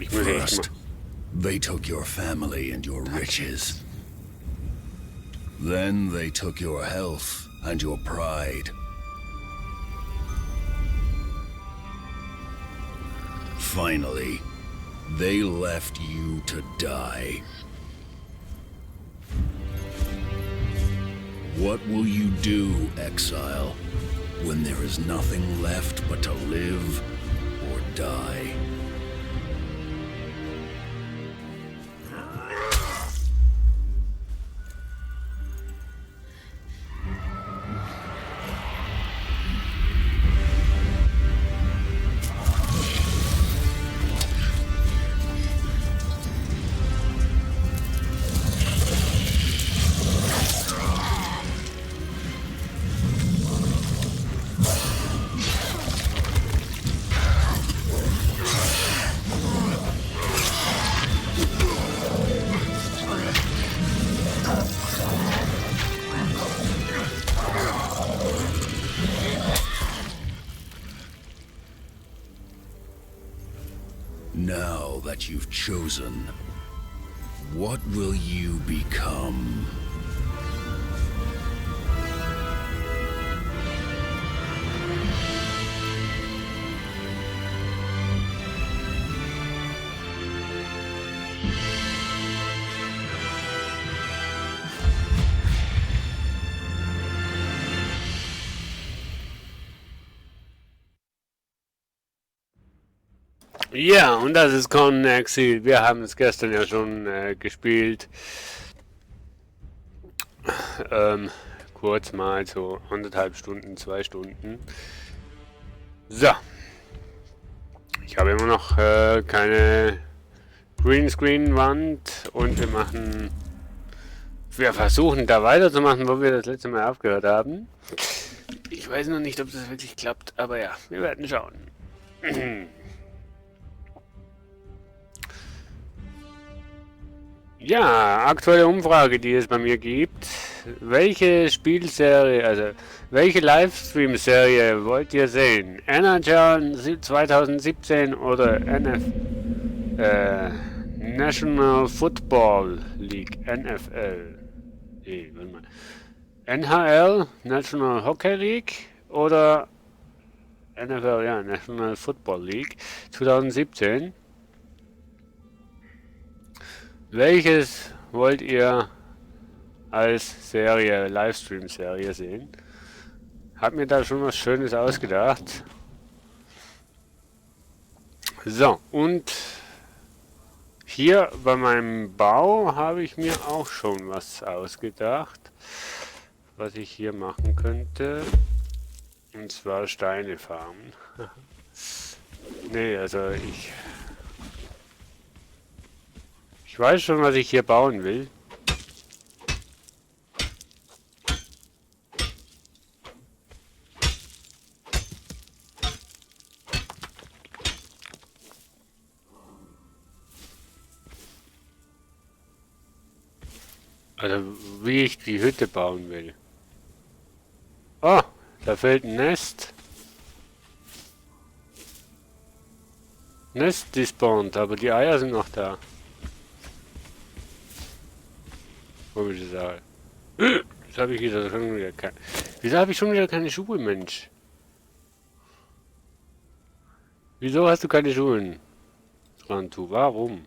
Ich muss echt mal... First, they took your family and your riches. Then they took your health and your pride. Finally, they left you to die. What will you do, exile, when there is nothing left but to live or die? Now that you've chosen, what will you become? Ja, und das ist Conan Exile. Wir haben es gestern ja schon gespielt. Kurz mal so 1,5 Stunden, 2 Stunden. So. Ich habe immer noch keine Greenscreen-Wand und wir versuchen da weiterzumachen, wo wir das letzte Mal aufgehört haben. Ich weiß noch nicht, ob das wirklich klappt, aber ja, wir werden schauen. Ja, aktuelle Umfrage, die es bei mir gibt. Welche Spielserie, also welche Livestream-Serie wollt ihr sehen? NHL 2017 oder National Football League, NFL? Nee, warte mal. NHL, National Hockey League oder NFL, ja, National Football League 2017? Welches wollt ihr als Serie, Livestream-Serie sehen? Hab mir da schon was Schönes ausgedacht. So, und hier bei meinem Bau habe ich mir auch schon was ausgedacht, was ich hier machen könnte. Und zwar Steine farmen. Nee, also ich weiß schon, was ich hier bauen will. Also, wie ich die Hütte bauen will. Oh, da fällt ein Nest. Nest despawned, aber die Eier sind noch da. Komische Sache. Das habe ich wieder schon wieder keine. Wieso habe ich schon wieder keine Schuhe, Mensch? Wieso hast du keine Schuhe? Rantu, warum?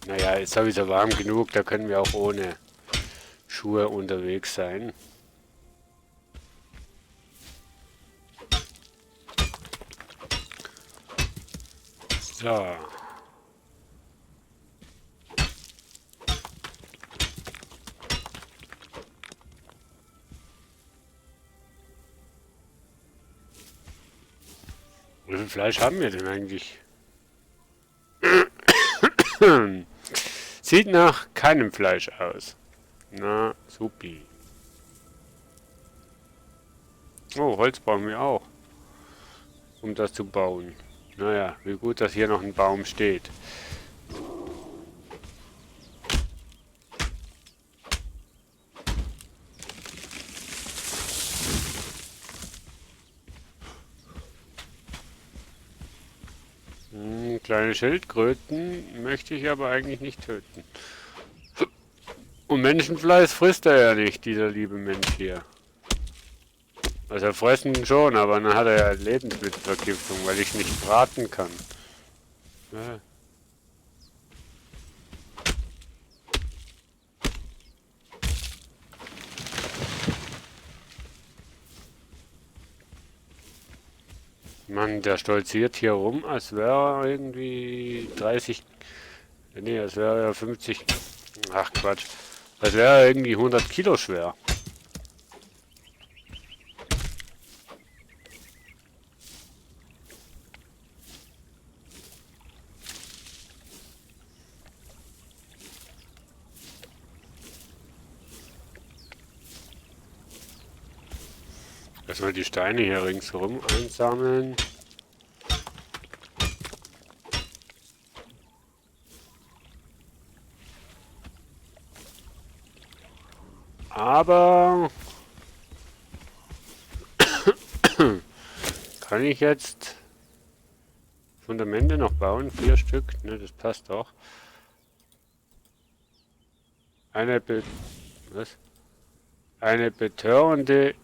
Naja, ist sowieso warm genug, da können wir auch ohne Schuhe unterwegs sein. So. Wie viel Fleisch haben wir denn eigentlich? Sieht nach keinem Fleisch aus. Na, supi. Oh, Holz brauchen wir auch, um das zu bauen. Naja, wie gut, dass hier noch ein Baum steht. Kleine Schildkröten möchte ich aber eigentlich nicht töten. Und Menschenfleisch frisst er ja nicht, dieser liebe Mensch hier. Also fressen schon, aber dann hat er ja Lebensmittelvergiftung, weil ich nicht braten kann. Ja. Mann, der stolziert hier rum, als wäre er irgendwie 30... Nee, als wäre er 50... Ach Quatsch. Als wäre er irgendwie 100 Kilo schwer. Erstmal die Steine hier ringsherum einsammeln. Aber kann ich jetzt Fundamente noch bauen? 4 Stück? Ne, das passt doch. Was? Eine betörende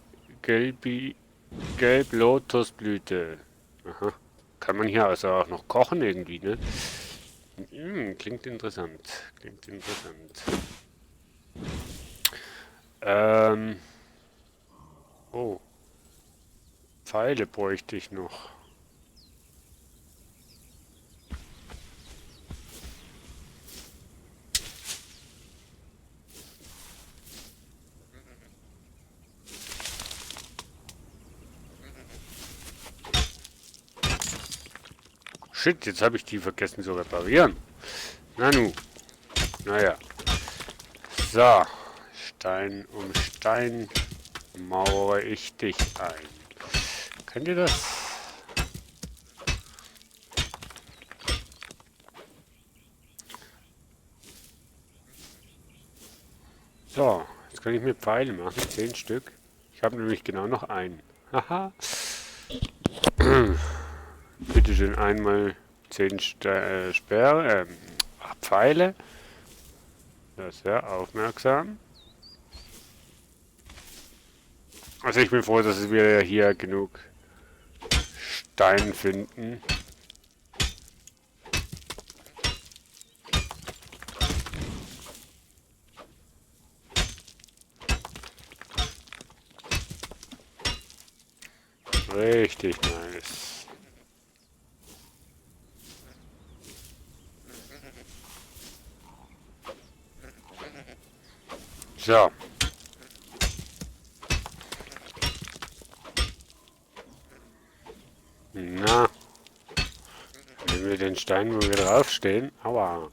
Gelb-Lotusblüte. Aha. Kann man hier also auch noch kochen irgendwie, ne? Klingt interessant. Klingt interessant. Oh. Pfeile bräuchte ich noch. Shit, jetzt habe ich die vergessen zu reparieren. Nanu. Naja. So. Stein um Stein mauere ich dich ein. Könnt ihr das? So, jetzt kann ich mir Pfeile machen. 10 Stück. Ich habe nämlich genau noch einen. Haha. Bitte schön einmal 10 Pfeile. Das ist sehr aufmerksam. Also ich bin froh, dass wir hier genug Stein finden. Richtig nice. So. Na. Nehmen wir den Stein, wo wir draufstehen. Aua.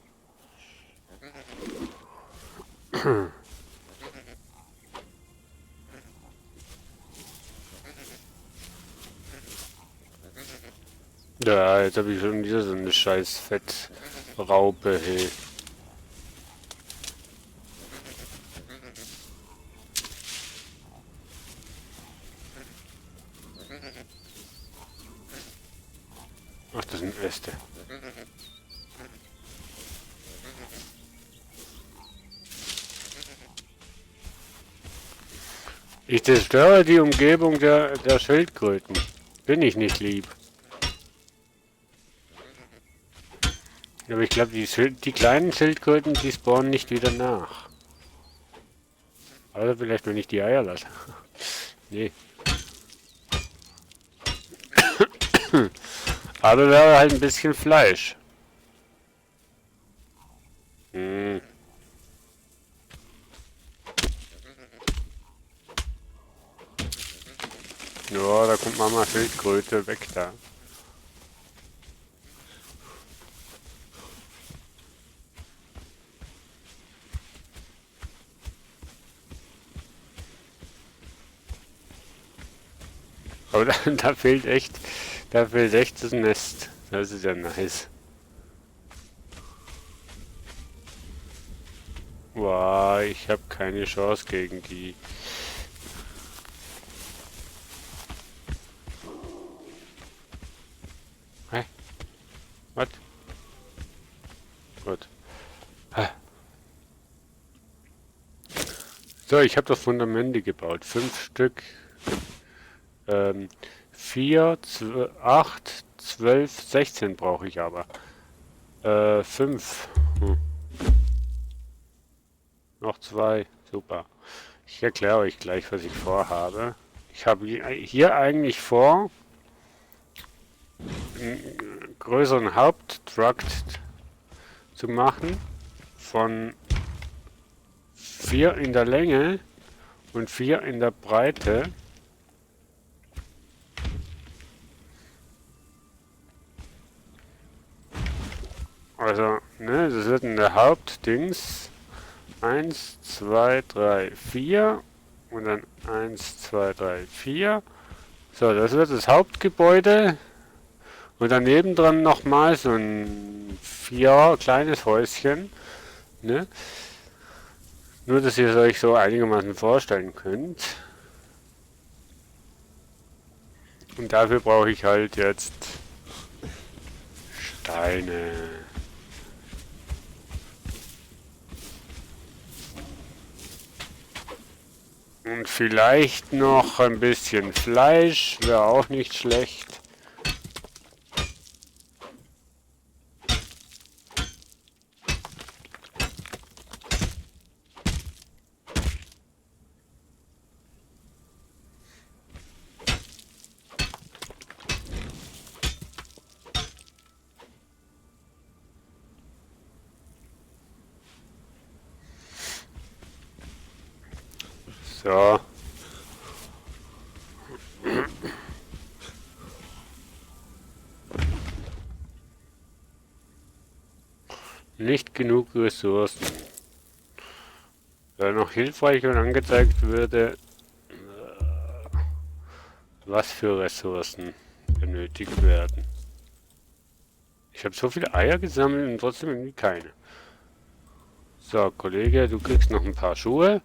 Ja, jetzt habe ich schon wieder so eine scheiß Fettraupe, hey. Ach, das sind Äste. Ich zerstöre die Umgebung der Schildkröten. Bin ich nicht lieb. Aber ich glaube, die kleinen Schildkröten, die spawnen nicht wieder nach. Also vielleicht, wenn ich die Eier lasse. Nee. Aber wäre halt ein bisschen Fleisch. Hm. Ja, da kommt Mama Schildkröte weg da. Aber da fehlt echt das Nest. Das ist ja nice. Wow, ich habe keine Chance gegen die. Hä? Was? So, ich habe das Fundamente gebaut. 5 Stück. 4, 8, 12, 16 brauche ich aber. 5. Noch 2. Super. Ich erkläre euch gleich, was ich vorhabe. Ich habe hier eigentlich vor, einen größeren Haupttrakt zu machen. Von 4 in der Länge und 4 in der Breite. Also, ne, das wird in der Hauptdings 1, 2, 3, 4 und dann 1, 2, 3, 4. So, das wird das Hauptgebäude und daneben dran nochmal so ein 4 kleines Häuschen, ne? Nur, dass ihr es euch so einigermaßen vorstellen könnt. Und dafür brauche ich halt jetzt Steine. Und vielleicht noch ein bisschen Fleisch, wäre auch nicht schlecht. So. Nicht genug Ressourcen. Wäre noch hilfreich, wenn angezeigt würde, was für Ressourcen benötigt werden. Ich habe so viele Eier gesammelt und trotzdem irgendwie keine. So, Kollege, du kriegst noch ein paar Schuhe.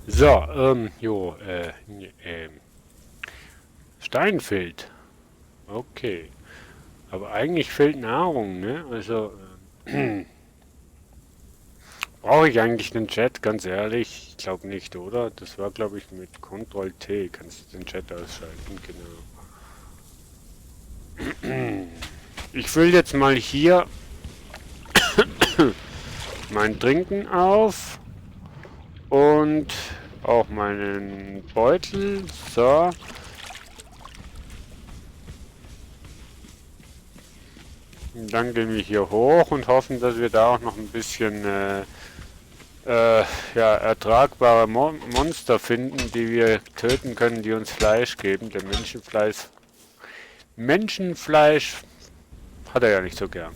So, Stein fehlt. Okay. Aber eigentlich fehlt Nahrung, ne? Also, brauche ich eigentlich den Chat, ganz ehrlich? Ich glaube nicht, oder? Das war, glaube ich, mit Ctrl-T. Kannst du den Chat ausschalten, genau. Ich fülle jetzt mal hier mein Trinken auf. Und auch meinen Beutel. So. Und dann gehen wir hier hoch und hoffen, dass wir da auch noch ein bisschen ja, ertragbare Monster finden, die wir töten können, die uns Fleisch geben. Der Menschenfleisch hat er ja nicht so gern.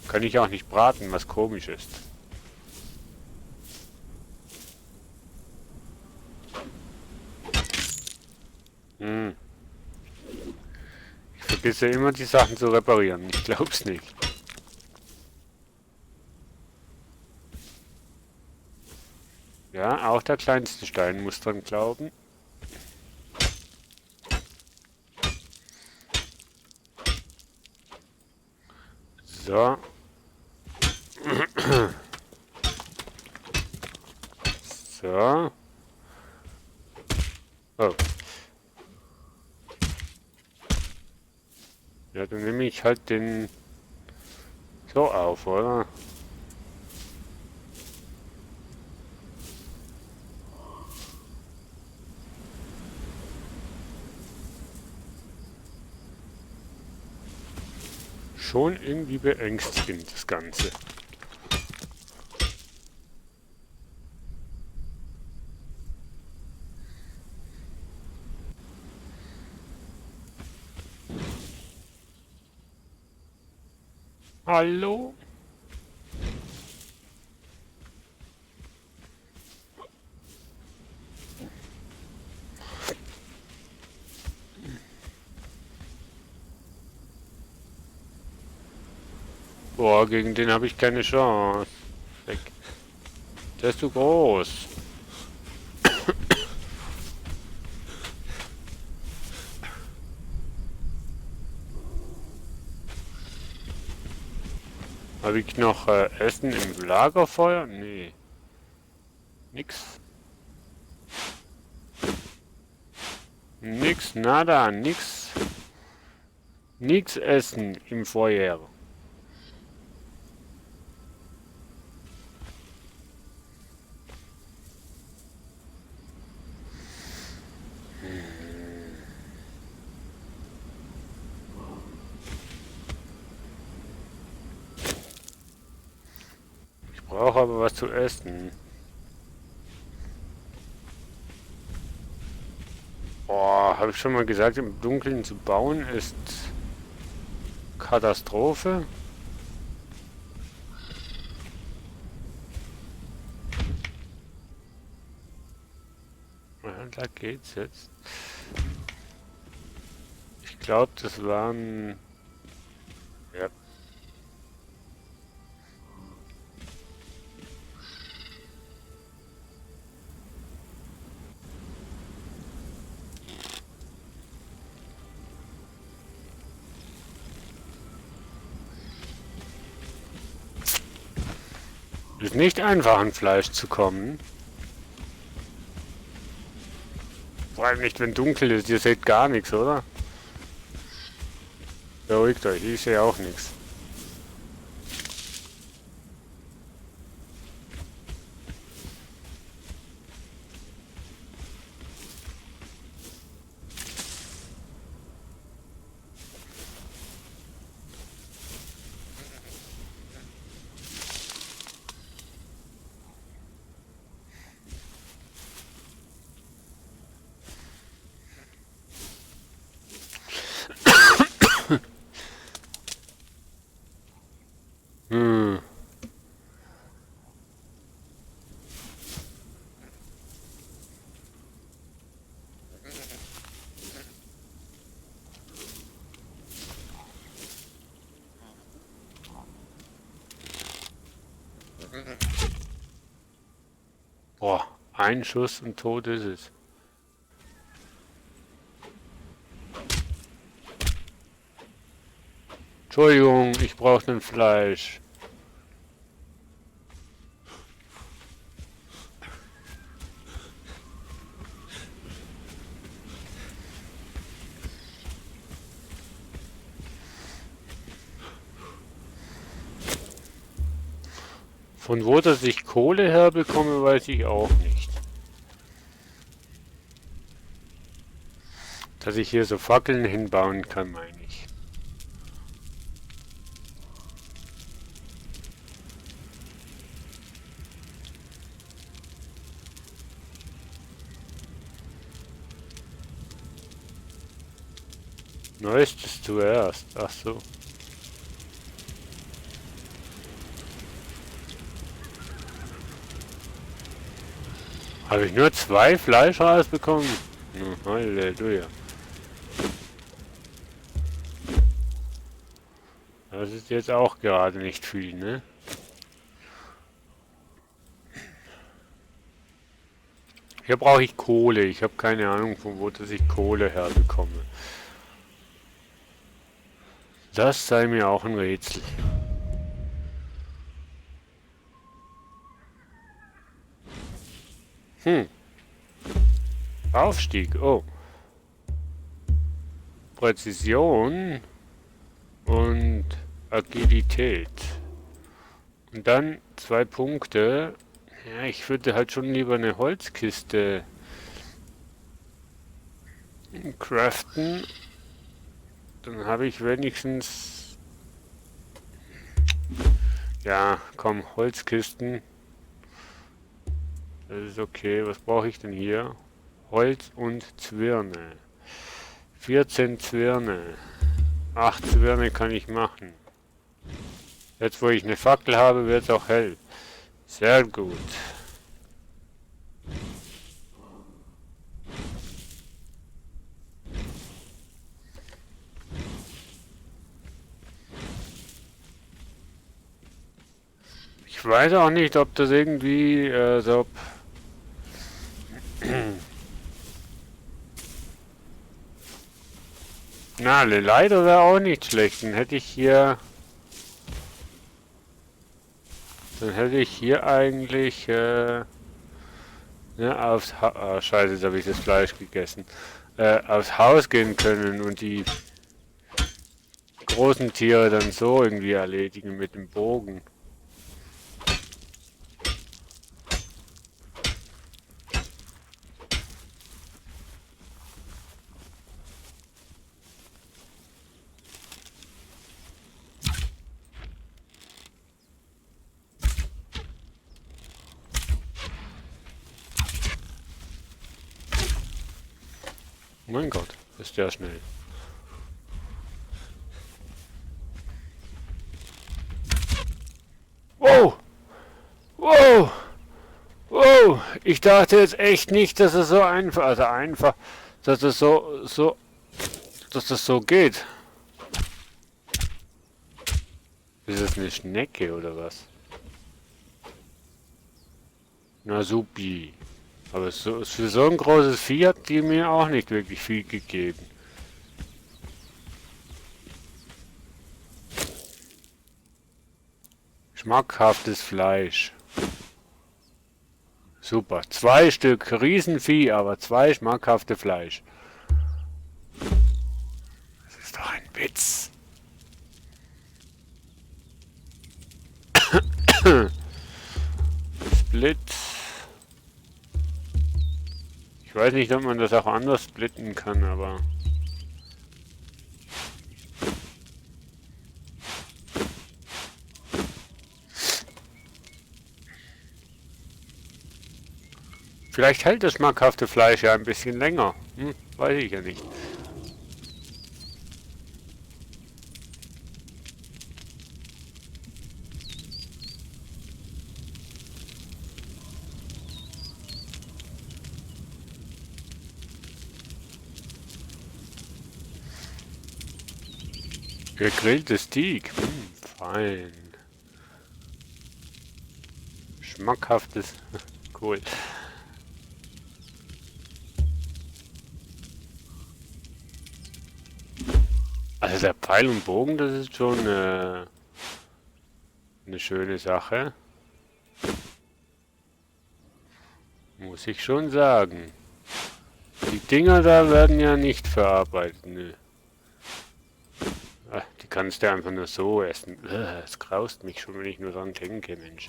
Kann ich auch nicht braten, was komisch ist. Ich vergesse immer die Sachen zu reparieren. Ich glaub's nicht. Ja, auch der kleinste Stein muss dran glauben. So. So. Oh. Ja, dann nehme ich halt den so auf, oder? schon irgendwie beängstigend, das Ganze. Hallo? Boah, gegen den habe ich keine Chance. Weg. Der ist zu groß. Habe ich noch Essen im Lagerfeuer? Nee. Nix. Nix, nada, nix. Nix essen im Feuer. Ich brauche aber was zu essen. Boah, habe ich schon mal gesagt, im Dunkeln zu bauen ist Katastrophe. Ja, da geht's jetzt. Ich glaube, das waren... Ja. Ist nicht einfach, an Fleisch zu kommen. Vor allem nicht, wenn dunkel ist. Ihr seht gar nichts, oder? Beruhigt euch, ich sehe auch nichts. Hm. Boah, ein Schuss und tot ist es. Entschuldigung, ich brauche ein Fleisch. Von wo dass ich Kohle herbekomme, weiß ich auch nicht. Dass ich hier so Fackeln hinbauen kann, meine ich. Neuestes zuerst. Ach so. Habe ich nur 2 Fleisch rausbekommen? Halleluja. Das ist jetzt auch gerade nicht viel, ne? Hier brauche ich Kohle. Ich habe keine Ahnung, von wo dass ich Kohle herbekomme. Das sei mir auch ein Rätsel. Aufstieg, oh. Präzision und Agilität. Und dann 2 Punkte. Ja, ich würde halt schon lieber eine Holzkiste craften. Dann habe ich wenigstens Ja, komm, Holzkisten. Das ist okay. Was brauche ich denn hier? Holz und Zwirne. 14 Zwirne. 8 Zwirne kann ich machen. Jetzt, wo ich eine Fackel habe, wird es auch hell. Sehr gut. Ich weiß auch nicht, ob das irgendwie so... Na, eine Leiter wäre auch nicht schlecht. Dann hätte ich hier... Dann hätte ich hier eigentlich... ja, aufs Scheiße, jetzt habe ich das Fleisch gegessen. Aufs Haus gehen können und die großen Tiere dann so irgendwie erledigen mit dem Bogen. Mein Gott, ist der schnell. Wow! Wow! Wow! Ich dachte jetzt echt nicht, dass es so einfach, also einfach, dass es dass das so geht. Ist das eine Schnecke oder was? Na supi. Aber so, für so ein großes Vieh hat die mir auch nicht wirklich viel gegeben. Schmackhaftes Fleisch. Super. 2 Stück Riesenvieh, aber 2 schmackhafte Fleisch. Das ist doch ein Witz. Split. Ich weiß nicht, ob man das auch anders splitten kann, aber... Vielleicht hält das schmackhafte Fleisch ja ein bisschen länger. Weiß ich ja nicht. Gegrilltes Steak. Fein. Schmackhaftes. Cool. Also der Pfeil und Bogen, das ist schon eine schöne Sache. Muss ich schon sagen. Die Dinger da werden ja nicht verarbeitet. Nö. Ach, die kannst du einfach nur so essen. Es graust mich schon, wenn ich nur dran denke, Mensch.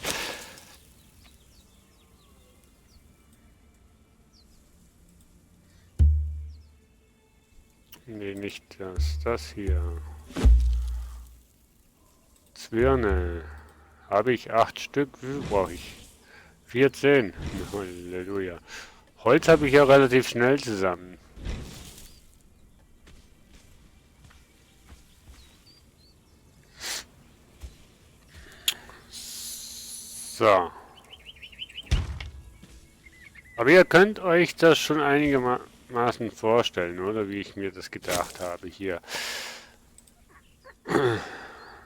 Nee, nicht das. Das hier. Zwirne. Habe ich 8 Stück? Wie viel brauche ich? 14. Halleluja. Holz habe ich ja relativ schnell zusammen. So. Aber ihr könnt euch das schon einigermaßen vorstellen, oder? Wie ich mir das gedacht habe hier.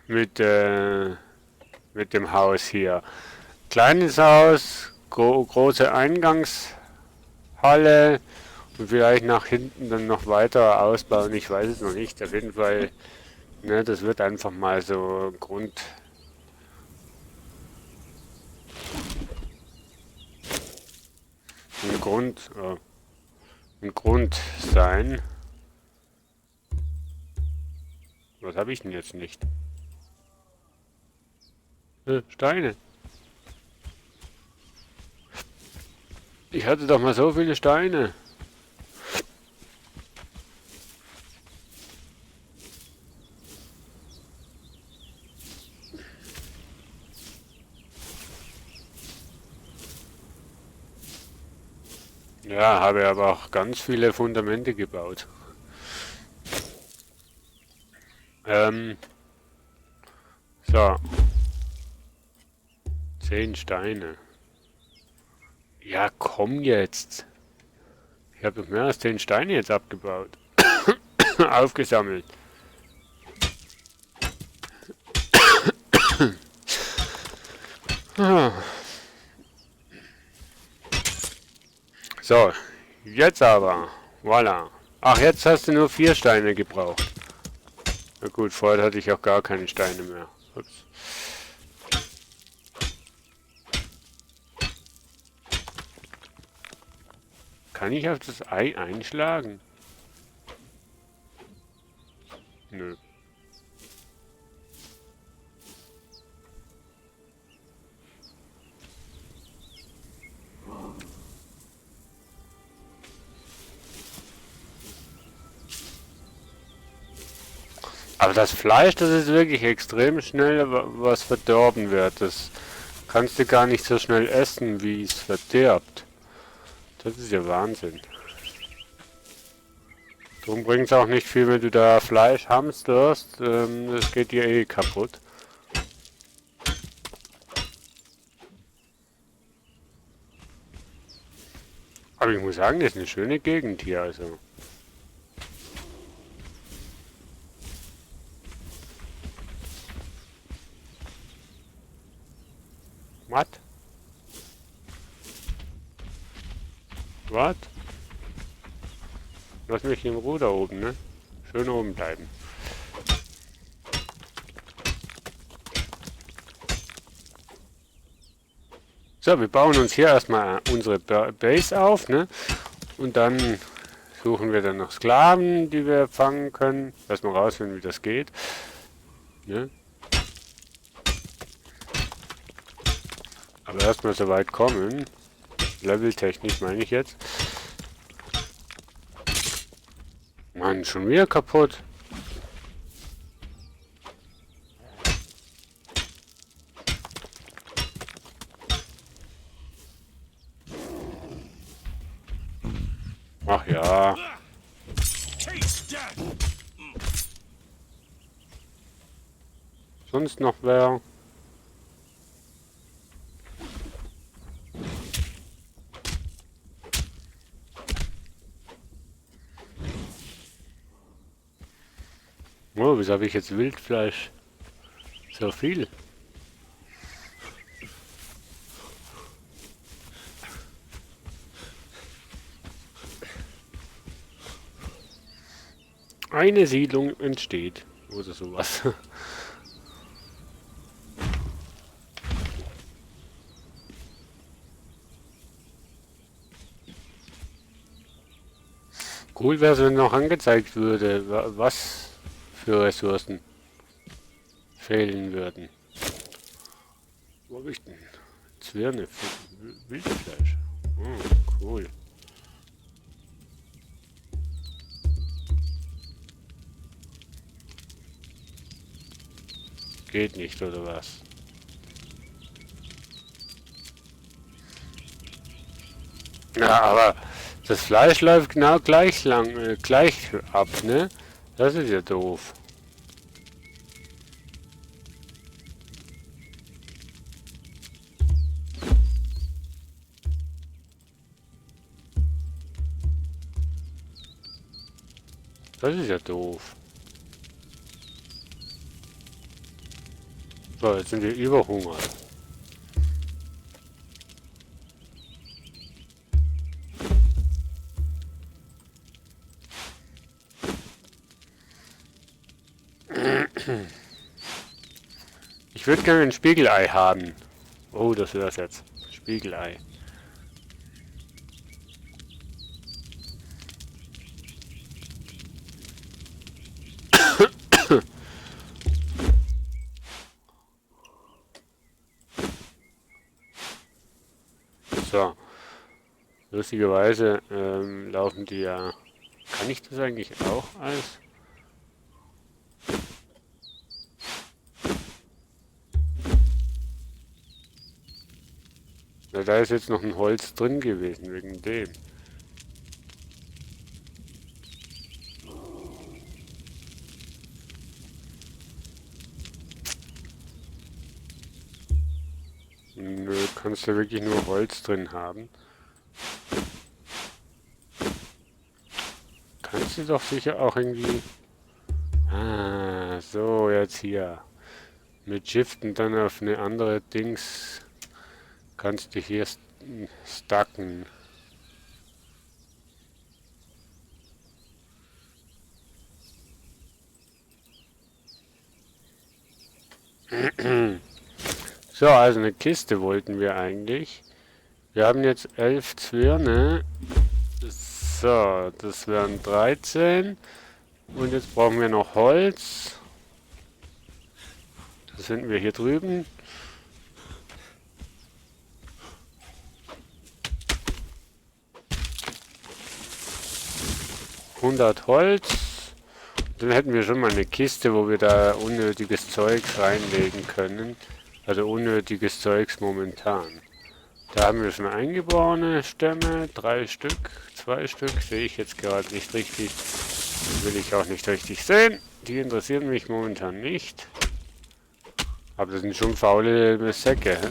Mit, mit dem Haus hier. Kleines Haus, große Eingangshalle und vielleicht nach hinten dann noch weiter ausbauen. Ich weiß es noch nicht. Auf jeden Fall, ne, das wird einfach mal so ein Grund sein. Was habe ich denn jetzt nicht? Steine. Ich hatte doch mal so viele Steine. Ja, habe aber auch ganz viele Fundamente gebaut. Ähm, so. 10 Steine. Ja, komm jetzt. Ich habe doch mehr als 10 Steine jetzt abgebaut. Aufgesammelt. So, jetzt aber. Voilà. Ach, jetzt hast du nur 4 Steine gebraucht. Na gut, vorher hatte ich auch gar keine Steine mehr. Ups. Kann ich auf das Ei einschlagen? Nö. Aber das Fleisch, das ist wirklich extrem schnell, was verdorben wird. Das kannst du gar nicht so schnell essen, wie es verdirbt. Das ist ja Wahnsinn. Darum bringt es auch nicht viel, wenn du da Fleisch hamsterst. Das geht dir eh kaputt. Aber ich muss sagen, das ist eine schöne Gegend hier. Also. Was? Was? Lass mich im Ruder oben, ne? Schön oben bleiben. So, wir bauen uns hier erstmal unsere Base auf, ne? Und dann suchen wir dann noch Sklaven, die wir fangen können. Erstmal rausfinden, wie das geht. Ne? Aber erstmal so weit kommen. Leveltechnisch meine ich jetzt. Mann, schon wieder kaputt. Ach ja. Sonst noch wer? Oh, wieso habe ich jetzt Wildfleisch? So viel. Eine Siedlung entsteht. Oder sowas. Cool wäre es, wenn noch angezeigt würde, was für Ressourcen fehlen würden. Wo habe ich denn? Zwirne für Wildfleisch. Oh, cool. Geht nicht, oder was? Ja, aber das Fleisch läuft genau gleich lang, gleich ab, ne? Das ist ja doof. Das ist ja doof. So, jetzt sind wir überhungert. Ich würde gerne ein Spiegelei haben. Oh, das wär's jetzt. Spiegelei. So. Lustigerweise laufen die ja... Kann ich das eigentlich auch als... Ja, da ist jetzt noch ein Holz drin gewesen, wegen dem. Nö, kannst du wirklich nur Holz drin haben. Kannst du doch sicher auch irgendwie... Ah, so, jetzt hier. Mit Shiften dann auf eine andere Dings kannst du hier stacken. So, also eine Kiste wollten wir eigentlich. Wir haben jetzt 11 Zwirne. So, das wären 13. Und jetzt brauchen wir noch Holz. Das finden wir hier drüben. $100 Holz. Dann hätten wir schon mal eine Kiste, wo wir da unnötiges Zeug reinlegen können. Also unnötiges Zeugs momentan. Da haben wir schon eingeborene Stämme. 3 Stück, 2 Stück. Sehe ich jetzt gerade nicht richtig. Will ich auch nicht richtig sehen. Die interessieren mich momentan nicht. Aber das sind schon faule Säcke. Hä?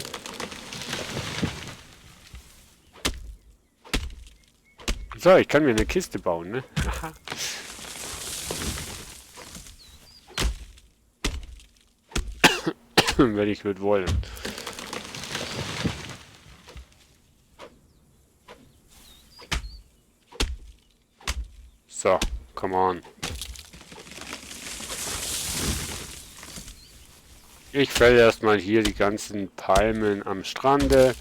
So, ich kann mir eine Kiste bauen, ne? Wenn ich würde wollen. So, come on. Ich fälle erstmal hier die ganzen Palmen am Strande.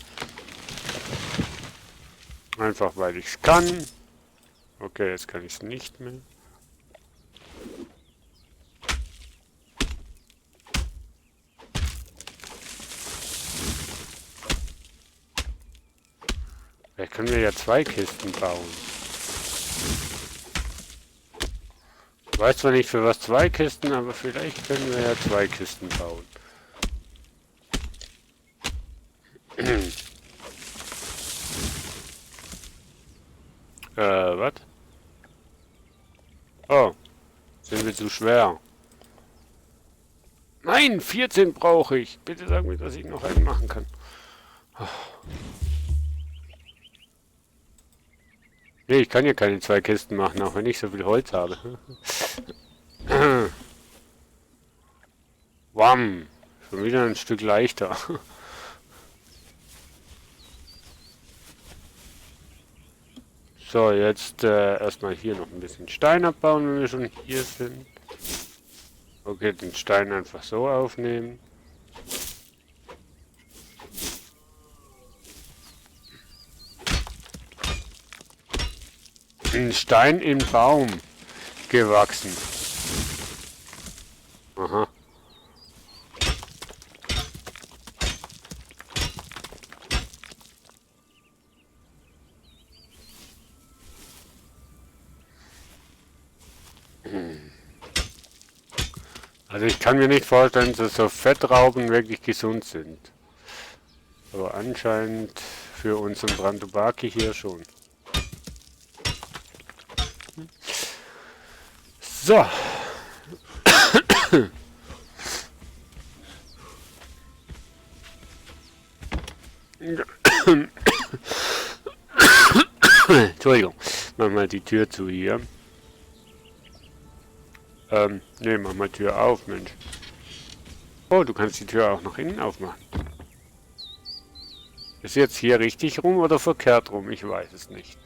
Einfach weil ich es kann. Okay, jetzt kann ich es nicht mehr. Vielleicht können wir ja 2 Kisten bauen. Ich weiß zwar nicht für was 2 Kisten, aber vielleicht können wir ja 2 Kisten bauen. Was? Oh, sind wir zu schwer. Nein, 14 brauche ich. Bitte sag mir, dass ich noch einen machen kann. Oh. Nee, ich kann ja keine 2 Kisten machen, auch wenn ich so viel Holz habe. Wam! Schon wieder ein Stück leichter. So, jetzt erstmal hier noch ein bisschen Stein abbauen, wenn wir schon hier sind. Okay, den Stein einfach so aufnehmen. Ein Stein im Baum gewachsen. Aha. Also ich kann mir nicht vorstellen, dass so Fettrauben wirklich gesund sind. Aber anscheinend für unseren Brandubaki hier schon. So. Entschuldigung. Mach mal die Tür zu hier. Ne, mach mal Tür auf, Mensch. Oh, du kannst die Tür auch nach innen aufmachen. Ist jetzt hier richtig rum oder verkehrt rum? Ich weiß es nicht.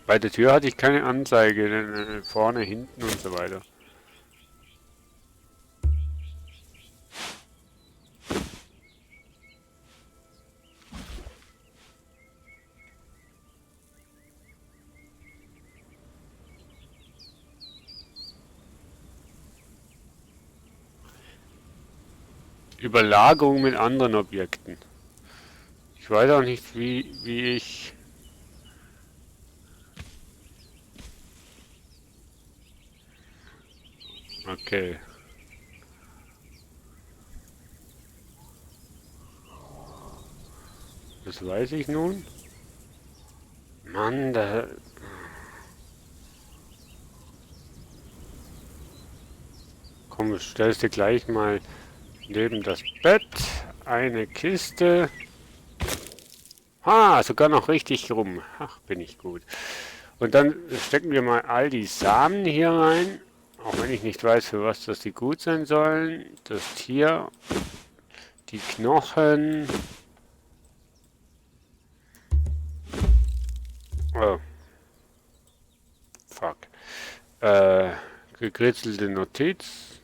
Bei der Tür hatte ich keine Anzeige, vorne, hinten und so weiter. Überlagerung mit anderen Objekten. Ich weiß auch nicht, wie ich... Okay. Das weiß ich nun. Mann, da... Komm, stellst du gleich mal neben das Bett. eine Kiste. Ah, sogar noch richtig rum. Ach, bin ich gut. Und dann stecken wir mal all die Samen hier rein. Auch wenn ich nicht weiß, für was das die gut sein sollen. Das Tier. Die Knochen. Oh. Fuck. Gekritzelte Notiz.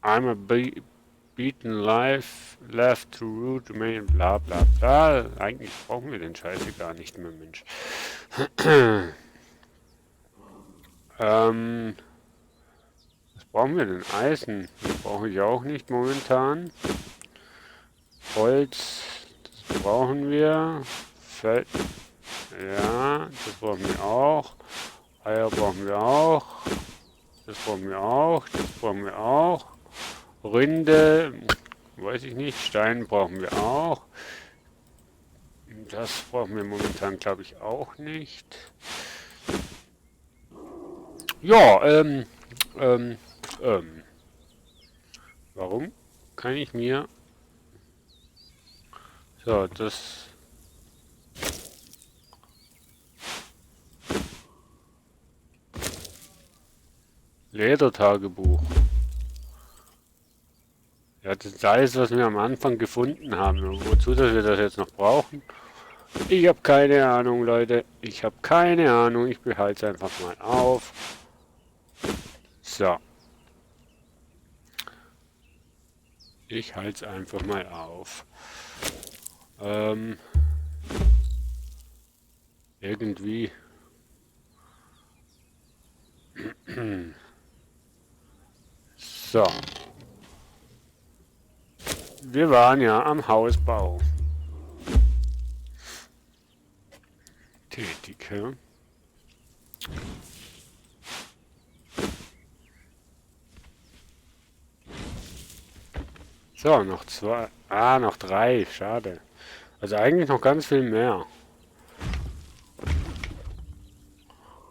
I'm a beaten life left to root remain bla bla bla. Eigentlich brauchen wir den Scheiße gar nicht mehr, Mensch. Was brauchen wir denn? Eisen. Das brauche ich auch nicht momentan. Holz. Das brauchen wir. Feld. Ja, das brauchen wir auch. Eier brauchen wir auch. Das brauchen wir auch. Das brauchen wir auch. Rinde, weiß ich nicht. Stein brauchen wir auch. Das brauchen wir momentan, glaube ich, auch nicht. Ja, warum kann ich mir... So, das... Ledertagebuch. Ja, das ist alles, was wir am Anfang gefunden haben. Und wozu, dass wir das jetzt noch brauchen? Ich habe keine Ahnung, Leute. Ich habe keine Ahnung. Ich behalte es einfach mal auf. So. Ich halte es einfach mal auf. Irgendwie. So. Wir waren ja am Hausbau tätig. Ja? So, noch zwei. Ah, noch drei. Schade. Also eigentlich noch ganz viel mehr.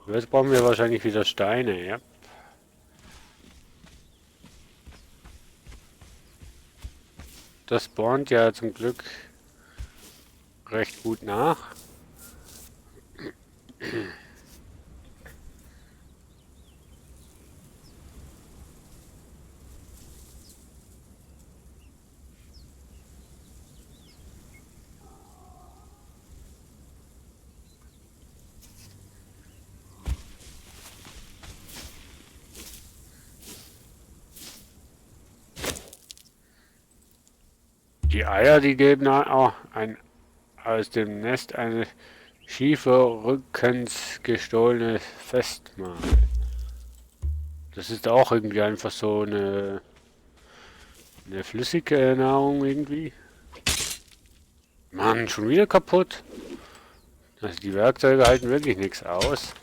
Jetzt brauchen wir wahrscheinlich wieder Steine, ja. Das spawnt ja zum Glück recht gut nach. Die Eier, die geben auch aus dem Nest eine Schieferrückens gestohlene Festmahl. Das ist auch irgendwie einfach so eine flüssige Nahrung irgendwie. Mann, schon wieder kaputt. Also die Werkzeuge halten wirklich nichts aus.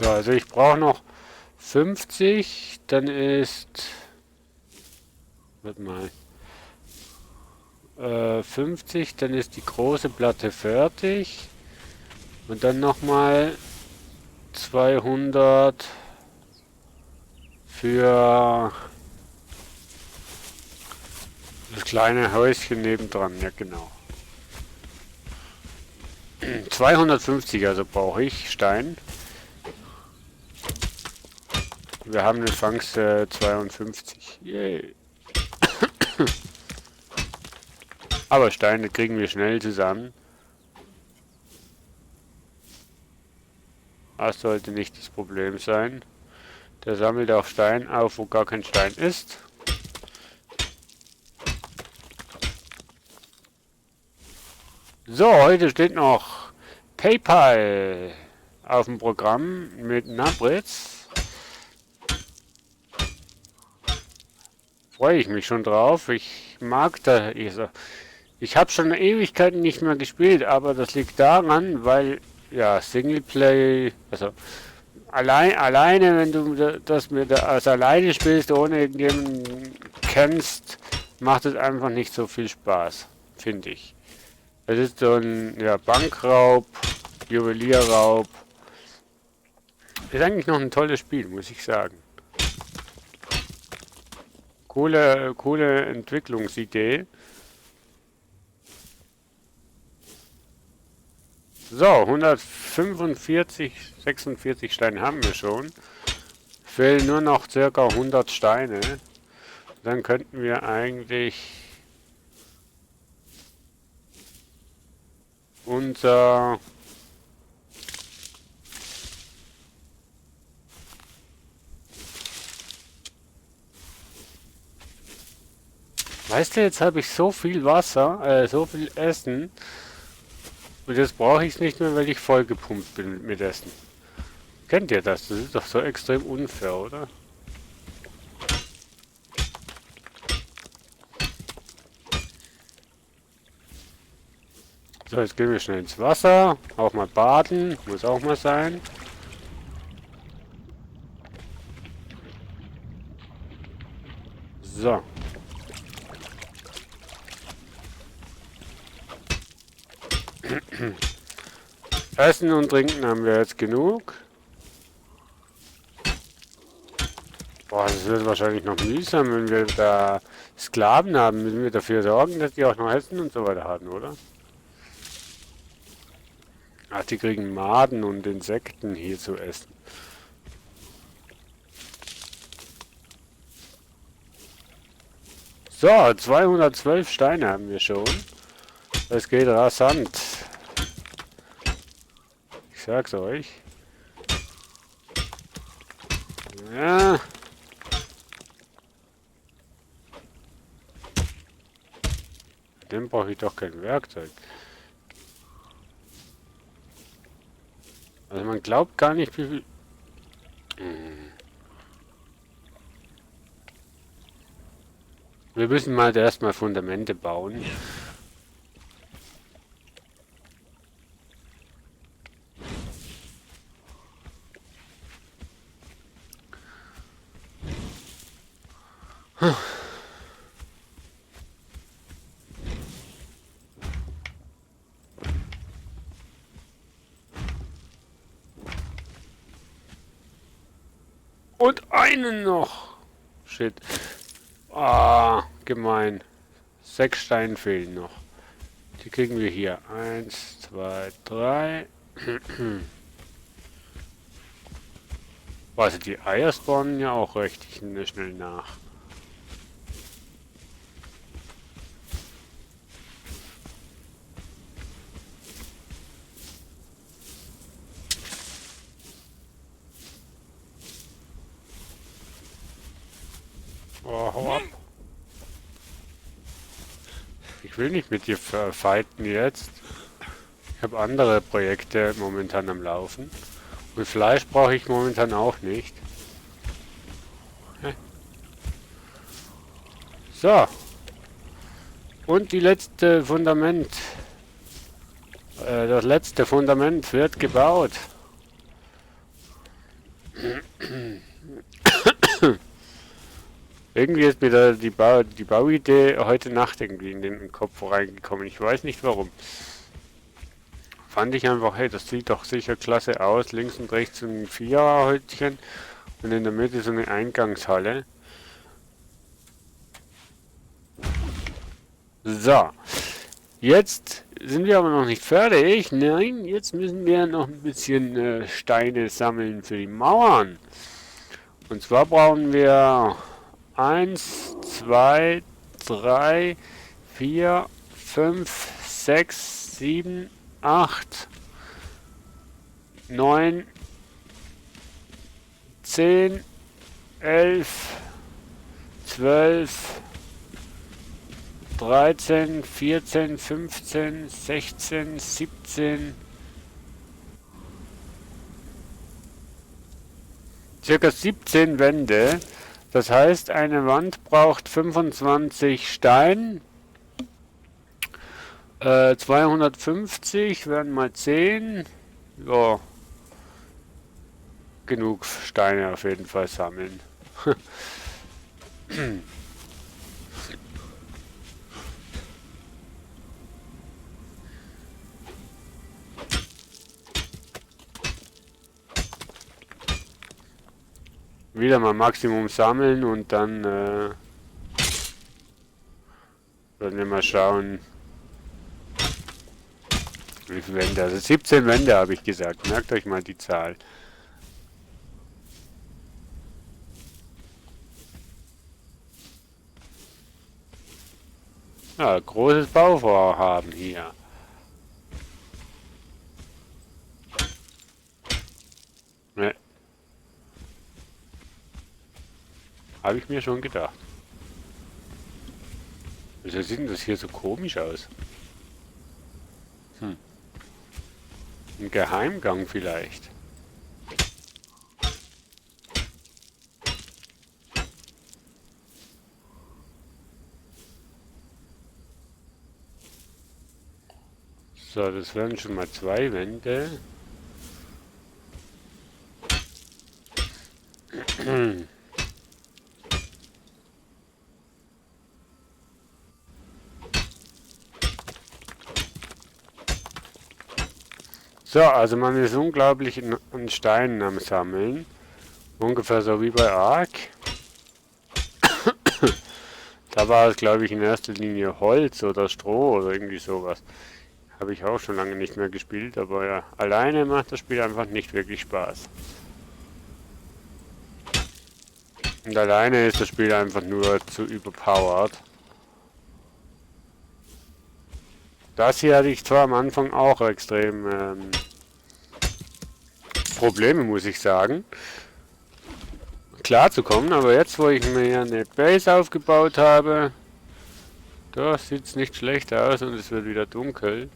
So, also ich brauche noch 50, dann ist... Warte mal. 50, dann ist die große Platte fertig. Und dann nochmal 200 für das kleine Häuschen nebendran. Ja, genau. 250 also brauche ich Stein. Wir haben eine Fangst 52. Yay. Aber Steine kriegen wir schnell zusammen. Das sollte nicht das Problem sein. Der sammelt auch Stein auf, wo gar kein Stein ist. So, heute steht noch PayPal auf dem Programm mit Nabritz. Freue ich mich schon drauf. Ich mag da. Ich habe schon Ewigkeiten nicht mehr gespielt, aber das liegt daran, weil ja Singleplay, also alleine, wenn du das alleine spielst, ohne irgendjemanden kennst, macht es einfach nicht so viel Spaß, finde ich. Es ist so ein ja, Bankraub, Juwelierraub. Ist eigentlich noch ein tolles Spiel, muss ich sagen. Coole Entwicklungsidee. So, 145, 46 Steine haben wir schon. Fehlen nur noch circa 100 Steine. Dann könnten wir eigentlich unser weißt du, jetzt habe ich so viel Wasser, so viel Essen. Und jetzt brauche ich es nicht mehr, weil ich vollgepumpt bin mit Essen. Kennt ihr das? Das ist doch so extrem unfair, oder? So, jetzt gehen wir schnell ins Wasser. Auch mal baden. Muss auch mal sein. So. Essen und Trinken haben wir jetzt genug. Boah, das wird wahrscheinlich noch mühsam, wenn wir da Sklaven haben. Müssen wir dafür sorgen, dass die auch noch Essen und so weiter haben, oder? Ach, die kriegen Maden und Insekten hier zu essen. So, 212 Steine haben wir schon. Das geht rasant. Ich sag's euch. Ja. Dann brauche ich doch kein Werkzeug. Also man glaubt gar nicht, wie viel... Wir müssen mal erstmal Fundamente bauen. Und einen noch. Shit. Ah, gemein. 6 Steine fehlen noch. Die kriegen wir hier. 1, 2, 3. Also die Eier spawnen ja auch recht schnell nach. Oh, hau ab. Ich will nicht mit dir fighten jetzt. Ich habe andere Projekte momentan am Laufen. Und Fleisch brauche ich momentan auch nicht. So. Und die letzte Fundament. Das letzte Fundament wird gebaut. Irgendwie ist mir da die Bauidee heute Nacht irgendwie in den Kopf reingekommen. Ich weiß nicht warum. Fand ich einfach, hey, das sieht doch sicher klasse aus. Links und rechts ein Viererhäuschen und in der Mitte so eine Eingangshalle. So. Jetzt sind wir aber noch nicht fertig. Nein, jetzt müssen wir noch ein bisschen Steine sammeln für die Mauern. Und zwar brauchen wir 1, 2, 3, 4, 5, 6, 7, 8, 9, 10, 11, 12, 13, 14, 15, 16, 17, circa 17 Wände. Das heißt, eine Wand braucht 25 Stein. 250 werden mal 10. Ja, genug Steine auf jeden Fall sammeln. wieder mal Maximum sammeln und dann werden wir mal schauen, wie viele Wände. Also 17 Wände habe ich gesagt. Merkt euch mal die Zahl. Ja, großes Bauvorhaben hier. Ne. Habe ich mir schon gedacht. Wieso sieht denn das hier so komisch aus? Hm. Ein Geheimgang vielleicht. So, das wären schon mal 2 Wände. So, also man ist unglaublich an Steinen am Sammeln. Ungefähr so wie bei Ark. Da war es, glaube ich, in erster Linie Holz oder Stroh oder irgendwie sowas. Habe ich auch schon lange nicht mehr gespielt, aber ja, alleine macht das Spiel einfach nicht wirklich Spaß. Und alleine ist das Spiel einfach nur zu überpowered. Das hier hatte ich zwar am Anfang auch extrem Probleme, muss ich sagen, klar zu kommen, aber jetzt, wo ich mir eine Base aufgebaut habe, da sieht es nicht schlecht aus und es wird wieder dunkel.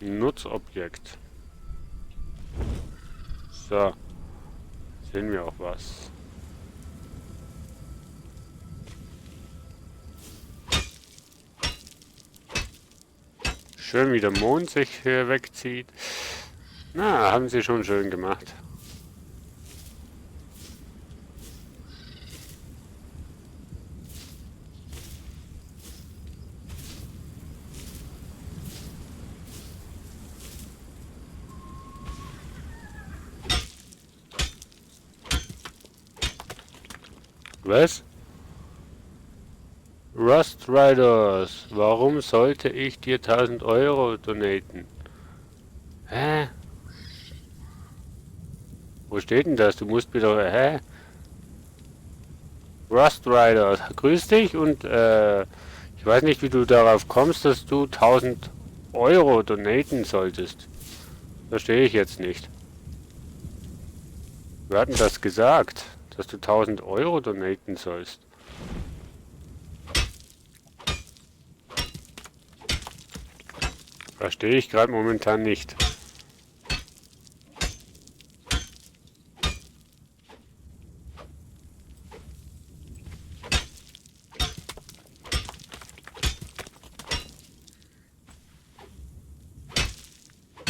Nutzobjekt. So, sehen wir auch was. Schön, wie der Mond sich hier wegzieht. Na, haben sie schon schön gemacht. Was? Rust Riders, warum sollte ich dir 1000 Euro donaten? Hä? Wo steht denn das? Du musst wieder... Hä? Rust Riders, grüß dich und ich weiß nicht, wie du darauf kommst, dass du 1000 Euro donaten solltest. Verstehe ich jetzt nicht. Wir hatten das gesagt, dass du 1000 Euro donaten sollst. Verstehe ich gerade momentan nicht.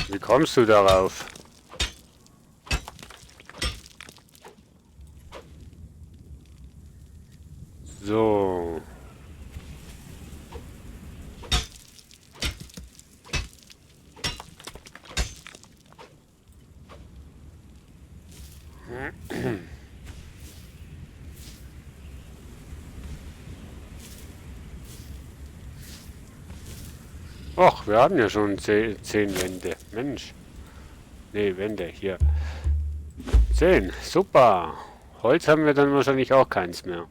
Wie kommst du darauf? So. Och, wir haben ja schon 10 Wände. Mensch. Nee, Wände, hier. 10, super. Holz haben wir dann wahrscheinlich auch keins mehr.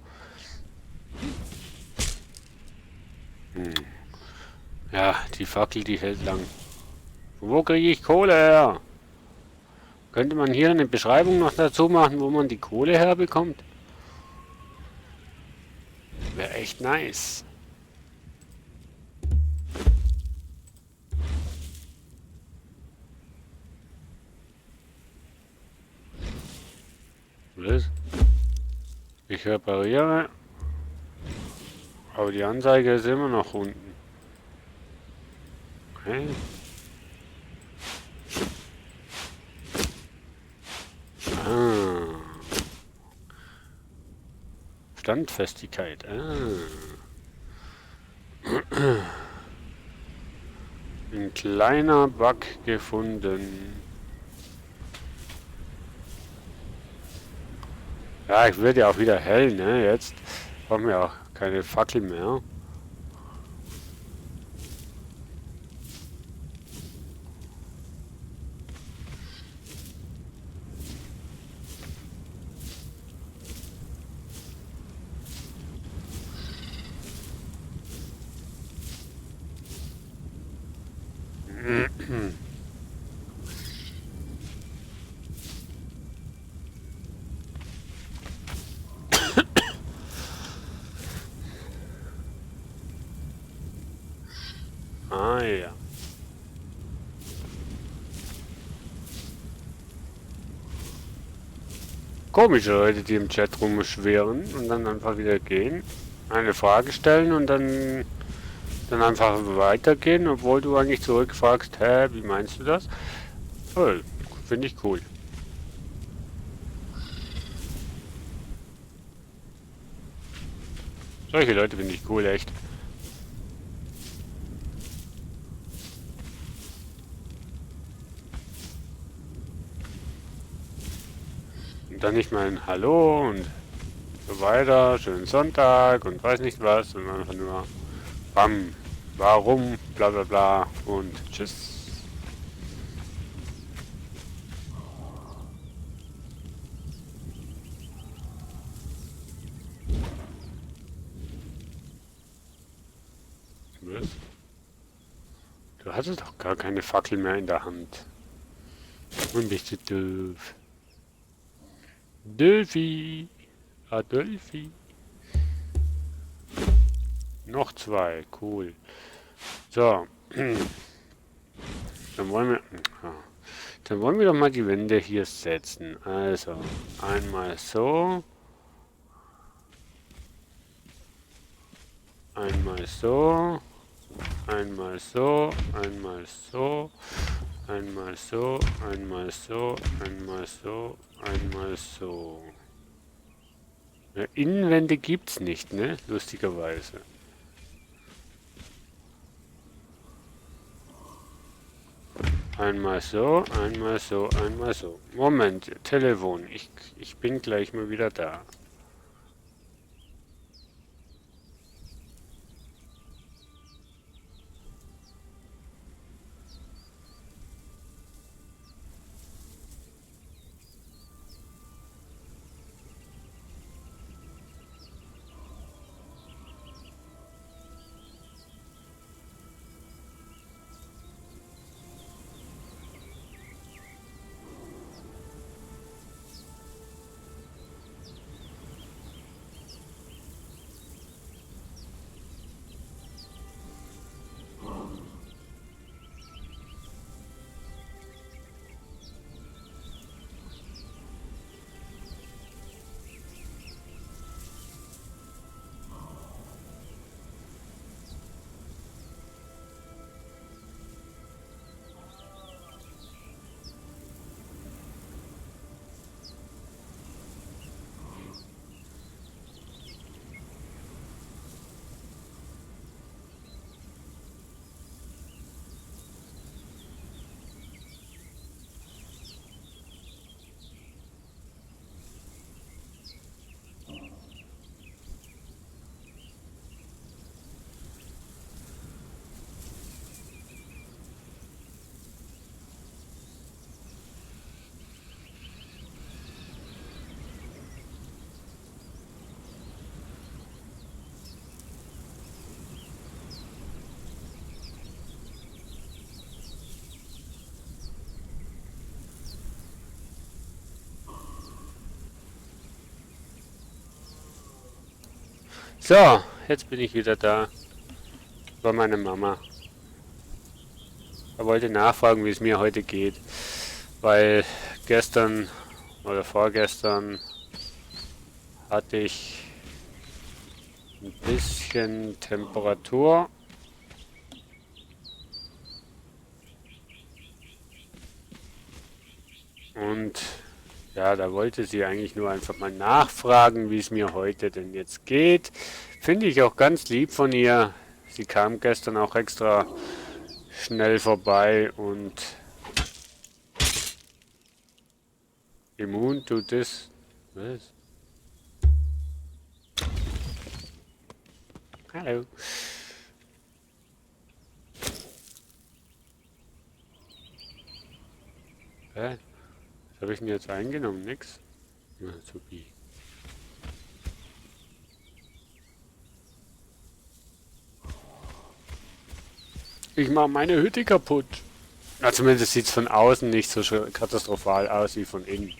Ja, die Fackel, die hält lang. Wo kriege ich Kohle her? Könnte man hier eine Beschreibung noch dazu machen, wo man die Kohle herbekommt? Wäre echt nice. Was? Ich repariere. Aber die Anzeige ist immer noch unten. Okay. Ah. Standfestigkeit. Ein kleiner Bug gefunden. Ja, ich werde ja auch wieder hell, ne? Jetzt brauchen wir auch keine Fackel mehr. Ah ja. Komische Leute, die im Chat rumschwirren und dann einfach wieder gehen. Eine Frage stellen und dann einfach weitergehen, obwohl du eigentlich zurückfragst, hä, wie meinst du das? Oh, finde ich cool. Solche Leute finde ich cool, echt. Und dann nicht mal ein Hallo und so weiter, schönen Sonntag und weiß nicht was, sondern einfach nur Bam, warum, bla bla bla und tschüss. Was? Du hattest doch gar keine Fackel mehr in der Hand. Und bist du doof. Dölfi. Adolfi. Noch zwei, cool. So. Dann wollen wir. Dann wollen wir doch mal die Wände hier setzen. Also, einmal so. Einmal so. Einmal so. Einmal so. Einmal so. Einmal so. Einmal so. Einmal so. Ja, Innenwände gibt's nicht, ne? Lustigerweise. Einmal so, einmal so, einmal so. Moment, Telefon. Ich bin gleich mal wieder da. So, jetzt bin ich wieder da. Bei meiner Mama. Er wollte nachfragen, wie es mir heute geht. Weil gestern oder vorgestern hatte ich ein bisschen Temperatur. Und Ja, da wollte sie eigentlich nur einfach mal nachfragen, wie es mir heute denn jetzt geht. Finde ich auch ganz lieb von ihr. Sie kam gestern auch extra schnell vorbei und immun tut es. Was? Hallo. Hä? Was habe ich denn jetzt eingenommen? Nix? Na, supi. Ich mache meine Hütte kaputt. Na, zumindest sieht es von außen nicht so katastrophal aus wie von innen.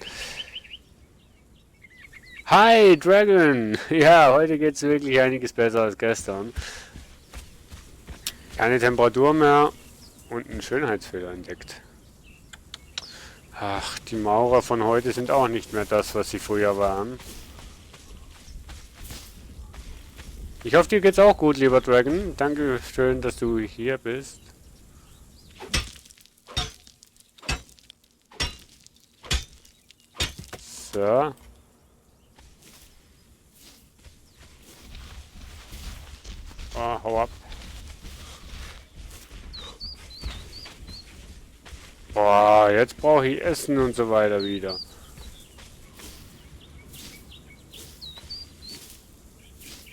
Hi, Dragon! Ja, heute geht es wirklich einiges besser als gestern. Keine Temperatur mehr und einen Schönheitsfehler entdeckt. Ach, die Maurer von heute sind auch nicht mehr das, was sie früher waren. Ich hoffe, dir geht's auch gut, lieber Dragon. Danke schön, dass du hier bist. So. Oh, hau ab. Boah, jetzt brauche ich Essen und so weiter wieder.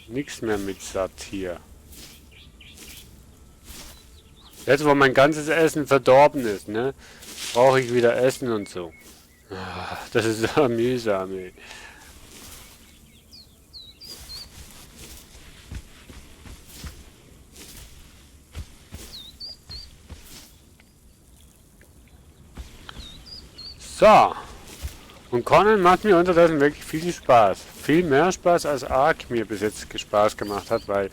Nichts mehr mit satt hier. Jetzt, wo mein ganzes Essen verdorben ist, ne, brauche ich wieder Essen und so. Ah, das ist so mühsam, ey. So. Und Conan macht mir unterdessen wirklich viel Spaß. Viel mehr Spaß als Ark mir bis jetzt Spaß gemacht hat, weil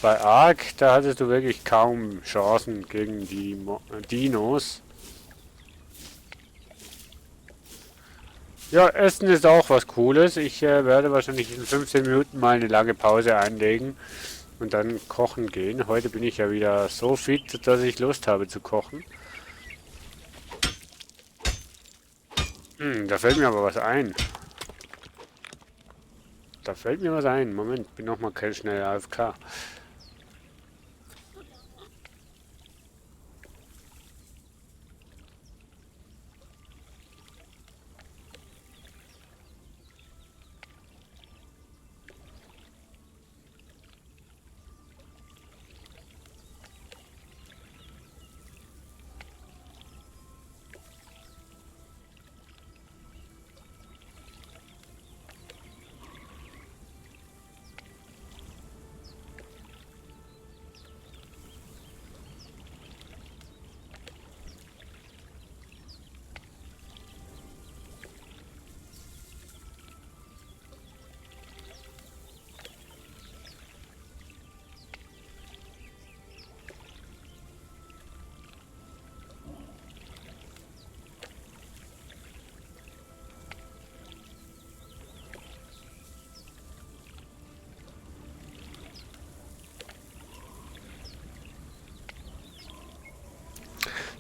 bei Ark, da hattest du wirklich kaum Chancen gegen die Dinos. Ja, Essen ist auch was Cooles. Ich werde wahrscheinlich in 15 Minuten mal eine lange Pause einlegen und dann kochen gehen. Heute bin ich ja wieder so fit, dass ich Lust habe zu kochen. Da fällt mir aber was ein. Da fällt mir was ein. Moment, bin noch mal schnell AFK.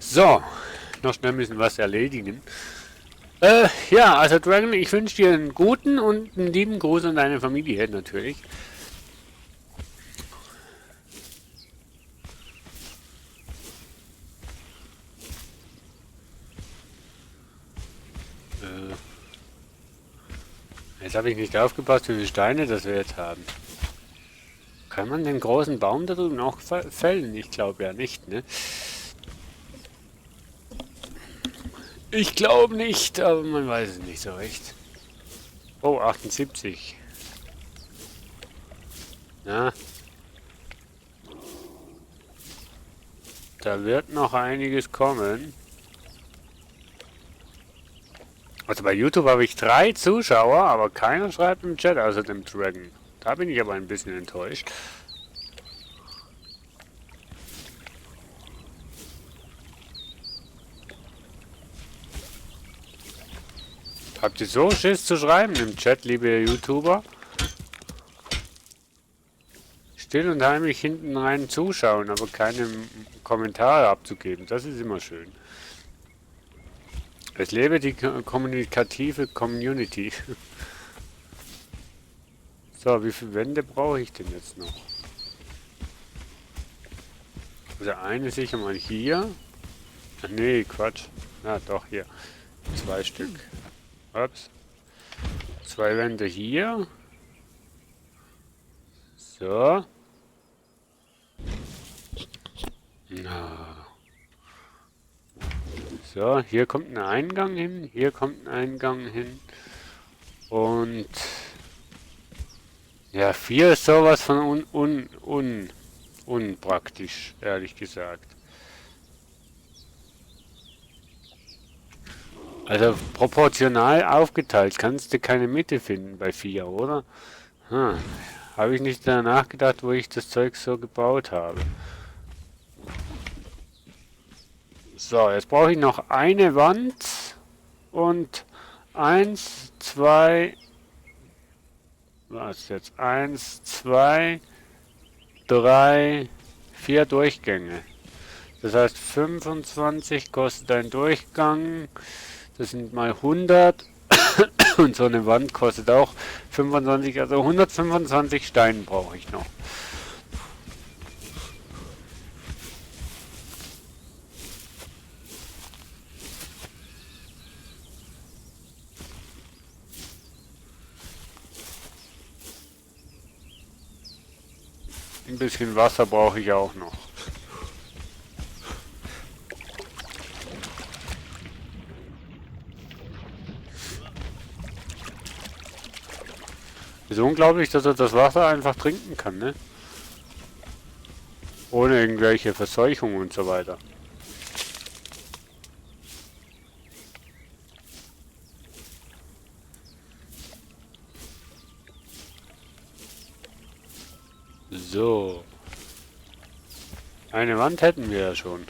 So, noch schnell ein bisschen was erledigen. Ja, also Dragon, ich wünsche dir einen guten und einen lieben Gruß an deine Familie natürlich. Jetzt habe ich nicht aufgepasst, wie viele Steine das wir jetzt haben. Kann man den großen Baum da drüben auch fällen? Ich glaube ja nicht, ne? Ich glaube nicht, aber man weiß es nicht so recht. Oh, 78. Ja. Da wird noch einiges kommen. Also bei YouTube habe ich 3 Zuschauer, aber keiner schreibt im Chat außer dem Dragon. Da bin ich aber ein bisschen enttäuscht. Habt ihr so Schiss zu schreiben im Chat, liebe YouTuber? Still und heimlich hinten rein zuschauen, aber keine Kommentare abzugeben. Das ist immer schön. Es lebe die kommunikative Community. So, wie viele Wände brauche ich denn jetzt noch? Also eine sicher mal hier. Ach nee, Quatsch. Ja, doch, hier. 2 Stück. Ups. 2 Wände hier. So. Na. So, hier kommt ein Eingang hin. Hier kommt ein Eingang hin. Und ja, 4 ist sowas von unpraktisch, ehrlich gesagt. Also proportional aufgeteilt kannst du keine Mitte finden bei 4, oder? Hm. Habe ich nicht danach gedacht, wo ich das Zeug so gebaut habe. So, jetzt brauche ich noch eine Wand und 1, 2, was jetzt? 1, 2, 3, 4 Durchgänge. Das heißt 25 kostet ein Durchgang. Das sind mal 100 und so eine Wand kostet auch 25, also 125 Steine brauche ich noch. Ein bisschen Wasser brauche ich auch noch. Ist unglaublich, dass er das Wasser einfach trinken kann, ne? Ohne irgendwelche Verseuchung und so weiter. So. Eine Wand hätten wir ja schon.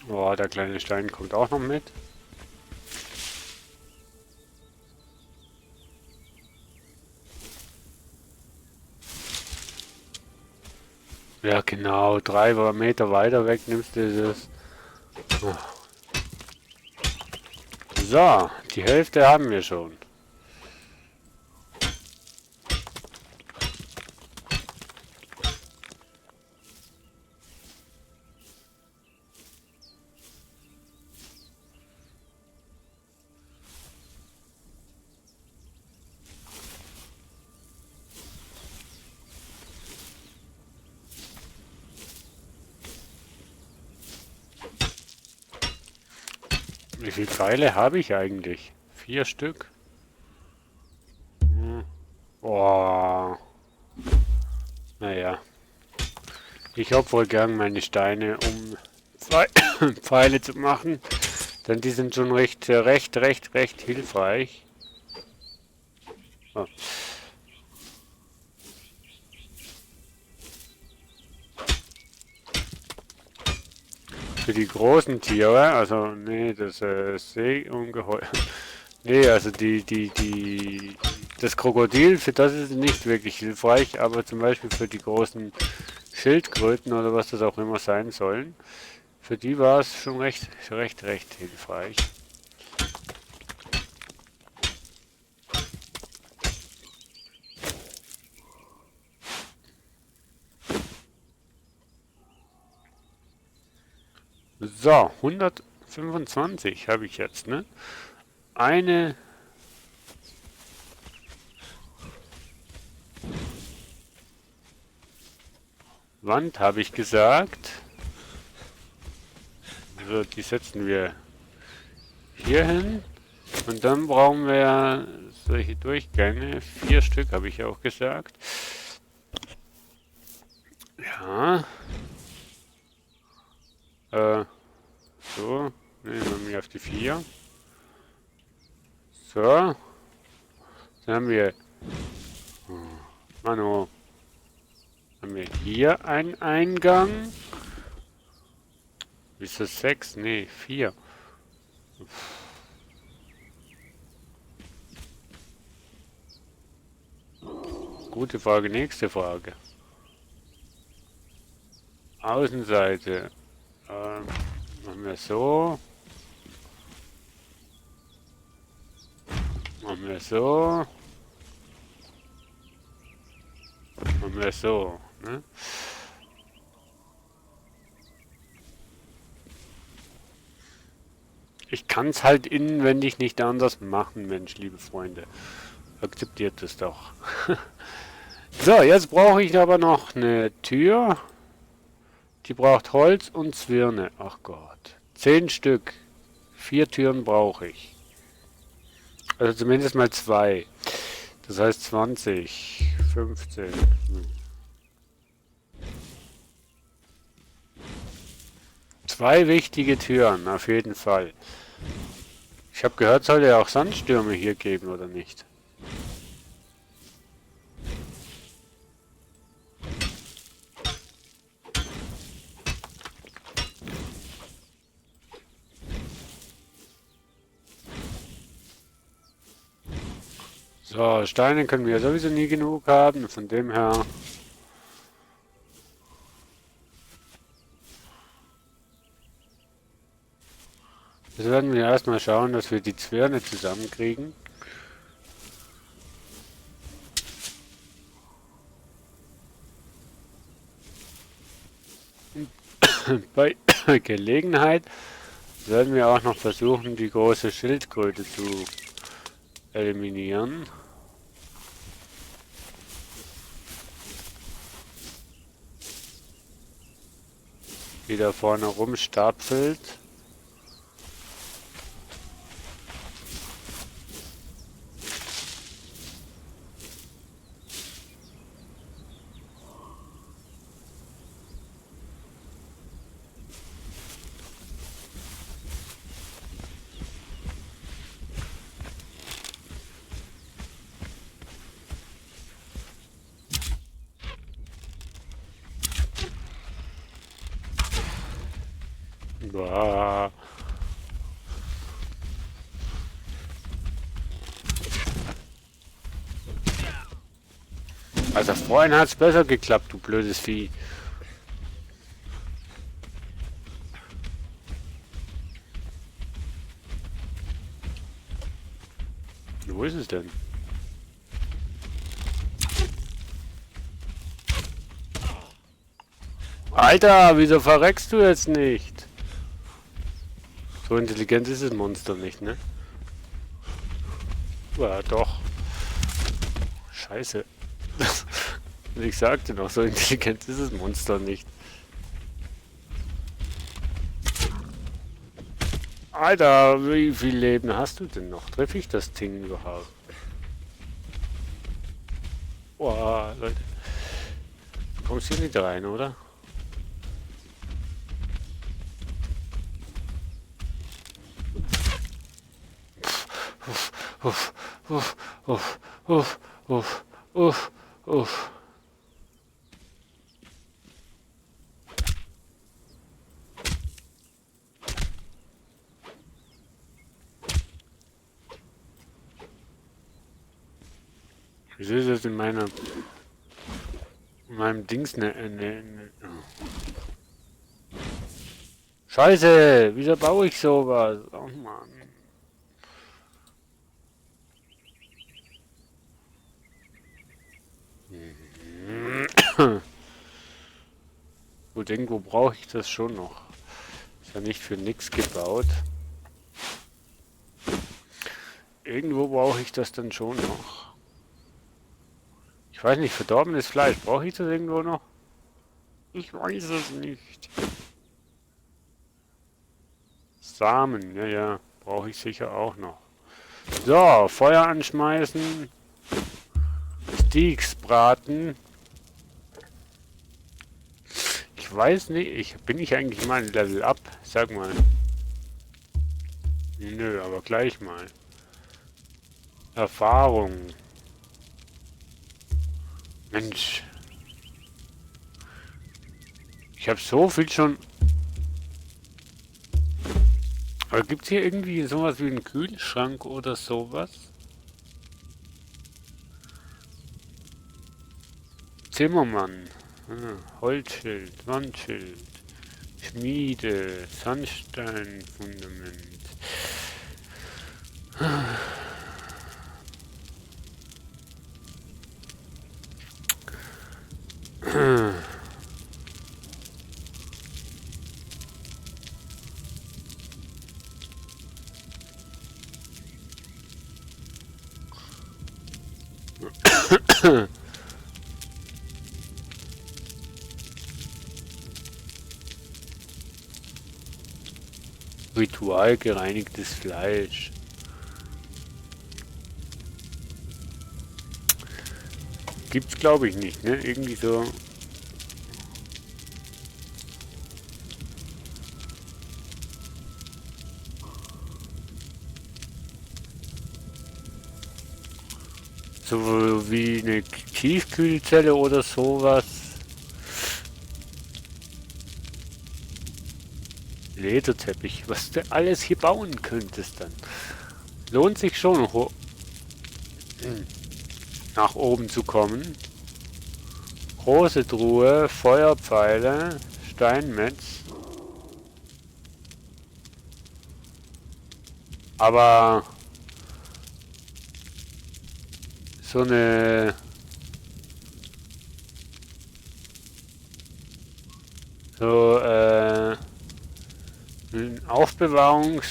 Oh, der kleine Stein kommt auch noch mit. Ja, genau. 3 Meter weiter weg nimmst du das. Oh. So, die Hälfte haben wir schon. Wie viele Pfeile habe ich eigentlich? 4 Stück. Hm. Boah. Naja. Ich habe wohl gern meine Steine, um Pfeile zu machen. Denn die sind schon recht hilfreich. Oh. Für die großen Tiere, also nee, das Seeungeheuer. Nee, also das Krokodil, für das ist es nicht wirklich hilfreich, aber zum Beispiel für die großen Schildkröten oder was das auch immer sein sollen, für die war es schon recht hilfreich. So, 125 habe ich jetzt, ne? Eine Wand habe ich gesagt. So, die setzen wir hier hin. Und dann brauchen wir solche Durchgänge. 4 Stück habe ich auch gesagt. Ja. So. Nehmen wir auf die 4. So. Dann haben wir Mano. Haben wir hier einen Eingang? Ist das 6? Nee, 4. Gute Frage, nächste Frage. Außenseite. Machen wir so. Machen wir so. Machen wir so. Ne? Ich kann es halt inwendig nicht anders machen, Mensch, liebe Freunde. Akzeptiert es doch. So, jetzt brauche ich aber noch eine Tür. Die braucht Holz und Zwirne. Ach Gott. 10 Stück. 4 Türen brauche ich. Also zumindest mal 2. Das heißt 20, 15. Zwei wichtige Türen, auf jeden Fall. Ich habe gehört, soll ja auch Sandstürme hier geben, oder nicht? So, Steine können wir sowieso nie genug haben, von dem her... Jetzt werden wir erstmal schauen, dass wir die Zwirne zusammenkriegen. Bei Gelegenheit werden wir auch noch versuchen, die große Schildkröte zu eliminieren. Die da vorne rumstapelt. Bah. Also vorhin hat es besser geklappt, du blödes Vieh. Wo ist es denn? Alter, wieso verreckst du jetzt nicht? So intelligent ist das Monster nicht, ne? Ja, doch. Scheiße. Ich sagte noch, so intelligent ist das Monster nicht. Alter, wie viel Leben hast du denn noch? Treffe ich das Ding überhaupt? Boah, Leute. Du kommst hier nicht rein, oder? Uff, uff, uff, uff, uff, uff, uff. Wieso ist das in meinem Dings Scheiße, wieso baue ich sowas? Oh Mann. Gut, irgendwo brauche ich das schon noch. Ist ja nicht für nix gebaut. Irgendwo brauche ich das dann schon noch. Ich weiß nicht, verdorbenes Fleisch. Brauche ich das irgendwo noch? Ich weiß es nicht. Samen, ja, ja. Brauche ich sicher auch noch. So, Feuer anschmeißen. Steaks braten. Ich weiß nicht, bin ich eigentlich mal ein Level up? Sag mal. Nö, aber gleich mal. Erfahrung. Mensch. Ich habe so viel schon... Aber gibt es hier irgendwie sowas wie einen Kühlschrank oder sowas? Zimmermann. Holzschild, Wandschild, Schmiede, Sandsteinfundament. Ritual gereinigtes Fleisch. Gibt's glaube ich nicht, ne? Irgendwie so. So wie eine Tiefkühlzelle oder sowas. Lederteppich, was du alles hier bauen könntest dann. Lohnt sich schon nach oben zu kommen. Große Truhe, Feuerpfeile, Steinmetz. Aber so eine ein Aufbewahrungswand,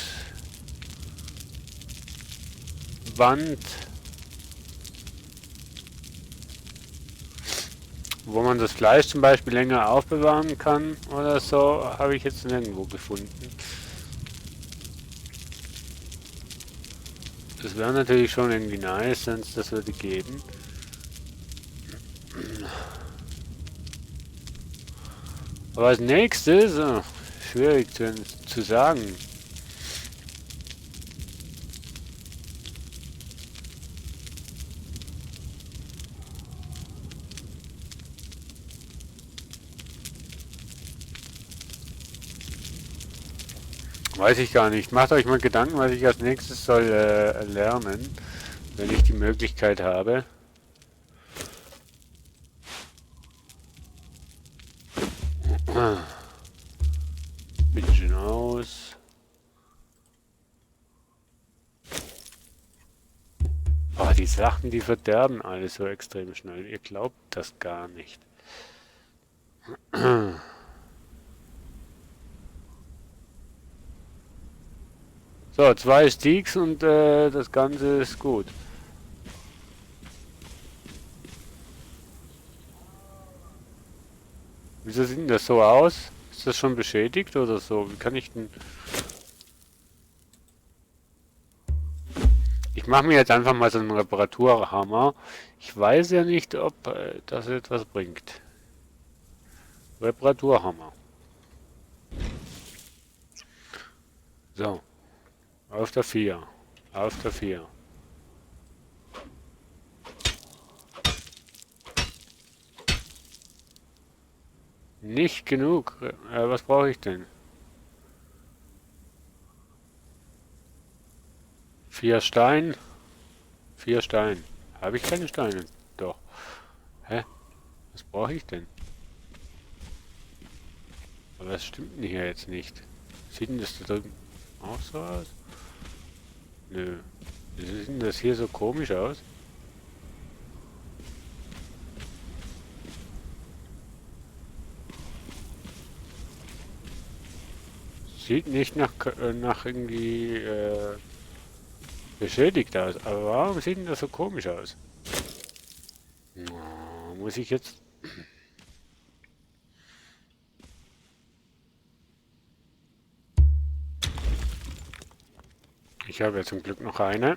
wo man das Fleisch zum Beispiel länger aufbewahren kann oder so, habe ich jetzt nirgendwo gefunden. Das wäre natürlich schon irgendwie nice, wenn es das würde geben. Aber als nächstes, schwierig zu sagen. Weiß ich gar nicht. Macht euch mal Gedanken, was ich als nächstes soll lernen, wenn ich die Möglichkeit habe. Bisschen aus. Oh, die Sachen, die verderben alle so extrem schnell. Ihr glaubt das gar nicht. So, 2 Steaks und das Ganze ist gut. Wieso sieht denn das so aus? Ist das schon beschädigt oder so? Wie kann ich denn... Ich mache mir jetzt einfach mal so einen Reparaturhammer. Ich weiß ja nicht, ob das etwas bringt. Reparaturhammer. So. Auf der 4. Auf der 4. Nicht genug. Was brauche ich denn? 4 Stein. 4 Stein. Habe ich keine Steine? Doch. Hä? Was brauche ich denn? Aber das stimmt denn hier jetzt nicht. Sieht denn das da drüben auch so aus? Nö. Wie sieht denn das hier so komisch aus? Sieht nicht nach irgendwie beschädigt aus. Aber warum sieht denn das so komisch aus? Oh, muss ich jetzt... Ich habe ja zum Glück noch eine.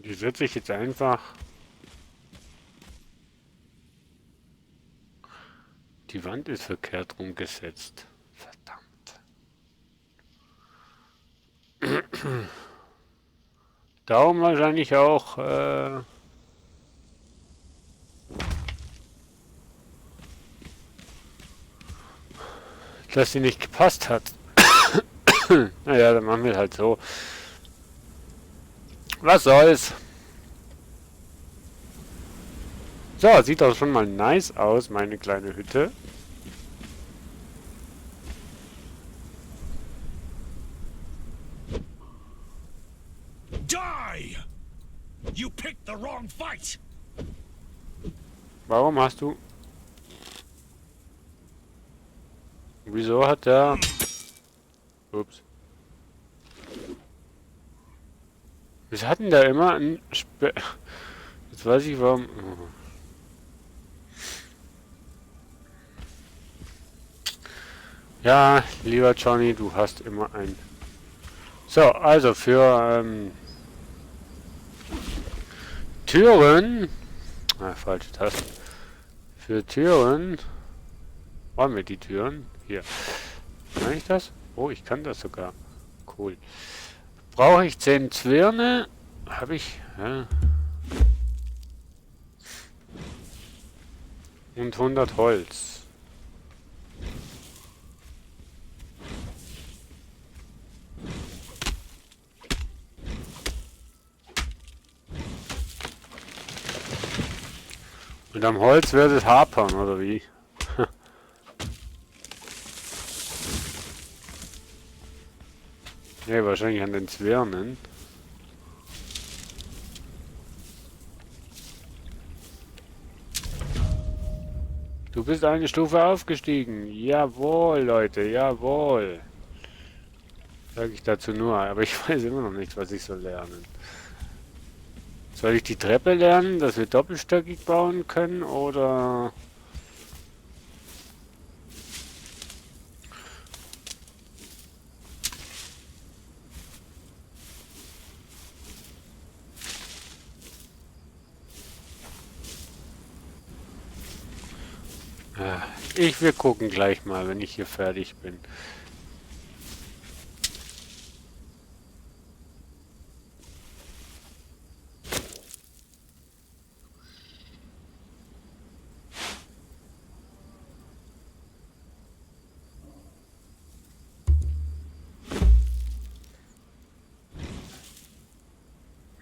Die setze ich jetzt einfach Die Wand ist verkehrt rumgesetzt. Verdammt. Darum wahrscheinlich auch, dass sie nicht gepasst hat. Naja, dann machen wir halt so. Was soll's? So, sieht doch schon mal nice aus, meine kleine Hütte. Die! You picked the wrong fight! Warum hast du... Wieso hat der... Ups. Wir hatten da immer ein Jetzt weiß ich warum... Ja, lieber Johnny, du hast immer ein... So, also für Türen... falsche Taste. Für Türen... Wollen wir die Türen? Hier. Kann ich das? Oh, ich kann das sogar. Cool. Brauche ich 10 Zwirne? Habe ich... Ja. Und 100 Holz. Und am Holz wird es hapern, oder wie? Ne, wahrscheinlich an den Zwirnen. Du bist eine Stufe aufgestiegen. Jawohl, Leute, jawohl. Sage ich dazu nur, aber ich weiß immer noch nicht, was ich soll lernen. Soll ich die Treppe lernen, dass wir doppelstöckig bauen können, oder... wir gucken gleich mal, wenn ich hier fertig bin.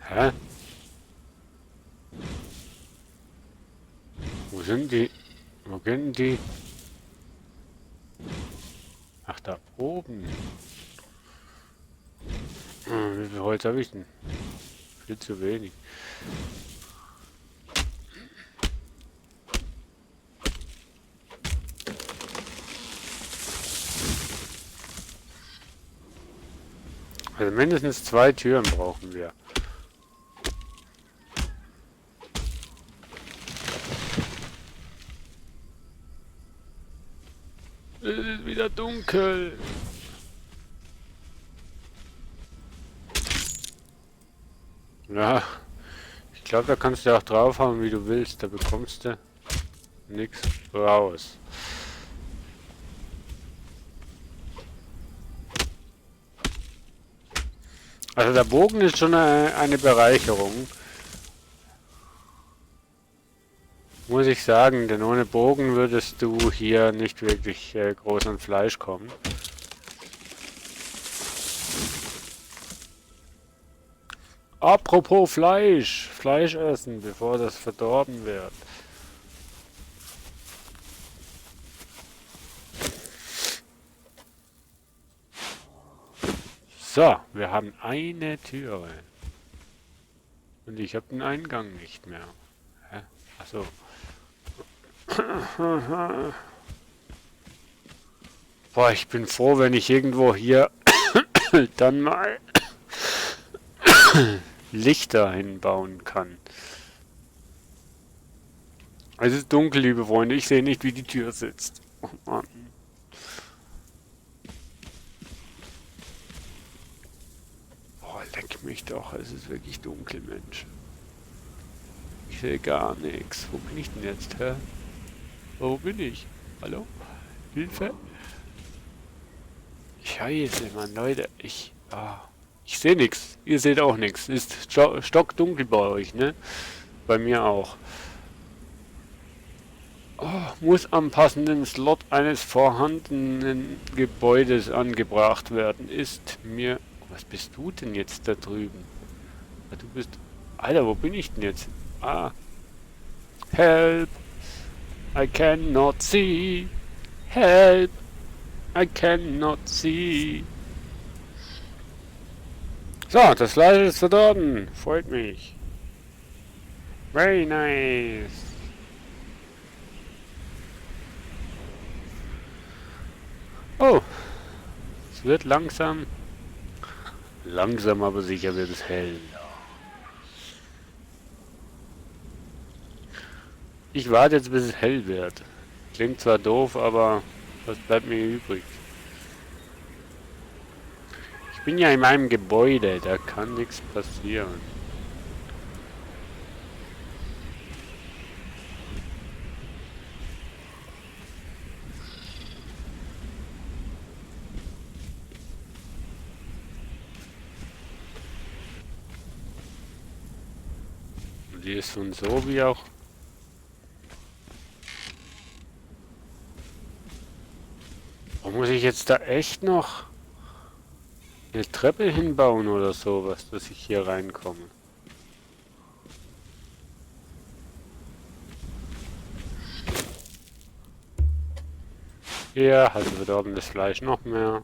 Hä? Wo sind die? Wo gehen die? Ach, da oben. Wie viel Holz habe ich denn? Viel zu wenig. Also mindestens 2 Türen brauchen wir. Es ist wieder dunkel. Ja, ich glaube, da kannst du auch draufhauen, wie du willst. Da bekommst du nichts raus. Also der Bogen ist schon eine Bereicherung. Muss ich sagen, denn ohne Bogen würdest du hier nicht wirklich groß an Fleisch kommen. Apropos Fleisch. Fleisch essen, bevor das verdorben wird. So, wir haben eine Türe. Und ich habe den Eingang nicht mehr. Hä? Achso. Boah, ich bin froh, wenn ich irgendwo hier dann mal Lichter hinbauen kann. Es ist dunkel, liebe Freunde. Ich sehe nicht, wie die Tür sitzt. Oh Mann. Boah, leck mich doch. Es ist wirklich dunkel, Mensch. Ich sehe gar nichts. Wo bin ich denn jetzt, hä? Wo bin ich? Hallo? Hilfe? Scheiße, Mann, Leute. Ich sehe nichts. Ihr seht auch nichts. Ist stockdunkel bei euch, ne? Bei mir auch. Oh, muss am passenden Slot eines vorhandenen Gebäudes angebracht werden. Ist mir... Was bist du denn jetzt da drüben? Ah, du bist... Alter, wo bin ich denn jetzt? Ah. Help! I cannot see! Help! I cannot see! So, das Fleisch ist verdorben. Freut mich. Very nice. Oh, es wird langsam aber sicher wird es hell. Ich warte jetzt, bis es hell wird. Klingt zwar doof, aber was bleibt mir übrig? Ich bin ja in meinem Gebäude, da kann nichts passieren. Die ist schon so wie auch... Warum muss ich jetzt da echt noch eine Treppe hinbauen oder sowas, dass ich hier reinkomme? Hier hat verdorbenes Fleisch noch mehr.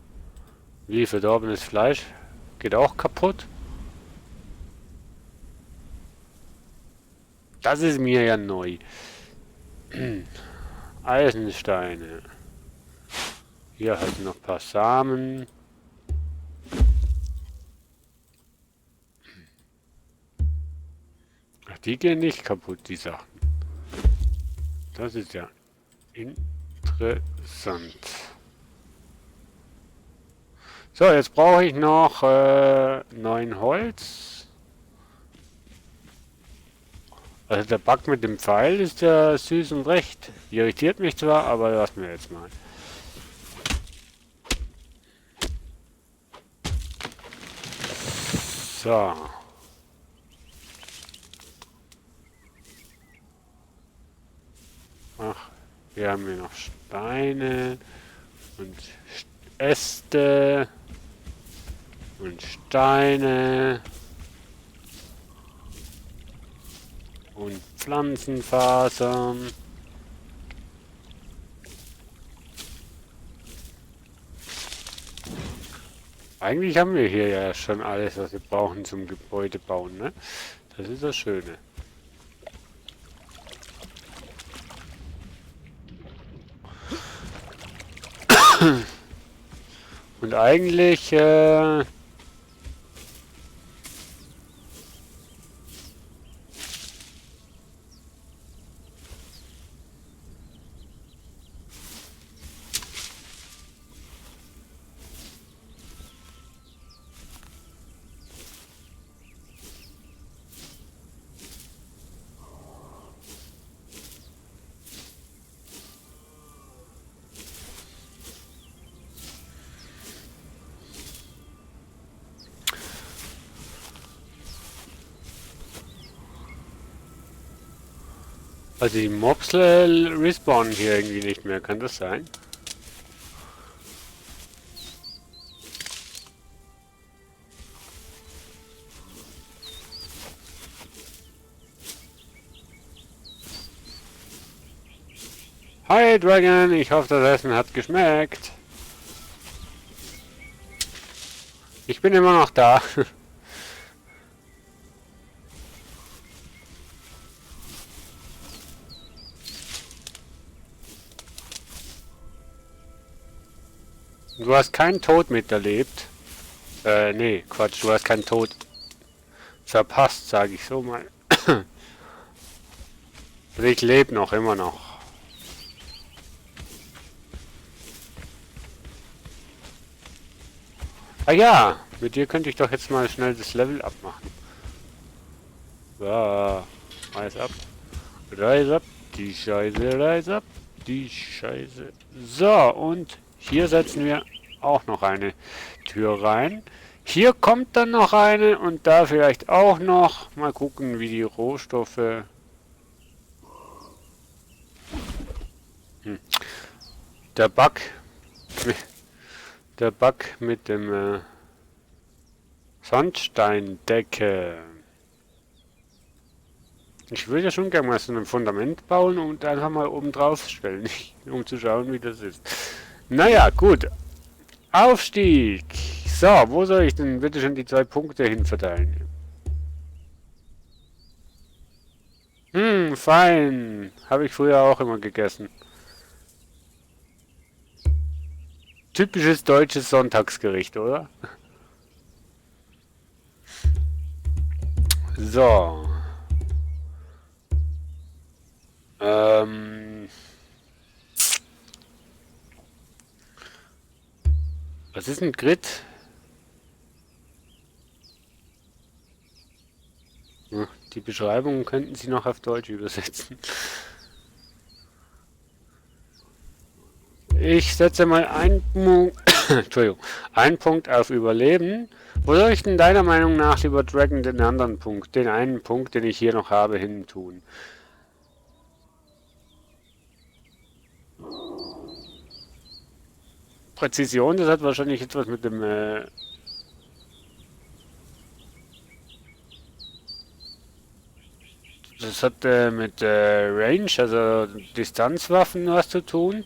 Wie verdorbenes Fleisch? Geht auch kaputt? Das ist mir ja neu. Eisensteine. Hier halt noch ein paar Samen. Ach, die gehen nicht kaputt, die Sachen. Das ist ja interessant. So, jetzt brauche ich noch 9 Holz. Also der Bug mit dem Pfeil ist ja süß und recht. Irritiert mich zwar, aber lassen wir jetzt mal. So. Ach, wir haben hier noch Steine und Äste und Steine und Pflanzenfasern. Eigentlich haben wir hier ja schon alles, was wir brauchen zum Gebäude bauen, ne? Das ist das Schöne. Und eigentlich, also die Mobs respawnen hier irgendwie nicht mehr, kann das sein? Hi Dragon, ich hoffe das Essen hat geschmeckt. Ich bin immer noch da. Du hast keinen Tod miterlebt. Nee, Quatsch, du hast keinen Tod verpasst, sage ich so mal. Also ich lebe noch, immer noch. Ah ja, mit dir könnte ich doch jetzt mal schnell das Level abmachen. So, rise up, die Scheiße, rise up. die Scheiße. So, und hier setzen wir auch noch eine Tür rein. Hier kommt dann noch eine und da vielleicht auch noch. Mal gucken, wie die Rohstoffe... Der Bug... Der Bug mit dem Sandsteindecke. Ich würde ja schon gerne mal so ein Fundament bauen und einfach mal oben drauf stellen, um zu schauen, wie das ist. Naja, gut. Aufstieg. So, wo soll ich denn bitte schon die 2 Punkte hin verteilen? Fein. Habe ich früher auch immer gegessen. Typisches deutsches Sonntagsgericht, oder? So. Was ist ein Grid? Die Beschreibung könnten Sie noch auf Deutsch übersetzen. Ich setze mal Entschuldigung, einen Punkt auf Überleben. Wo soll ich denn deiner Meinung nach, lieber Dragon, den anderen Punkt, den einen Punkt, den ich hier noch habe, hin tun? Präzision, das hat wahrscheinlich etwas mit dem das hat mit Range, also Distanzwaffen was zu tun.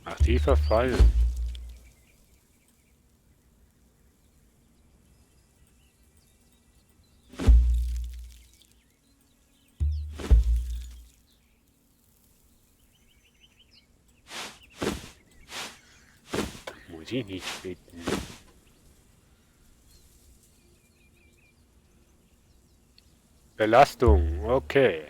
Aktiver Fall. Muss ich nicht bitten. Belastung, okay.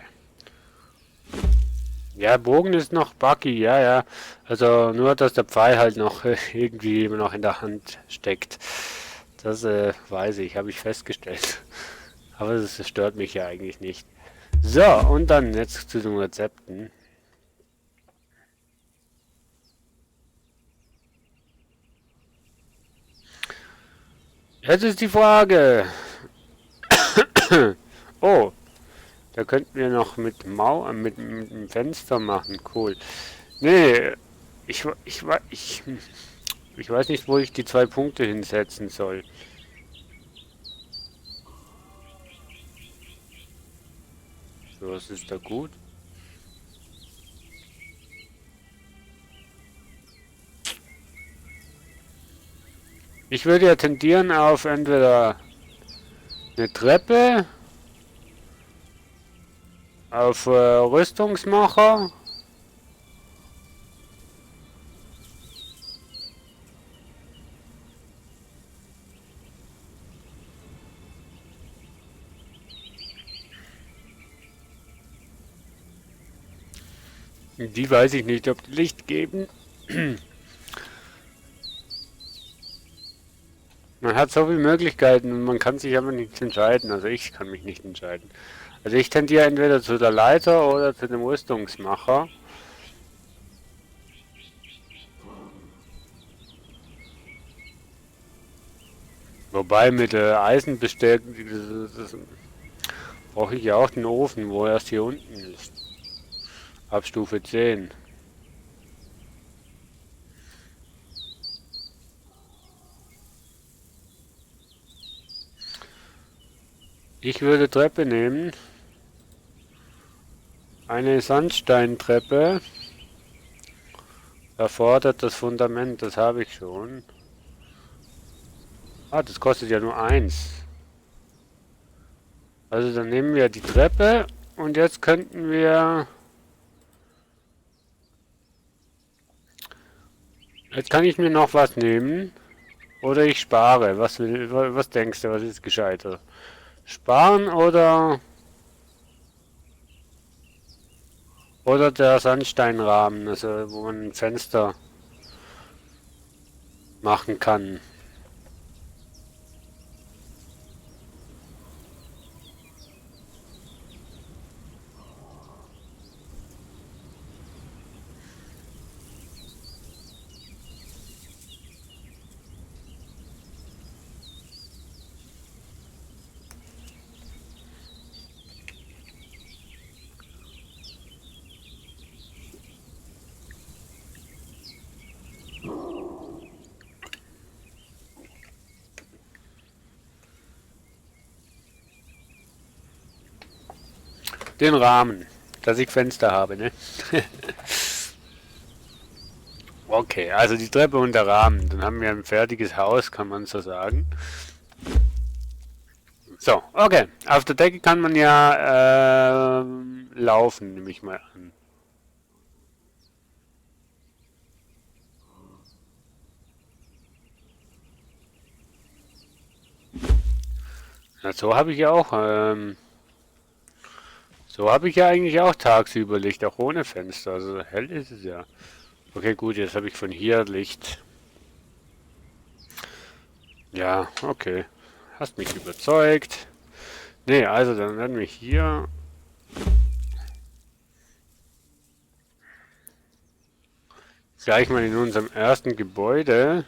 Ja, Bogen ist noch buggy, ja, ja. Also nur, dass der Pfeil halt noch irgendwie immer noch in der Hand steckt. Das weiß ich, habe ich festgestellt. Aber das stört mich ja eigentlich nicht. So, und dann jetzt zu den Rezepten. Jetzt ist die Frage. Oh, da könnten wir noch mit mit einem Fenster machen. Cool. Nee, ich weiß nicht, wo ich die 2 Punkte hinsetzen soll. So, was ist da gut? Ich würde ja tendieren auf entweder eine Treppe, auf Rüstungsmacher. Die weiß ich nicht, ob die Licht geben. Man hat so viele Möglichkeiten und man kann sich aber nicht entscheiden. Also ich kann mich nicht entscheiden. Also ich tendiere entweder zu der Leiter oder zu dem Rüstungsmacher. Wobei mit Eisenbesteck brauche ich ja auch den Ofen, wo erst hier unten ist. Ab Stufe 10. Ich würde Treppe nehmen. Eine Sandsteintreppe. Erfordert das Fundament, das habe ich schon. Ah, das kostet ja nur 1. Also dann nehmen wir die Treppe und jetzt könnten wir... Jetzt kann ich mir noch was nehmen. Oder ich spare. Was denkst du, was ist gescheiter? Sparen oder der Sandsteinrahmen, also wo man ein Fenster machen kann. Den Rahmen, dass ich Fenster habe, ne? Okay, also die Treppe und der Rahmen. Dann haben wir ein fertiges Haus, kann man so sagen. So, okay. Auf der Decke kann man ja laufen, nehme ich mal an. Ja, so habe ich ja auch, so habe ich ja eigentlich auch tagsüber Licht, auch ohne Fenster. Also hell ist es ja. Okay, gut, jetzt habe ich von hier Licht. Ja, okay. Hast mich überzeugt. Ne, also dann werden wir hier gleich mal in unserem ersten Gebäude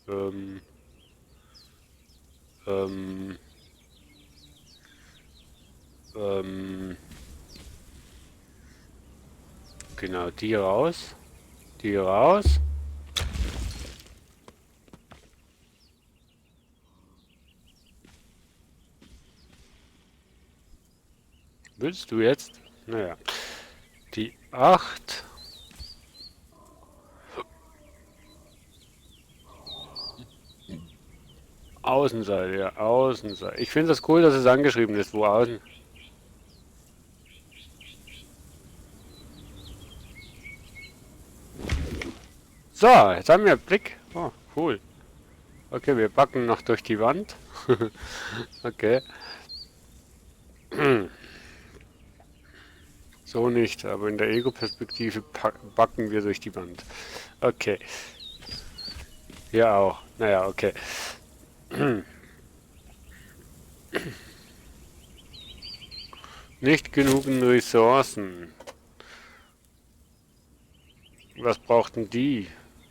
ähm, ähm, genau, die raus. Die raus. Willst du jetzt? Naja. Die 8. Außenseite, ja, Außenseite. Ich finde das cool, dass es angeschrieben ist, wo außen. So, jetzt haben wir Blick. Oh, cool. Okay, wir backen noch durch die Wand. Okay. So nicht, aber in der Ego-Perspektive backen wir durch die Wand. Okay. Hier auch. Naja, okay. Nicht genügend Ressourcen. Was brauchten die?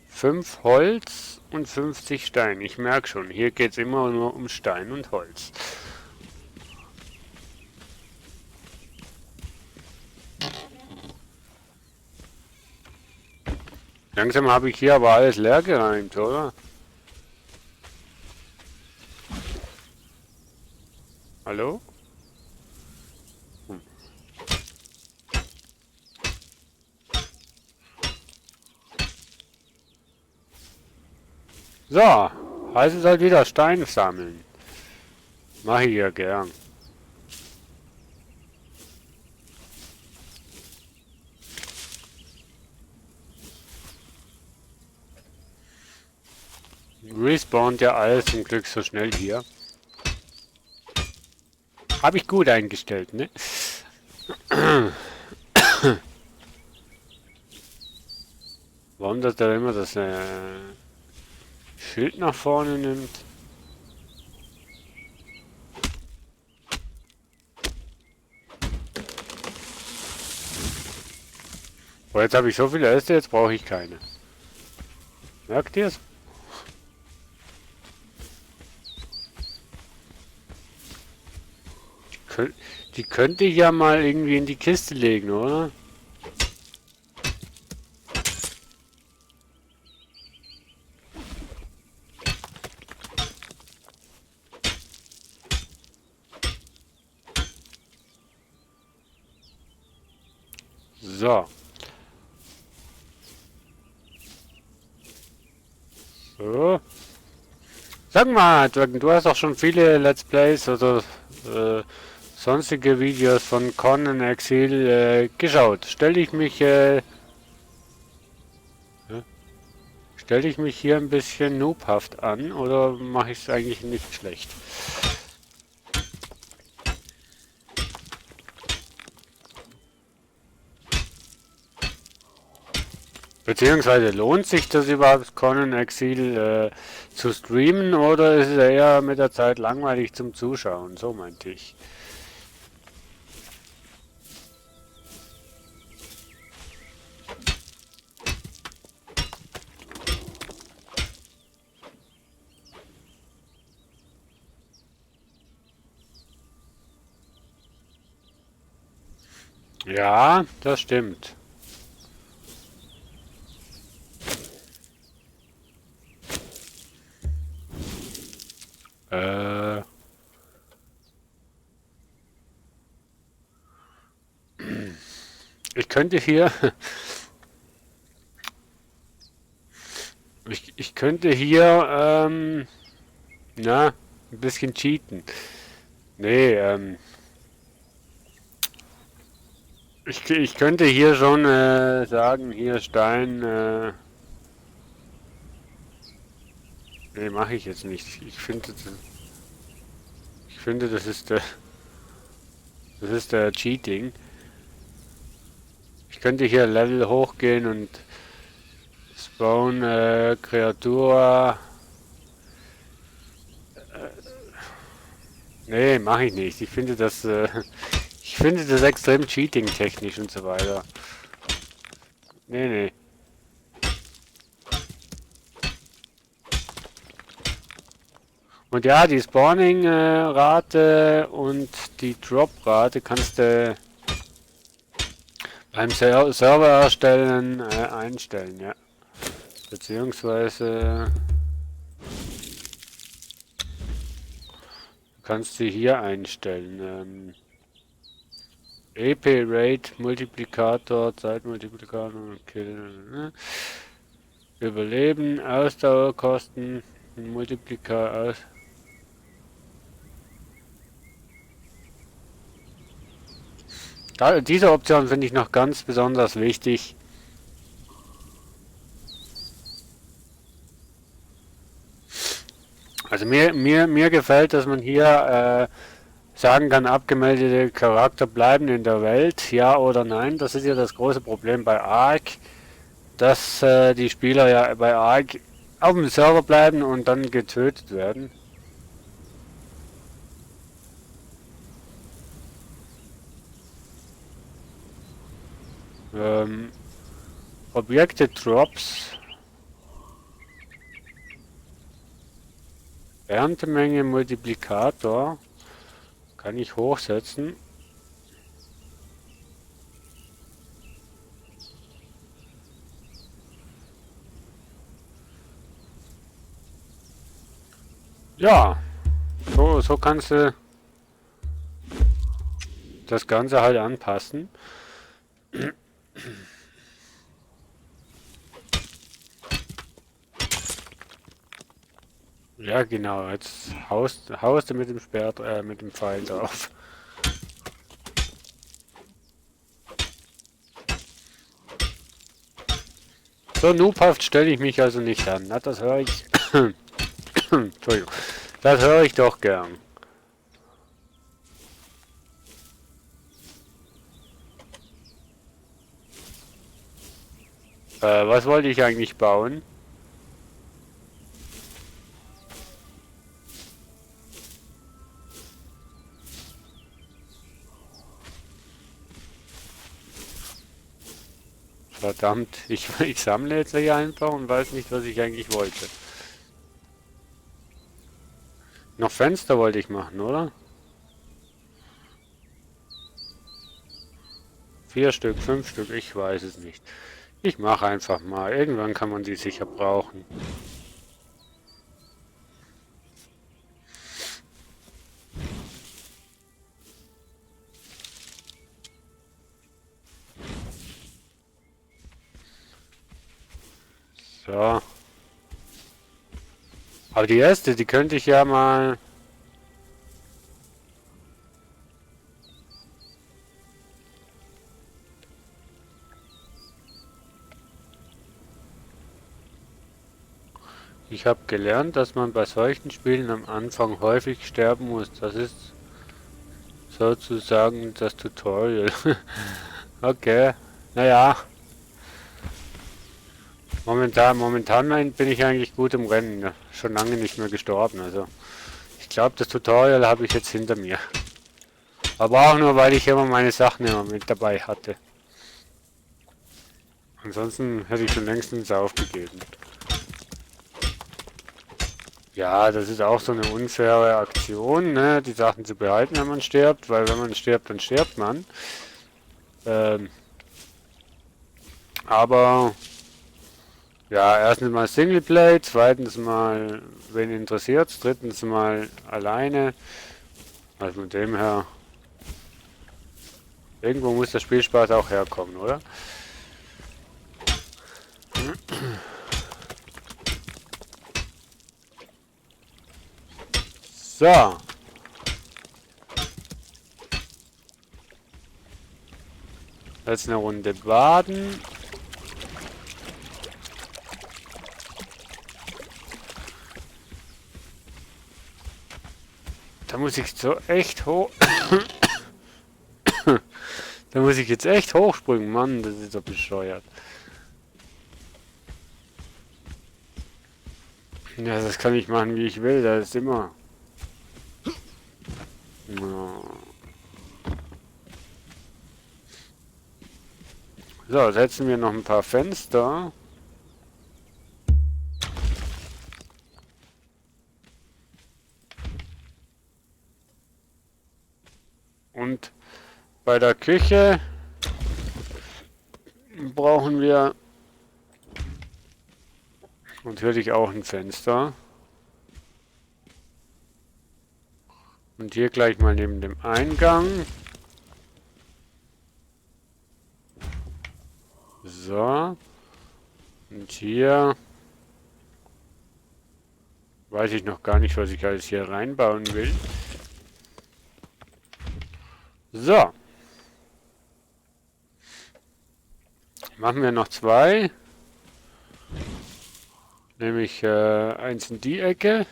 5 Holz und 50 Stein. Ich merke schon, hier geht es immer nur um Stein und Holz. Langsam habe ich hier aber alles leer geräumt, oder? Hallo? So, heißt es halt wieder Steine sammeln. Mache ich ja gern. Respawnt ja alles zum Glück so schnell hier. Habe ich gut eingestellt, ne? Warum das da immer das Schild nach vorne nimmt? Oh, jetzt habe ich so viele Äste, jetzt brauche ich keine. Merkt ihr es? Die könnte ich ja mal irgendwie in die Kiste legen, oder? So. So. Sag mal, Dragon, du hast auch schon viele Let's Plays oder sonstige Videos von Con in Exil geschaut. Stelle ich mich Stelle ich mich hier ein bisschen noobhaft an oder mache ich es eigentlich nicht schlecht? Beziehungsweise lohnt sich das überhaupt, Conan Exil zu streamen oder ist es eher mit der Zeit langweilig zum Zuschauen? So meinte ich. Ja, das stimmt. Äh, ich könnte hier, ich könnte hier, na, ein bisschen cheaten. Nee, ich könnte hier schon sagen, hier Stein, nee, mache ich jetzt nicht. Ich finde, das ist der Cheating. Ich könnte hier Level hochgehen und Spawn, Kreatur. Nee, mache ich nicht. Ich finde das extrem cheating-technisch und so weiter. Nee, nee. Und ja, die Spawning-Rate und die Drop-Rate kannst du beim Server erstellen einstellen, ja. Beziehungsweise du kannst sie hier einstellen. EP Rate Multiplikator, Zeitmultiplikator, Kill, Überleben, Ausdauerkosten, Multiplikator aus. Diese Option finde ich noch ganz besonders wichtig. Also mir gefällt, dass man hier sagen kann, abgemeldete Charakter bleiben in der Welt, ja oder nein. Das ist ja das große Problem bei Ark, dass die Spieler ja bei Ark auf dem Server bleiben und dann getötet werden. Ähm, Objekte Drops, Erntemenge Multiplikator kann ich hochsetzen. Ja, so kannst du das Ganze halt anpassen. Ja, genau. Jetzt haust du mit dem mit dem Pfeil drauf. So noobhaft stelle ich mich also nicht an. Na, das höre ich. Entschuldigung. Das höre ich doch gern. Was wollte ich eigentlich bauen? Verdammt, ich sammle jetzt hier einfach und weiß nicht, was ich eigentlich wollte. Noch Fenster wollte ich machen, oder? 4 Stück, 5 Stück, ich weiß es nicht. Ich mache einfach mal. Irgendwann kann man die sicher brauchen. So. Aber die erste, die könnte ich ja mal... Ich habe gelernt, dass man bei solchen Spielen am Anfang häufig sterben muss. Das ist sozusagen das Tutorial. Okay. Naja. Momentan bin ich eigentlich gut im Rennen. Ja. Schon lange nicht mehr gestorben. Also ich glaube, das Tutorial habe ich jetzt hinter mir. Aber auch nur, weil ich immer meine Sachen immer mit dabei hatte. Ansonsten hätte ich schon längstens aufgegeben. Ja, das ist auch so eine unfaire Aktion, ne? Die Sachen zu behalten, wenn man stirbt, weil wenn man stirbt, dann stirbt man. Aber ja, erstens mal Singleplay, zweitens mal, wen interessiert's, drittens mal alleine. Also von dem her, irgendwo muss der Spielspaß auch herkommen, oder? So. Jetzt eine Runde baden. Da muss ich so echt hoch. Da muss ich jetzt echt hochspringen. Mann, das ist doch bescheuert. Ja, das kann ich machen, wie ich will. Das ist immer. Ja. So, setzen wir noch ein paar Fenster. Und bei der Küche brauchen wir natürlich auch ein Fenster. Und hier gleich mal neben dem Eingang. So. Und hier weiß ich noch gar nicht, was ich alles hier reinbauen will. So. Machen wir noch zwei. Nämlich eins in die Ecke.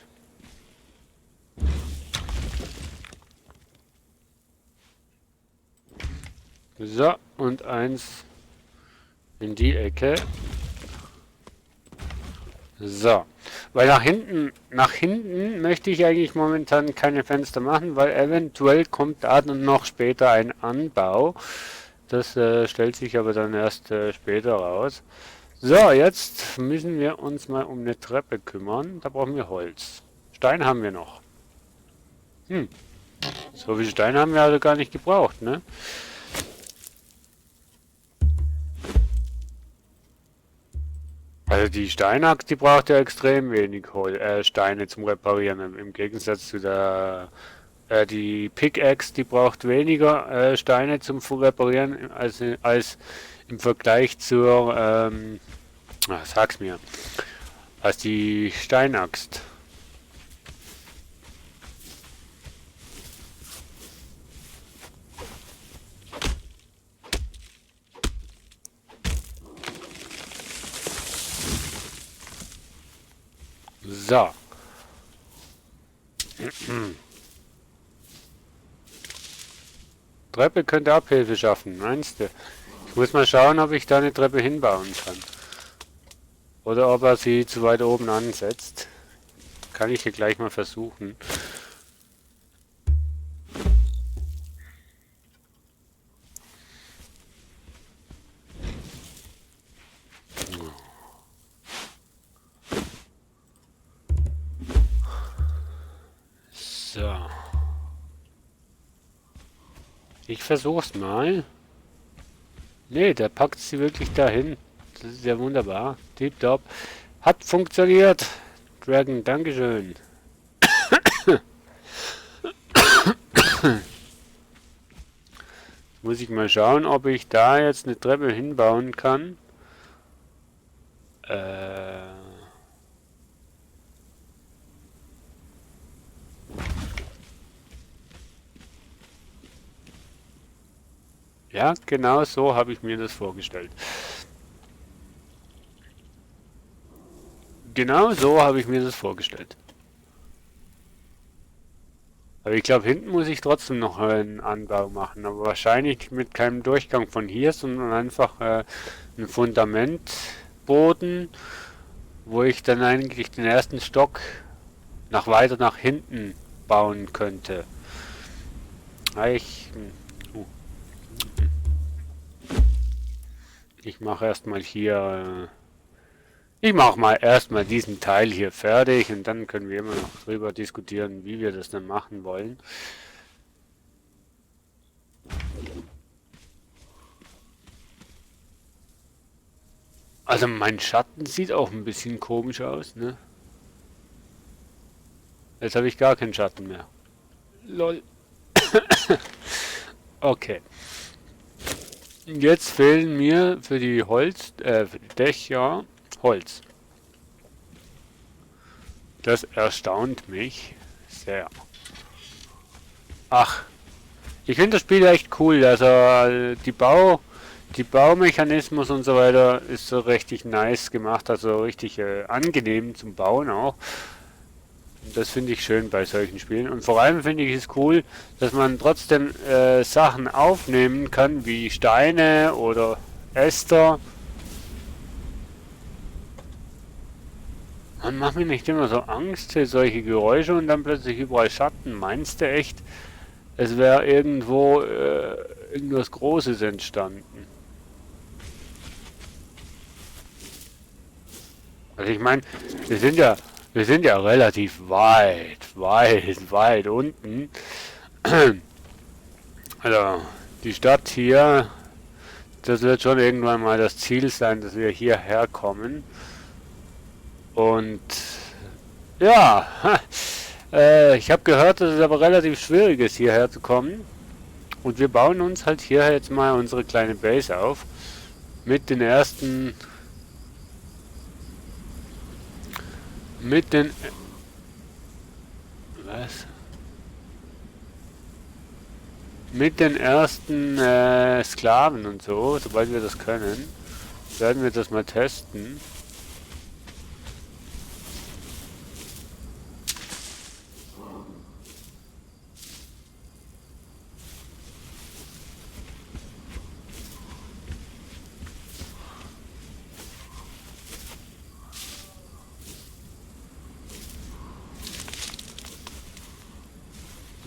So, und eins in die Ecke. So. Weil nach hinten möchte ich eigentlich momentan keine Fenster machen, weil eventuell kommt da dann noch später ein Anbau. Das stellt sich aber dann erst später raus. So, jetzt müssen wir uns mal um eine Treppe kümmern. Da brauchen wir Holz. Stein haben wir noch. So viel Stein haben wir also gar nicht gebraucht, ne? Also die Steinaxt, die braucht ja extrem wenig Steine zum Reparieren. Im Gegensatz zu der die Pickaxe, die braucht weniger Steine zum Reparieren als im Vergleich zur sag's mir, als die Steinaxt. So. Treppe könnte Abhilfe schaffen, meinst du? Ich muss mal schauen, ob ich da eine Treppe hinbauen kann. Oder ob er sie zu weit oben ansetzt. Kann ich hier gleich mal versuchen. So. Ich versuch's mal. Nee, der packt sie wirklich dahin. Das ist ja wunderbar. Tipptopp. Hat funktioniert. Dragon, Dankeschön. Muss ich mal schauen, ob ich da jetzt eine Treppe hinbauen kann. Ja, genau so habe ich mir das vorgestellt. Genau so habe ich mir das vorgestellt. Aber ich glaube, hinten muss ich trotzdem noch einen Anbau machen. Aber wahrscheinlich mit keinem Durchgang von hier, sondern einfach ein Fundamentboden, wo ich dann eigentlich den ersten Stock weiter nach hinten bauen könnte. Ich mache erstmal hier. Ich mache mal erstmal diesen Teil hier fertig und dann können wir immer noch drüber diskutieren, wie wir das dann machen wollen. Also mein Schatten sieht auch ein bisschen komisch aus, ne? Jetzt habe ich gar keinen Schatten mehr. Lol. Okay. Jetzt fehlen mir für die für die Dächer Holz. Das erstaunt mich sehr. Ach, ich finde das Spiel echt cool. Also die Baumechanismus und so weiter ist so richtig nice gemacht, also richtig angenehm zum Bauen auch. Das finde ich schön bei solchen Spielen. Und vor allem finde ich es cool, dass man trotzdem Sachen aufnehmen kann, wie Steine oder Äster. Man macht mir nicht immer so Angst für solche Geräusche und dann plötzlich überall Schatten. Meinst du echt, es wäre irgendwo irgendwas Großes entstanden? Also ich meine, wir sind ja relativ weit unten. Also die Stadt hier, das wird schon irgendwann mal das Ziel sein, dass wir hierher kommen. Und ja, ich habe gehört, dass es aber relativ schwierig ist, hierher zu kommen. Und wir bauen uns halt hier jetzt mal unsere kleine Base auf. Mit den ersten... Was? Mit den ersten Sklaven und so, sobald wir das können, werden wir das mal testen.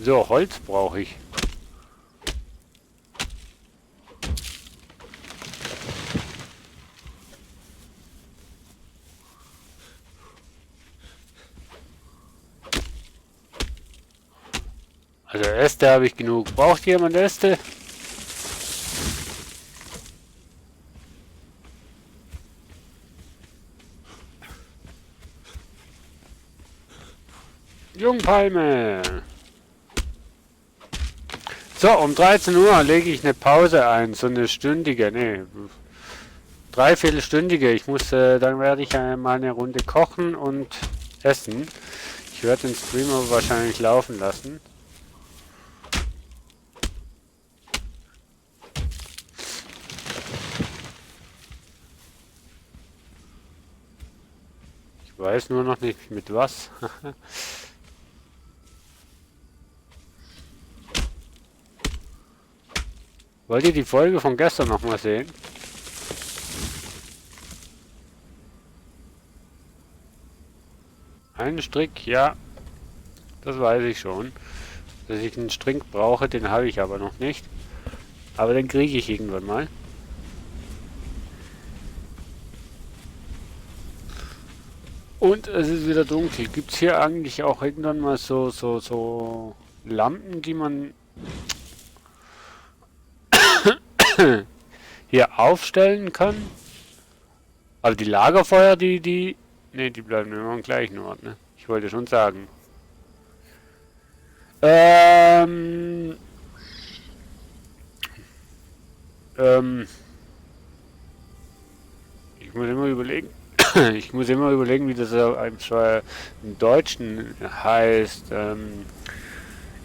So, Holz brauche ich. Also Äste habe ich genug. Braucht jemand Äste? Jungpalme. So, um 13 Uhr lege ich eine Pause ein, so eine stündige, ne, dreiviertelstündige. Ich muss, dann werde ich mal eine Runde kochen und essen. Ich werde den Streamer wahrscheinlich laufen lassen. Ich weiß nur noch nicht mit was. Wollt ihr die Folge von gestern noch mal sehen? Einen Strick, ja. Das weiß ich schon. Dass ich einen Strick brauche, den habe ich aber noch nicht. Aber den kriege ich irgendwann mal. Und es ist wieder dunkel. Gibt es hier eigentlich auch irgendwann mal so Lampen, die man hier aufstellen kann? Aber die Lagerfeuer, ne, die bleiben immer am gleichen Ort, ne? Ich wollte schon sagen. Ich muss immer überlegen. Ich muss immer überlegen, wie das im Deutschen heißt.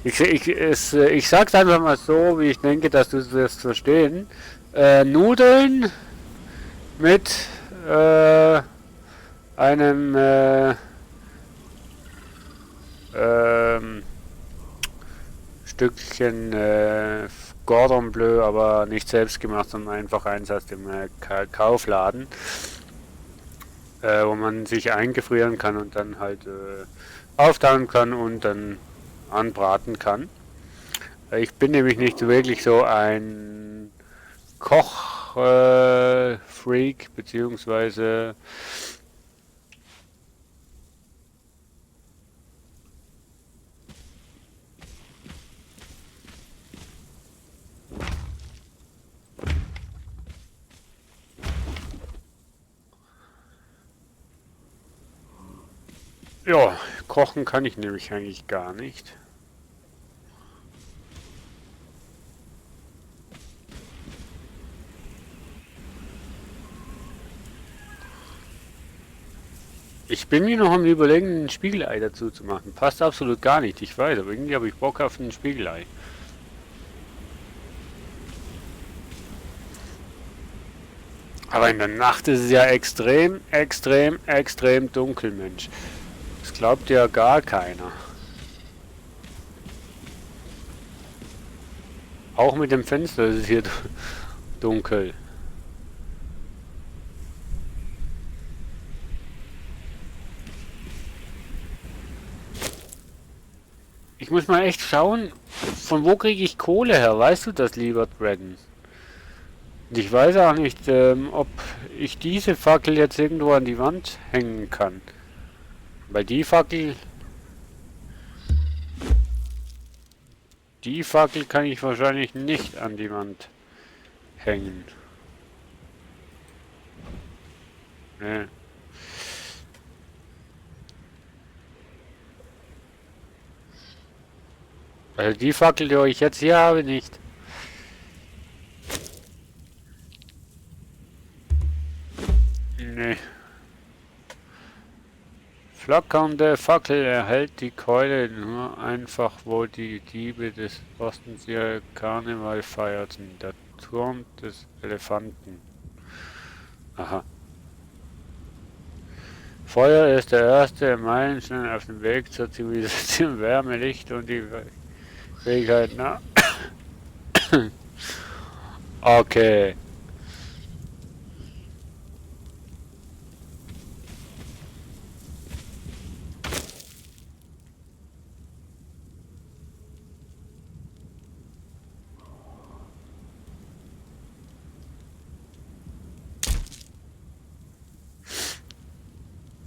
Ich sag's einfach mal so, wie ich denke, dass du das verstehen. Nudeln mit einem Stückchen Cordon Bleu, aber nicht selbst gemacht, sondern einfach eins aus dem Kaufladen, wo man sich eingefrieren kann und dann halt auftauen kann und dann anbraten kann. Ich bin nämlich nicht wirklich so ein Koch-Freak, beziehungsweise ja, kochen kann ich nämlich eigentlich gar nicht. Ich bin mir noch am Überlegen, ein Spiegelei dazu zu machen. Passt absolut gar nicht, ich weiß, aber irgendwie habe ich Bock auf ein Spiegelei. Aber in der Nacht ist es ja extrem, extrem, extrem dunkel, Mensch. Das glaubt ja gar keiner. Auch mit dem Fenster ist es hier dunkel. Ich muss mal echt schauen, von wo kriege ich Kohle her? Weißt du das, lieber Dragon? Und ich weiß auch nicht, ob ich diese Fackel jetzt irgendwo an die Wand hängen kann. Weil die Fackel kann ich wahrscheinlich nicht an die Wand hängen. Nee. Also die Fackel, die ich jetzt hier habe, nicht. Nee. Flackernde Fackel erhält die Keule nur einfach, wo die Diebe des Ostens ihre Karneval feierten. Der Turm des Elefanten. Aha. Feuer ist der erste Meilenstein auf dem Weg zur Zivilisation. Wärme, Licht und die Fähigkeit, na. Okay.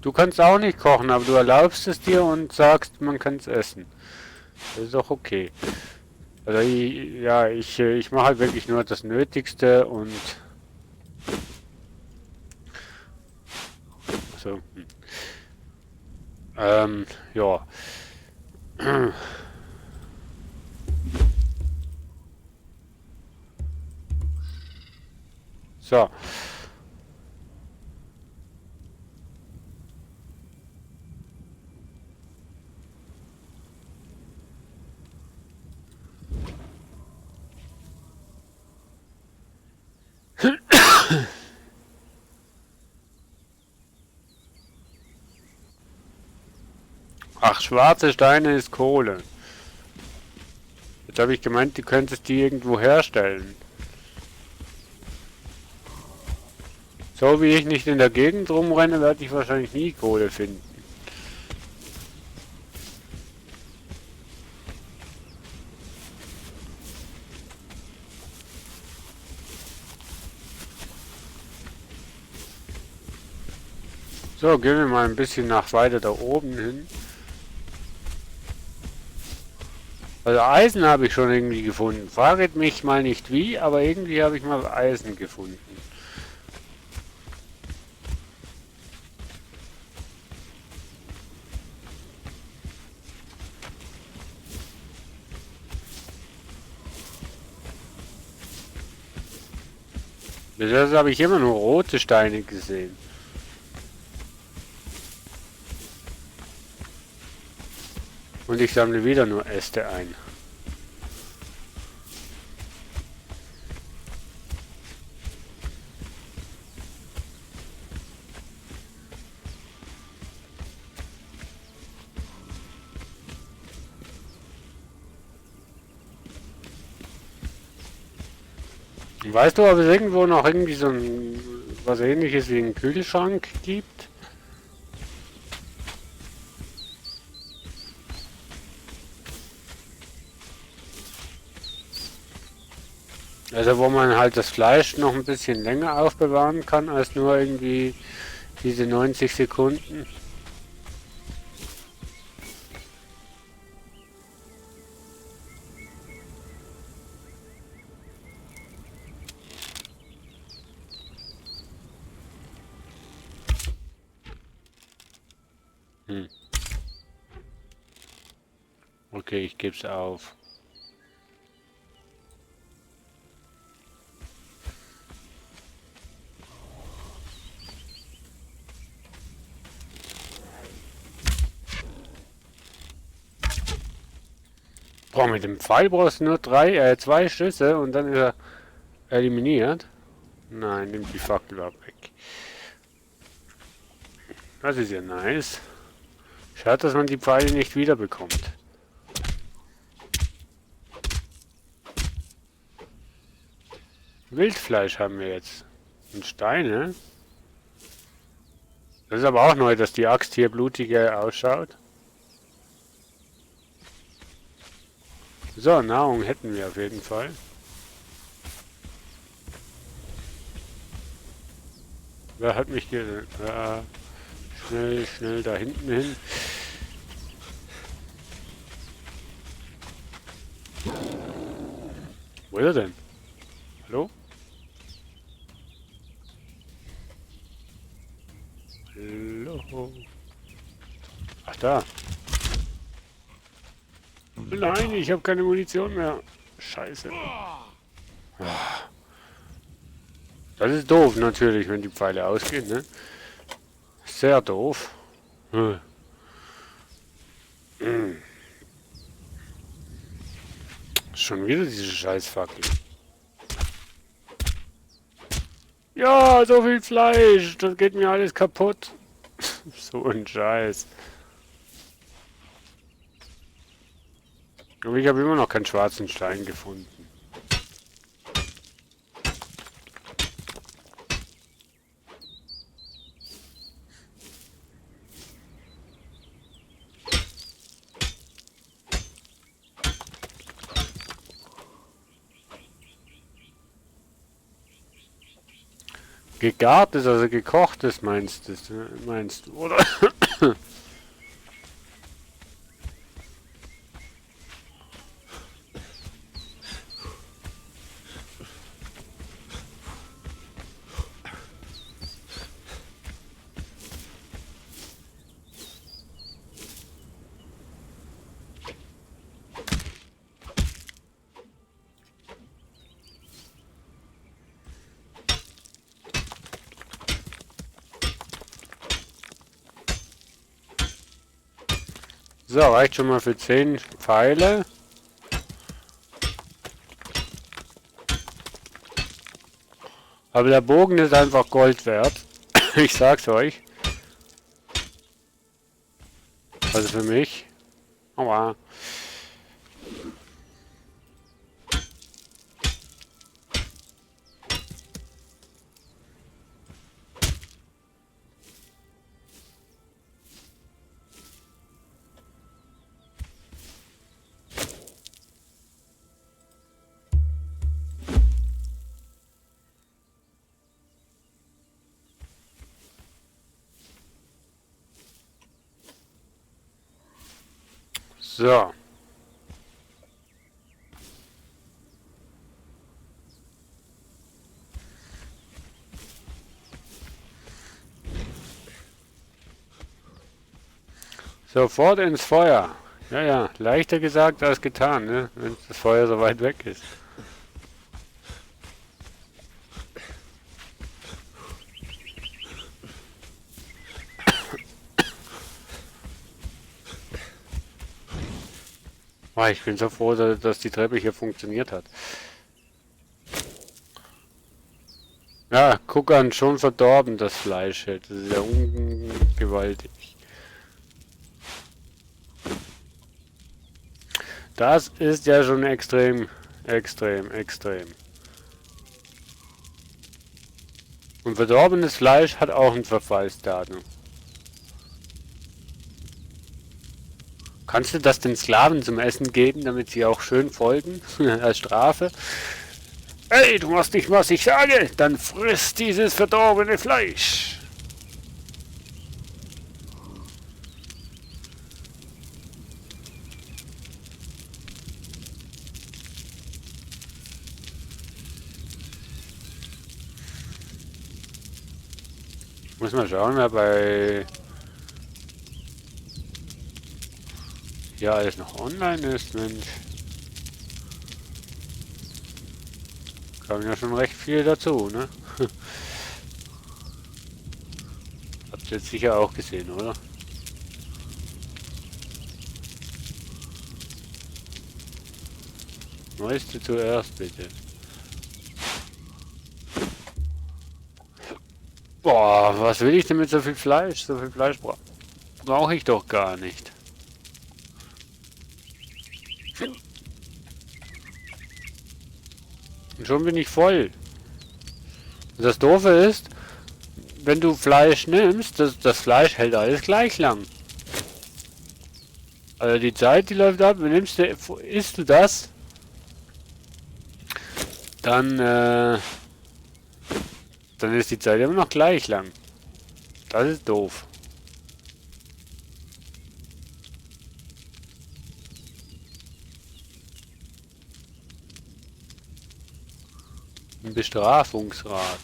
Du kannst auch nicht kochen, aber du erlaubst es dir und sagst, man kann es essen. Das ist doch okay. Also ich mache halt wirklich nur das Nötigste und so. Ja. So. Ach, schwarze Steine ist Kohle. Jetzt habe ich gemeint, du könntest die irgendwo herstellen. So wie ich nicht in der Gegend rumrenne, werde ich wahrscheinlich nie Kohle finden. So, gehen wir mal ein bisschen nach weiter da oben hin. Also Eisen habe ich schon irgendwie gefunden. Fraget mich mal nicht wie, aber irgendwie habe ich mal Eisen gefunden. Bis jetzt habe ich immer nur rote Steine gesehen. Und ich sammle wieder nur Äste ein. Weißt du, ob es irgendwo noch irgendwie so ein was ähnliches wie einen Kühlschrank gibt? Also wo man halt das Fleisch noch ein bisschen länger aufbewahren kann als nur irgendwie diese 90 Sekunden. Hm. Okay, ich gebe es auf. Boah, mit dem Pfeil brauchst du nur zwei Schüsse und dann ist er eliminiert. Nein, nimm die Fackel ab weg. Das ist ja nice. Schade, dass man die Pfeile nicht wiederbekommt. Wildfleisch haben wir jetzt. Und Steine. Das ist aber auch neu, dass die Axt hier blutiger ausschaut. So, Nahrung hätten wir auf jeden Fall. Wer hat mich hier... schnell da hinten hin. Wo ist er denn? Hallo? Hallo? Ach, da. Nein, ich habe keine Munition mehr. Scheiße. Das ist doof natürlich, wenn die Pfeile ausgehen, ne? Sehr doof. Hm. Schon wieder diese Scheißfackel. Ja, so viel Fleisch. Das geht mir alles kaputt. So ein Scheiß. Aber ich habe immer noch keinen schwarzen Stein gefunden. Gegart ist also gekochtes, meinst du, oder? So, reicht schon mal für 10 Pfeile. Aber der Bogen ist einfach Gold wert. Ich sag's euch. Also für mich. Aua. So. Sofort ins Feuer. Ja, ja, leichter gesagt als getan, ne? Wenn das Feuer so weit weg ist. Oh, ich bin so froh, dass die Treppe hier funktioniert hat. Ja, guck an, schon verdorben das Fleisch. Das ist ja ungewaltig. Das ist ja schon extrem. Und verdorbenes Fleisch hat auch ein Verfallsdatum. Kannst du das den Sklaven zum Essen geben, damit sie auch schön folgen, als Strafe? Ey, du machst nicht, was ich sage, dann friss dieses verdorbene Fleisch. Muss mal schauen, wer bei hier alles noch online ist, Mensch. Kam ja schon recht viel dazu, ne? Habt ihr jetzt sicher auch gesehen, oder? Neueste zuerst, bitte. Boah, was will ich denn mit so viel Fleisch? So viel Fleisch brauche ich doch gar nicht. Und schon bin ich voll. Und das Doofe ist, wenn du Fleisch nimmst, das Fleisch hält alles gleich lang. Also die Zeit, die läuft ab, isst du das, dann ist die Zeit immer noch gleich lang. Das ist doof. Ein Bestrafungsrat.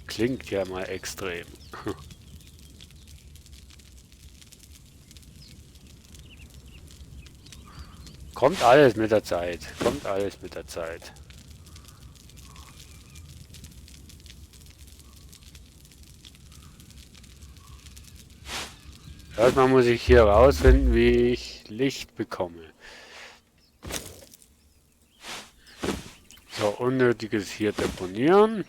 Klingt ja mal extrem. Kommt alles mit der Zeit. Kommt alles mit der Zeit. Erstmal muss ich hier rausfinden, wie ich Licht bekomme. So, unnötiges hier deponieren.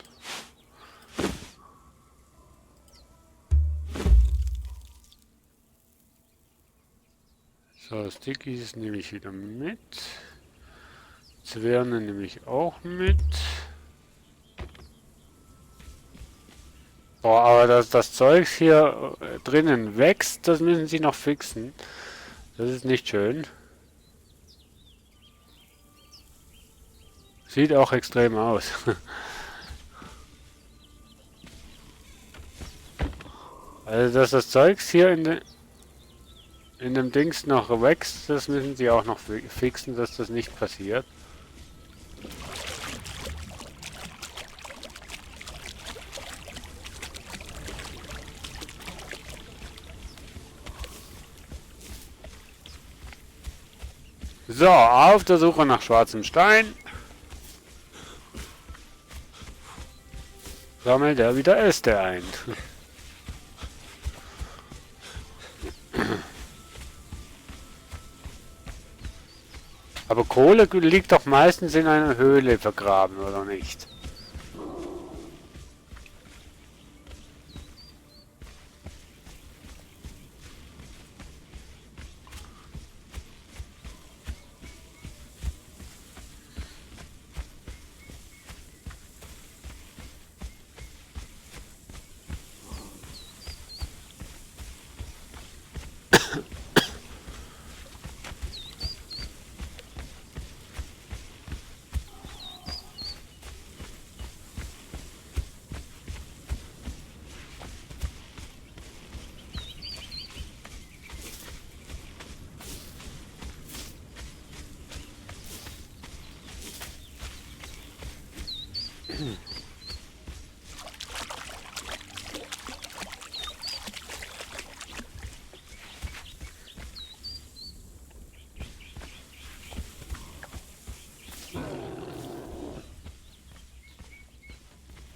So, Stickies nehme ich wieder mit. Zwirne nehme ich auch mit. Boah, aber dass das Zeug hier drinnen wächst, das müssen sie noch fixen. Das ist nicht schön. Sieht auch extrem aus. Also, dass das Zeugs hier in dem Dings noch wächst, das müssen sie auch noch fixen, dass das nicht passiert. So, auf der Suche nach schwarzem Stein. Sammelt er wieder Äste ein. Aber Kohle liegt doch meistens in einer Höhle vergraben, oder nicht?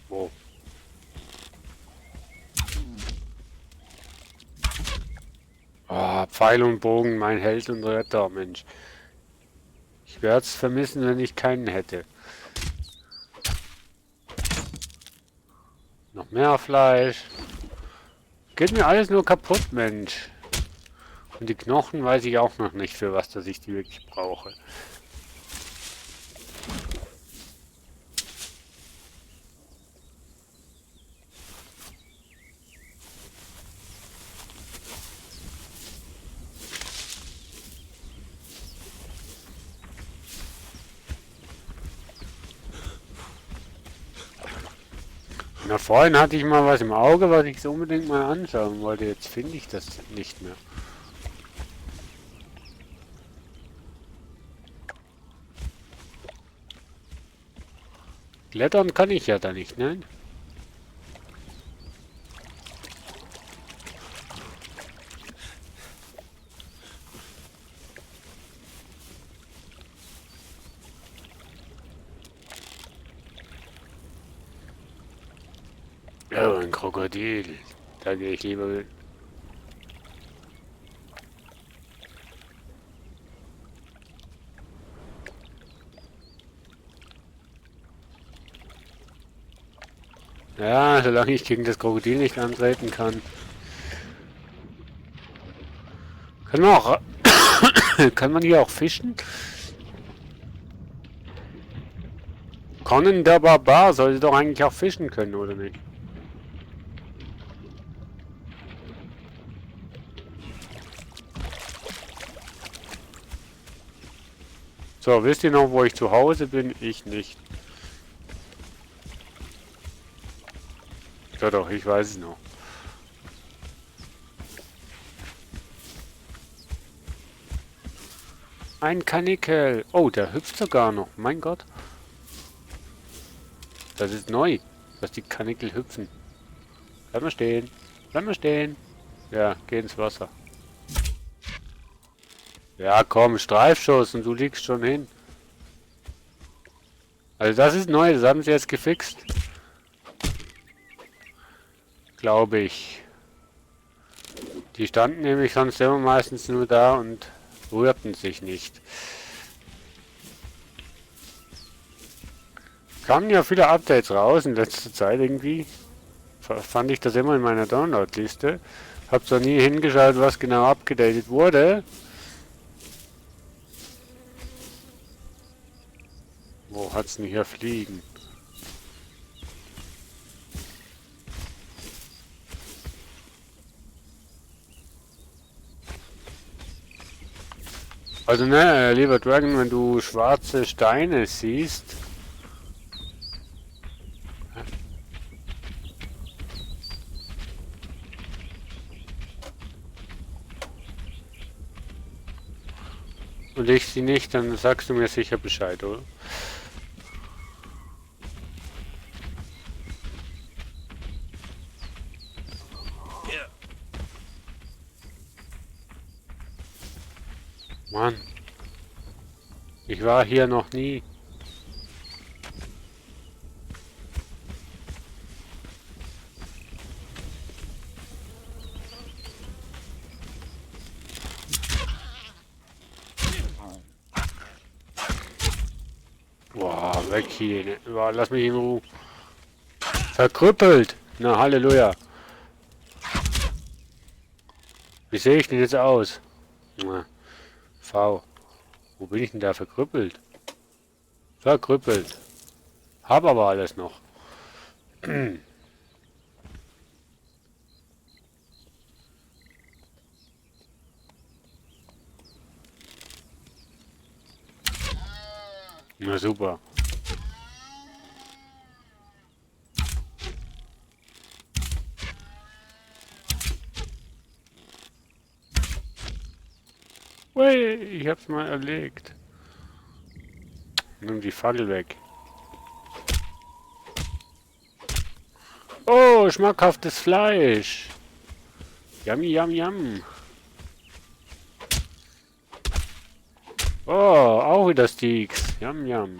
Wo? Oh, Pfeil und Bogen, mein Held und Retter, Mensch. Ich werde es vermissen, wenn ich keinen hätte. Noch mehr Fleisch. Geht mir alles nur kaputt, Mensch. Und die Knochen weiß ich auch noch nicht, für was dass ich die wirklich brauche. Na, vorhin hatte ich mal was im Auge, was ich so unbedingt mal anschauen wollte. Jetzt finde ich das nicht mehr. Klettern kann ich ja da nicht, ne? Oh, ein Krokodil. Da gehe ich lieber. Ja, solange ich gegen das Krokodil nicht antreten kann. Kann man auch. Kann man hier auch fischen? Conan der Barbar sollte doch eigentlich auch fischen können, oder nicht? So, wisst ihr noch, wo ich zu Hause bin? Ich nicht. Ja doch, ich weiß es noch. Ein Karnickel. Oh, der hüpft sogar noch. Mein Gott. Das ist neu, dass die Karnickel hüpfen. Bleib mal stehen. Bleib mal stehen. Ja, geh ins Wasser. Ja, komm, Streifschuss und du liegst schon hin. Also das ist neu, das haben sie jetzt gefixt. Glaube ich. Die standen nämlich sonst immer meistens nur da und rührten sich nicht. Kamen ja viele Updates raus in letzter Zeit irgendwie. Fand ich das immer in meiner Download-Liste. Hab zwar nie hingeschaut, was genau abgedatet wurde. Wo hat's denn hier fliegen? Also ne, lieber Dragon, wenn du schwarze Steine siehst, und ich sie nicht, dann sagst du mir sicher Bescheid, oder? Mann, ich war hier noch nie. Boah, weg hier. Boah, lass mich in Ruhe. Verkrüppelt. Na, Halleluja. Wie sehe ich denn jetzt aus? Na, V. Wo bin ich denn da verkrüppelt? Verkrüppelt. Hab aber alles noch. Na super. Ui, ich hab's mal erlegt. Nimm die Fackel weg. Oh, schmackhaftes Fleisch. Yummy, yum, yum. Oh, auch wieder Steaks. Yum, yum.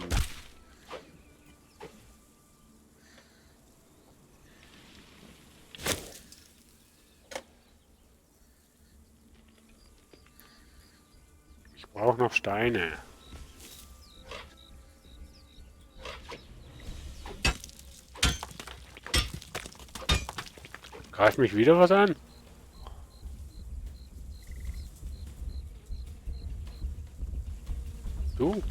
Ich brauche noch Steine. Greift mich wieder was an? Du?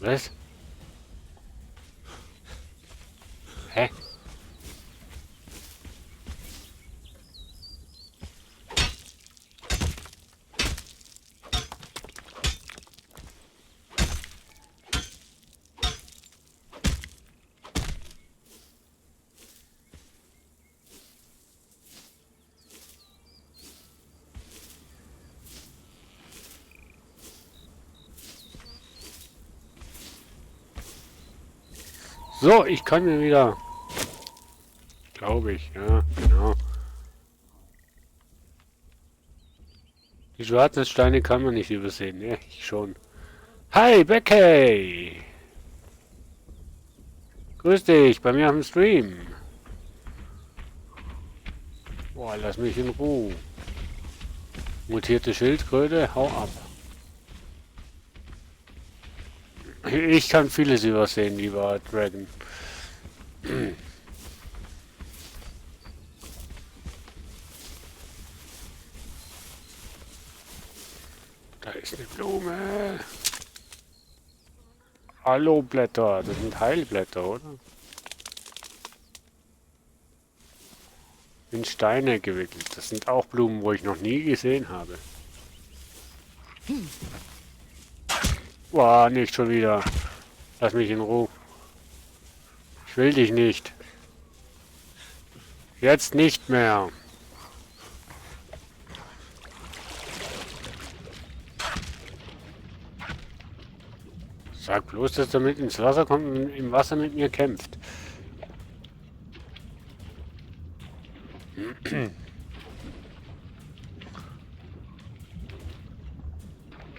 Was? Hä? So, ich kann mir wieder... Glaube ich, ja, genau. Die schwarzen Steine kann man nicht übersehen, ne? Ich schon. Hi, Becky! Grüß dich, bei mir auf dem Stream. Boah, lass mich in Ruhe. Mutierte Schildkröte, hau ab. Ich kann vieles übersehen, lieber Dragon. Da ist eine Blume. Hallo Blätter, das sind Heilblätter, oder? In Steine gewickelt. Das sind auch Blumen, wo ich noch nie gesehen habe. Boah, nicht schon wieder. Lass mich in Ruhe. Ich will dich nicht. Jetzt nicht mehr. Sag bloß, dass er mit ins Wasser kommt und im Wasser mit mir kämpft.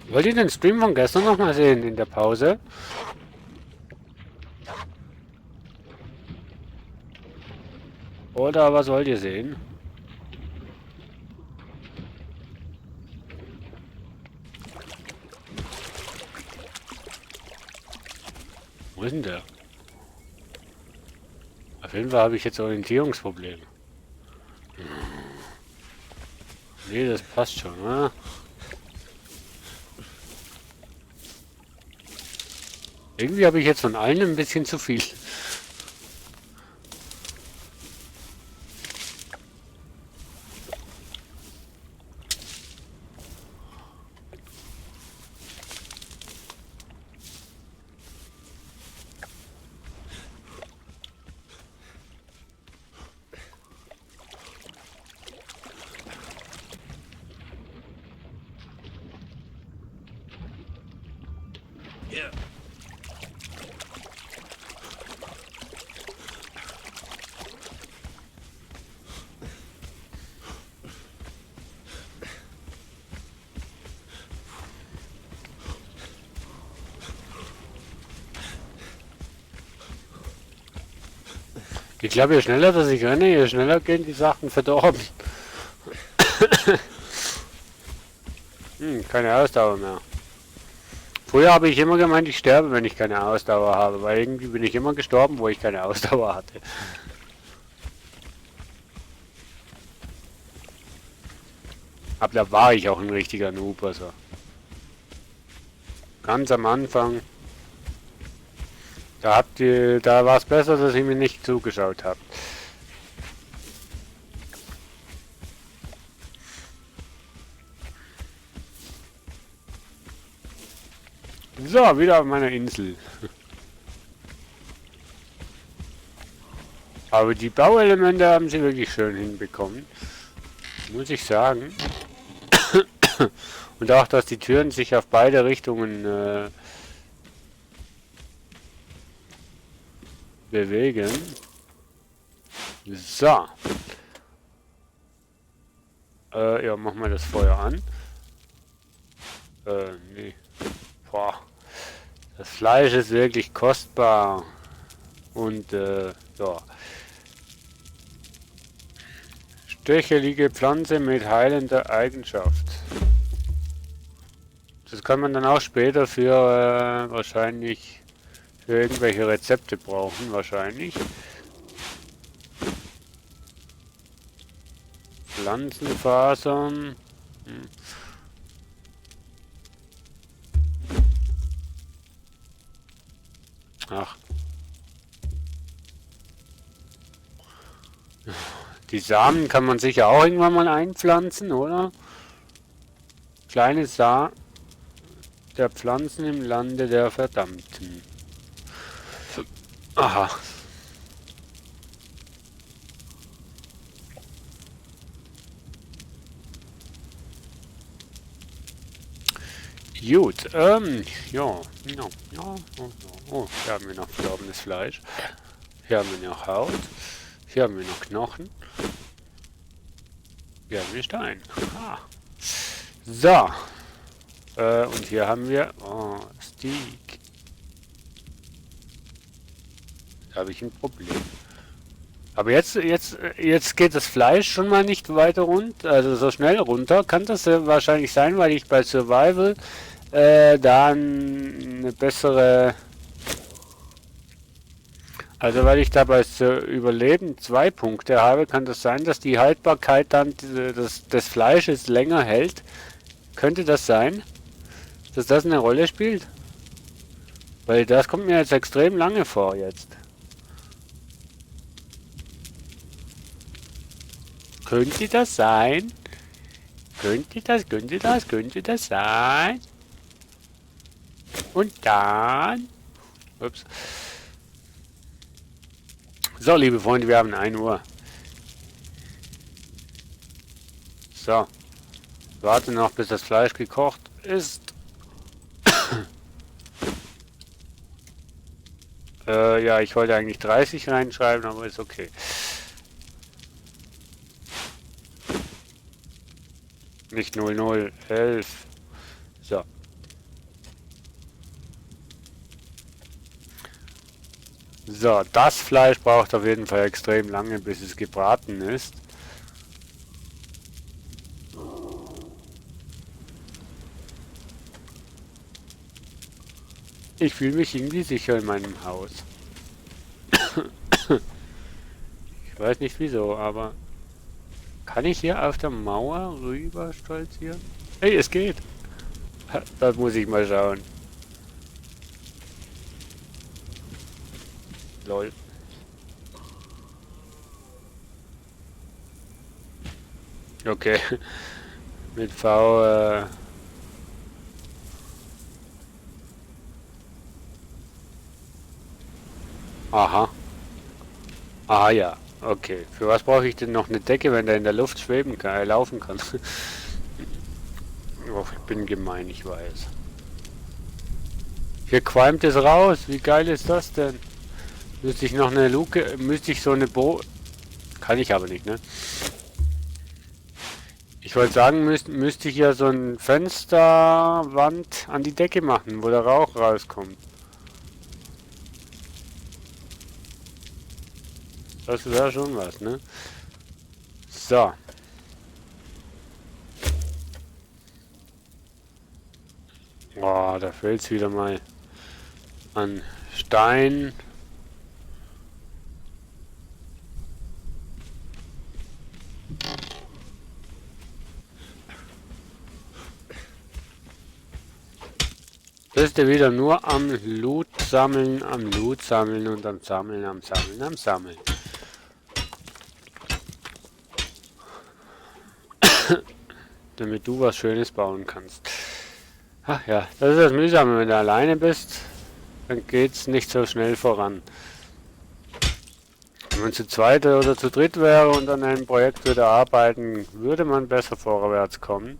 Wollt ihr den Stream von gestern noch mal sehen in der Pause? Oder was wollt ihr sehen? Wo ist denn der? Auf jeden Fall habe ich jetzt Orientierungsprobleme. Nee, das passt schon, oder? Irgendwie habe ich jetzt von allen ein bisschen zu viel. Yeah. Ich glaube, je schneller dass ich renne, je schneller gehen die Sachen verdorben. Keine Ausdauer mehr. Früher habe ich immer gemeint, ich sterbe, wenn ich keine Ausdauer habe, weil irgendwie bin ich immer gestorben, wo ich keine Ausdauer hatte. Aber da war ich auch ein richtiger Noob, also. Ganz am Anfang. Da war es besser, dass ihr mir nicht zugeschaut habt. So, wieder auf meiner Insel. Aber die Bauelemente haben sie wirklich schön hinbekommen. Muss ich sagen. Und auch, dass die Türen sich auf beide Richtungen bewegen. So. Ja, machen wir das Feuer an. Nee. Boah. Das Fleisch ist wirklich kostbar. Und, ja. Stöchelige Pflanze mit heilender Eigenschaft. Das kann man dann auch später für, wahrscheinlich, für irgendwelche Rezepte brauchen, wahrscheinlich. Pflanzenfasern. Ach. Die Samen kann man sicher auch irgendwann mal einpflanzen, oder? Kleine Samen der Pflanzen im Lande der Verdammten. Aha. Gut, ja. Oh, hier haben wir noch verdorbenes Fleisch. Hier haben wir noch Haut. Hier haben wir noch Knochen. Hier haben wir Stein. Ah. So. Und hier haben wir... Oh, Steak. Da habe ich ein Problem. Aber jetzt geht das Fleisch schon mal nicht weiter runter, also so schnell runter. Kann das wahrscheinlich sein, weil ich bei Survival da eine bessere... Also weil ich da bei Überleben 2 Punkte habe, kann das sein, dass die Haltbarkeit dann des Fleisches länger hält? Könnte das sein, dass das eine Rolle spielt? Weil das kommt mir jetzt extrem lange vor jetzt. Könnte das sein? Könnte das sein? Und dann... Ups. So, liebe Freunde, wir haben 1 Uhr. So. Warte noch, bis das Fleisch gekocht ist. Ja, ich wollte eigentlich 30 reinschreiben, aber ist okay. Nicht 00, 11. So. So, das Fleisch braucht auf jeden Fall extrem lange, bis es gebraten ist. Ich fühle mich irgendwie sicher in meinem Haus. Ich weiß nicht wieso, aber... Kann ich hier auf der Mauer rüber stolzieren? Hey, es geht! Das muss ich mal schauen. Lol. Okay. Mit V, Aha. Ah ja. Okay. Für was brauche ich denn noch eine Decke, wenn der in der Luft schweben kann, laufen kann? Oh, ich bin gemein, ich weiß. Hier qualmt es raus. Wie geil ist das denn? Müsste ich noch eine Luke, müsste ich so eine Kann ich aber nicht, ne? Ich wollte sagen, müsste ich ja so ein Fensterwand an die Decke machen, wo der Rauch rauskommt. Das wäre schon was, ne? So. Boah, da fehlt es wieder mal an Stein. Bist du wieder nur am Loot sammeln und am Sammeln. Damit du was Schönes bauen kannst. Ach ja, das ist das Mühsame, wenn du alleine bist, dann geht's nicht so schnell voran. Wenn man zu zweit oder zu dritt wäre und an einem Projekt würde arbeiten, würde man besser vorwärts kommen.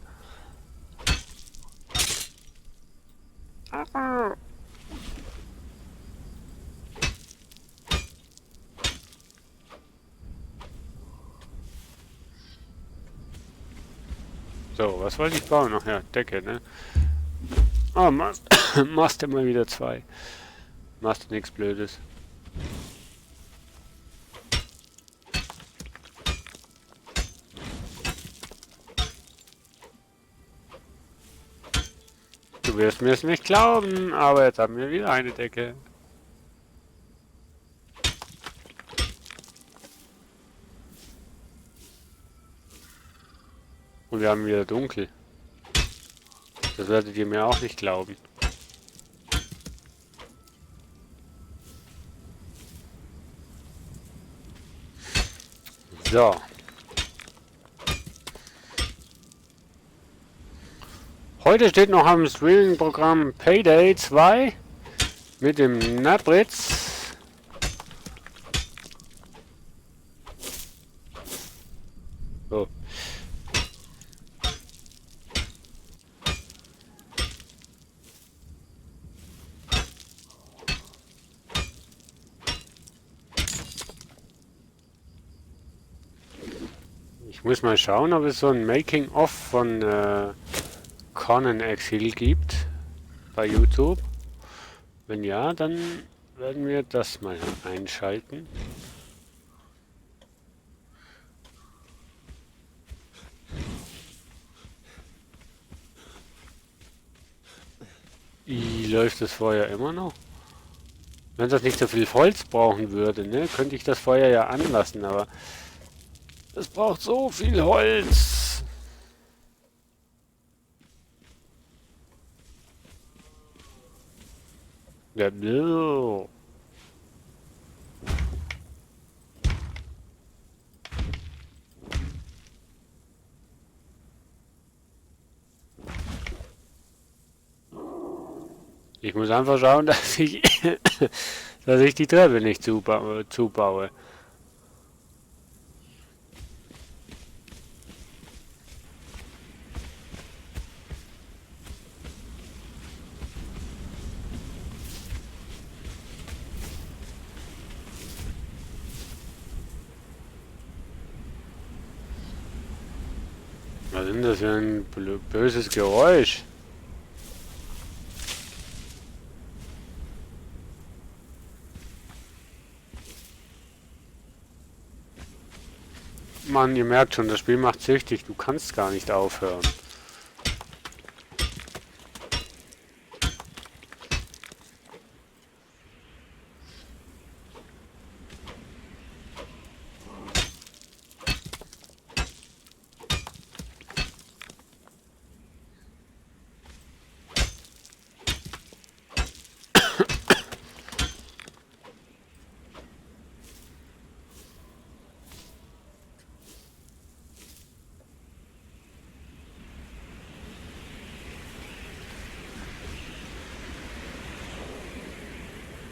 So, was wollte ich bauen? Ach ja, Decke, ne? Oh, machst du mal wieder 2. Machst du nichts Blödes. Du wirst mir es nicht glauben, aber jetzt haben wir wieder eine Decke. Und wir haben wieder dunkel. Das werdet ihr mir auch nicht glauben. So. Heute steht noch am Streaming-Programm Payday 2 mit dem Napritz. So. Ich muss mal schauen, ob es so ein Making-of von Conan Exil gibt bei YouTube. Wenn ja, dann werden wir das mal einschalten. Wie läuft das Feuer immer noch? Wenn das nicht so viel Holz brauchen würde, ne, könnte ich das Feuer ja anlassen, aber es braucht so viel Holz. Ja, no. Ich muss einfach schauen, dass ich, dass ich die Treppe nicht zubaue. Was ist denn das für ein böses Geräusch? Mann, ihr merkt schon, das Spiel macht süchtig. Du kannst gar nicht aufhören.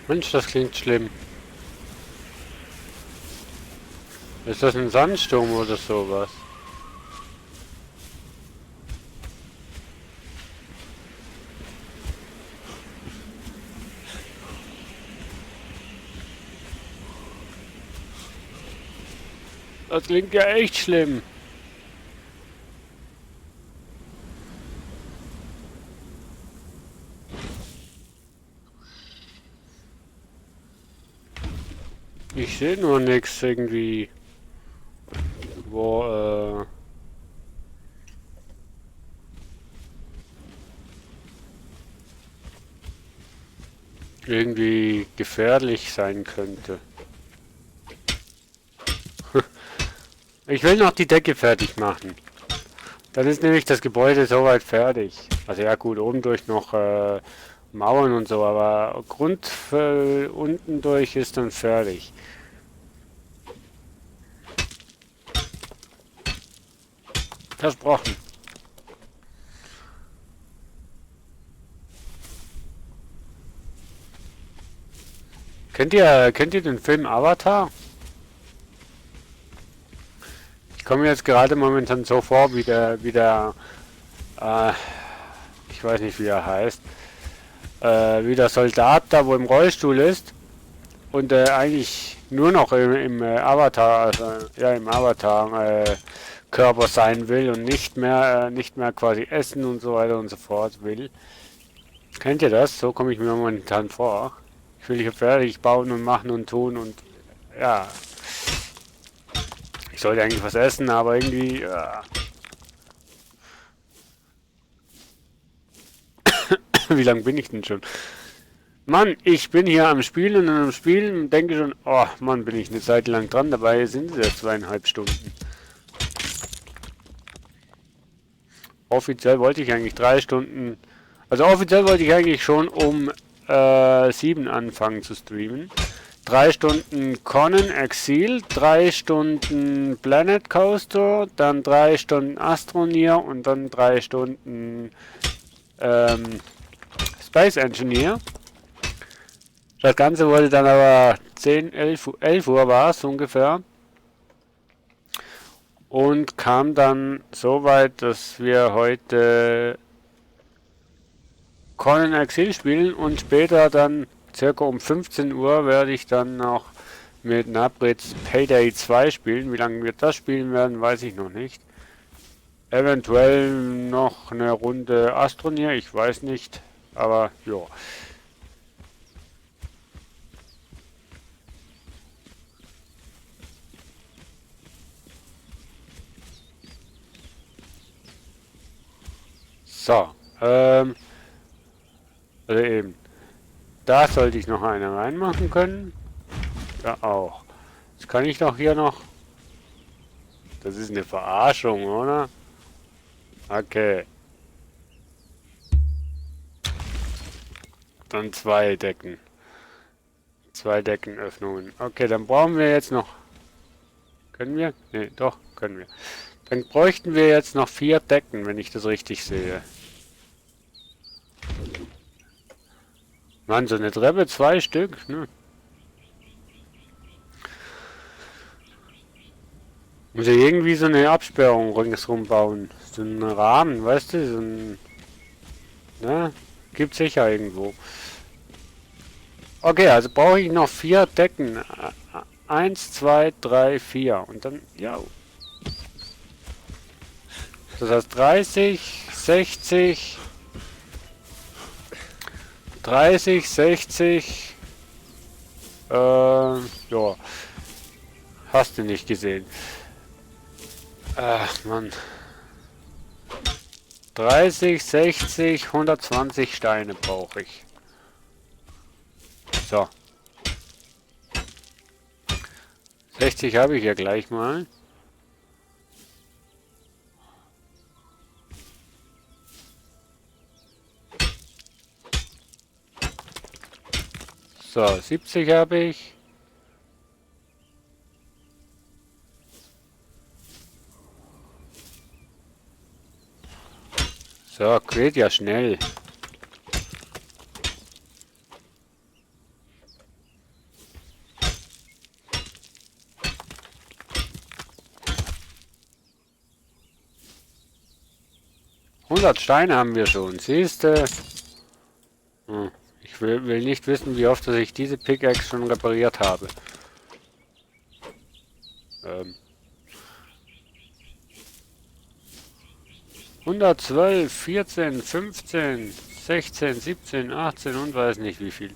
Mensch, das klingt schlimm. Ist das ein Sandsturm oder sowas? Das klingt ja echt schlimm. Ich sehe nur nichts irgendwie, wo irgendwie gefährlich sein könnte. Ich will noch die Decke fertig machen. Dann ist nämlich das Gebäude soweit fertig. Also ja gut, oben durch noch Mauern und so, aber unten durch ist dann fertig. Versprochen. Kennt ihr den Film Avatar? Ich komme mir jetzt gerade momentan so vor, wie der ich weiß nicht, wie er heißt, wie der Soldat da, wo im Rollstuhl ist und eigentlich nur noch im Avatar, also ja im Avatar Körper sein will und nicht mehr quasi essen und so weiter und so fort will. Kennt ihr das? So komme ich mir momentan vor. Ich will hier fertig bauen und machen und tun und ja. Ich sollte eigentlich was essen, aber irgendwie. Wie lange bin ich denn schon? Mann, ich bin hier am Spielen und am Spielen und denke schon, oh Mann, bin ich eine Zeit lang dran. Dabei sind es ja 2,5 Stunden. Offiziell wollte ich eigentlich 3 Stunden. Also offiziell wollte ich eigentlich schon um 7 anfangen zu streamen. 3 Stunden Conan Exil, 3 Stunden Planet Coaster, dann 3 Stunden Astroneer und dann 3 Stunden Space Engineer. Das Ganze wurde dann aber 11 Uhr war es ungefähr. Und kam dann so weit, dass wir heute Conan Exil spielen und später dann circa um 15 Uhr werde ich dann noch mit Nabritz Payday 2 spielen. Wie lange wir das spielen werden, weiß ich noch nicht. Eventuell noch eine Runde Astronier, ich weiß nicht. Aber ja. So, also eben. Da sollte ich noch eine reinmachen können. Da auch. Jetzt kann ich doch hier noch... Das ist eine Verarschung, oder? Okay. Dann 2 Decken. 2 Deckenöffnungen. Okay, dann brauchen wir jetzt noch... Können wir? Ne, doch, können wir. Dann bräuchten wir jetzt noch 4 Decken, wenn ich das richtig sehe. Mann, so eine Treppe, 2 Stück, ne? Muss ja irgendwie so eine Absperrung ringsrum bauen. So einen Rahmen, weißt du? So ein... Ne? Gibt's sicher irgendwo. Okay, also brauche ich noch 4 Decken. 1, 2, 3, 4. Und dann, ja. Das heißt 30, 60, 30, 60. Ja. Hast du nicht gesehen. Ach, Mann. 30, 60, 120 Steine brauche ich. So. 60 habe ich ja gleich mal. So, 70 habe ich. So, geht ja schnell. Steine haben wir schon, siehst du? Ich will nicht wissen, wie oft dass ich diese Pickaxe schon repariert habe. 112, 14, 15, 16, 17, 18 und weiß nicht wie viel.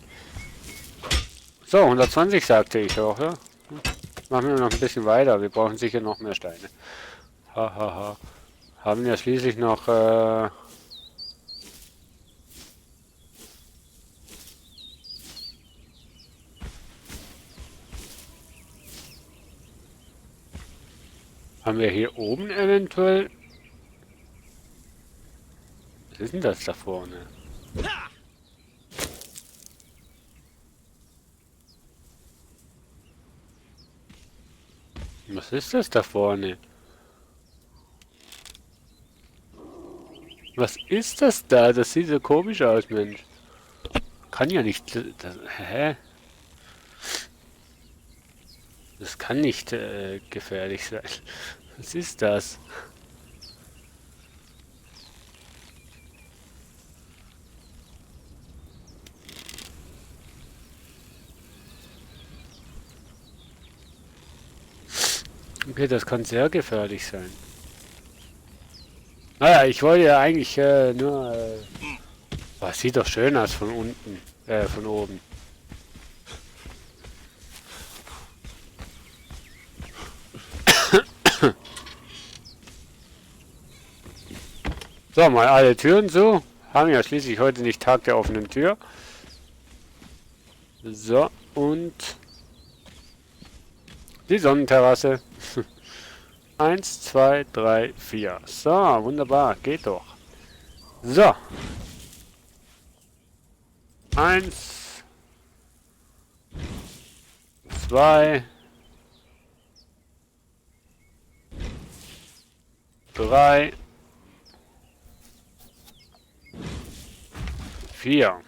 So, 120 sagte ich auch, ja? Machen wir noch ein bisschen weiter, wir brauchen sicher noch mehr Steine. Hahaha. Haben ja schließlich noch... Haben wir hier oben eventuell... Was ist denn das da vorne? Was ist das da vorne? Was ist das da? Das sieht so komisch aus, Mensch. Kann ja nicht... hä? Das kann nicht gefährlich sein. Was ist das? Okay, das kann sehr gefährlich sein. Naja, ich wollte ja eigentlich nur... was sieht doch schön aus von unten, von oben. So, mal alle Türen zu. Haben ja schließlich heute nicht Tag der offenen Tür. So, und die Sonnenterrasse. 1, 2, 3, 4. So, wunderbar, geht doch. So. 1, 2, 3, 4.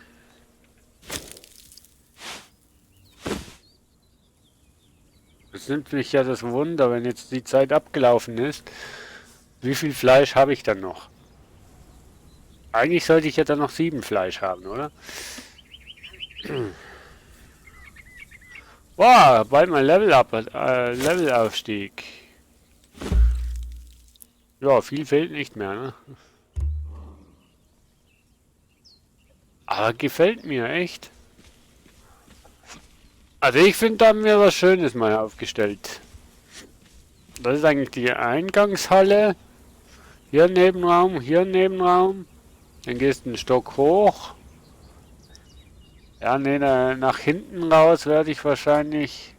Es nimmt mich ja das Wunder, wenn jetzt die Zeit abgelaufen ist. Wie viel Fleisch habe ich dann noch? Eigentlich sollte ich ja dann noch 7 Fleisch haben, oder? Boah, bald mal Levelaufstieg. Ja, viel fehlt nicht mehr, ne? Aber gefällt mir echt. Also ich finde, da haben wir was Schönes mal aufgestellt. Das ist eigentlich die Eingangshalle. Hier ein Nebenraum, hier ein Nebenraum. Dann gehst du einen Stock hoch. Ja, nee, nach hinten raus werde ich wahrscheinlich...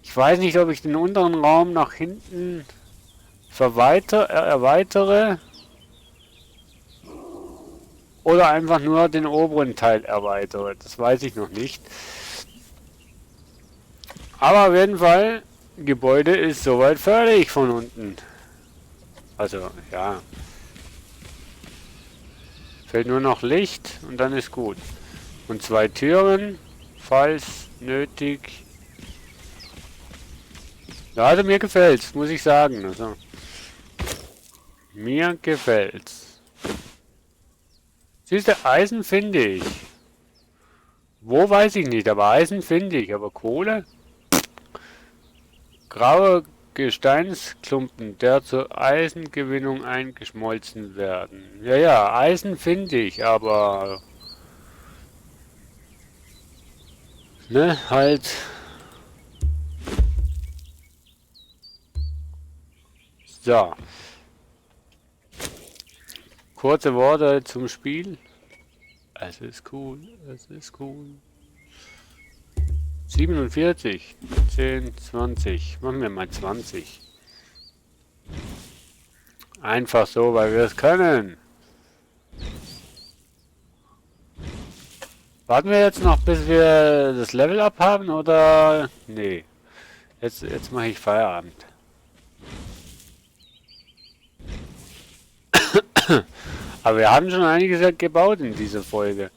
Ich weiß nicht, ob ich den unteren Raum nach hinten erweitere. Oder einfach nur den oberen Teil erweitere. Das weiß ich noch nicht. Aber auf jeden Fall, Gebäude ist soweit fertig von unten. Also, ja. Fehlt nur noch Licht und dann ist gut. Und 2 Türen, falls nötig. Ja, also mir gefällt's, muss ich sagen. Also, mir gefällt's. Siehst du, Eisen finde ich. Wo weiß ich nicht, aber Eisen finde ich. Aber Kohle? Graue Gesteinsklumpen, der zur Eisengewinnung eingeschmolzen werden. Ja, ja, Eisen finde ich, aber... Ne, halt... So. Kurze Worte zum Spiel. Es ist cool, es ist cool. 47, 10, 20. Machen wir mal 20. Einfach so, weil wir es können. Warten wir jetzt noch, bis wir das Level up haben, oder? Nee. Jetzt mache ich Feierabend. Aber wir haben schon einiges gebaut in dieser Folge.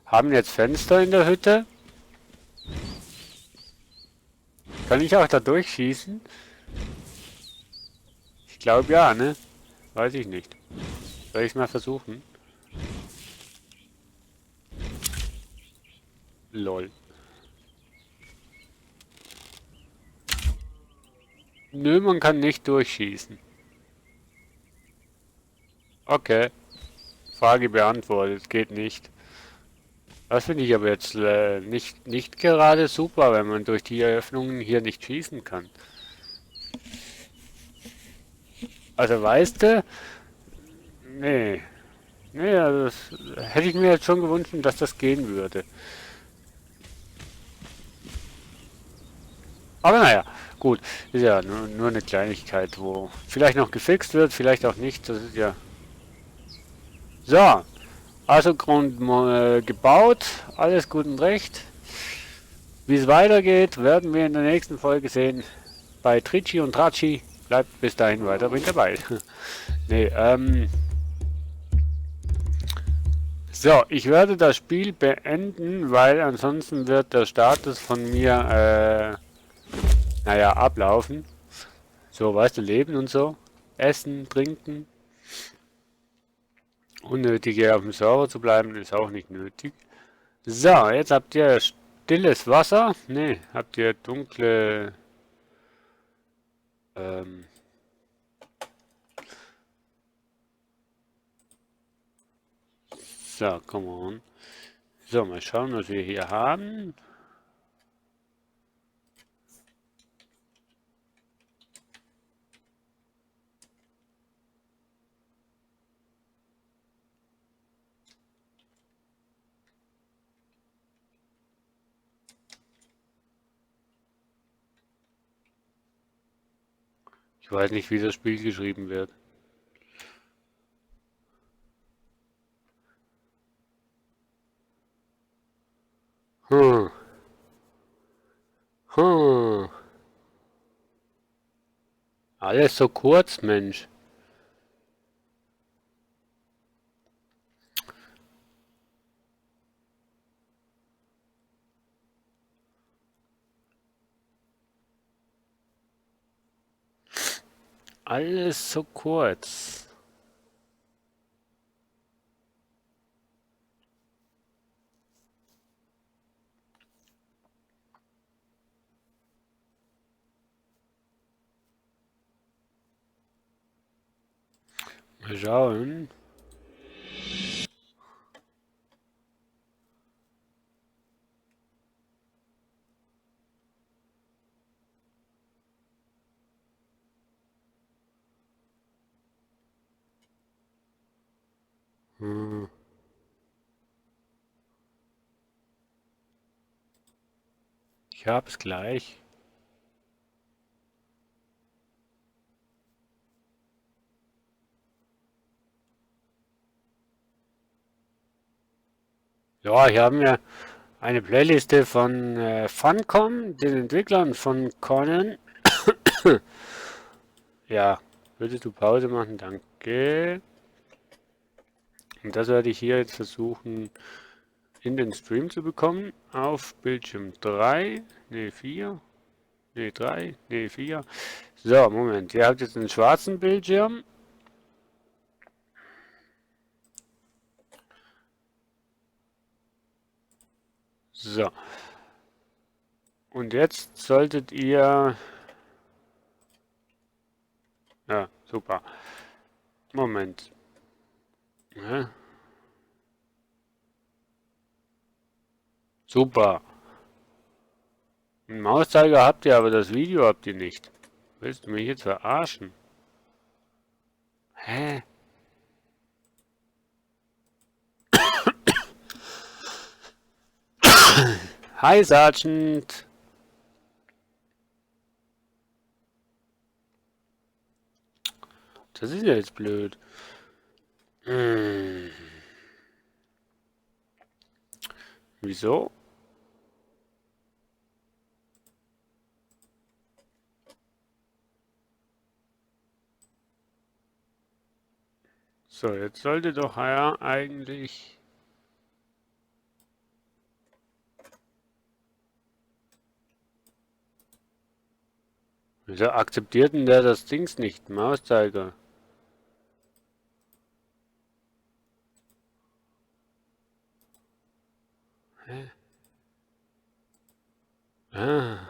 Haben jetzt Fenster in der Hütte. Kann ich auch da durchschießen? Ich glaube ja, ne? Weiß ich nicht. Soll ich es mal versuchen? Lol. Nö, man kann nicht durchschießen. Okay. Frage beantwortet. Geht nicht. Das finde ich aber jetzt nicht gerade super, wenn man durch die Eröffnungen hier nicht schießen kann. Also weißt du, nee. Nee, also das hätte ich mir jetzt schon gewünscht, dass das gehen würde. Aber naja, gut. Ist ja nur eine Kleinigkeit, wo vielleicht noch gefixt wird, vielleicht auch nicht. Das ist ja... So. Also Grund gebaut. Alles gut und recht. Wie es weitergeht, werden wir in der nächsten Folge sehen. Bei Trici und Traci. Bleibt bis dahin weiterhin dabei. Nee, so, ich werde das Spiel beenden, weil ansonsten wird der Status von mir, naja, ablaufen. So, weißt du, leben und so. Essen, trinken. Unnötig hier auf dem Server zu bleiben, ist auch nicht nötig. So, jetzt habt ihr stilles Wasser. Ne, habt ihr dunkle... So, come on. So, mal schauen, was wir hier haben. Ich weiß nicht, wie das Spiel geschrieben wird. Hm. Hm. Alles so kurz, Mensch. Alles so kurz. Mal schauen. Hm. Ich hab's gleich. Ja, hier haben wir eine Playliste von Funcom, den Entwicklern von Conan. Ja, würdest du Pause machen? Danke. Und das werde ich hier jetzt versuchen in den Stream zu bekommen. Auf Bildschirm 3, ne 4, ne 3, ne 4. So, Moment, ihr habt jetzt einen schwarzen Bildschirm. So. Und jetzt solltet ihr... Ja, super. Moment. Ja. Super. Einen Mauszeiger habt ihr, aber das Video habt ihr nicht. Willst du mich jetzt verarschen? Hä? Hi, Sergeant. Das ist ja jetzt blöd. Hm. Wieso? So, jetzt sollte doch ja eigentlich... Wieso akzeptiert denn der das Dings nicht? Mauszeiger. Hä? Ah.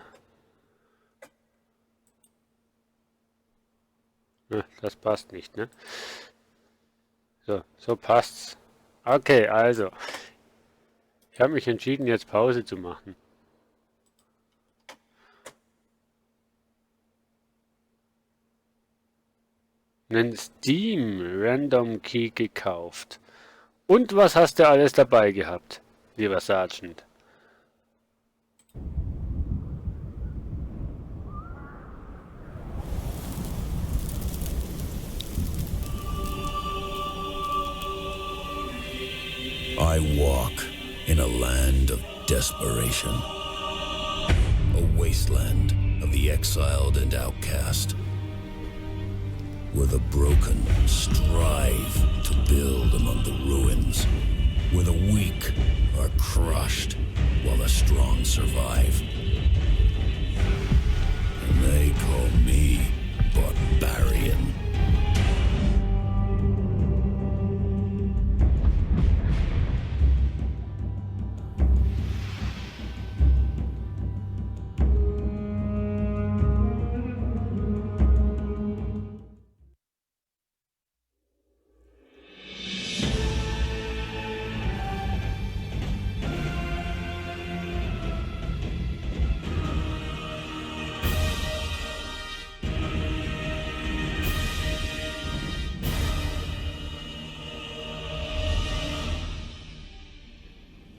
Ja, das passt nicht, ne? So passt's. Okay, also. Ich habe mich entschieden, jetzt Pause zu machen. Einen Steam Random Key gekauft. Und was hast du alles dabei gehabt, lieber Sergeant? I walk in a land of desperation. A wasteland of the exiled and outcast. Where the broken strive to build among the ruins. Where the weak are crushed while the strong survive. And they call me Barbarian.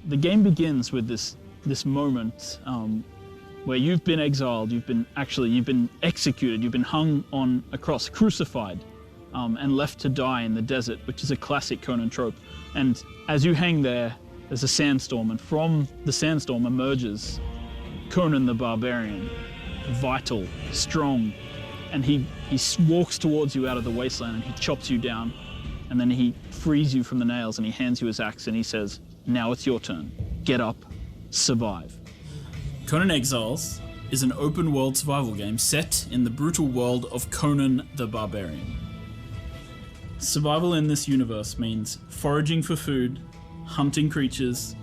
The game begins with this moment where you've been exiled, you've been executed, you've been hung on a cross, crucified, and left to die in the desert, which is a classic Conan trope. And as you hang there, there's a sandstorm, and from the sandstorm emerges Conan the Barbarian, vital, strong, and he walks towards you out of the wasteland and he chops you down, and then he frees you from the nails and he hands you his axe and he says, "Now it's your turn. Get up, survive." Conan Exiles is an open-world survival game set in the brutal world of Conan the Barbarian. Survival in this universe means foraging for food, hunting creatures,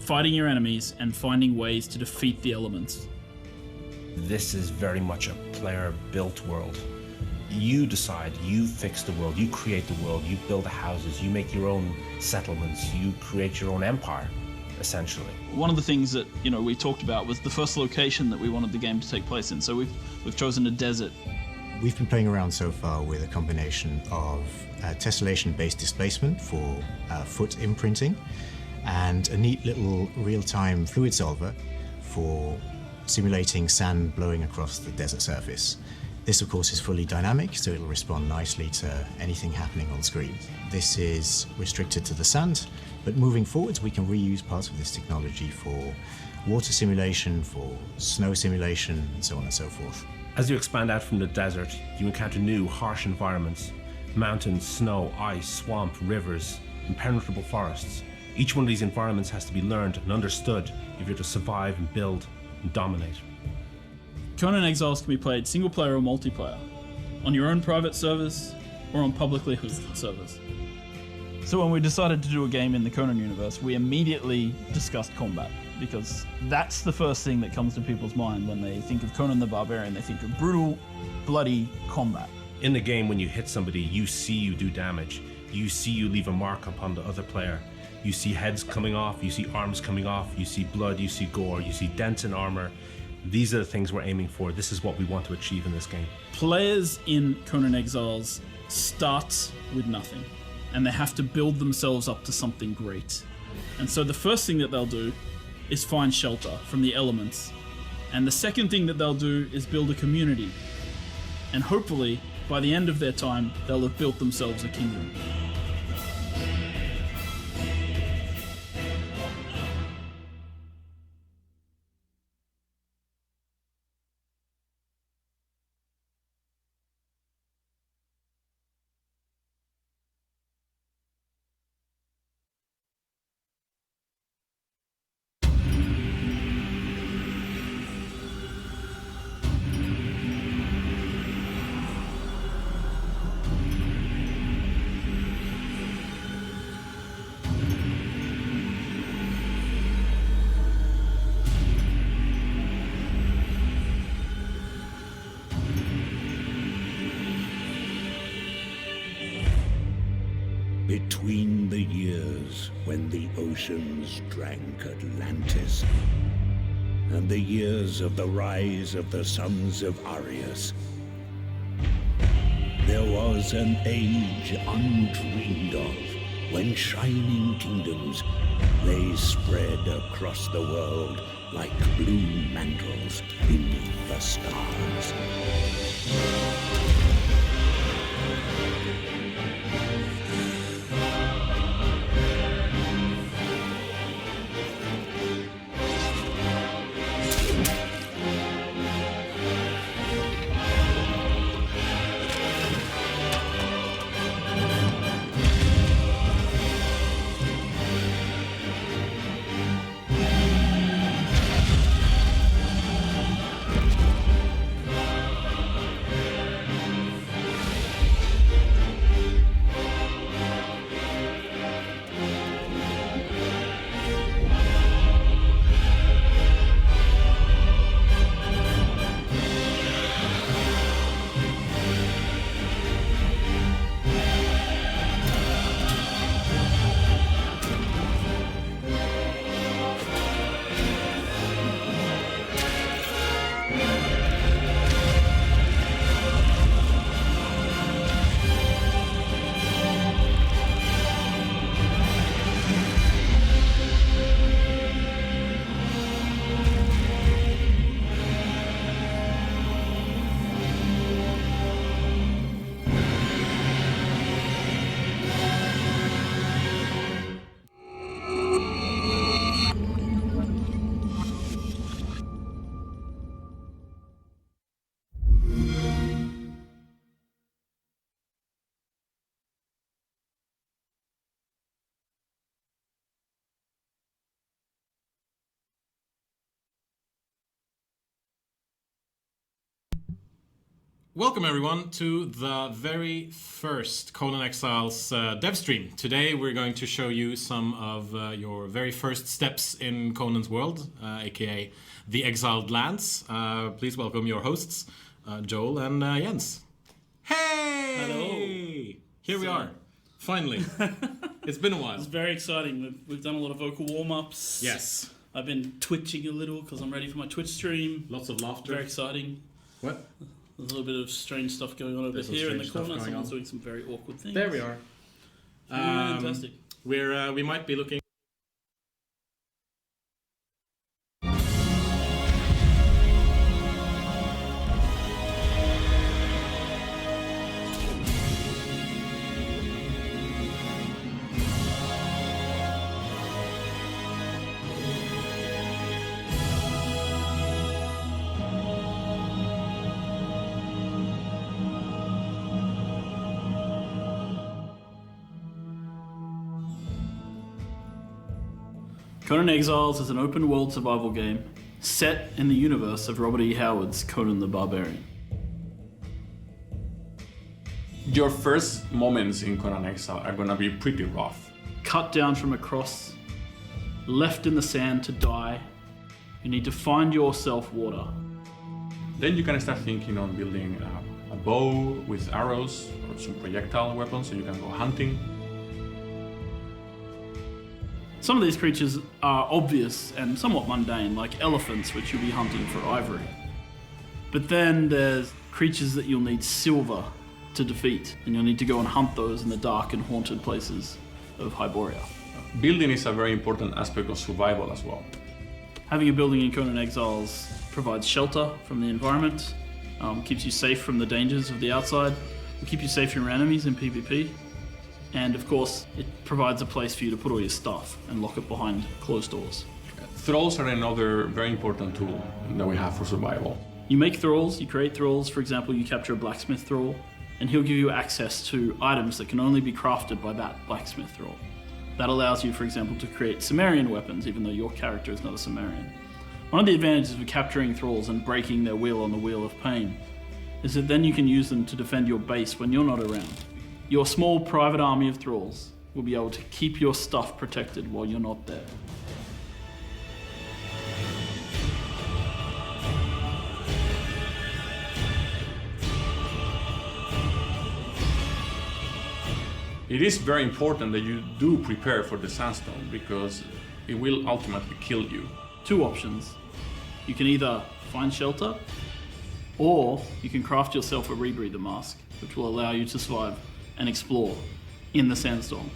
fighting your enemies, and finding ways to defeat the elements. This is very much a player-built world. You decide, you fix the world, you create the world, you build the houses, you make your own settlements, you create your own empire, essentially. One of the things that we talked about was the first location that we wanted the game to take place in. So we've chosen a desert. We've been playing around so far with a combination of tessellation-based displacement for foot imprinting and a neat little real-time fluid solver for simulating sand blowing across the desert surface. This, of course, is fully dynamic, so it'll respond nicely to anything happening on screen. This is restricted to the sand, but moving forwards, we can reuse parts of this technology for water simulation, for snow simulation, and so on and so forth. As you expand out from the desert, you encounter new, harsh environments. Mountains, snow, ice, swamp, rivers, impenetrable forests. Each one of these environments has to be learned and understood if you're to survive and build and dominate. Conan Exiles can be played single player or multiplayer, on your own private servers or on publicly hosted servers. So when we decided to do a game in the Conan universe, we immediately discussed combat, because that's the first thing that comes to people's mind when they think of Conan the Barbarian. They think of brutal, bloody combat. In the game, when you hit somebody, you see you do damage. You see you leave a mark upon the other player. You see heads coming off, you see arms coming off, you see blood, you see gore, you see dents in armor. These are the things we're aiming for. This is what we want to achieve in this game. Players in Conan Exiles start with nothing, and they have to build themselves up to something great. And so the first thing that they'll do is find shelter from the elements. And the second thing that they'll do is build a community. And hopefully, by the end of their time, they'll have built themselves a kingdom. Between the years when the oceans drank Atlantis and the years of the rise of the sons of Arius, there was an age undreamed of when shining kingdoms lay spread across the world like blue mantles beneath the stars. Welcome everyone to the very first Conan Exiles dev stream. Today we're going to show you some of your very first steps in Conan's world, aka the Exiled Lands. Please welcome your hosts, Joel and Jens. Hey! Hello. Here we are. Finally. It's been a while. It's very exciting. We've done a lot of vocal warm-ups. Yes. I've been twitching a little because I'm ready for my Twitch stream. Lots of laughter. Very exciting. What? There's a little bit of strange stuff going on over There's some here in the strange stuff corner. going Someone's on. doing some very awkward things. There we are. Fantastic. We might be looking. Conan Exiles is an open-world survival game set in the universe of Robert E. Howard's Conan the Barbarian. Your first moments in Conan Exile are gonna be pretty rough. Cut down from a cross, left in the sand to die. You need to find yourself water. Then you can start thinking on building a bow with arrows or some projectile weapons so you can go hunting. Some of these creatures are obvious and somewhat mundane, like elephants, which you'll be hunting for ivory. But then there's creatures that you'll need silver to defeat, and you'll need to go and hunt those in the dark and haunted places of Hyboria. Building is a very important aspect of survival as well. Having a building in Conan Exiles provides shelter from the environment, keeps you safe from the dangers of the outside, will keep you safe from your enemies in PvP, and of course, it provides a place for you to put all your stuff and lock it behind closed doors. Thralls are another very important tool that we have for survival. You make thralls, you create thralls. For example, you capture a blacksmith thrall, and he'll give you access to items that can only be crafted by that blacksmith thrall. That allows you, for example, to create Sumerian weapons, even though your character is not a Sumerian. One of the advantages of capturing thralls and breaking their will on the Wheel of Pain is that then you can use them to defend your base when you're not around. Your small private army of thralls will be able to keep your stuff protected while you're not there. It is very important that you do prepare for the sandstone because it will ultimately kill you. Two options. You can either find shelter, or you can craft yourself a rebreather mask, which will allow you to survive and explore in the sandstorm.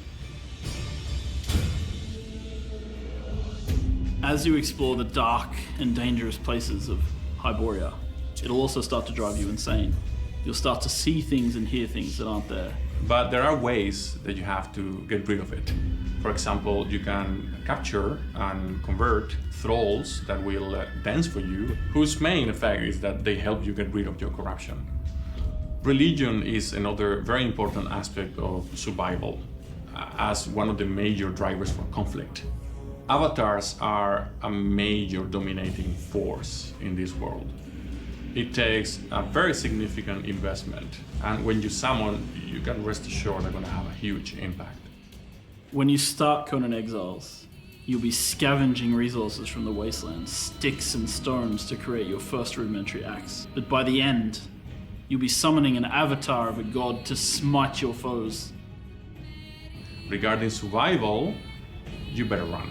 As you explore the dark and dangerous places of Hyboria, it'll also start to drive you insane. You'll start to see things and hear things that aren't there. But there are ways that you have to get rid of it. For example, you can capture and convert thralls that will dance for you, whose main effect is that they help you get rid of your corruption. Religion is another very important aspect of survival, as one of the major drivers for conflict. Avatars are a major dominating force in this world. It takes a very significant investment, and when you summon, you can rest assured they're going to have a huge impact. When you start Conan Exiles, you'll be scavenging resources from the wastelands, sticks and stones to create your first rudimentary axe. But by the end, you'll be summoning an avatar of a god to smite your foes. Regarding survival, you better run.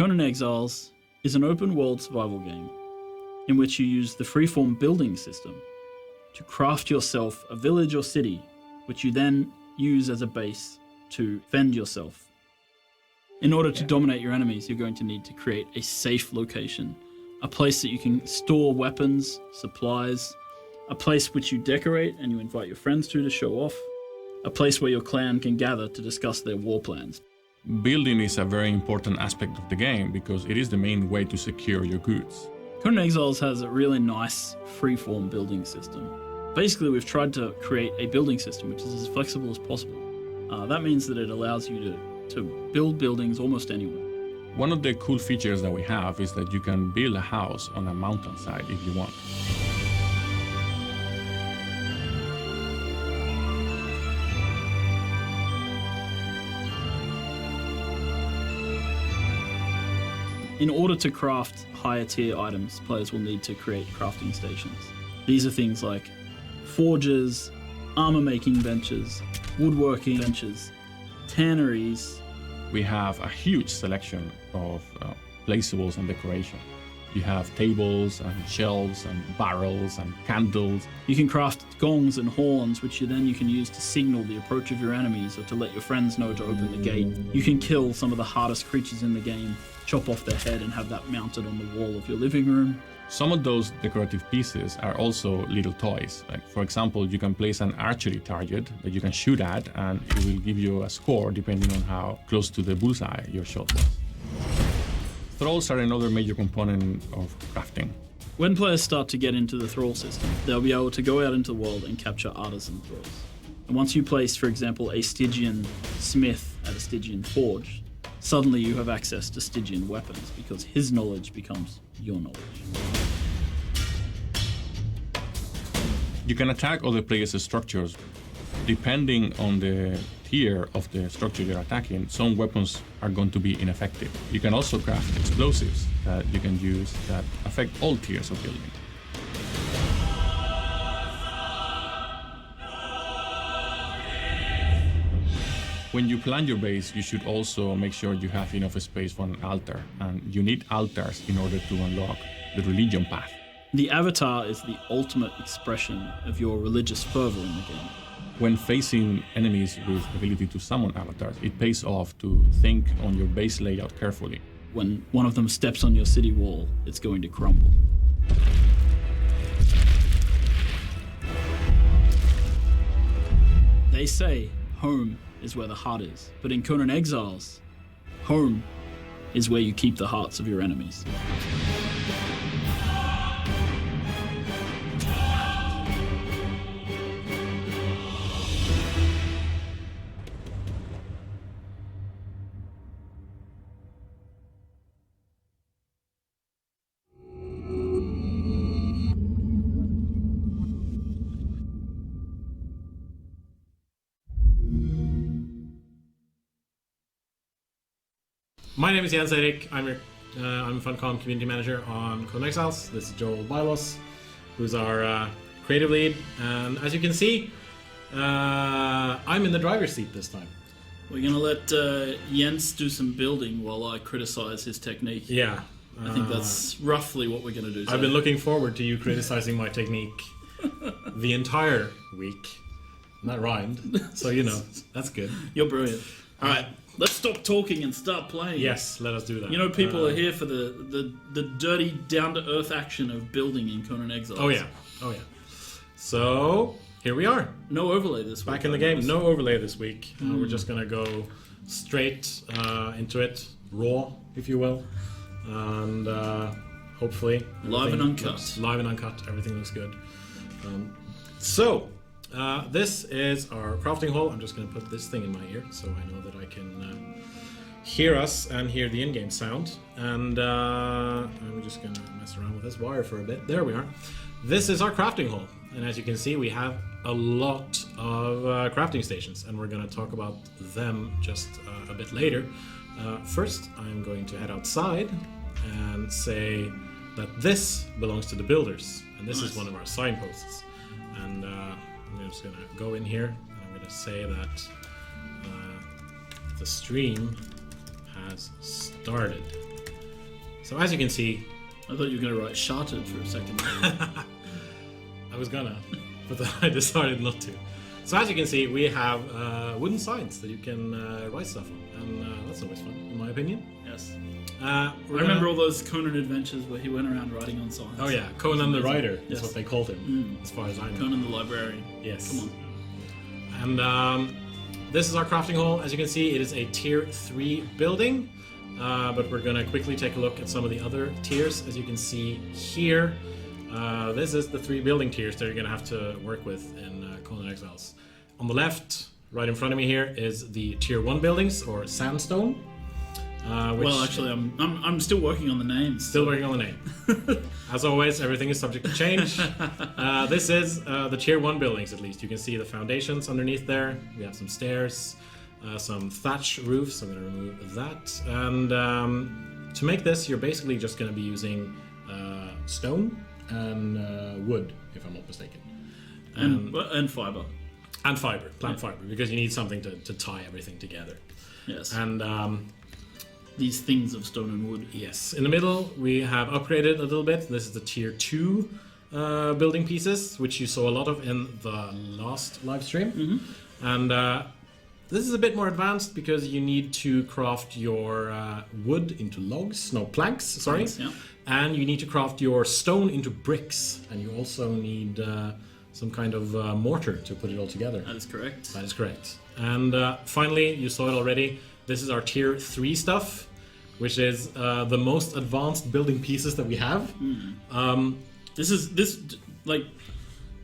Conan Exiles is an open-world survival game in which you use the freeform building system to craft yourself a village or city, which you then use as a base to fend yourself. In order to dominate your enemies, you're going to need to create a safe location, a place that you can store weapons, supplies, a place which you decorate and you invite your friends to show off, a place where your clan can gather to discuss their war plans. Building is a very important aspect of the game because it is the main way to secure your goods. Conan Exiles has a really nice freeform building system. Basically, we've tried to create a building system which is as flexible as possible. That means that it allows you to build buildings almost anywhere. One of the cool features that we have is that you can build a house on a mountainside if you want. In order to craft higher tier items, players will need to create crafting stations. These are things like forges, armor making benches, woodworking benches, tanneries. We have a huge selection of placeables and decoration. You have tables and shelves and barrels and candles. You can craft gongs and horns, which you can use to signal the approach of your enemies or to let your friends know to open the gate. You can kill some of the hardest creatures in the game, chop off their head and have that mounted on the wall of your living room. Some of those decorative pieces are also little toys. Like, for example, you can place an archery target that you can shoot at, and it will give you a score depending on how close to the bullseye your shot was. Thralls are another major component of crafting. When players start to get into the thrall system, they'll be able to go out into the world and capture artisan thralls. And once you place, for example, a Stygian smith at a Stygian forge, suddenly you have access to Stygian weapons because his knowledge becomes your knowledge. You can attack other players' structures. Depending on the tier of the structure you're attacking, some weapons are going to be ineffective. You can also craft explosives that you can use that affect all tiers of building. When you plan your base, you should also make sure you have enough space for an altar, and you need altars in order to unlock the religion path. The avatar is the ultimate expression of your religious fervor in the game. When facing enemies with ability to summon avatars, it pays off to think on your base layout carefully. When one of them steps on your city wall, it's going to crumble. They say home is where the heart is, but in Conan Exiles, home is where you keep the hearts of your enemies. My name is Jens Erik. I'm Funcom community manager on Conan Exiles. This is Joel Bylos, who's our creative lead. And as you can see, I'm in the driver's seat this time. We're gonna let Jens do some building while I criticize his technique. Yeah. I think that's roughly what we're gonna do today. I've been looking forward to you criticizing my technique the entire week. And that rhymed, so you know, that's good. You're brilliant. All right, let's stop talking and start playing. Yes, let us do that. You know, people are here for the dirty, down-to-earth action of building in Conan Exiles. Oh yeah, oh yeah. So here we are. No overlay this week. Back in the game. No overlay this week. We're just gonna go straight into it, raw, if you will, and hopefully live and uncut. Live and uncut. Everything looks good. This is our crafting hall. I'm just going to put this thing in my ear so I know that I can hear us and hear the in-game sound. And I'm just going to mess around with this wire for a bit. There we are. This is our crafting hall. And as you can see, we have a lot of crafting stations, and we're going to talk about them just a bit later. First, I'm going to head outside and say that this belongs to the builders, and this is one of our signposts. And I'm just gonna go in here and I'm gonna say that the stream has started. So as you can see, I thought you were going to write Shattered for a second. I was gonna, but then I decided not to. So as you can see, we have wooden sides that you can write stuff on, and that's always fun, in my opinion. Yes. I I remember all those Conan adventures where he went around writing on signs. Oh yeah, Conan the Writer is Yes. what they called him, as far as I know. Conan the Librarian. Yes. Come on. And this is our crafting hall. As you can see, it is a tier 3 building, but we're gonna quickly take a look at some of the other tiers. As you can see here, this is the 3 building tiers that you're gonna have to work with in Conan Exiles. On the left, right in front of me here, is the tier 1 buildings, or sandstone. Which Well, actually, I'm still working on the names. Still working on the name. As always, everything is subject to change. This is the tier 1 buildings, at least. You can see the foundations underneath there. We have some stairs, some thatch roofs. I'm going to remove that. And to make this, you're basically just going to be using stone and wood, if I'm not mistaken. And fiber. And fiber, plant fiber, because you need something to tie everything together. Yes. And These things of stone and wood. yes, in the middle we have upgraded a little bit. This is the tier 2 building pieces, which you saw a lot of in the last live stream. And this is a bit more advanced because you need to craft your wood into logs, no planks, sorry. Planks, yeah. And you need to craft your stone into bricks, and you also need some kind of mortar to put it all together. That is correct. That is correct. And finally, you saw it already. This is our tier 3 stuff, which is the most advanced building pieces that we have. Like,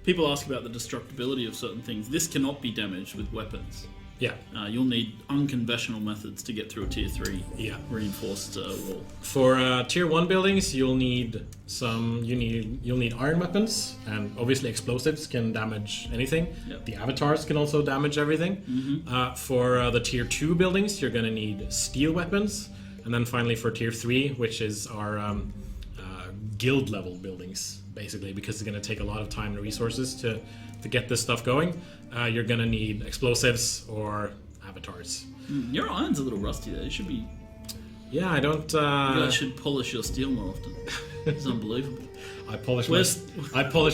people ask about the destructibility of certain things. This cannot be damaged with weapons. Yeah. You'll need unconventional methods to get through a tier 3 Yeah. reinforced wall. For tier 1 buildings, you'll need iron weapons, and obviously explosives can damage anything. Yep. The avatars can also damage everything. For the tier 2 buildings, you're going to need steel weapons, and then finally for tier 3, which is our guild level buildings, basically, because it's going to take a lot of time and resources to get this stuff going. You're going to need explosives or avatars. Your iron's a little rusty there. You should be. Yeah, I don't. You guys should polish your steel more often. It's unbelievable. I polish Where's-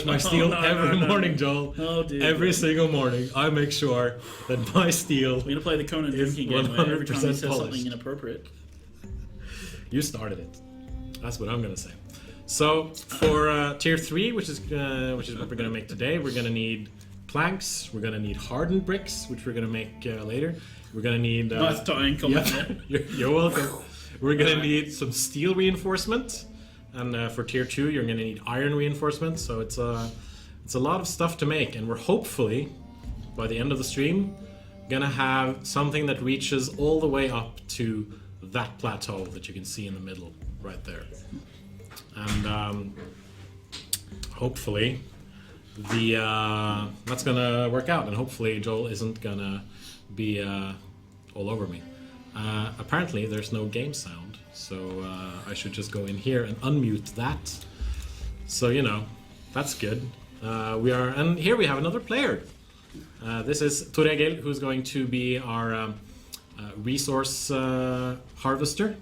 my steel no, every no. morning, Joel. Oh, dear. Every single morning, I make sure that my steel. We're gonna play the Conan Is drinking game where every time he 100% says polished. something inappropriate. You started it. That's what I'm gonna say. So for tier 3, which is what we're gonna make today, we're gonna need planks. We're gonna need hardened bricks, which we're gonna make later. We're gonna need. Nice tying comment there. You're welcome. We're gonna need some steel reinforcement, and for tier 2, you're gonna need iron reinforcement. So it's a lot of stuff to make, and we're hopefully by the end of the stream gonna have something that reaches all the way up to that plateau that you can see in the middle right there. And hopefully that's gonna work out, and hopefully Joel isn't gonna be all over me. Apparently there's no game sound, so I should just go in here and unmute that. So that's good. And here we have another player. This is Toregel, who's going to be our resource harvester.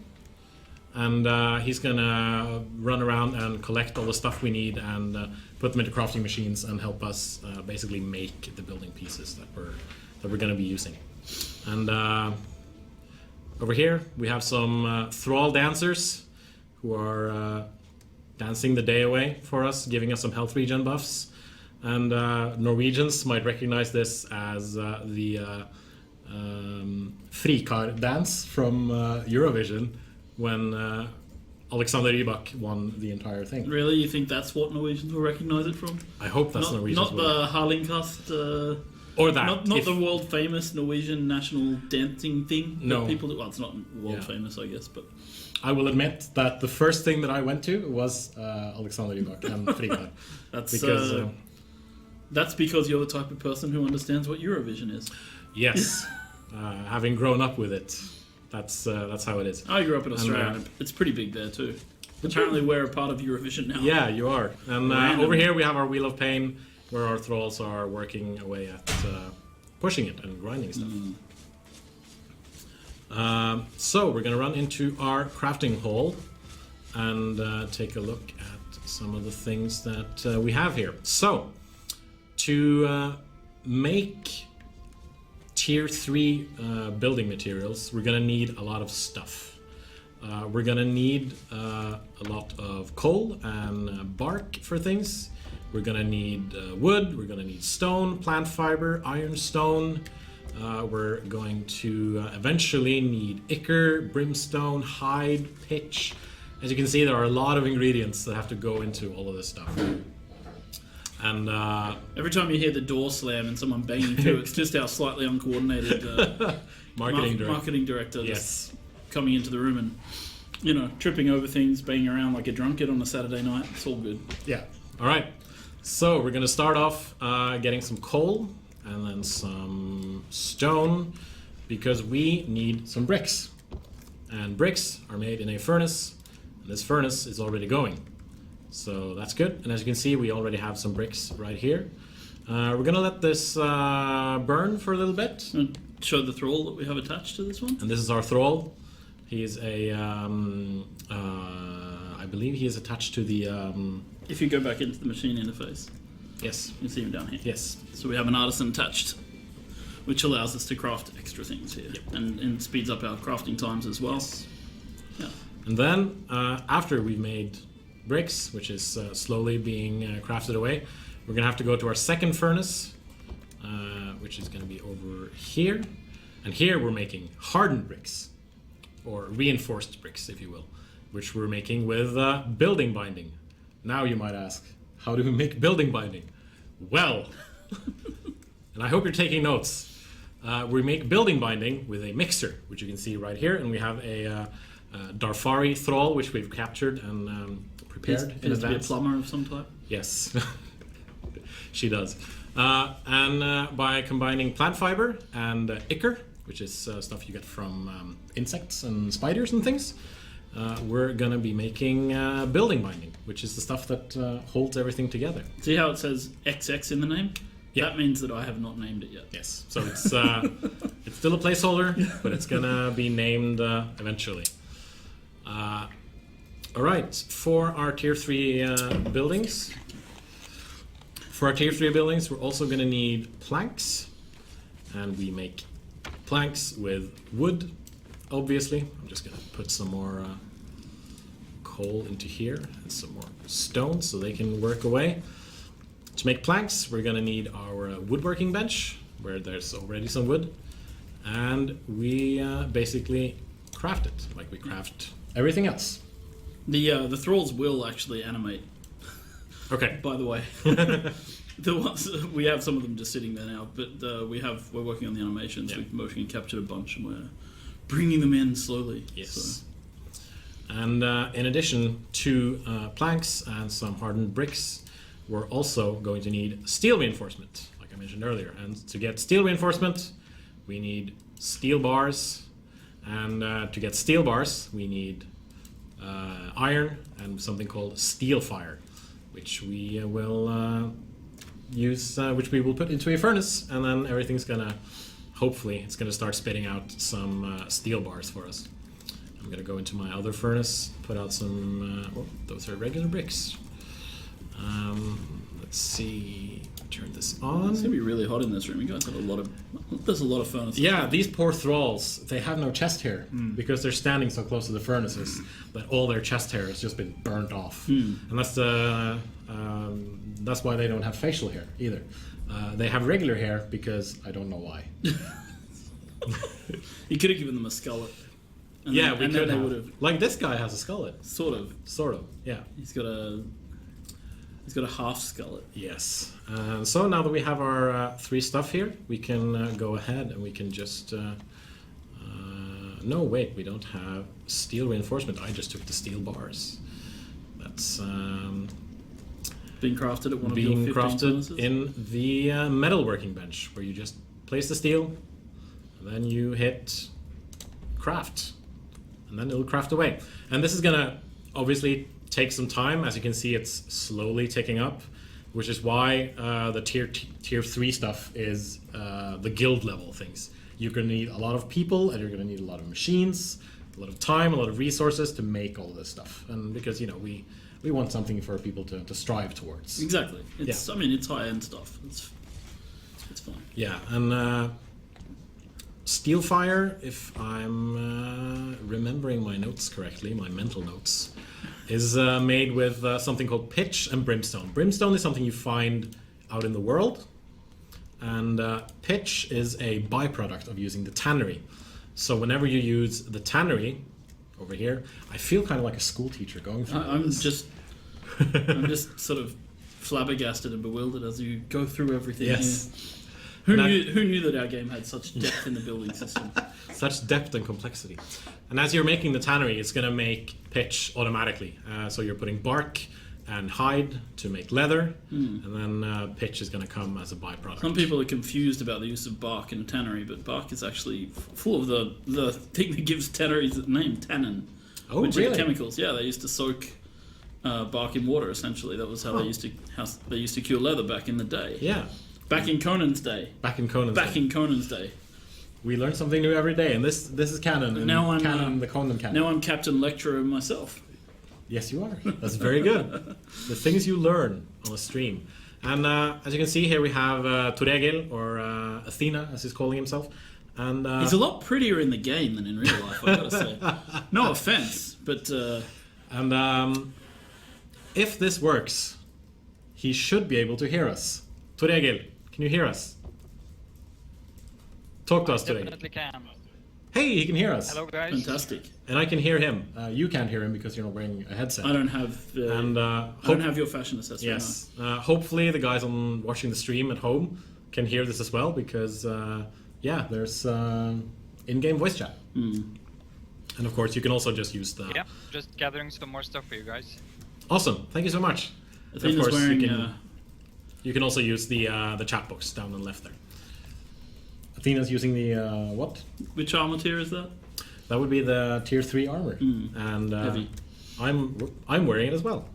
And he's gonna run around and collect all the stuff we need and put them into crafting machines and help us basically make the building pieces that we're gonna be using. And over here we have some thrall dancers who are dancing the day away for us, giving us some health regen buffs. And Norwegians might recognize this as the Frikar dance from Eurovision, when Alexander Rybak won the entire thing. Really, you think that's what Norwegians will recognise it from? I hope that's Norwegians. Not the Harlingkast. Or that. Not the world famous Norwegian national dancing thing. No. That people do. Well, it's not world famous, I guess, but. I will admit that the first thing that I went to was Alexander Rybak and Frikar. That's because you're the type of person who understands what Eurovision is. Yes, having grown up with it, that's how it is. I grew up in Australia. And it's pretty big there too. Apparently, we're a part of Eurovision now. Yeah, you are. And over here we have our Wheel of Pain, where our thralls are working away at pushing it and grinding stuff. So we're gonna run into our crafting hall, and take a look at some of the things that we have here. So, to make tier 3 building materials, we're gonna need a lot of stuff. We're gonna need a lot of coal and bark for things. We're gonna need wood, we're gonna need stone, plant fiber, ironstone. We're going to eventually need ichor, brimstone, hide, pitch. As you can see, there are a lot of ingredients that have to go into all of this stuff. And every time you hear the door slam and someone banging through, it's just our slightly uncoordinated marketing director just coming into the room and, you know, tripping over things, banging around like a drunkard on a Saturday night. It's all good. Yeah. All right. So we're going to start off getting some coal and then some stone because we need some bricks. And bricks are made in a furnace, and this furnace is already going. So that's good. And as you can see, we already have some bricks right here. We're gonna let this burn for a little bit. And show the thrall that we have attached to this one. And this is our thrall. He's a, I believe he is attached to the... If you go back into the machine interface, yes. you can see him down here. Yes. So we have an artisan attached, which allows us to craft extra things here. Yep. And speeds up our crafting times as well. Yes. Yeah. And then, after we've made bricks, which is slowly being crafted away, we're gonna have to go to our second furnace, which is gonna be over here. And here we're making hardened bricks, or reinforced bricks, if you will, which we're making with building binding. Now you might ask, how do we make building binding? Well, and I hope you're taking notes. We make building binding with a mixer, which you can see right here, and we have a Darfari thrall, which we've captured and prepared in Needs to be a advance. plumber of some type. Yes, she does. And by combining plant fiber and ichor, which is stuff you get from insects and spiders and things, we're gonna be making building binding, which is the stuff that holds everything together. See how it says XX in the name? Yeah. That means that I have not named it yet. Yes, so it's it's still a placeholder, but it's gonna be named eventually. All right, for our tier 3 buildings. For our tier 3 buildings, we're also gonna need planks, and we make planks with wood, obviously. I'm just gonna put some more coal into here and some more stone so they can work away. To make planks, we're gonna need our woodworking bench, where there's already some wood, and we basically craft it like we craft everything else. The thralls will actually animate, Okay. by the way. The ones we have some of them just sitting there now, but we're working on the animations. Yeah. We've motion captured a bunch, and we're bringing them in slowly. Yes. So. And in addition to planks and some hardened bricks, we're also going to need steel reinforcement, like I mentioned earlier. And to get steel reinforcement, we need steel bars. And to get steel bars, we need iron and something called steel fire, which we will use, which we will put into a furnace, and then everything's gonna, hopefully, it's gonna start spitting out some steel bars for us. I'm gonna go into my other furnace, put out some, oh, those are regular bricks. Let's see, turn this on. It's gonna be really hot in this room. You guys have there's a lot of furnaces. Yeah, these poor thralls, they have no chest hair because they're standing so close to the furnaces that all their chest hair has just been burnt off. And that's why they don't have facial hair either. They have regular hair because I don't know why. You could have given them a skullet. And Yeah, then, we and could then they have. would have. Like this guy has a skullet. Sort of. Sort of, yeah. He's got a half skullet. Yes. So now that we have our 3 stuff here, we can go ahead and we can just... no, wait, we don't have steel reinforcement. I just took the steel bars. That's Being crafted at one of being your 15 crafted furnaces? in the metalworking bench, where you just place the steel, and then you hit craft, and then it'll craft away. And this is gonna obviously take some time. As you can see, it's slowly ticking up, which is why the tier 3 stuff is the guild level things. You're gonna need a lot of people, and you're gonna need a lot of machines a lot of time, a lot of resources to make all this stuff, and because we want something for people to strive towards. Exactly. It's I mean it's high end stuff. It's fine. Yeah, and Steelfire, if I'm remembering my notes correctly, my mental notes, is made with something called pitch and brimstone. Brimstone is something you find out in the world, and pitch is a byproduct of using the tannery. So whenever you use the tannery over here, I feel kind of like a school teacher going through I'm just sort of flabbergasted and bewildered as you go through everything. Yes. Here. Who knew that our game had such depth in the building system? Such depth and complexity. And as you're making the tannery, it's going to make pitch automatically. So you're putting bark and hide to make leather, and then pitch is going to come as a byproduct. Some people are confused about the use of bark in a tannery, but bark is actually full of the thing that gives tanneries its name, tannin. Oh, which really? are chemicals. Yeah, they used to soak bark in water. Essentially, that was how they used to cure leather back in the day. Yeah. Back in Conan's day. Back in Conan's day. We learn something new every day, and this is canon. And now I'm the Conan canon. Now I'm Captain Lecturer myself. Yes, you are. That's very good. The things you learn on a stream. And as you can see here, we have Turegil, or Athena, as he's calling himself. And he's a lot prettier in the game than in real life, I gotta say. No offense, but and if this works, he should be able to hear us. Turegil, can you hear us? Talk to us today. Definitely can. Hey, he can hear us. Hello, guys. fantastic. And I can hear him. You can't hear him because you're not wearing a headset. I don't have. I don't have your fashion assessment. Yes. Hopefully, the guys watching the stream at home can hear this as well, because there's in-game voice chat. And of course, you can also just use the. Yeah, just gathering some more stuff for you guys. Awesome. Thank you so much. Athena's wearing. You can also use the chat box down on the left there. Athena's using the what? Which armor tier is that? That would be the tier 3 armor, and Heavy. I'm wearing it as well.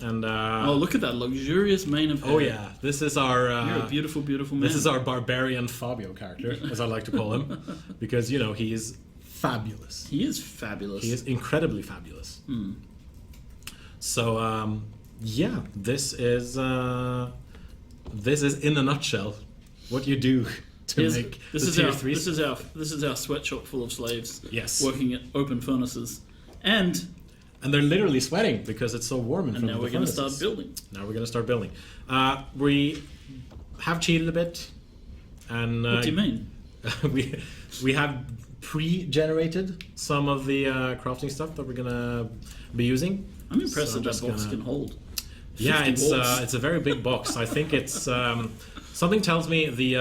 And oh, look at that luxurious mane of hair. oh yeah, this is our. You're a beautiful, beautiful man. This is our barbarian Fabio character, as I like to call him, because he is fabulous. He is fabulous. He is incredibly fabulous. So this is in a nutshell what you do to make the tier 3. This is our sweatshop full of slaves. Yes. Working at open furnaces, and they're literally sweating because it's so warm in front now of the we're going to furnaces. start building. Now we're going to start building. We have cheated a bit, and What do you mean? we have pre-generated some of the crafting stuff that we're gonna be using. I'm impressed So that just box gonna- can hold. Yeah, 50 bolts. it's a very big box. I think it's something tells me the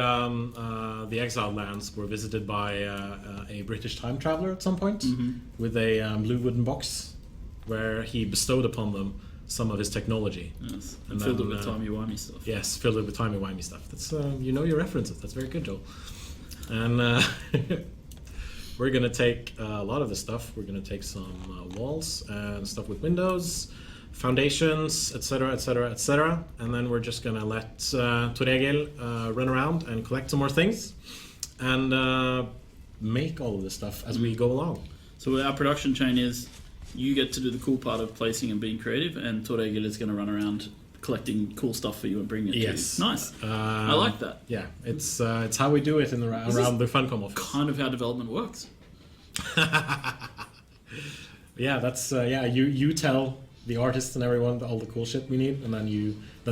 Exiled Lands were visited by a British time traveler at some point with a blue wooden box where he bestowed upon them some of his technology. Yes, And and filled it then, with timey-wimey stuff. Yes, filled it with timey-wimey stuff. That's your references. That's very good, Joel. And we're gonna take a lot of the stuff. We're gonna take some walls and stuff with windows, foundations, etc., etc., etc. And then we're just gonna let Turegil run around and collect some more things, and make all of this stuff as we go along. So our production chain is, you get to do the cool part of placing and being creative, and Turegil is going to run around collecting cool stuff for you and bringing it to Yes. you. Nice. I like that. Yeah, it's how we do it in around the Funcom office. Kind of how development works. Yeah, that's You tell the artists and everyone all the cool shit we need, and then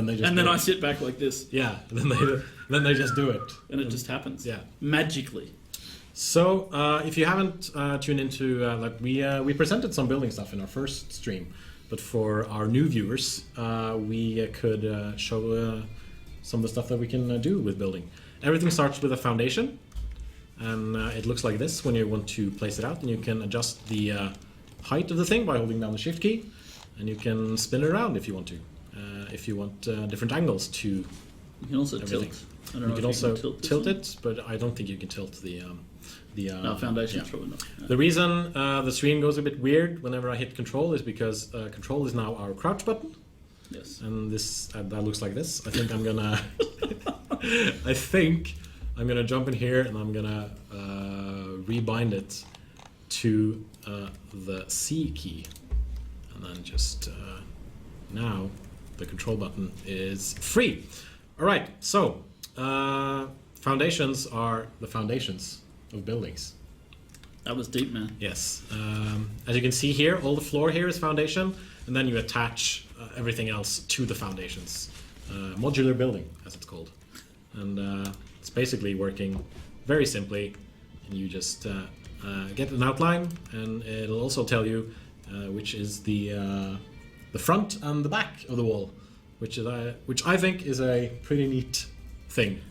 they just. And then do I it. sit back like this, Yeah, then they just do it. and it just happens. Yeah. Magically. So, if you haven't tuned into, we presented some building stuff in our first stream, but for our new viewers, we could show some of the stuff that we can do with building. Everything starts with a foundation, and it looks like this when you want to place it out, and you can adjust the height of the thing by holding down the shift key, and you can spin it around if you want to. If you want different angles to You can also everything. tilt. I don't know You if can also this tilt one. it, but I don't think you can tilt the No, foundation's yeah. probably not. Yeah. The reason the stream goes a bit weird whenever I hit control is because control is now our crouch button, Yes. and this that looks like this. I think I'm gonna jump in here and I'm gonna rebind it to the C key. And then just now the control button is free. All right, so foundations are the foundations of buildings. That was deep, man. Yes. As you can see here, all the floor here is foundation, and then you attach everything else to the foundations. Modular building, as it's called. And it's basically working very simply. And you just get an outline, and it'll also tell you which is the front and the back of the wall, which I think is a pretty neat thing.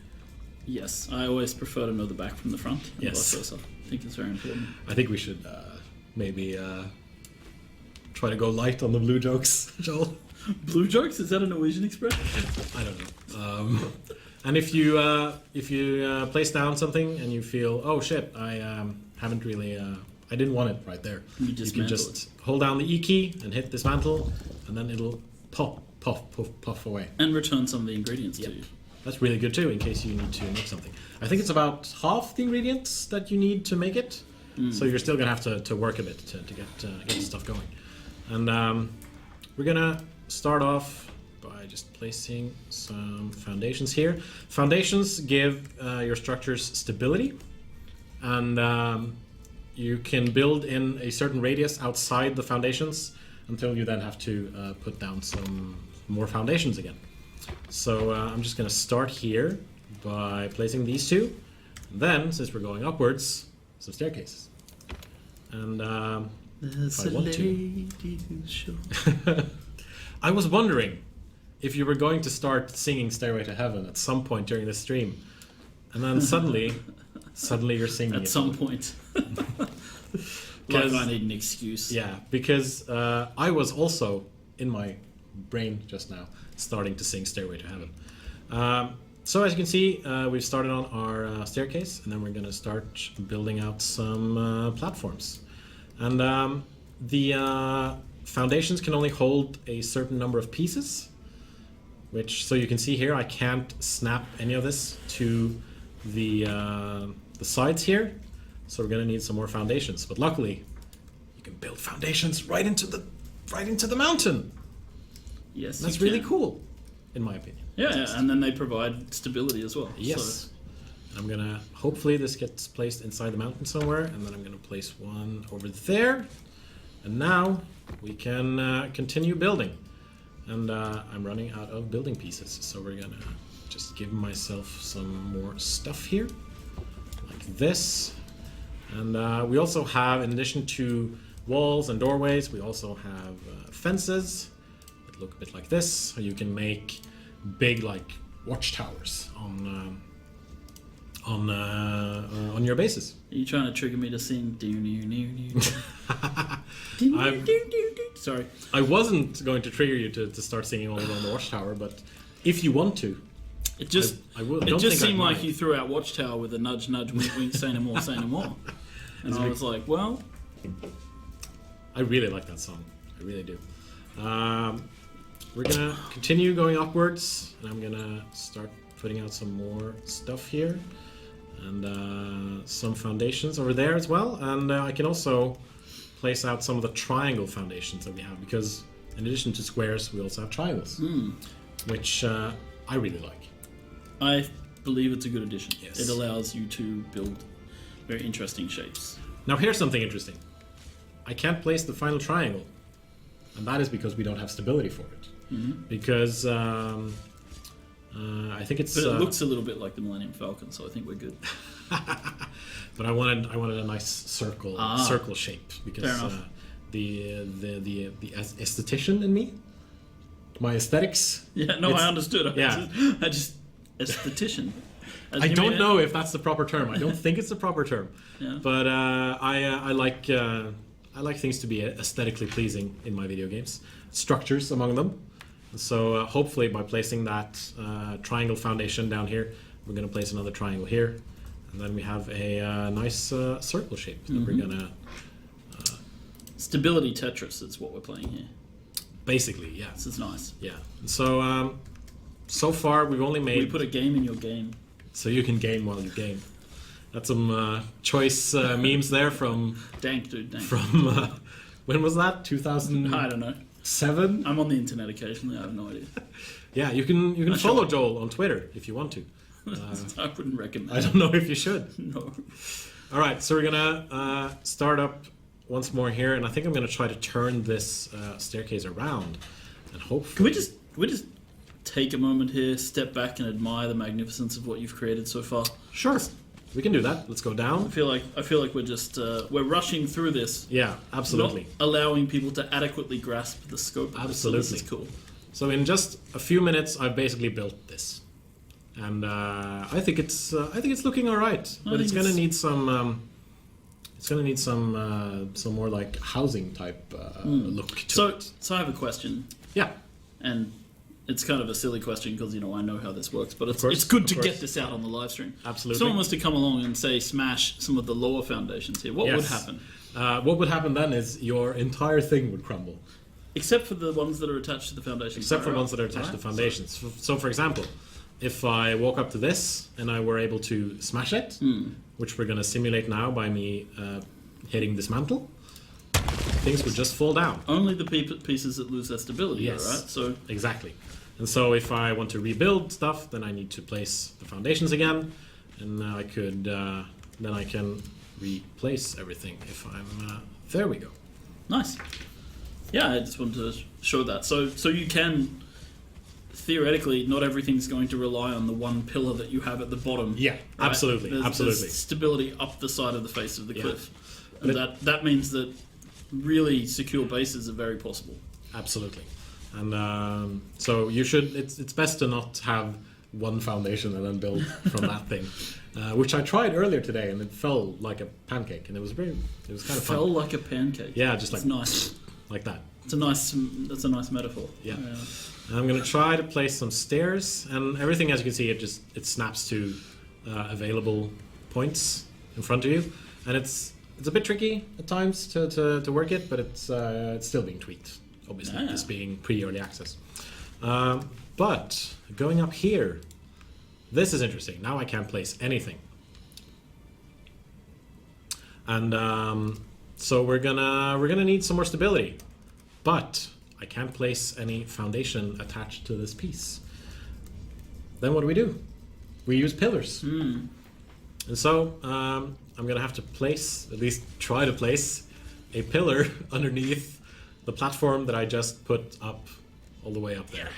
Yes, I always prefer to know the back from the front. And Yes. vice versa. I think it's very important. I think we should maybe try to go light on the blue jokes, Joel. Blue jokes? Is that a Norwegian expression? I don't know. And if you place down something and you feel, oh shit, I haven't really, I didn't want it right there. You can dismantle just hold down the E key and hit dismantle, and then it'll puff away. And return some of the ingredients to you. That's really good too, in case you need to make something. I think it's about half the ingredients that you need to make it, so you're still gonna have to work a bit to get the stuff going. And we're gonna start off by just placing some foundations here. Foundations give your structures stability, and you can build in a certain radius outside the foundations until you then have to put down some more foundations again. So I'm just going to start here by placing these two. Then, since we're going upwards, some staircases. And if I want to. I was wondering if you were going to start singing Stairway to Heaven at some point during the stream. And then suddenly you're singing At it. some point. Like I need an excuse. Yeah, because I was also, in my brain just now, starting to sing Stairway to Heaven. So as you can see, we've started on our staircase, and then we're going to start building out some platforms. And the foundations can only hold a certain number of pieces, which, so you can see here, I can't snap any of this to the sides here. So we're going to need some more foundations. But luckily, you can build foundations right into the mountain. Yes, That's you really can. cool, in my opinion. Yeah, and then they provide stability as well. Yes. So, I'm gonna, hopefully this gets placed inside the mountain somewhere, and then I'm gonna place one over there. And now we can continue building. And I'm running out of building pieces, so we're gonna just give myself some more stuff here, like this. And we also have, in addition to walls and doorways, we also have fences that look a bit like this. So you can make big, like, watchtowers on your bases. Are you trying to trigger me to sing? Sorry. I wasn't going to trigger you to start singing all around the watchtower, but if you want to, It just I will. it Don't just think I seemed like mind. you threw out Watchtower with a nudge, nudge, wink, wink, say no more, say no more. And I was like, well, I really like that song. I really do. We're gonna continue going upwards, and I'm gonna start putting out some more stuff here, and some foundations over there as well. And I can also place out some of the triangle foundations that we have, because in addition to squares, we also have triangles, which I really like. I believe it's a good addition. Yes. It allows you to build very interesting shapes. Now here's something interesting. I can't place the final triangle, and that is because we don't have stability for it. Because I think it's. But it looks a little bit like the Millennium Falcon, so I think we're good. But I wanted a nice circle shape, because Fair enough. the esthetician in me, my aesthetics. Yeah, no, it's- I understood. Yeah. I just esthetician. I don't know if that's the proper term. I don't think it's the proper term. Yeah. But I like things to be aesthetically pleasing in my video games. Structures among them. So hopefully by placing that triangle foundation down here, we're going to place another triangle here, and then we have a nice circle shape that we're going to. Stability Tetris is what we're playing here. Basically, yeah. This is nice. Yeah. So so far we've only made. We put a game in your game. So you can game while you game. That's some choice memes there from Dank, dude, dank. When was that? 2007? I don't know. I'm on the internet occasionally. I have no idea. Yeah, you can follow Joel on Twitter if you want to. I wouldn't recommend. I don't know if you should. No. All right, so we're gonna start up once more here, and I think I'm gonna try to turn this staircase around, and hopefully. Can we just take a moment here, step back, and admire the magnificence of what you've created so far? Sure, we can do that. Let's go down. I feel like we're just we're rushing through this. Yeah, absolutely. Not allowing people to adequately grasp the scope of Absolutely. this. This is cool. So in just a few minutes, I've basically built this, and I think it's looking all right. But it's gonna need some. It's gonna need some more like housing type look to it. So I have a question, Yeah, and it's kind of a silly question because I know how this works, but it's course, good of to course. get this out on the live stream. Absolutely. If someone was to come along and say smash some of the lower foundations here, what would Yes. happen? What would happen then is your entire thing would crumble. Except for the ones that are attached to the foundations. Except for ones that are attached to foundations. So, for example, if I walk up to this and I were able to smash it, which we're going to simulate now by me hitting dismantle, things would just fall down. Only the pieces that lose their stability, Yes. though, right? So Exactly. And so if I want to rebuild stuff, then I need to place the foundations again, and now I could, then I can replace everything if I'm, there we go. nice. Yeah, I just wanted to show that. So you can theoretically, not everything's going to rely on the one pillar that you have at the bottom. Yeah, right? absolutely, absolutely. There's stability up the side of the face of the Yeah. cliff, and that means that really secure bases are very possible. Absolutely. And so you should. It's best to not have one foundation and then build from that thing, which I tried earlier today, and it fell like a pancake, and it was kind of Fell fun. like a pancake. Yeah, just It's like nice. like that. That's a nice metaphor. Yeah. And I'm gonna try to place some stairs, and everything, as you can see, it snaps to available points in front of you, and it's a bit tricky at times to work it, but it's still being tweaked. Obviously, this being pre-early access. But going up here, this is interesting. Now I can't place anything, and so we're gonna need some more stability, but I can't place any foundation attached to this piece. Then what do? We use pillars. And so I'm gonna have to at least try to place a pillar underneath the platform that I just put up all the way up there.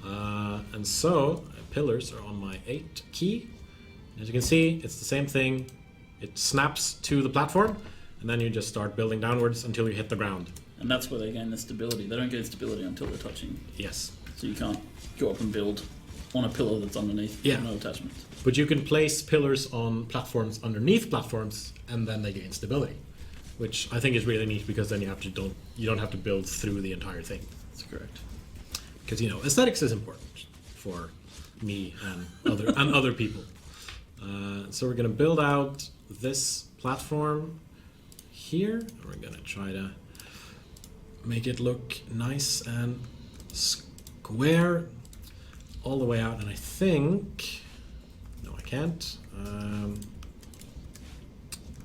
And so pillars are on my 8 key. As you can see, it's the same thing. It snaps to the platform, and then you just start building downwards until you hit the ground. And that's where they gain the stability. They don't gain stability until they're touching. Yes. So you can't go up and build on a pillar that's underneath. Yeah. No attachments. But you can place pillars on platforms underneath platforms, and then they gain stability, which I think is really neat, because then you don't have to build through the entire thing. That's correct. Because aesthetics is important for me and other people. So we're gonna build out this platform here. We're gonna try to make it look nice and square all the way out, and I think no, I can't.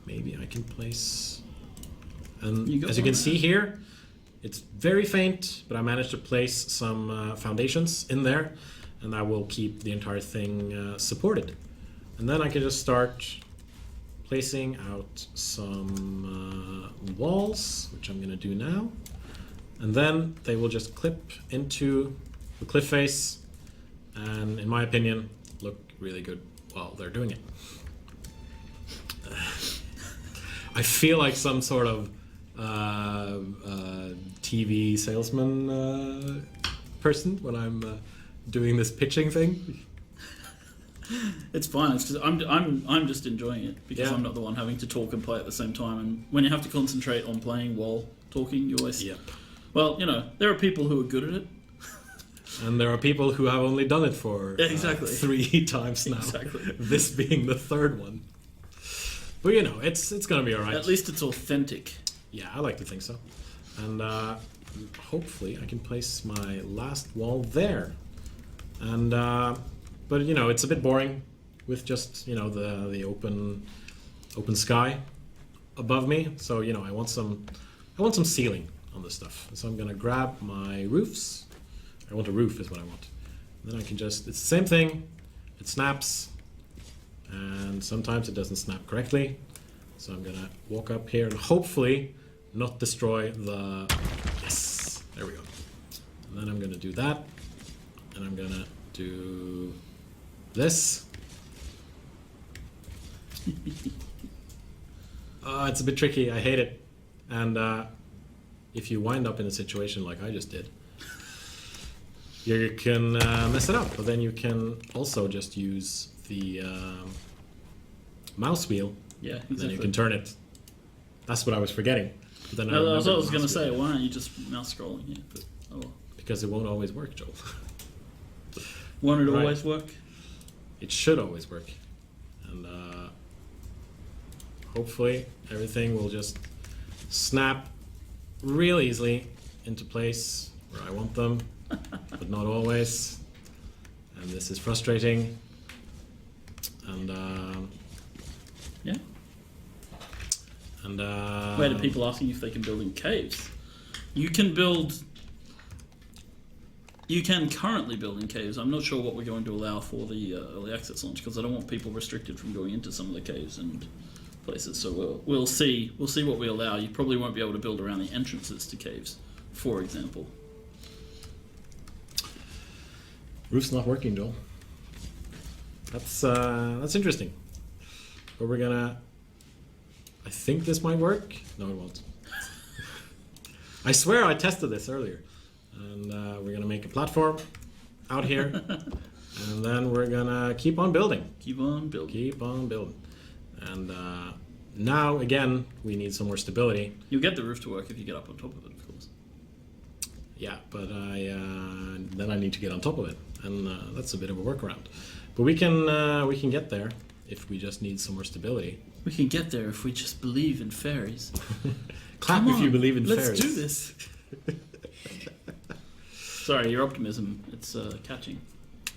Maybe I can place, and as you can see here, it's very faint, but I managed to place some foundations in there, and that will keep the entire thing supported. And then I can just start placing out some walls, which I'm going to do now. And then they will just clip into the cliff face, and in my opinion, look really good while they're doing it. I feel like some sort of TV salesman person when I'm doing this pitching thing. It's fine. It's just I'm just enjoying it because Yeah. I'm not the one having to talk and play at the same time. And when you have to concentrate on playing while talking, you always. Yep. Well, there are people who are good at it. And there are people who have only done it for Yeah, exactly. 3 times now. Exactly. This being the 3rd one. But it's gonna be alright. At least it's authentic. Yeah, I like to think so. And hopefully I can place my last wall there. And but it's a bit boring with just, you know, the open sky above me. So, you know, I want some ceiling on this stuff. So I'm gonna grab my roofs. I want a roof is what I want. And then I can just, it's the same thing. It snaps, and sometimes it doesn't snap correctly. So I'm gonna walk up here and hopefully not destroy the, yes, there we go. And then I'm gonna do that, and I'm gonna do this. It's a bit tricky, I hate it. And if you wind up in a situation like I just did, you can mess it up, but then you can also just use the mouse wheel. Yeah, And exactly. then you can turn it. That's what I was forgetting. But then I was remembered the going to mouse say, wheel. why aren't you just mouse scrolling here? But, oh well. Because it won't always work, Joel. Won't it Right. always work? It should always work. And hopefully everything will just snap real easily into place where I want them, but not always. And this is frustrating. And Yeah. and Where do people asking if they can build in caves? You can build. You can currently build in caves. I'm not sure what we're going to allow for the early access launch because I don't want people restricted from going into some of the caves and places. So we'll see. We'll see what we allow. You probably won't be able to build around the entrances to caves, for example. roof's not working, Joel. That's interesting. But we're gonna. I think this might work. No, it won't. I swear I tested this earlier. And we're gonna make a platform out here, and then we're gonna keep on building. Keep on building. Keep on building. And now again, we need some more stability. You'll get the roof to work if you get up on top of it, of course. Yeah, but then I need to get on top of it, and that's a bit of a workaround. But we can get there if we just need some more stability. We can get there if we just believe in fairies. Clap Come if you on, believe in let's fairies. do this. Sorry, your optimism, it's catching.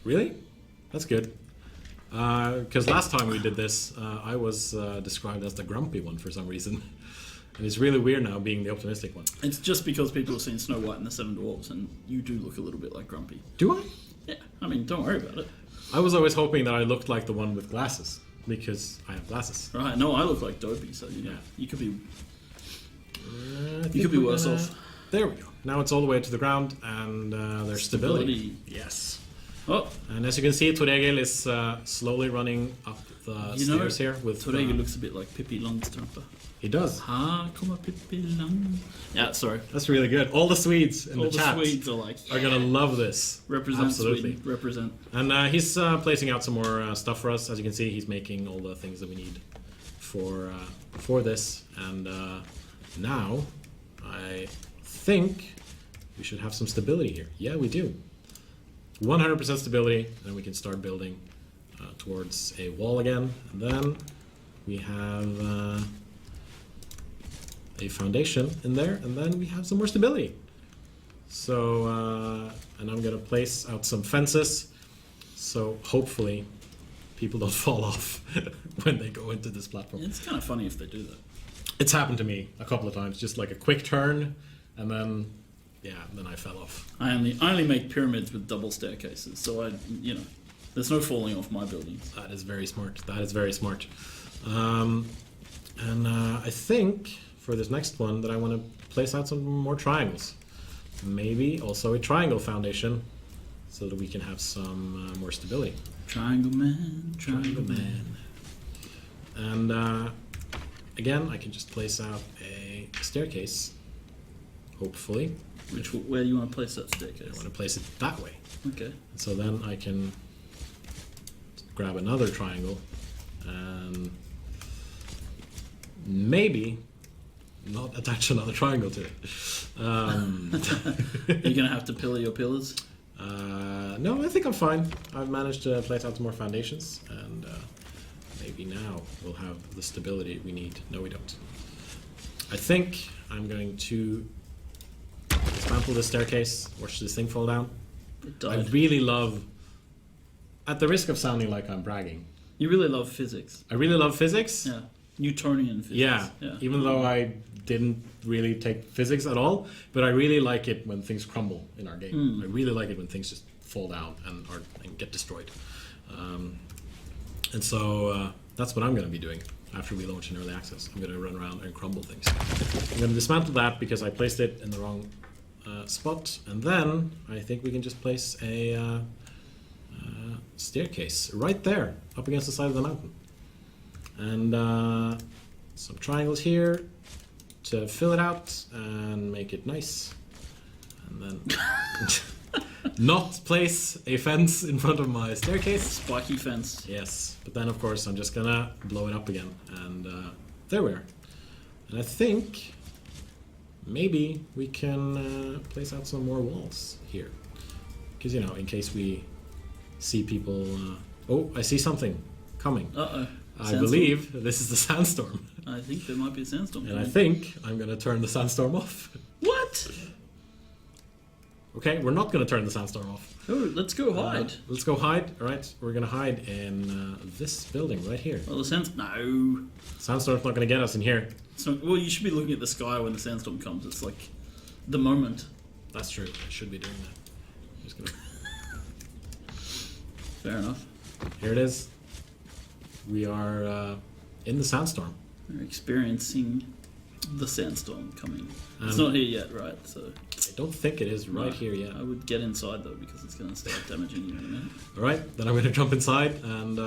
Really? That's good. Because last time we did this, I was described as the grumpy one for some reason. And it's really weird now being the optimistic one. It's just because people have seen Snow White and the Seven Dwarfs, and you do look a little bit like Grumpy. Do I? Yeah, I mean, don't worry about it. I was always hoping that I looked like the one with glasses, because I have glasses. Right, no, I look like Dopey, so you know, Yeah. you could be I think you could be we're worse gonna- off. There we go. Now it's all the way to the ground, and there's stability. Stability. Yes. Oh, And as you can see, Torregel is slowly running up the you know, stairs here with. Torrega looks a bit like Pippi Longstrump. He does. Ah, come on, Pippi Long. Yeah, sorry. That's really good. All the Swedes in All the the chat Swedes are like, are gonna love this. represent Absolutely. Sweden, represent. And he's placing out some more stuff for us. As you can see, he's making all the things that we need for this. And now, I think we should have some stability here. Yeah, we do. 100% stability, and then we can start building towards a wall again. And then we have a foundation in there, and then we have some more stability. So, and I'm gonna place out some fences, so hopefully people don't fall off when they go into this platform. It's kind of funny if they do that. It's happened to me a couple of times, just like a quick turn, and then, yeah, then I fell off. I only make pyramids with double staircases, so there's no falling off my buildings. That is very smart. That is very smart. And I think for this next one that I want to place out some more triangles. Maybe also a triangle foundation, so that we can have some more stability. Triangle Man, Triangle Man. And again, I can just place out a staircase, hopefully. Where do you want to place that I staircase? want to place it that way. Okay. So then I can grab another triangle and maybe not attach another triangle to it. You're gonna have to pillar your pillars. No, I think I'm fine. I've managed to place out some more foundations, and maybe now we'll have the stability we need. No, we don't. I think I'm going to dismantle this staircase, watch this thing fall down. It I died. really love, at the risk of sounding like I'm bragging, You really love physics. I really love physics. Yeah. Newtonian physics. Yeah, even though I didn't really take physics at all, but I really like it when things crumble in our game. I really like it when things just fall down and get destroyed. And so that's what I'm going to be doing after we launch in early access. I'm going to run around and crumble things. I'm going to dismantle that because I placed it in the wrong spot, and then I think we can just place a staircase right there up against the side of the mountain. And some triangles here to fill it out and make it nice. And then not place a fence in front of my staircase. Spiky fence. Yes, but then of course I'm just gonna blow it up again. And there we are. And I think maybe we can place out some more walls here. Because, you know, in case we see people... oh, I see something coming. Uh-oh. I believe this is the sandstorm. I think there might be a sandstorm. And I think I'm going to turn the sandstorm off. What? Okay, we're not going to turn the sandstorm off. Oh, let's go hide. Let's go hide. All right, we're going to hide in this building right here. Well, No. Sandstorm's not going to get us in here. Well, you should be looking at the sky when the sandstorm comes. It's like the moment. That's true. I should be doing that. I'm just gonna... Fair enough. Here it is. We are in the sandstorm. We're experiencing the sandstorm coming. It's not here yet, right? So I don't think it is right here yet. I would get inside though because it's going to start damaging you in a minute. All right, then I'm going to jump inside and.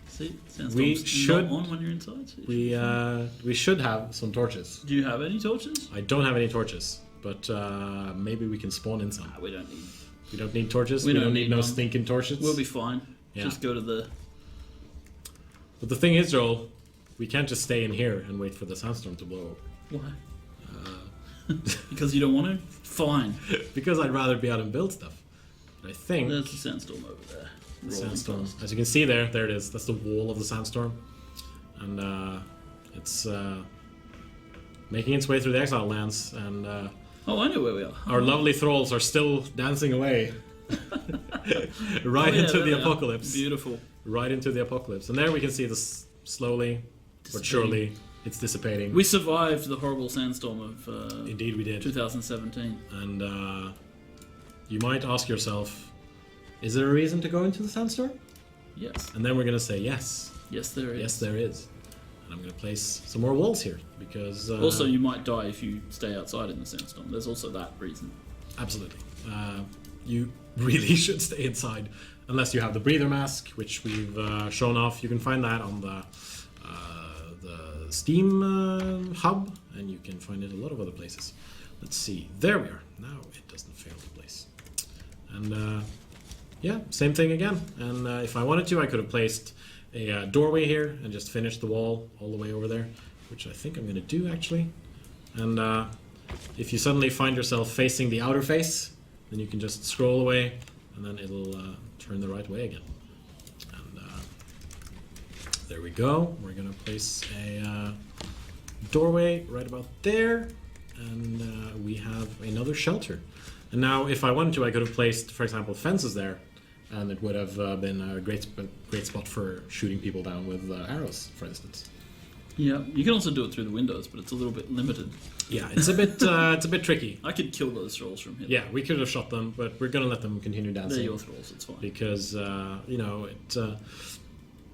See, sandstorm's we should not on when you're inside. So we should have some torches. Do you have any torches? I don't have any torches, but maybe we can spawn in some. We don't need. We don't need torches. We don't need no none. stinking torches. We'll be fine. Yeah. Just go to the. But the thing is, Joel, we can't just stay in here and wait for the sandstorm to blow over. Why? Because you don't want to? Fine. Because I'd rather be out and build stuff. But I think There's the sandstorm over there. the sandstorm, as you can see there it is. That's the wall of the sandstorm, and it's making its way through the exile lands, and oh, I know where we are. our lovely thralls are still dancing away right into the apocalypse. Beautiful. Right into the apocalypse, and there we can see this slowly but surely it's dissipating. We survived the horrible sandstorm of Indeed we did. 2017. And you might ask yourself, is there a reason to go into the sandstorm? Yes. And then we're going to say yes. Yes, there is. Yes, there is. And I'm going to place some more walls here because... also, you might die if you stay outside in the sandstorm. There's also that reason. Absolutely. You really should stay inside unless you have the breather mask, which we've shown off. You can find that on the Steam hub, and you can find it a lot of other places. Let's see. There we are. Now it doesn't fail to place. And yeah, same thing again. And if I wanted to, I could have placed a doorway here and just finished the wall all the way over there, which I think I'm going to do actually. And if you suddenly find yourself facing the outer face, then you can just scroll away and then it'll turn the right way again. And there we go. We're going to place a doorway right about there, and we have another shelter. And now if I wanted to, I could have placed, for example, fences there, and it would have been a great spot for shooting people down with arrows, for instance. Yeah, you can also do it through the windows, but it's a little bit limited. Yeah, it's a bit tricky. I could kill those trolls from here. Yeah, we could have shot them, but we're gonna let them continue dancing. They're your trolls, it's fine. Because you know,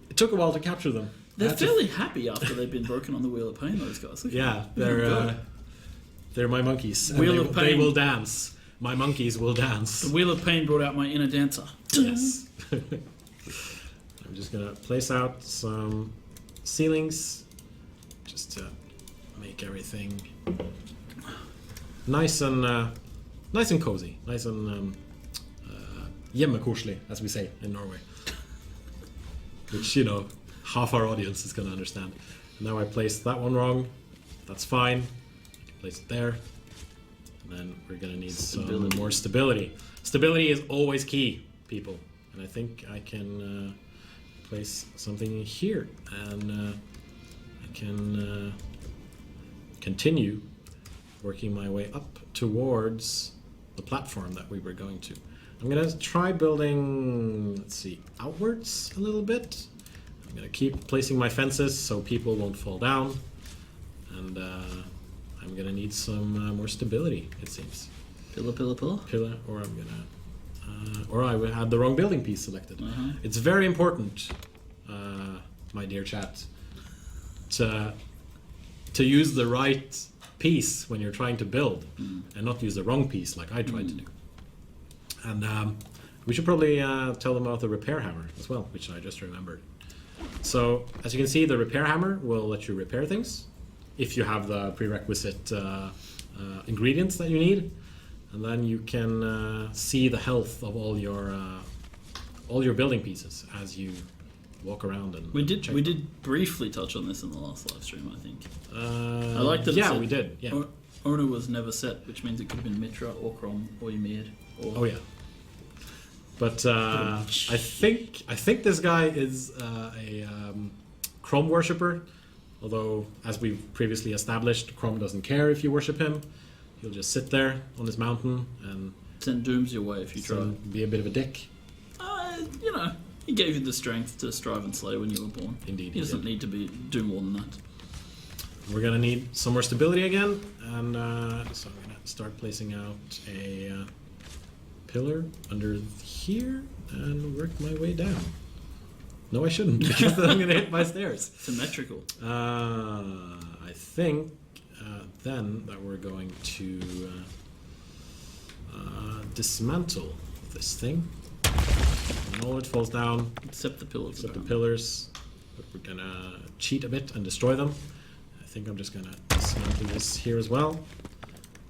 it took a while to capture them. They're fairly happy after they've been broken on the Wheel of Pain. Those guys. Yeah, they're my monkeys. Wheel of Pain. They will dance. My monkeys will dance. The Wheel of Pain brought out my inner dancer. Yes. I'm just gonna place out some ceilings, just to make everything nice and cozy, nice and hjemmekoselig, as we say in Norway. Which, you know, half our audience is gonna understand. Now I placed that one wrong. That's fine. I can place it there. And then we're gonna need some more stability. Stability is always key, people. And I think I can place something here, and I can continue working my way up towards the platform that we were going to. I'm gonna try building, let's see, outwards a little bit, I'm gonna keep placing my fences so people won't fall down, and I'm gonna need some more stability. It seems. Pillar, pillar, pillar. Pillar, or I'm gonna. Or I had the wrong building piece selected. It's very important, my dear chat, to use the right piece when you're trying to build, and not use the wrong piece like I tried to do. And we should probably tell them about the repair hammer as well, which I just remembered. So, as you can see, the repair hammer will let you repair things if you have the prerequisite ingredients that you need. And then you can see the health of all your building pieces as you walk around and We did check. briefly touch on this in the last live stream, I think. I like that. Yeah, we did. Yeah. Owner was never set, which means it could have been Mitra or Crom or Ymir. Or Oh yeah. But I think this guy is a Chrome worshipper. Although, as we've previously established, Chrome doesn't care if you worship him. He'll just sit there on his mountain and send dooms your way if you try. Be a bit of a dick. You know, he gave you the strength to strive and slay when you were born. Indeed, He doesn't need to do more than that. We're gonna need some more stability again, and so I'm gonna start placing out a pillar under here and work my way down. No, I shouldn't, because then I'm gonna hit my stairs. Symmetrical. I think then that we're going to dismantle this thing. And all it falls down, except the pillars. Except the pillars. But we're gonna cheat a bit and destroy them. I think I'm just gonna dismantle this here as well,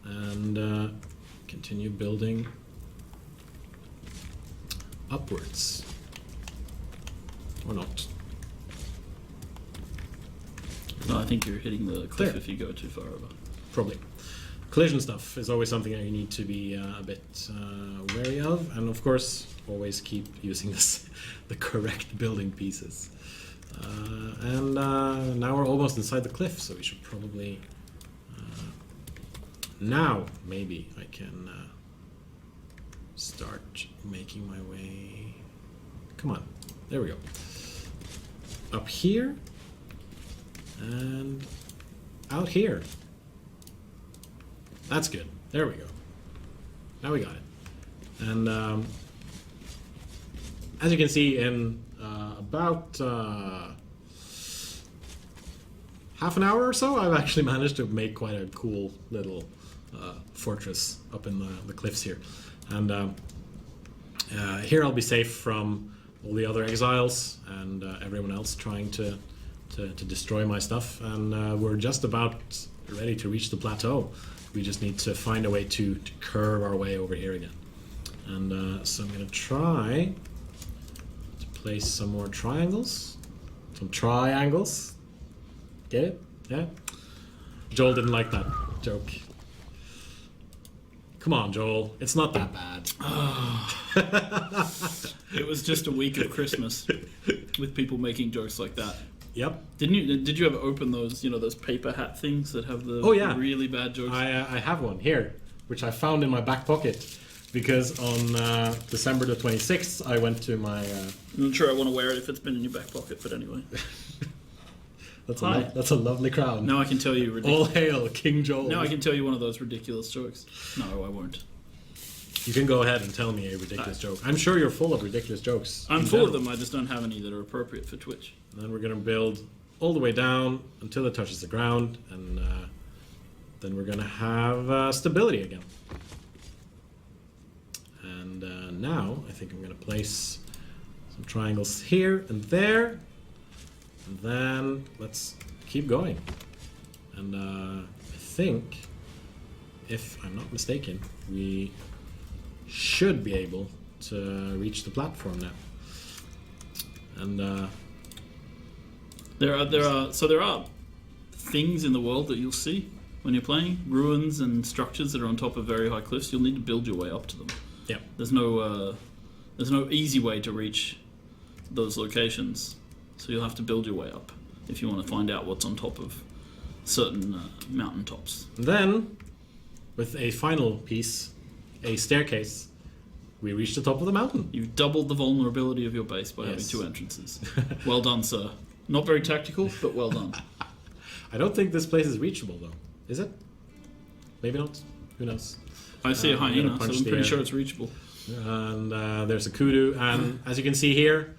and continue building upwards. Or not. No, I think you're hitting the cliff There. if you go too far over. Probably. Collision stuff is always something that you need to be a bit wary of, and of course, always keep using the correct building pieces. And now we're almost inside the cliff, so we should probably... now, maybe, I can start making my way... Come on, there we go. Up here, and out here. That's good. There we go. Now we got it. And as you can see, in about half an hour or so, I've actually managed to make quite a cool little fortress up in the cliffs here. And here I'll be safe from all the other exiles and everyone else trying to destroy my stuff. And we're just about ready to reach the plateau. We just need to find a way to curve our way over here again. And so I'm going to try to place some more triangles. Some triangles. Get it? Yeah? Joel didn't like that joke. Come on, Joel. It's not that bad. It was just a week of Christmas with people making jokes like that. Yep. Did you ever open those, those paper hat things that have the really bad jokes? I have one here, which I found in my back pocket, because on December the 26th, I went to my... I'm not sure I want to wear it if it's been in your back pocket, but anyway. That's a lovely crown. Now I can tell you All hail King Joel. Now I can tell you one of those ridiculous jokes. No, I won't. You can go ahead and tell me a ridiculous joke. I'm sure you're full of ridiculous jokes. I'm full of them, I just don't have any that are appropriate for Twitch. And then we're going to build all the way down until it touches the ground, and then we're going to have stability again. And now I think I'm going to place some triangles here and there, and then let's keep going. And I think, if I'm not mistaken, we should be able to reach the platform now. And there are things in the world that you'll see when you're playing, ruins and structures that are on top of very high cliffs. You'll need to build your way up to them. Yeah. There's no easy way to reach those locations, so you'll have to build your way up if you want to find out what's on top of certain mountaintops. then, with a final piece, a staircase, we reach the top of the mountain. You've doubled the vulnerability of your base by having Yes. 2 entrances. Well done, sir. Not very tactical, but well done. I don't think this place is reachable, though. Is it? Maybe not. Who knows? I see a I'm gonna hyena, so punch I'm the pretty air. sure it's reachable. And there's a kudu, and as you can see here,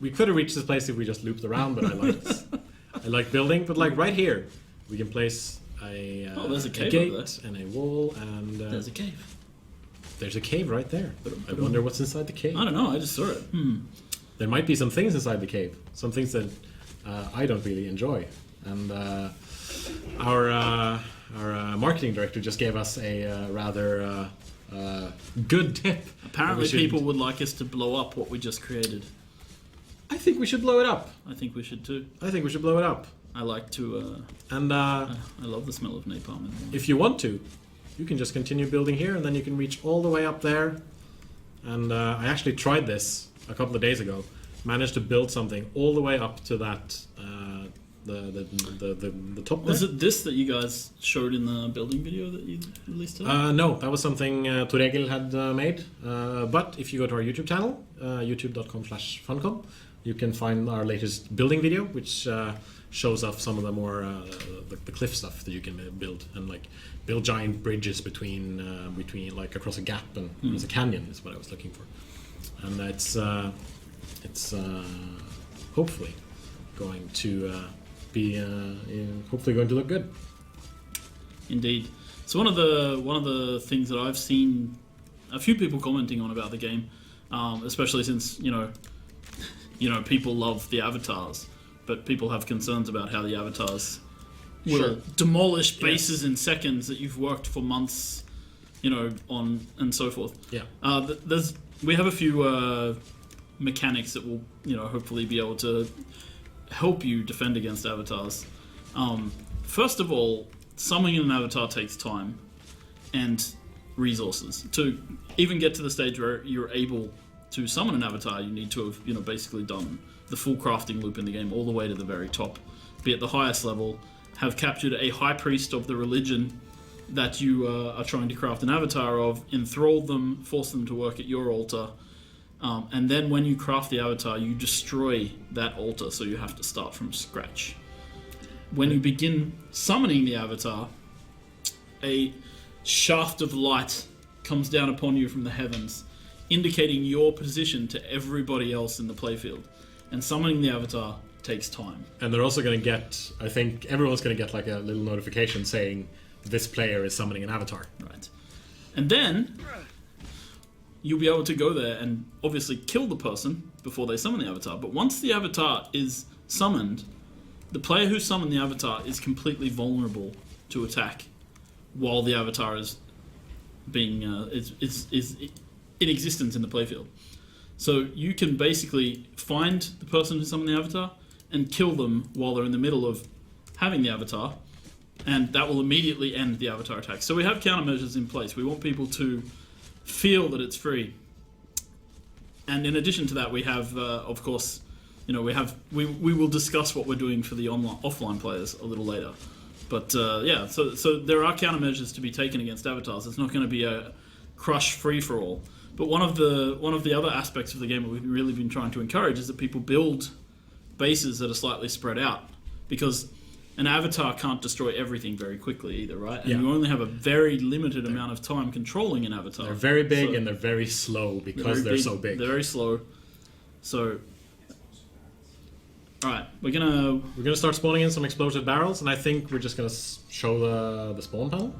we could have reached this place if we just looped around, but I like building. But like right here, we can place a, there's a cave gate over there. and a wall, and There's a cave. there's a cave right there. I wonder what's inside the cave. I don't know, I just saw it. There might be some things inside the cave, some things that I don't really enjoy. And our marketing director just gave us a rather good tip. Apparently We should- people would like us to blow up what we just created. I think we should blow it up. I think we should too. I think we should blow it up. I like to, And I love the smell of napalm in there. if you want to, you can just continue building here, and then you can reach all the way up there. And I actually tried this a couple of days ago. Managed to build something all the way up to that the top there. Was it this that you guys showed in the building video that you released today? No, that was something Toregel had made. But if you go to our YouTube channel, youtube.com/funcom, you can find our latest building video, which shows off some of the more the cliff stuff that you can build, and like build giant bridges between like across a gap and across a canyon is what I was looking for. And it's hopefully going to be hopefully going to look good. Indeed. So one of the things that I've seen a few people commenting on about the game, especially since you know people love the avatars, but people have concerns about how the avatars will demolish bases in seconds that you've worked for months, on and so forth. Yeah. We have a few mechanics that will hopefully be able to help you defend against avatars. First of all, summoning an avatar takes time and resources. To even get to the stage where you're able to summon an avatar, you need to have basically done the full crafting loop in the game all the way to the very top, be at the highest level, have captured a high priest of the religion that you are trying to craft an avatar of, enthralled them, force them to work at your altar, and then when you craft the avatar, you destroy that altar, so you have to start from scratch. When you begin summoning the avatar, a shaft of light comes down upon you from the heavens, indicating your position to everybody else in the playfield. And summoning the avatar takes time. And they're also going to get, I think everyone's going to get like a little notification saying this player is summoning an avatar. Right. And then you'll be able to go there and obviously kill the person before they summon the avatar. But once the avatar is summoned, the player who summoned the avatar is completely vulnerable to attack while the avatar is being is in existence in the playfield. So you can basically find the person who summoned the avatar and kill them while they're in the middle of having the avatar, and that will immediately end the avatar attack. So we have countermeasures in place. We want people to feel that it's free. And in addition to that, we have, of course, we will discuss what we're doing for the offline players a little later. But yeah, so there are countermeasures to be taken against avatars. It's not going to be a crush free for all. But one of the other aspects of the game that we've really been trying to encourage is that people build bases that are slightly spread out, because an avatar can't destroy everything very quickly either, right? And you only have a very limited amount of time controlling an avatar. They're very big and they're very slow because they're so big. They're very slow. So, all right, we're gonna start spawning in some explosive barrels, and I think we're just gonna show the spawn panel.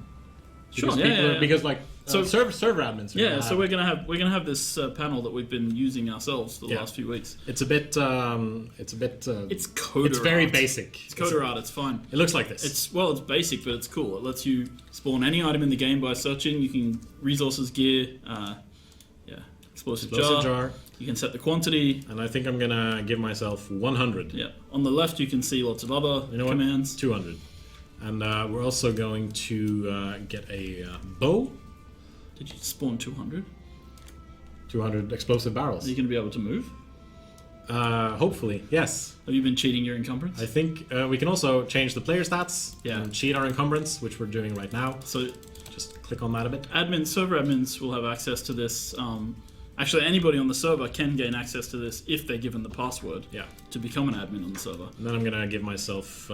Sure, Because like server admins. So we're gonna have this panel that we've been using ourselves for the last few weeks. It's a bit. It's coder. It's very art. basic. It's coder art. It's fine. It looks like this. It's basic, but it's cool. It lets you spawn any item in the game by searching. You can resources, gear, explosive jar. You can set the quantity. And I think I'm gonna give myself 100. Yeah. On the left, you can see lots of other commands. 200. And we're also going to get a bow. Did you spawn 200? 200 explosive barrels. Are you going to be able to move? Hopefully, yes. Have you been cheating your encumbrance? I think we can also change the player stats and cheat our encumbrance, which we're doing right now. So just click on that a bit. Server admins will have access to this. Actually, anybody on the server can gain access to this if they're given the password to become an admin on the server. And then I'm gonna give myself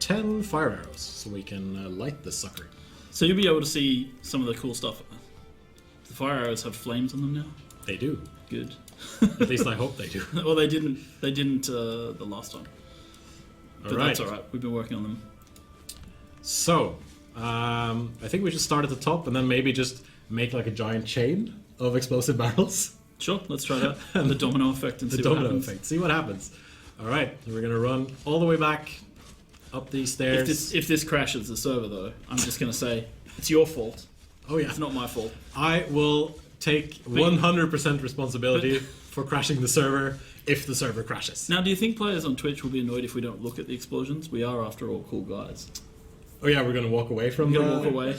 10 fire arrows so we can light this sucker. So you'll be able to see some of the cool stuff. The fire arrows have flames on them now. They do. Good. At least I hope they do. Well, they didn't. They didn't the last time. But Alright. that's all right. We've been working on them. So, I think we should start at the top and then maybe just make like a giant chain of explosive barrels. Sure, let's try that. And the domino effect and The see domino what happens. effect. See what happens. All right, we're gonna run all the way back up these stairs. If this crashes the server, though, I'm just gonna say it's your fault. Oh yeah, It's not my fault. I will take 100% responsibility for crashing the server if the server crashes. Now, do you think players on Twitch will be annoyed if we don't look at the explosions? We are, after all, cool guys. Oh yeah, we're gonna walk away from. We're gonna walk away,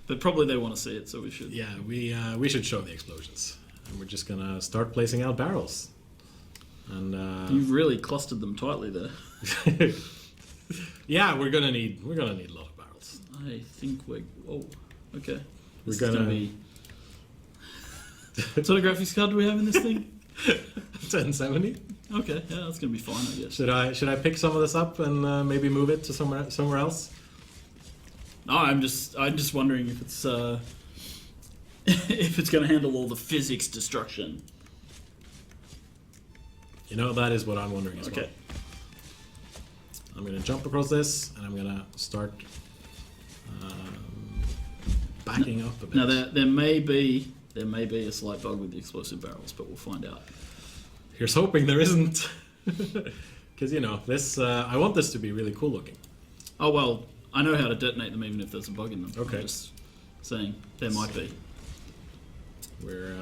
but probably they want to see it, so we should. Yeah, we should show the explosions, and we're just gonna start placing out barrels. And You've really clustered them tightly there. yeah, we're gonna need a lot of barrels. I think we're. Oh, okay. We're This is gonna be. What sort of graphics card do we have in this thing? 1070. Okay, yeah, that's gonna be fine, I guess. Should I pick some of this up and maybe move it to somewhere else? No, I'm just wondering if it's if it's gonna handle all the physics destruction. You know, that is what I'm wondering as well. Okay. I'm gonna jump across this and I'm gonna start backing up a bit. Now there may be a slight bug with the explosive barrels, but we'll find out. Here's hoping there isn't, because you know this. I want this to be really cool looking. Oh well, I know how to detonate them even if there's a bug in them. Okay. I'm just saying there might be. We're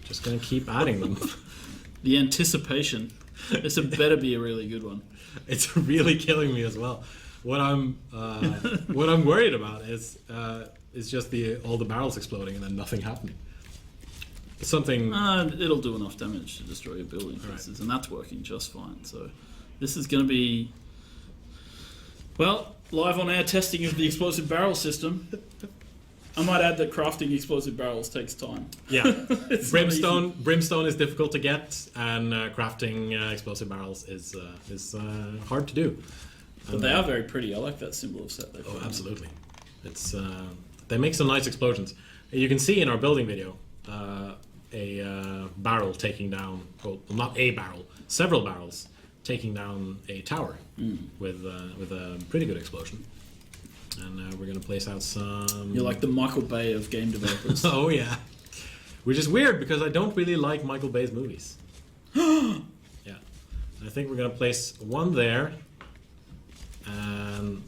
just gonna keep adding them. The anticipation. This had better be a really good one. It's really killing me as well. What I'm worried about is just all the barrels exploding and then nothing happening. Something. It'll do enough damage to destroy your building pieces, and that's working just fine. So this is going to be, well, live on air testing of the explosive barrel system. I might add that crafting explosive barrels takes time. Yeah, It's not easy. brimstone is difficult to get, and crafting explosive barrels is hard to do. But they are very pretty. I like that symbol of set. Oh, absolutely. It's they make some nice explosions. You can see in our building video a barrel taking down, well, not a barrel, several barrels taking down a tower with a pretty good explosion. And we're gonna place out some. You're like the Michael Bay of game developers. Oh yeah, which is weird because I don't really like Michael Bay's movies. Yeah, I think we're gonna place one there, and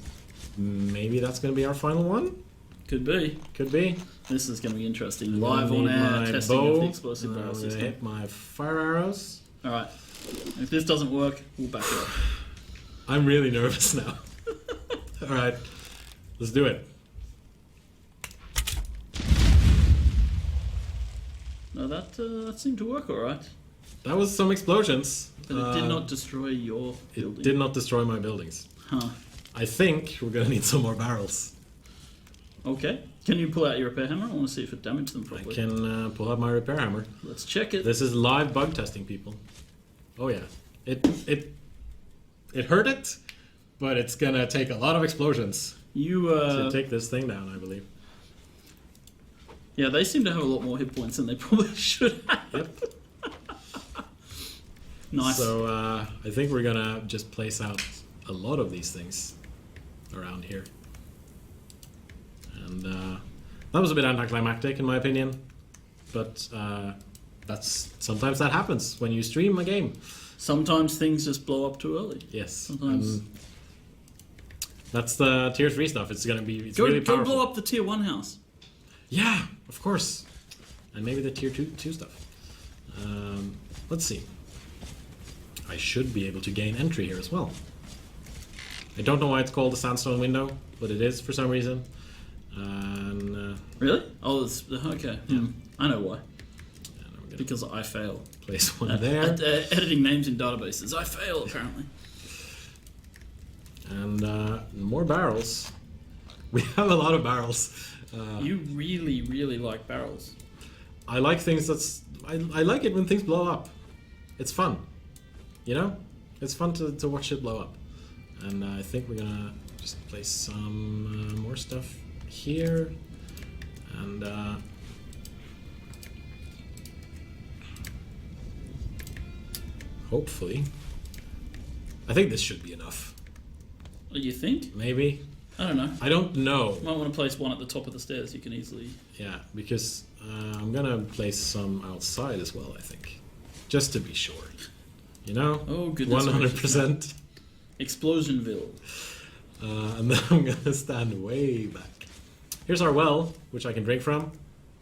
maybe that's gonna be our final one. Could be. Could be. This is going to be interesting. I'm gonna Live on need air my testing bow, of the explosive and barrel I'm gonna system. hit my fire arrows. All right. If this doesn't work, we'll back it up. I'm really nervous now. All right, let's do it. No, that seemed to work all right. That was some explosions. But it did not destroy your building. It did not destroy my buildings. Huh. I think we're gonna need some more barrels. Okay. Can you pull out your repair hammer? I want to see if it damaged them I properly. can pull out my repair hammer. Let's check it. This is live bug testing, people. Oh yeah, it hurt it, but it's gonna take a lot of explosions You to take this thing down, I believe. yeah, they seem to have a lot more hit points than they probably should have. Yep. Nice. So I think we're gonna just place out a lot of these things around here, and that was a bit anticlimactic in my opinion, but sometimes that happens when you stream a game. Sometimes things just blow up too early. Yes. Sometimes. That's the tier 3 stuff. It's gonna be. It's Go, really go powerful. blow up the tier 1 house. Yeah, of course. And maybe the tier 2 stuff. Let's see. I should be able to gain entry here as well. I don't know why it's called the sandstone window, but it is for some reason. And Really? Oh, it's okay. Yeah. I know why. and we're gonna Because I fail. place one At there. editing names in databases, I fail apparently. And more barrels. We have a lot of barrels. You really, really like barrels. I like things I like it when things blow up. It's fun. You know? It's fun to watch it blow up. And I think we're gonna just place some more stuff here. And hopefully, I think this should be enough. You think? Maybe. I don't know. I don't know. Might want to place one at the top of the stairs. You can easily. Yeah, because I'm gonna place some outside as well, I think. Just to be sure. You know? Oh, goodness 100%. Explosionville. And then I'm gonna stand way back. Here's our well, which I can drink from.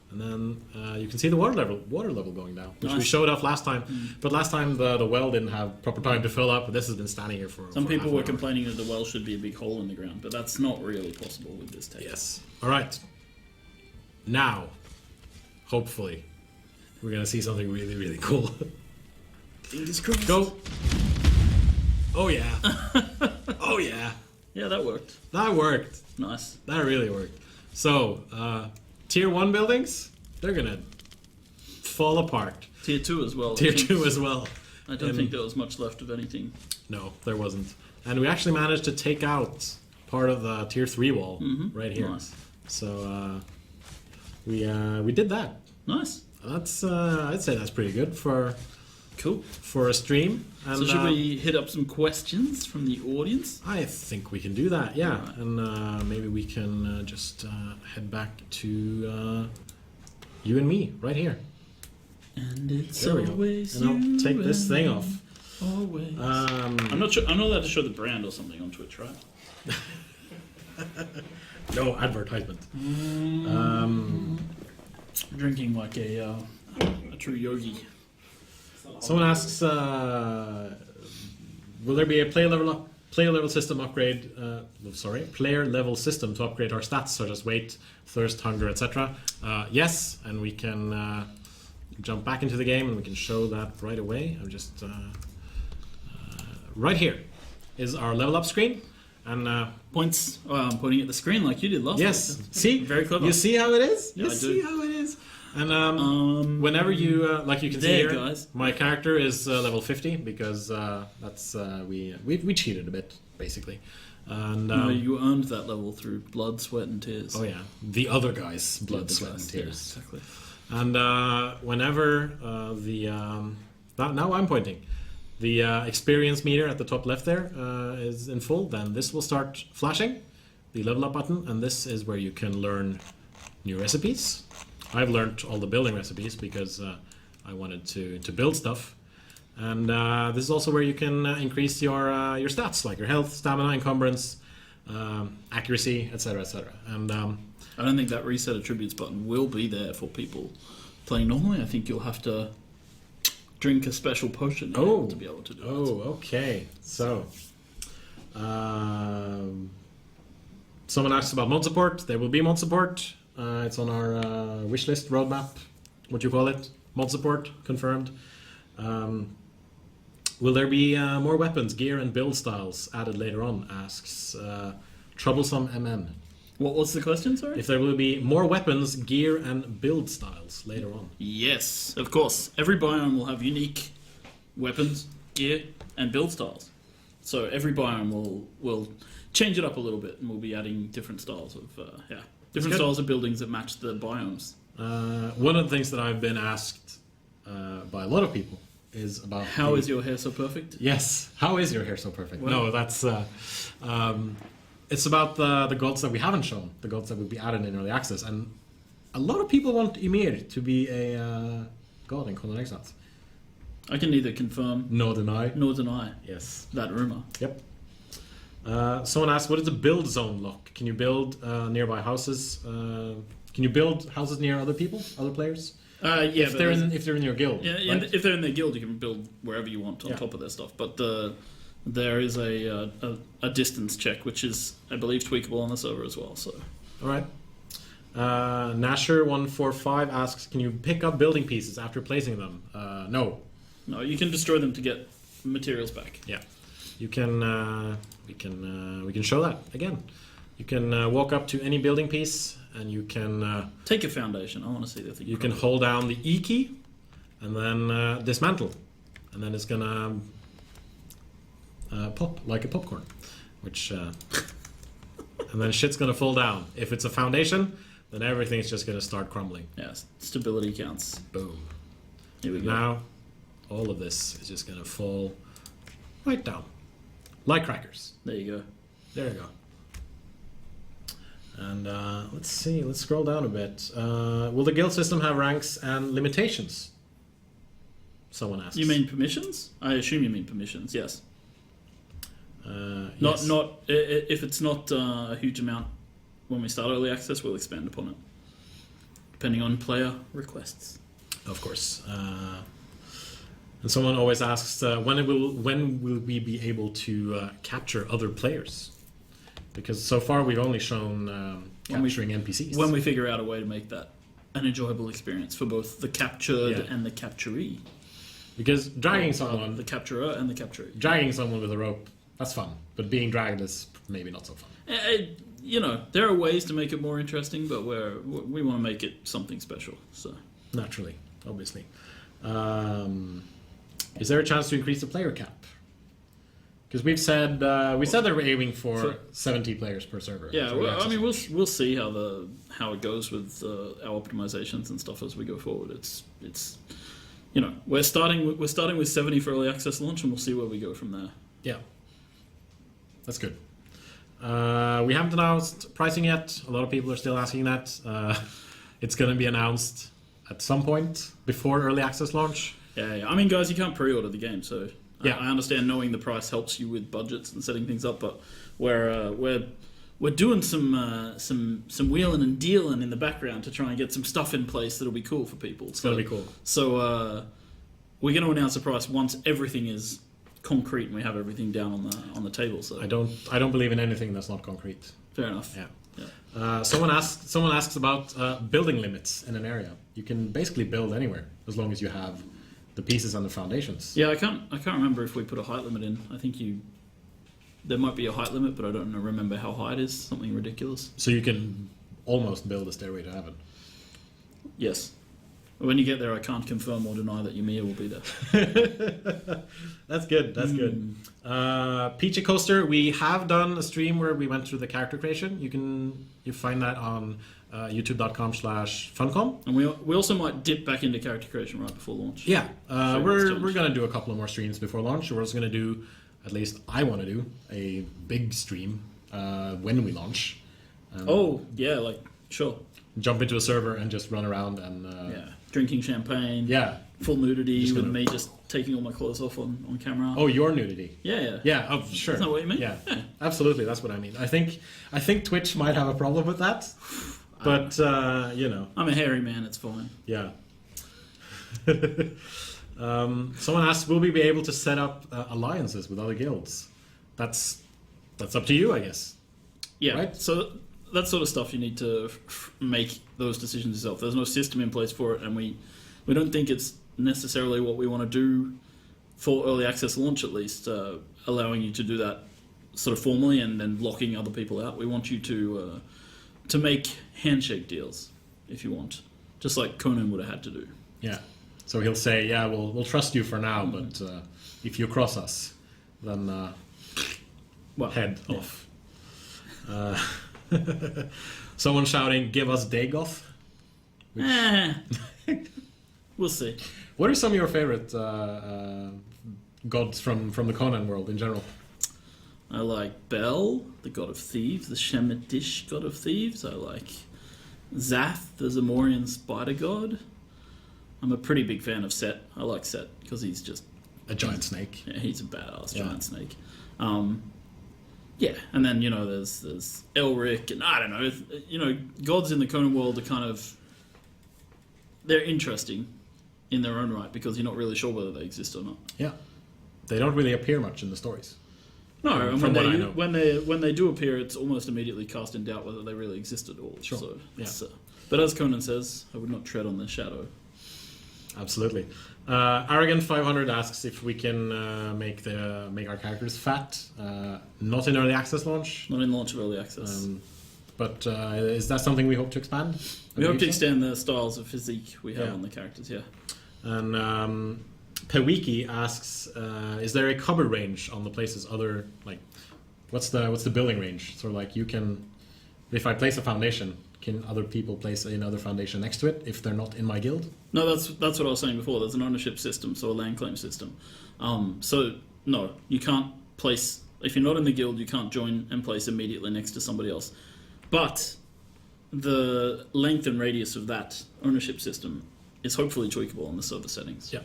And then you can see the water level going down, which we Nice. showed off last time. But last time the well didn't have proper time to fill up. This has been standing here for Some for people half were an hour. complaining that the well should be a big hole in the ground, but that's not really possible with this tech. Yes. All right. Now, hopefully, we're gonna see something really, really cool. Fingers crossed. Go. Oh yeah. Oh yeah. Yeah, that worked. That worked. Nice. That really worked. So, tier 1 buildings, they're gonna fall apart. Tier 2 as well. I Tier think. 2 as well. I don't think there was much left of anything. No, there wasn't. And we actually managed to take out part of the tier 3 wall right here. Nice. So we did that. Nice. That's I'd say that's pretty good for Cool. a stream. And So should we hit up some questions from the audience? I think we can do that. Yeah, Alright. and maybe we can just head back to you and me right here. And it's There we go. always And I'll you take this and thing me, off. Always. I'm not sure. I'm not allowed to show the brand or something on Twitch, right? No advertisement. Drinking like a true yogi. Someone asks, will there be a player level system upgrade? Player level system to upgrade our stats such as weight, thirst, hunger, etc. Yes, and we can jump back into the game and we can show that right away. I'm just right here is our level up screen, and Points. I'm pointing at the screen like you did last yes, week. see, Very clever. You see how it is? Yeah, You I see do. how it is? And whenever you, like you can see There, here, guys. my character is level 50 because that's we cheated a bit basically, and No, you earned that level through blood, sweat, and tears. oh yeah, the other guy's blood, The sweat, guys, and yeah, tears. exactly. And whenever now I'm pointing, the experience meter at the top left there is in full, then this will start flashing, the level up button, and this is where you can learn new recipes. I've learned all the building recipes because I wanted to build stuff, and this is also where you can increase your stats like your health, stamina, encumbrance, accuracy, etc., etc. And I don't think that reset attributes button will be there for people playing normally. I think you'll have to drink a special potion to be able to do it. Oh, okay. So, someone asked about mod support. There will be mod support. It's on our wish list roadmap. What you call it? Mod support confirmed. Will there be more weapons, gear, and build styles added later on? Asks Troublesome MN. What was the question, sorry? If there will be more weapons, gear, and build styles later on. Yes, of course. Every biome will have unique weapons, gear, and build styles. So every biome will change it up a little bit, and we'll be adding different styles of different good. styles of buildings that match the biomes. One of the things that I've been asked by a lot of people is about How is your hair so perfect? Yes. How is your hair so perfect? Well- No, that's it's about the gods that we haven't shown, the gods that will be added in early access, and a lot of people want Ymir to be a god in Conan Exiles. I can neither confirm No deny. nor deny Yes. that rumor. Yep. Someone asked, what is the build zone lock? Can you build nearby houses? Can you build houses near other people, other players? Yeah, If they're in your guild. Yeah, right? and if they're in their guild, you can build wherever you want on top of their stuff. But there is a distance check, which is, I believe, tweakable on the server as well. So All right. Nasher145 asks, can you pick up building pieces after placing them? No. no, you can destroy them to get materials back. Yeah. You can. We can show that again. You can walk up to any building piece, and you can Take a foundation. I want to see the thing. you can hold down the E key, and then dismantle, and then it's gonna pop like a popcorn, which and then shit's gonna fall down. If it's a foundation, then everything's just gonna start crumbling. Yeah, stability counts. Boom. Here we go. Now, all of this is just gonna fall right down, like crackers. There you go. There you go. And let's see, let's scroll down a bit. Will the guild system have ranks and limitations? Someone asks. You mean permissions? I assume you mean permissions. Yes. Yes. Not if it's not a huge amount when we start early access, we'll expand upon it, depending on player requests. Of course. And someone always asks, when will we be able to capture other players? Because so far we've only shown capturing NPCs. When we figure out a way to make that an enjoyable experience for both the captured Yeah. and the capturee. Because dragging someone, The capturer and the capturee. dragging someone with a rope, that's fun. But being dragged is maybe not so fun. You know, there are ways to make it more interesting, but we want to make it something special. So Naturally, obviously. Is there a chance to increase the player cap? Because we said that we're aiming for 70 players per server. yeah, So well, I mean, we'll see how it goes with our optimizations and stuff as we go forward. It's you know, we're starting with 70 for early access launch, and we'll see where we go from there. Yeah, that's good. We haven't announced pricing yet. A lot of people are still asking that. It's going to be announced at some point before early access launch. Yeah. I mean, guys, you can't pre-order the game, so Yeah. I understand knowing the price helps you with budgets and setting things up, but we're doing some wheeling and dealing in the background to try and get some stuff in place that'll be cool for people. It's going to be cool. So we're going to announce the price once everything is concrete and we have everything down on the table. So I don't believe in anything that's not concrete. fair enough. Yeah. Someone asks about building limits in an area. You can basically build anywhere as long as you have the pieces and the foundations. Yeah, I can't remember if we put a height limit in. I think there might be a height limit, but I don't remember how high it is. Something ridiculous. So you can almost build a stairway to heaven. Yes. When you get there, I can't confirm or deny that Ymir will be there. That's good. That's good. Peachy Coaster, we have done a stream where we went through the character creation. You find that on youtube.com/funcom. And we also might dip back into character creation right before launch. Yeah, So we're gonna do a couple of more streams before launch. We're also gonna do, at least I want to do, a big stream when we launch. Oh yeah, like sure. Jump into a server and just run around and Yeah, drinking champagne. yeah. Full nudity Just with gonna- me just taking all my clothes off on camera. Oh, your nudity. Yeah. Yeah, oh, sure. Isn't that what you mean? Yeah, absolutely. That's what I mean. I think Twitch might have a problem with that, but you know, I'm a hairy man. It's fine. yeah. Someone asked, will we be able to set up alliances with other guilds? That's up to you, I guess. Yeah. Right. So that sort of stuff you need to make those decisions yourself. There's no system in place for it, and we don't think it's necessarily what we want to do for early access launch, at least, allowing you to do that sort of formally and then locking other people out. We want you to make handshake deals if you want, just like Conan would have had to do. Yeah. So he'll say, yeah, we'll trust you for now, but if you cross us, then Well, head yeah. off. Someone shouting, give us Dagoth. We'll see. What are some of your favorite gods from the Conan world in general? I like Bel, the god of thieves, the Shemitish god of thieves. I like Zath, the Zamorian spider god. I'm a pretty big fan of Set. I like Set because he's just A giant snake. yeah, he's a badass Yeah. giant snake. Yeah, and then there's Elric, and I don't know. Gods in the Conan world are kind of they're interesting in their own right because you're not really sure whether they exist or not. Yeah. They don't really appear much in the stories. No, From and what I know. when they do appear, it's almost immediately cast in doubt whether they really exist at all. Sure. So, Yeah. but as Conan says, I would not tread on their shadow. Absolutely. Arrogant 500 asks if we can make our characters fat. Not in early access launch, Not in launch of early access. but is that something we hope to expand? We hope to extend the styles of physique we have Yeah. on the characters, yeah. And Pewiki asks, is there a cover range on the places other, like, what's the building range? So like you can, if I place a foundation, can other people place another foundation next to it if they're not in my guild? No, that's what I was saying before. There's an ownership system, so a land claim system. So no, you can't place, if you're not in the guild, you can't join and place immediately next to somebody else. But the length and radius of that ownership system is hopefully tweakable on the server settings. Yeah.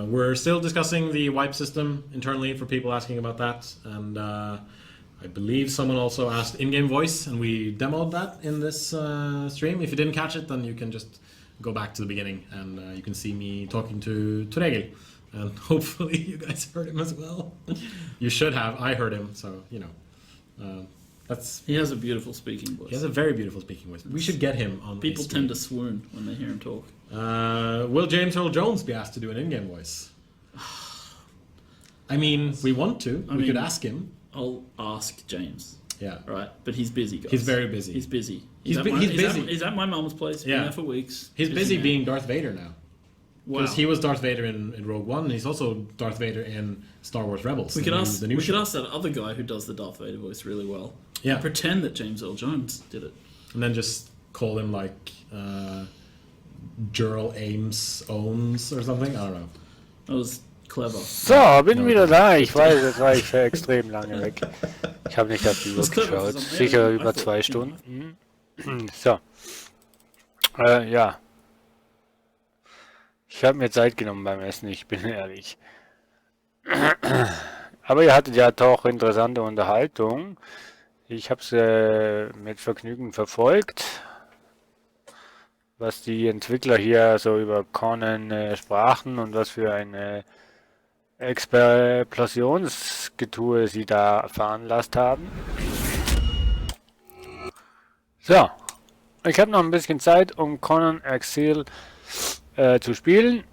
We're still discussing the wipe system internally for people asking about that, and I believe someone also asked in-game voice, and we demoed that in this stream. If you didn't catch it, then you can just go back to the beginning, and you can see me talking to Regel, and hopefully you guys heard him as well. You should have. I heard him, so you know. He has a beautiful speaking voice. He has a very beautiful speaking voice. We should get him on. People tend to swoon when they hear him talk. Will James Earl Jones be asked to do an in-game voice? I mean, we want to. We could ask him. I'll ask James. Yeah. Right, but he's busy, guys. He's very busy. He's busy. He's busy. He's at my mum's place. Been there for weeks. He's busy being Darth Vader now. Wow. Because he was Darth Vader in Rogue One, and he's also Darth Vader in Star Wars Rebels. We could ask show. that other guy who does the Darth Vader voice really well. Yeah. And pretend that James Earl Jones did it. And then just call him like Gerald Ames Owens or something. I don't know. That was clever. So, bin wieder da. Ich weiß, jetzt war ich extrem lange weg. Ich habe nicht auf die Uhr geschaut. Sicher über 2 Stunden. So. Ja. Ich habe mir Zeit genommen beim Essen, ich bin ehrlich. Aber ihr hattet ja doch interessante Unterhaltung. Ich habe es mit Vergnügen verfolgt, was die Entwickler hier so über Conan sprachen und was für eine Explosionsgetue sie da veranlasst haben. So, ich habe noch ein bisschen Zeit, um Conan Exile zu spielen.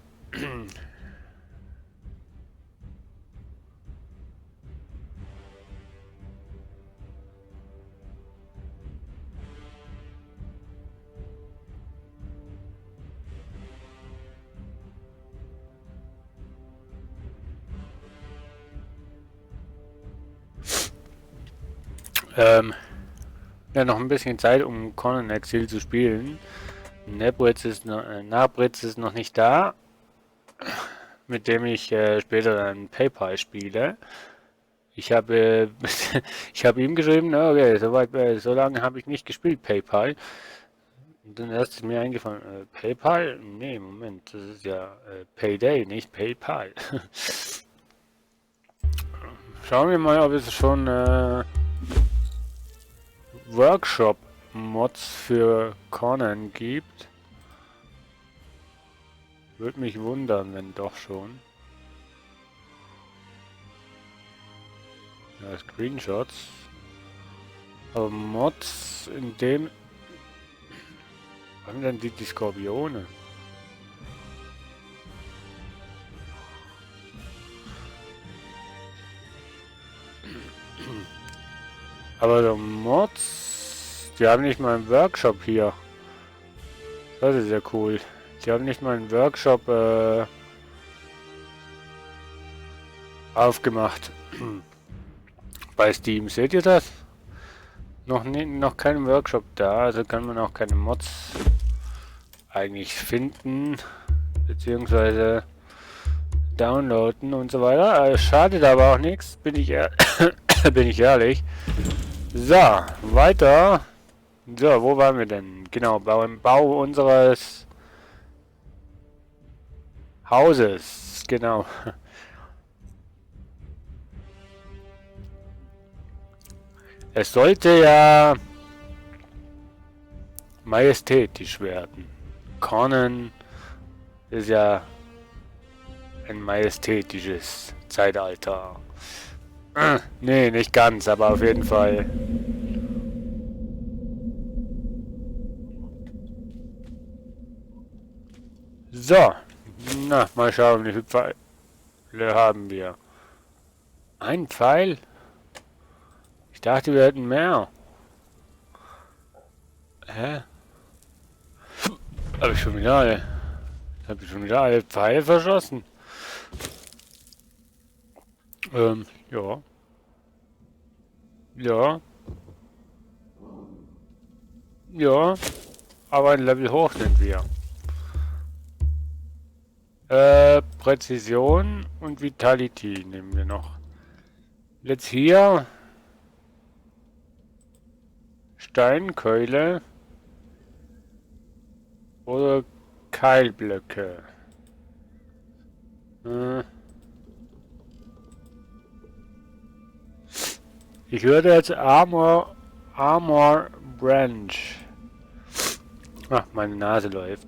Ja, noch ein bisschen Zeit, um Conan Exile zu spielen. Nabritz ist noch nicht da, mit dem ich später dann PayPal spiele. Ich habe ihm geschrieben, okay, so lange habe ich nicht gespielt, PayPal. Und dann erst ist mir eingefallen, PayPal? Nee, Moment, das ist ja Payday, nicht PayPal. Schauen wir mal, ob es schon Workshop-Mods für Conan gibt. Würde mich wundern, wenn doch schon. Ja, Screenshots. Aber Mods in dem... Was sind denn die Skorpione? Aber die Mods, die haben nicht mal einen Workshop hier. Das ist ja cool. Die haben nicht mal einen Workshop aufgemacht. Bei Steam, seht ihr das? Noch kein Workshop da, also kann man auch keine Mods eigentlich finden, beziehungsweise downloaden und so weiter. Schadet aber auch nichts, bin ich ehrlich. So, weiter. So, wo waren wir denn? Genau, beim Bau unseres Hauses. Genau. Es sollte ja majestätisch werden. Conan ist ja ein majestätisches Zeitalter. Nee, nicht ganz, aber auf jeden Fall. So, Na, mal schauen, wie viele Pfeile haben wir. Ein Pfeil? Ich dachte, wir hätten mehr. Hä? Habe ich schon wieder alle? Habe ich schon wieder alle Pfeile verschossen? Ja. Ja. Ja. Aber ein Level hoch sind wir. Präzision und Vitality nehmen wir noch. Jetzt hier. Steinkeule. Oder Keilblöcke. Ich würde jetzt Armor Branch. Ach, meine Nase läuft.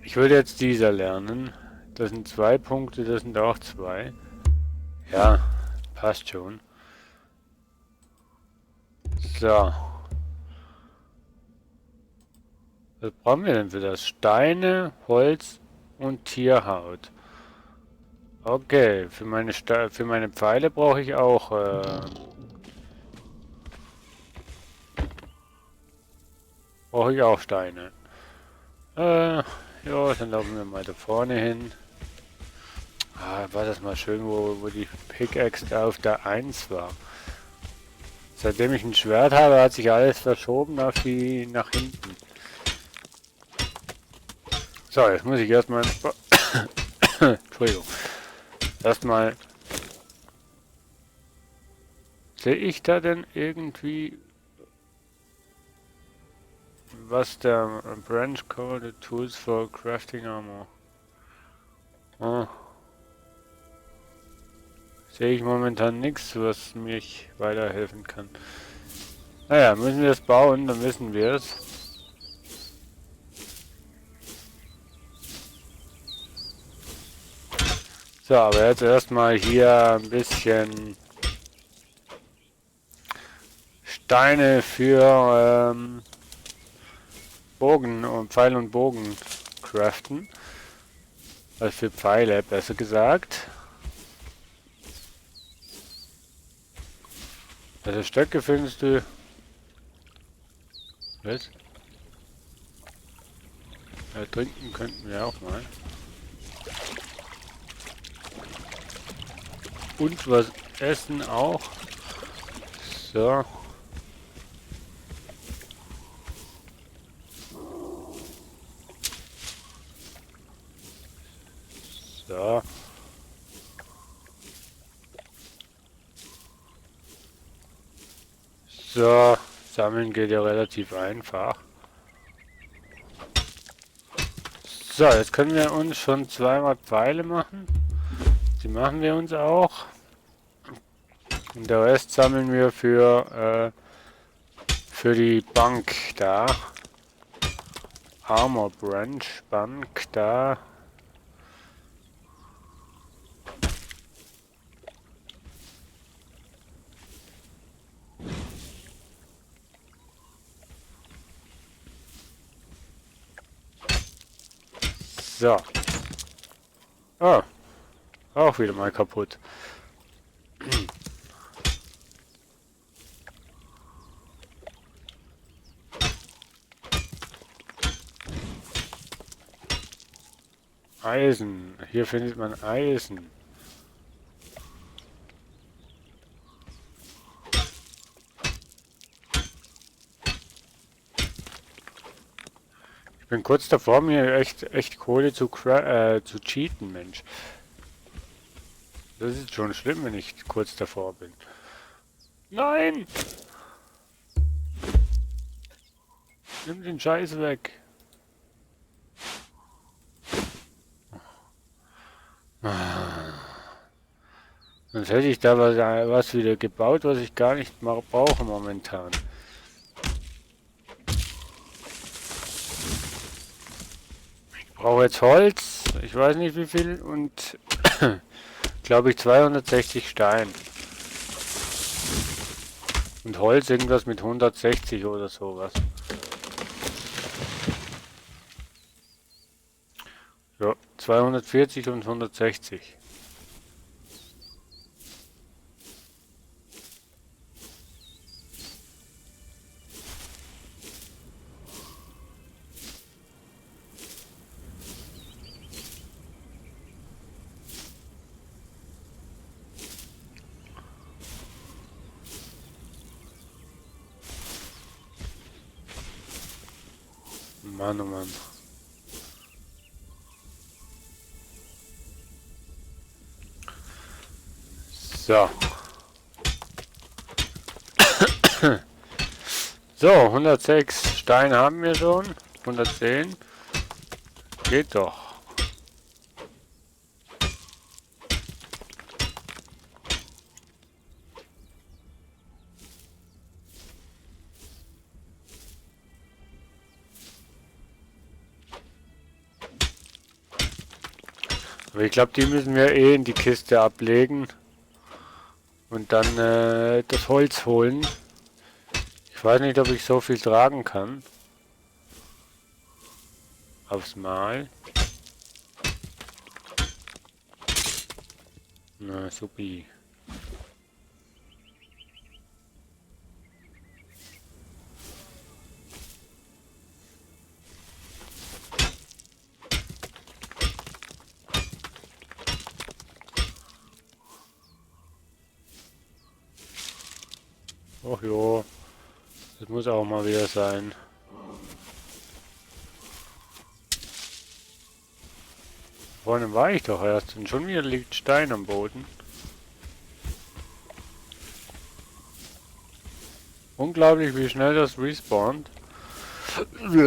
Ich würde jetzt dieser lernen. Das sind 2 Punkte, das sind auch 2. Ja, passt schon. So. Was brauchen wir denn für das? Steine, Holz und Tierhaut. Okay, für meine Pfeile brauche ich auch Steine. Ja, dann laufen wir mal da vorne hin. War das mal schön, wo die Pickaxe auf der 1 war. Seitdem ich ein Schwert habe, hat sich alles verschoben nach hinten. So, jetzt muss ich erstmal Entschuldigung. Erstmal sehe ich da denn irgendwie was der Branch Code Tools for Crafting Armor. Oh. Sehe ich momentan nichts, was mich weiterhelfen kann. Naja, müssen wir es bauen, dann wissen wir es. So, aber jetzt erstmal hier ein bisschen Steine für Bogen und Pfeil und Bogen craften. Also für Pfeile, besser gesagt. Also Stöcke findest du. Was? Ja, trinken könnten wir auch mal. Und was essen auch. So. So. So, sammeln geht ja relativ einfach. So, jetzt können wir uns schon 2-mal Pfeile machen. Die machen wir uns auch. Und der Rest sammeln wir für die Bank da. Armor Branch Bank da. So. Oh. Auch wieder mal kaputt. Eisen. Hier findet man Eisen. Ich bin kurz davor, mir echt Kohle zu cheaten, Mensch. Das ist schon schlimm, wenn ich kurz davor bin. Nein! Nimm den Scheiß weg. Sonst hätte ich da was wieder gebaut, was ich gar nicht mal brauche momentan. Ich brauche jetzt Holz. Ich weiß nicht wie viel und glaube ich 260 Stein. Und Holz irgendwas mit 160 oder sowas. So, 240 und 160. Mann, oh Mann. So. So, 106 Stein haben wir schon. 110. Geht doch. Aber ich glaube, die müssen wir eh in die Kiste ablegen. Und dann das Holz holen. Ich weiß nicht, ob ich so viel tragen kann. Aufs Mal. Na, supi. Ach jo, das muss auch mal wieder sein. Vorhin war ich doch erst und schon wieder liegt Stein am Boden. Unglaublich, wie schnell das respawnt. Wie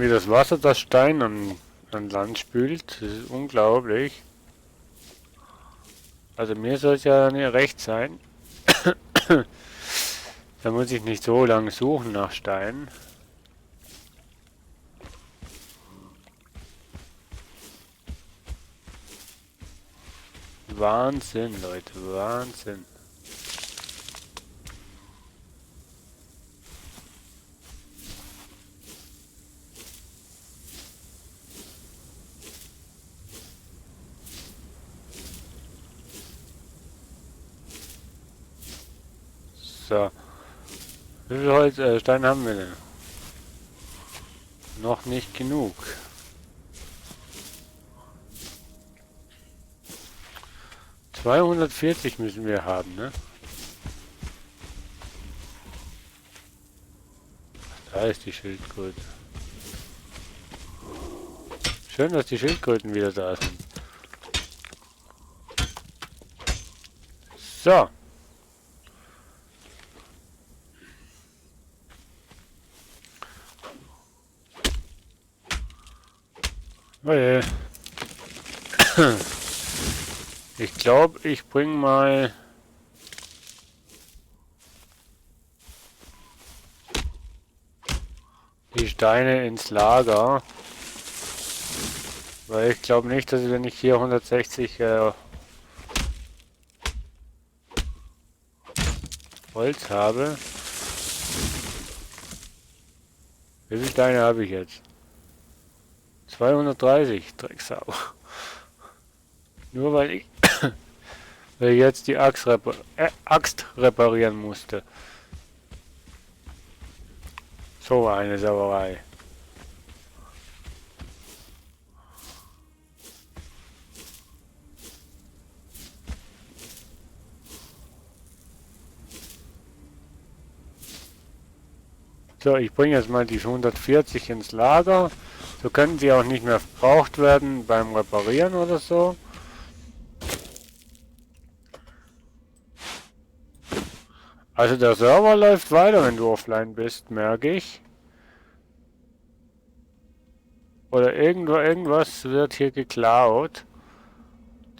das Wasser das Stein an Land spült, das ist unglaublich. Also mir soll es ja nicht recht sein. Da muss ich nicht so lange suchen nach Steinen. Wahnsinn, Leute, Wahnsinn. So. Wie viel Holz, Stein haben wir denn? Noch nicht genug. ...240 müssen wir haben, ne? Da ist die Schildkröte. Schön, dass die Schildkröten wieder da sind. So. Oh, ich glaube, ich bringe mal die Steine ins Lager, weil ich glaube nicht, dass wenn ich hier 160 Holz habe. Wie viele Steine habe ich jetzt? 230, Drecksau. Nur weil ich jetzt die Axt reparieren musste. So eine Sauerei. So, ich bringe jetzt mal die 140 ins Lager. So können sie auch nicht mehr verbraucht werden beim Reparieren oder so. Also der Server läuft weiter, wenn du offline bist, merke ich. Oder irgendwas wird hier geklaut.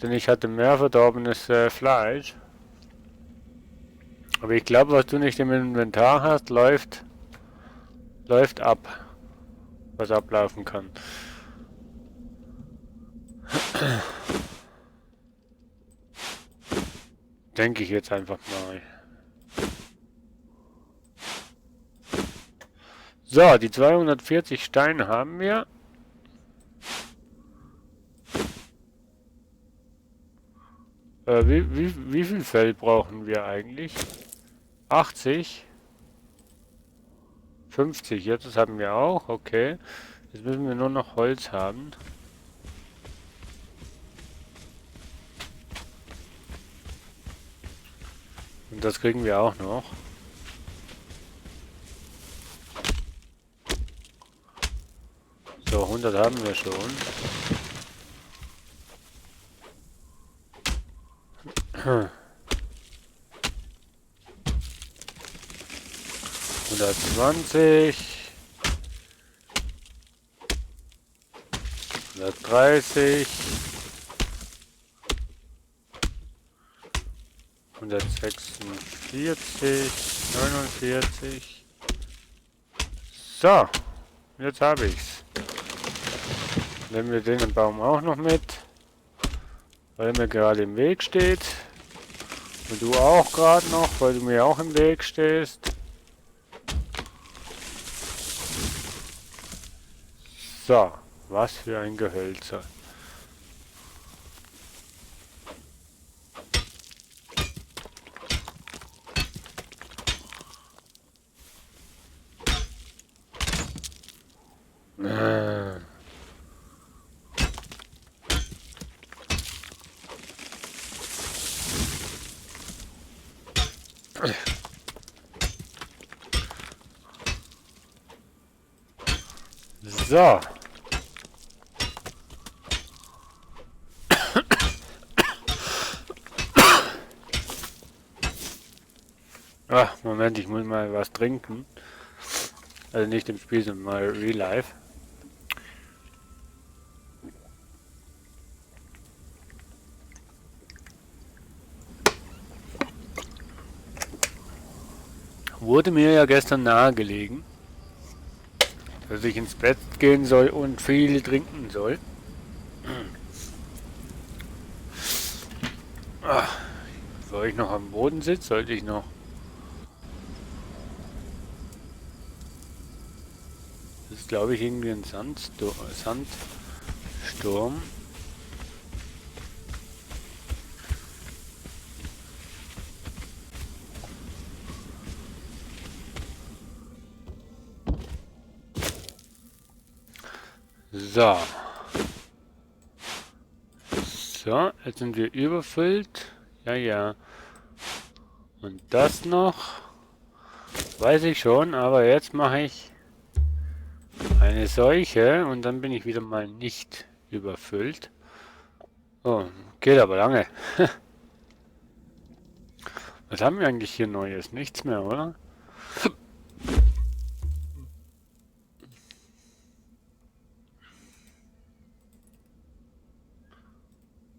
Denn ich hatte mehr verdorbenes Fleisch. Aber ich glaube, was du nicht im Inventar hast, läuft ab. Was ablaufen kann. Denke ich jetzt einfach mal. So, die 240 Steine haben wir. Wie viel Fell brauchen wir eigentlich? 80? 50, jetzt das haben wir auch, okay. Jetzt müssen wir nur noch Holz haben. Und das kriegen wir auch noch. So, 100 haben wir schon. Hm. 120. 130. 146. 49. So, jetzt habe ich's. Nehmen wir den Baum auch noch mit, weil er mir gerade im Weg steht. Und du auch gerade noch, weil du mir auch im Weg stehst. So, was für ein Gehölzer. So. Ach, Moment, ich muss mal was trinken. Also nicht im Spiel, sondern mal real life. Wurde mir ja gestern nahegelegen, dass ich ins Bett gehen soll und viel trinken soll. Ach, bevor ich noch am Boden sitze, sollte ich noch. Das ist, glaube ich, irgendwie ein Sandsturm. So. So, jetzt sind wir überfüllt. Ja, ja. Und das noch. Weiß ich schon, aber jetzt mache ich eine Seuche und dann bin ich wieder mal nicht überfüllt. Oh, geht aber lange. Was haben wir eigentlich hier Neues? Nichts mehr, oder?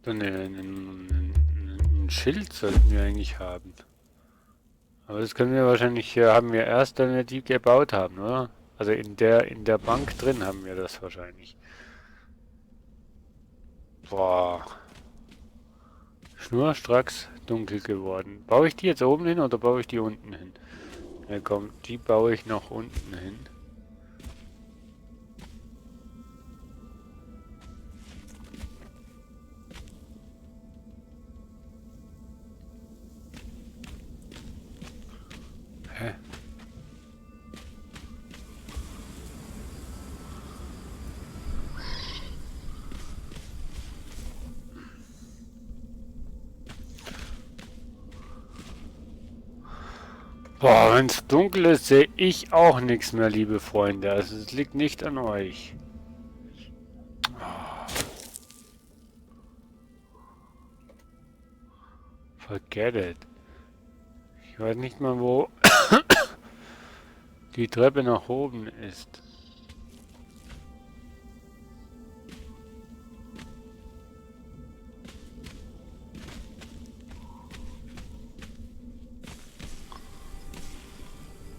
Ein Schild sollten wir eigentlich haben. Aber das können wir wahrscheinlich, haben wir erst, wenn wir die gebaut haben, oder? Also in der Bank drin haben wir das wahrscheinlich. Boah. Schnurstracks dunkel geworden. Baue ich die jetzt oben hin oder baue ich die unten hin? Ja komm, die baue ich noch unten hin. Hä? Boah, wenn es dunkel ist, sehe ich auch nichts mehr, liebe Freunde. Also es liegt nicht an euch. Forget it. Ich weiß nicht mal, wo die Treppe nach oben ist.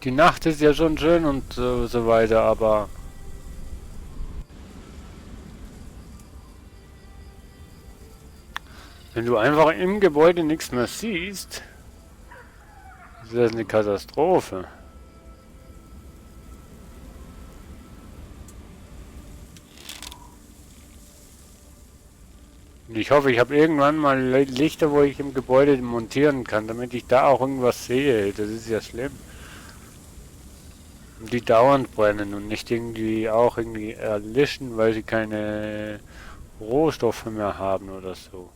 Die Nacht ist ja schon schön und so weiter, aber wenn du einfach im Gebäude nichts mehr siehst, ist das eine Katastrophe. Ich hoffe, ich habe irgendwann mal Lichter, wo ich im Gebäude montieren kann, damit ich da auch irgendwas sehe. Das ist ja schlimm. Und die dauernd brennen und nicht irgendwie erlischen, weil sie keine Rohstoffe mehr haben oder so.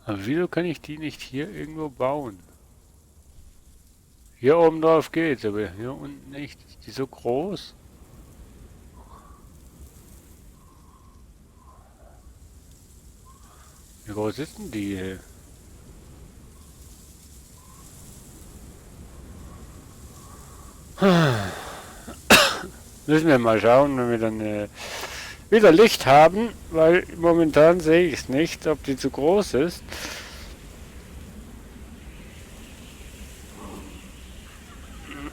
Aber wieso kann ich die nicht hier irgendwo bauen? Hier oben drauf geht's, aber hier unten nicht. Ist die so groß? Wie groß ist denn die hier? Müssen wir mal schauen, wenn wir dann wieder Licht haben, weil momentan sehe ich es nicht, ob die zu groß ist.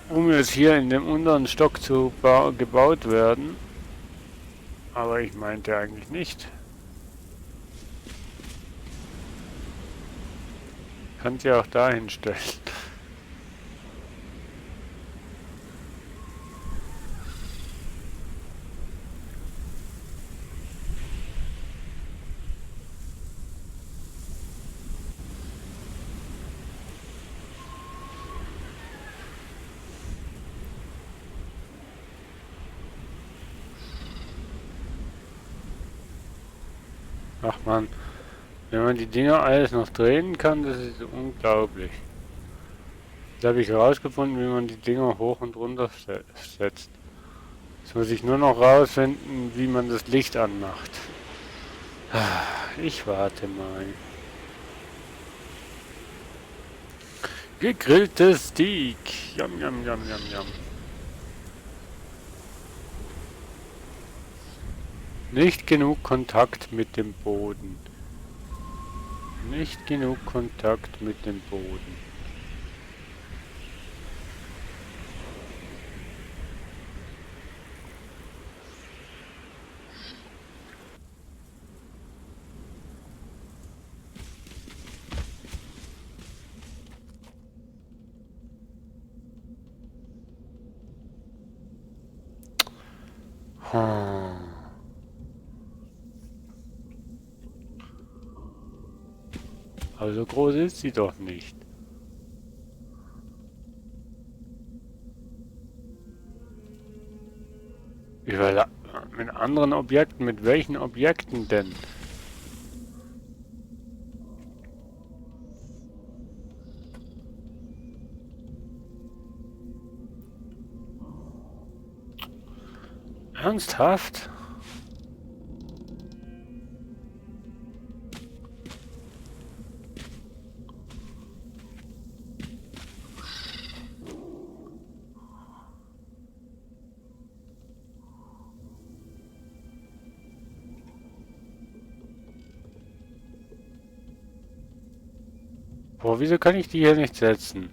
Um jetzt hier in dem unteren Stock zu gebaut werden. Aber ich meinte eigentlich nicht. Kann sie auch dahin stellen. Ach man, wenn man die Dinger alles noch drehen kann, das ist unglaublich. Jetzt habe ich herausgefunden, wie man die Dinger hoch und runter setzt. Jetzt muss ich nur noch rausfinden, wie man das Licht anmacht. Ich warte mal. Gegrilltes Steak. Yum, yum, yum, yum, yum. Nicht genug Kontakt mit dem Boden. Nicht genug Kontakt mit dem Boden. Aber so groß ist sie doch nicht. Mit anderen Objekten, mit welchen Objekten denn? Ernsthaft? Boah, wieso kann ich die hier nicht setzen?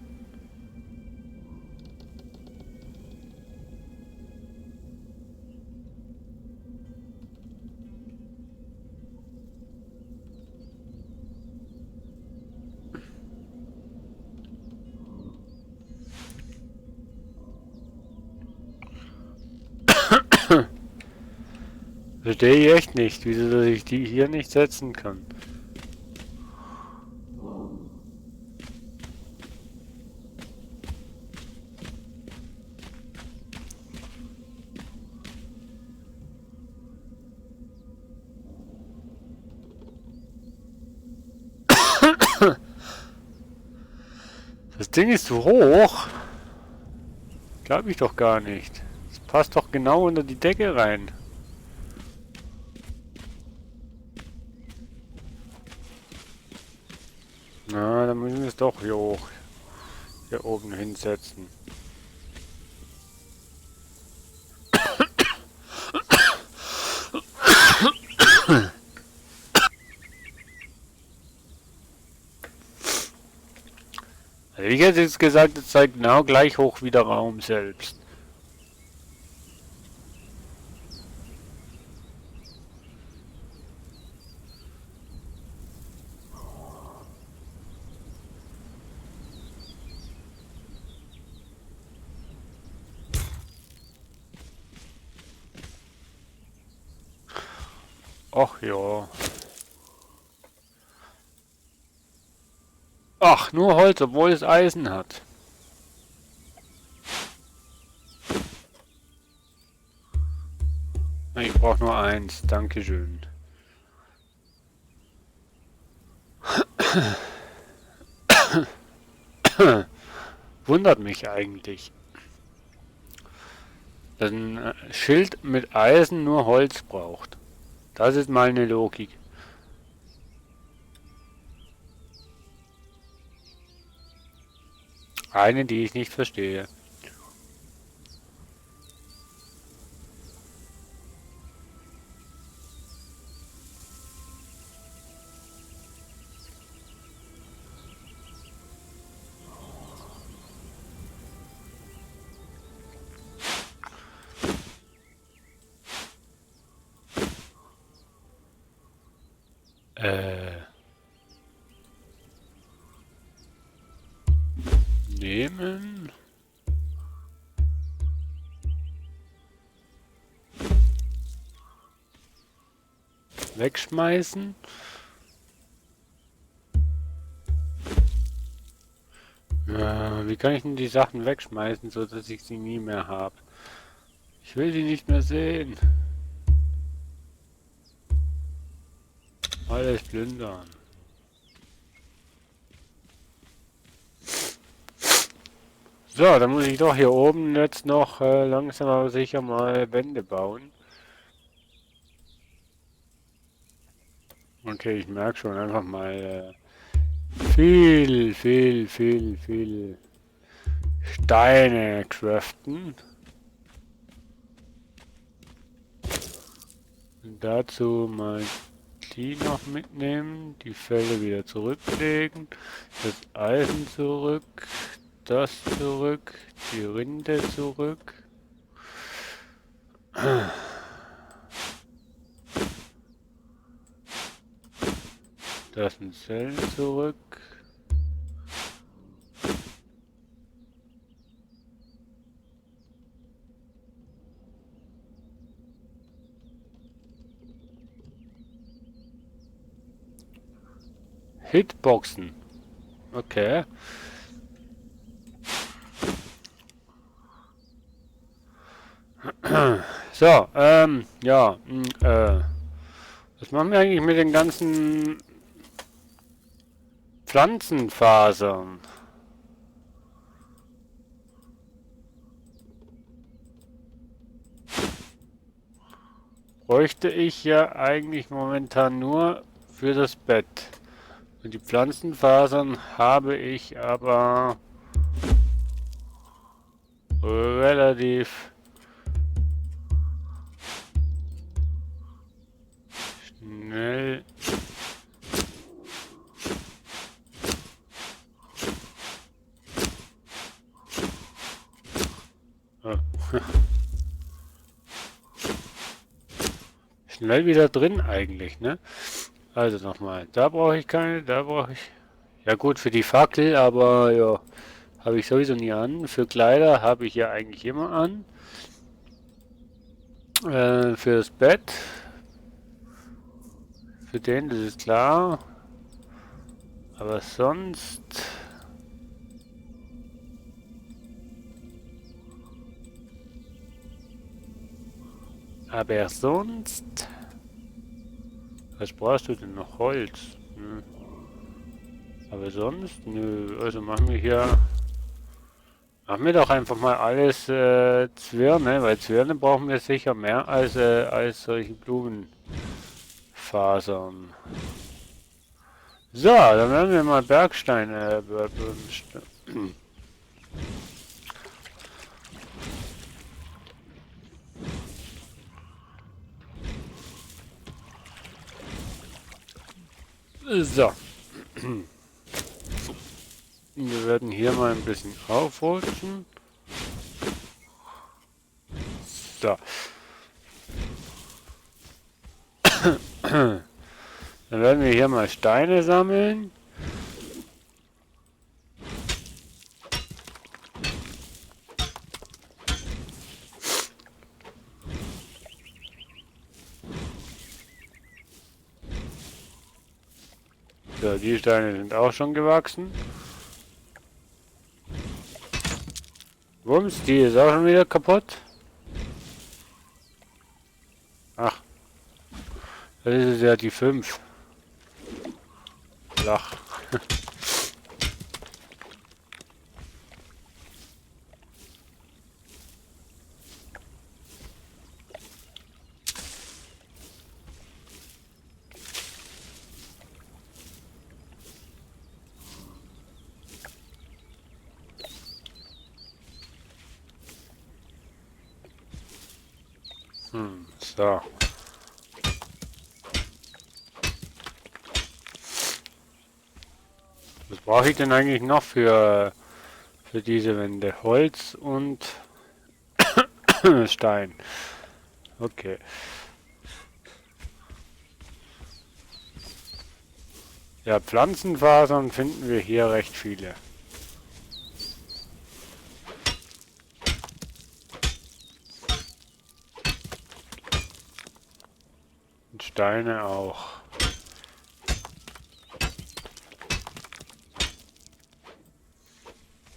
Verstehe ich echt nicht, wieso dass ich die hier nicht setzen kann. Das Ding ist zu hoch. Glaube ich doch gar nicht. Das passt doch genau unter die Decke rein. Na, dann müssen wir es doch hier hoch. Hier oben hinsetzen. Also ich hätte jetzt gesagt, es zeigt genau gleich hoch wie der Raum selbst. Ach ja. Ach, nur Holz, obwohl es Eisen hat. Ich brauche nur eins, dankeschön. Wundert mich eigentlich, dass ein Schild mit Eisen nur Holz braucht. Das ist mal eine Logik. Eine, die ich nicht verstehe. Nehmen. Wegschmeißen. Wie kann ich denn die Sachen wegschmeißen, so dass ich sie nie mehr habe? Ich will sie nicht mehr sehen. Alles plündern. So, dann muss ich doch hier oben jetzt noch langsam aber sicher mal Wände bauen. Okay, ich merke schon einfach mal viel Steine craften. Und dazu mal die noch mitnehmen, die Felle wieder zurücklegen, das Eisen zurück, das zurück, die Rinde zurück. Das sind Zellen zurück. Hitboxen. Okay. So, ja, was machen wir eigentlich mit den ganzen Pflanzenfasern? Bräuchte ich ja eigentlich momentan nur für das Bett. Und die Pflanzenfasern habe ich aber relativ schnell. Oh. Schnell wieder drin eigentlich, ne? Also nochmal, da brauche ich keine, da brauche ich... Ja gut, für die Fackel, aber ja, habe ich sowieso nie an. Für Kleider habe ich ja eigentlich immer an. Für das Bett. Für den, das ist klar. Aber sonst... Was brauchst du denn noch? Holz? Nö. Aber sonst? Nö. Also machen wir hier... Machen wir doch einfach mal alles Zwirne, weil Zwirne brauchen wir sicher mehr als solche Blumenfasern. So, dann werden wir mal Bergsteine... So. Wir werden hier mal ein bisschen aufrutschen. So. Dann werden wir hier mal Steine sammeln. So, die Steine sind auch schon gewachsen. Wumms, die ist auch schon wieder kaputt. Ach. Das ist ja die 5. Flach. So. Was brauche ich denn eigentlich noch für diese Wände? Holz und Stein. Okay. Ja, Pflanzenfasern finden wir hier recht viele. Und Steine auch.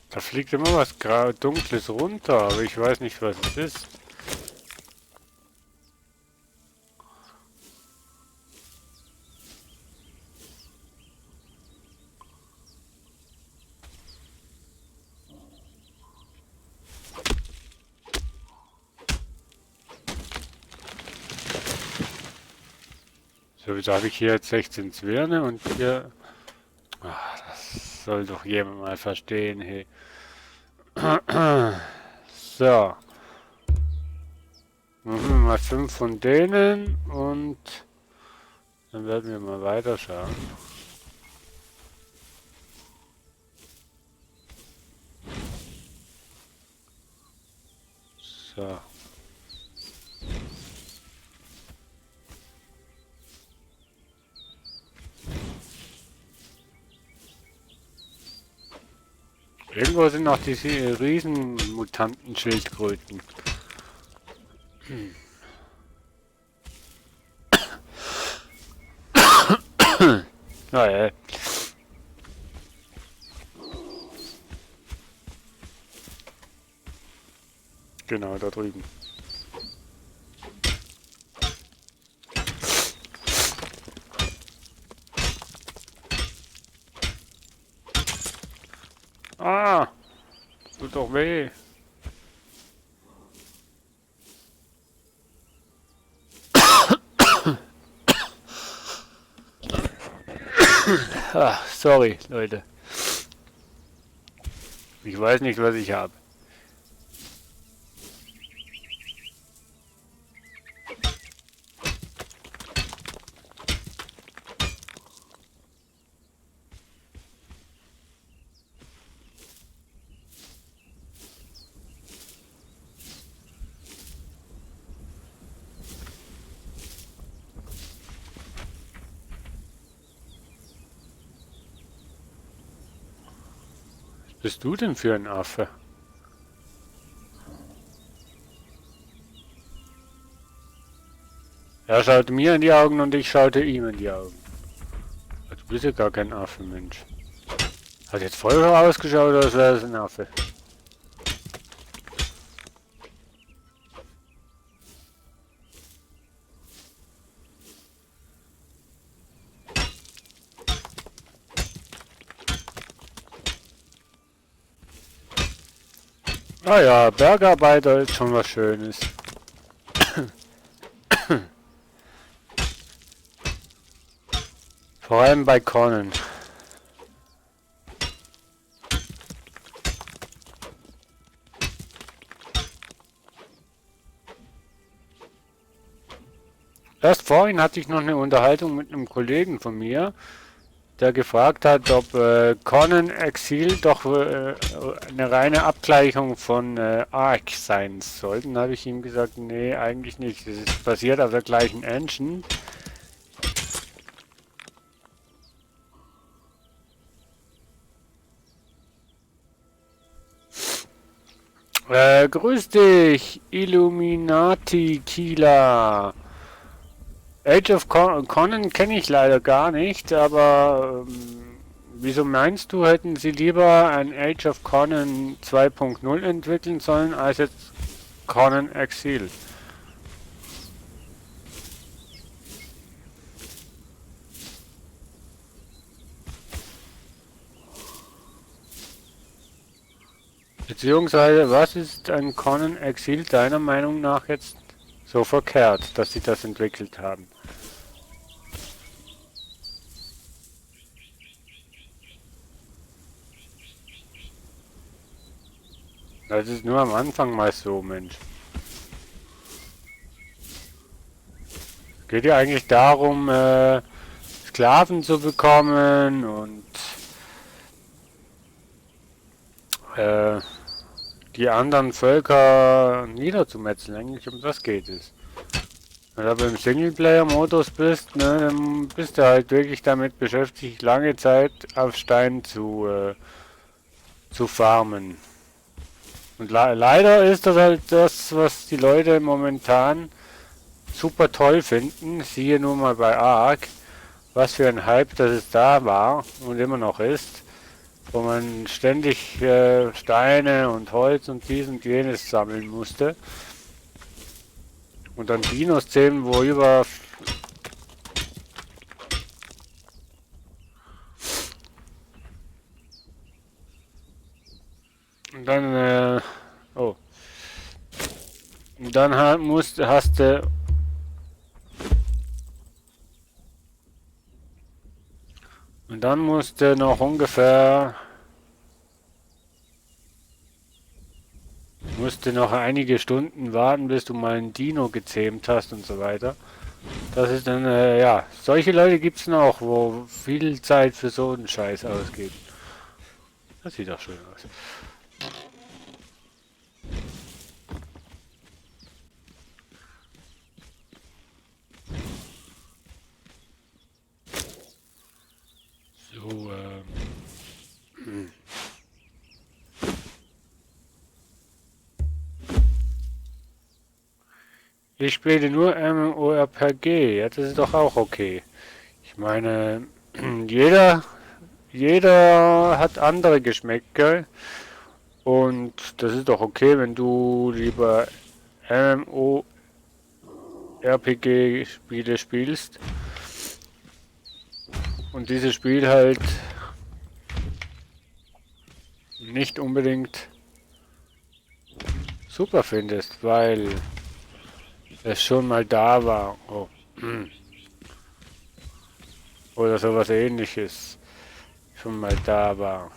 Da fliegt immer was Dunkles runter, aber ich weiß nicht, was es ist. So, jetzt habe ich hier jetzt 16 Zwirne und hier... Ach, das soll doch jemand mal verstehen, hey. So. Machen wir mal 5 von denen und dann werden wir mal weiterschauen. So. Irgendwo sind noch diese riesen Mutanten-Schildkröten. Naja. Genau, da drüben. Ah, tut doch weh. Ah, sorry, Leute. Ich weiß nicht, was ich habe. Was bist du denn für ein Affe? Er schaute mir in die Augen und ich schaute ihm in die Augen. Du bist ja gar kein Affe, Mensch. Hat jetzt voll so ausgeschaut, als wäre es ein Affe. Ah ja, Bergarbeiter ist schon was Schönes. Vor allem bei Conan. Erst vorhin hatte ich noch eine Unterhaltung mit einem Kollegen von mir, der gefragt hat, ob Conan Exil doch eine reine Abgleichung von Ark sein soll. Dann habe ich ihm gesagt, nee, eigentlich nicht. Es ist basiert auf der gleichen Engine. Grüß dich, Illuminati Kila. Age of Conan kenne ich leider gar nicht, aber wieso meinst du, hätten sie lieber ein Age of Conan 2.0 entwickeln sollen, als jetzt Conan Exil? Beziehungsweise, was ist an Conan Exil deiner Meinung nach jetzt so verkehrt, dass sie das entwickelt haben? Das ist nur am Anfang mal so, Mensch. Es geht ja eigentlich darum, Sklaven zu bekommen und die anderen Völker niederzumetzeln. Eigentlich um das geht es. Wenn du im Singleplayer-Modus bist, ne, dann bist du halt wirklich damit beschäftigt, lange Zeit auf Stein zu farmen. Und leider ist das halt das, was die Leute momentan super toll finden. Siehe nur mal bei Ark, was für ein Hype das es da war und immer noch ist. Wo man ständig Steine und Holz und dies und jenes sammeln musste. Und dann Dino-Szenen, wo über... Und dann, oh. Und dann hast du... Und dann musst du noch ungefähr... Musste noch einige Stunden warten, bis du mal einen Dino gezähmt hast und so weiter. Das ist dann, ja, solche Leute gibt es noch, wo viel Zeit für so einen Scheiß ausgeht. Das sieht doch schön aus. So, ich spiele nur MMORPG, ja, das ist doch auch okay. Ich meine, jeder hat andere Geschmäcker und das ist doch okay, wenn du lieber MMORPG-Spiele spielst und dieses Spiel halt nicht unbedingt super findest, weil es schon mal da war. Oh. Oder sowas ähnliches schon mal da war.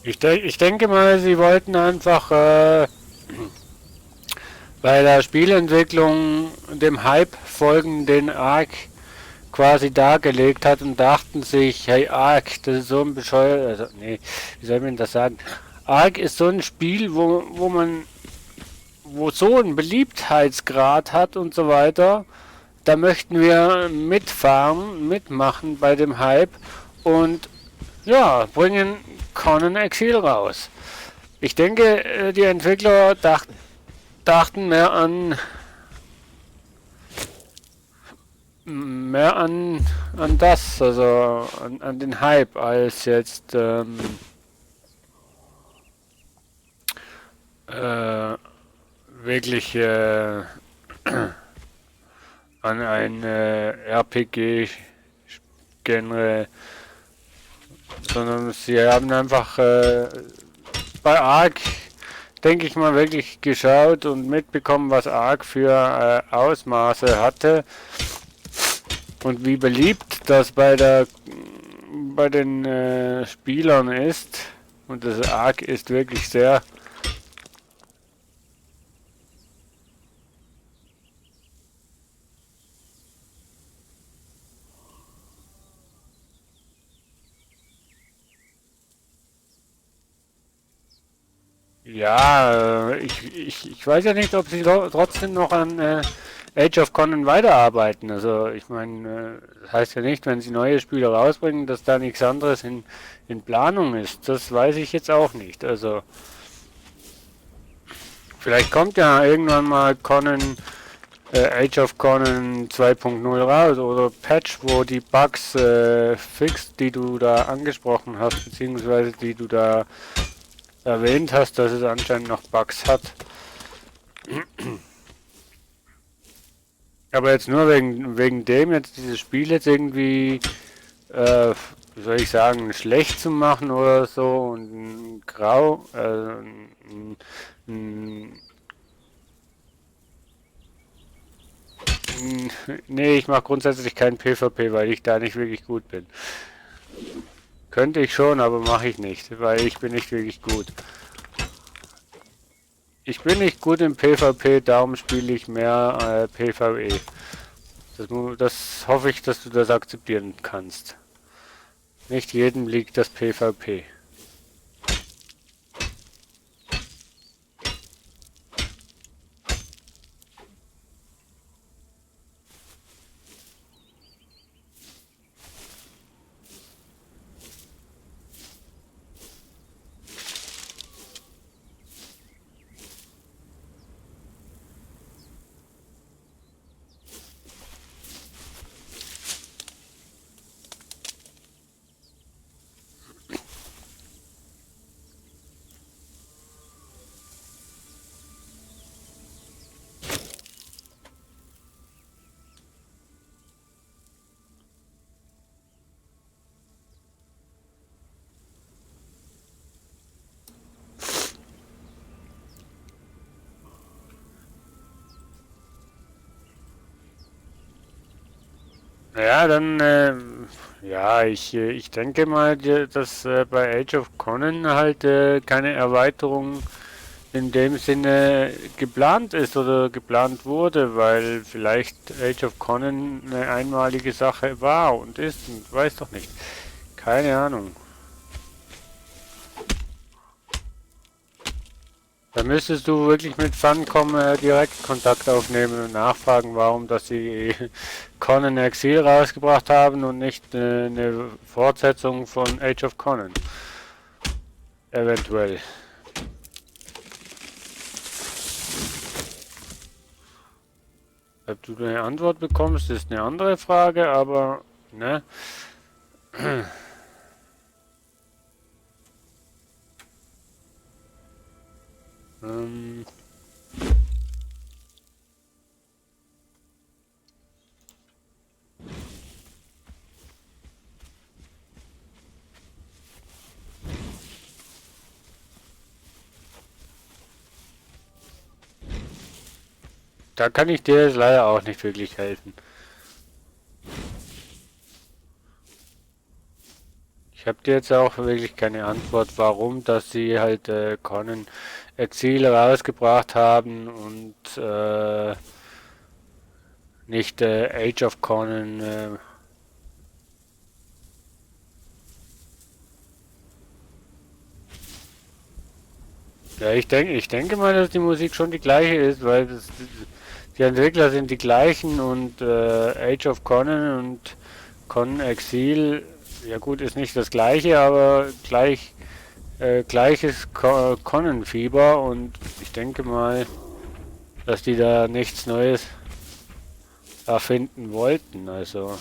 Ich denke mal, sie wollten einfach bei der Spielentwicklung dem Hype folgen, den Ark quasi dargelegt hat und dachten sich, hey Ark, das ist so ein bescheuert, also nee, wie soll man das sagen? Ark ist so ein Spiel, wo so einen Beliebtheitsgrad hat und so weiter. Da möchten wir mitmachen bei dem Hype und ja, bringen Conan Exil raus. Ich denke, die Entwickler dachten mehr an das, also an den Hype, als jetzt wirklich an ein RPG-Genre, sondern sie haben einfach bei Ark, denke ich mal, wirklich geschaut und mitbekommen, was Ark für Ausmaße hatte und wie beliebt das bei den Spielern ist. Und das Ark ist wirklich sehr Ja, ich weiß ja nicht, ob sie trotzdem noch an Age of Conan weiterarbeiten. Also ich meine, das heißt ja nicht, wenn sie neue Spiele rausbringen, dass da nichts anderes in Planung ist. Das weiß ich jetzt auch nicht. Also vielleicht kommt ja irgendwann mal Age of Conan 2.0 raus oder Patch, wo die Bugs fixt, die du da angesprochen hast, beziehungsweise die du da erwähnt hast, dass es anscheinend noch Bugs hat. Aber jetzt nur wegen dem jetzt dieses Spiel jetzt irgendwie, wie soll ich sagen, schlecht zu machen oder so und grau, nee, ich mache grundsätzlich kein PvP, weil ich da nicht wirklich gut bin. Könnte ich schon, aber mache ich nicht, weil ich bin nicht wirklich gut. Ich bin nicht gut im PvP, darum spiele ich mehr PvE. Das hoffe ich, dass du das akzeptieren kannst. Nicht jedem liegt das PvP. Ja, dann, ja, ich denke mal, dass bei Age of Conan halt keine Erweiterung in dem Sinne geplant ist oder geplant wurde, weil vielleicht Age of Conan eine einmalige Sache war und ist und weiß doch nicht. Keine Ahnung. Da müsstest du wirklich mit Funcom direkt Kontakt aufnehmen und nachfragen, warum dass sie Conan Exil rausgebracht haben und nicht eine Fortsetzung von Age of Conan. Eventuell. Ob du eine Antwort bekommst, ist eine andere Frage, aber ne? Da kann ich dir jetzt leider auch nicht wirklich helfen. Ich habe dir jetzt auch wirklich keine Antwort, warum, dass sie halt Conan Exil rausgebracht haben und nicht Age of Conan. Ja, ich denke mal, dass die Musik schon die gleiche ist, weil die Entwickler sind die gleichen und Age of Conan und Conan Exil, ja gut, ist nicht das gleiche, aber gleiches Conan-Fieber und ich denke mal, dass die da nichts Neues erfinden wollten, also.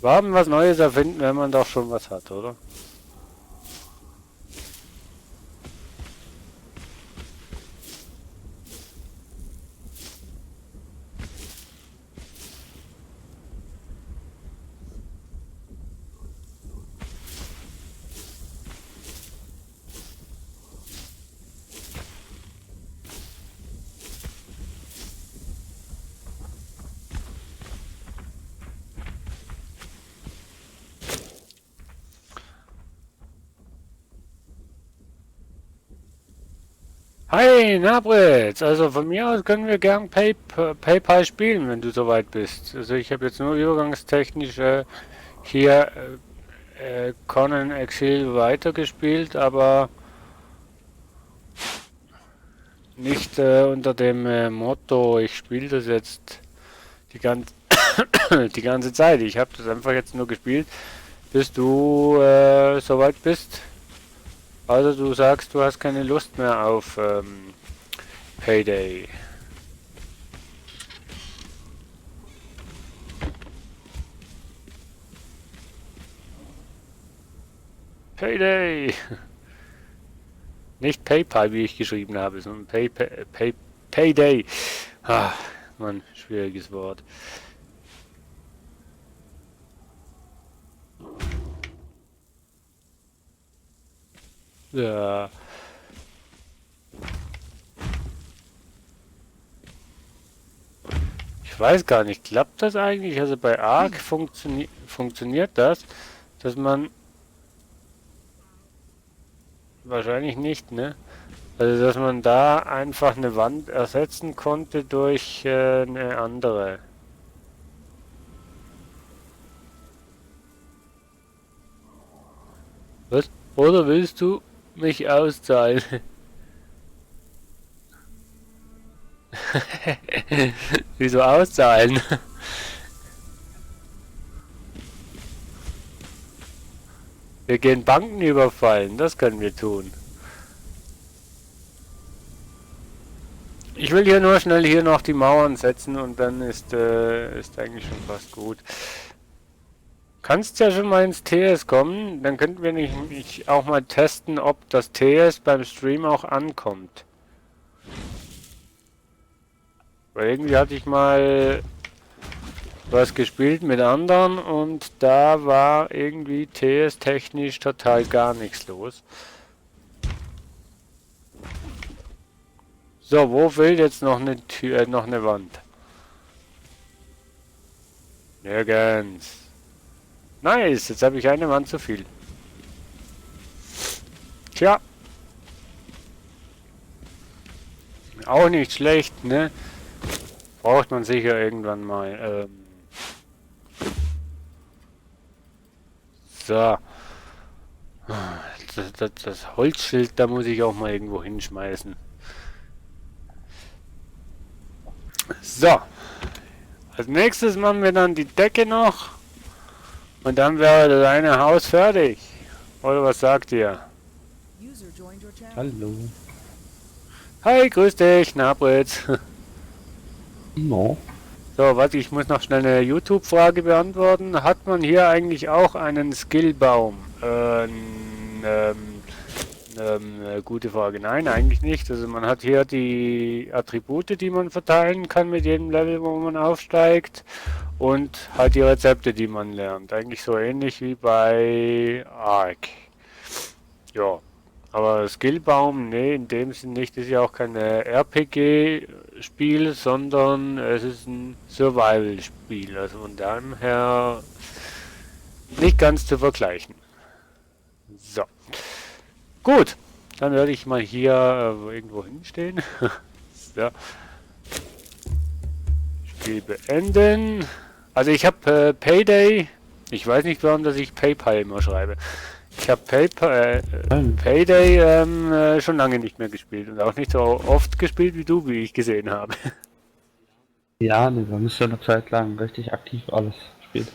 Warum was Neues erfinden, wenn man doch schon was hat, oder? Hi, Nabritz! Also von mir aus können wir gern PayPal spielen, wenn du soweit bist. Also ich habe jetzt nur übergangstechnisch hier Conan Exile weitergespielt, aber nicht unter dem Motto, ich spiele das jetzt die ganze, die ganze Zeit. Ich habe das einfach jetzt nur gespielt, bis du soweit bist. Also du sagst, du hast keine Lust mehr auf Payday. Payday! Nicht PayPal, wie ich geschrieben habe, sondern Payday. Ah, Mann, schwieriges Wort. Ja. Ich weiß gar nicht, klappt das eigentlich? Also bei Ark funktioniert das, dass man wahrscheinlich nicht, ne? Also dass man da einfach eine Wand ersetzen konnte durch eine andere. Was? Oder willst du mich auszahlen? Wieso auszahlen? Wir gehen Banken überfallen, das können wir tun. Ich will hier nur schnell hier noch die Mauern setzen und dann ist eigentlich schon fast gut. Kannst ja schon mal ins TS kommen, dann könnten wir nicht auch mal testen, ob das TS beim Stream auch ankommt. Weil irgendwie hatte ich mal was gespielt mit anderen und da war irgendwie TS-technisch total gar nichts los. So, wo fehlt jetzt noch eine Tür, noch eine Wand? Nirgends. Nice, jetzt habe ich eine Wand zu viel. Tja. Auch nicht schlecht, ne? Braucht man sicher irgendwann mal. So. Das Holzschild, da muss ich auch mal irgendwo hinschmeißen. So. Als nächstes machen wir dann die Decke noch. Und dann wäre das eine Haus fertig. Oder was sagt ihr? Hallo. Hi, grüß dich, Nabritz. No. So, warte, ich muss noch schnell eine YouTube-Frage beantworten. Hat man hier eigentlich auch einen Skillbaum? Gute Frage. Nein, eigentlich nicht. Also man hat hier die Attribute, die man verteilen kann mit jedem Level, wo man aufsteigt. Und halt die Rezepte, die man lernt. Eigentlich so ähnlich wie bei Ark. Ja. Aber Skillbaum, nee, in dem Sinn nicht. Das ist ja auch kein RPG-Spiel, sondern es ist ein Survival-Spiel. Also von daher nicht ganz zu vergleichen. So. Gut, dann werde ich mal hier irgendwo hinstehen. So. Spiel beenden. Also ich habe Payday. Ich weiß nicht, warum dass ich PayPal immer schreibe. Ich habe Payday schon lange nicht mehr gespielt und auch nicht so oft gespielt wie du, wie ich gesehen habe. Ja, ne, wir haben es ja eine Zeit lang richtig aktiv alles gespielt.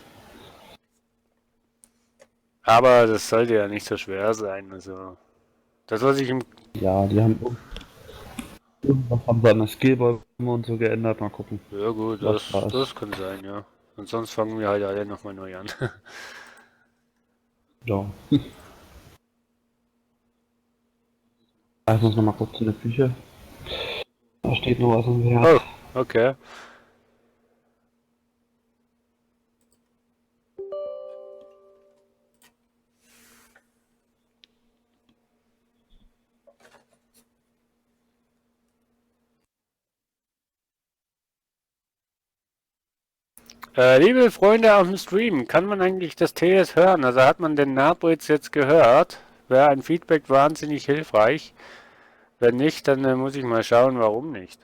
Aber das sollte ja nicht so schwer sein. Also das, was ich im... Ja, die haben irgendwas haben seine Skillbäume und so geändert. Mal gucken. Ja gut, das kann sein, ja. Und sonst fangen wir halt alle nochmal neu an. Ja. Lass uns nochmal kurz in der Küche. Da steht noch was im Herd. Oh, okay. Liebe Freunde auf dem Stream, kann man eigentlich das TS hören? Also hat man den Nabritz jetzt gehört? Wäre ein Feedback wahnsinnig hilfreich. Wenn nicht, dann muss ich mal schauen, warum nicht.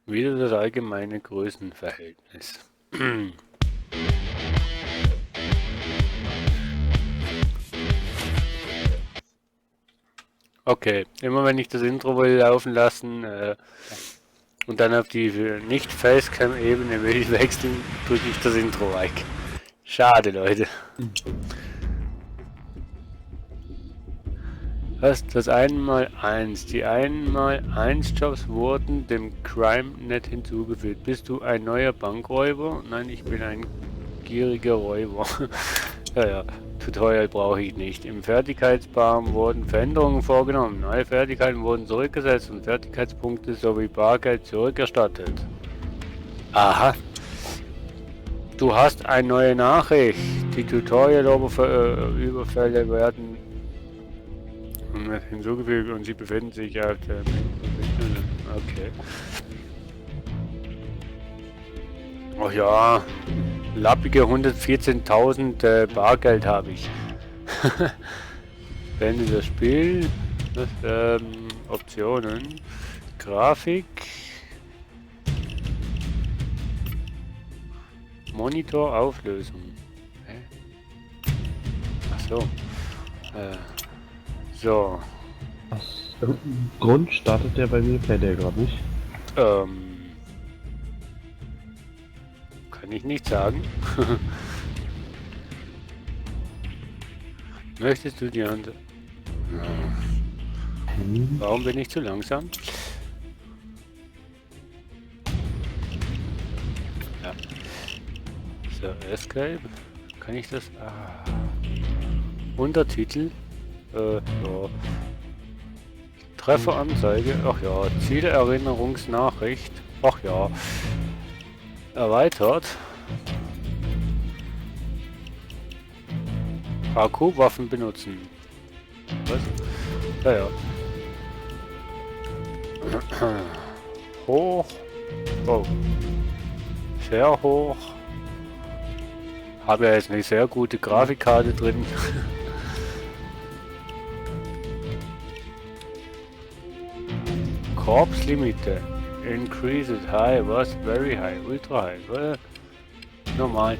Wieder das allgemeine Größenverhältnis. Okay, immer wenn ich das Intro will laufen lassen und dann auf die Nicht-Facecam-Ebene will ich wechseln, drücke ich das Intro weg. Schade, Leute. Was? Das 1x1. Die 1x1-Jobs wurden dem CrimeNet hinzugefügt. Bist du ein neuer Bankräuber? Nein, ich bin ein gieriger Räuber. Ja. Tutorial brauche ich nicht. Im Fertigkeitsbaum wurden Veränderungen vorgenommen. Neue Fertigkeiten wurden zurückgesetzt und Fertigkeitspunkte sowie Bargeld zurückerstattet. Aha. Du hast eine neue Nachricht. Die Tutorial-Überfälle werden hinzugefügt und sie befinden sich auf der... Okay. Oh ja. Lappige 114.000 Bargeld habe ich. Beende das Spiel. Optionen. Grafik. Monitor Auflösung. Ach so. So. Aus irgendeinem Grund startet der bei mir Payday gerade nicht. Kann ich nicht sagen. Möchtest du die Hand... Warum bin ich zu langsam? Ja. So, Escape. Kann ich das... Untertitel. Ja. Trefferanzeige. Ach ja. Zielerinnerungsnachricht. Ach ja. Erweitert. HQ-Waffen benutzen. Was? Ja. Hoch. Oh. Sehr hoch. Habe ja jetzt eine sehr gute Grafikkarte drin. Corps Limite. Increases high, was? Very high, ultra high, well, normal.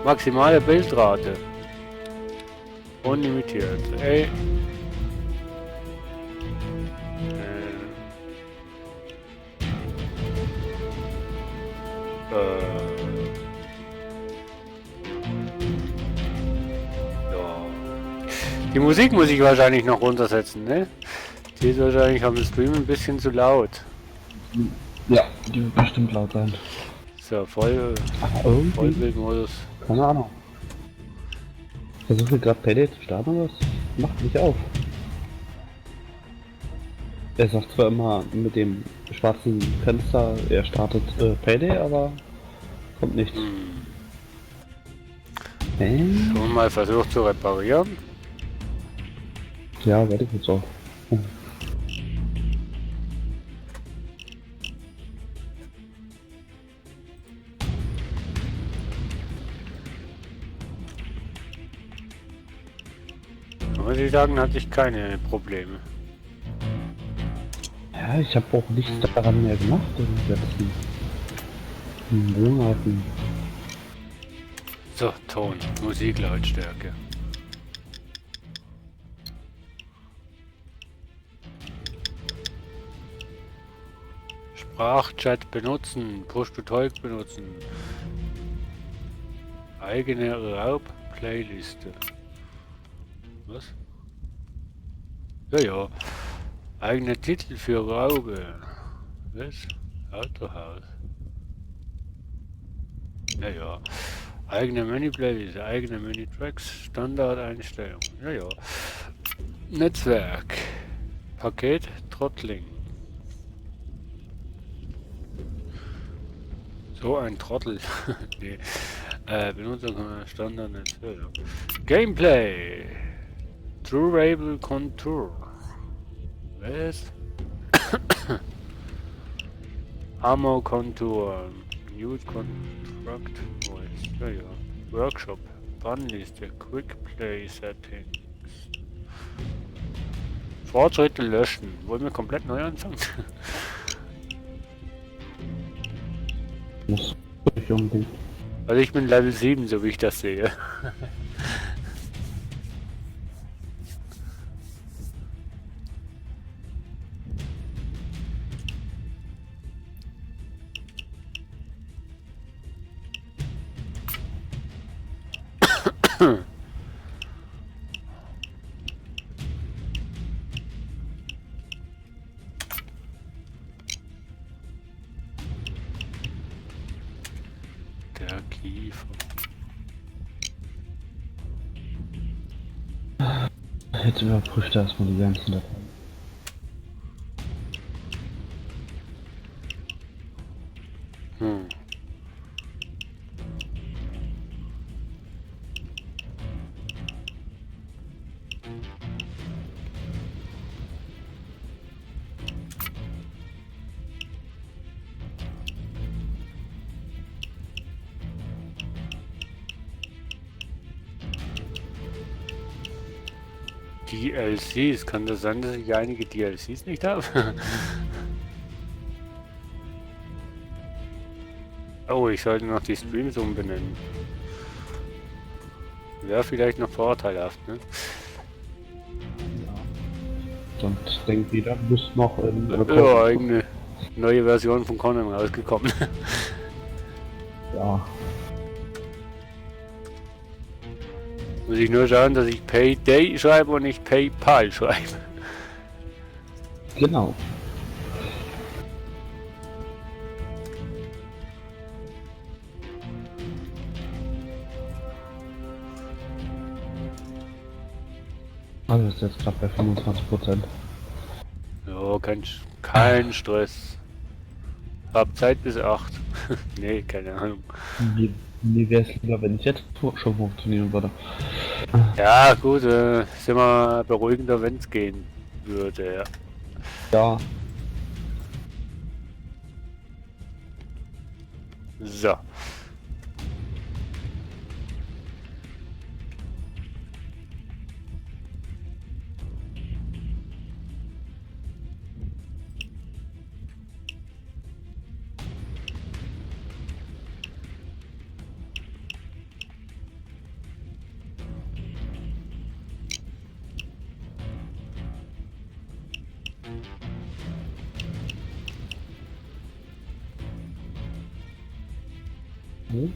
Maximale Bildrate. Unlimitiert. Ey. Ja. Die Musik muss ich wahrscheinlich noch runtersetzen, ne? Die ist wahrscheinlich am Stream ein bisschen zu laut. Ja, die wird bestimmt laut sein. So, Vollbildmodus. Keine Ahnung. Ich versuche gerade Payday zu starten, aber es macht nicht auf. Er sagt zwar immer mit dem schwarzen Fenster, er startet Payday, aber kommt nichts. Schon mal versucht zu reparieren. Ja, werde ich jetzt auch. Muss ich sagen, hatte ich keine Probleme. Ja, ich habe auch nichts daran mehr gemacht in den letzten Monaten. So, Ton, Musiklautstärke. Sprachchat benutzen, Push-to-Talk benutzen. Eigene Raub-Playliste. Was? Ja. Eigene Titel für Raube. Was? Autohaus. Ja. Eigene Menü-Playlist, eigene Menü-Tracks, Standardeinstellung. Ja. Netzwerk. Paket, Throttling. So ein Trottel. Nee. Benutzer Standardnetzwerk. Gameplay. Durable Contour. Was? Ammo Contour. New Contract Voice. Ja. Workshop. Bannliste. Quick Play Settings. Fortschritte löschen. Wollen wir komplett neu anfangen? Muss ich unbedingt. Also ich bin Level 7, so wie ich das sehe. Der Kiefer. Jetzt überprüft er erstmal die ganzen Dateien. Hm. DLCs, kann das sein, dass ich einige DLCs nicht habe? Oh, ich sollte noch die Streams umbenennen. Wäre vielleicht noch vorteilhaft, ne? Sonst denkt jeder, du bist noch in Ja, irgendeine neue Version von Conan rausgekommen. Ja. Muss ich nur schauen, dass ich Payday schreibe und nicht PayPal schreibe. Genau. Also ist jetzt gerade bei 25%. Ja, kein Stress. Hab Zeit bis 8. Nee, keine Ahnung. Mir wäre es lieber, wenn ich jetzt schon funktionieren würde. Ja, gut, ist immer beruhigender, wenn es gehen würde, ja. Ja, So.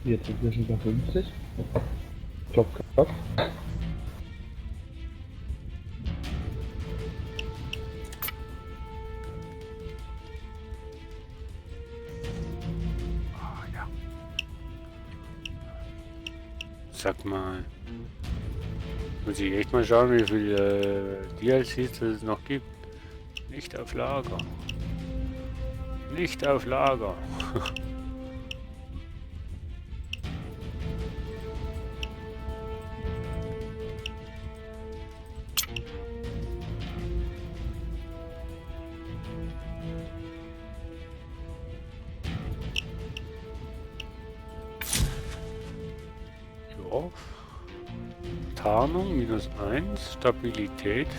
jetzt sind wir schon bei 50. Klopf, klopf. Sag mal. Muss ich echt mal schauen, wie viele DLCs es noch gibt. Nicht auf Lager. Nicht auf Lager. Ja. Tarnung -1, Stabilität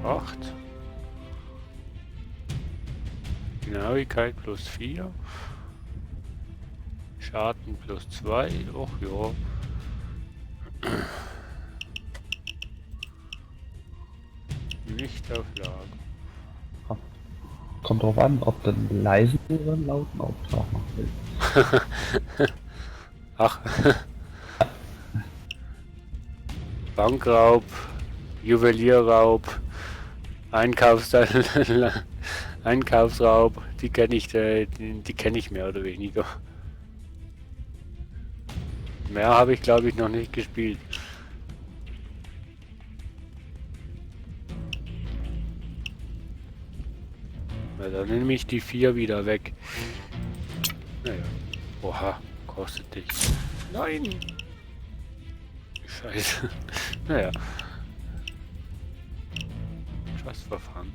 -8, Genauigkeit +4, Schaden +2, och ja. Nicht auf Lager. Kommt drauf an, ob du einen leisen oder einen lauten Auftrag machen willst. Ach. Bankraub, Juwelierraub, Einkaufsraub, die kenne ich mehr oder weniger. Mehr habe ich glaube ich noch nicht gespielt. Na, dann nehme ich die 4 wieder weg. Naja. Oha, kostet dich. Nein! Scheiße. Naja. Trustverfahren.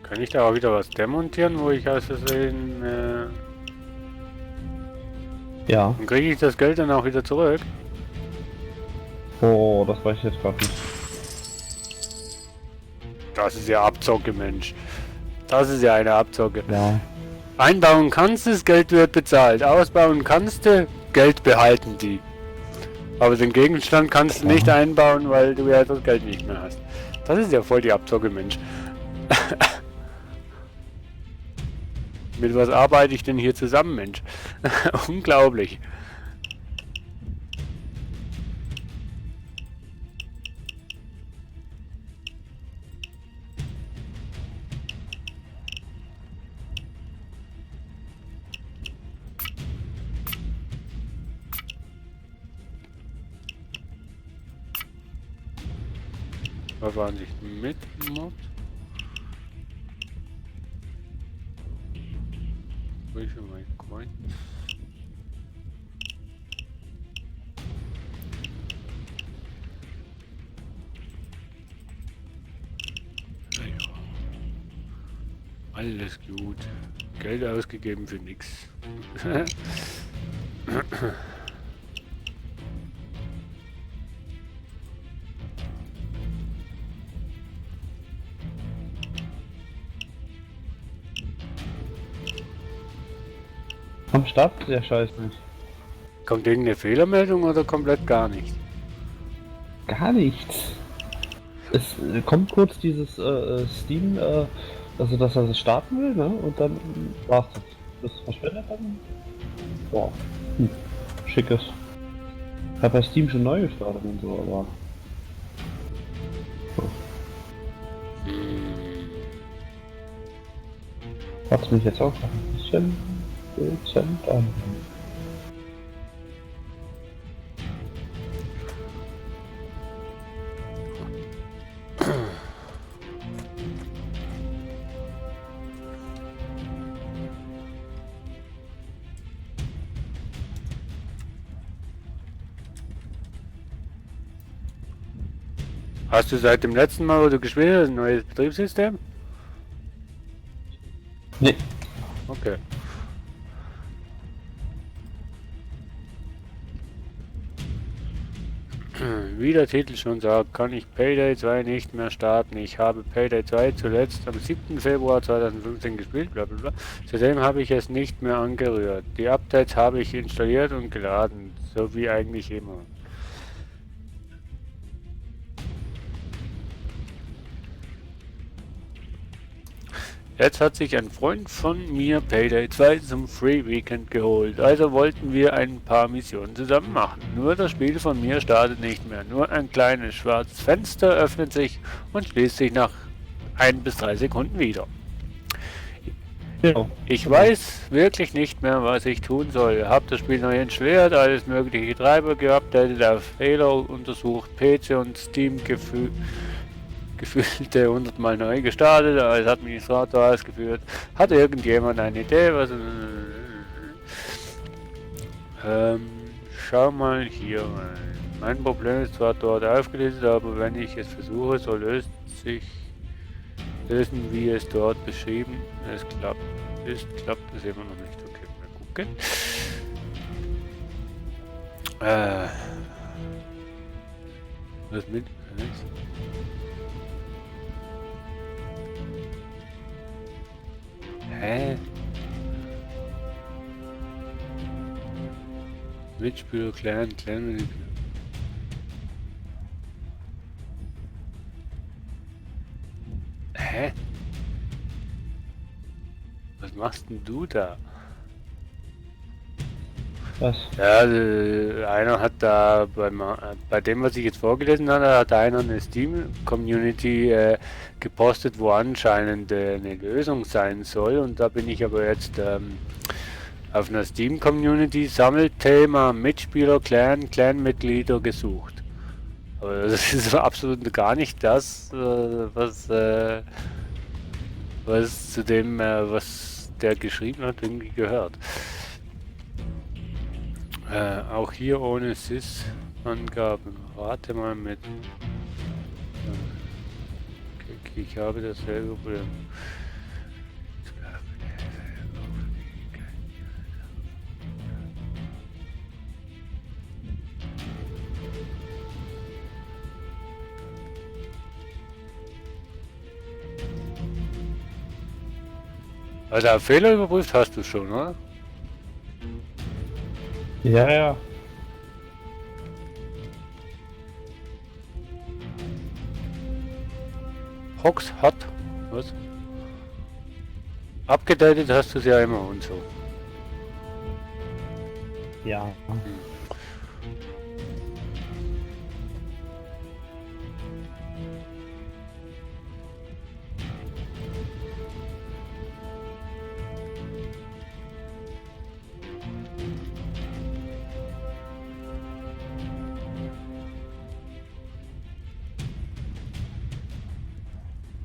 Kann ich da auch wieder was demontieren, wo ich aus Versehen... Ja. Dann kriege ich das Geld dann auch wieder zurück? Oh, das weiß ich jetzt gerade nicht. Das ist ja Abzocke, Mensch. Das ist ja eine Abzocke. Ja. Einbauen kannst du, das Geld wird bezahlt. Ausbauen kannst du, Geld behalten die. Aber den Gegenstand kannst du nicht einbauen, weil du ja das Geld nicht mehr hast. Das ist ja voll die Abzocke, Mensch. Mit was arbeite ich denn hier zusammen, Mensch? Unglaublich. Was waren sich mit Mod? Wo ist schon mein Coin? Naja. Alles gut. Geld ausgegeben für nix. Am Start? Der Scheiß nicht. Kommt irgendeine Fehlermeldung oder komplett gar nicht? Gar nichts. Es kommt kurz dieses Steam, also dass er das starten will, ne? Und dann war's das. Das verschwindet dann. Boah. Schickes. Ich hab bei Steam schon neu gestartet und so, aber. So. Hat's mich jetzt auch noch ein bisschen dezent an. Hast du seit dem letzten Mal, wo du gespielt hast, ein neues Betriebssystem? Nee. Okay. Wie der Titel schon sagt, kann ich Payday 2 nicht mehr starten. Ich habe Payday 2 zuletzt am 7. Februar 2015 gespielt, bla bla bla. Seitdem habe ich es nicht mehr angerührt. Die Updates habe ich installiert und geladen, so wie eigentlich immer. Jetzt hat sich ein Freund von mir Payday 2 zum Free Weekend geholt, also wollten wir ein paar Missionen zusammen machen. Nur das Spiel von mir startet nicht mehr, nur ein kleines schwarzes Fenster öffnet sich und schließt sich nach 1 bis 3 Sekunden wieder. Ich weiß wirklich nicht mehr, was ich tun soll. Hab das Spiel neu installiert, alles mögliche Treiber geupdatet, auf Fehler untersucht, PC und Steam gefühlte 100 Mal neu gestartet, als Administrator ausgeführt. Hat irgendjemand eine Idee, was... schau mal hier rein. Mein Problem ist zwar dort aufgelistet, aber wenn ich es versuche, so lösen, wie es dort beschrieben klappt es immer noch nicht. Okay, mal gucken. Was mit? Hä? Mitspieler Clan. Hä? Was machst denn du da? Was? Ja, einer hat da bei dem, was ich jetzt vorgelesen habe, hat einer eine Steam-Community gepostet, wo anscheinend eine Lösung sein soll. Und da bin ich aber jetzt auf einer Steam-Community Sammelthema Mitspieler, Clan-Mitglieder gesucht. Aber das ist absolut gar nicht das, was zu dem, was der geschrieben hat, irgendwie gehört. Auch hier ohne SIS-Angaben. Rate mal mit. Okay, ich habe dasselbe Problem. Also Fehler überprüft hast du schon, oder? Ja, ja. Hox hat. Was? Abgedatet hast du es ja immer und so. Ja.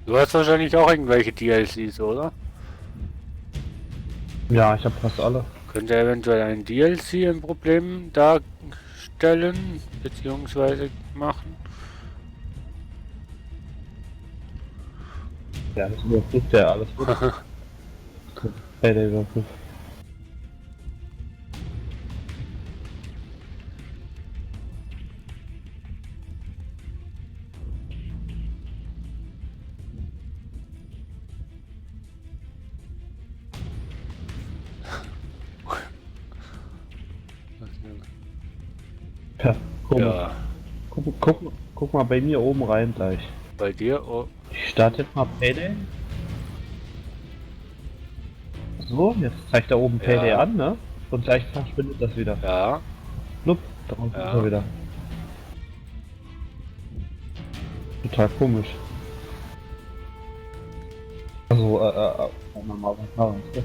Du hast wahrscheinlich auch irgendwelche DLCs, oder? Ja, ich habe fast alle. Könnte eventuell ein DLC ein Problem darstellen, beziehungsweise machen? Ja, das überprüft ja alles gut. Hey, der überprüft. Ja, guck, Ja, guck mal bei mir oben rein gleich. bei dir, oh, Ich starte jetzt mal Payday. So, jetzt zeigt er oben Payday Ja. an, ne? Und gleich verschwindet das wieder. ja, Flupp, darauf Ja. ist er wieder. Total komisch. Also, mal was machen. Ja.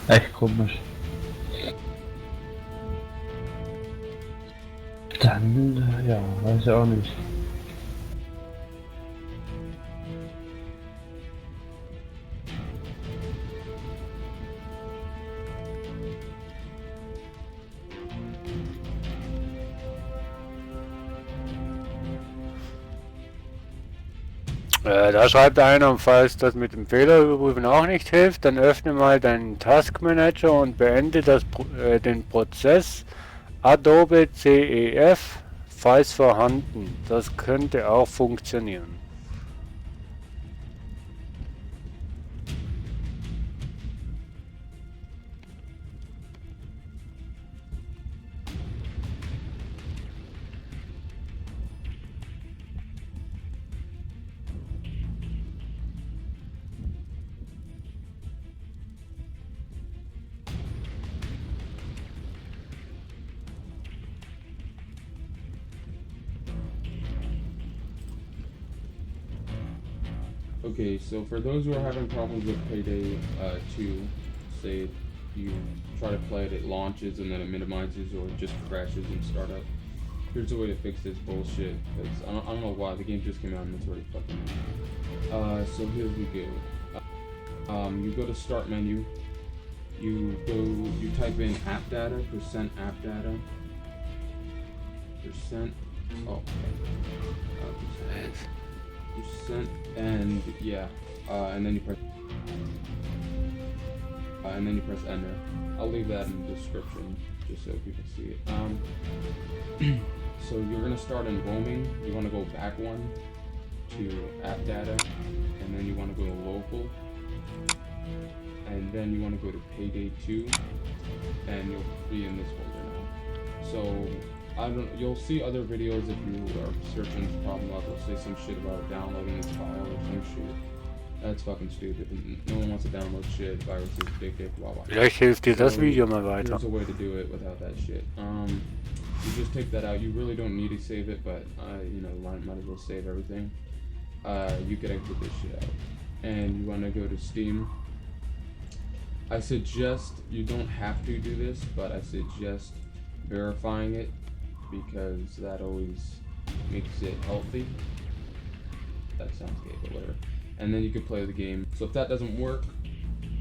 Echt komisch. Dann, ja, weiß ich auch nicht. Da schreibt einer, falls das mit dem Fehlerüberprüfen auch nicht hilft, dann öffne mal deinen Task Manager und beende den Prozess Adobe CEF, falls vorhanden. Das könnte auch funktionieren. Okay, so for those who are having problems with Payday 2, say you try to play it, it launches and then it minimizes or it just crashes in startup. Here's a way to fix this bullshit, because I don't know why, the game just came out and it's already fucking so here we go. You go to start menu, you type in app data, %app data, %, and yeah, and then you press enter. I'll leave that in the description just so people see it. So you're gonna start in roaming. You want to go back one to app data, and then you want to go to local, and then you want to go to Payday 2, and you'll be in this folder now. So you'll see other videos if you are searching this problem up. They'll say some shit about downloading this file or some shit. That's fucking stupid. No one wants to download shit. Viruses, big dick, blah blah. Vielleicht hilft dir das Video mal weiter. There's a way to do it without that shit. You just take that out. You really don't need to save it, but you know, might as well save everything. You could exit this shit out, and you want to go to Steam. I suggest you don't have to do this, but I suggest verifying it, because that always makes it healthy. That sounds gay, but whatever. And then you can play the game. So if that doesn't work,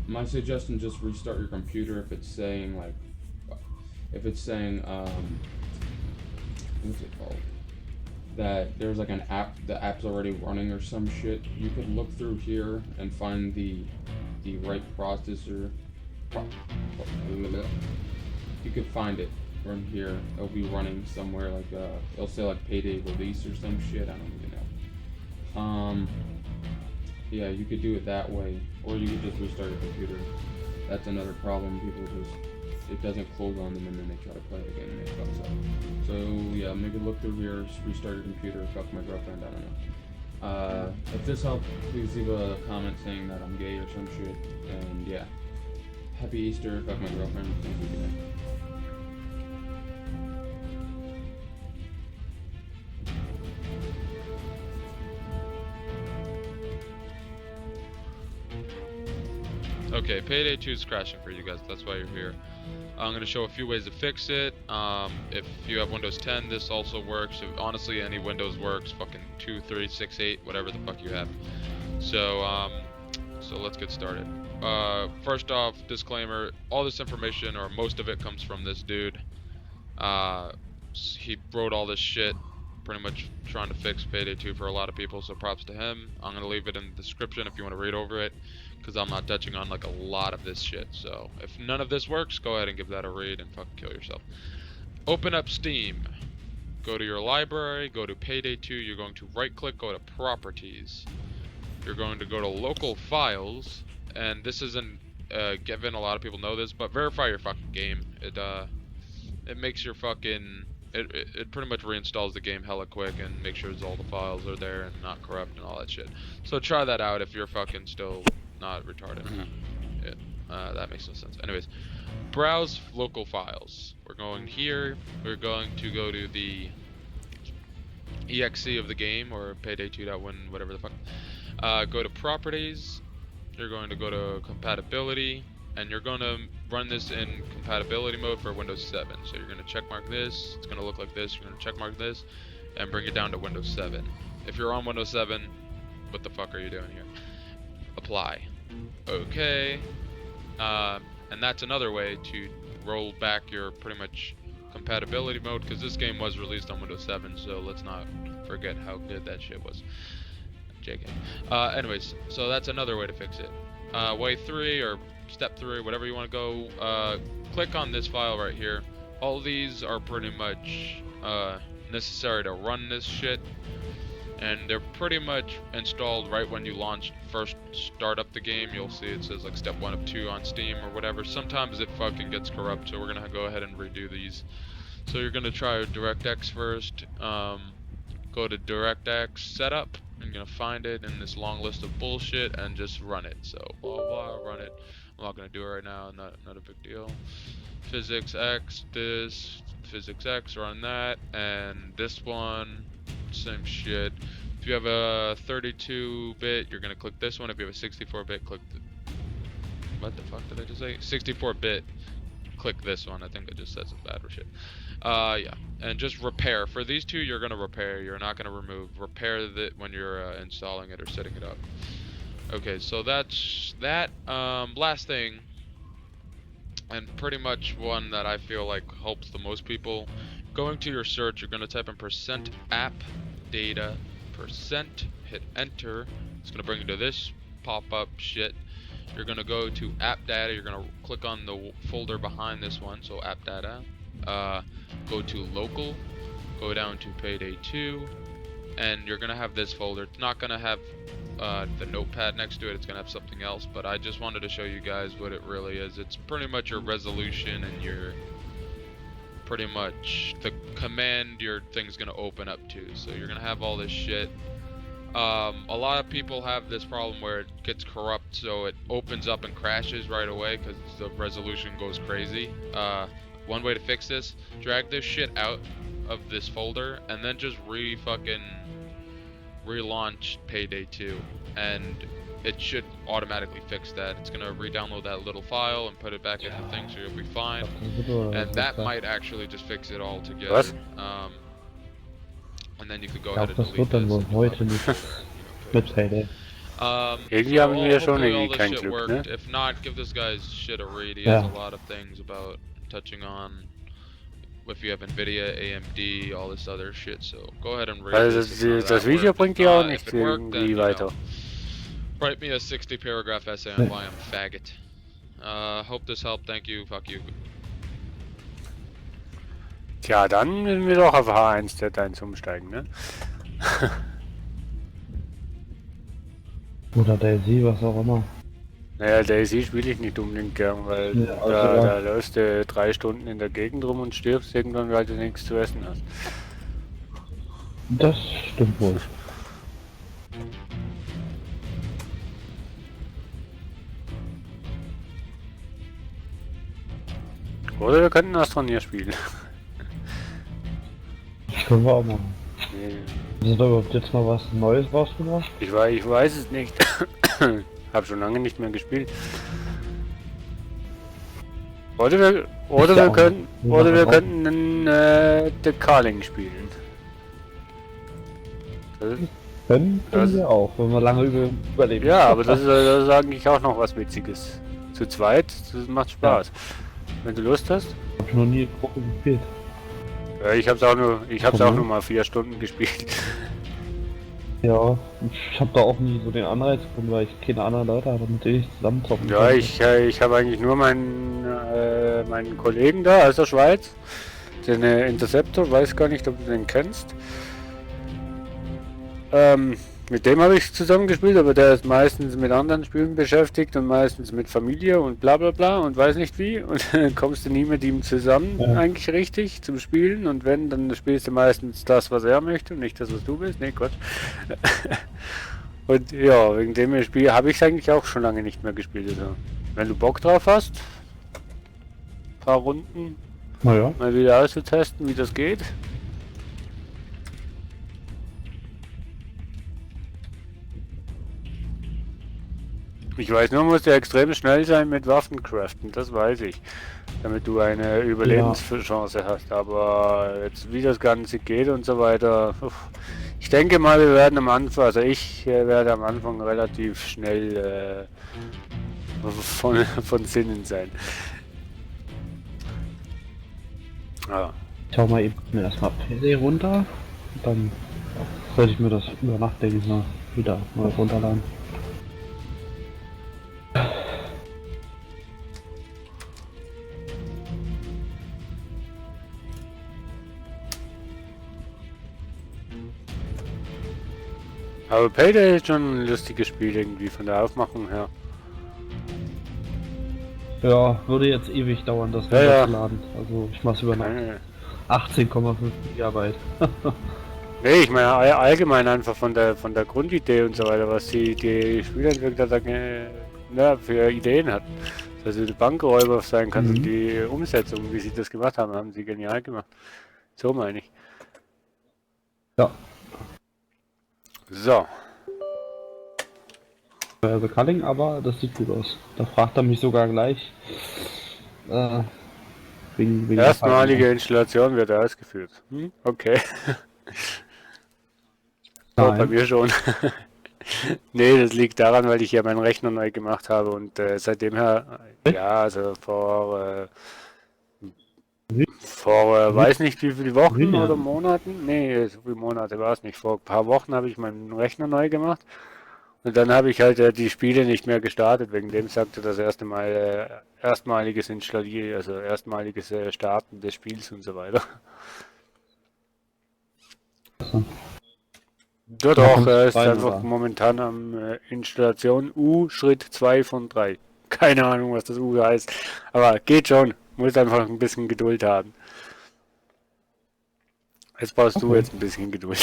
my suggestion, just restart your computer if it's saying what's it called? that there's like an app, the app's already running or some shit, you could look through here and find the right processor. You could find it from here. It'll be running somewhere like it'll say like payday release or some shit. I don't even know. Yeah, you could do it that way, or you could just restart your computer. That's another problem. People it doesn't close on them and then they try to play it again and it fucks up. So yeah, maybe look through here, restart your computer, fuck my girlfriend, I don't know. If this helped, please leave a comment saying that I'm gay or some shit. And yeah, happy Easter, fuck my girlfriend, thank you, good night. Okay, Payday 2 is crashing for you guys, that's why you're here. I'm going to show a few ways to fix it. If you have Windows 10, this also works. Honestly, any Windows works, fucking 2, 3, 6, 8, whatever the fuck you have. So let's get started. First off, disclaimer, all this information, or most of it, comes from this dude. He wrote all this shit, pretty much trying to fix Payday 2 for a lot of people, so props to him. I'm going to leave it in the description if you want to read over it, because I'm not touching on like a lot of this shit. So if none of this works, go ahead and give that a read and fucking kill yourself. Open up Steam, go to your library, go to Payday 2, you're going to right click, go to properties, you're going to go to local files, and this isn't given, a lot of people know this, but verify your fucking game. It makes your fucking it pretty much reinstalls the game hella quick and makes sure all the files are there and not corrupt and all that shit. So try that out if you're fucking still not retarded. That makes no sense. Anyways, browse local files. We're going here. We're going to go to the exe of the game, or Payday 2.1, whatever the fuck. Go to properties. You're going to go to compatibility, and you're going to run this in compatibility mode for Windows 7. So you're going to checkmark this. It's going to look like this. You're going to checkmark this and bring it down to Windows 7. If you're on Windows 7, what the fuck are you doing here? Apply. Okay. And that's another way to roll back your pretty much compatibility mode, because this game was released on Windows 7, so let's not forget how good that shit was. JK. Anyways, so that's another way to fix it. Way 3 or step 3, whatever you want to go, click on this file right here. All these are pretty much necessary to run this shit, and they're pretty much installed right when you first start up the game. You'll see it says like step 1 of 2 on Steam or whatever. Sometimes it fucking gets corrupt, so we're gonna go ahead and redo these. So you're gonna try DirectX first. Go to DirectX setup. I'm gonna find it in this long list of bullshit and just run it. So blah blah, run it. I'm not gonna do it right now, not a big deal. Physics X, this, Physics X, run that, and this one, same shit. If you have a 32-bit, you're gonna click this one. If you have a 64-bit, click what the fuck did I just say? 64-bit, click this one. I think I just said some bad shit. Yeah, and just repair. For these two, you're gonna repair. You're not gonna remove. Repair it when you're installing it or setting it up. Okay, so that's that. Last thing, and pretty much one that I feel like helps the most people. Going to your search, you're gonna type in %app data %, hit enter. It's gonna bring you to this pop-up shit. You're gonna go to app data. You're gonna click on the folder behind this one, so app data. Go to local, go down to Payday 2, and you're gonna have this folder. It's not gonna have the notepad next to it, it's gonna have something else, but I just wanted to show you guys what it really is. It's pretty much your resolution and your pretty much the command your thing's gonna open up to. So you're gonna have all this shit. A lot of people have this problem where it gets corrupt, so it opens up and crashes right away because the resolution goes crazy. One way to fix this, drag this shit out of this folder and then just relaunch Payday 2, and it should automatically fix that. It's gonna re-download that little file and put it back in the thing, so you'll be fine. And that might actually just fix it all together. And then you could go ahead and delete this. Irgendwie haben wir schon irgendwie kein Glück, ne? If not, give this guy's shit a read. He has a lot of things about touching on if you have Nvidia, AMD, all this other shit. So go ahead and rate Also this. If none of das that Video worked. bringt dir auch If nicht it worked, then, irgendwie you know, weiter. write me a 60-paragraph essay on why I'm a faggot. Hope this helped. Thank you. Fuck you. Tja, dann müssen wir doch auf H1 Deadlines umsteigen, ne? Oder Daisy, was auch immer. Naja, Daisy spiele ich nicht unbedingt gern, weil Ja, also da läufst du 3 Stunden in der Gegend rum und stirbst irgendwann, weil du nichts zu essen hast. Das stimmt wohl. Oder wir könnten Astronier spielen. Das können wir auch machen. Nee. Ist da überhaupt jetzt mal was Neues rausgebracht? Ich weiß es nicht. Hab schon lange nicht mehr gespielt. Oder wir könnten The Carling spielen. Können wir auch, wenn wir lange überleben. Ja, aber das ist eigentlich auch noch was Witziges. Zu zweit, das macht Spaß. Ja. Wenn du Lust hast. Ich hab noch nie Gruppe gespielt. Ja, ich hab's auch nur mal 4 Stunden gespielt. Ja, ich habe da auch nie so den Anreiz gefunden, weil ich keine anderen Leute habe, mit denen ich zusammen zocken kann. Ja, ich habe eigentlich nur meinen Kollegen da aus der Schweiz, den Interceptor, weiß gar nicht, ob du den kennst. Mit dem habe ich zusammen gespielt, aber der ist meistens mit anderen Spielen beschäftigt und meistens mit Familie und bla bla bla und weiß nicht wie. Und dann kommst du nie mit ihm zusammen eigentlich richtig zum Spielen. Und wenn, dann spielst du meistens das, was er möchte und nicht das, was du willst. Nee, Gott. Und ja, wegen dem Spiel habe ich es eigentlich auch schon lange nicht mehr gespielt. Also, wenn du Bock drauf hast, ein paar Runden mal wieder auszutesten, wie das geht. Ich weiß nur, musst du extrem schnell sein mit Waffencraften, das weiß ich. Damit du eine Überlebenschance hast. Aber jetzt wie das Ganze geht und so weiter. Ich denke mal, wir werden am Anfang, also ich werde am Anfang relativ schnell von Sinnen sein. Ja. Ich hau mal eben erstmal PC runter. Dann sollte ich mir das über Nacht, denke ich mal, wieder mal runterladen. Aber Payday ist schon ein lustiges Spiel irgendwie von der Aufmachung her. Ja, würde jetzt ewig dauern, das runterzuladen. Also ich mach's über Nacht. 18,5 GB. Nee, ich meine allgemein einfach von der Grundidee und so weiter, was die Spielentwickler da für Ideen hatten. Dass du Bankräuber sein kannst und die Umsetzung, wie sie das gemacht haben, haben sie genial gemacht. So meine ich. Ja. So. Also Culling, aber das sieht gut aus. Da fragt er mich sogar gleich. Wegen Erstmalige Installation wird ausgeführt. Okay. Oh, bei mir schon. Nee, das liegt daran, weil ich ja meinen Rechner neu gemacht habe und seitdem her, ja, also vor weiß nicht wie viele Wochen oder Monaten, nee, so viele Monate war es nicht, vor ein paar Wochen habe ich meinen Rechner neu gemacht und dann habe ich halt die Spiele nicht mehr gestartet, wegen dem sagte das erste Mal erstmaliges Installieren, also erstmaliges Starten des Spiels und so weiter. Ja doch, er ist einfach momentan am Installation U Schritt 2 von 3. Keine Ahnung, was das U heißt, aber geht schon. Muss einfach ein bisschen Geduld haben. Jetzt brauchst du jetzt ein bisschen Geduld.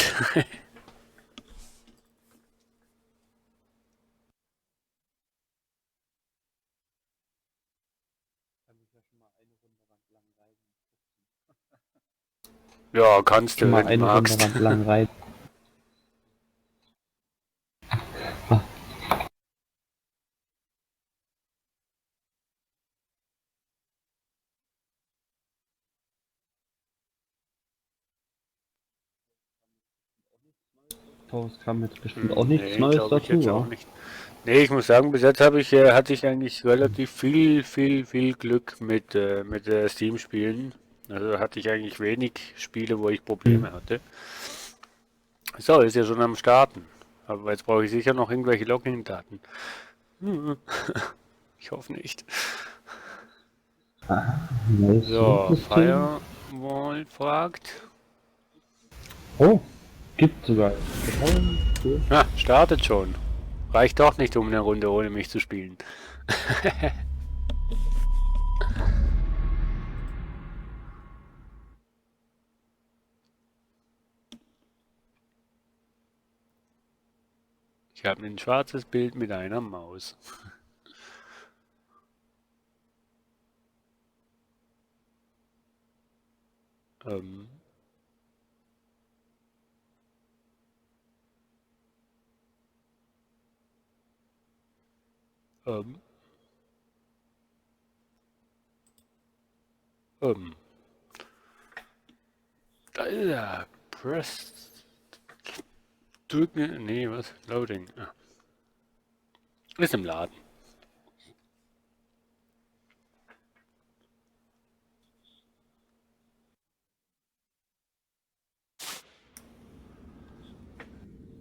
Ja, kannst du, wenn du magst. Lang reiten. Es kam jetzt bestimmt auch nichts Neues dazu, ja? Nee, ich muss sagen, bis jetzt hatte ich eigentlich relativ viel Glück mit Steam-Spielen. Also hatte ich eigentlich wenig Spiele, wo ich Probleme hatte. So, ist ja schon am Starten. Aber jetzt brauche ich sicher noch irgendwelche Login-Daten. Ich hoffe nicht. Neues So, System. Firewall fragt. Oh, gibt sogar. Cool. Ah, startet schon. Reicht doch nicht, um eine Runde ohne mich zu spielen. Ich habe ein schwarzes Bild mit einer Maus. ähm. Ähm. Da ist er. Press. Drücken. Nee, was? Loading. Ah. Ist im Laden.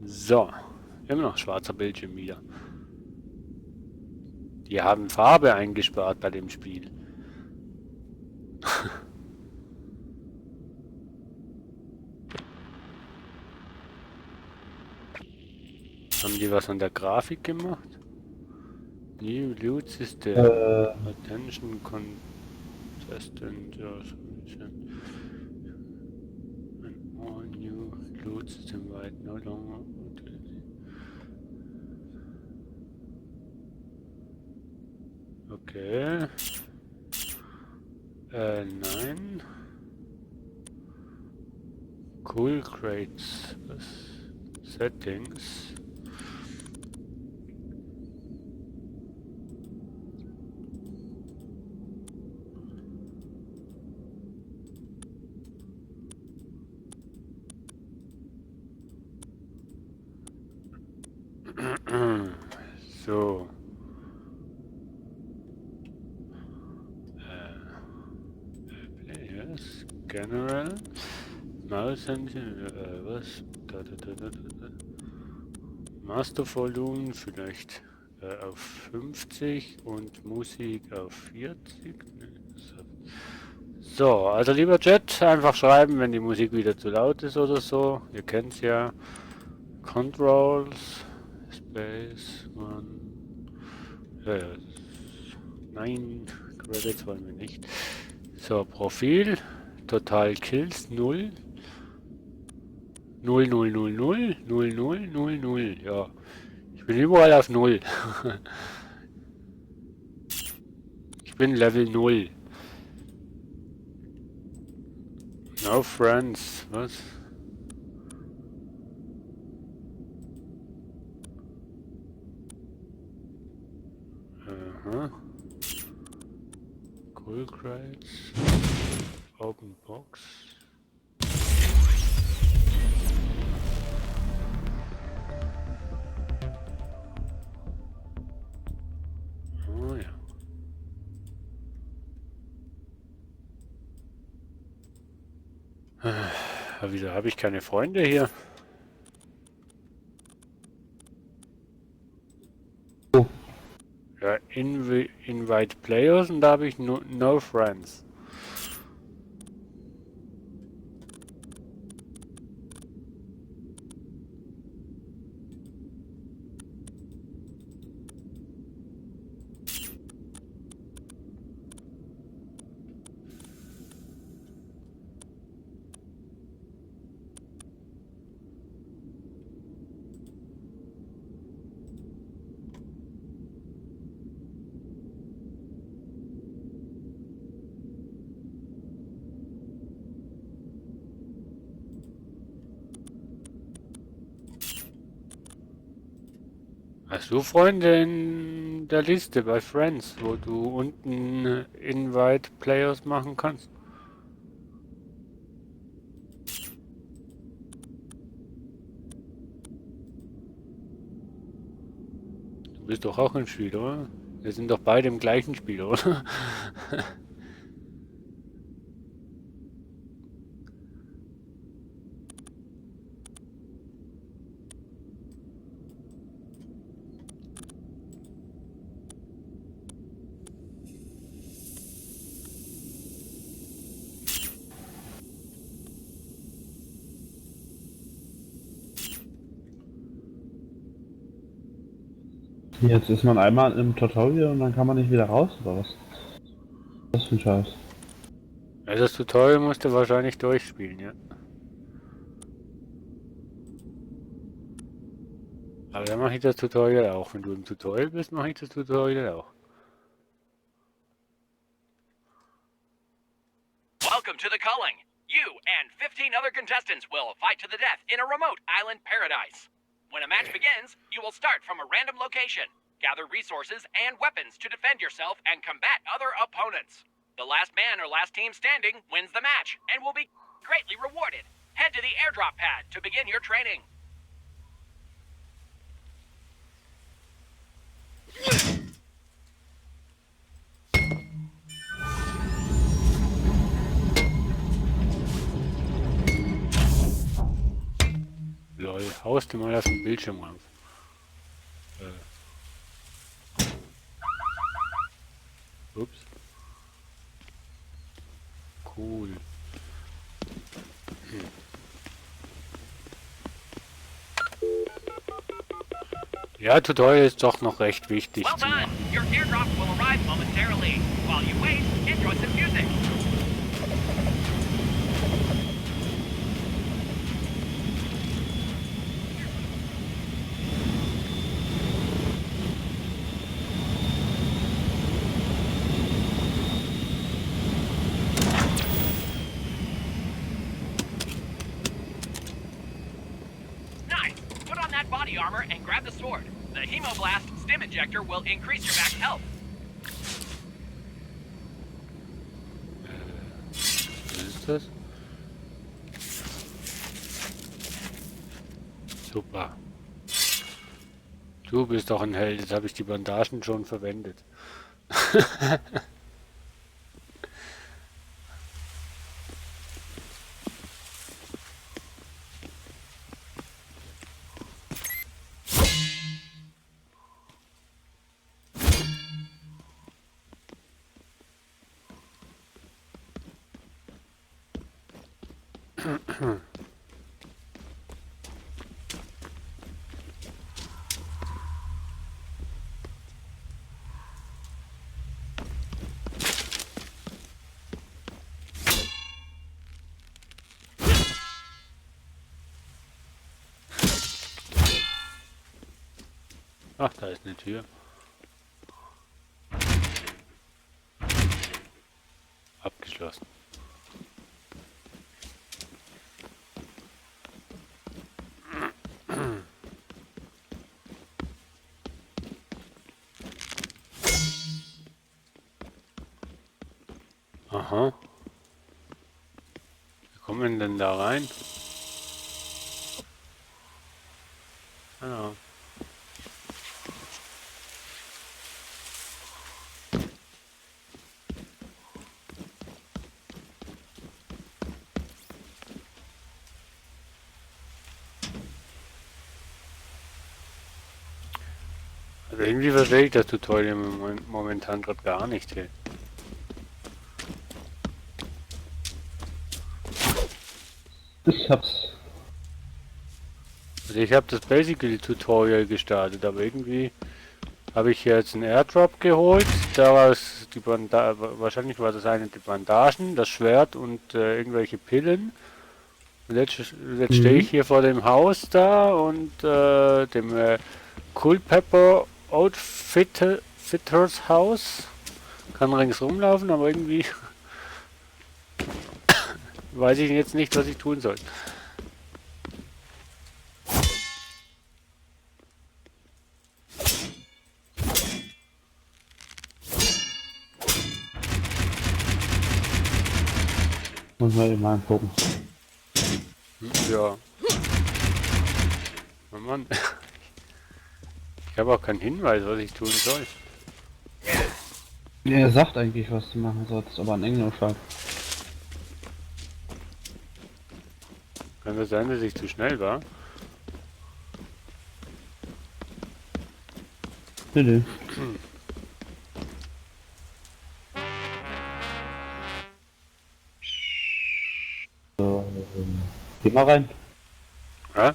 So. Immer noch schwarzer Bildschirm wieder. Die haben Farbe eingespart bei dem Spiel. Haben die was an der Grafik gemacht? New Loot System. Attention Contestant. Ja, so ein bisschen. An all new loot system right no longer. Okay. Nein. Cool Crates. Settings. So. Players, General, Mouse and was? Master Volume vielleicht auf 50 und Musik auf 40. So, also lieber Chat, einfach schreiben, wenn die Musik wieder zu laut ist oder so. Ihr kennt's ja. Controls, Space, ja, nein, Credits wollen wir nicht. So, Profil, Total Kills 0. 0, 0, 0, 0, 0, 0, 0, 0, ja. Ich bin überall auf 0. Ich bin Level 0. No friends, was? Aha. Cool Crates. Open Box. Oh ja. Wieso habe ich keine Freunde hier? Ja, invite Players und da habe ich no friends. Hast du Freunde in der Liste bei Friends, wo du unten Invite Players machen kannst? Du bist doch auch im Spiel, oder? Wir sind doch beide im gleichen Spiel, oder? Jetzt ist man einmal im Tutorial und dann kann man nicht wieder raus, oder was? Das ist für ein Scheiß. Ja, das Tutorial musst du wahrscheinlich durchspielen, ja. Aber dann mache ich das Tutorial auch. Wenn du im Tutorial bist, mache ich das Tutorial auch. Welcome to the culling. You and 15 other contestants will fight to the death in a remote island paradise. When a match begins, you will start from a random location, gather resources and weapons to defend yourself and combat other opponents. The last man or last team standing wins the match and will be greatly rewarded. Head to the airdrop pad to begin your training. Lol, haust du mal auf den Bildschirm rauf. Ups. Cool. Ja, Tutorial ist doch noch recht wichtig Well zu done. machen. Your airdrop will arrive momentarily. While you wait, enjoy some music. Nice. Put on that body armor and grab the sword. The Hemoblast stim injector will increase your max health. Was ist das? Super. Du bist doch ein Held, jetzt habe ich die Bandagen schon verwendet. Ach, da ist eine Tür. Abgeschlossen. Aha. Wie kommen wir denn da rein? Hallo. Also irgendwie verstehe ich das Tutorial momentan gerade gar nicht. Hey. Ich hab's. Also ich habe das Basically Tutorial gestartet, aber irgendwie habe ich jetzt einen Airdrop geholt. Daraus die wahrscheinlich war das eine die Bandagen, das Schwert und irgendwelche Pillen. Und jetzt stehe ich hier vor dem Haus da und dem Culpepper Outfitters Haus. Kann ringsrum laufen, aber irgendwie weiß ich jetzt nicht, was ich tun soll. Muss man eben mal gucken. Ja. Oh Mann. Ich habe auch keinen Hinweis, was ich tun soll. Ja, er sagt eigentlich, was du machen sollst, aber in Englisch halt. Kann das sein, dass ich zu schnell war? Bitte. So, geh mal rein. Ja?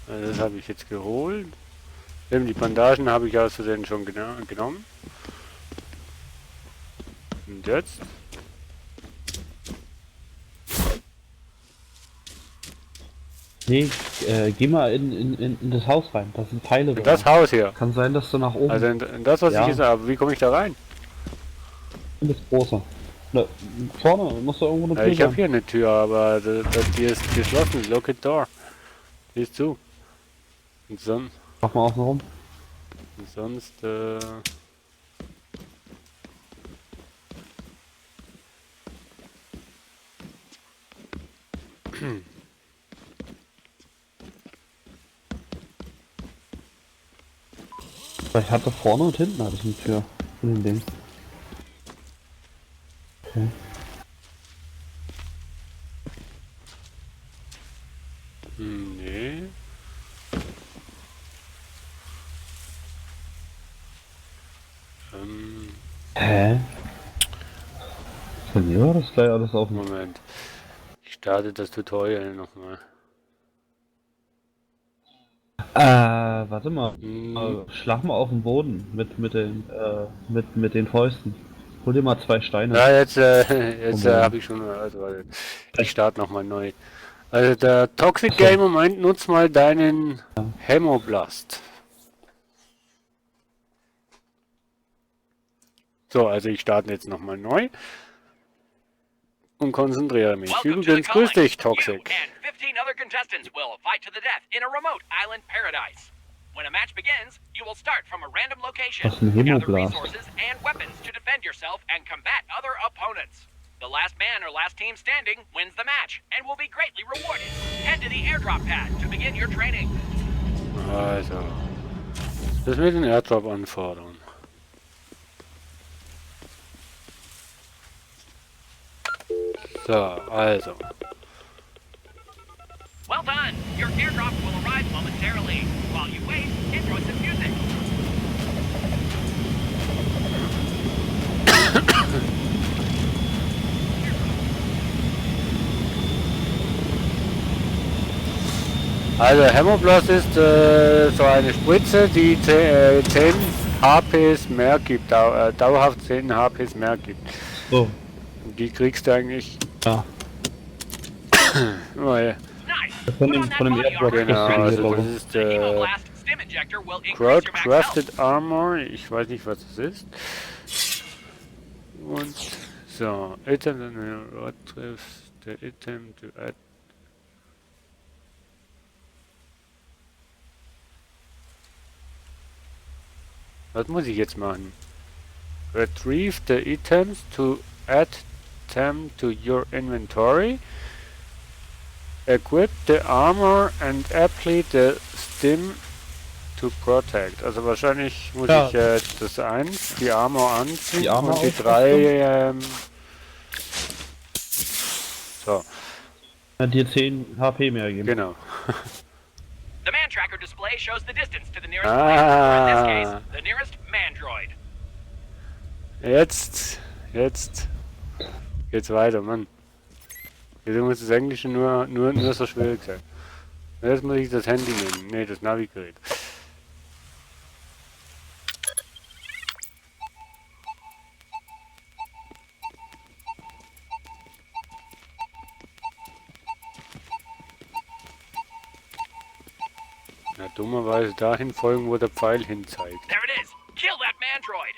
Also das habe ich jetzt geholt. Eben die Bandagen habe ich aus Versehen schon genommen. Und jetzt? Nee, geh mal in das Haus rein. Da sind Teile drin. Das Haus hier? Kann sein, dass du nach oben... Also in das, was ja. ich gesagt habe. Wie komme ich da rein? In das große. Na, vorne musst du irgendwo eine Tür Ja, ich habe sein. hier eine Tür, aber die ist geschlossen. Lock it door. Die ist zu. Und sonst... Mach mal außen rum. Und sonst... Ich hatte vorne und hinten hatte ich eine Tür. In dem Ding. Okay. Nee. Hä? Von mir war das gleich alles auf. Moment. Ich starte das Tutorial nochmal. Warte mal. Schlag mal auf den Boden mit den Fäusten. Hol dir mal 2 Steine. Ja, jetzt habe ich schon. Also, ich starte nochmal neu. Also der Toxic Gamer meint, nutz mal deinen Hemoblast. So, also ich starte jetzt nochmal neu. Und konzentriere mich. Übrigens, grüß dich, Toxic. And 15 other contestants will fight to the death in a remote island paradise. When a match begins, you will start from a random location, Was ein gather Hemoblast? resources and weapons to defend yourself and combat other opponents. The last man or last team standing wins the match and will be greatly rewarded. Head to the airdrop pad to begin your training. Also, das mit den Airdrop anfordern. So, also. Well done! Your airdrop will arrive momentarily. While you wait, enjoy some music. Also Hemoblast ist so eine Spritze, die 10 HPs mehr gibt, dauerhaft 10 HPs mehr gibt. So. Die kriegst du eigentlich. Ja. Oh, ja. Von dem Airdrop. Genau, also das ist Crafted Armor, ich weiß nicht, was das ist. Und so, Item, what trifft the item to add. Was muss ich jetzt machen? Retrieve the items to add them to your inventory. Equip the armor and apply the stim to protect. Also wahrscheinlich muss ich die Armor anziehen und die 3 so. Dir 10 HP mehr geben. Genau. The man tracker display shows the distance to the nearest player, or in this case, the nearest mandroid. Jetzt geht's weiter, Mann. Wieso muss das Englische nur so schwierig sein? Jetzt muss ich das Handy nehmen. Ne, das Navigerät. Na, dummerweise dahin folgen, wo der Pfeil hin zeigt. There it is! Kill that mandroid!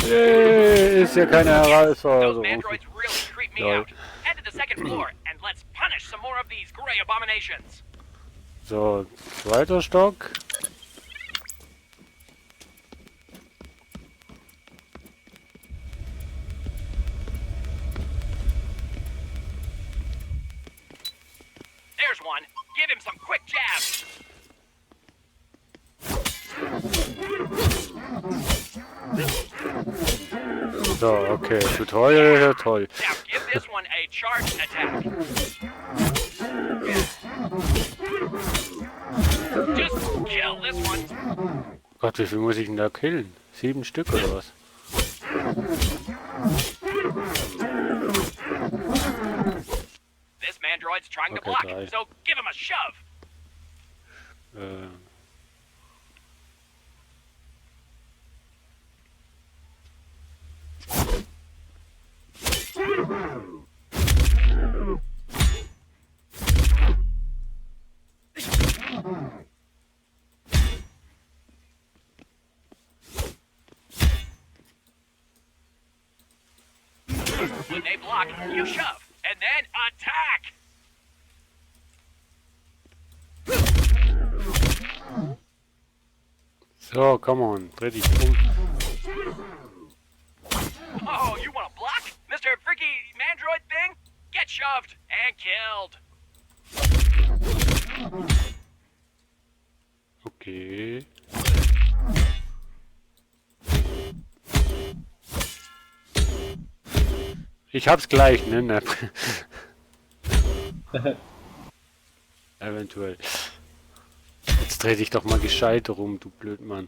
Ist ja keine Herausforderung. Those mandroids really creep me out. Head to the second floor and let's punish some more of these gray abominations. So, zweiter Stock. There's one. Give him some quick jabs. So, okay, Tutorial ist ja toll. Now give this one a charged attack. Just kill this one. Gott, wie viel muss ich denn da killen? 7 Stück oder was? Mandroid's trying to Okay, block, 3. so give him a shove. When they block, you shove, and then attack! So, come on, dreh dich um. Oh, you want to block? Mr. Freaky Mandroid thing? Get shoved and killed. Okay. Ich hab's gleich, ne? Eventuell. Jetzt dreh dich doch mal gescheit rum, du Blödmann.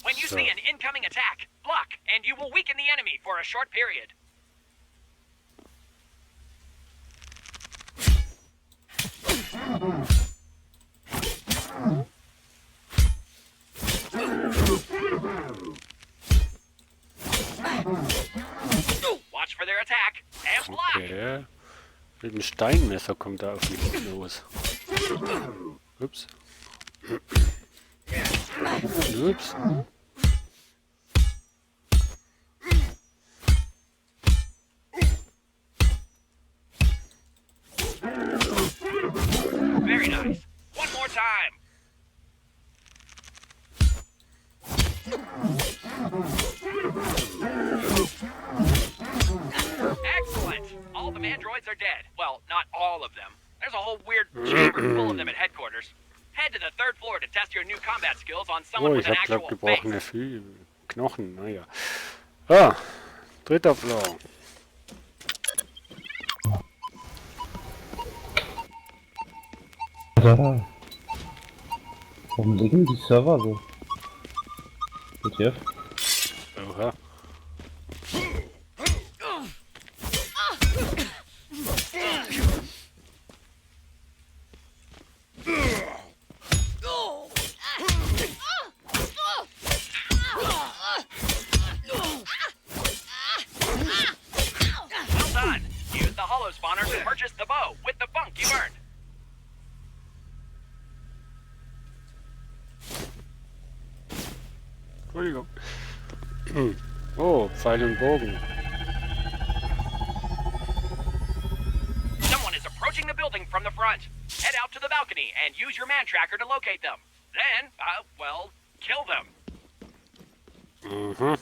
When you see an incoming attack, block, and you will weaken the enemy for a short period. Watch for their attack and block. Okay. Mit dem Steinmesser kommt er auf mich los. Ups. Ups. Very nice. One more time. Excellent. All the Mandroids are dead. Well, not all of them. There's a whole weird chamber full of them at headquarters. Head to the 3rd floor to test your new combat skills on someone Oh, with ich an hab actual glaub gebrochene face. Knochen, naja. Ah, 3. Floor. Da. Warum liegen die Server so? WTF? Oha. Well done. Use the hollow spawner to purchase the bow with the funk you earned. Entschuldigung. Oh, Pfeil und Bogen. Someone is approaching the building from the front. Head out to the balcony and use your man tracker to locate them. Then, well, kill them. Mhm.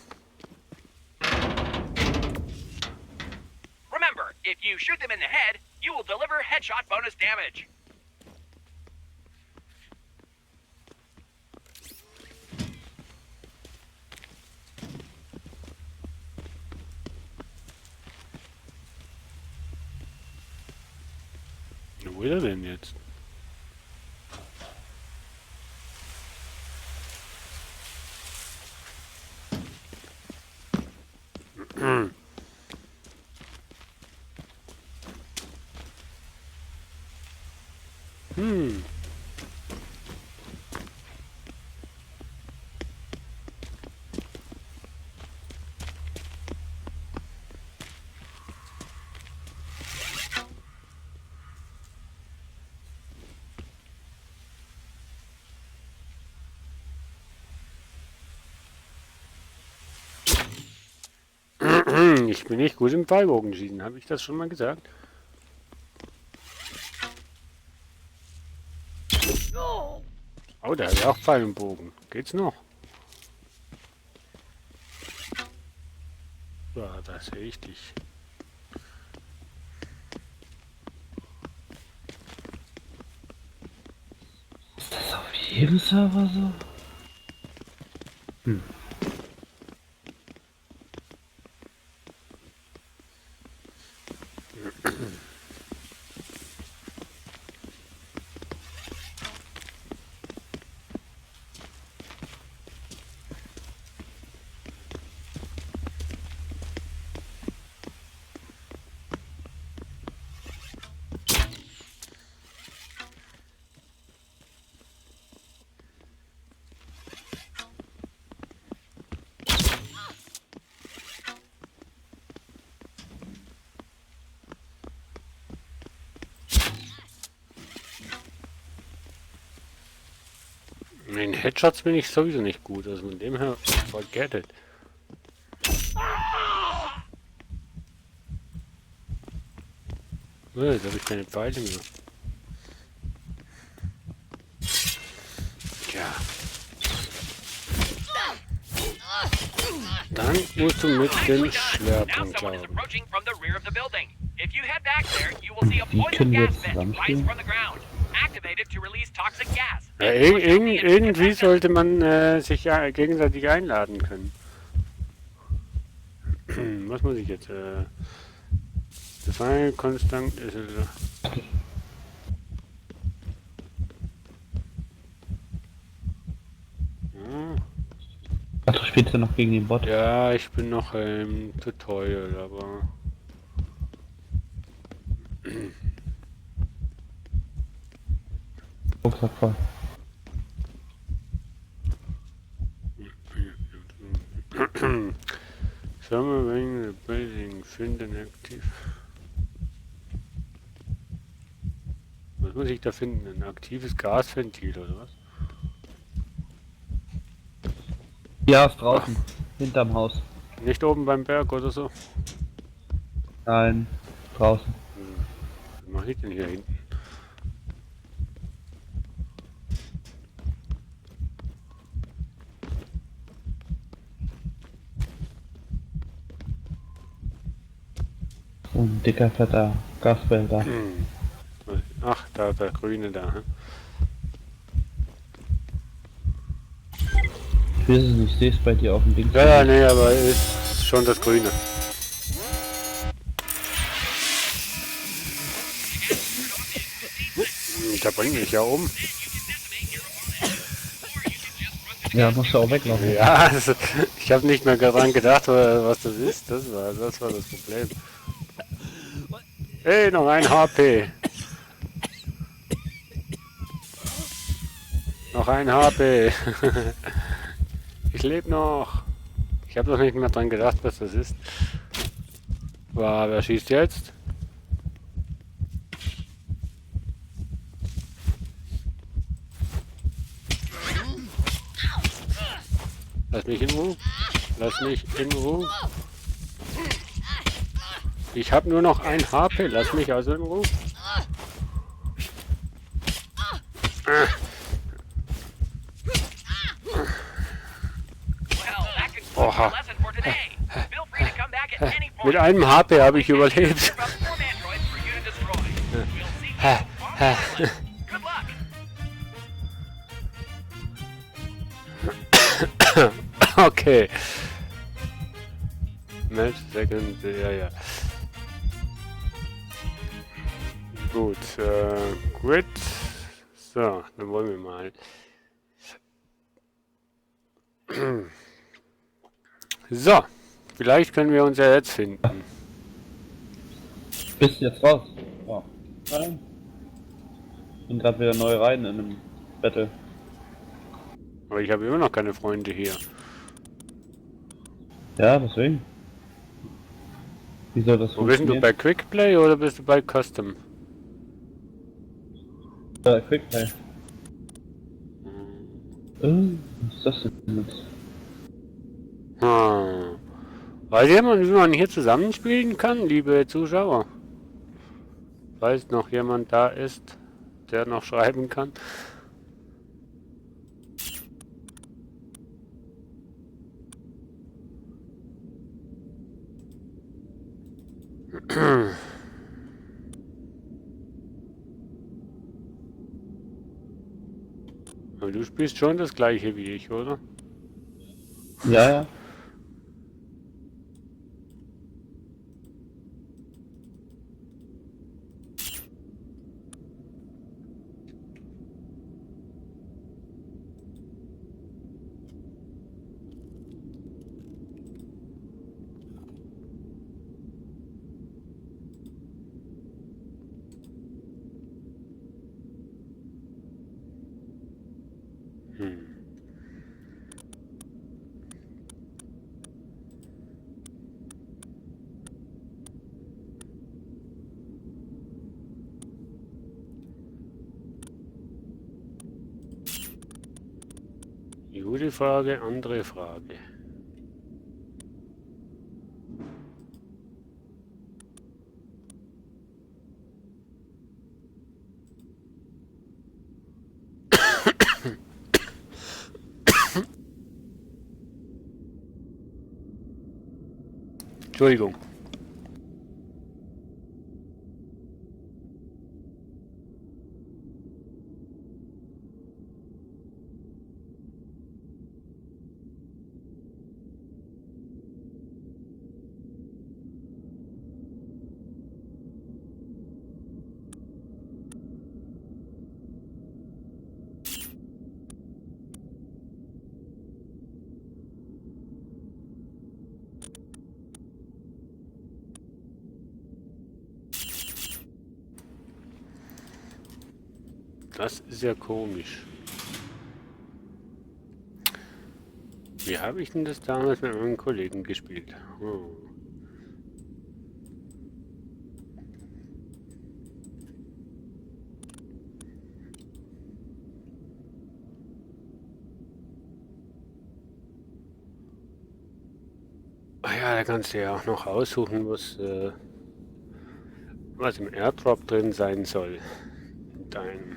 Remember, if you shoot them in the head, you will deliver headshot bonus damage. Wo will er denn jetzt? Hm. Ich bin nicht gut im Pfeilbogenschießen, habe ich das schon mal gesagt? Oh, da hat er auch Pfeil und Bogen. Geht's noch? Ja, da sehe ich dich. Ist das auf jedem Server so? Hm. In Headshots bin ich sowieso nicht gut, also von dem her, forget it. Oh, jetzt habe ich keine Pfeile mehr. Ja. Dann musst du mit dem Schwerpunkt glauben. Wie können wir jetzt zusammenspielen? Ja, irgendwie sollte man sich ja gegenseitig einladen können. Was muss ich jetzt? Define konstant ist es. Ach, du spielst ja noch gegen den Bot. Ja, ich bin noch im Tutorial, aber. Rucksack voll. Schau mal, wenn wir Building finden aktiv. Was muss ich da finden? Ein aktives Gasventil oder was? Ja, ist draußen. Hinterm Haus. Nicht oben beim Berg oder so? Nein, draußen. Was mache ich denn hier hinten? So ein dicker, fetter Gasbehälter. Ach, da der Grüne da. Hm? Ich weiß es nicht, ich sehe es bei dir auf dem Ding. Ja, nee, aber ist schon das Grüne. Da bringt mich ja um. Ja, musst du auch weglaufen. Ja, also, ich habe nicht mehr daran gedacht, was das ist. Das war das Problem. Hey, noch ein HP. Noch ein HP. Ich lebe noch. Ich habe doch nicht mehr dran gedacht, was das ist. Wow, wer schießt jetzt? Lass mich in Ruhe. Lass mich in Ruhe. Ich habe nur noch ein HP. Lass mich also in Ruhe. Oha. Mit einem HP habe ich überlebt. Okay. Match Second, ja. Gut, Grid. So, dann wollen wir mal. So, vielleicht können wir uns ja jetzt finden. Bist du jetzt raus? Ja. Nein. Bin gerade wieder neu rein in einem Battle. Aber ich habe immer noch keine Freunde hier. Ja, deswegen. Wie soll das Wo bist du, bei Quickplay oder bist du bei Custom? Quickplay. Was ist das denn jetzt? Weiß jemand, wie man hier zusammenspielen kann, liebe Zuschauer? Falls noch jemand da ist, der noch schreiben kann. Aber du spielst schon das gleiche wie ich, oder? Ja. Gute Frage, andere Frage. Entschuldigung. Das ist ja komisch. Wie habe ich denn das damals mit meinem Kollegen gespielt? Oh. Ah ja, da kannst du ja auch noch aussuchen, was im Airdrop drin sein soll. In deinem.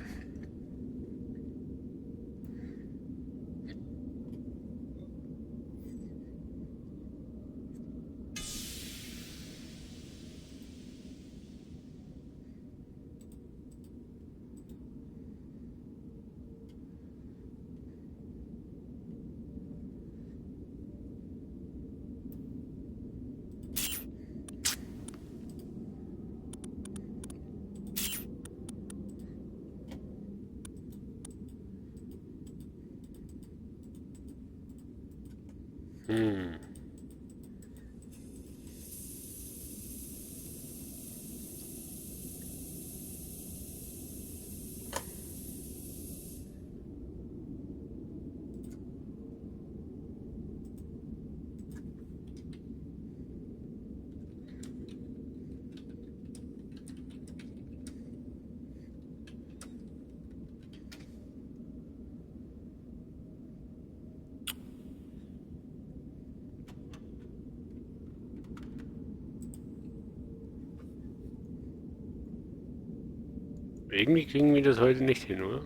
Irgendwie kriegen wir das heute nicht hin, oder?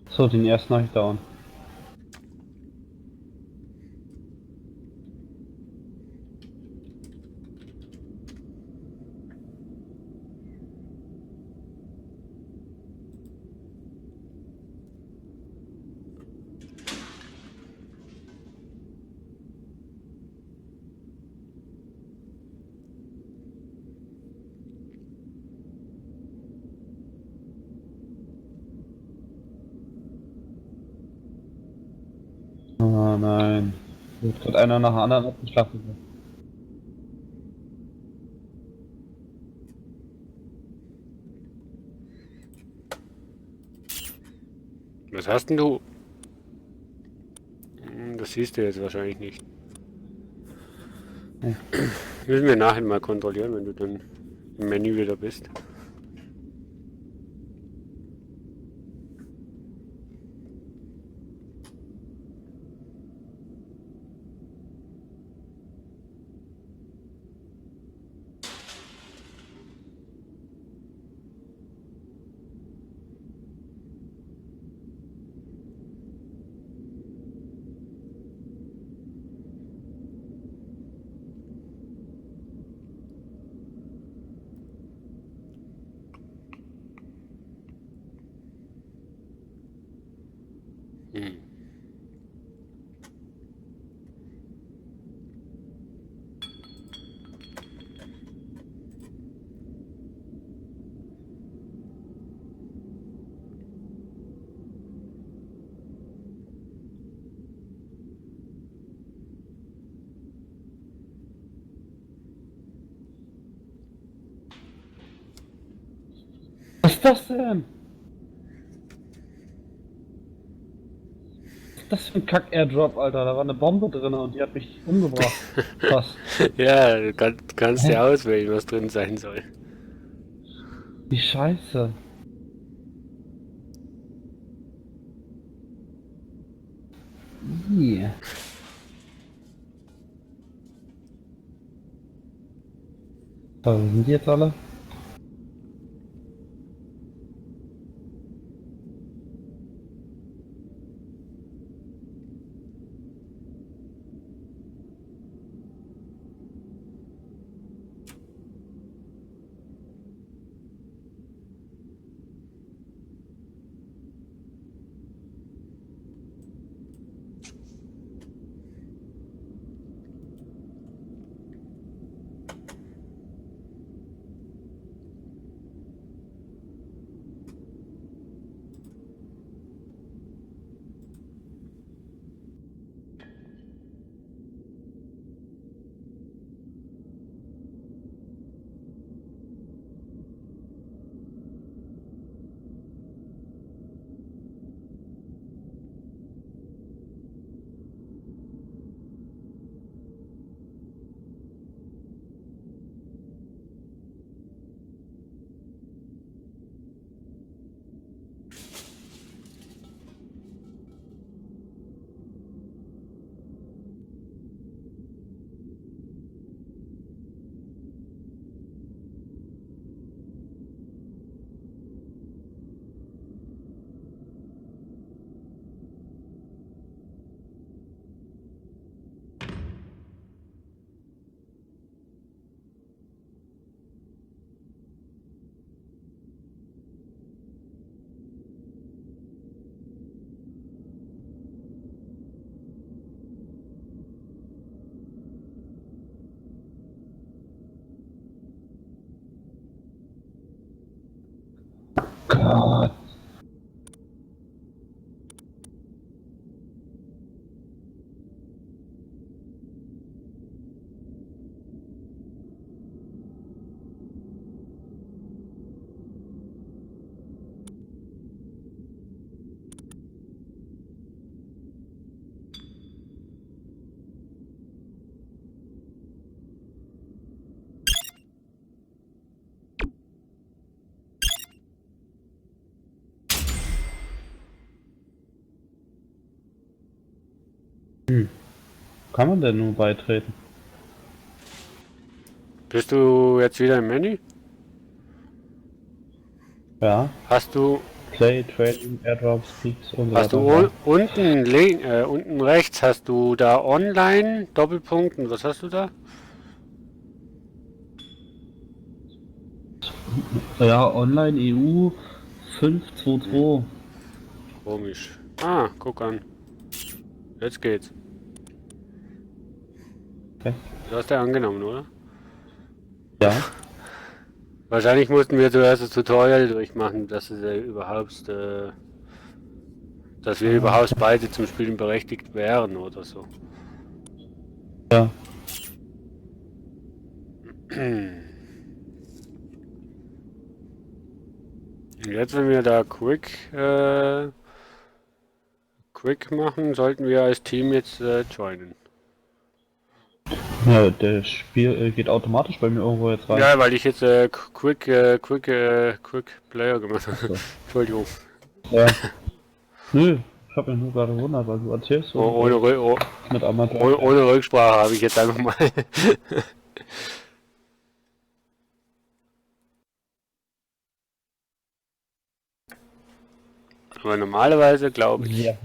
So, den ersten habe ich down. Oh nein. Wird gerade einer nach dem anderen abgeschlachtet. Was hast denn du? Das siehst du jetzt wahrscheinlich nicht. Ja. Müssen wir nachher mal kontrollieren, wenn du dann im Menü wieder bist. Was ist das denn? Was ist das für ein Kack-Airdrop, Alter? Da war eine Bombe drin und die hat mich umgebracht. Krass. Ja, du kannst ja auswählen, was drin sein soll. Wie scheiße. Yeah. So, wo sind die jetzt alle? Gott. Kann man denn nur beitreten? Bist du jetzt wieder im Menü? Ja. Hast du... Play, Trading, Airdrops, Peaks und so Hast weiter. du unten rechts hast du da Online, Doppelpunkt und was hast du da? Ja, Online EU 522. Komisch. Ah, guck an. Jetzt geht's. Okay. Du hast ja angenommen, oder? Ja. Wahrscheinlich mussten wir zuerst das Tutorial durchmachen, dass es überhaupt, dass wir überhaupt beide zum Spielen berechtigt wären oder so. Ja. Und jetzt, wenn wir da Quick machen, sollten wir als Team jetzt joinen. Ja, das Spiel geht automatisch bei mir irgendwo jetzt rein. Ja, weil ich jetzt Quick Player gemacht habe. So. Entschuldigung. Ja. Nö, ich habe mich nur gerade gewundert, weil du erzählst so. Ohne Rücksprache habe ich jetzt einfach mal. Aber normalerweise, glaube ich, Ja.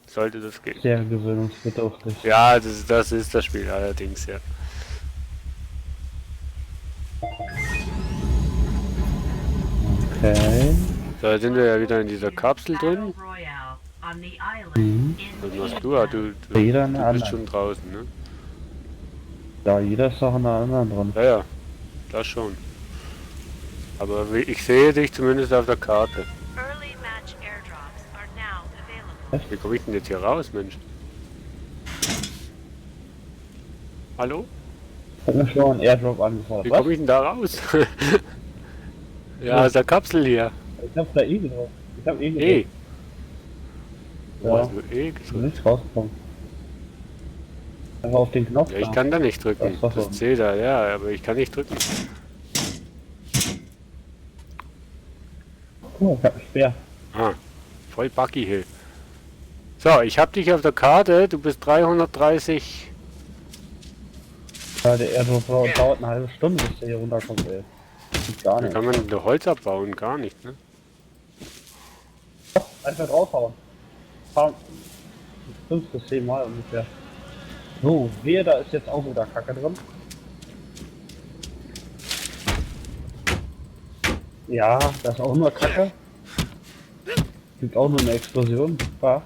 sollte das gehen. Sehr gewöhnungsbedürftig. Ja, das ist das Spiel allerdings, ja. Okay. So, jetzt sind wir ja wieder in dieser Kapsel drin. Mhm. Was machst du? Du Jeder eine bist andere. schon draußen, ne? Ja, jeder ist auch an der anderen dran. Ja, ja, das schon. Aber ich sehe dich zumindest auf der Karte. Wie komme ich denn jetzt hier raus, Mensch? Hallo? Ich hab mir schon einen Airdrop angefordert. Wie komme ich denn da raus? Ja, aus der Kapsel hier. Ich hab da E gedrückt. Ich hab E gedrückt. E. Wo hast du E gedrückt? Nicht rauskommen. Einfach auf den Knopf. Ja, ich kann da nicht drücken. Das Das zählt da, ja, aber ich kann nicht drücken. Oh, ich hab einen Speer. Ah, voll buggy hier. So, ich hab dich auf der Karte, du bist 330. Ja, der Airdrop dauert eine halbe Stunde, bis der hier runterkommt, ey. Das geht gar Da nicht. kann man da Holz abbauen, gar nicht, ne? Einfach draufhauen. Fahren. 5 bis 10 Mal ungefähr. So, wehe, da ist jetzt auch wieder Kacke drin. Ja, da ist auch nur Kacke. Gibt auch nur eine Explosion. Ja.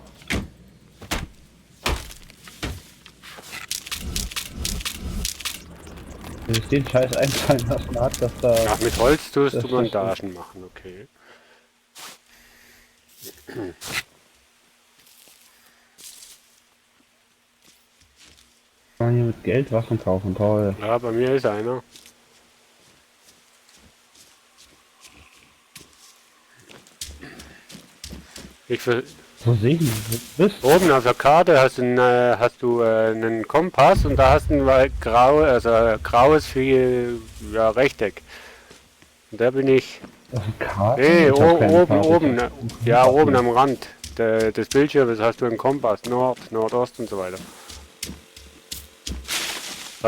Wenn ich den Scheiß einfallen lassen hat, dass da... Ach, mit Holz tust das du ist Bandagen machen, okay. Kann man hier mit Geld Waffen kaufen, toll. Ja, bei mir ist einer. Wo sehe ich ihn? Wo bist du? Oben auf der Karte hast du einen Kompass und da hast du ein graues ja, Rechteck. Und da bin ich. Auf der Karte? Nee, Ich hab keine oben, Karte. oben. Ja, oben am Rand des Bildschirms hast du einen Kompass. Nord, Nordost und so weiter.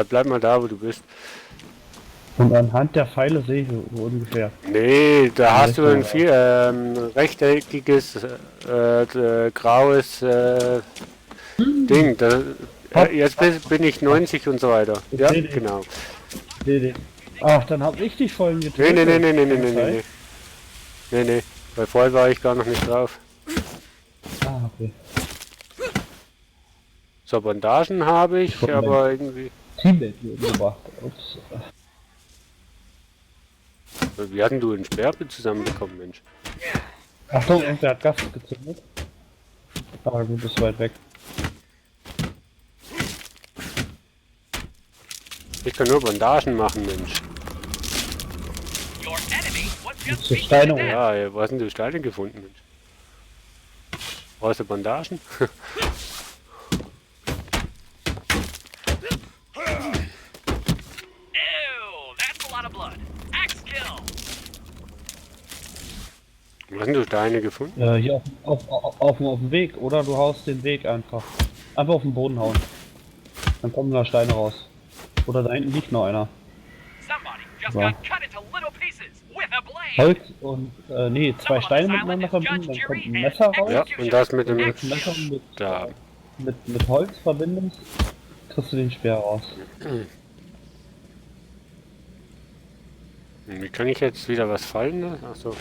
Bleib mal da, wo du bist. Und anhand der Pfeile sehe ich so ungefähr. Nee, da hast du ein rechteckiges, graues Ding. Jetzt bin ich 90 und so weiter. Ja, genau. Ach, dann hab ich dich vorhin getötet. Nee, weil vorher war ich gar noch nicht drauf. Ah, okay. So, Bandagen habe ich, aber irgendwie... Teammate umgebracht. Ups. Wie hatten du einen Sperrbild zusammenbekommen, Mensch? Achtung, irgendwer hat Gas gezündet. Ah gut, ist weit weg. Ich kann nur Bandagen machen, Mensch. Hast du Steine hoch? Ja, wo hast denn du Steine gefunden, Mensch? Brauchst du Bandagen? Wo hast denn du Steine gefunden? Hier auf dem Weg, oder du haust den Weg einfach. Einfach auf den Boden hauen. Dann kommen da Steine raus. Oder da hinten liegt noch einer. So. Holz und, nee, 2 Steine miteinander verbinden, dann kommt ein Messer raus. Ja, und das mit dem Messer mit Holz verbinden, kriegst du den Speer raus. Wie kann ich jetzt wieder was fallen lassen? Achso.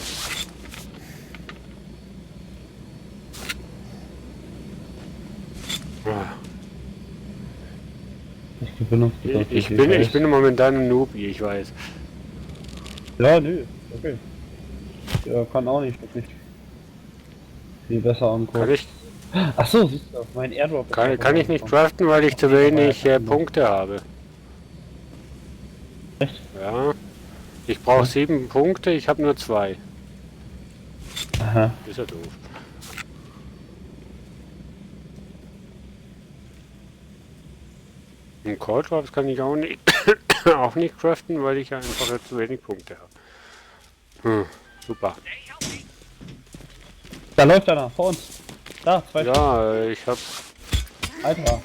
Ich bin momentan ein Noob, ich weiß. Ja, nö, okay. Ja, kann auch nicht wirklich viel besser angucken. Kann ich? Achso, siehst du, mein Airdrop. Kann ich nicht craften, weil ich zu wenig Punkte habe. Echt? Ja. Ich brauche 7 Punkte, ich habe nur 2. Aha. Ist ja doof. Und Cold Drops kann ich auch nicht, auch nicht craften, weil ich einfach zu wenig Punkte habe. Super. Da läuft einer, vor uns. Da, 2 Ja, ich hab... Alter.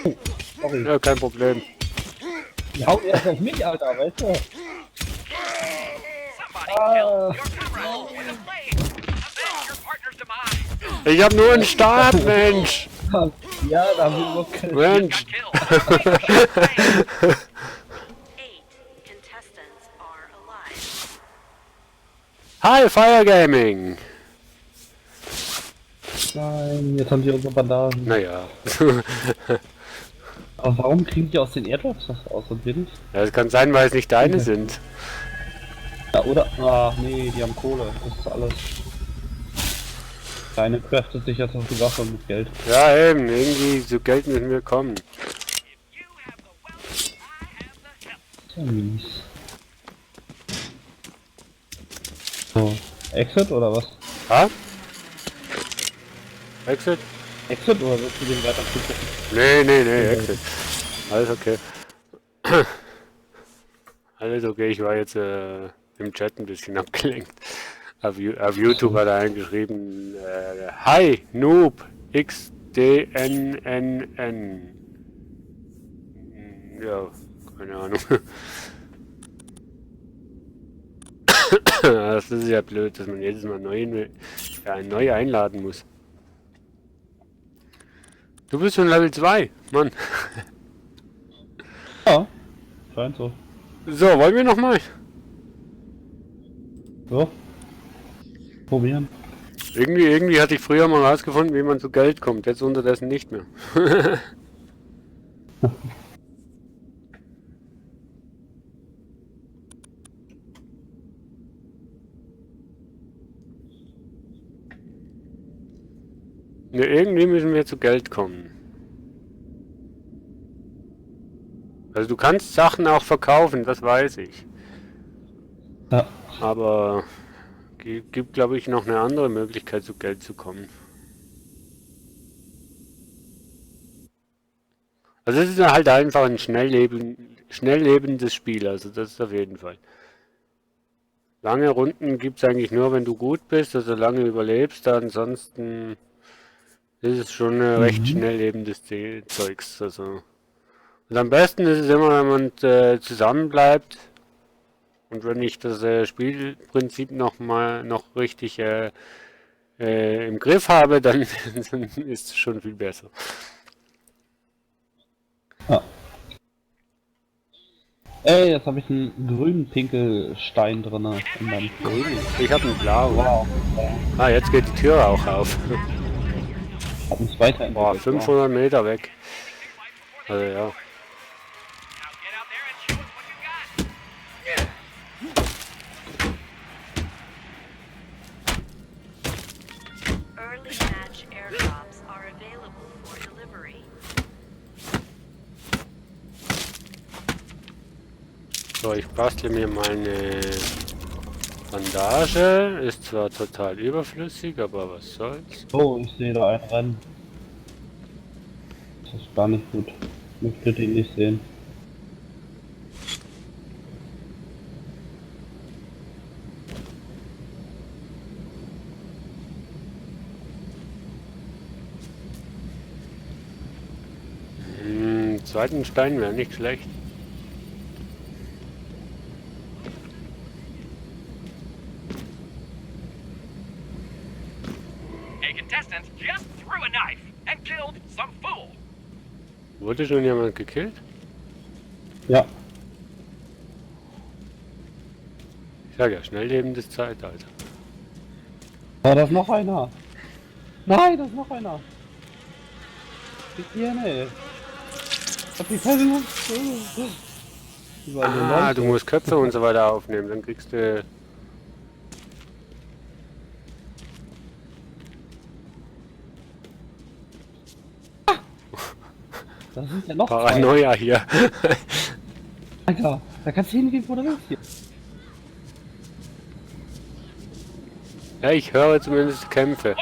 Oh, sorry. Ja, kein Problem. Die haut erst auf mich, Alter, weißt du? Ah. Ich hab nur einen Stab, Mensch! Ja, da haben wir noch keine Mensch! Hi, Fire Gaming! Nein, jetzt haben die unsere Bandagen. Naja. Aber warum kriegen die aus den Airdrops das aus und wir nicht? Ja, es kann sein, weil es nicht deine sind. Ja, oder? Ach nee, die haben Kohle. Das ist alles. Deine craftet sich jetzt auf die Waffe mit Geld. Ja, eben. Irgendwie so Geld mit mir kommen. So mies. So, Exit oder was? Ha? Exit? Exit oder willst du den weiter zugucken? Nee, Exit. Alles okay. Alles okay, ich war jetzt im Chat ein bisschen abgelenkt. Auf YouTube hat er eingeschrieben, Hi, Noob, XDNNN. Ja, keine Ahnung. Das ist ja blöd, dass man jedes Mal einen neu einladen muss. Du bist schon Level 2, Mann. Ja, scheint so. So, wollen wir nochmal? So. Probieren. Irgendwie hatte ich früher mal rausgefunden, wie man zu Geld kommt, jetzt unterdessen nicht mehr. Ja, irgendwie müssen wir zu Geld kommen. Also du kannst Sachen auch verkaufen, das weiß ich. Ja. Aber gibt, glaube ich, noch eine andere Möglichkeit, zu Geld zu kommen. Also es ist halt einfach ein schnell lebendes Spiel, also das ist auf jeden Fall. Lange Runden gibt es eigentlich nur, wenn du gut bist, also lange überlebst, ansonsten ist es schon ein recht schnell lebendes Zeugs. Also. Und am besten ist es immer, wenn man zusammen bleibt und wenn ich das Spielprinzip noch richtig im Griff habe, dann ist es schon viel besser. Ja. Ey, jetzt habe ich einen grünen Pinkelstein drin in meinem Film. Ich habe einen blauen. Wow. Ah, jetzt geht die Tür auch auf. Hat uns weiterentwickelt. Boah, 500 Meter weg. Also ja. So, ich bastle mir meine Bandage. Ist zwar total überflüssig, aber was soll's. Oh, ich sehe da einen rennen. Das ist gar nicht gut. Ich möchte den nicht sehen. Zweiten Stein wäre nicht schlecht. Just threw a knife and killed some fool. Wurde schon jemand gekillt? Ja. Ich sag ja, schnell lebendes Zeitalter. Oh, da ist noch einer. Nein, da ist noch einer. Ich gerne. Ich hab die keine Luft. Ah, du musst Köpfe und so weiter aufnehmen, dann kriegst du... Da sind ja noch Paranoia hier. Alter, da kannst du hingehen, wo du willst hier. Ja, ich höre zumindest Kämpfe.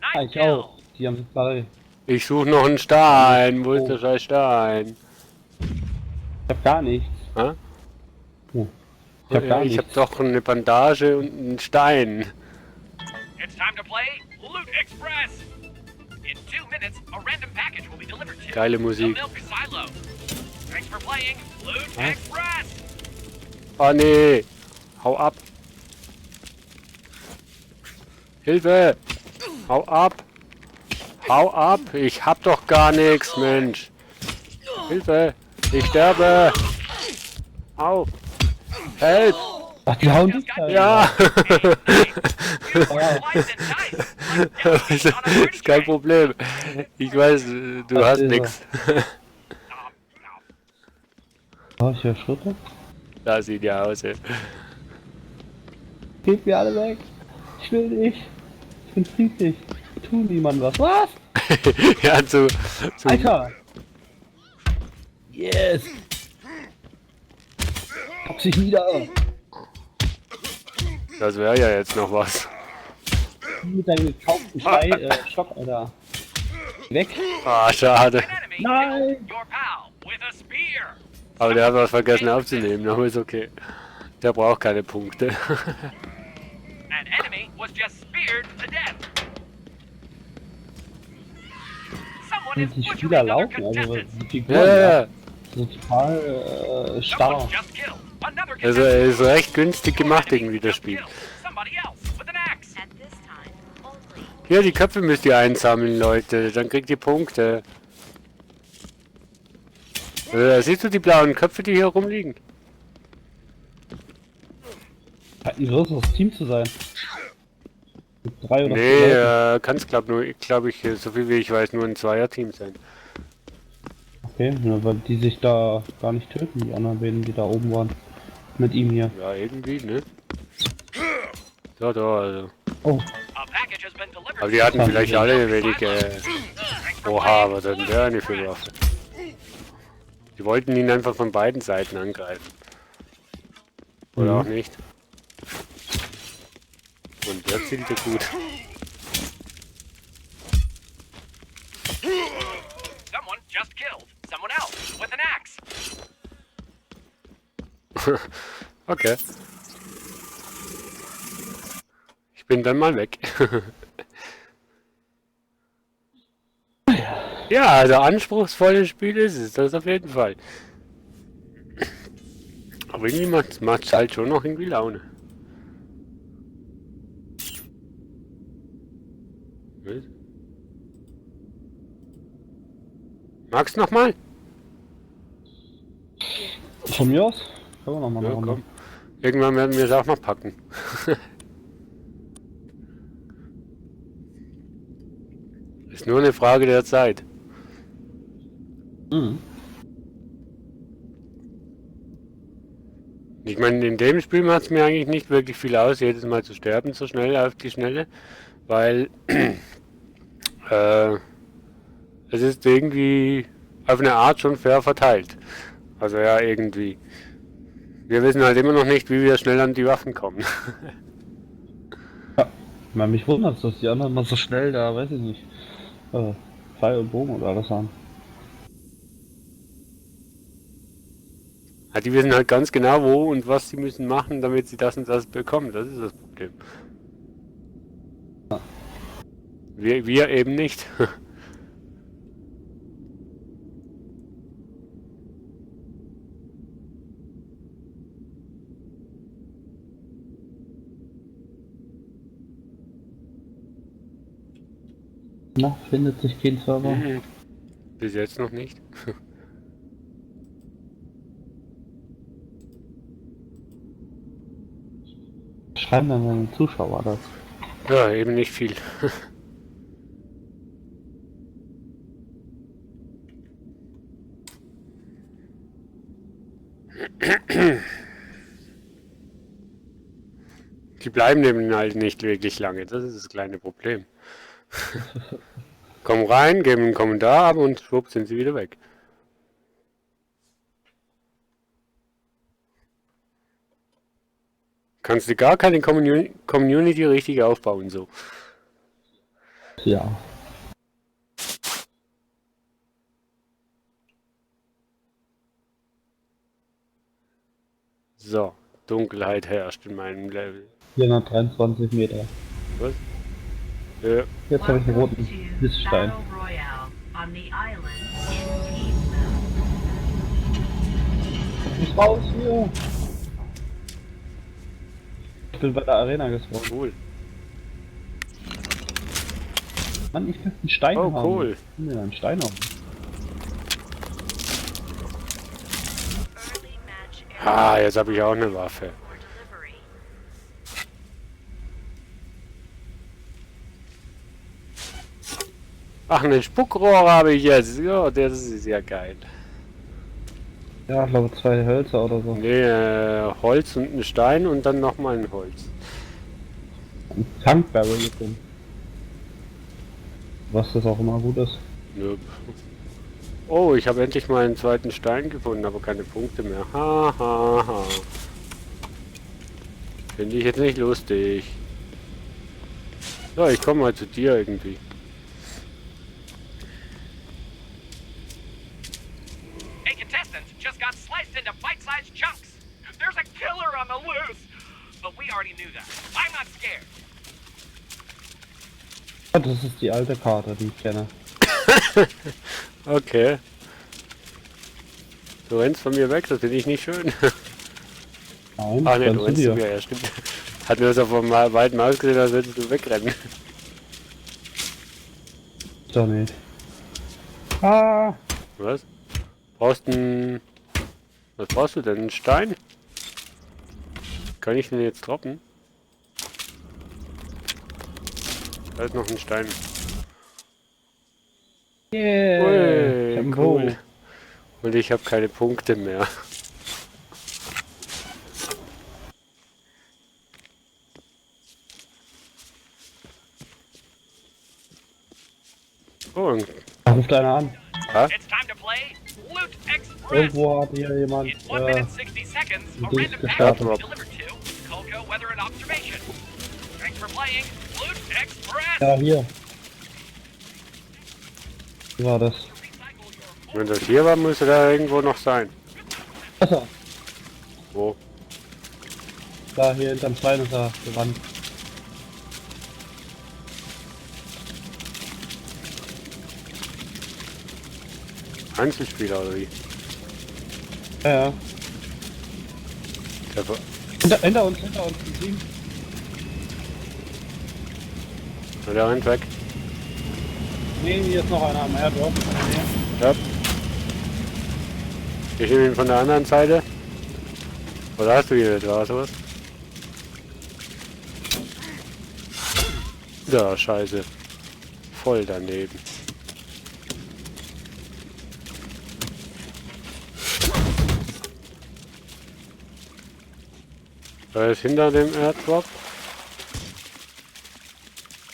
Ah, ich auch. Die haben sich bei. Ich suche noch einen Stein. Wo ist der scheiß Stein? Ich hab gar nichts. Ha? Oh. Ich hab doch eine Bandage und einen Stein. It's time to play Loot Express. In 2 minutes, a random package will be delivered to Geile Musik. the Milk Silo. Thanks for playing Loot Express. Oh nee. Hau ab. Hilfe. Hau ab. Hau ab. Ich hab doch gar nichts, Mensch. Hilfe. Ich sterbe. Au. Help. Ach, die hauen dich da. Ja. Ist kein Problem. Ich weiß, du hast nichts. Oh, ich höre Schritte. Da sieht ja aus, ey. Geht mir alle weg. Ich will nicht. Ich bin friedlich. Tu niemand was. Was? Ja, zu Alter. Yes. Hab sich wieder. Das wäre ja jetzt noch was. Mit deinem gekauften Stock, Alter. Weg. Ah, schade. Nein! Your pal with a spear. Aber der hat was vergessen aufzunehmen, aber ist okay. Der braucht keine Punkte. An enemy was just speared to death. Someone is Die butchering Spieler other laufen, also contestants. die Figuren Ja. sind total starr. Someone just killed another Also er ist recht günstig gemacht irgendwie, das Spiel. somebody else with an axe. Hier, die Köpfe müsst ihr einsammeln, Leute. Dann kriegt ihr Punkte. Siehst du die blauen Köpfe, die hier rumliegen? Hat ein größeres Team zu sein. Mit 3 oder 4 Nee, Leuten. kann es glaube ich, so viel wie ich weiß, nur ein Zweierteam sein. Okay, ja, weil die sich da gar nicht töten, die anderen beiden, die da oben waren. Mit ihm hier. Ja, irgendwie, ne? Da, also. Oh. A package has been delivered. Aber die hatten vielleicht alle wenig, Oha, was hat denn der eine für Waffe? Die wollten ihn einfach von beiden Seiten angreifen. Oder auch nicht. Und der zielte gut. Someone just killed someone else with an axe. Okay. Ich bin dann mal weg. Ja, also anspruchsvolles Spiel ist es, das auf jeden Fall. Aber irgendwie macht es halt schon noch irgendwie Laune. Was? Magst du nochmal? Von mir aus? Können wir nochmal Ja, eine Runde. komm. Irgendwann werden wir es auch noch packen. Ist nur eine Frage der Zeit. Mhm. Ich meine, in dem Spiel macht es mir eigentlich nicht wirklich viel aus, jedes Mal zu sterben so schnell auf die Schnelle, weil es ist irgendwie auf eine Art schon fair verteilt. Also ja, irgendwie. Wir wissen halt immer noch nicht, wie wir schnell an die Waffen kommen. Ja, ich meine, mich wundert es, dass die anderen mal so schnell da, weiß ich nicht, Pfeil und Bogen oder alles haben. Ja, die wissen halt ganz genau, wo und was sie müssen machen, damit sie das und das bekommen. Das ist das Problem. Wir eben nicht. Na, findet sich kein Server. Bis jetzt noch nicht. Schreiben dann deine Zuschauer das. Ja, eben nicht viel. Die bleiben eben halt nicht wirklich lange, das ist das kleine Problem. Kommen rein, geben einen Kommentar ab und schwupp sind sie wieder weg. Kannst du gar keine Community richtig aufbauen so. Ja. So, Dunkelheit herrscht in meinem Level. 423 Meter. Was? Ja. Jetzt habe ich einen roten Bissstein. Ich raus hier! Ich bin bei der Arena gespawnt. Cool. Mann, ich will einen Stein haben. Oh, cool. Ich will einen Stein haben. Ah, jetzt habe ich auch eine Waffe. Ach, einen Spuckrohr habe ich jetzt. Ja, das ist ja geil. Ja, ich glaube 2 Hölzer oder so. Nee, Holz und ein Stein und dann nochmal ein Holz. Ein Tankbarrel drin. Was das auch immer gut ist. Nö. Oh, ich habe endlich mal einen zweiten Stein gefunden, aber keine Punkte mehr. Ha, ha, ha. Finde ich jetzt nicht lustig. So, ich komme mal zu dir irgendwie. Hey, contestants just got sliced into bite-sized chunks. There's a killer on the loose. But we already knew that. I'm not scared. Ja, das ist die alte Karte, die ich kenne. Okay. Du rennst von mir weg, das finde ich nicht schön. Nein, Ach ne, ganz du zu rennst zu dir. mir, ja stimmt. Hat mir das auf dem weiten ausgesehen, als würdest du wegrennen. Doch nicht. Ah! Was? Brauchst ein... Was brauchst du denn? Einen Stein? Kann ich den jetzt droppen? Da ist noch ein Stein. Yeah! Ui, Tempo. cool. Und ich habe keine Punkte mehr. Oh, Da ruft einer an. ha? It's time to play Loot Express. Irgendwo hat hier jemand In 1 minute 60 seconds, a Dings random package gestartet. will be delivered to Colco Weather and Observation. Thanks for playing Loot Express. Ja, hier. Wie war das? Wenn das hier war, müsste da irgendwo noch sein. Wasser. Wo? Da hier hinterm Stein ist er gerannt. Einzelspieler oder wie? Ja, ja. Der war- Hinter uns, ein Team. Der rennt weg. Nee, hier ist noch einer am Airdrop. Ja. Ich nehme ihn von der anderen Seite. Oder hast du hier etwa sowas? Ja, scheiße. Voll daneben. Er ist hinter dem Airdrop.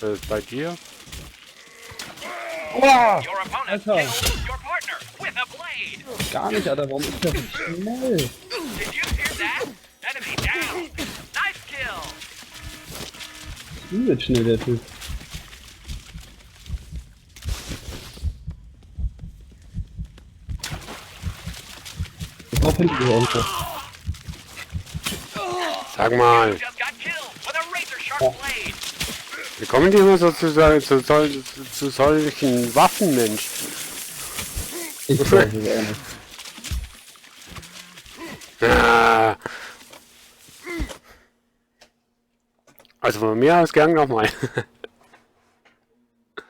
Das ist bei dir. Wow! Your opponent Alter. killed your partner with a blade. Gar nicht, Alter. Warum ist der so schnell? Did you hear that? Enemy down. Nice kill. Wie wird schnell der Typ? Ich brauch hinten die Onkel. Sag mal, Just got killed with a razor sharp blade. wie kommen die immer so zu solchen Waffen, Mensch? Ich weiß es auch nicht. Ah. Also von mir aus gern nochmal.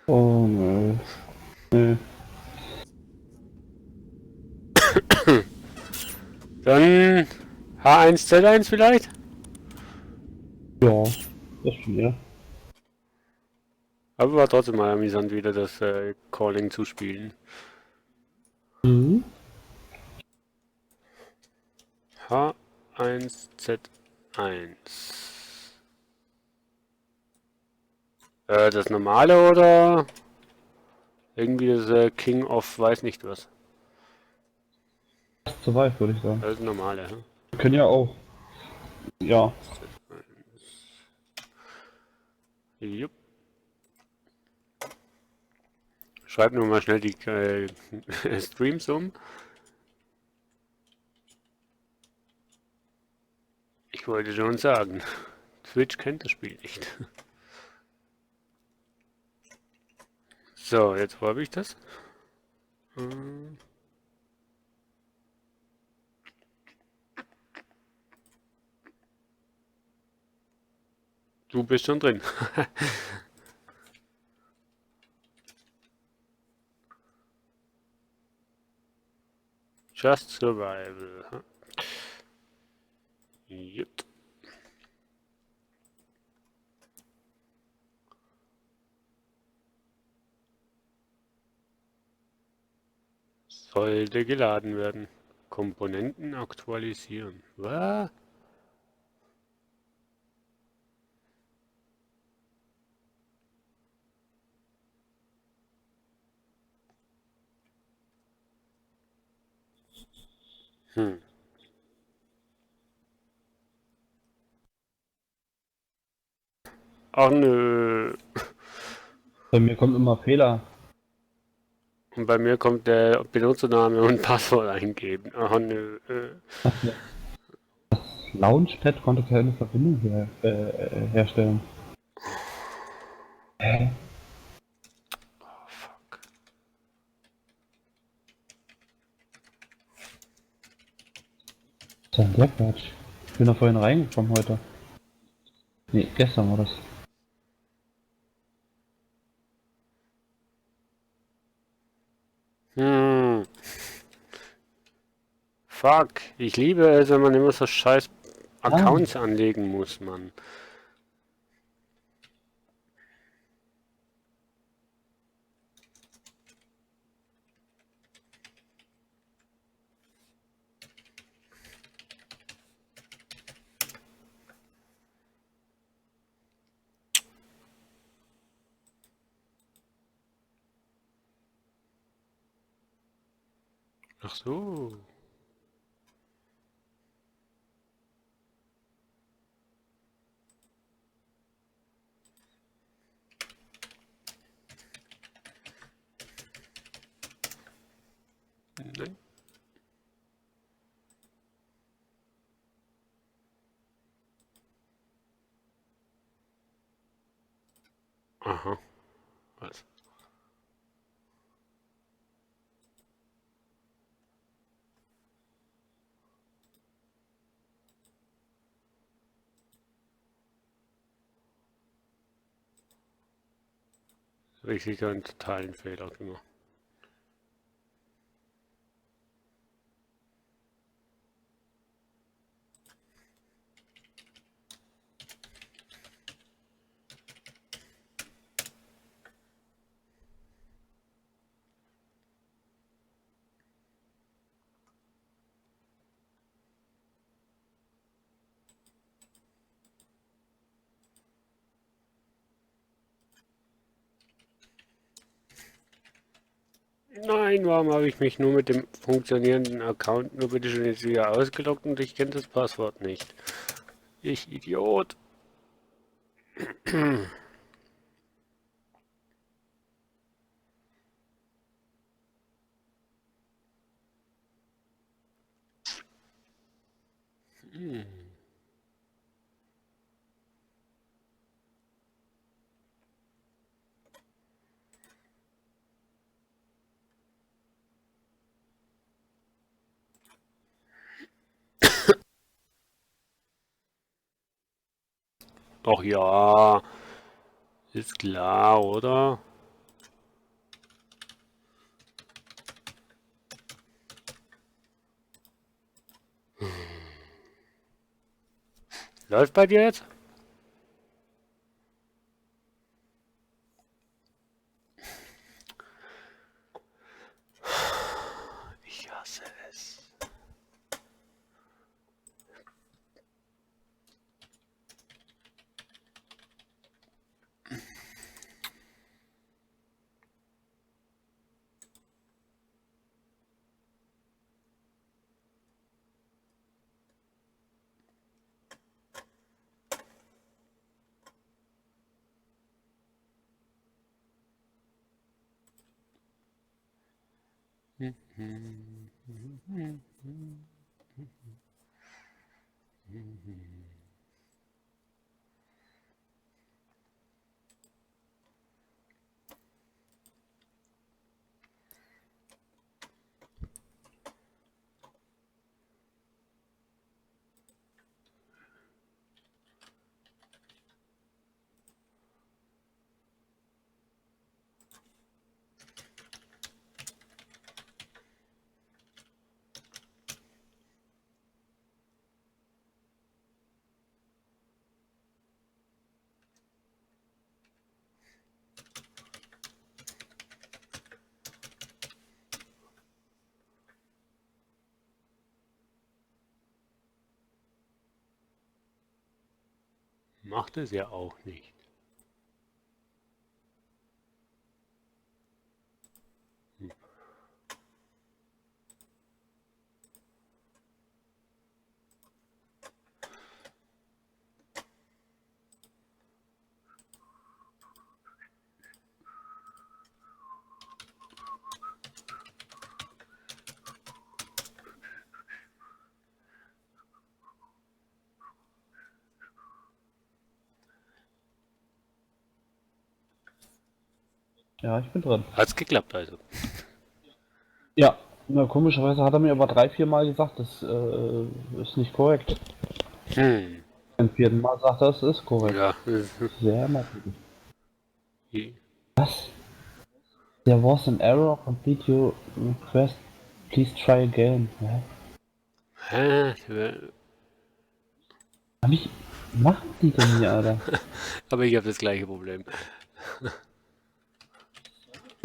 Oh nö. Nö. Dann H1Z1 vielleicht? Ja, das schon, ja. Aber war trotzdem mal amüsant, wieder das Calling zu spielen. Mhm. H1Z1. Das normale oder irgendwie das King of weiß nicht was. Das ist zu weit, würde ich sagen. Das ist das normale. Hm? Wir können ja auch. Ja. Jupp. Schreib nur mal schnell die Streams um. Ich wollte schon sagen, Twitch kennt das Spiel nicht. So, jetzt wo habe ich das? Du bist schon drin. Just Survival. Huh? Yep. Sollte geladen werden. Komponenten aktualisieren. Was? Hm. Ach nö. Bei mir kommt immer Fehler. Und bei mir kommt der Benutzername und Passwort eingeben. Ach nö. Das Launchpad konnte keine Verbindung herstellen. Hä? Oh, fuck. Was ist denn der Quatsch? Ich bin da vorhin reingekommen heute. Nee, gestern war das. Fuck. Ich liebe es, wenn man immer so scheiß Accounts anlegen muss, Mann. Ach so. Nein. Aha. Was? Richtig einen totalen Fehler gemacht. Nein, warum habe ich mich nur mit dem funktionierenden Account nur bitte schon jetzt wieder ausgeloggt und ich kenne das Passwort nicht. Ich Idiot. Doch ja, ist klar, oder? Läuft bei dir jetzt? Ich hasse es. Macht es ja auch nicht. Ja, ich bin drin. Hat's geklappt also? Ja, na, komischerweise hat er mir aber 3-4 Mal gesagt, das ist nicht korrekt. Beim 4. Mal sagt er, es ist korrekt. Ja. Sehr merkwürdig. Was? There was an error, complete your request, please try again. Hä? Wie machen die denn hier, Alter? Aber ich habe das gleiche Problem.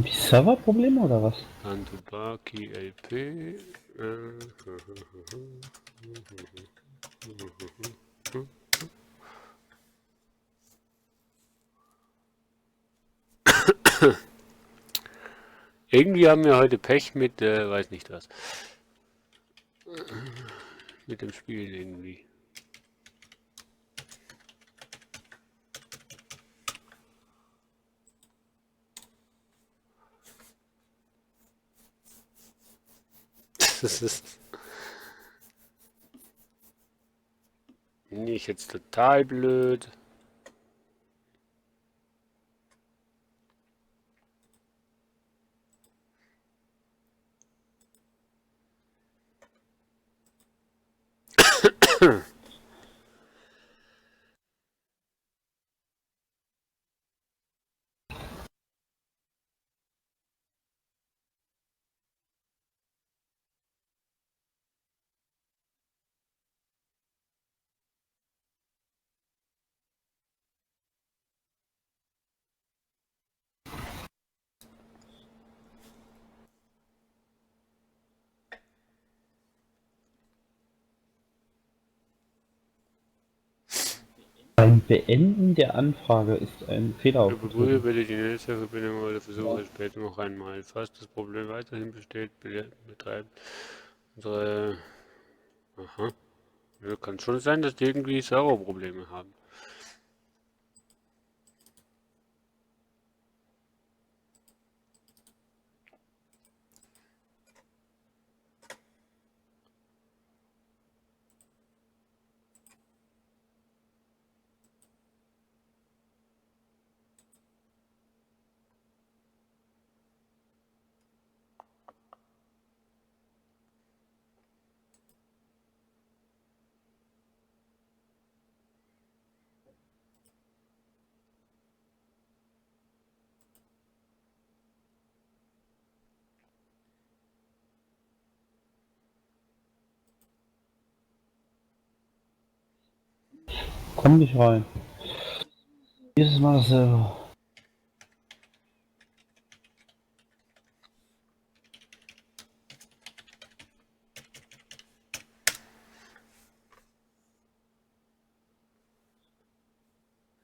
Wie Serverprobleme oder was? Antobaki LP. Irgendwie haben wir heute Pech mit, weiß nicht was. Mit dem Spiel irgendwie. Das ist nicht jetzt total blöd. Beim Beenden der Anfrage ist ein Fehler aufgetreten. Bitte die Netzwerkverbindung oder versuche später noch einmal. Falls das Problem weiterhin besteht, betreibt unsere... Aha. Ja, kann schon sein, dass die irgendwie Serverprobleme haben. Komm nicht rein. Jedes Mal dasselbe.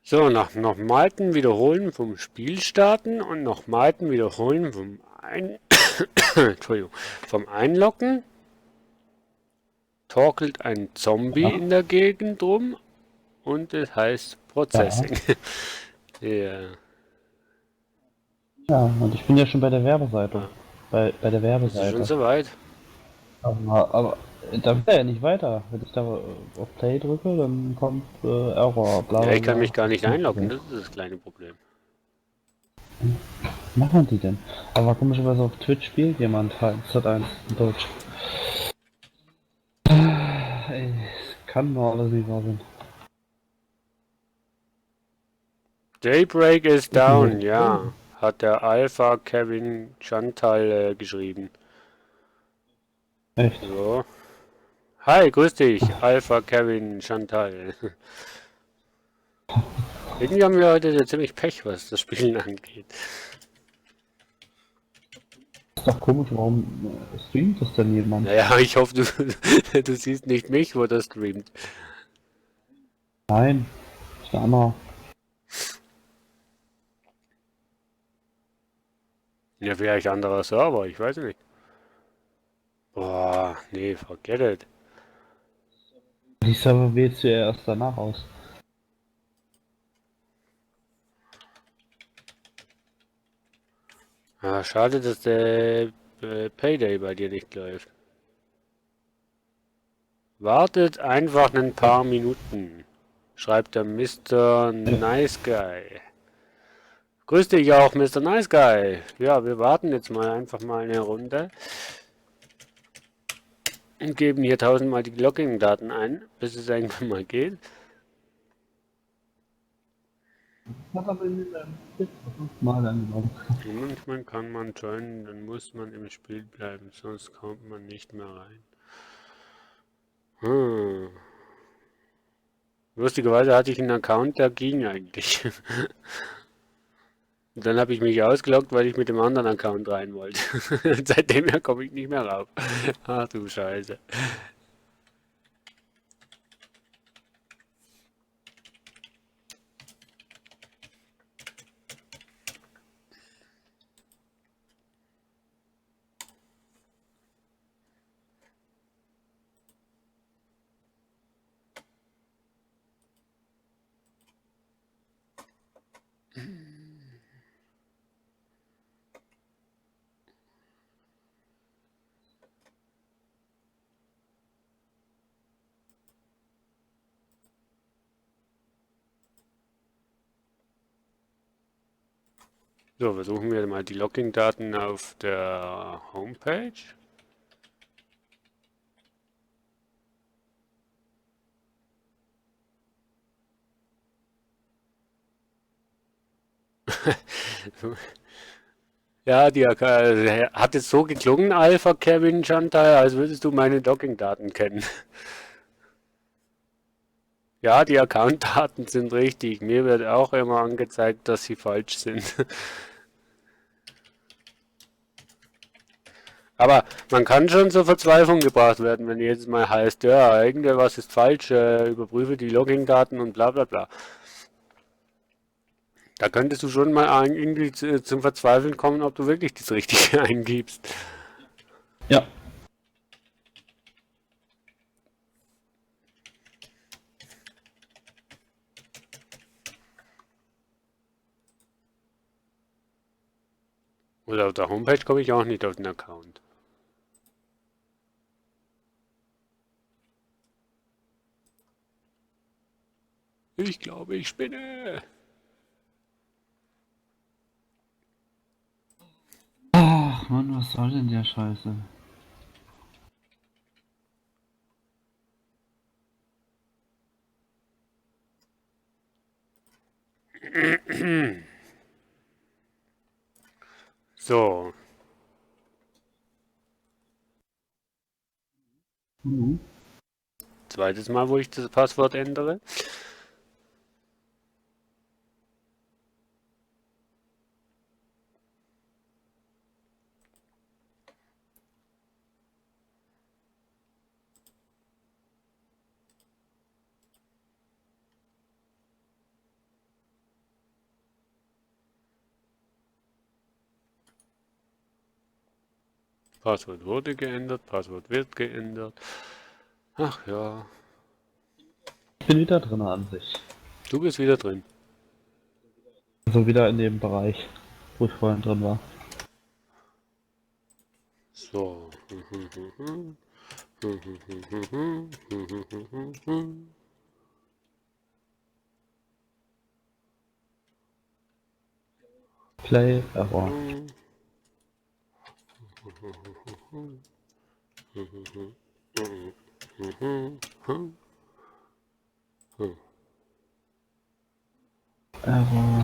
So, nach nochmalten Wiederholen vom Spiel starten und nochmalten Wiederholen vom Entschuldigung, vom Einloggen. Torkelt ein Zombie in der Gegend rum und es heißt Processing. Ja. Ja, und ich bin ja schon bei der Werbeseite. Bei der Werbeseite. Ist schon soweit. Aber da will er ja nicht weiter. Wenn ich da auf Play drücke, dann kommt Error. Bla, Ja, ich kann mich gar nicht einloggen, das ist das kleine Problem. Was machen die denn? Aber komischerweise auf Twitch spielt jemand halt Z1 in Deutsch. Ey, es kann nur alles nicht wahr sein. Daybreak is down, ja, hat der Alpha Kevin Chantal geschrieben. Echt? So. Hi, grüß dich, Alpha Kevin Chantal. Irgendwie haben wir heute ziemlich Pech, was das Spielen angeht. Ist doch komisch, warum streamt das denn jemand? Naja, ich hoffe, du siehst nicht mich, wo das streamt. Nein, ist der andere. Ja, vielleicht anderer Server, ich weiß nicht. Boah, nee, forget it. Die Server wählst du ja erst danach aus. Ah, schade, dass der Payday bei dir nicht läuft. Wartet einfach ein paar Minuten, schreibt der Mr. Nice Guy. Grüß dich auch, Mr. Nice Guy. Ja, wir warten jetzt mal einfach mal eine Runde. Und geben hier 1000-mal die Login-Daten ein, bis es irgendwann mal geht. Hat aber in Mal angenommen. Manchmal kann man joinen, dann muss man im Spiel bleiben, sonst kommt man nicht mehr rein. Lustigerweise hatte ich einen Account, der ging eigentlich. Und dann habe ich mich ausgeloggt, weil ich mit dem anderen Account rein wollte. Seitdem komme ich nicht mehr rauf. Ach du Scheiße. So, versuchen wir mal die Login-Daten auf der Homepage. Ja, die hat es so geklungen, Alpha Kevin Chantal, als würdest du meine Login-Daten kennen. Ja, die Account-Daten sind richtig. Mir wird auch immer angezeigt, dass sie falsch sind. Aber man kann schon zur Verzweiflung gebracht werden, wenn jedes Mal heißt, ja, irgendwas ist falsch, überprüfe die Login-Daten und bla bla bla. Da könntest du schon mal irgendwie zum Verzweifeln kommen, ob du wirklich das Richtige eingibst. Ja. Oder auf der Homepage komme ich auch nicht auf den Account. Ich glaube, ich spinne. Ach Mann, was soll denn der Scheiße? So. Zweites Mal, wo ich das Passwort ändere. Passwort wurde geändert, Passwort wird geändert. Ach ja. Ich bin wieder drin an sich. Du bist wieder drin. Also wieder in dem Bereich, wo ich vorhin drin war. So. Play, Error. Error.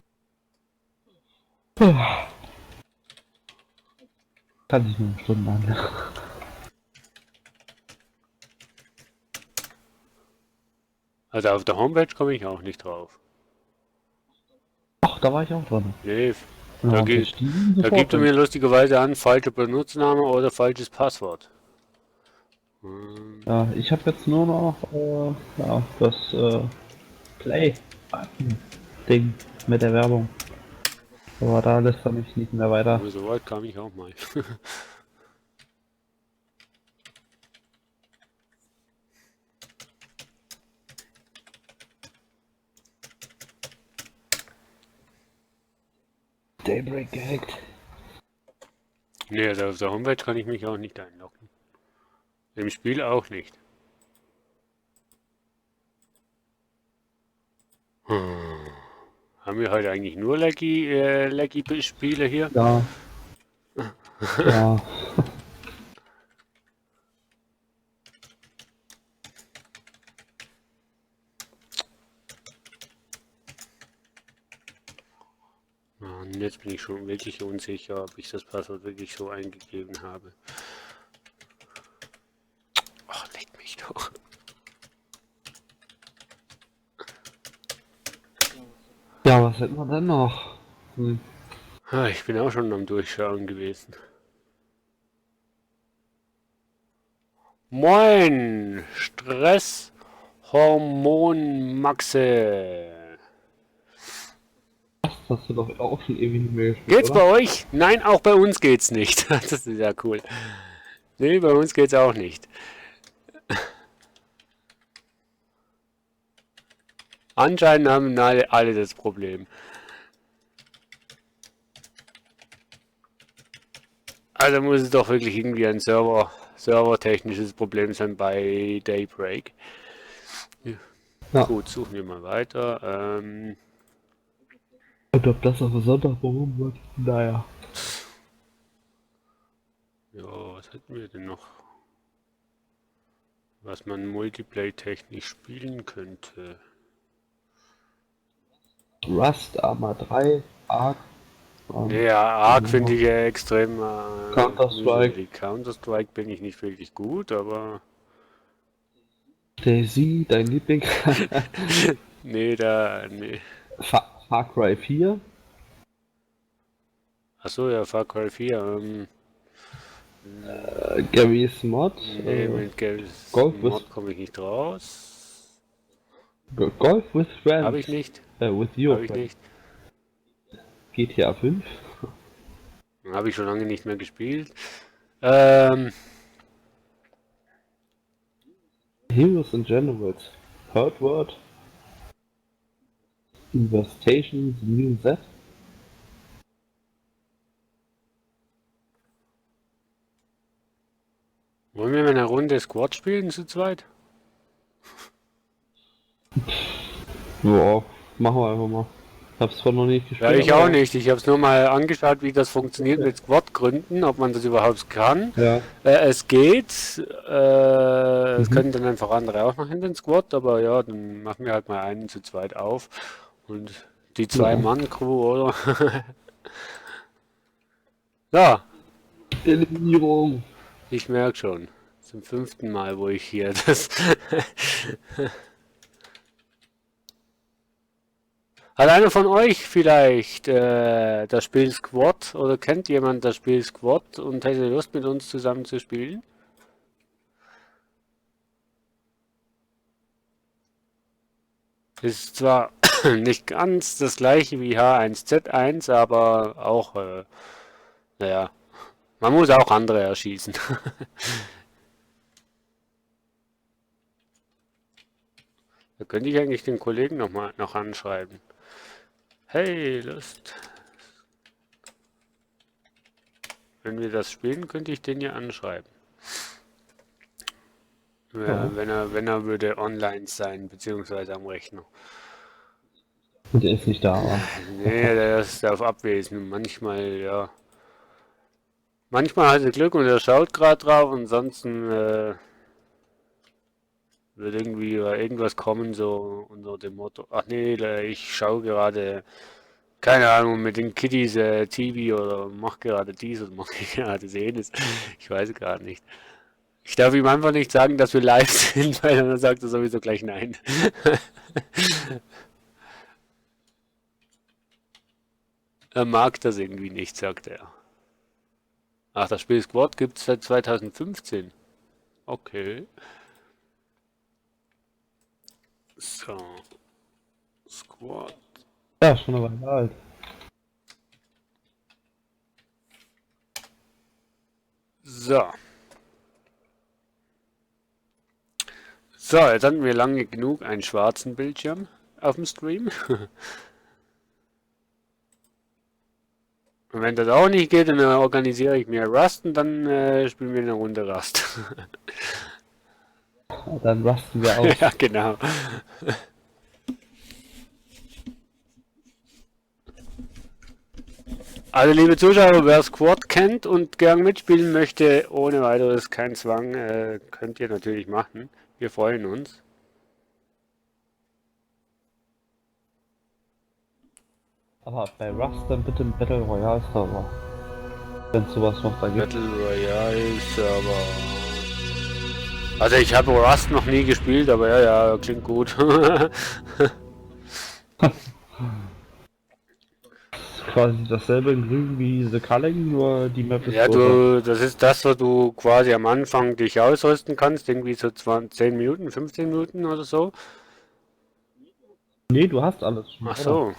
Kann sich nur eine Stunde an. Also auf der Homepage komme ich auch nicht drauf. Ach, da war ich auch drin. Nee, Ja, da gibt er mir lustigerweise an, falscher Benutzname oder falsches Passwort. Ja, ich habe jetzt nur noch ja, das Play-Ding mit der Werbung. Aber da lässt er mich nicht mehr weiter. Aber so weit kam ich auch mal. Daybreak gehackt. Nee, also auf der Homepage kann ich mich auch nicht einloggen. Im Spiel auch nicht. Haben wir heute eigentlich nur Leggy-Spiele hier? Ja. Ja. Und jetzt bin ich schon wirklich unsicher, ob ich das Passwort wirklich so eingegeben habe. Ach, leck mich doch. Ja, was hätten wir denn noch? Ah, ich bin auch schon am Durchschauen gewesen. Moin! Stresshormon Maxe! Hast du doch auch schon ewig nicht mehr gespielt, Geht's oder? bei euch? Nein, auch bei uns geht's nicht. Das ist ja cool. Nee, bei uns geht's auch nicht. Anscheinend haben alle das Problem. Also muss es doch wirklich irgendwie ein servertechnisches Problem sein bei Daybreak. Ja. Gut, suchen wir mal weiter. Und ob das auf den Sonntag behoben wird? Naja. Ja, was hätten wir denn noch? Was man multiplayer-technisch spielen könnte. Rust, Arma 3, Ark. Ja, Ark finde ich ja extrem. Counter-Strike. Counter-Strike bin ich nicht wirklich gut, aber. Daisy, dein Liebling. Nee, nee. Far Cry 4. Achso, ja, Far Cry 4. Gary's Mod. Nee, mit Gary's Golf Mod komme ich nicht raus. Golf with Friends. Habe ich nicht. With you. Habe ich nicht. GTA 5. Habe ich schon lange nicht mehr gespielt. Heroes and Generals. Third World. Investation, New Z. Wollen wir mal eine Runde Squad spielen zu zweit? Ja, machen wir einfach mal. Hab's zwar noch nicht gespielt. Ja, ich auch nicht. Ich habe es nur mal angeschaut, wie das funktioniert mit Squad-Gründen, ob man das überhaupt kann. Ja. Es geht. Es können dann einfach andere auch noch in den Squad, aber ja, dann machen wir halt mal einen zu zweit auf. Und die Zwei-Mann-Crew, oder? Ja. Eliminierung. Ich merke schon. Zum 5. Mal, wo ich hier das... Hat einer von euch vielleicht das Spiel Squad oder kennt jemand das Spiel Squad und hätte Lust mit uns zusammen zu spielen? Ist zwar nicht ganz das gleiche wie H1Z1, aber auch, naja, man muss auch andere erschießen. Da könnte ich eigentlich den Kollegen noch anschreiben. Hey, Lust. Wenn wir das spielen, könnte ich den ja anschreiben. Ja. Wenn er würde online sein, beziehungsweise am Rechner. Und der ist nicht da, aber. Nee, der ist auf Abwesen. Manchmal, ja. Manchmal hat er Glück und er schaut gerade drauf, ansonsten wird irgendwie irgendwas kommen, so unter dem Motto, ach nee, ich schaue gerade, keine Ahnung, mit den Kiddies TV oder mach gerade dies oder mach gerade jenes. Ich weiß gerade nicht. Ich darf ihm einfach nicht sagen, dass wir live sind, weil dann sagt er sowieso gleich nein. Er mag das irgendwie nicht, sagt er. Ach, das Spiel Squad gibt es seit 2015. Okay. So. Squad. Ja, schon eine Weile alt. So. So, jetzt hatten wir lange genug einen schwarzen Bildschirm auf dem Stream. Und wenn das auch nicht geht, dann organisiere ich mir Rust und dann spielen wir eine Runde Rust. Dann rusten wir aus. Ja, genau. Also liebe Zuschauer, wer Squad kennt und gern mitspielen möchte, ohne weiteres, kein Zwang, könnt ihr natürlich machen. Wir freuen uns. Aber bei Rust dann bitte ein Battle Royale Server. Wenn es sowas noch da gibt. Battle Royale Server. Also ich habe Rust noch nie gespielt, aber ja, klingt gut. Quasi dasselbe in Grün wie The Culling, nur die Map ist Ja, größer. das ist das, wo du quasi am Anfang dich ausrüsten kannst, irgendwie so 10 Minuten, 15 Minuten oder so. Nee, du hast alles schon. Ach so.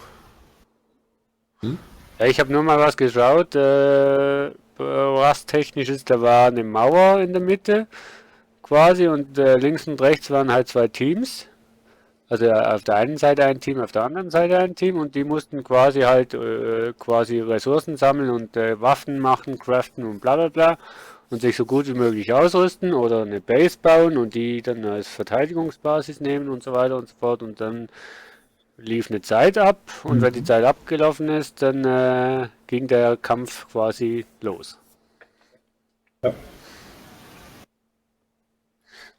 Ja, ich habe nur mal was geschaut, was technisch ist, da war eine Mauer in der Mitte quasi und links und rechts waren halt zwei Teams. Also auf der einen Seite ein Team, auf der anderen Seite ein Team und die mussten quasi halt quasi Ressourcen sammeln und Waffen machen, craften und bla bla bla und sich so gut wie möglich ausrüsten oder eine Base bauen und die dann als Verteidigungsbasis nehmen und so weiter und so fort und dann lief eine Zeit ab und wenn die Zeit abgelaufen ist, dann ging der Kampf quasi los. Ja.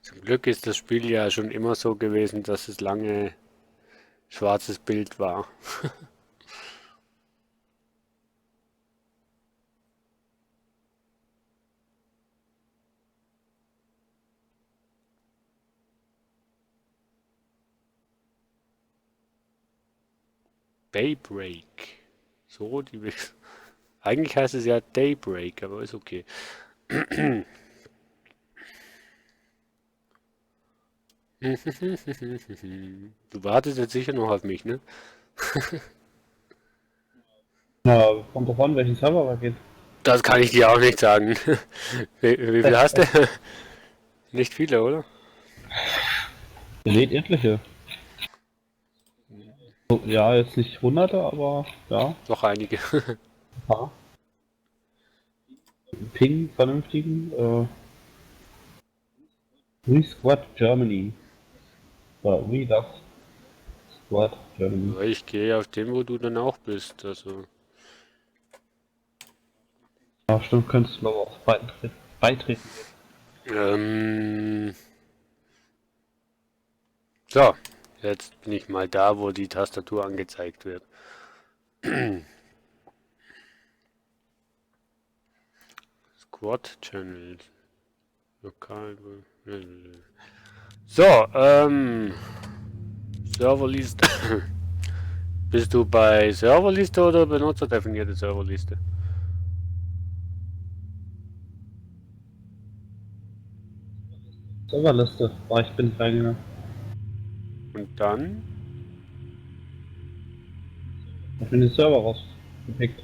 Zum Glück ist das Spiel ja schon immer so gewesen, dass es lange schwarzes Bild war. Daybreak. So, eigentlich heißt es ja Daybreak, aber ist okay. Du wartest jetzt sicher noch auf mich, ne? Na, kommt drauf an, welchen Server da geht. Das kann ich dir auch nicht sagen. Wie viel hast du? Nicht viele, oder? Ihr seht etliche. So, ja, jetzt nicht hunderte, aber ja. Doch einige. Ja. Ping, vernünftigen, Squad Germany. Wie das? Squad Germany. Ich gehe auf den, wo du dann auch bist, also. Ja, stimmt, könntest du aber auch beitreten. So, jetzt bin ich mal da, wo die Tastatur angezeigt wird. Squad Channel. Lokal. So, Serverliste. Bist du bei Serverliste oder benutzerdefinierte Serverliste? Serverliste, ich bin nicht reingegangen. Und dann? Ich bin den Server rausgepickt.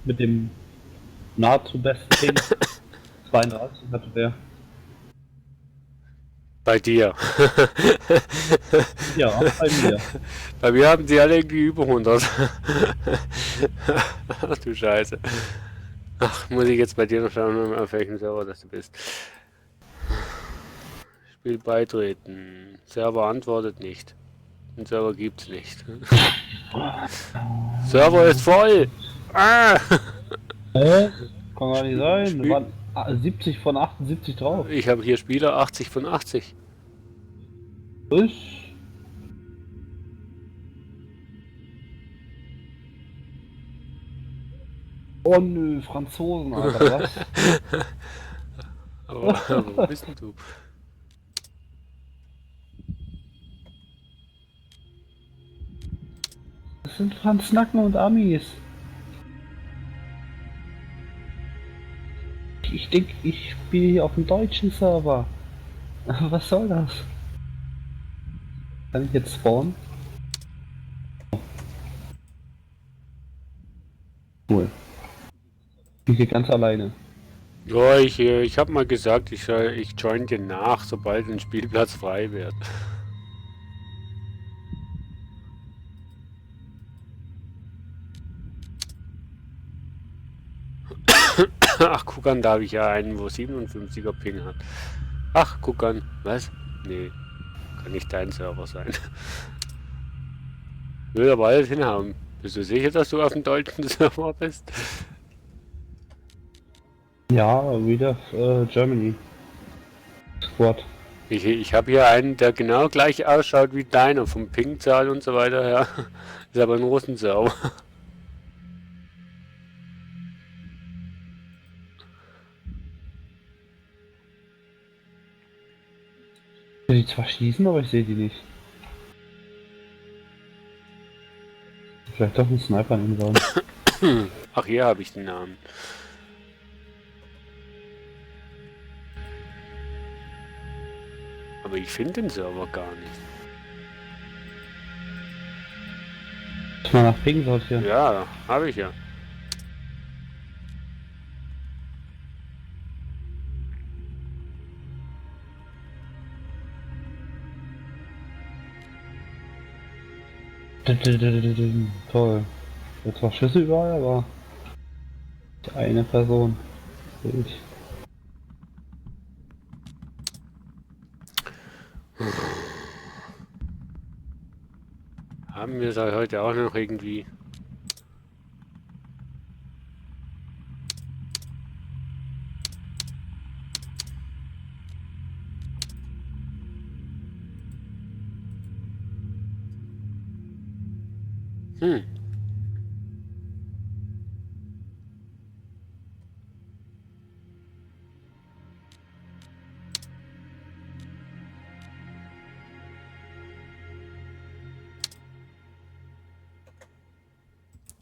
Mit dem nahezu besten Ping. 32 hatte der. Bei dir. Ja, bei mir. Bei mir haben sie alle irgendwie über 100. Ach du Scheiße. Ach, muss ich jetzt bei dir noch schauen, auf welchem Server das du bist. Spiel beitreten. Server antwortet nicht. Den Server gibt's nicht. Server ist voll! Ah! Kann gar nicht sein. Da waren 70 von 78 drauf. Ich habe hier Spieler 80 von 80. Ich? Oh nö, Franzosen, Alter, was? Aber wo bist denn du? Das sind Franznacken und Amis. Ich denke, ich spiele hier auf dem deutschen Server. Was soll das? Kann ich jetzt spawnen? Cool. Ich gehe ganz alleine. Ja, ich habe mal gesagt, ich join dir nach, sobald ein Spielplatz frei wird. Ach, guck an, da habe ich ja einen, wo 57er Ping hat. Ach, guck an. Was? Nee. Kann nicht dein Server sein. Will aber alles hinhauen. Bist du sicher, dass du auf dem deutschen Server bist? Ja, wieder Germany. Squad. Ich habe hier einen, der genau gleich ausschaut wie deiner, vom Pingzahl und so weiter her. Ist aber ein Russensau. Ich will die zwar schießen, aber ich sehe die nicht. Vielleicht doch ein Sniper nehmen sollen. Ach, hier habe ich den Namen. Aber ich finde den Server gar nicht. Muss mal nach Ping sortieren. Ja, habe ich ja. Toll. Jetzt zwar Schüsse überall, aber eine Person. Sehe ich. Haben wir es heute auch noch irgendwie? Hm.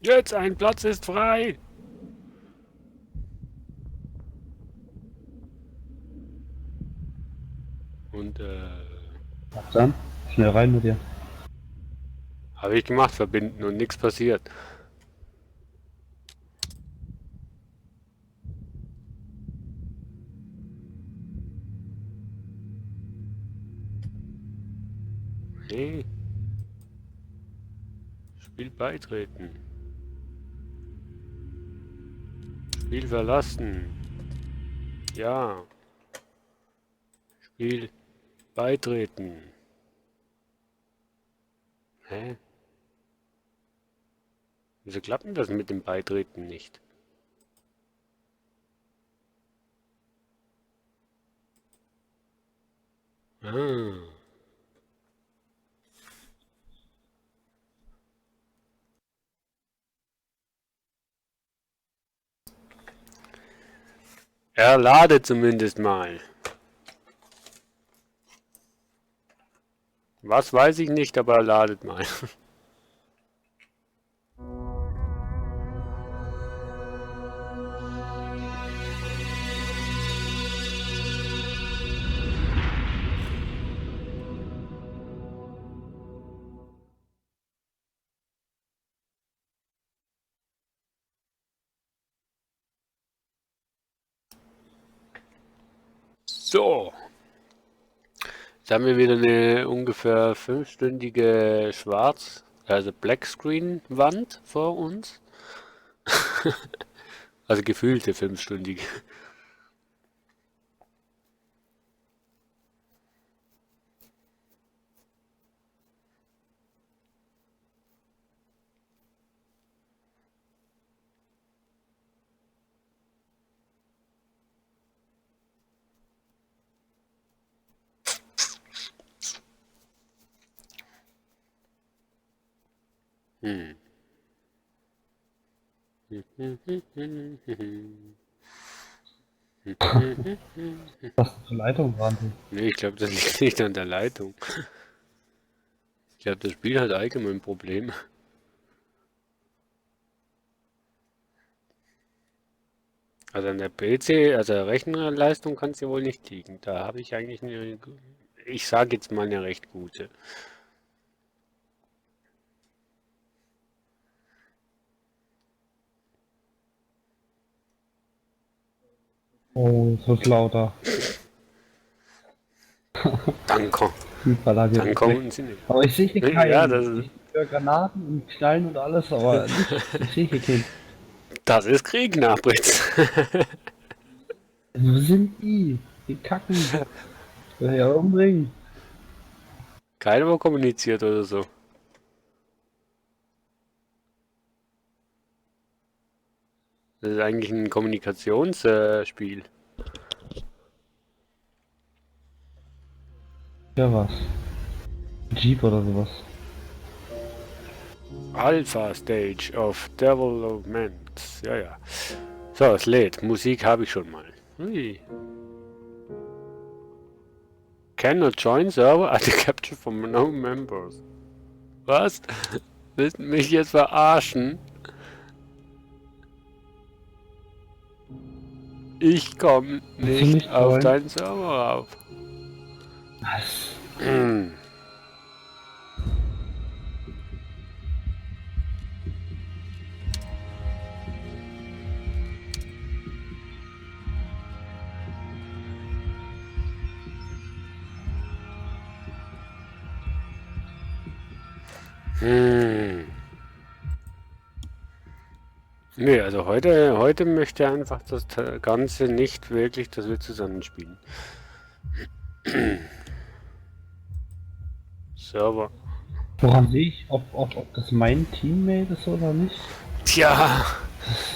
Jetzt ein Platz ist frei. Und Dann schnell rein mit dir. habe ich gemacht, verbinden und nichts passiert. Nee. Spiel beitreten. Spiel verlassen. Ja. Spiel beitreten. Hä? Wieso klappt denn das mit dem Beitreten nicht? Ah. Er ladet zumindest mal. Was weiß ich nicht, aber er ladet mal. So. Jetzt haben wir wieder eine ungefähr 5-stündige also Blackscreen-Wand vor uns. Also gefühlte 5-stündige. Hm. Was für Leitung waren die? Nee, ich glaube, das liegt nicht an der Leitung. Ich glaube, das Spiel hat allgemein Probleme. Also an der PC, also der Rechenleistung kann es ja wohl nicht liegen. Da habe ich eigentlich eine, ich sage jetzt mal eine recht gute. Oh, es wird lauter. Danke. Dann kommen sie nicht. Aber ich sehe hier keinen. Ja, das Ich höre Granaten und Knallen und alles, aber ich sehe hier keinen. Das ist Krieg, Nachbritz. Wo sind die? Die kacken. Ich will ja umbringen. Keiner war kommuniziert oder so. Das ist eigentlich ein Kommunikationsspiel. Ja, was? Jeep oder sowas. Alpha Stage of Development. Ja, ja. So, es lädt. Musik habe ich schon mal. Hui. Cannot join server at the capture from no members. Was? Willst du mich jetzt verarschen? Ich komme nicht auf deinen Server rauf. Was? Nee, also heute möchte er einfach das Ganze nicht wirklich, dass wir zusammenspielen. Server. Woran sehe ich, ob das mein Teammate ist oder nicht? Tja,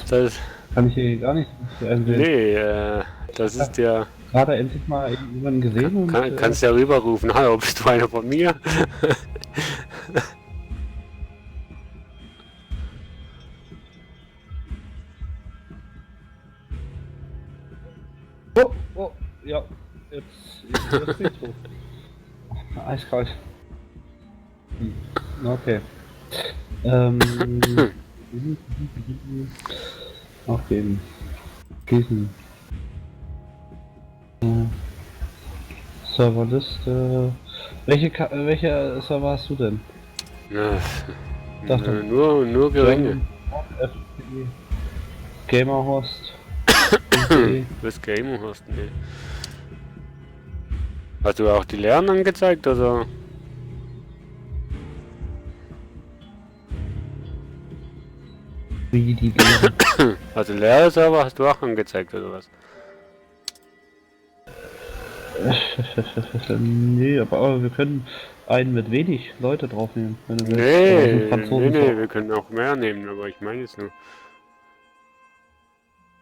das kann ich hier gar nicht einsehen. Nee, das ist ja... Gerade endlich mal jemanden gesehen. Kannst ja rüberrufen, hallo, bist du einer von mir? Oh, ja, jetzt bin ich tot. Eiskalt. Okay. Aufgeben. Schließen. Serverliste. Welche Server hast du denn? Ja, nur geringe. Gamerhost. Was Gamerhost? Nee. Hast du auch die Lehren angezeigt, oder? Wie die Lehren? Also leere Server hast du auch angezeigt, oder was? Nee, aber wir können einen mit wenig Leute draufnehmen. Wenn du willst. Nee, wir können auch mehr nehmen, aber ich meine jetzt nur.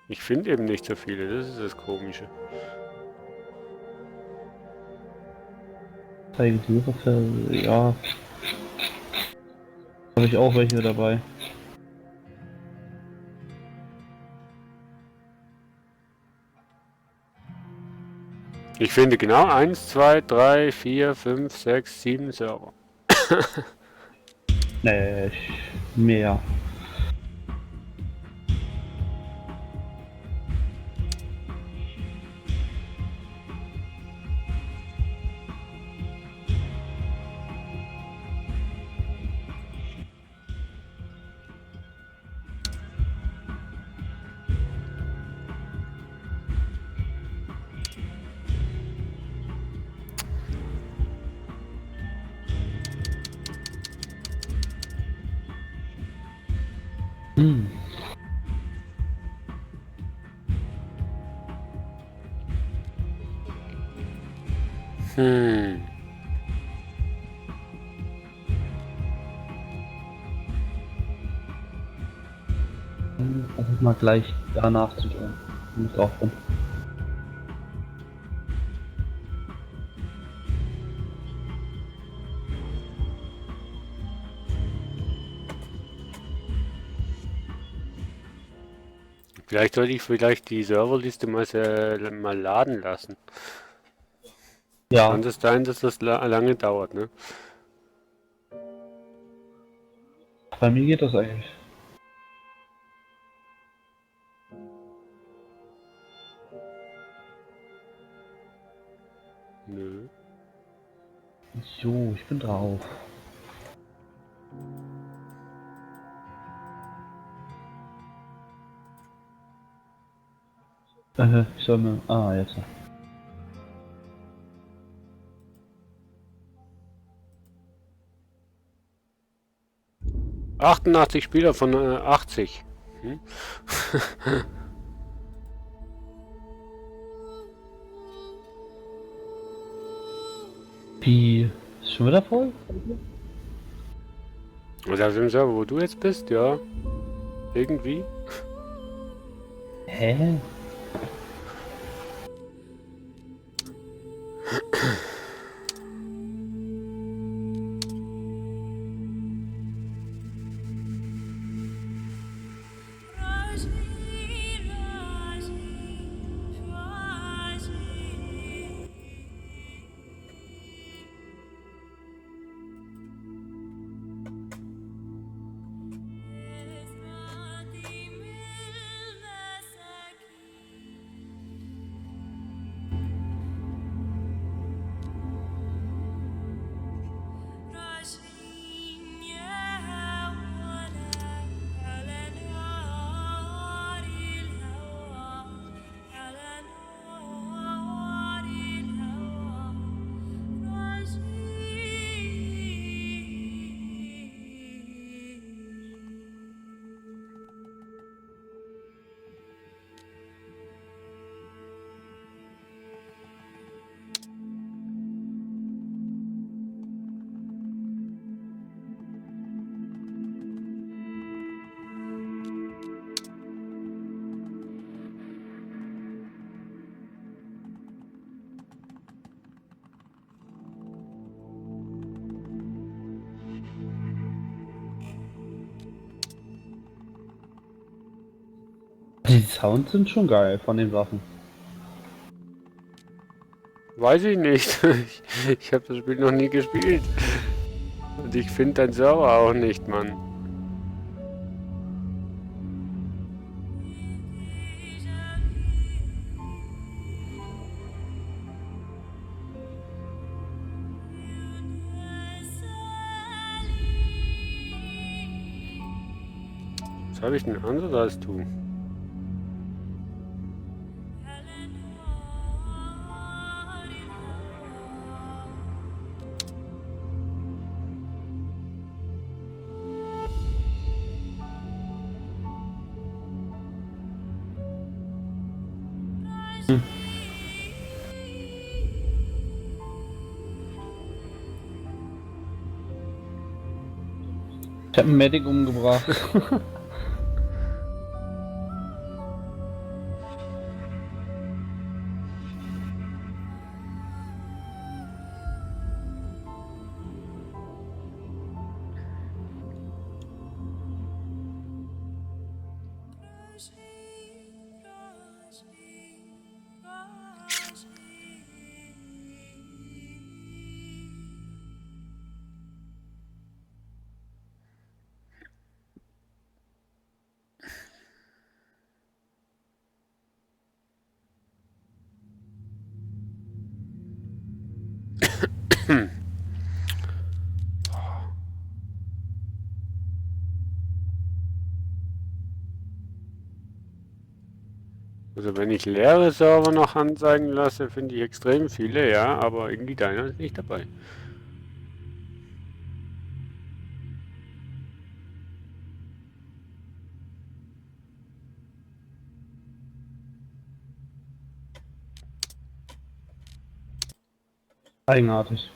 Ich finde eben nicht so viele, das ist das Komische. Zeige die Würfel, ja. Habe ich auch welche dabei. Ich finde genau 1, 2, 3, 4, 5, 6, 7 Server. Nee, mehr. Versuch mal gleich danach zu tun. Muss auch bin. Vielleicht sollte ich die Serverliste mal laden lassen. Ja. Kann das sein, dass das lange dauert, ne? Bei mir geht das eigentlich. Nö. So, ich bin drauf. Ich soll mir... Ah, jetzt. 88 Spieler von 80. Hm? Wie? Ist schon wieder voll? Also auf dem Server, wo du jetzt bist, ja. Irgendwie. Hä? Die Sounds sind schon geil von den Waffen. Weiß ich nicht. Ich habe das Spiel noch nie gespielt. Und ich finde dein Server auch nicht, Mann. Was habe ich denn anders als du? Ich hab einen Medic umgebracht. Also wenn ich leere Server noch anzeigen lasse, finde ich extrem viele, ja, aber irgendwie deiner ist nicht dabei. Eigenartig.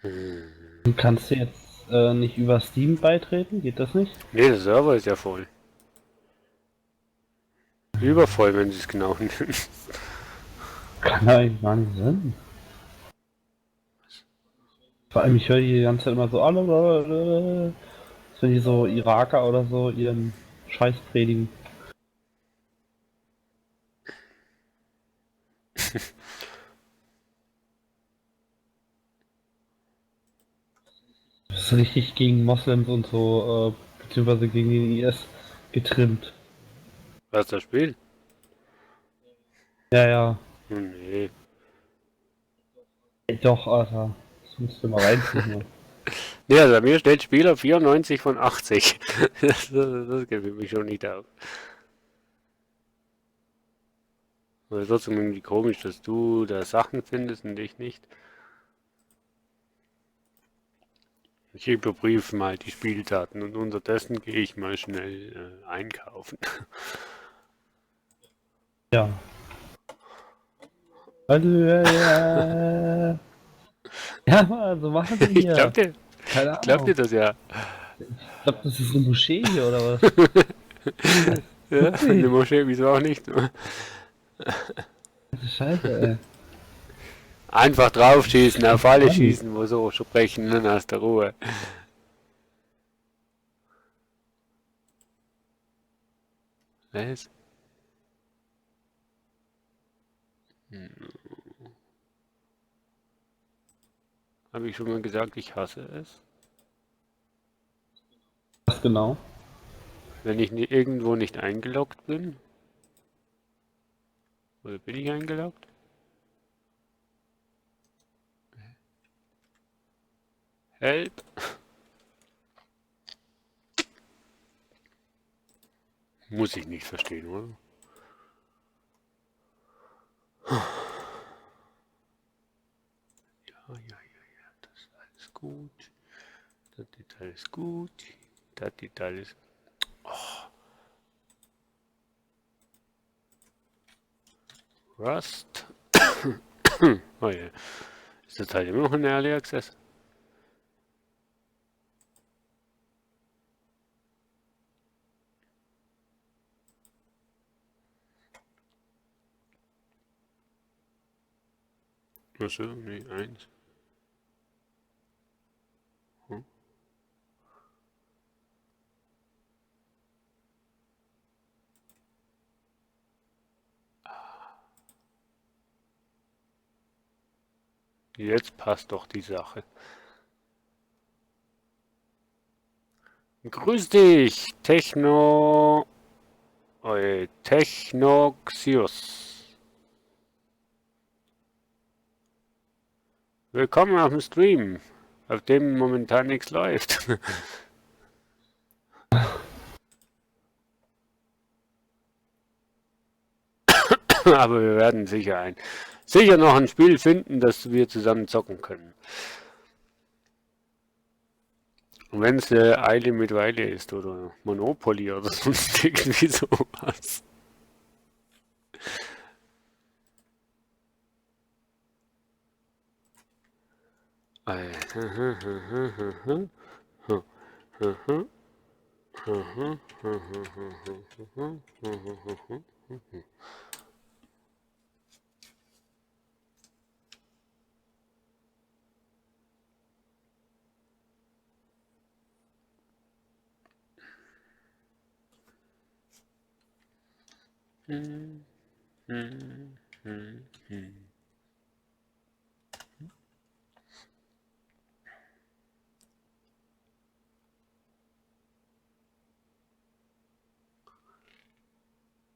Du kannst jetzt nicht über Steam beitreten? Geht das nicht? Nee, der Server ist ja voll. Übervoll, wenn sie es genau nehmen. Kann eigentlich gar nicht sein. Vor allem, ich höre die ganze Zeit immer so alle, wenn die so Iraker oder so ihren Scheiß predigen. Das ist richtig gegen Moslems und so, beziehungsweise gegen den IS getrimmt. Was, das Spiel? Ja, ja. Nee. Doch, Alter. Das musst du mal reinziehen. Nee, also bei mir steht Spieler 94 von 80. Das geht für mich schon nicht auf. Aber es ist trotzdem irgendwie komisch, dass du da Sachen findest und ich nicht. Ich überprüfe mal die Spieldaten und unterdessen gehe ich mal schnell einkaufen. Ja. Ja, so machen wir hier. Ich glaub dir das ja. Ich glaub, das ist eine Moschee hier, oder was? Ja, eine Moschee, wieso auch nicht? Scheiße, ey. Einfach drauf schießen, auf alle schießen, wo so sprechen, dann hast du Ruhe. Was? Habe ich schon mal gesagt, ich hasse es? Was genau? Wenn ich irgendwo nicht eingeloggt bin? Oder bin ich eingeloggt? Help! Muss ich nicht verstehen, oder? Ja, das ist alles gut. Das ist alles gut. Das ist alles... Oh. Rust. Oh ja. Ist das halt immer noch ein Early Access? Achso, nee, 1. Hm. Jetzt passt doch die Sache. Grüß dich, Technoxius. Willkommen auf dem Stream, auf dem momentan nichts läuft. Aber wir werden sicher noch ein Spiel finden, das wir zusammen zocken können. Und wenn es Eile mit Weile ist oder Monopoly oder sonst irgendwie sowas.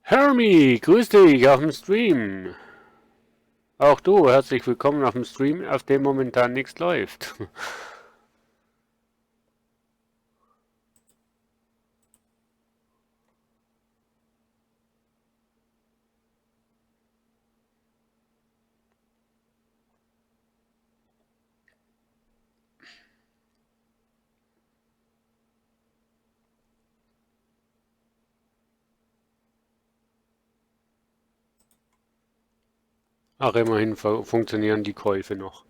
Hermi, grüß dich auf dem Stream. Auch du, herzlich willkommen auf dem Stream, auf dem momentan nichts läuft. Ach, immerhin funktionieren die Käufe noch.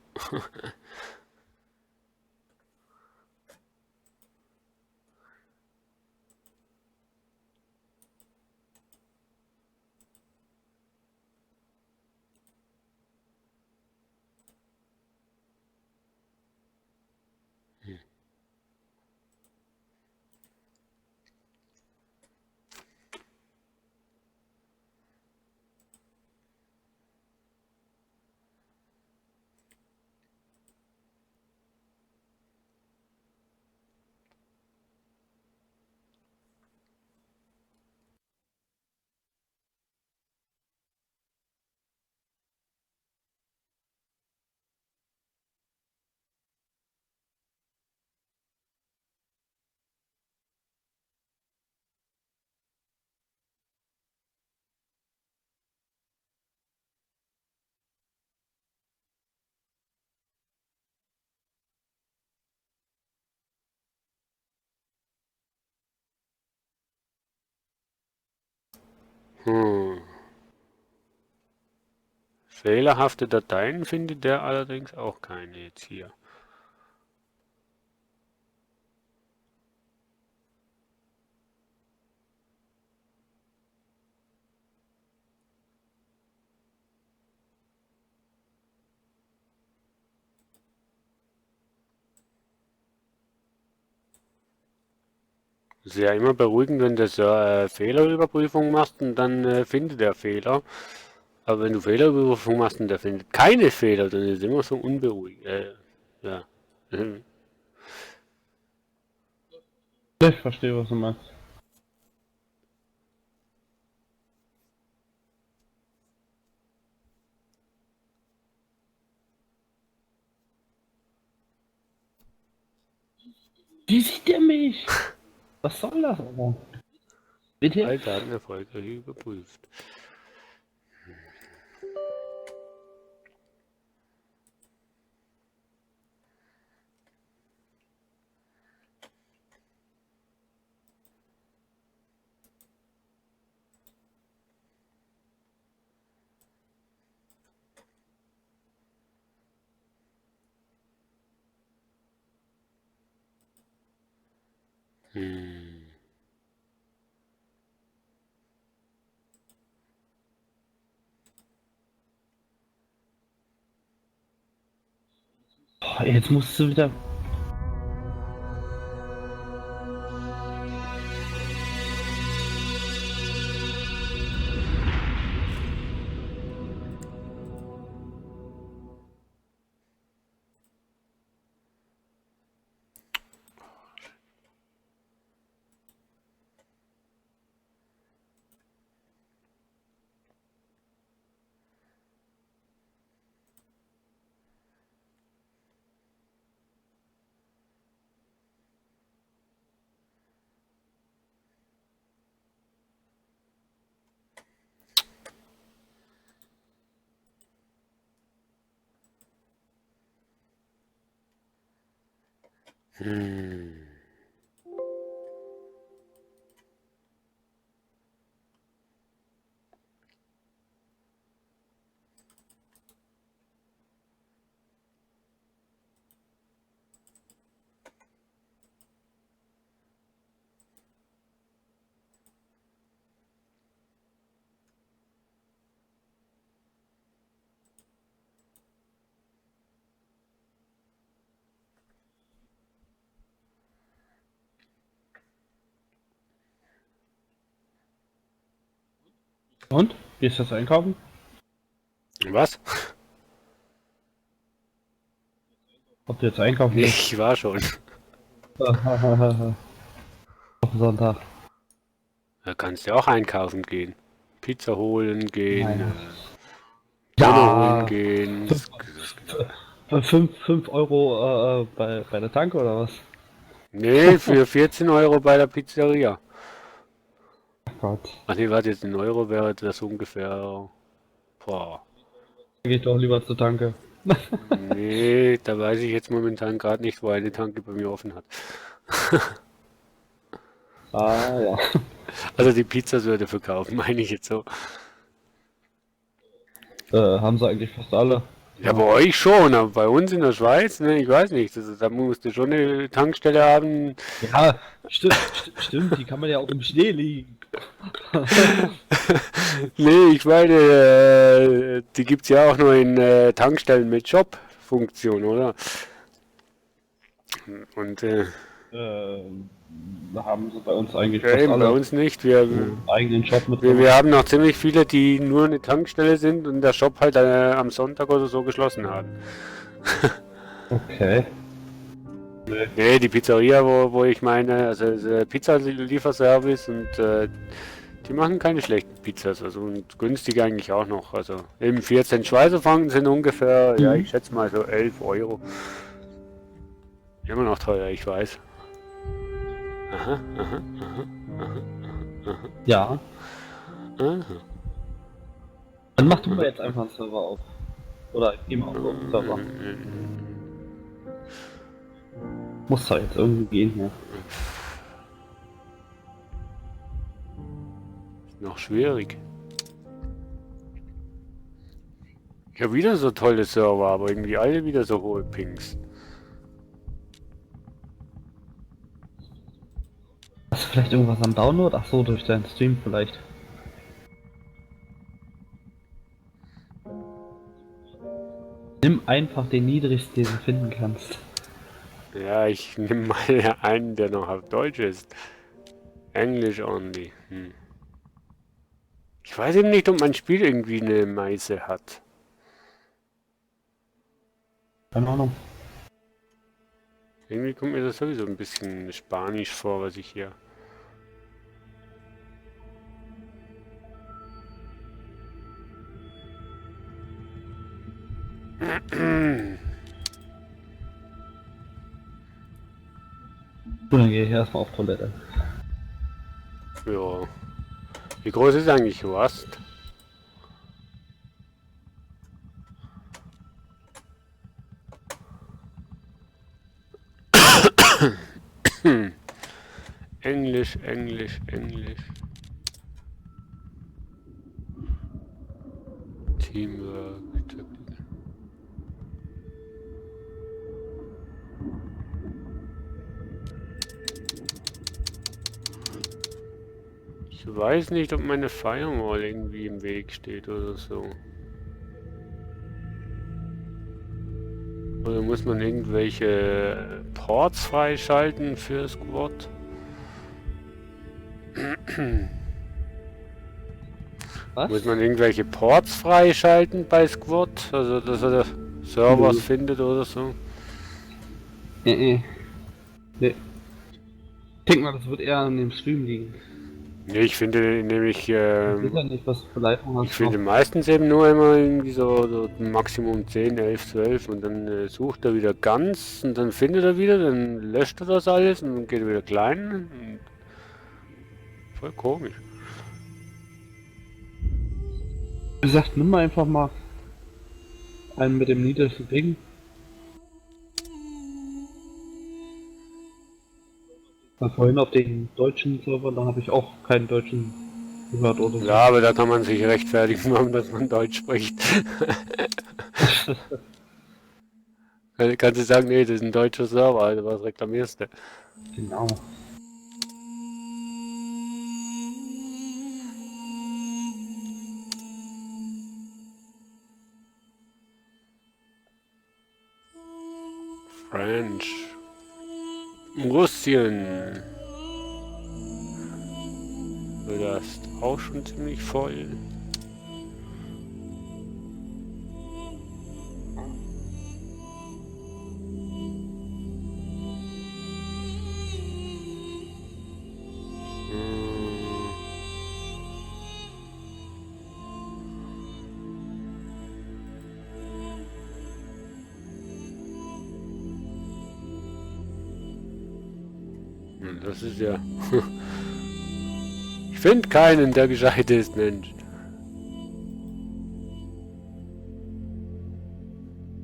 Fehlerhafte Dateien findet der allerdings auch keine jetzt hier. Es ist ja immer beruhigend, wenn du so Fehlerüberprüfung machst und dann findet der Fehler. Aber wenn du Fehlerüberprüfung machst und der findet keine Fehler, dann ist es immer so unberuhigend. Ja. Ich verstehe, was du meinst. Wie sieht der mich? Was soll das, Alter? Bitte? Alle Daten erfolgreich überprüft. Boah, jetzt musst du wieder. Und? Wie ist das Einkaufen? Was? Ob du jetzt einkaufen gehst? Ich war schon. Auf Sonntag. Da kannst du auch einkaufen gehen. Pizza holen gehen. Ja. Holen gehen. 5 Euro bei der Tanke oder was? Nee, für 14 Euro bei der Pizzeria. Ach Gott. Ach nee, warte, jetzt in Euro wäre das ungefähr. Boah. Geh ich doch lieber zur Tanke. Nee, da weiß ich jetzt momentan gerade nicht, wo eine Tanke bei mir offen hat. Ah ja. Also die Pizzasorte verkaufen, meine ich jetzt so. Haben sie eigentlich fast alle. Ja, bei euch schon, aber bei uns in der Schweiz, ne, ich weiß nicht. Also, da musst du schon eine Tankstelle haben. Ja, stimmt, die kann man ja auch im Schnee liegen. Nee, ich meine, die gibt's ja auch nur in Tankstellen mit Shop-Funktion, oder? Und Da haben sie bei uns eigentlich ja, fast eben, alle bei uns nicht. Wir eigenen Shop mit. wir haben noch ziemlich viele, die nur eine Tankstelle sind und der Shop halt am Sonntag oder so geschlossen hat. Okay. Nee, die Pizzeria, wo ich meine, also Pizzalieferservice und die machen keine schlechten Pizzas, also und günstig eigentlich auch noch. Also eben 14 Schweizer Franken sind ungefähr, ja, ich schätze mal so 11 Euro. Immer noch teuer, ich weiß. Aha. Ja. Aha. Dann mach du mal jetzt einfach einen Server auf. Oder geh mal auf den Server. Muss da jetzt irgendwie gehen hier. Noch schwierig. Ich habe wieder so tolle Server, aber irgendwie alle wieder so hohe Pings. Hast du vielleicht irgendwas am Download? Ach so, durch deinen Stream vielleicht. Nimm einfach den niedrigsten, den du finden kannst. Ja, ich nehme mal einen, der noch auf Deutsch ist. English only. Ich weiß eben nicht, ob mein Spiel irgendwie eine Meise hat. Keine Ahnung. Irgendwie kommt mir das sowieso ein bisschen spanisch vor, was ich hier... So, dann gehe ich erstmal auf Toilette. Ja. Wie groß ist eigentlich Rust? Englisch, Englisch, Englisch. Teamwork. Ich weiß nicht, ob meine Firewall irgendwie im Weg steht oder so. Oder muss man irgendwelche Ports freischalten für Squad? Was? Muss man irgendwelche Ports freischalten bei Squad? Also dass er Servers findet oder so? Nee. Ich denke mal, das wird eher an dem Stream liegen. Nee, ich finde nämlich, Ich weiß ja nicht, was für Leitung hast ich finde meistens eben nur immer irgendwie so Maximum 10, 11, 12 und dann sucht er wieder ganz und dann findet er wieder, dann löscht er das alles und dann geht er wieder klein. Und voll komisch. Wie gesagt, nimm mal einfach mal einen mit dem niedrigsten Ping. Vorhin auf den deutschen Server, da habe ich auch keinen deutschen gehört oder so. Ja, aber da kann man sich rechtfertigen, warum dass man Deutsch spricht. Kannst du sagen, nee, das ist ein deutscher Server, also was reklamierst du? Genau. French. Russien. Das ist auch schon ziemlich voll. Das ist ja... Ich finde keinen, der gescheit ist, Mensch.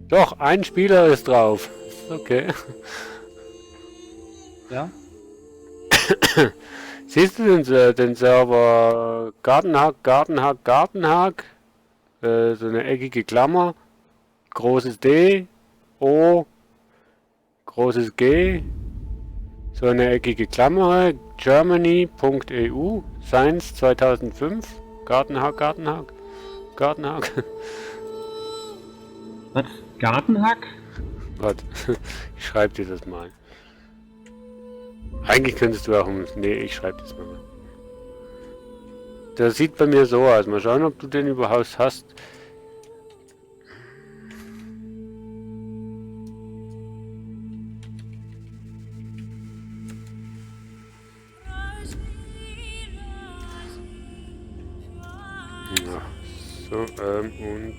Doch, ein Spieler ist drauf. Okay. Ja? Siehst du den Server Gartenhag? So eine eckige Klammer. Großes D, O, großes G. So eine eckige Klammer, Germany.eu, Science 2005, Gartenhag. Was? Gartenhack? Warte, ich schreibe dir das mal. Eigentlich könntest du auch... Nee, ich schreibe das mal. Das sieht bei mir so aus. Mal schauen, ob du den überhaupt hast. Ja, so, und...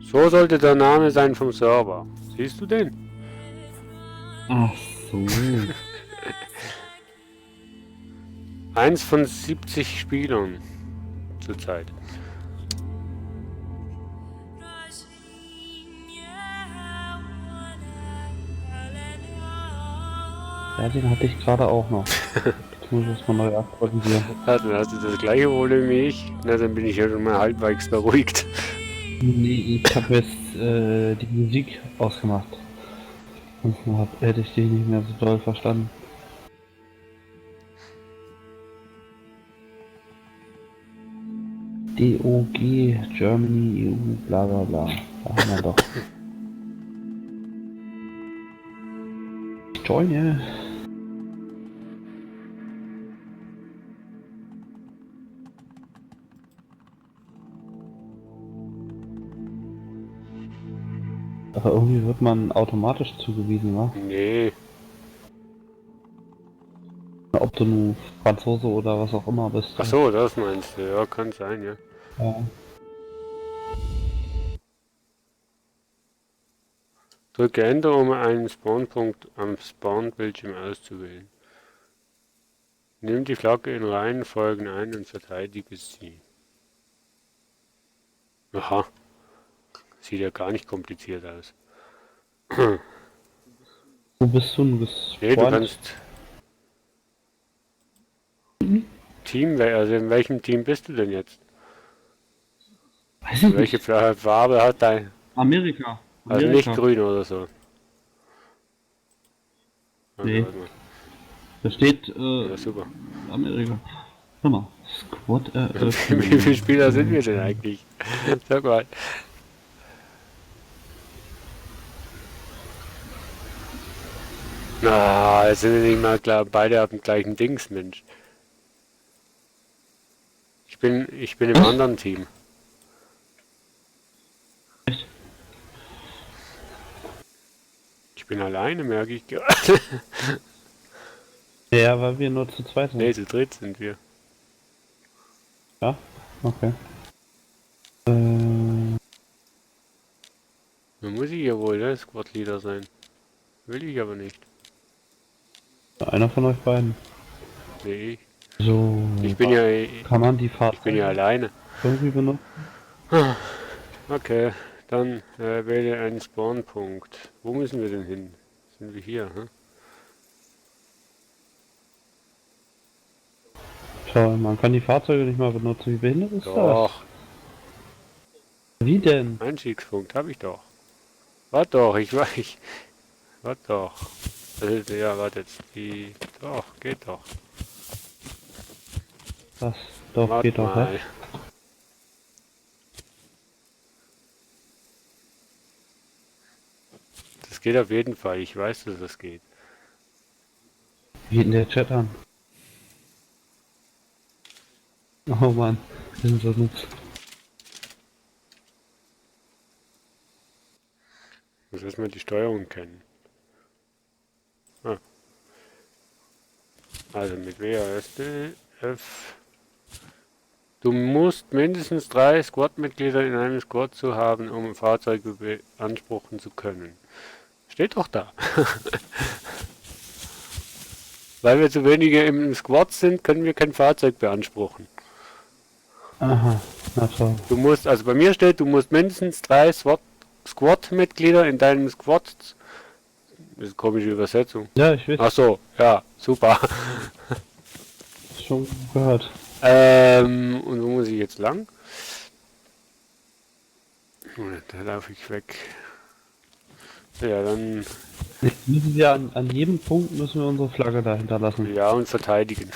So sollte der Name sein vom Server. Siehst du den? Ach so. 1 von 70 Spielern zurzeit. Ja, den hatte ich gerade auch noch. Jetzt muss ich das mal neu aktualisieren. Ja, dann hast du das gleiche Problem wie ich. Na, dann bin ich ja schon mal halbwegs beruhigt. Nee, ich habe jetzt die Musik ausgemacht. Sonst hätte ich die nicht mehr so doll verstanden. DOG, Germany, EU, bla bla bla. Da haben wir doch. Join, ja. Aber irgendwie wird man automatisch zugewiesen, wa? Nee. Ob du nun Franzose oder was auch immer bist. Ach so, das meinst du. Ja, kann sein, ja. Ja. Drücke Enter, um einen Spawnpunkt am Spawn-Bildschirm auszuwählen. Nimm die Flagge in Reihenfolgen ein und verteidige sie. Aha. Sieht ja gar nicht kompliziert aus. Wo bist du denn gespawnt? Nee, du kannst... Team, also in welchem Team bist du denn jetzt? Weiß ich Welche nicht. Farbe hat dein... Amerika. Also nicht grün oder so. Also, Nee. warte mal. Da steht Ja, super. Amerika. Warte mal. Squad Wie viele Spieler sind wir denn eigentlich? Sag mal. Na, jetzt sind wir nicht mal klar, beide auf dem gleichen Dings, Mensch. Ich bin im anderen Team. Ich bin alleine, merke ich gerade. Ja, weil wir nur zu zweit sind. Nee, zu dritt sind wir. Ja? Okay. Dann muss ich ja wohl, ne, Squad-Leader sein. Will ich aber nicht. Einer von euch beiden. Nee, ich. So. Ich bin ja... Kann man die Ich Fahrt bin ja alleine. irgendwie benutzen? Okay, dann wähle einen Spawnpunkt. Wo müssen wir denn hin? Sind wir hier, hm? Schau, man kann die Fahrzeuge nicht mal benutzen. Wie behindert ist Doch, das? Wie denn? Einstiegspunkt habe ich doch. Warte doch, ich weiß. Warte doch. Ja, warte jetzt. Doch, geht doch. Das doch Warte geht doch, mal. hä? Das geht auf jeden Fall. Ich weiß, dass das geht. Wie geht denn der Chat an? Oh Mann, wir sind so nutz. Muss erstmal die Steuerung kennen. Ah. Also mit WASD F. Du musst mindestens 3 Squad-Mitglieder in einem Squad zu haben, um Fahrzeuge beanspruchen zu können. Steht doch da. Weil wir zu wenige im Squad sind, können wir kein Fahrzeug beanspruchen. Aha, na toll. Du musst, also bei mir steht, du musst mindestens 3 Squad-Mitglieder in deinem Squad. Das ist eine komische Übersetzung. Ja, ich weiß. Ach so, ja, super. Schon gehört. Und wo muss ich jetzt lang? Da laufe ich weg. Ja, dann... Jetzt müssen wir an jedem Punkt müssen wir unsere Flagge da hinterlassen. Ja, und verteidigen.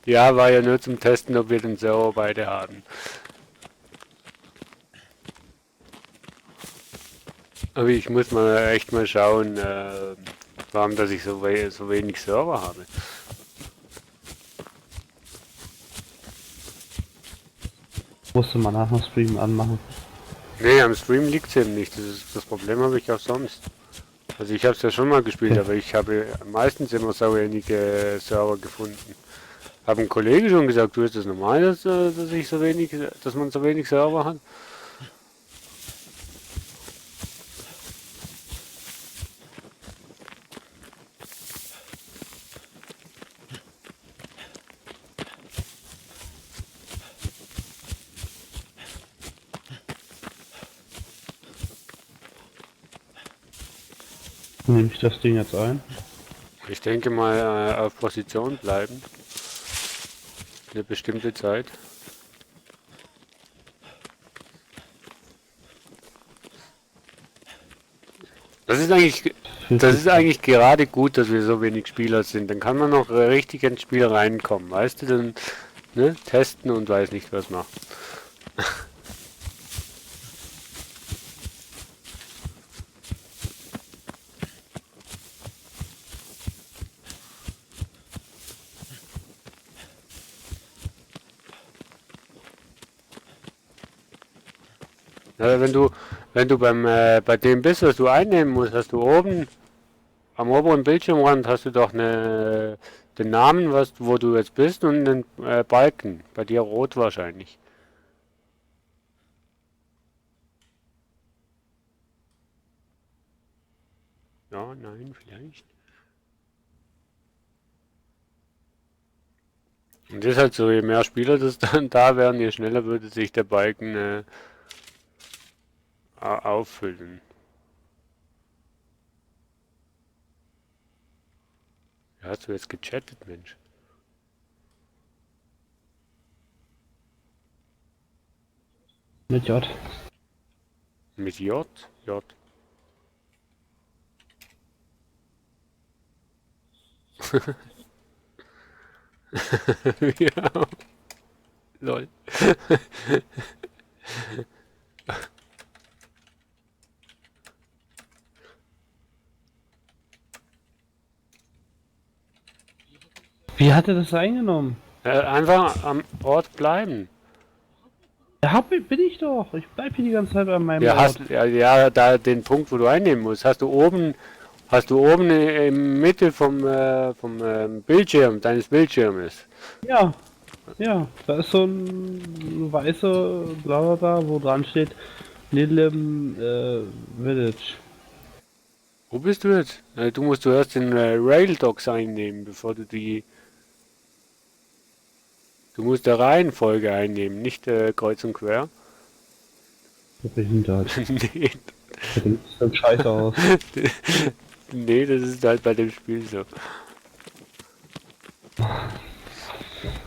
Ja, war ja nur zum Testen, ob wir den Server beide haben. Aber ich muss mal echt mal schauen, warum dass ich so wenig Server habe. Musste man nach dem Stream anmachen. Nee, am Stream liegt es eben nicht. Das Problem habe ich auch sonst. Also ich habe es ja schon mal gespielt, aber ich habe meistens immer so wenige Server gefunden. Habe ein Kollege schon gesagt, du, ist das normal, dass man so wenig Server hat? Nehme ich das Ding jetzt ein? Ich denke mal auf Position bleiben. Eine bestimmte Zeit. Das ist eigentlich gerade gut, dass wir so wenig Spieler sind. Dann kann man noch richtig ins Spiel reinkommen. Weißt du, dann ne, testen und weiß nicht was machen. Also wenn du bei dem bist, was du einnehmen musst, hast du oben am oberen Bildschirmrand hast du doch den Namen, wo du jetzt bist und den Balken. Bei dir rot wahrscheinlich. Ja, nein, vielleicht. Und das ist halt so, je mehr Spieler das dann da wären, je schneller würde sich der Balken auffüllen. Ja, hast du jetzt gechattet, Mensch? Mit J. Mit J? J. Ja. Lol. Wie hat er das eingenommen? Einfach am Ort bleiben. Ja, bin ich doch. Ich bleib hier die ganze Zeit an meinem Ja, Ort. ja, da den Punkt, wo du einnehmen musst, hast du oben in Mitte vom Bildschirm, deines Bildschirmes. Ja, ja. Da ist so ein weißer Bla wo dran steht Nidlem Village. Wo bist du jetzt? Du musst zuerst den Rail Docs einnehmen, bevor du Du musst der Reihenfolge einnehmen, nicht kreuz und quer. Behindert. Nee. Das sieht scheiße aus. Nee, das ist halt bei dem Spiel so.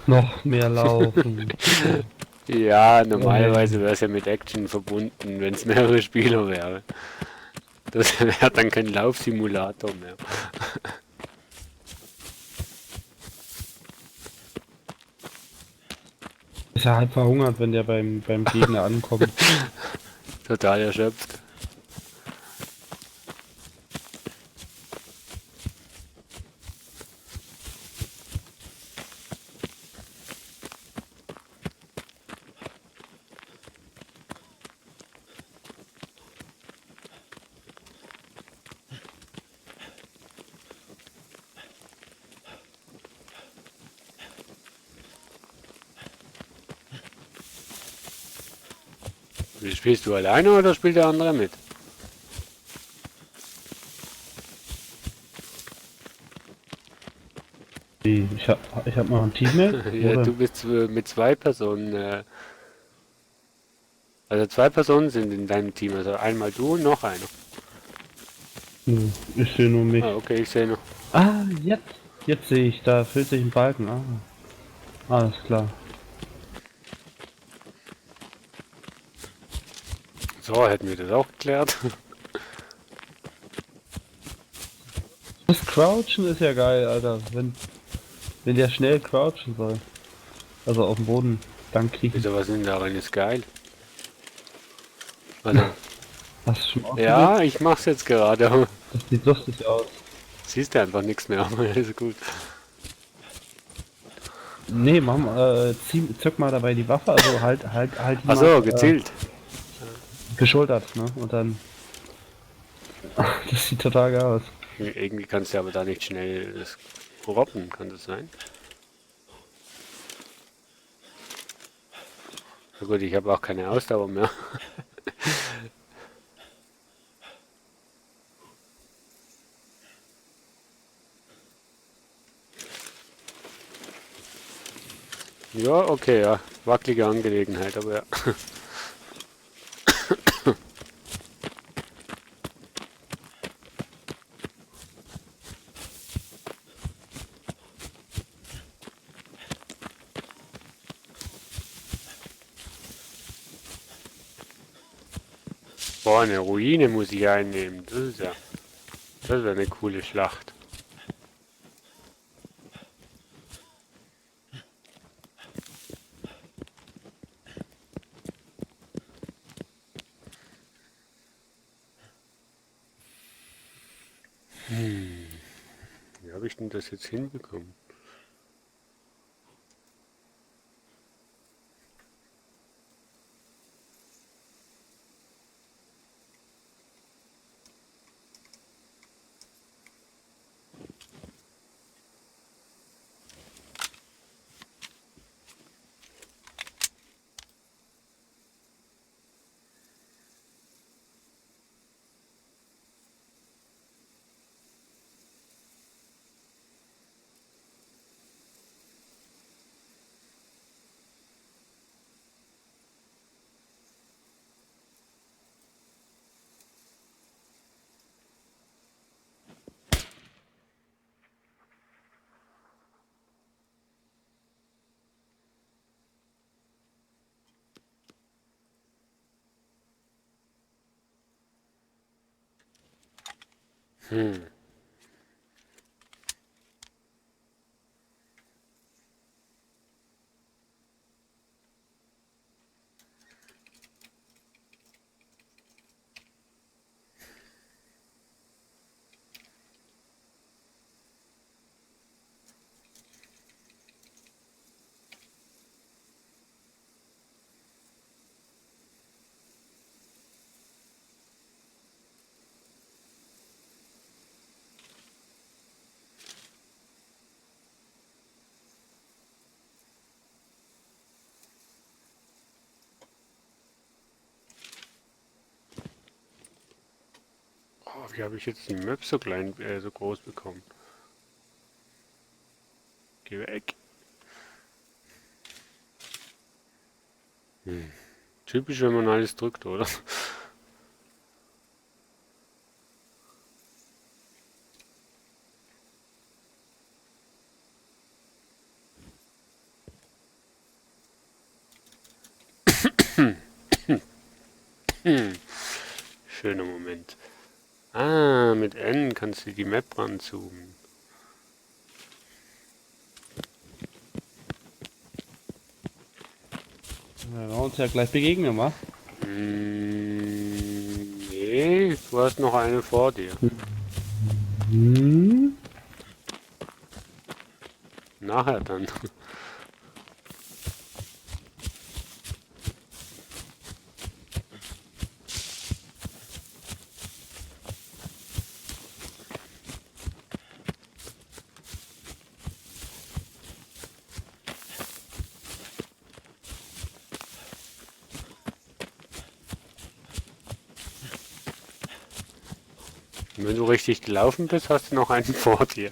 Noch mehr laufen. Ja, normalerweise wäre es ja mit Action verbunden, wenn es mehrere Spieler wäre. Das wäre dann kein Laufsimulator mehr. Ist ja halb verhungert, wenn der beim Gegner ankommt. Total erschöpft. Wie spielst du alleine oder spielt der andere mit? Ich hab noch ein Teammate. Ja, oder? du bist mit zwei Personen. Also zwei Personen sind in deinem Team. Also einmal du und noch einer. Ich sehe nur mich. Ah, okay, ich sehe noch. Ah, jetzt sehe ich, da füllt sich ein Balken. Ah, alles klar. So, hätten wir das auch geklärt. Das Crouchen ist ja geil, Alter. Wenn der schnell crouchen soll. Also auf dem Boden dann kriegen. Wieso, was denn daran ist geil? Also, Hast du schon ausprobiert? ja, ich mach's jetzt gerade. Das sieht lustig aus. Siehst du einfach nichts mehr, aber ist gut. Nee, zück mal dabei die Waffe, also halt die Achso, mal, gezielt. geschultert, ne? Und dann. Das sieht total geil aus. Irgendwie kannst du aber da nicht schnell das roppen, kann das sein? Na gut, ich habe auch keine Ausdauer mehr. Ja, okay, ja. Wackelige Angelegenheit, aber ja. Boah, eine Ruine muss ich einnehmen. Das wäre eine coole Schlacht. Wie habe ich denn das jetzt hinbekommen? Hm. Oh, wie habe ich jetzt die Map so klein, so groß bekommen? Geh weg. Hm. Typisch, wenn man alles drückt, oder? Schöner Moment. Ah, mit N kannst du die Map ranzoomen. Wir werden uns ja gleich begegnen, wa? Nee, du hast noch eine vor dir. Hm? Nachher dann. Und wenn du richtig gelaufen bist, hast du noch einen vor dir.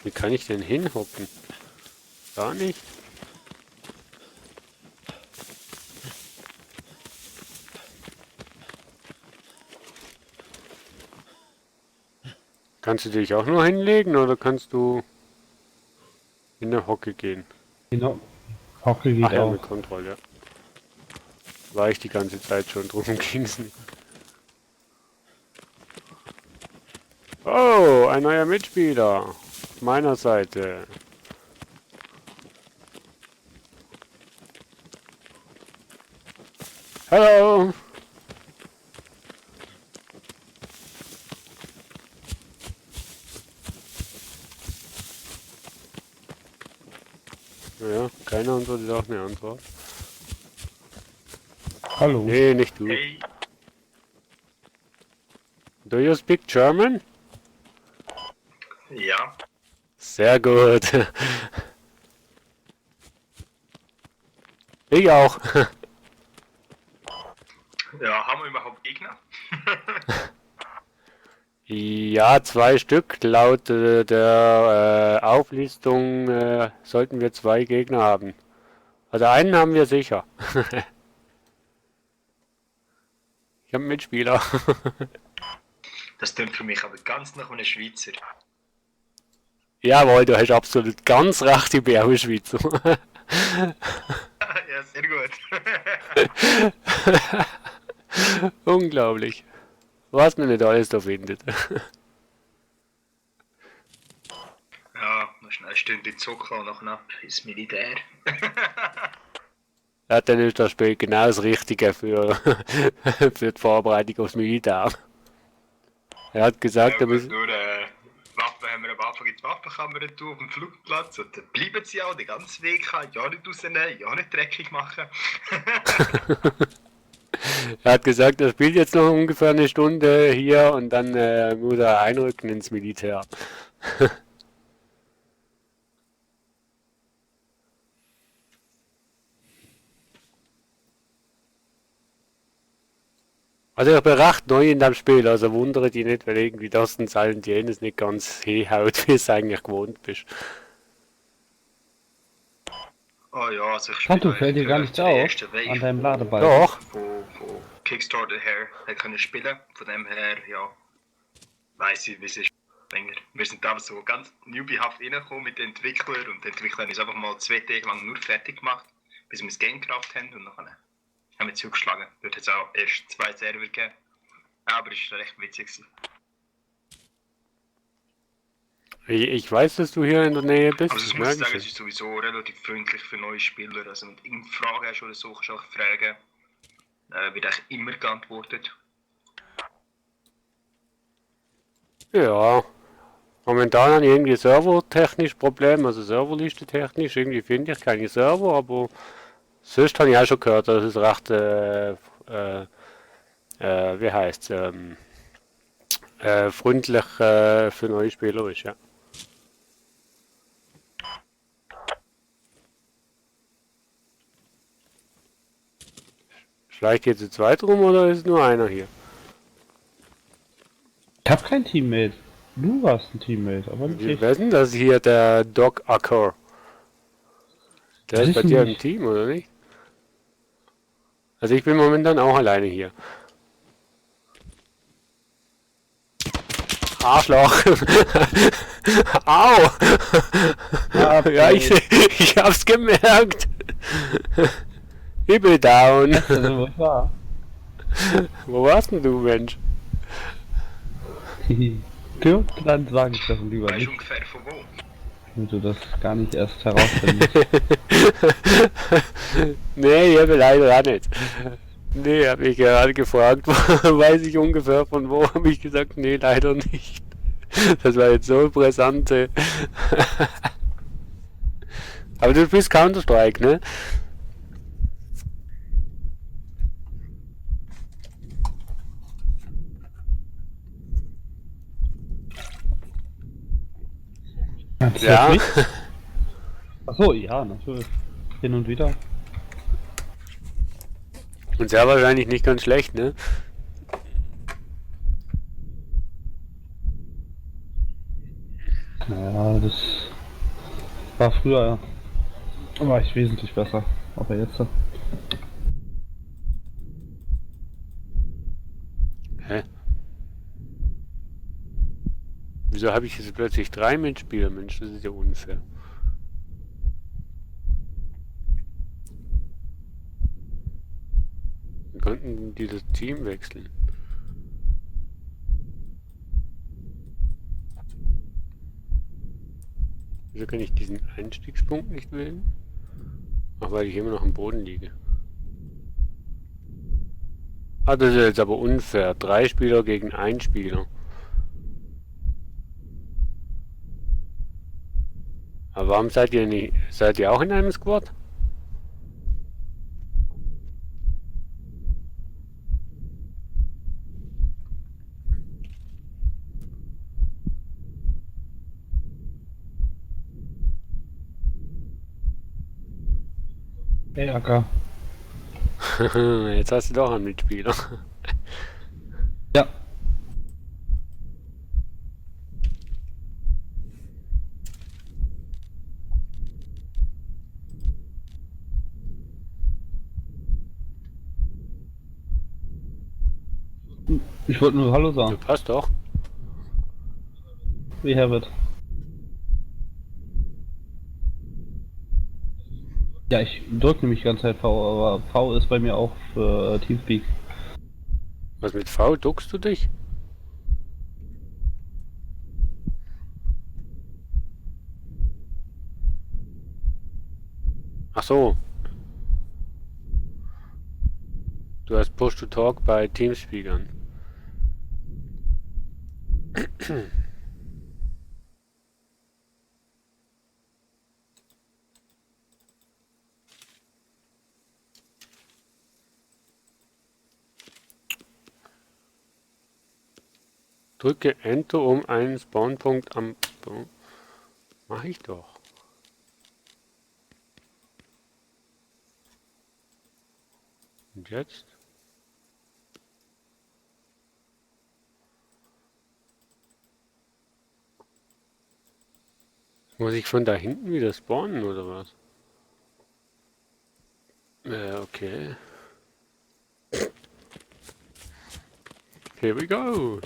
Wie kann ich denn hinhocken? Gar nicht. Kannst du dich auch nur hinlegen oder kannst du in der Hocke gehen? Genau. Hocke geht Ach ja, auch. mit Kontrolle, ja. War ich die ganze Zeit schon, drum ging's nicht. Oh, ein neuer Mitspieler. Auf meiner Seite. Hallo. Ja, keiner antwortet auch eine Antwort. Hallo. Nee, nicht du. Hey. Do you speak German? Ja. Sehr gut. Ich auch. Ja, haben wir überhaupt Gegner? Ja, 2 Stück. Laut der Auflistung sollten wir 2 Gegner haben. Also einen haben wir sicher. Ich habe einen Mitspieler. Das klingt für mich aber ganz nach einem Schweizer. Jawohl, du hast absolut ganz recht, ich bin auch ein Schweizer. Ja, sehr gut. Unglaublich. Was man nicht alles da findet. Ja, noch schnell eine Stunde zocken und nachher ins Militär. Ja, dann ist das Spiel genau das Richtige für, für die Vorbereitung aufs Militär. Er hat gesagt, Ja, er muss... nur Waffen haben wir am Anfang in die Waffenkammer auf dem Flugplatz und dann bleiben sie auch den ganzen Weg, ja nicht rausnehmen, ja nicht dreckig machen. Er hat gesagt, er spielt jetzt noch ungefähr eine Stunde hier und dann muss er einrücken ins Militär. Also ich bin recht neu in dem Spiel, also wundere dich nicht, weil irgendwie das und Silent jenes nicht ganz hinhaut, wie es eigentlich gewohnt bist. Oh ja, also ich Kanto, fällt dir gar nichts auf an deinem Ladebalken? Doch. Kickstarter her hat können spielen. Von dem her, ja, weiss ich, wie es ist. Wir sind da so ganz newbiehaft reingekommen mit den Entwicklern und die Entwickler haben es einfach mal 2 Tage lang nur fertig gemacht, bis wir das Game gekauft haben und dann haben wir zugeschlagen. Dort hat es auch erst 2 Server gegeben. Ja, aber es war recht witzig. Ich weiß, dass du hier in der Nähe bist. Also ich muss sagen, es ist sowieso relativ freundlich für neue Spieler. Also wenn du irgendeine Frage hast oder so, kannst du auch fragen. Wird eigentlich immer geantwortet. Ja. Momentan habe ich irgendwie servertechnisch Probleme, also Serverliste technisch. Irgendwie finde ich keine Server, aber sonst habe ich auch schon gehört, dass es recht, wie heißt freundlich für neue Spieler ist, ja. Vielleicht geht es jetzt weiter rum oder ist nur einer hier? Ich hab kein Teammate. Du warst ein Teammate, aber nicht Wir ich. wissen, dass hier der Doc Acker. Der ist bei dir im nicht. Team, oder nicht? Also ich bin momentan auch alleine hier. Arschloch! Au! Ja, ich hab's gemerkt. Ich bin down. Also, was war? Wo warst denn du, Mensch? Dann sage ich das lieber Weißt nicht. du ungefähr von wo? Damit du das gar nicht erst herausfindest. Nee, ich habe leider auch nicht. Nee, habe ich gerade gefragt, weiß ich ungefähr von wo, habe ich gesagt, nee, leider nicht. Das war jetzt so brisante. Aber du bist Counter-Strike, ne? Ja. Achso, ja, natürlich. Hin und wieder. Und sehr wahrscheinlich nicht ganz schlecht, ne? Naja, das war früher, war ich wesentlich besser. Aber jetzt. Hä? Wieso habe ich jetzt plötzlich 3 Mitspieler? Mensch, das ist ja unfair. Wir könnten die das Team wechseln. Wieso kann ich diesen Einstiegspunkt nicht wählen? Ach, weil ich immer noch am Boden liege. Ah, das ist jetzt aber unfair. 3 Spieler gegen 1 Spieler. Aber warum seid ihr nicht... Seid ihr auch in einem Squad? Hey, Acker. Jetzt hast du doch einen Mitspieler. Ja. Ich wollte nur Hallo sagen. Passt doch. Wie Herbert. Ja, ich drücke nämlich die ganze Zeit V, aber V ist bei mir auch für Teamspeak. Was mit V? Duckst du dich? Ach so. Du hast Push to Talk bei Teamspeak an. Drücke Enter, um einen Spawnpunkt am... Mach ich doch. Und jetzt? Muss ich von da hinten wieder spawnen, oder was? Okay. Here we go.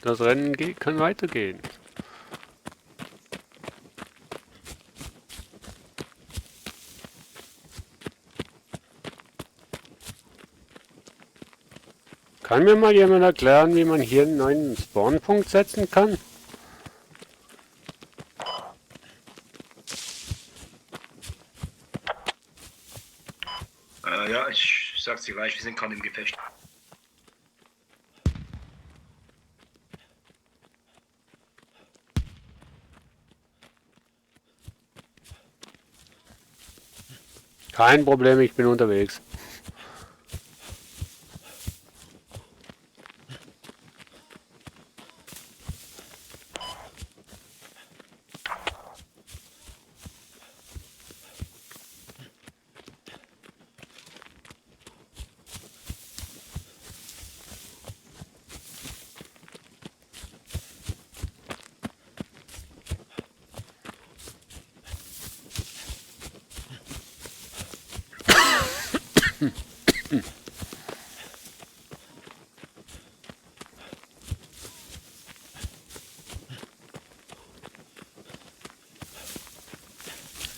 Das Rennen kann weitergehen. Kann mir mal jemand erklären, wie man hier einen neuen Spawnpunkt setzen kann? Ja, ich sag's dir gleich, wir sind gerade im Gefecht. Kein Problem, ich bin unterwegs.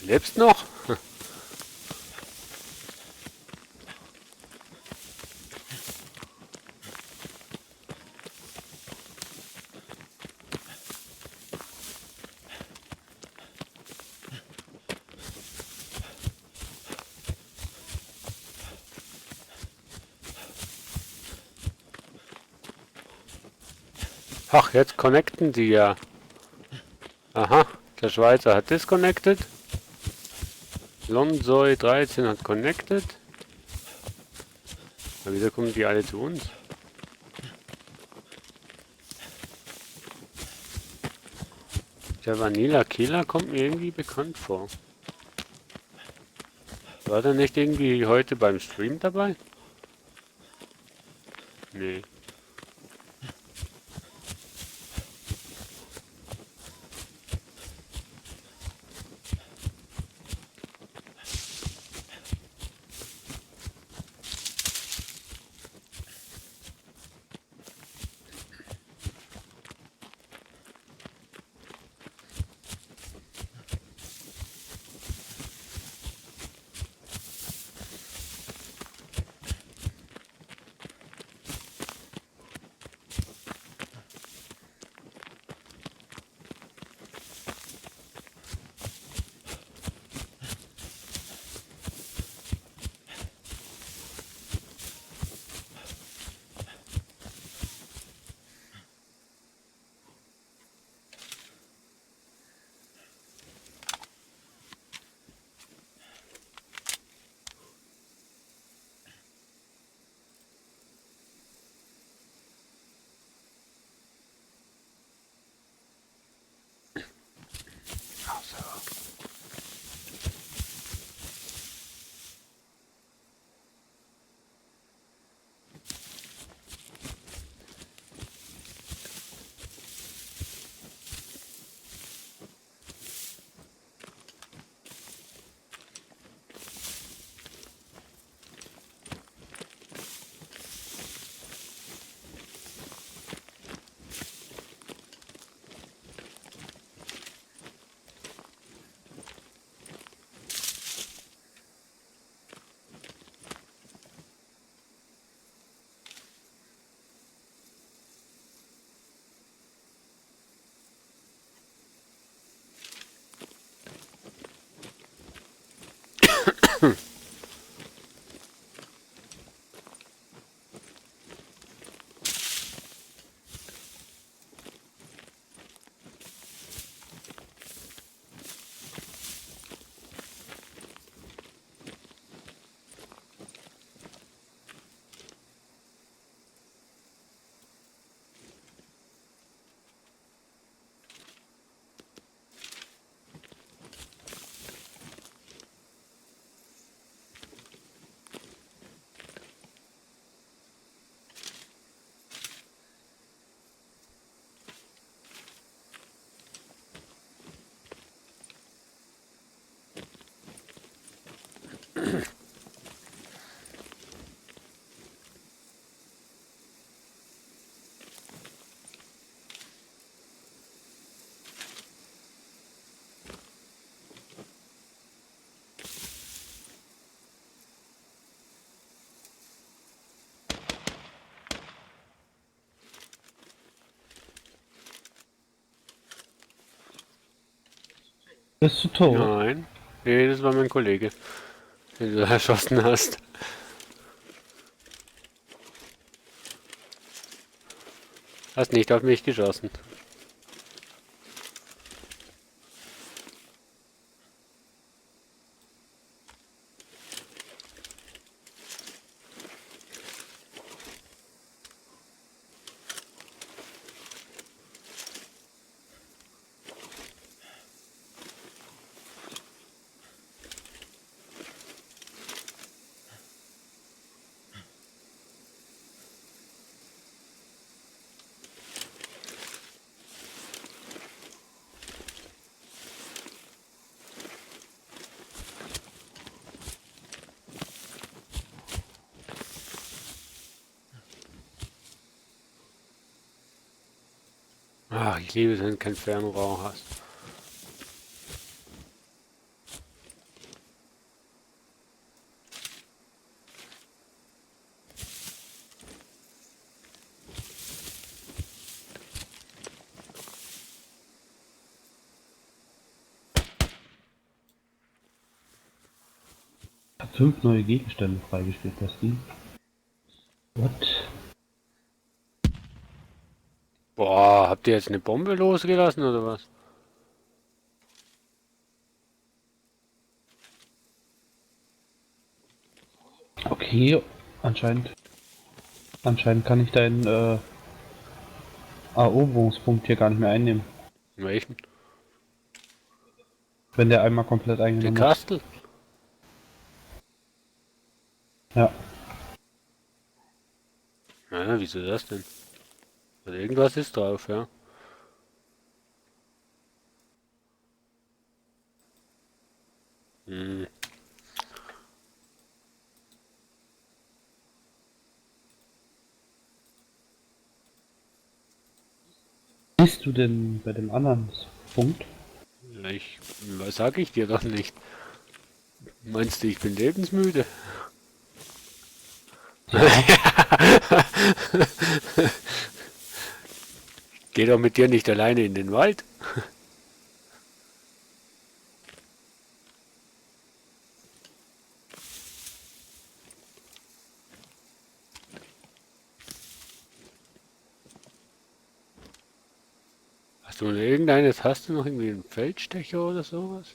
Lebst noch? Ach, jetzt connecten die ja. Aha, der Schweizer hat disconnected. Lonsoy 13 hat connected. Aber wieso kommen die alle zu uns? Der Vanilla Killer kommt mir irgendwie bekannt vor. War der nicht irgendwie heute beim Stream dabei? Nee. Bist du tot? Nein. Nee, das war mein Kollege, den du erschossen hast. Hast nicht auf mich geschossen. Ach, ich liebe es, wenn du kein Fernrohr hast. Ich hab 5 neue Gegenstände freigespielt, das Ding. What? Boah, habt ihr jetzt eine Bombe losgelassen oder was? Okay, anscheinend kann ich deinen Eroberungspunkt hier gar nicht mehr einnehmen. Welchen? Wenn der einmal komplett Den eingenommen ist. Kastel? Ja. Ja, wieso das denn? Also irgendwas ist drauf, ja. Hm. Bist du denn bei dem anderen Punkt? Was sag ich dir doch nicht? Meinst du, ich bin lebensmüde? Geh doch mit dir nicht alleine in den Wald. Hast du noch irgendeines? Hast du noch irgendwie einen Feldstecher oder sowas?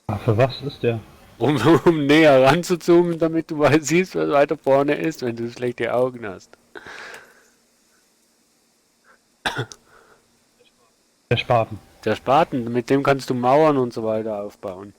Ah, für was ist der? Um näher ranzuzoomen, damit du mal siehst, was weiter vorne ist, wenn du schlechte Augen hast. Der Spaten. Der Spaten, mit dem kannst du Mauern und so weiter aufbauen.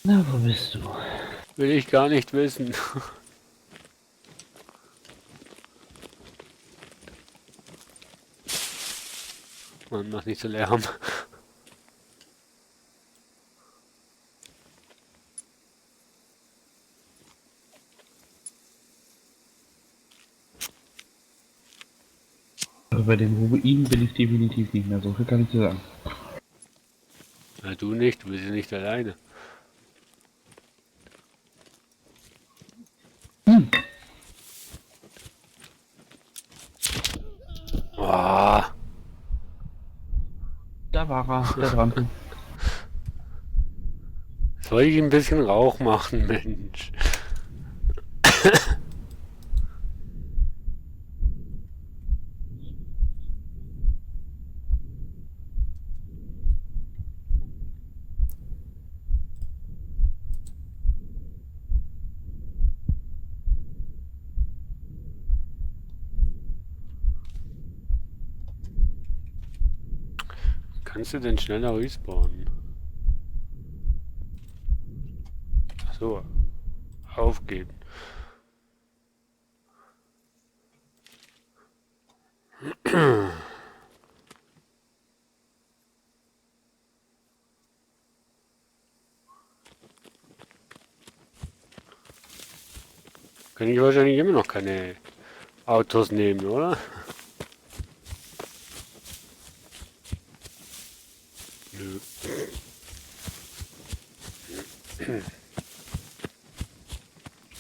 Na, wo bist du? Will ich gar nicht wissen. Mann, mach nicht so Lärm. Aber bei den Ruinen bin ich definitiv nicht mehr, so viel kann ich dir sagen. Na, du nicht, du bist ja nicht alleine. Oh. Da war er, der dran. Soll ich ein bisschen Rauch machen, Mensch? kannst du denn schneller respawnen? Ach so, aufgeben. Kann ich wahrscheinlich immer noch keine Autos nehmen, oder? Nö.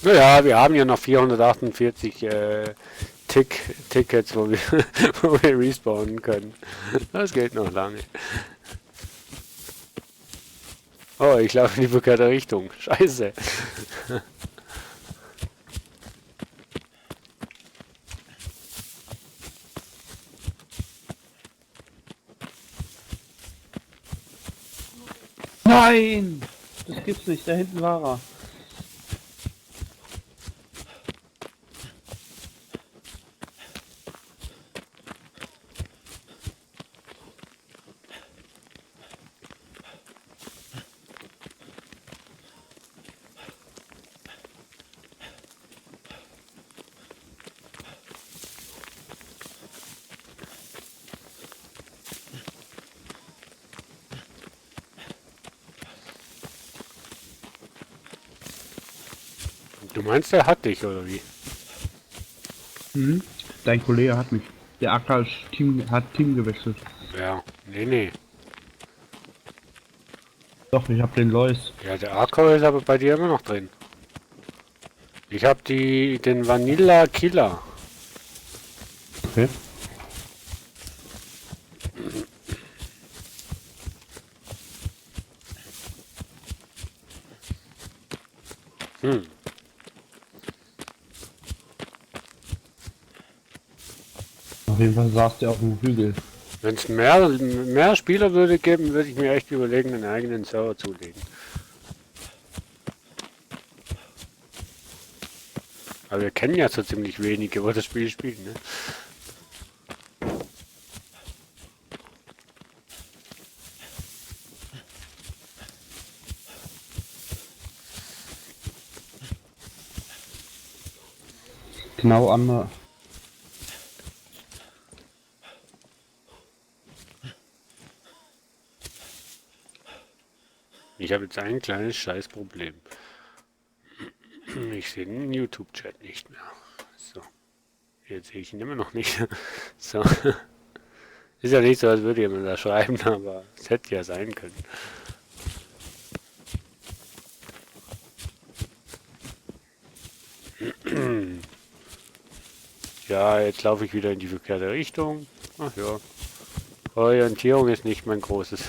Naja, wir haben ja noch 448 Tickets, wo wir, wo wir respawnen können. Das geht noch lange. Oh, ich laufe in die verkehrte Richtung. Scheiße. Nein! Das gibt's nicht, da hinten war er. Du meinst, er hat dich, oder wie? Hm? Dein Kollege hat mich. Der Acker hat Team gewechselt. Ja, nee. Doch, ich hab den Lois. Ja, der Akku ist aber bei dir immer noch drin. Ich hab den Vanilla Killer. Okay. Auf jeden Fall saß der auf dem Hügel. Wenn es mehr Spieler würde geben, würde ich mir echt überlegen, einen eigenen Server zulegen. Aber wir kennen ja so ziemlich wenige, wo das Spiel spielen, ne? Genau an. Ich habe jetzt ein kleines Scheißproblem. Ich sehe den YouTube-Chat nicht mehr. So. Jetzt sehe ich ihn immer noch nicht. So. Ist ja nicht so, als würde jemand da schreiben, aber es hätte ja sein können. Ja, jetzt laufe ich wieder in die verkehrte Richtung. Ach ja. Orientierung ist nicht mein großes.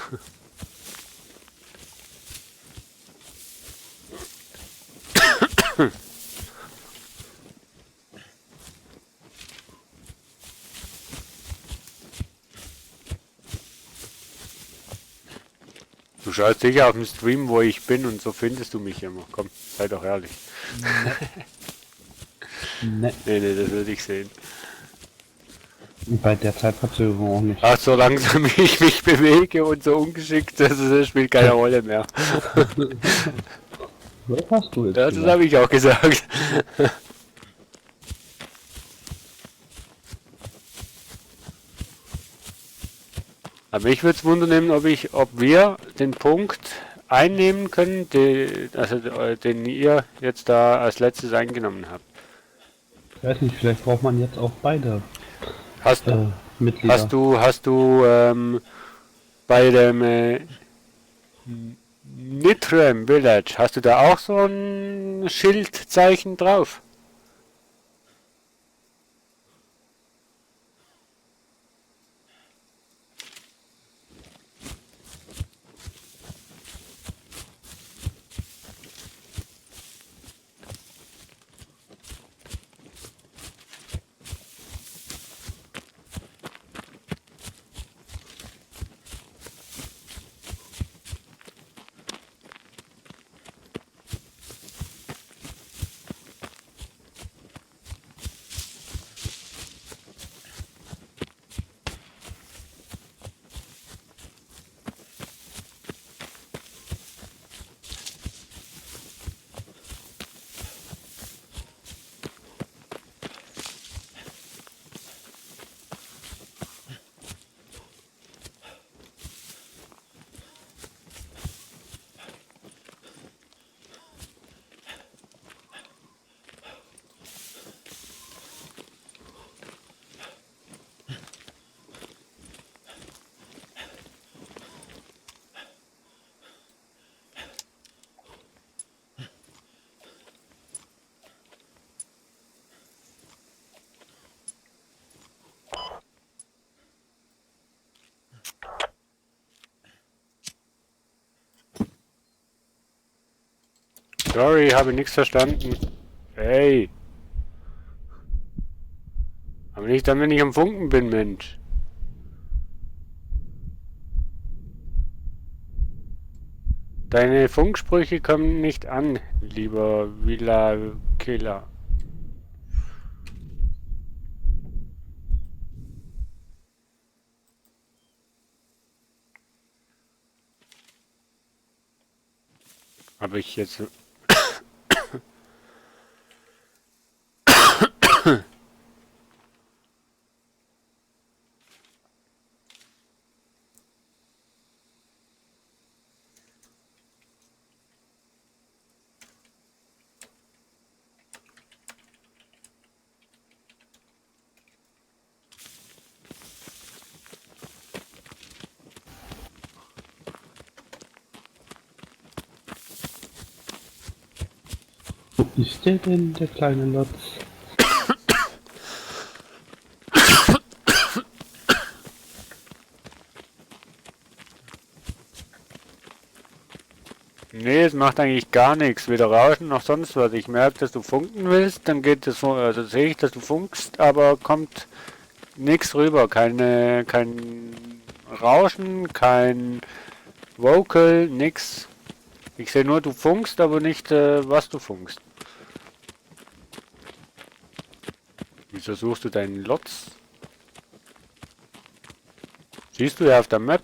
Du schaust sicher auf dem Stream, wo ich bin, und so findest du mich immer. Komm, sei doch ehrlich. Nee. Nee, das würde ich sehen. Bei der Zeitverzögerung auch nicht. Ach, so langsam ich mich bewege und so ungeschickt, das spielt keine Rolle mehr. Was hast du jetzt? Ja, das habe ich auch gesagt. Aber mich würde es wundern, ob wir den Punkt einnehmen können, den ihr jetzt da als letztes eingenommen habt. Ich weiß nicht, vielleicht braucht man jetzt auch beide Mitglieder. Hast du bei dem Nitrem Village, hast du da auch so ein Schildzeichen drauf? Sorry, habe nichts verstanden. Hey. Aber nicht dann, wenn ich am Funken bin, Mensch. Deine Funksprüche kommen nicht an, lieber Villa Killer. Habe ich jetzt... Wo ist der denn, der kleine Lotz? Nee, es macht eigentlich gar nichts. Weder Rauschen noch sonst was. Ich merke, dass du funken willst, dann geht es, also sehe ich, dass du funkst, aber kommt nichts rüber. Kein Rauschen, kein Vocal, nix. Ich sehe nur, du funkst, aber nicht, was du funkst. Wieso suchst du deinen Lotz? Siehst du ja auf der Map?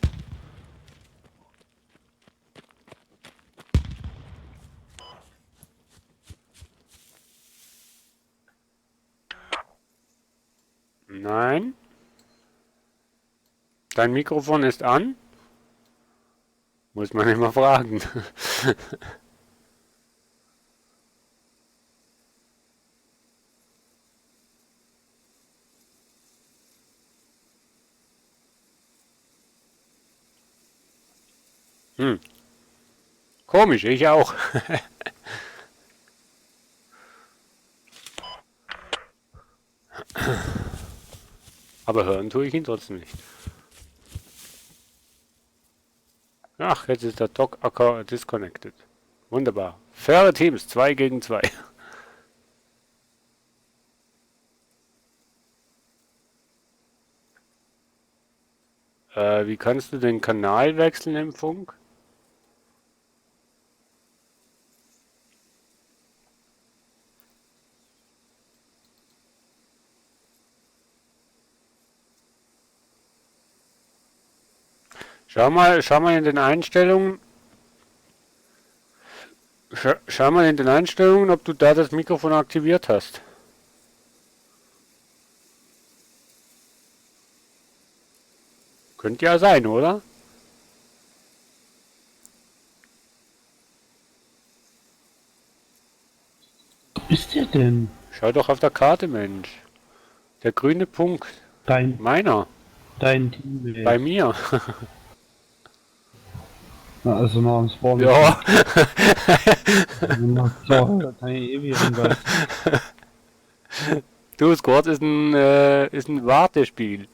Nein. Dein Mikrofon ist an? Muss man immer fragen. Komisch, ich auch. Aber hören tue ich ihn trotzdem nicht. Ach, jetzt ist der Dock-Acker disconnected. Wunderbar. Faire Teams, 2 gegen 2. Wie kannst du den Kanal wechseln im Funk? Schau mal in den Einstellungen. Schau mal in den Einstellungen, ob du da das Mikrofon aktiviert hast. Könnte ja sein, oder? Wo ist der denn? Schau doch auf der Karte, Mensch. Der grüne Punkt. Meiner. Dein Team. Bei mir. Na, also noch am Spawn. Ja. So, da kann ich ewig rumgehen. Du, Squad ist ein Wartespiel.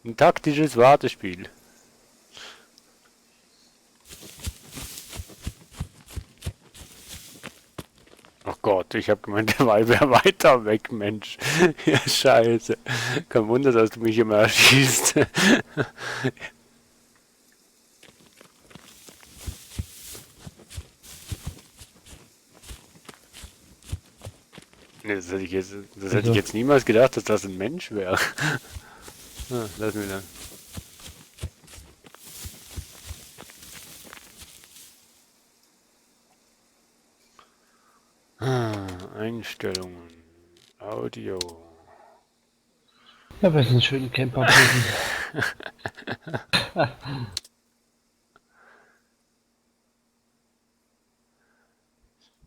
Ein taktisches Wartespiel. Ach Gott, ich habe gemeint, der Wal wäre weiter weg, Mensch. Ja, scheiße. Kein Wunder, dass du mich immer erschießt. Nee, das hätte ich jetzt niemals gedacht, dass das ein Mensch wäre. Ah, lass mich dann. Einstellungen. Audio. Ja, wir sind schöne Camper.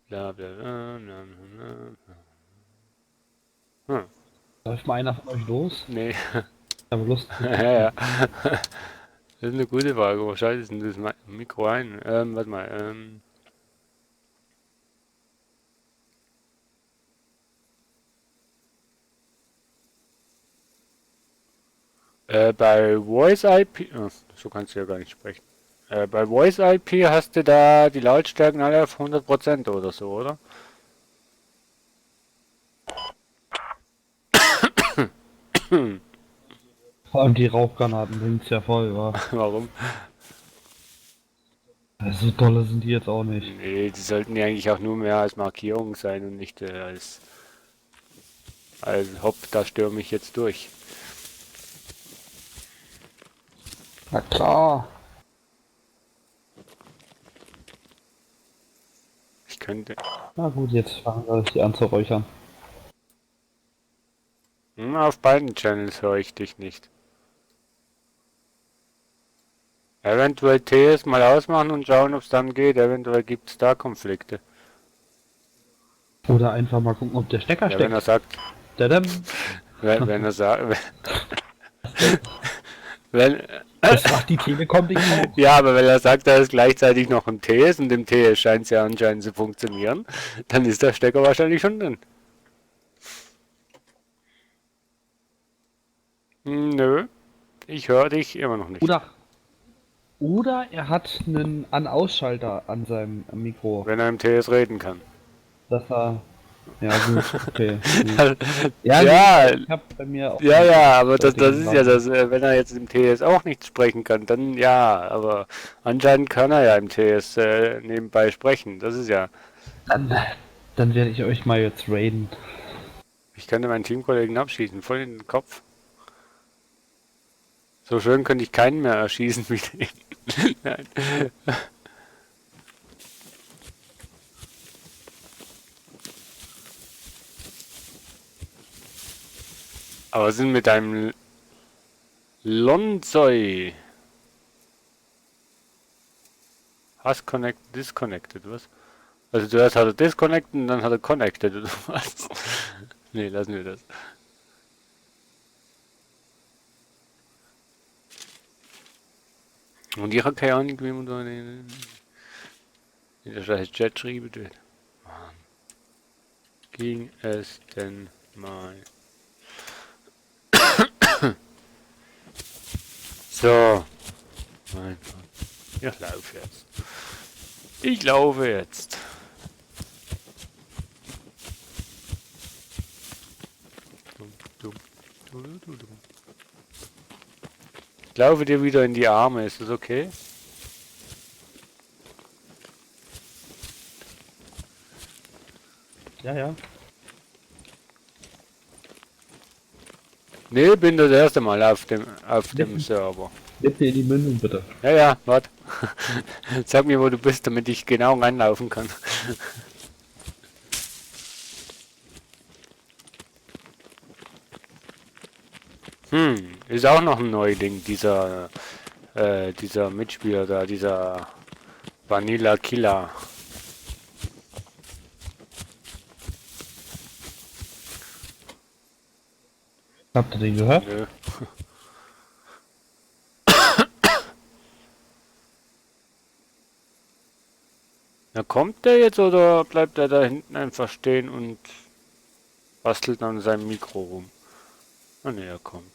Bla, bla, bla, bla, bla. Läuft mal einer von euch los? Nee. Aber Lust. Ja. Das ist eine gute Frage. Wo schaltest du das Mikro ein? Warte mal. Bei Voice IP. Oh, so kannst du ja gar nicht sprechen. Bei Voice IP hast du da die Lautstärken alle auf 100% oder so, oder? Vor allem die Rauchgranaten bringt's ja voll, wa? Warum? So dolle sind die jetzt auch nicht. Nee, die sollten ja eigentlich auch nur mehr als Markierung sein und nicht als hopp, da stürme ich jetzt durch. Na klar. Ich könnte... Na gut, jetzt fangen wir sich an zu räuchern. Auf beiden Channels höre ich dich nicht. Eventuell TS mal ausmachen und schauen, ob es dann geht. Eventuell gibt es da Konflikte. Oder einfach mal gucken, ob der Stecker Ja, steckt. wenn er sagt... wenn er sagt... Das macht die Telekom nicht auch. Ja, aber wenn er sagt, da ist gleichzeitig noch ein TS und im TS scheint es ja anscheinend zu funktionieren, dann ist der Stecker wahrscheinlich schon drin. Nö, ich höre dich immer noch nicht. Oder er hat einen An-Ausschalter an seinem Mikro. Wenn er im TS reden kann. Dass er... Ja gut, okay. Ja, ich hab bei mir auch aber das ist ja das, wenn er jetzt im TS auch nicht sprechen kann, dann ja, aber anscheinend kann er ja im TS nebenbei sprechen, das ist ja... Dann werde ich euch mal jetzt raiden. Ich könnte meinen Teamkollegen abschießen, voll in den Kopf. So schön könnte ich keinen mehr erschießen wie den. Nein. Aber was sind mit deinem Lonzoi? Hast disconnected, was? Also zuerst hat er disconnected und dann hat er connected, oder was? Nee, lassen wir das. Und ich habe keine Ahnung, wie man da in der scheiß Chat schreiben tut. Ging es denn mal? So. Mein Gott. Ich laufe jetzt. Ich laufe jetzt. Ich laufe dir wieder in die Arme, ist das okay? Ja, ja. Nee, bin das erste Mal auf dem Server. Gib dir die Mündung bitte. Ja, warte. Sag mir, wo du bist, damit ich genau reinlaufen kann. Ist auch noch ein Neuling, dieser Mitspieler da, dieser Vanilla Killer. Habt ihr den gehört? Nö. Na, kommt der jetzt oder bleibt er da hinten einfach stehen und bastelt an seinem Mikro rum? Ah ne, er kommt.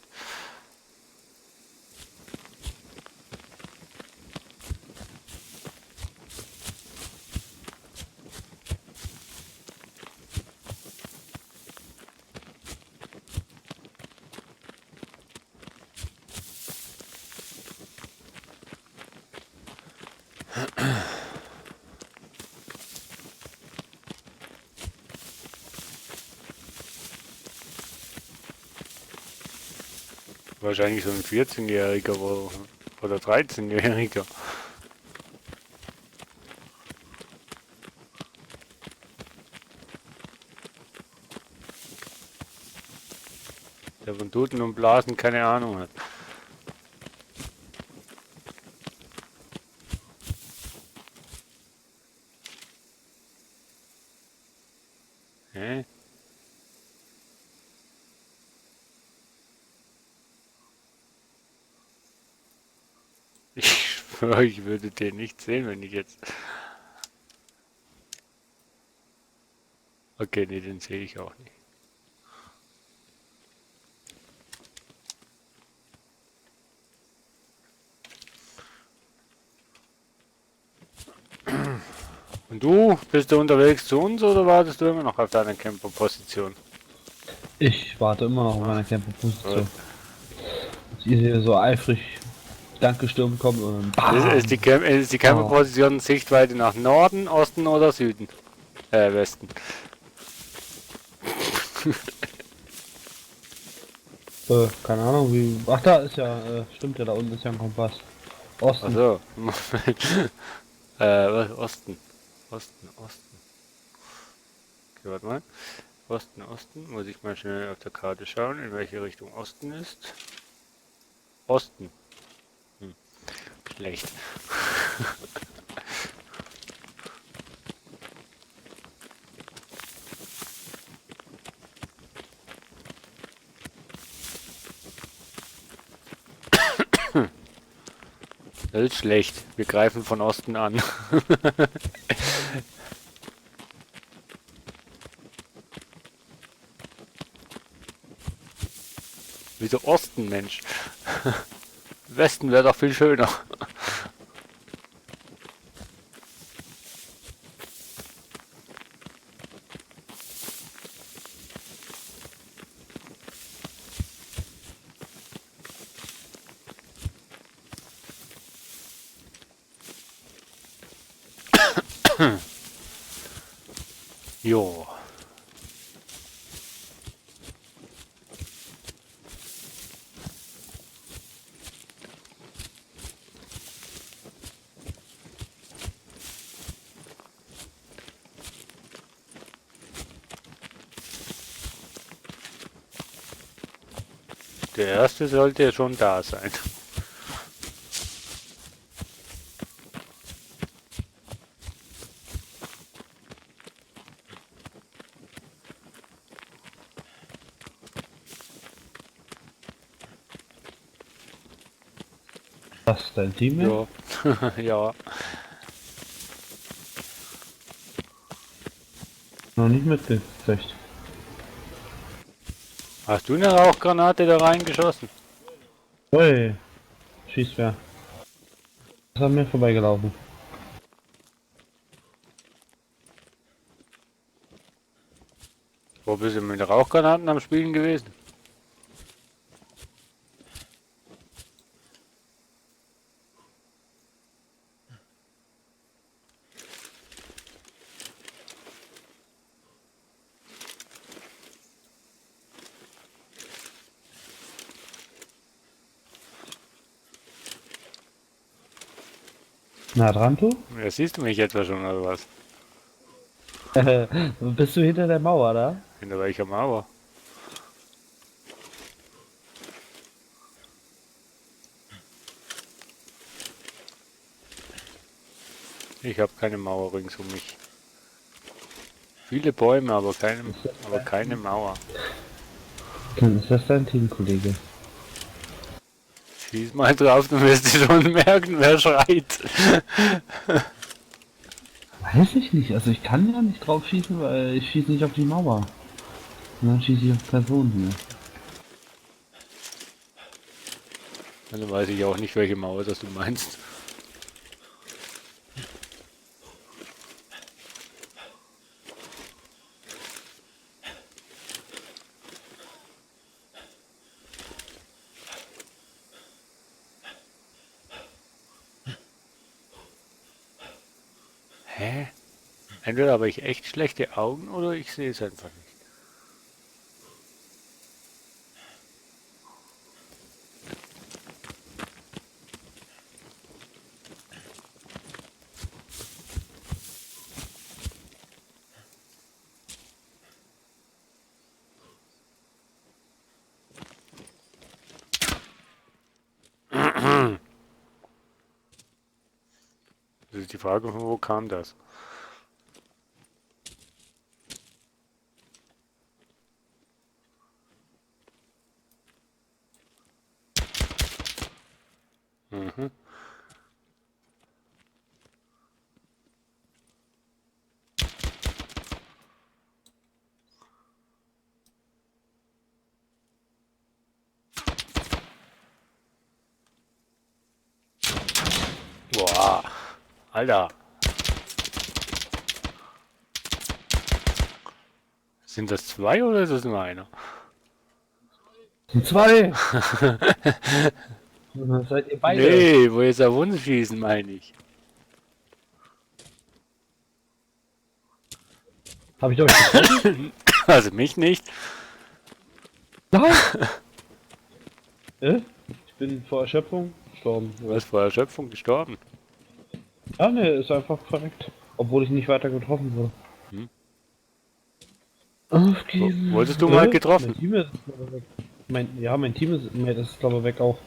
Wahrscheinlich so ein 14-Jähriger oder 13-Jähriger. Der von Tuten und Blasen keine Ahnung hat. Hä? Ich schwöre, ich würde den nicht sehen, wenn ich jetzt... Okay, nee, den sehe ich auch nicht. Und du, bist du unterwegs zu uns oder wartest du immer noch auf deiner Camper-Position? Ich warte immer noch auf meiner Camper-Position. Dass ihr hier so eifrig Danke-Sturm kommt und dann Ist die Camper-Position Sichtweite nach Norden, Osten oder Süden? Westen. Keine Ahnung, wie. Ach, da ist ja, stimmt ja, da unten ist ja ein Kompass. Osten. Achso, was? Osten. Osten. Okay, warte mal. Osten. Muss ich mal schnell auf der Karte schauen, in welche Richtung Osten ist. Osten. Schlecht. Das ist schlecht. Wir greifen von Osten an. Wieso Osten, Mensch? Westen wäre doch viel schöner. Jo. Der erste sollte schon da sein. Was ist dein Team? Ja. Ja. Noch nicht mitgekriegt. Hast du eine Rauchgranate da reingeschossen? Ui, schießt wer. Das ist an mir vorbeigelaufen. Wo bist du mit Rauchgranaten am Spielen gewesen? Na dran, du? Ja, siehst du mich etwa schon oder was? Bist du hinter der Mauer da? Hinter welcher Mauer? Ich habe keine Mauer rings um mich. Viele Bäume, aber keine Mauer. Dann ist das dein Teamkollege. Schieß mal drauf, du wirst dir schon merken, wer schreit. Weiß ich nicht, also ich kann ja nicht drauf schießen, weil ich schieße nicht auf die Mauer. Und dann schieße ich auf Personen hier. Dann weiß ich auch nicht, welche Mauer das du meinst. Hä? Entweder habe ich echt schlechte Augen oder ich sehe es einfach nicht. Das ist die Frage, von wo kam das? Mhm. Boah, Alter. Sind das 2 oder ist es nur einer? Sind 2! Seid ihr beide? Nee, wo jetzt auf uns schießen, meine ich. Hab ich euch getroffen? Also mich nicht. Nein! Ich bin vor Erschöpfung gestorben. Du bist vor Erschöpfung gestorben. Ja, ne, ist einfach verreckt. Obwohl ich nicht weiter getroffen wurde. Hm. Aufgeben. Wurdest du mal getroffen? Mein Teammate ist glaube weg. Mein Teammate ist glaube weg auch.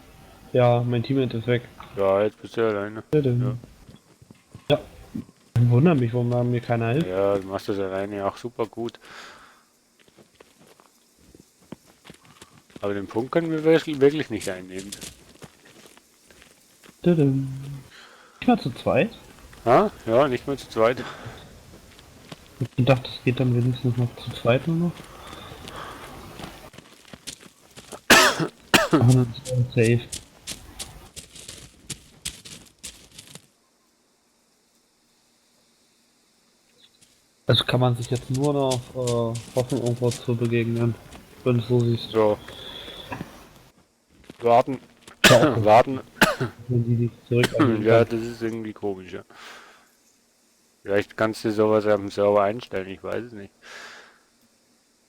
Ja, mein Teammate ist weg. Ja, jetzt bist du alleine. Ja. Ich wundere mich, warum mir keiner hilft. Ja, du machst das alleine auch super gut. Aber den Punkt können wir wirklich nicht einnehmen. Nicht mal zu zweit? Ja, nicht mehr zu zweit. Ich dachte, es geht dann wenigstens noch zu zweit nur noch. Aber dann ist es safe. Also kann man sich jetzt nur noch hoffen, irgendwo zu begegnen, wenn du es so siehst. So. Warten. Warten. Wenn die dich zurück Ja, das ist irgendwie komisch, ja. Vielleicht kannst du sowas auf dem Server einstellen, ich weiß es nicht.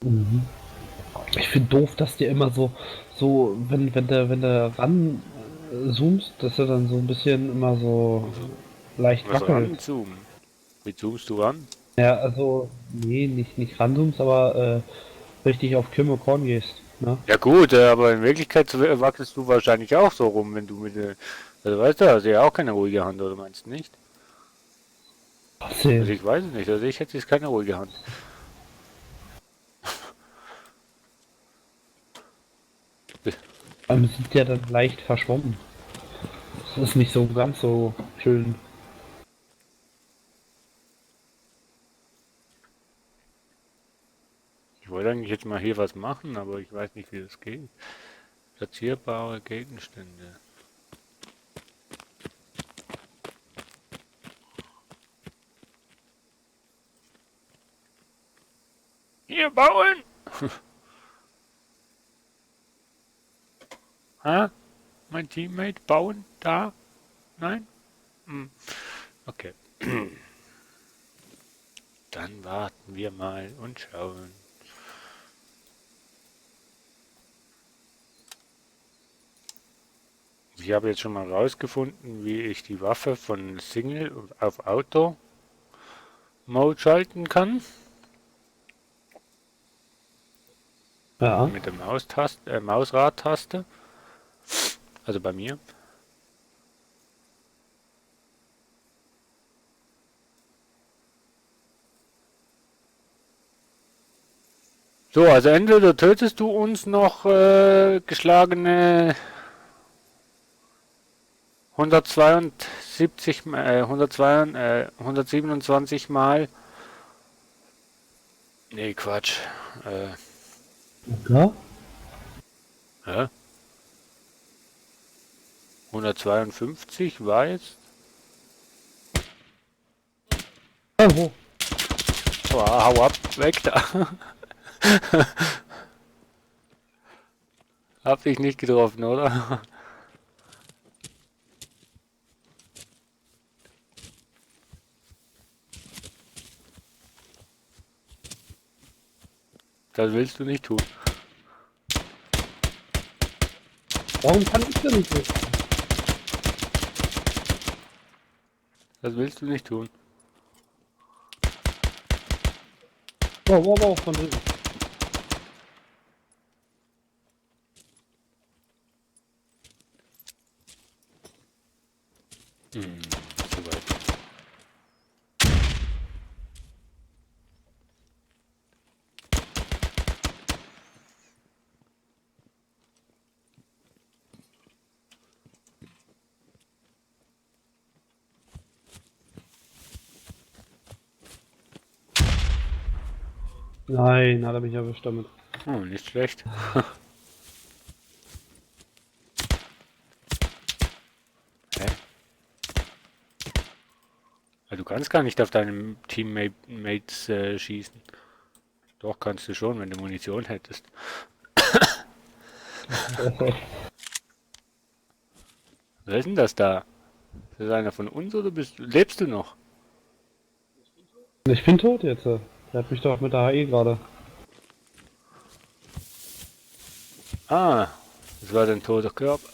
Mhm. Ich finde doof, dass dir immer so wenn du ran zoomst, dass er dann so ein bisschen immer so leicht Was wackelt. ranzoomen? Wie zoomst du ran? Ja, also, nee, nicht ranzoomst, aber richtig auf Kim und Korn gehst, ne? Ja gut, aber in Wirklichkeit wackelst du wahrscheinlich auch so rum, wenn du mit der... Also weißt du, hast ja auch keine ruhige Hand, oder meinst du nicht? Also ich weiß es nicht, also ich hätte jetzt keine ruhige Hand. Man sieht ja dann leicht verschwommen. Das ist nicht so ganz so schön. Ich wollte eigentlich jetzt mal hier was machen, aber ich weiß nicht, wie das geht. Platzierbare Gegenstände. Hier bauen! Ha? Mein Teammate bauen? Da? Nein? Hm. Okay. Dann warten wir mal und schauen. Ich habe jetzt schon mal rausgefunden, wie ich die Waffe von Single auf Auto Mode schalten kann. Ja. Mit der Mausradtaste. Also bei mir. So, also entweder tötest du uns noch geschlagene 127 Mal. Nee, Quatsch. Ja? Hä? 152 war jetzt? Wo? Oh, hau ab, weg da. Hab dich nicht getroffen, oder? Das willst du nicht tun. Warum kann ich das nicht wissen? Das willst du nicht tun. Wow, von drüben. Soweit. Nein, hat er mich erwischt damit. Oh, nicht schlecht. Hä? Ja, du kannst gar nicht auf deinem Teammates schießen. Doch, kannst du schon, wenn du Munition hättest. Wer ist denn das da? Ist das einer von uns oder lebst du noch? Ich bin tot jetzt. Der hat mich doch mit der HE gerade. Ah, das war dein toter Körper.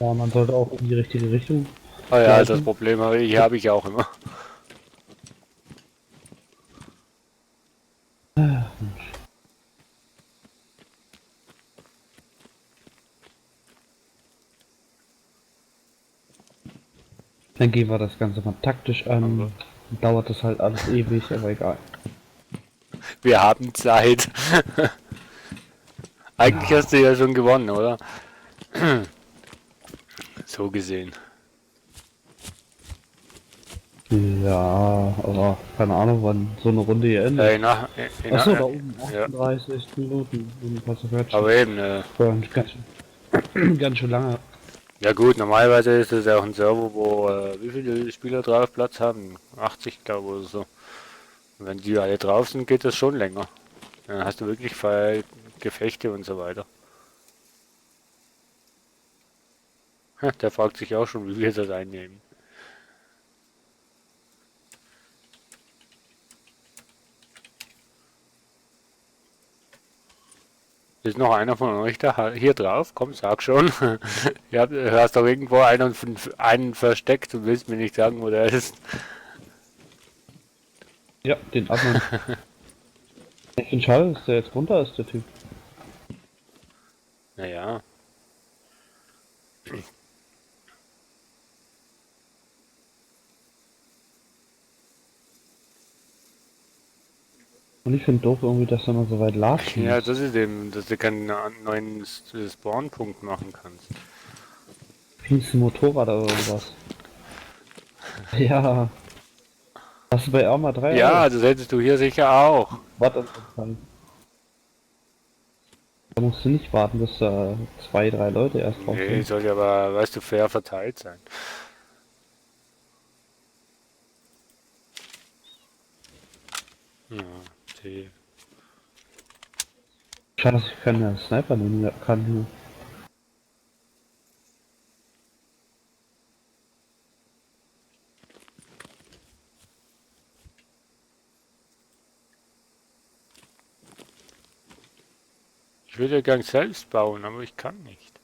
Ja, man sollte auch in die richtige Richtung. Oh ja, gleiten. das Problem habe ich auch immer. Dann gehen wir das Ganze mal taktisch an. Dauert das halt alles ewig, aber egal. Wir haben Zeit. Eigentlich hast du ja schon gewonnen, oder? So gesehen. Ja, aber keine Ahnung, wann so eine Runde hier endet. Achso, da oben 38 Minuten. Aber eben, ganz schön lange. ja gut, normalerweise ist es ja auch ein Server, wo wie viele Spieler drauf Platz haben? 80, glaube ich, oder so. Und wenn die alle drauf sind, geht das schon länger. Dann hast du wirklich Gefechte und so weiter. Der fragt sich auch schon, wie wir das einnehmen. Ist noch einer von euch da hier drauf? Komm, sag schon. Du hast doch irgendwo einen versteckt und willst mir nicht sagen, wo der ist. Ja, den anderen. Ich finde schade, dass der jetzt runter ist, der Typ. Naja. Und ich finde doof irgendwie, dass er mal so weit latschen Ja, muss. das ist eben, dass du keinen neuen Spawnpunkt machen kannst. Findest du Motorrad oder sowas? Ja. Hast du bei Arma 3? Ja, das hättest du hier sicher auch. Warte, da musst du nicht warten, bis da 2, 3 Leute erst drauf Nee, sind. soll ja aber, weißt du, fair verteilt sein. Ja, die. Schade, dass ich keinen Sniper nehmen kann hier. Ich würde ja gern selbst bauen, aber ich kann nicht.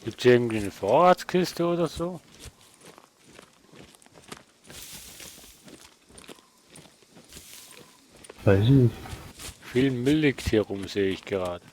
Gibt es irgendwie eine Vorratskiste oder so? Weiß ich nicht. Viel Müll liegt hier rum, sehe ich gerade.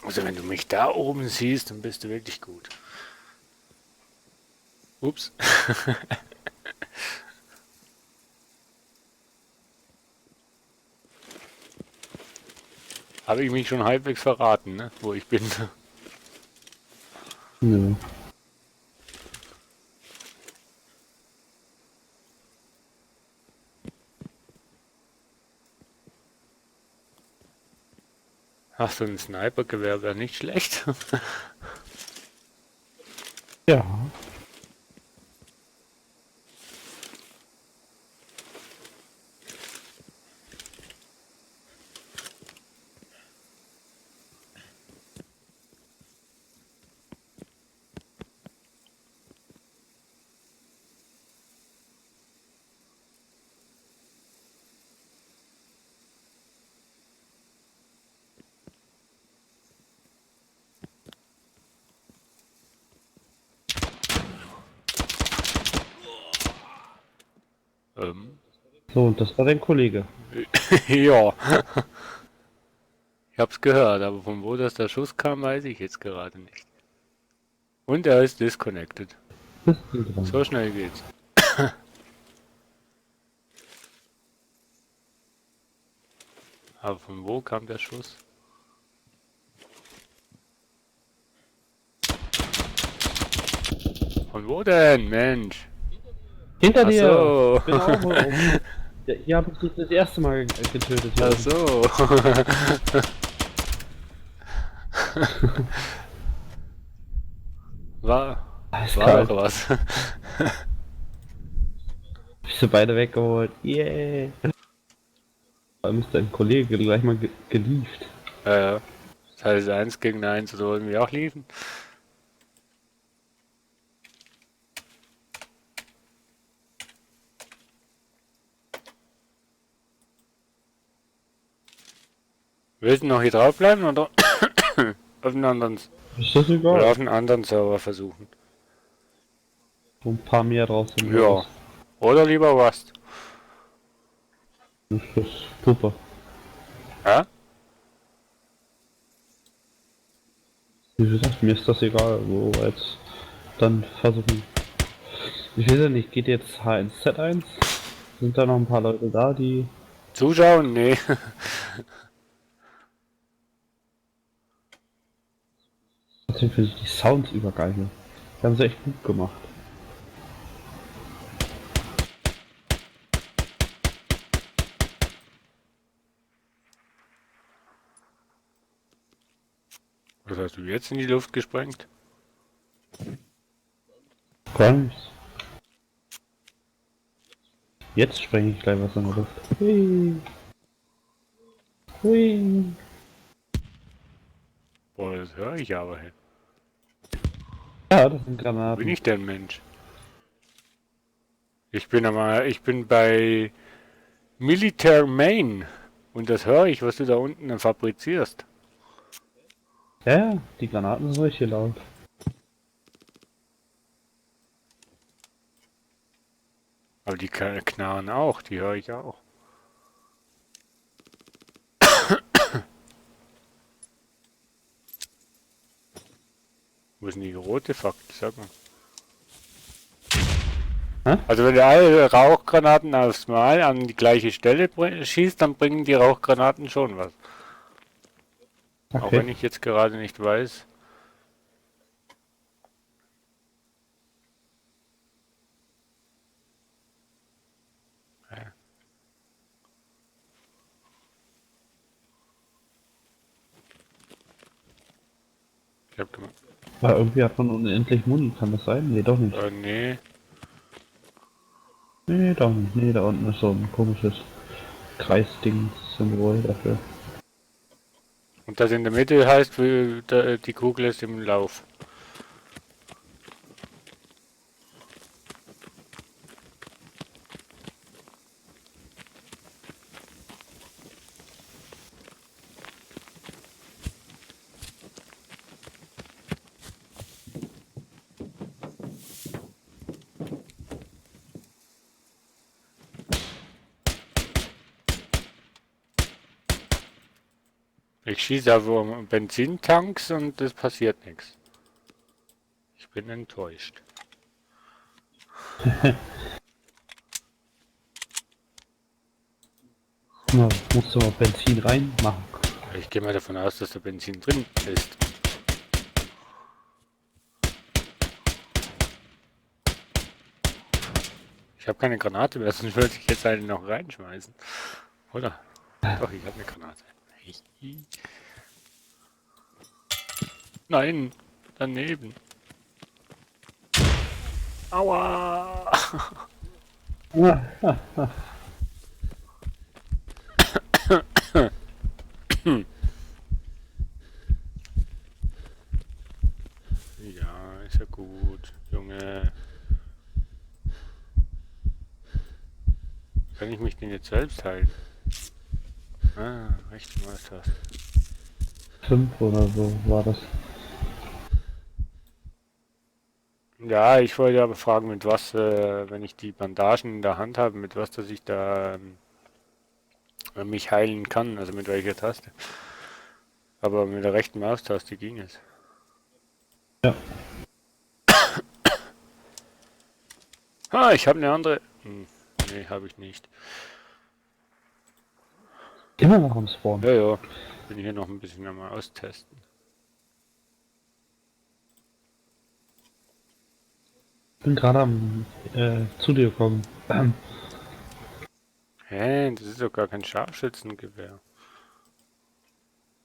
Also wenn du mich da oben siehst, dann bist du wirklich gut. Ups. Habe ich mich schon halbwegs verraten, ne? Wo ich bin. Nö. Ach, so ein Snipergewehr wäre nicht schlecht. Ja. So, und das war dein Kollege. Ja. Ich hab's gehört, aber von wo das der Schuss kam, weiß ich jetzt gerade nicht. Und er ist disconnected. So schnell geht's. Aber von wo kam der Schuss? Von wo denn, Mensch? Hinter Ach dir! so. Ich bin auch mal um. Ja, hier habe ich dich das erste Mal getötet. Ach so. War Eiskalt. doch was. Bist du beide weggeholt? Yeah! Da ist dein Kollege gleich mal gelieft. Das heißt 1 gegen 1, oder wollen wir auch liefen? Willst du noch hier draufbleiben oder auf einen anderen? Ist das egal? Oder auf einen anderen Server versuchen? So ein paar mehr draus sind. Ja. Oder lieber Rust. Das ist super. Ja? Wie gesagt, mir ist das egal, wo wir jetzt dann versuchen. Ich weiß ja nicht, geht jetzt H1Z1? Sind da noch ein paar Leute da, die zuschauen? Nee. Trotzdem finde ich die Sounds übergeil. Die haben sie echt gut gemacht. Was hast du jetzt in die Luft gesprengt? Gar nichts. Jetzt sprenge ich gleich was in der Luft. Hui. Hui. Boah, das höre ich aber hin. Ja, das sind Granaten. Bin ich denn Mensch? Ich bin bei Militär Main und das höre ich, was du da unten dann fabrizierst. Ja, die Granaten sind richtig laut. Aber die knarren auch, die höre ich auch. Wo ist denn die rote Faktor? Sag mal. Hä? Also wenn du alle Rauchgranaten aufs Mal an die gleiche Stelle schießt, dann bringen die Rauchgranaten schon was. Okay. Auch wenn ich jetzt gerade nicht weiß. Ja. Ich hab gemacht. Weil irgendwie hat man unendlich Muni, kann das sein? Nee, doch nicht. Nee. Nee, doch nicht. Nee, da unten ist so ein komisches Kreisding-Symbol dafür. Und das in der Mitte heißt, die Kugel ist im Lauf. Ich schieße auf Benzintanks und es passiert nichts. Ich bin enttäuscht. Na, musst du mal Benzin reinmachen. Ich gehe mal davon aus, dass da Benzin drin ist. Ich habe keine Granate mehr, sonst würde ich jetzt eine noch reinschmeißen. Oder? Doch, ich habe eine Granate. Nein, daneben. Aua! Ja, ist ja gut, Junge. Kann ich mich denn jetzt selbst heilen? Ah, recht, du machst das. 5 oder so war das. Ja, ich wollte aber fragen, mit was, wenn ich die Bandagen in der Hand habe, mit was, dass ich da mich heilen kann, also mit welcher Taste. Aber mit der rechten Maustaste ging es. Ja. Ah, ich habe eine andere. Nee, habe ich nicht. Immer noch am Spawn. Ja, ja. Bin hier noch ein bisschen am Austesten. Ich bin gerade am zu dir gekommen. Hä, das ist doch gar kein Scharfschützengewehr.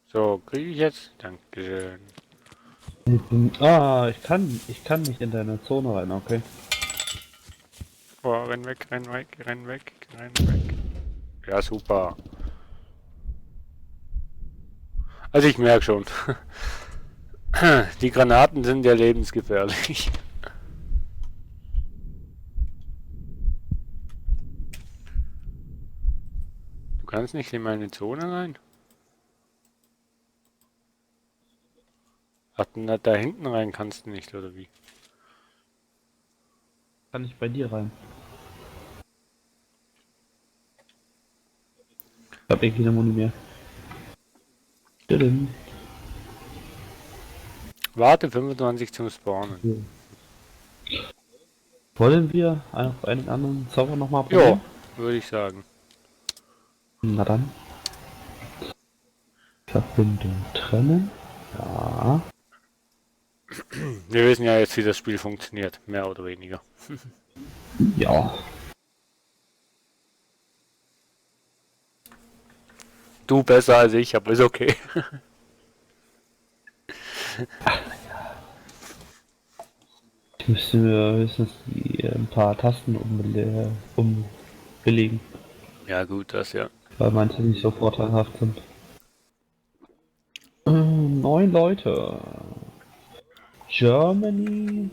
So, kriege ich jetzt? Dankeschön. Ich kann nicht in deine Zone rein, okay. Oh, renn weg, renn weg, renn weg, renn weg. Ja, super. Also ich merke schon. Die Granaten sind ja lebensgefährlich. Du kannst nicht in meine Zone rein? Ach, da hinten rein kannst du nicht, oder wie? Kann ich bei dir rein? Ich hab keine Muni mehr. Tadam. Warte 25 zum Spawnen. Wollen wir auf einen anderen Server nochmal Ja, probieren? würde ich sagen. Na dann. Verbindung trennen. Ja. Wir wissen ja jetzt, wie das Spiel funktioniert, mehr oder weniger. Ja. Du besser als ich, aber ist okay. Ich müsste mir höchstens ein paar Tasten umbelegen. Ja gut, das ja. Weil manche nicht so vorteilhaft sind. 9 Leute. Germany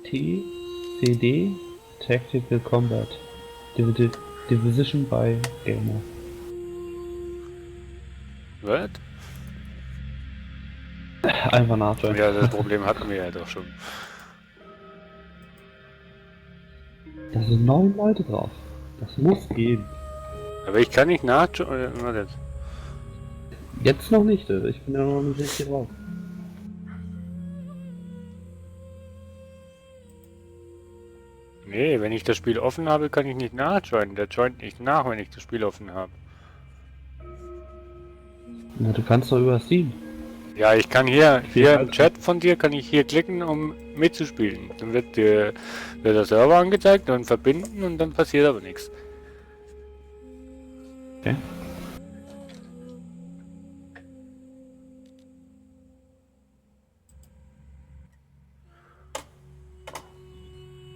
TCD Tactical Combat Division by Gamer. Was? Einfach nachschauen. Ja, das Problem hatten wir ja doch schon. Da sind 9 Leute drauf. Das muss gehen. Aber ich kann nicht nachschauen. Jetzt noch nicht, ich bin ja noch nicht richtig drauf. Nee, wenn ich das Spiel offen habe, kann ich nicht nachjoinen. Der joint nicht nach, wenn ich das Spiel offen habe. Na, du kannst doch über Steam. Ja, ich kann hier im Chat von dir, kann ich hier klicken, um mitzuspielen. Dann wird der Server angezeigt und verbinden und dann passiert aber nichts. Okay.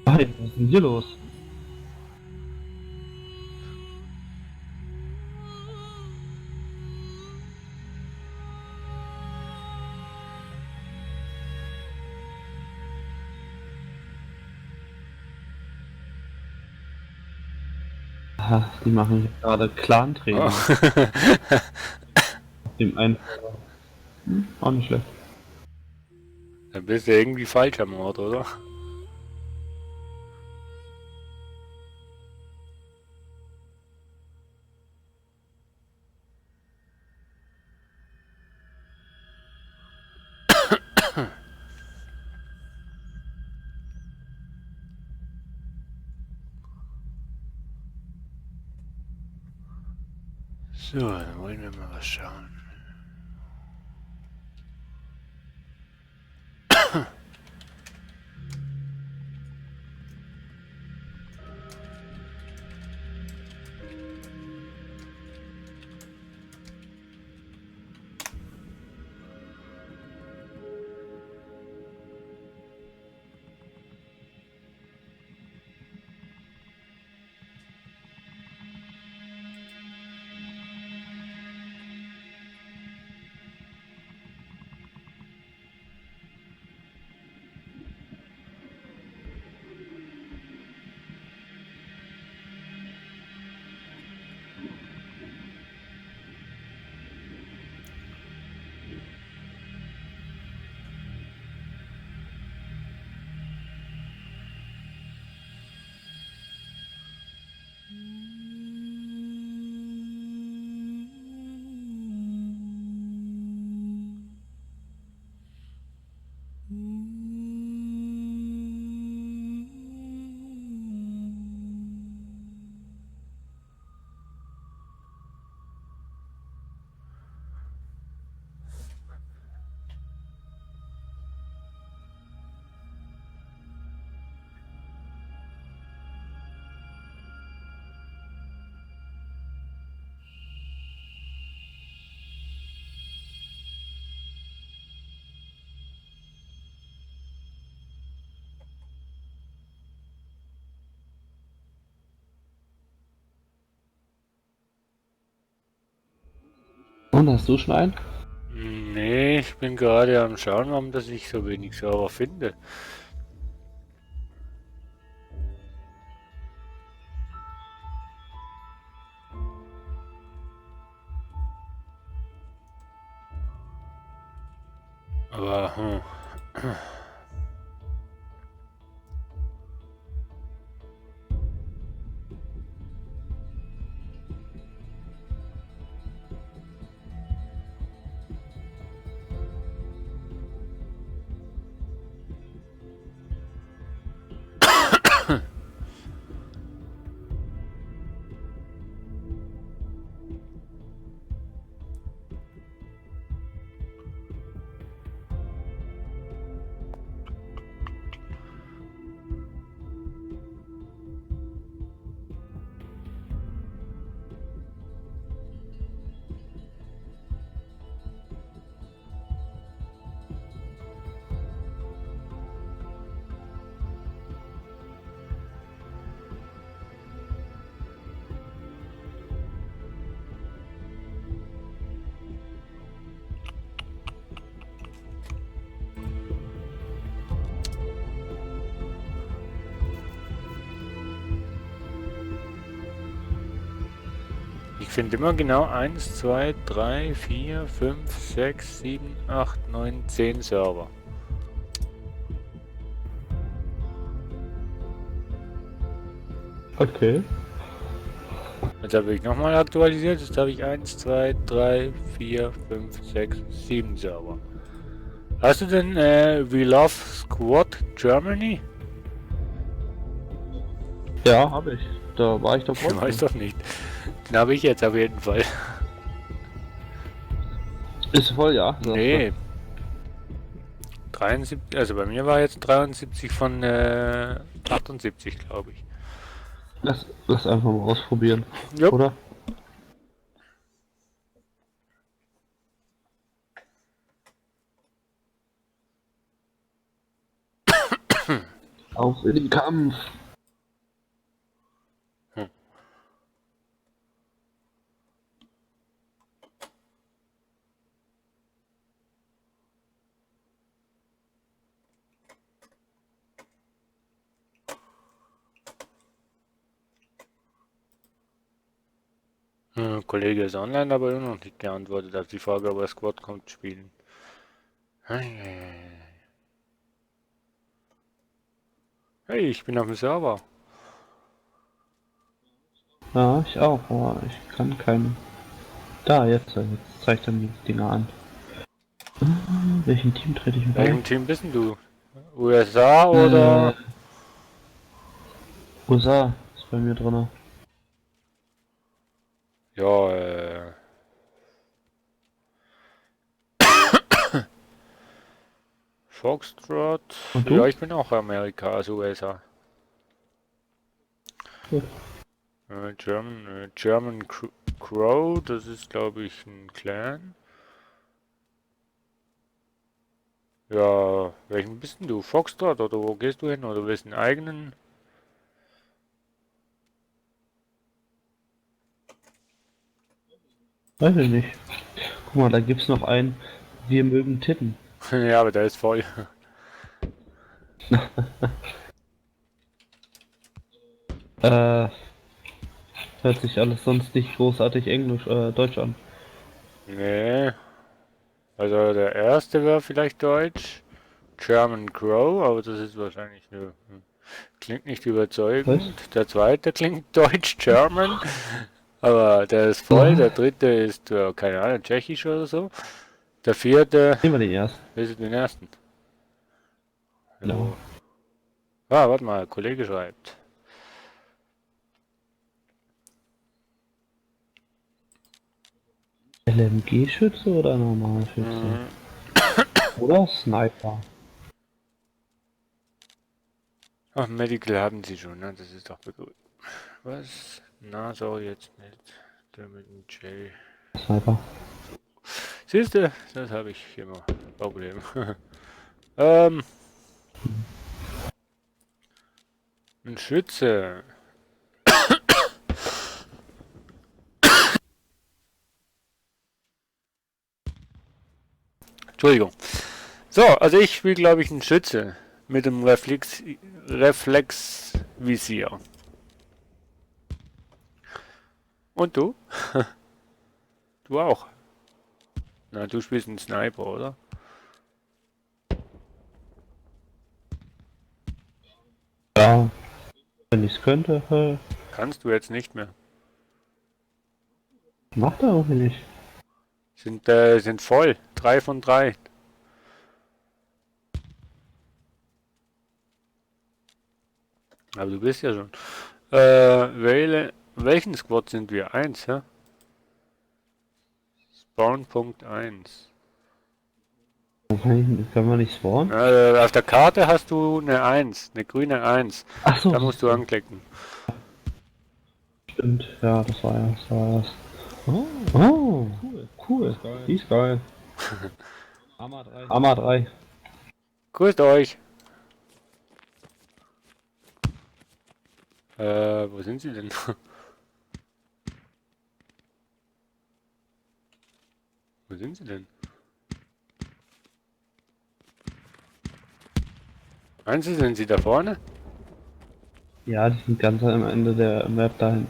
Was ist denn hier los? Aha, die machen gerade Clan-Training. Oh. Dem einen. Auch nicht schlecht. Dann bist du irgendwie falsch am Ort, oder? So, dann wollen wir mal was schauen. Und hast du schon einen? Nee, ich bin gerade am Schauen, warum dass ich so wenig Server finde. Aber, ich finde immer genau 1, 2, 3, 4, 5, 6, 7, 8, 9, 10 Server. Okay. Jetzt habe ich nochmal aktualisiert, jetzt habe ich 1, 2, 3, 4, 5, 6, 7 Server. Hast du denn We Love Squad Germany? Ja, habe ich. Da war ich doch Ich weiß doch nicht. Den habe ich jetzt auf jeden Fall. Ist voll, ja? Nee. 73, also bei mir war jetzt 73 von 78, glaube ich. Lass einfach mal ausprobieren. Jupp. Oder? Auf in den Kampf! Kollege ist online, aber immer noch nicht geantwortet auf die Frage, ob er Squad kommt spielen. Hey, ich bin auf dem Server. Ja, ich auch, aber ich kann keinen. Da, jetzt zeigt er mir die Dinger an. Welchem Team trete ich mit bei? Welchem Team bist denn du? USA oder? USA ist bei mir drin. Ja, Foxtrot. Ja, ich bin auch Amerika, also USA. Cool. German Crow, das ist glaube ich ein Clan. Ja, welchen bist denn du? Foxtrot oder wo gehst du hin? Oder willst du einen eigenen? Weiß ich nicht. Guck mal, da gibt's noch einen. Wir mögen Titten. Ja, aber der ist voll. Hört sich alles sonst nicht großartig Deutsch an. Nee. Also der erste wäre vielleicht Deutsch. German Crow, aber das ist wahrscheinlich nur. Klingt nicht überzeugend. Was? Der zweite klingt Deutsch, German. Aber der ist voll. Der dritte ist, keine Ahnung, Tschechisch oder so. Der vierte. Nehmen wir den ersten. Willst du den ersten? Genau. Ah, warte mal, Kollege schreibt. LMG-Schütze oder Normalschütze? Oder Sniper? Ach, Medical haben sie schon, ne? Das ist doch begrüßt. Was? Na, so jetzt nicht. Der mit dem J. Sniper. Siehst du, das habe ich immer. Problem. Ein Schütze. Entschuldigung. So, also ich spiele, glaube ich, einen Schütze mit dem Reflexvisier. Und du? Du auch. Na, du spielst einen Sniper, oder? Ja, wenn ich es könnte, Kannst du jetzt nicht mehr. macht er auch nicht. Sind voll. 3 von 3. Aber du bist ja schon. Welchen Squad sind wir? 1, ja? Spawn.1. Kann man nicht spawnen? Auf der Karte hast du eine 1, eine grüne 1. Ach so. Da musst du anklicken. Stimmt, ja, das war das. Oh, cool. Die ist geil. Arma 3. Grüßt euch. Wo sind sie denn? Wo sind sie denn? Meinst du, sind sie da vorne? Ja, die sind ganz am Ende der Map dahin.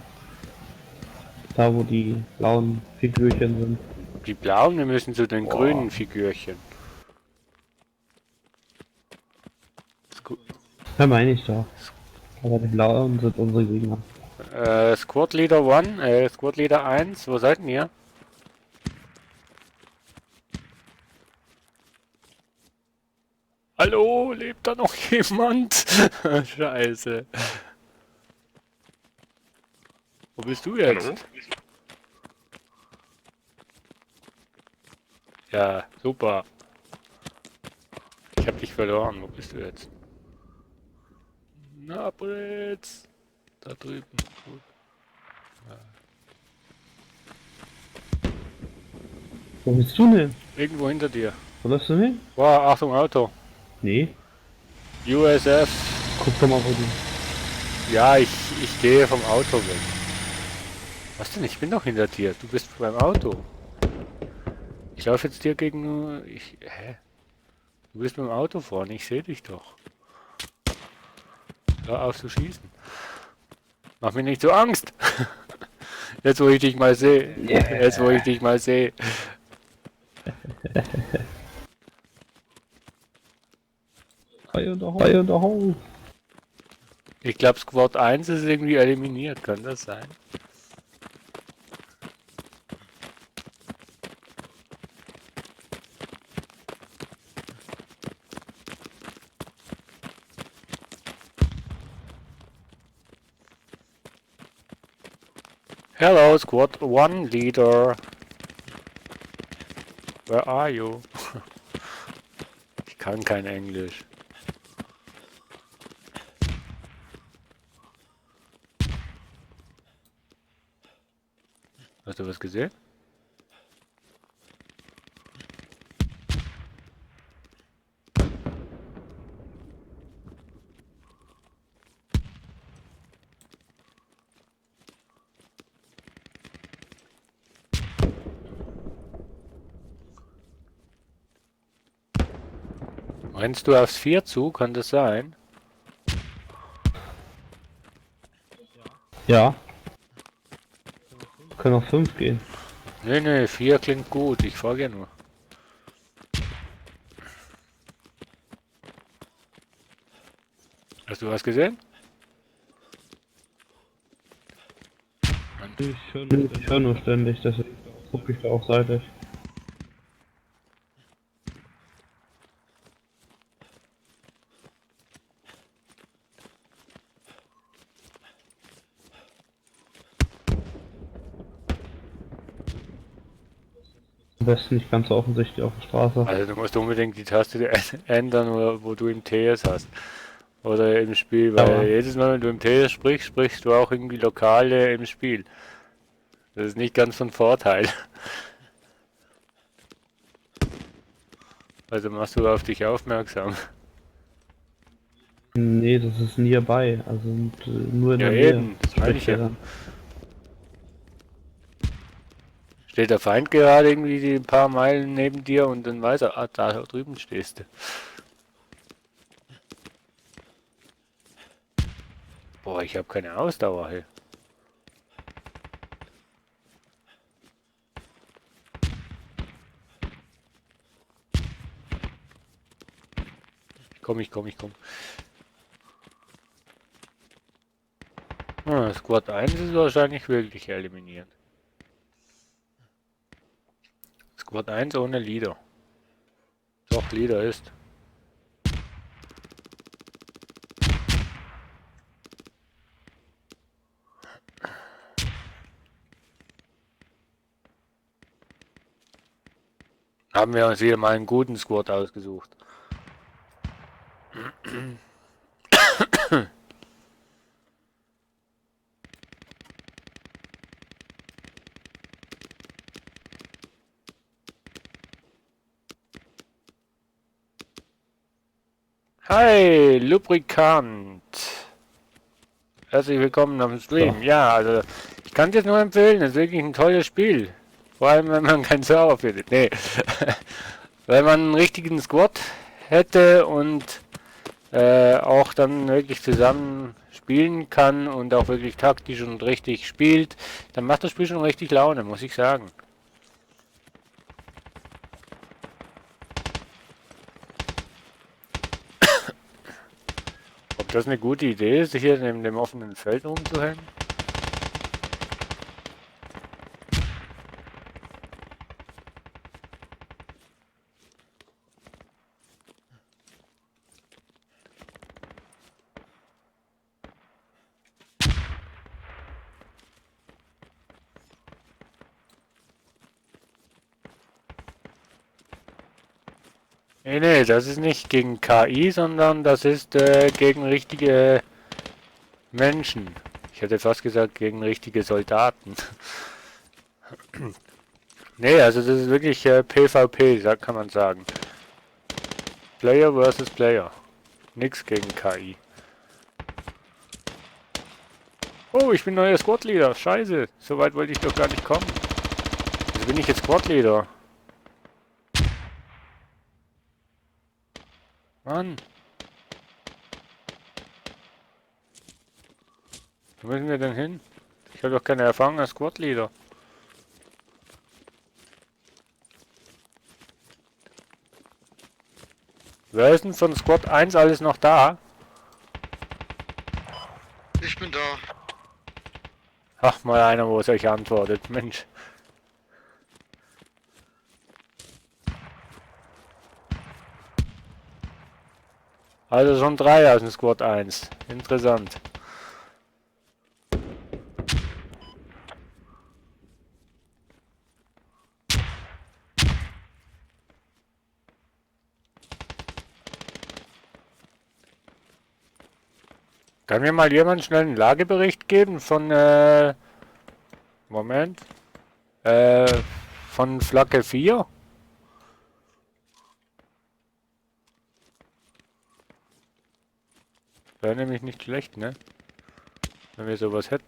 Da, wo die blauen Figürchen sind. Die blauen, die müssen zu den grünen Figürchen. Ja, meine ich doch. Aber die blauen sind unsere Gegner. Squad Leader 1, Squad Leader 1, wo seid ihr? Hallo, lebt da noch jemand? Scheiße. Wo bist du jetzt? Hallo? Ja, super. Ich hab dich verloren. Wo bist du jetzt? Na, Britz. Da drüben. Gut. Ja. Wo bist du denn? Irgendwo hinter dir. Wo läufst du hin? Wow, Achtung, Auto. Nee. USF. Guck doch mal, wo du... Ja, ich gehe vom Auto weg. Was denn? Ich bin doch hinter dir. Du bist beim Auto. Ich laufe jetzt dir gegen... Hä? Du bist beim Auto vorne. Ich sehe dich doch. Hör auf zu schießen. Mach mir nicht so Angst. Jetzt, wo ich dich mal sehe. Yeah. Jetzt, wo ich dich mal sehe. Fire in the hole. Ich glaube, Squad 1 ist irgendwie eliminiert. Kann das sein? Hello, Squad 1 Leader. Where are you? Ich kann kein Englisch. Hast du was gesehen? Rennst du aufs 4 zu? Kann das sein? Ja. Können auf 5 gehen. Nee, 4 klingt gut. Ich frage ja nur. Hast du was gesehen? Ich höre nur ständig, deswegen gucke ich da auch seitlich. Am besten nicht ganz so offensichtlich auf der Straße. Also du musst unbedingt die Taste ändern, wo du im TS hast. Oder im Spiel, weil Ja. jedes Mal, wenn du im TS sprichst, sprichst du auch irgendwie Lokale im Spiel. Das ist nicht ganz von Vorteil. Also machst du auf dich aufmerksam. Nee, das ist nearby, also nur in Ja der Nähe. eben, das meine ich spricht er ja. dann. Steht der Feind gerade irgendwie die paar Meilen neben dir und dann weiß er, ah, da drüben stehst du. Boah, ich habe keine Ausdauer hier. Ich komm. Ah, Squad 1 ist wahrscheinlich wirklich eliminiert. Squad 1 ohne Leader. Doch, Leader ist. Haben wir uns wieder mal einen guten Squad ausgesucht. Hi, Lubrikant. Herzlich willkommen auf dem Stream. Ja, also ich kann es jetzt nur empfehlen. Es ist wirklich ein tolles Spiel. Vor allem, wenn man keinen Server findet. Nee. Wenn man einen richtigen Squad hätte und auch dann wirklich zusammen spielen kann und auch wirklich taktisch und richtig spielt, dann macht das Spiel schon richtig Laune, muss ich sagen. Ob das eine gute Idee ist, hier neben dem offenen Feld rumzuhängen? Nee, das ist nicht gegen KI, sondern das ist gegen richtige Menschen. Ich hätte fast gesagt gegen richtige Soldaten. Nee, also das ist wirklich PvP, da kann man sagen. Player versus Player. Nix gegen KI. Oh, ich bin neuer Squad Leader. Scheiße, so weit wollte ich doch gar nicht kommen. Also bin ich jetzt Squad Leader. Mann. Wo müssen wir denn hin? Ich habe doch keine Erfahrung als Squad Leader. Wer ist denn von Squad 1 alles noch da? Ich bin da. Ach, mal einer, wo es euch antwortet. Mensch. Also schon 3 aus dem Squad 1. Interessant. Kann mir mal jemand schnell einen Lagebericht geben von, Moment, von Flagge 4? Wäre nämlich nicht schlecht, ne? Wenn wir sowas hätten.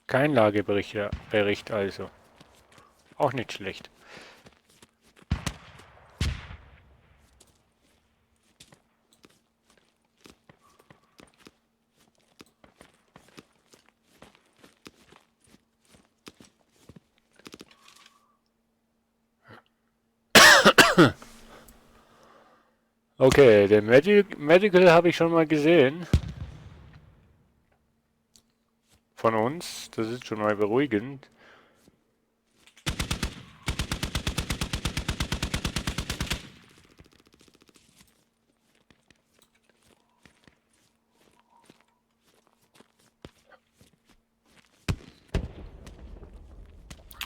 Kein Lagebericht also. Auch nicht schlecht. Okay, den Medical habe ich schon mal gesehen. Von uns. Das ist schon mal beruhigend.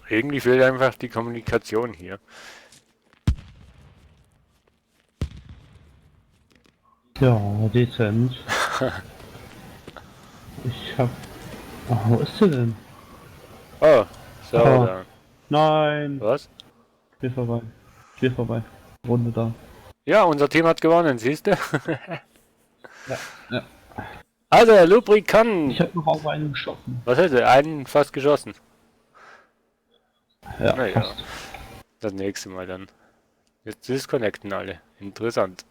Irgendwie fehlt einfach die Kommunikation hier. Ja, dezent. Ich hab... Oh, wo ist sie denn? Oh, so, Oh. da. Nein! Was? Spiel vorbei. Spiel vorbei. Runde da. Ja, unser Team hat gewonnen, siehst du? Ja. Also, der Lubrikant. Ich hab noch auf einen geschossen. Was hätte? Einen fast geschossen. Ja, Naja, fast. das nächste Mal dann. Jetzt disconnecten alle. Interessant.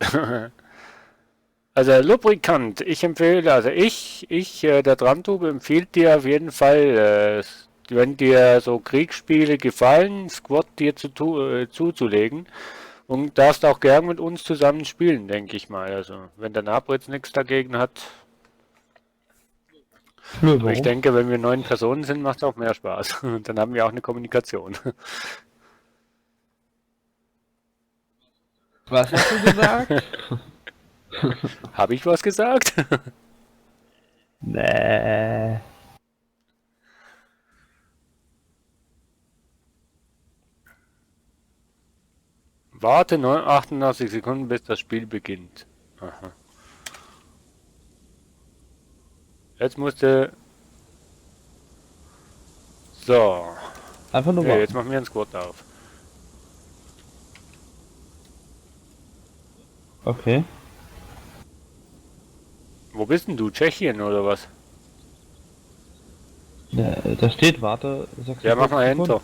Also Lubrikant, ich empfehle, also der Trantube empfiehlt dir auf jeden Fall, wenn dir so Kriegsspiele gefallen, Squad dir zuzulegen. Und darfst auch gern mit uns zusammen spielen, denke ich mal. Also wenn der Nabo jetzt nichts dagegen hat. Nö, Aber ich warum? denke, wenn wir 9 Personen sind, macht es auch mehr Spaß. Und dann haben wir auch eine Kommunikation. Was hast du gesagt? Habe ich was gesagt? Nee. Warte 88 Sekunden, bis das Spiel beginnt. Aha. Jetzt musste... So. Einfach nur Ja, warten. jetzt machen wir einen Squad auf. Okay. Wo bist denn du? Tschechien oder was? Da steht, warte, 46 Ja, mach mal Sekunden.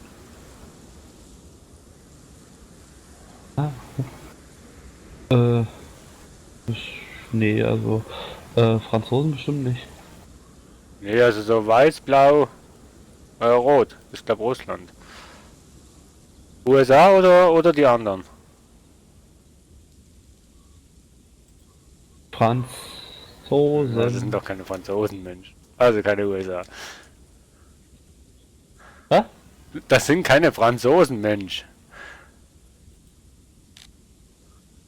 Enter. Nee, also, Franzosen bestimmt nicht. Nee, also so weiß, blau, rot. Ich glaube Russland. USA oder die anderen? Franzosen. Das sind doch keine Franzosen, Mensch. Also keine USA. Was? Das sind keine Franzosen, Mensch.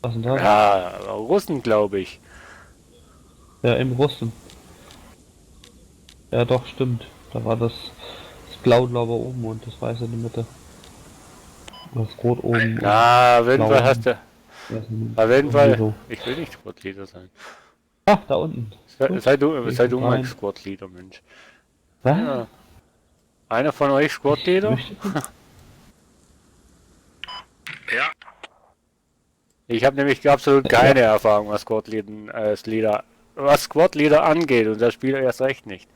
Was sind das? Ja, Russen, glaube ich. Ja, im Russen. Ja, doch, stimmt. Da war das Blau, glaube ich, oben und das Weiße in der Mitte. Das Rot oben. Na, auf jeden Blau Fall unten. hast du... Ja, Auf jeden Fall... so. Ich will nicht Squad-Leader sein. Ah, da unten. Gut. Sei du mein rein. Squad-Leader, Mensch. Was? Ja. Einer von euch Squad-Leader? Ja, Ich habe nämlich absolut keine Erfahrung, was Squad-Leader angeht und das Spiel erst recht nicht.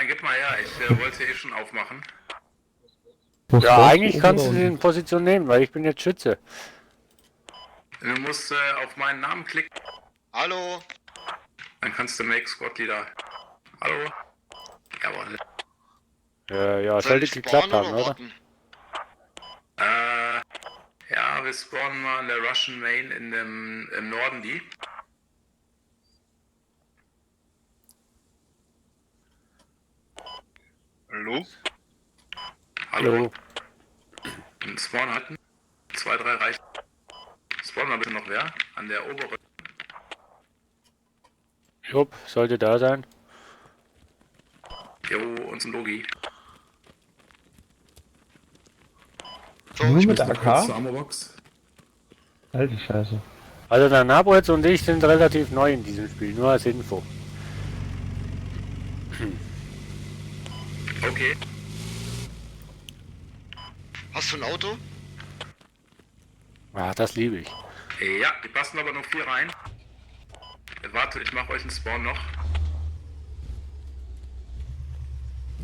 dann gib mal her, ich wollte eh schon aufmachen. Was Ja, brauchst eigentlich oben kannst oder du sie unten? in Position nehmen, weil ich bin jetzt Schütze. Du musst auf meinen Namen klicken. Hallo. Dann kannst du Make Squad Leader. Hallo. Jawohl. Ja, sollte geklappt haben, oder? Ja, wir spawnen mal in der Russian Main im Norden die. Hallo? Hallo. Einen Spawn hatten. 2, 3 reichen. Spawn mal bitte noch wer? An der oberen. Jupp, sollte da sein. Jo, uns ein Logi. Nur mit der AK? Zur Ammobox. Alte Scheiße. Also der Nabrez und ich sind relativ neu in diesem Spiel, nur als Info. Okay. Hast du ein Auto? Ah, das liebe ich. Ja, die passen aber nur 4 rein. Warte, ich mache euch einen Spawn noch.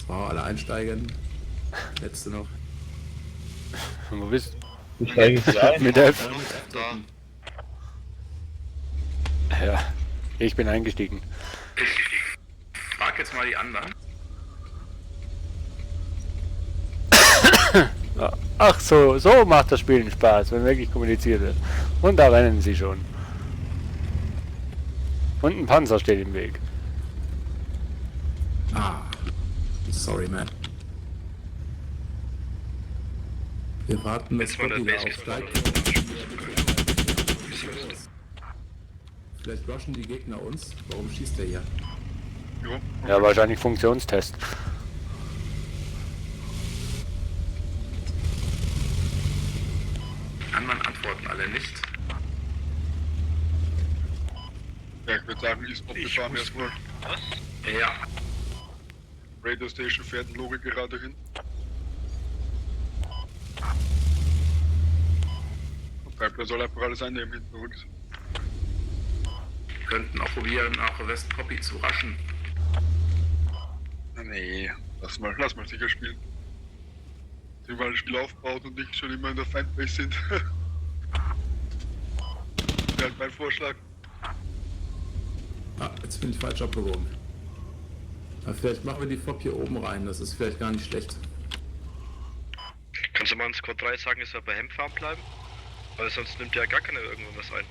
So, alle einsteigen. Letzte noch. Wo bist du? Ich steige jetzt ein. Mit F. Da. Ja, ich bin eingestiegen. Ich frag jetzt mal die anderen. Ach so macht das Spielen Spaß, wenn wirklich kommuniziert wird. Und da rennen sie schon. Und ein Panzer steht im Weg. Ah. Sorry, man. Wir warten, bis Gott wieder aufsteigt. Vielleicht rushen die Gegner uns. Warum schießt der hier? Ja, wahrscheinlich Funktionstest. Anderen antworten alle nicht. Ja, ich würde sagen, E-Sport, wir fahren erstmal. Was? Ja. Radio Station fährt ein Logik gerade hin. Und Pipeline soll einfach alles einnehmen hinten übrigens. Wir könnten auch probieren, nach West Poppy zu raschen. Nee, lass mal sicher spielen. Die weil das Spiel aufbaut und nicht schon immer in der Feindbase sind. Das wäre halt mein Vorschlag. Ah, jetzt bin ich falsch abgewogen. Aber vielleicht machen wir die Fob hier oben rein, das ist vielleicht gar nicht schlecht. Kannst du mal in Squad 3 sagen, dass wir bei Hemfarm bleiben? Weil sonst nimmt ja gar keiner irgendwo was ein.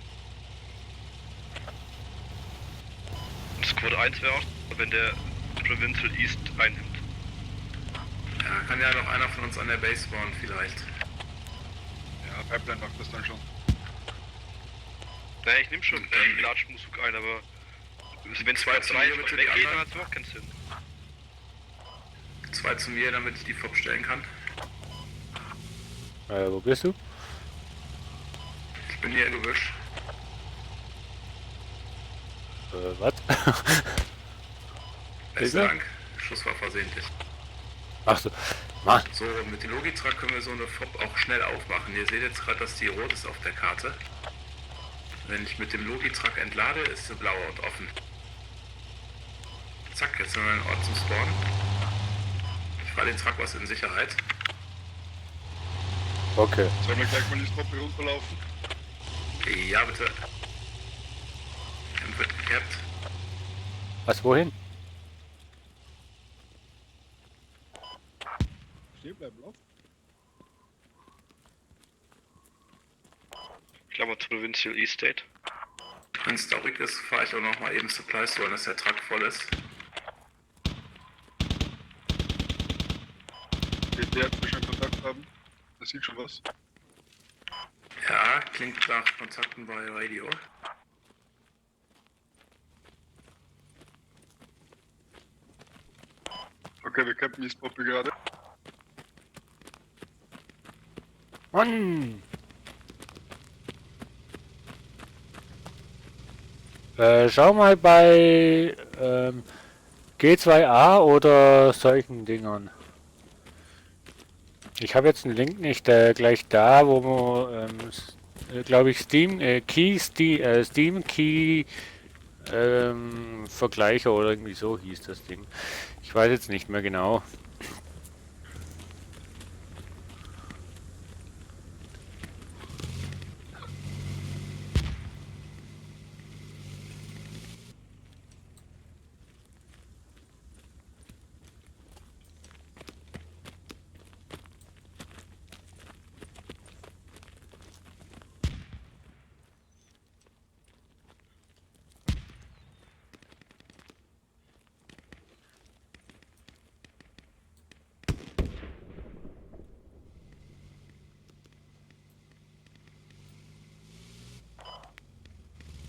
Und Squad 1 wäre auch, wenn der Provincial East einnimmt. Ja, kann ja noch einer von uns an der Base spawnen vielleicht. Ja, Pipeline macht das dann schon. Naja, ich nehm schon den Large Musuk ein, aber wenn 2 3 weggehen, dann hat es auch keinen Sinn. 2 zu mir, damit ich die Fob stellen kann. Wo bist du? Ich bin hier im Gebüsch. Was? Besten Dank. Schuss war versehentlich. Ach so, Mann. So, mit dem Logitrak können wir so eine Fob auch schnell aufmachen. Ihr seht jetzt gerade, dass die rot ist auf der Karte. Wenn ich mit dem Logitrak entlade, ist sie blau und offen. Zack, jetzt sind wir einen Ort zum Spawn. Ich fahre den Truck was in Sicherheit. Okay. Sollen wir gleich mal die Stoppe runterlaufen? Ja, bitte. Dann wird gecapped. Was, wohin? Stehen bleiben, lauf. Ich glaube, Provincial East State. Wenn es da ruhig ist, fahre ich auch noch mal eben Supplies holen, dass der Truck voll ist. Der hat schon Kontakt haben. Das sieht schon was. Ja, klingt nach Kontakten bei Radio. Okay, wir cappen die Spot gerade. Mann! Schau mal bei G2A oder solchen Dingern. Ich habe jetzt einen Link nicht gleich da, wo man, glaube ich, Steam Key Vergleicher oder irgendwie so hieß das Ding. Ich weiß jetzt nicht mehr genau.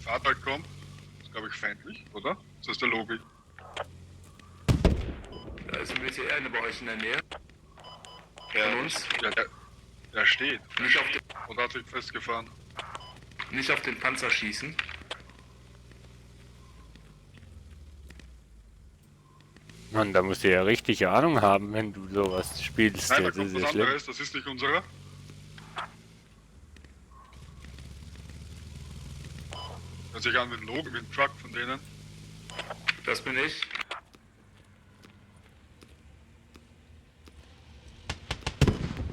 Fahrzeug kommt. Das ist, glaube ich, feindlich, oder? Das ist der Logik. Da ist ein WTR bei euch in der Nähe. Ja, der steht. Nicht auf den, und hat sich festgefahren. Nicht auf den Panzer schießen. Mann, da musst du ja richtig Ahnung haben, wenn du sowas spielst. Nein, da kommt was anderes, das ist nicht unserer. Hört sich an mit dem Logo, mit dem Truck von denen. Das bin ich.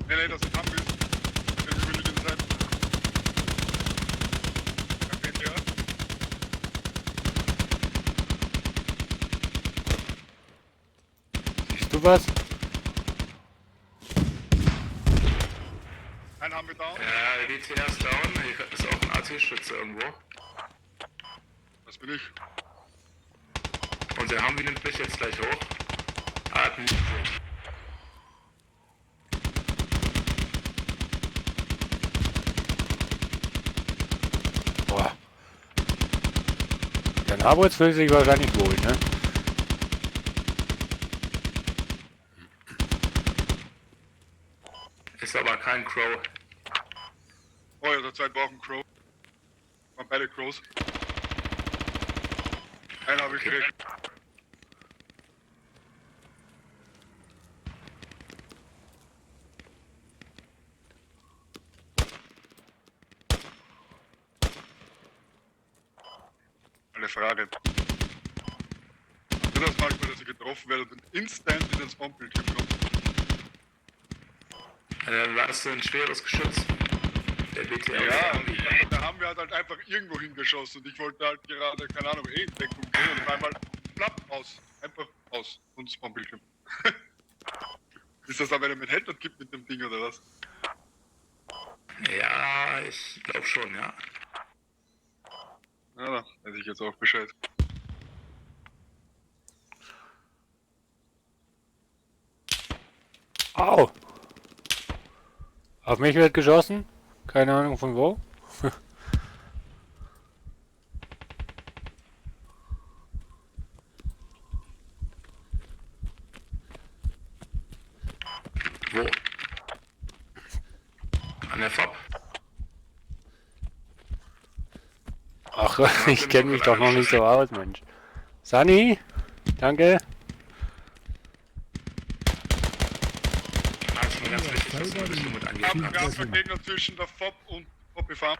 Nee, das ist Hamburg. Ich will den sein. Ja. Siehst du was? Einen haben wir down. Ja, der WTR ist down. Hier ist auch ein AT-Schütze irgendwo. Das bin ich. Und der Humvee nimmt mich jetzt gleich hoch. Hat mich gesehen. Boah. Der Nabritz fühlt sich wahrscheinlich wohl, ne? Ist aber kein Crow. Oh ja, derzeit war auch ein Crow. Waren beide Crows. Einen habe ich gekriegt. Eine Frage. Wird das manchmal, dass ich getroffen werde und instant in den Spawnbildschirm kommt? Dann warst du ein schweres Geschütz. Der BTL. Ja, da haben wir halt einfach irgendwo hingeschossen und ich wollte halt gerade, keine Ahnung, in Deckung gehen und auf einmal plapp aus. Einfach aus und Spawnbildschirm. Ist das aber, wenn er mit Headshot gibt mit dem Ding oder was? Ja, ich glaube schon, ja. Ja, da weiß ich jetzt auch Bescheid. Au! Auf mich wird geschossen. Keine Ahnung von wo. Wo? An der FOB? Ach, ich kenne mich doch noch nicht so aus, Mensch. Sunny, danke. Das ist mir ganz wichtig, dass du ein bisschen mit angeben kannst. Gegner zwischen der FOB und Poppy Farm.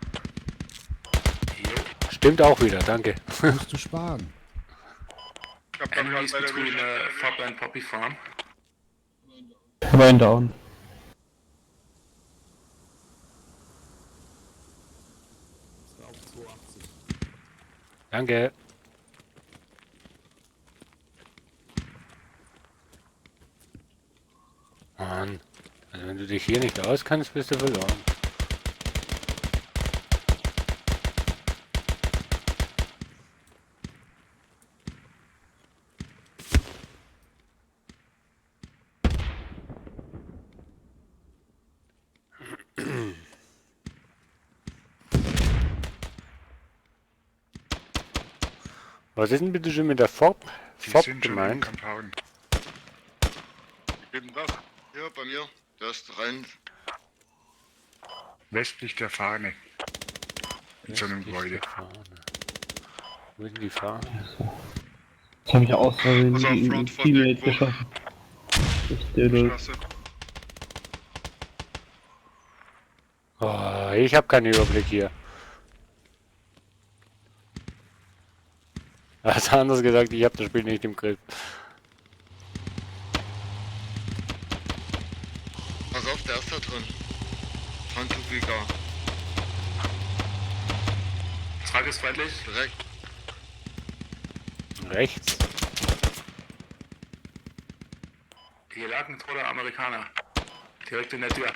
Stimmt auch wieder, danke. Musst du sparen. Ich hab grad Enemies bei der between FOB and Poppy Farm. Ich habe einen down. Danke. Mann, also wenn du dich hier nicht auskannst, bist du verloren. Was ist denn bitte schön mit der FOB? FOB gemeint? Wie geht denn das? Ja, bei mir. Der ist rein westlich der Fahne. In so einem Gebäude. Wo ist denn die Fahne? Jetzt habe ich aus Versehen Also die Front von Teammate irgendwo. geschossen. Ich dödel. Oh, ich habe keinen Überblick hier. Was anderes gesagt, ich habe das Spiel nicht im Griff. Pass auf, der ist da drin. Französiger. Frage ist feindlich. Direkt. Rechts. Hier lag ein toter Amerikaner. Direkt in der Tür.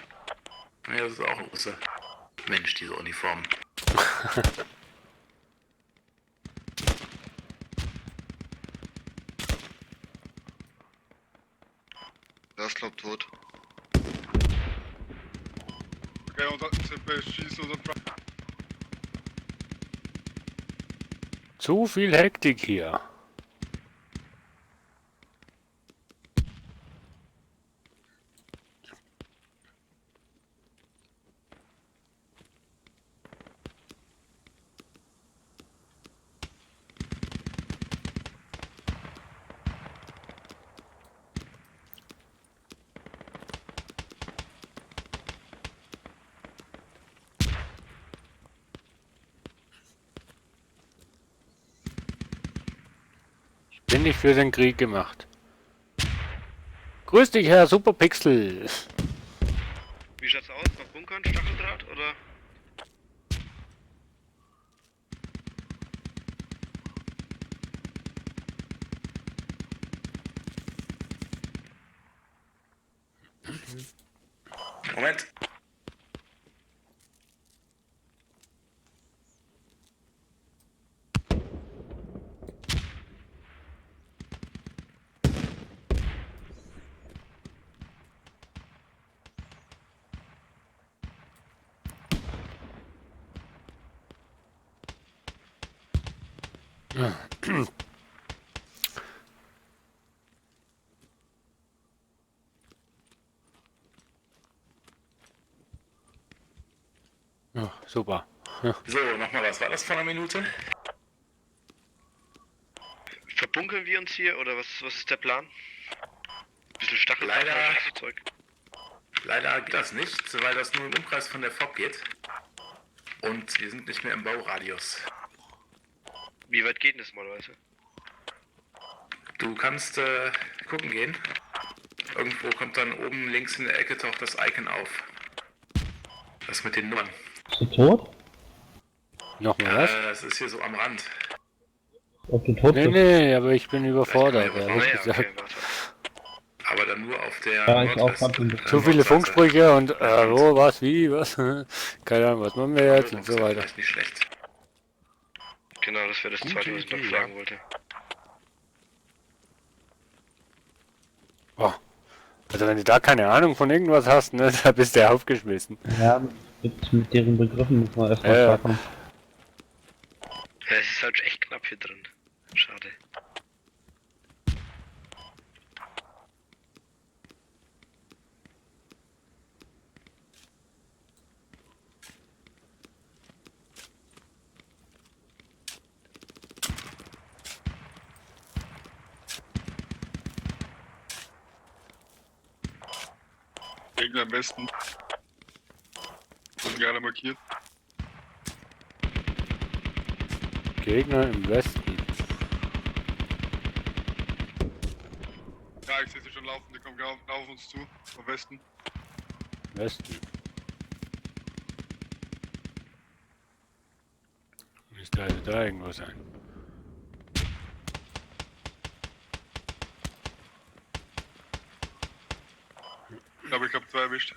Ne, das ist auch ein Russe. Mensch, diese Uniform. Der ist glaub tot. Okay, unser CP schießt unseren Truck. Zu viel Hektik hier. Bin ich für den Krieg gemacht. Grüß dich, Herr Superpixel. Wie schaut's aus? Noch Bunkern, Stacheldraht oder? Moment. Ja, super. So, nochmal, was war das vor einer Minute? Bunkeln wir uns hier oder was ist der Plan? Ein bisschen Stachelzeug. Leider geht das nicht, weil das nur im Umkreis von der FOB geht. Und wir sind nicht mehr im Bauradius. Wie weit geht denn das malweise? Du kannst gucken gehen. Irgendwo kommt dann oben links in der Ecke taucht das Icon auf. Das mit den Nummern. Bist du tot? Nochmal was? Das ist hier so am Rand. Ob du tot bist? Nee, aber ich bin überfordert, ehrlich gesagt. Aber dann nur auf der Ja, ich auch grad bin Zu viele Funksprüche und wo, was, wie, was? Keine Ahnung, was machen wir jetzt und so weiter. Nicht schlecht. Genau, das wäre das zweite, was ich noch fragen wollte. Oh. Also wenn du da keine Ahnung von irgendwas hast, ne, da bist du ja aufgeschmissen. Ja, mit deren Begriffen muss man erstmal klarkommen. Ja, es ist halt echt knapp hier drin. Schade. Gegner am Westen. Sind gerade markiert. Gegner im Westen. Ja, ich sehe sie schon laufen, die kommen genau auf uns zu, vom Westen. Westen. Müsste also da irgendwo sein. Aber ich habe 2 erwischt.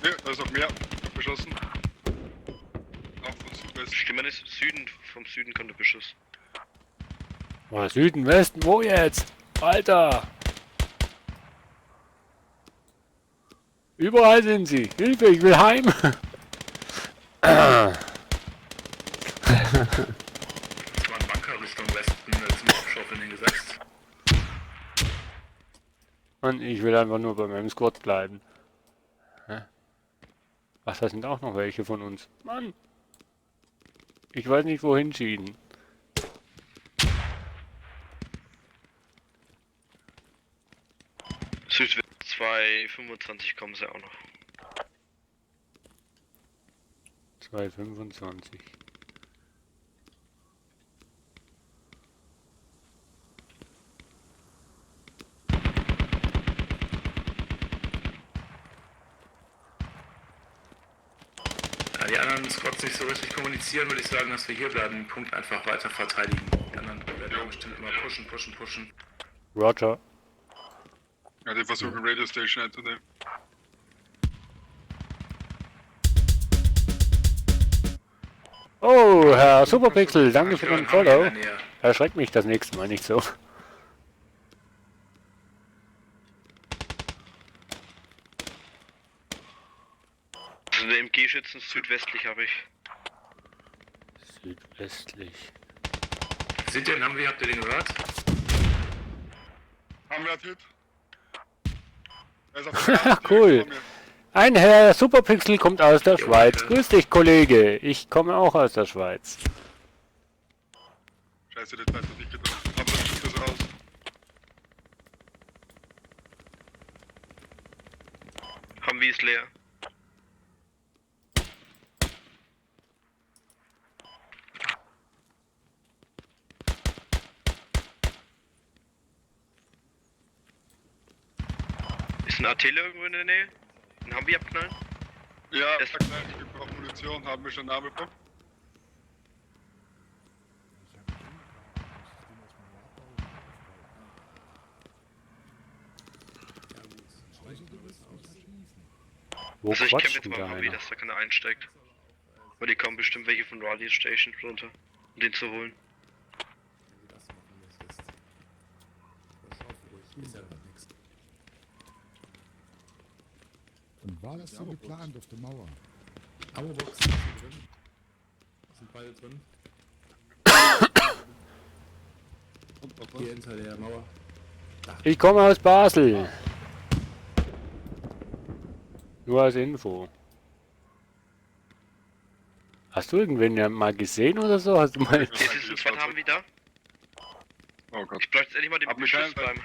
Ne, da ist noch mehr beschossen. Auch von Südwesten. Stimmt, ist Süden, vom Süden kommt der Beschuss. Oh, Süden, Westen, wo jetzt? Alter! Überall sind sie. Hilfe, ich will heim. Das war ein Bunker Richtung Westen zum Aufschaufeln hingesetzt. Und ich will einfach nur bei meinem Squad bleiben. Hä? Ach, da sind auch noch welche von uns. Mann! Ich weiß nicht, wohin schieden. Südwest 225 kommen sie auch noch. 225. Da die anderen Squads nicht so richtig kommunizieren, würde ich sagen, dass wir hier bleiben, den Punkt einfach weiter verteidigen. Die anderen werden bestimmt immer pushen. Roger. Ja, die versuchen Radio Station einzunehmen. Oh, Herr Superpixel, danke für den Follow. Erschreckt mich das nächste Mal nicht so. Also eine MG-Schützen südwestlich habe ich. Südwestlich. Seht ihr den Humvee, habt ihr den gehört? Haben wir einen Hit? Er ist auf der Cool. Ein Herr Superpixel kommt aus der Schweiz. Grüß dich, Kollege. Ich komme auch aus der Schweiz. Scheiße, der Zeit hat nicht getroffen. Aber das ist das raus. Humvee ist leer. Ist ein Artiller irgendwo in der Nähe? Ein Humvee abknallen? Ja, ich brauche Munition, haben wir schon Name bekommen? Wo also ich kämpfe quatscht jetzt denn mal da am Humvee, einer? dass da keiner einsteigt. Weil die kommen bestimmt welche von Radio Station runter, um den zu holen. Und war das so geplant auf der Mauer? Ammo-Box sind drin. Sind beide drin. Hier hinter der Mauer. Ich komme aus Basel. Nur als Info. Hast du irgendwen ja mal gesehen oder so? Hast du mal... Wie viel Support haben wir da? Oh Gott. Ich bräuchte jetzt endlich mal den Beschuss beim...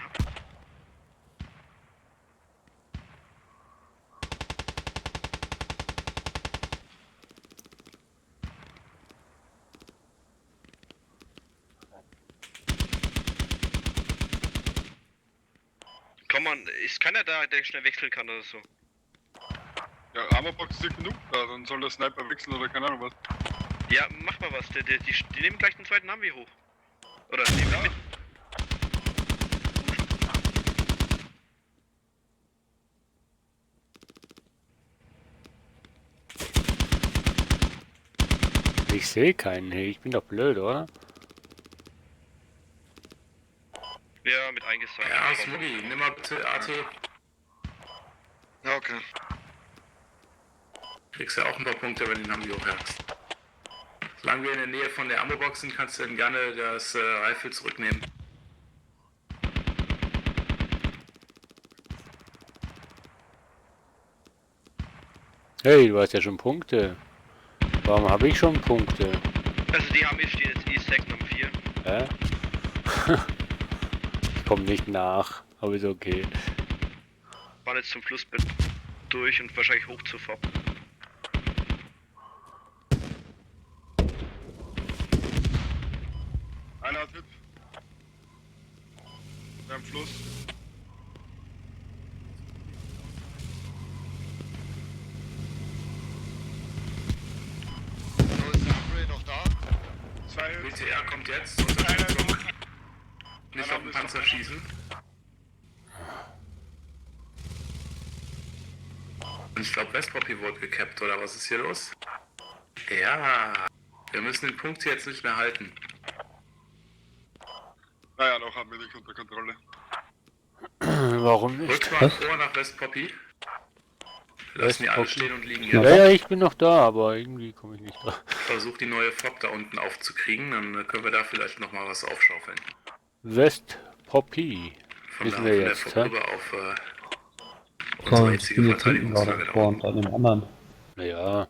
Komm mal, ist keiner da, der schnell wechseln kann oder so? Ja, Armorbox ist genug da, dann soll der Sniper wechseln oder keine Ahnung was. Ja, mach mal was, die nehmen gleich den zweiten Navi hoch. Oder nehmen wir mit. Ich sehe keinen, hey, ich bin doch blöd, oder? Ja, mit eingesagt. Ja, Smuggy, nimm mal bitte AT. Ja, okay. Kriegst ja auch ein paar Punkte, wenn du den Navi hochjagst. Solange wir in der Nähe von der Ammo-Box sind, kannst du dann gerne das Rifle zurücknehmen. Hey, du hast ja schon Punkte. Warum habe ich schon Punkte? Also die haben hier stehen jetzt E-Stack Nummer 4. Hä? Ich komme nicht nach, aber ist okay. Waren jetzt zum Flussbett durch und wahrscheinlich hoch zu FOB. Einer hat Hit. Beim Fluss. So, ist der Upgrade noch da? 2 Hits. BTR kommt jetzt, Unterstützung. Nicht auf den Panzer schießen. Und ich glaube, Westpoppy wurde gekappt, oder was ist hier los? Ja, wir müssen den Punkt hier jetzt nicht mehr halten. Naja, noch haben wir nicht unter Kontrolle. Warum nicht? Rückt mal vor nach Westpoppy. Lassen die alle stehen und liegen Ja, hier. ja, ich bin noch da, aber irgendwie komme ich nicht da. Versuch die neue FOB da unten aufzukriegen, dann können wir da vielleicht nochmal was aufschaufeln. West Poppy. Wissen wir jetzt, FOB hä? rüber auf So, unsere ich jetzige bin jetzt hinten gerade Verteidigungslage da unten. gespawnt an dem anderen. Naja.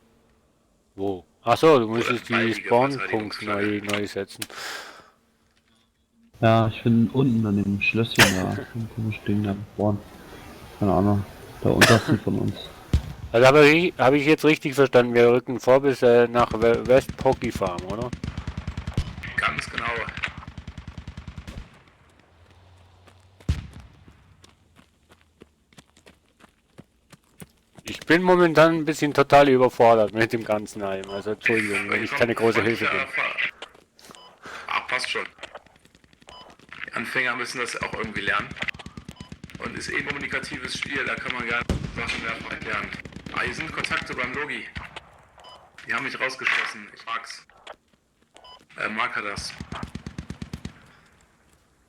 Wo? Achso, du müsstest die baldige Spawn-Punkte neu setzen. Ja, ich bin unten an dem Schlösschen da. Ein komisches Ding da gespawnt. Keine Ahnung. Der unterste von uns. Also habe ich jetzt richtig verstanden, wir rücken vor bis nach West Pocky Farm, oder? Ganz genau. Ich bin momentan ein bisschen total überfordert mit dem ganzen Heim. Also Entschuldigung, wenn ich keine große Hilfe bin. Ach, passt schon. Die Anfänger müssen das auch irgendwie lernen. Und ist ein kommunikatives Spiel, da kann man gerne Sachen mehrfach erklären. Eisen, Kontakte beim Logi. Die haben mich rausgeschossen, ich mag's. Mag er das.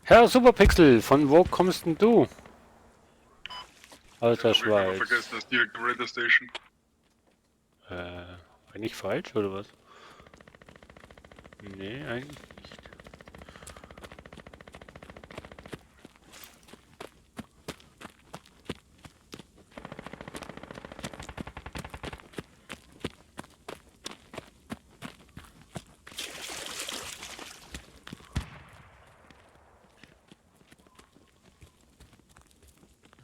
Herr Superpixel, von wo kommst denn du? Aus der Ich habe Schweiz. vergessen, das ist direkt Radio Station. War nicht falsch, oder was? Nee, eigentlich nicht.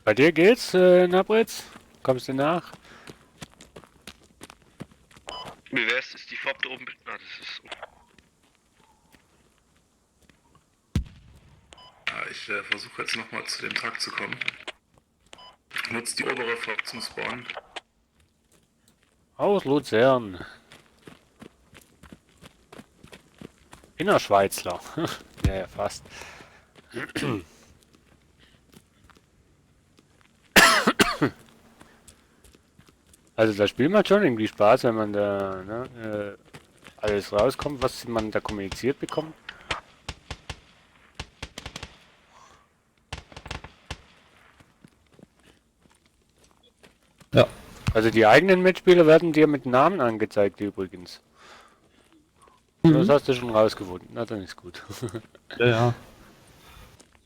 Bei dir geht's, Nabritz? Kommst du nach? Wie wär's, ist die FOB da oben? Ah, das ist... Ja, ich versuche jetzt nochmal zu dem Truck zu kommen. Nutzt die obere FOB zum Spawnen. Aus Luzern. Innerschweizler. Ja, fast. Also das Spiel macht schon irgendwie Spaß, wenn man da alles rauskommt, was man da kommuniziert bekommt. Ja. Also die eigenen Mitspieler werden dir mit Namen angezeigt übrigens. Das hast du schon rausgefunden, na dann ist gut. Ja, ja.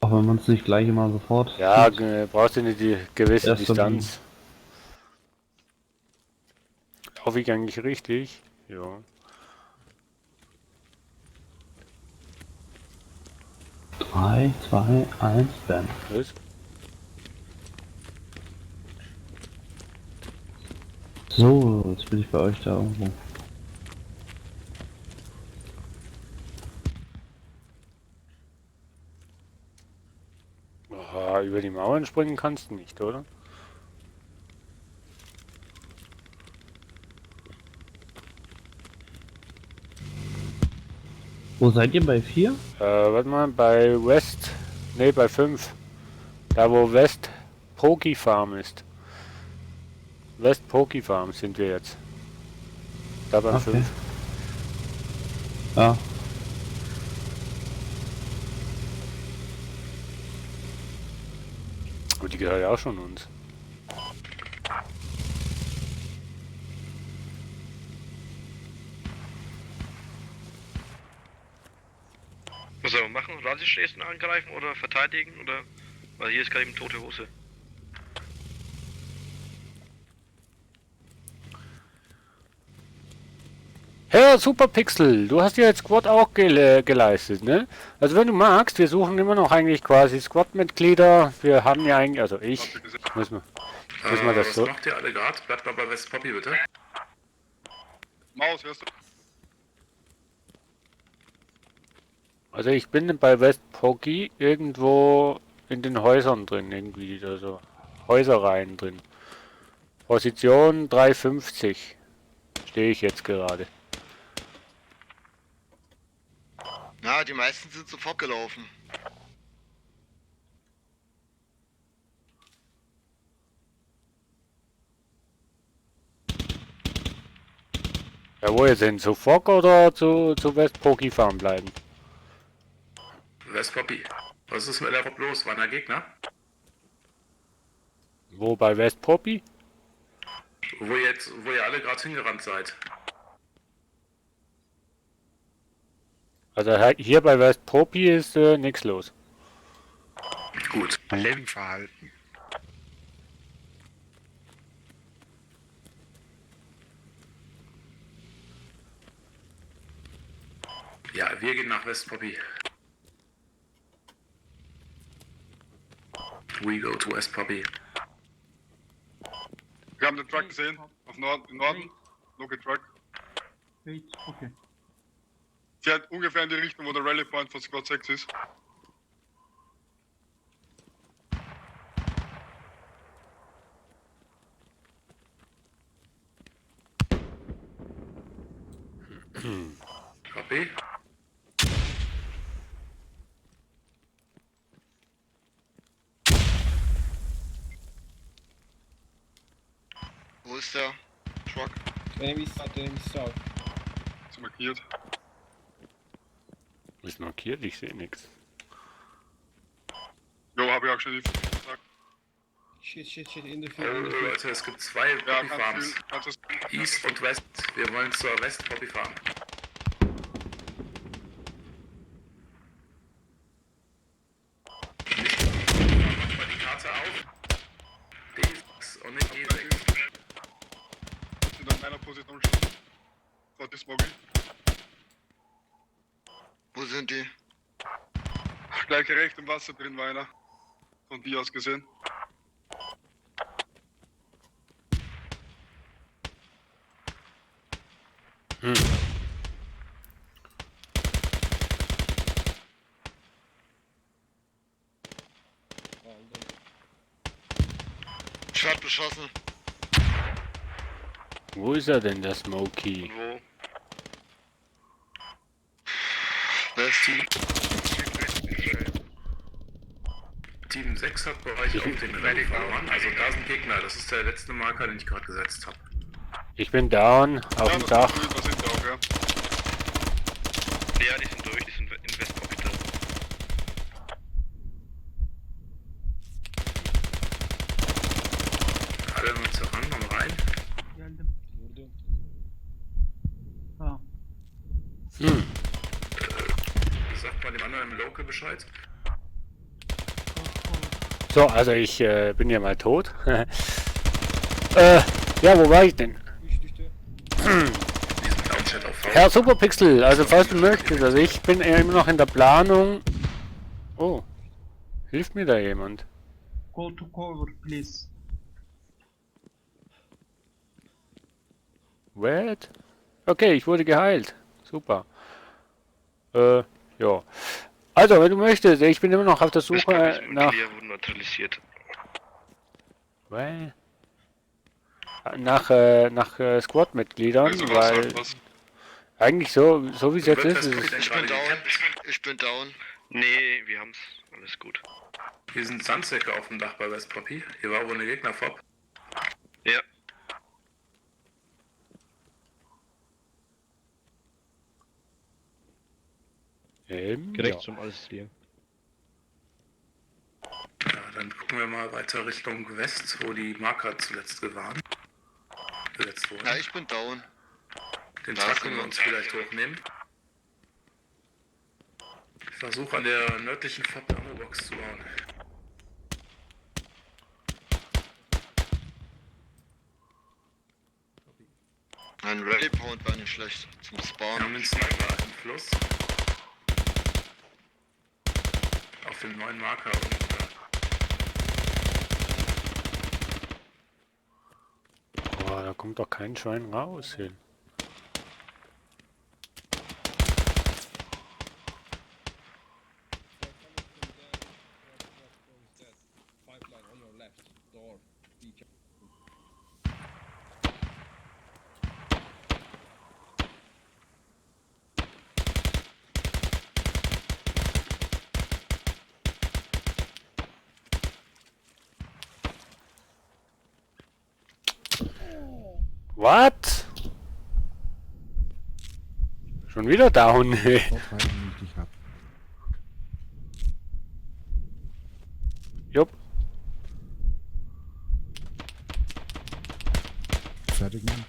Auch wenn man es nicht gleich immer sofort. Ja, sieht. brauchst du nicht die gewisse Erst Distanz. Hoffe ich eigentlich richtig. Ja. 3, 2, 1, bam. Los. So, jetzt bin ich bei euch da irgendwo. Ah, über die Mauern springen kannst du nicht, oder? Wo seid ihr, bei 4? Warte mal, bei West, ne, bei 5. Da wo West Poki Farm ist. West Poki Farm sind wir jetzt. Da beim 5. Ja. Und die gehört ja auch schon uns. Was soll man machen? Radiosträßen angreifen oder verteidigen? Oder. Weil hier ist gerade eben tote Hose. Herr Superpixel, du hast ja jetzt Squad auch geleistet, ne? Also wenn du magst, wir suchen immer noch eigentlich quasi Squad-Mitglieder. Wir haben ja eigentlich, also ich, müssen wir das was so... macht ihr alle gerade? Bleibt mal bei West Poppy, bitte. Maus, hörst du? Also ich bin bei West Poki irgendwo in den Häusern drin, irgendwie, also Häuserreihen drin. Position 350 stehe ich jetzt gerade. Na, die meisten sind sofort gelaufen. Ja, wo jetzt hin? Zu Fog oder zu West Poki Farm bleiben? West Poppy. Was ist mit der Rob los? Waren da Gegner? Wo bei West Poppy? Wo ihr alle gerade hingerannt seid. Also hier bei West Poppy ist nichts los. Gut. Lemmverhalten. Ja, wir gehen nach West Poppy. We go to West Poppy. Wir haben den Truck gesehen. Auf Norden. Look at Truck. Okay. Fährt ungefähr in die Richtung, wo der Rally Point von Squad 6 ist. Copy. Wo ist der Truck? Enemy south. Ist markiert. Ist markiert, ich sehe nichts. Jo, habe ich auch schon gesagt. Shit, in the Oh, field. Leute, es gibt zwei Poppy Farms. East und West. Wir wollen zur West Poppy Farm. Mach mal die Karte auf. D6 und nicht E6. Sind an meiner Position schon. Dort ist Smoggy. Wo sind die? Gleich rechts im Wasser drin war einer. Von dir aus gesehen. Ich werd beschossen. Wo ist er denn, der Smokey? Wo? Team 6 hat Bereich auf den Ready verloren. Also da sind Gegner. Das ist der letzte Marker, den ich gerade gesetzt habe. Ich bin down, auf dem Dach. Da sind wir auch, ja. Ja, die sind durch, die sind in West Poppy drin. Alle mit zur Hand und rein. Sagt mal dem anderen im Local Bescheid. So, also ich bin ja mal tot. Ja, wo war ich denn? Herr Superpixel, also falls du möchtest, also ich bin immer noch in der Planung Oh. Hilft mir da jemand? Go to cover, please. What? Okay, ich wurde geheilt. Super. Ja. Also, wenn du möchtest, ich bin immer noch auf der Suche nach... wurden neutralisiert. What? Nach Squad-Mitgliedern, Also, weil... Eigentlich so wie es jetzt ist, ist es... Ich bin down. Ich bin down. Nee, wir haben's. Alles gut. Hier sind Sandsäcke auf dem Dach bei West Poppy. Hier war wohl eine Gegner-Fob. Ja. Ja. zum alles hier. Ja, dann gucken wir mal weiter Richtung West, wo die Marker zuletzt waren. Gesetzt wurden. Ja, ich bin down. Den Da Truck ist können wir jemand. uns vielleicht hochnehmen. Ich versuche an der nördlichen Fob eine Ammo-Box zu bauen. Ein Rally-Pound war nicht schlecht zum Wir Spawnen. haben den Sniper im Fluss. Auf dem neuen Marker und Boah, da kommt doch kein Schwein raus hin. What? Schon wieder down? Jupp. Fertig, Mann.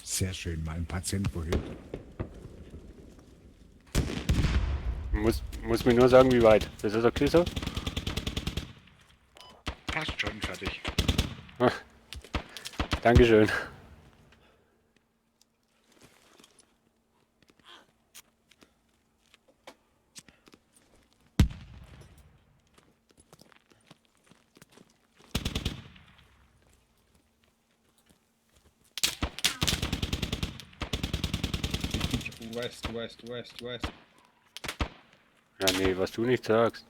Sehr schön, mein Patient wohin. Muss mir nur sagen, wie weit. Das ist okay so? Passt schon, fertig. Dankeschön. West. Ja, nee, was du nicht sagst.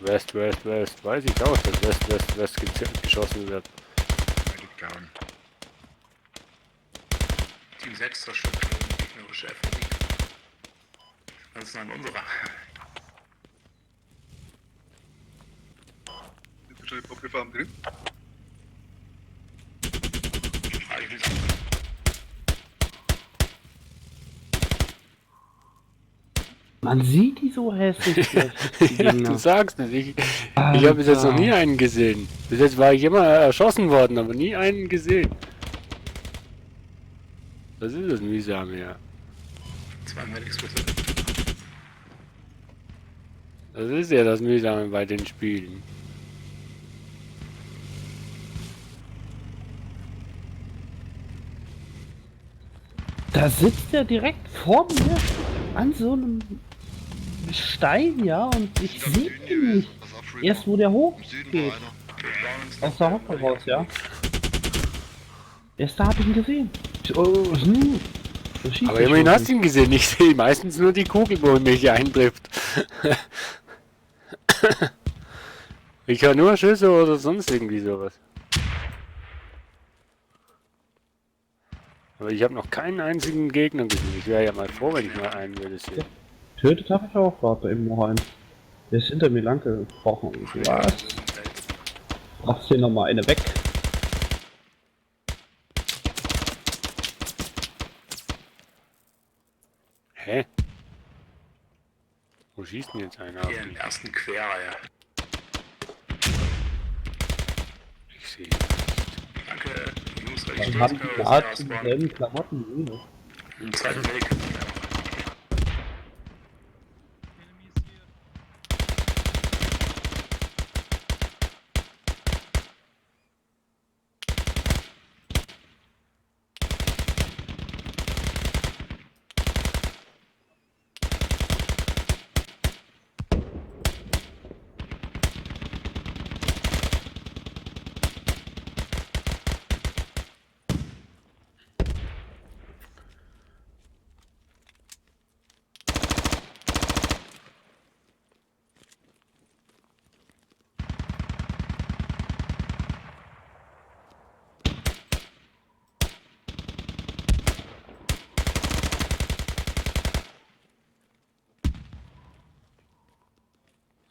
West. Weiß ich auch, dass West geschossen wird. Team 6 zerstört gegnerische FOB. Das ist ein unserer. Sind wir schon die Poppy-Farm drin? Man sieht die so hässlich. Die Ja, Gegner. du sagst es. Ich habe bis jetzt noch nie einen gesehen. Bis jetzt war ich immer erschossen worden, aber nie einen gesehen. Das ist das Mühsame, ja. 2 Medics bitte. Das ist ja das Mühsame bei den Spielen. Da sitzt er direkt vor mir an so einem Stein, ja, und ich sehe ihn nicht. Erst wo der hochgeht. Aus der Hocke raus, ja. Erst da habe ich ihn gesehen. So schießt Aber er immerhin schon. hast du ihn gesehen. Ich sehe meistens nur die Kugel, wo mich eintrifft. Ich höre nur Schüsse oder sonst irgendwie sowas. Aber ich habe noch keinen einzigen Gegner gesehen. Ich wäre ja mal froh, wenn ich mal einen würde sehen. Tötet habe ich auch gerade eben noch einen. Der ist hinter mir lang gebrochen. Was? Machst hier nochmal eine weg. Hä? Wo schießt denn jetzt einer auf Hier im mich? ersten Querreihe. Ich sehe. Danke, Jungs, Dann haben die gerade dieselben Klamotten wie wir. Im zweiten Weg.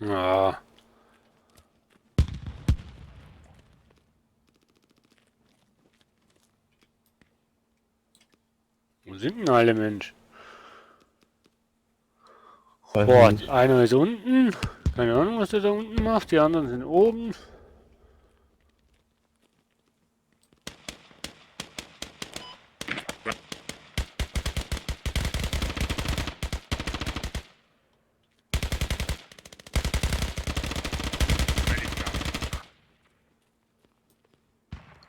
Ja. Wo sind denn alle Mensch? Boah, einer ist unten. Keine Ahnung, was der da unten macht. Die anderen sind oben.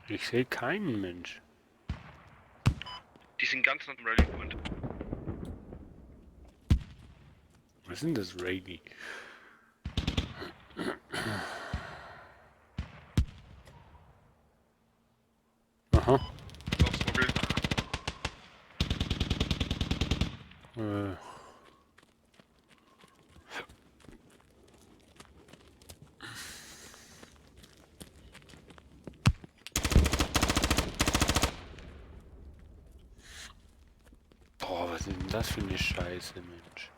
Ich sehe keinen Mensch. Die sind ganz nach dem Rally Point. Was ist denn das Rady? Aha. Boah, was ist denn das für eine Scheiße, Mensch?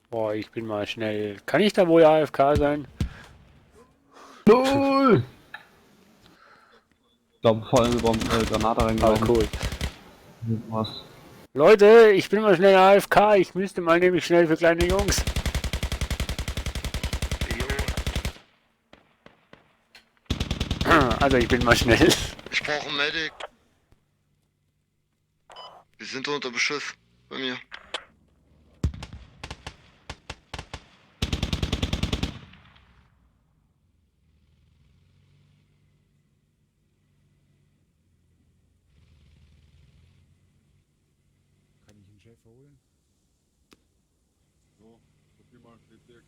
Boah, ich bin mal schnell. Kann ich da wohl AFK sein? Null! Ich glaube, vor allem über Granate reingelaufen. Ah, cool. Was? Leute, ich bin mal schnell AFK. Ich müsste mal nämlich schnell für kleine Jungs. Also ich bin mal schnell. Ich brauche einen Medic. Wir sind unter Beschuss bei mir. Kann ich einen Chef holen? So, probier mal mit der Kuh.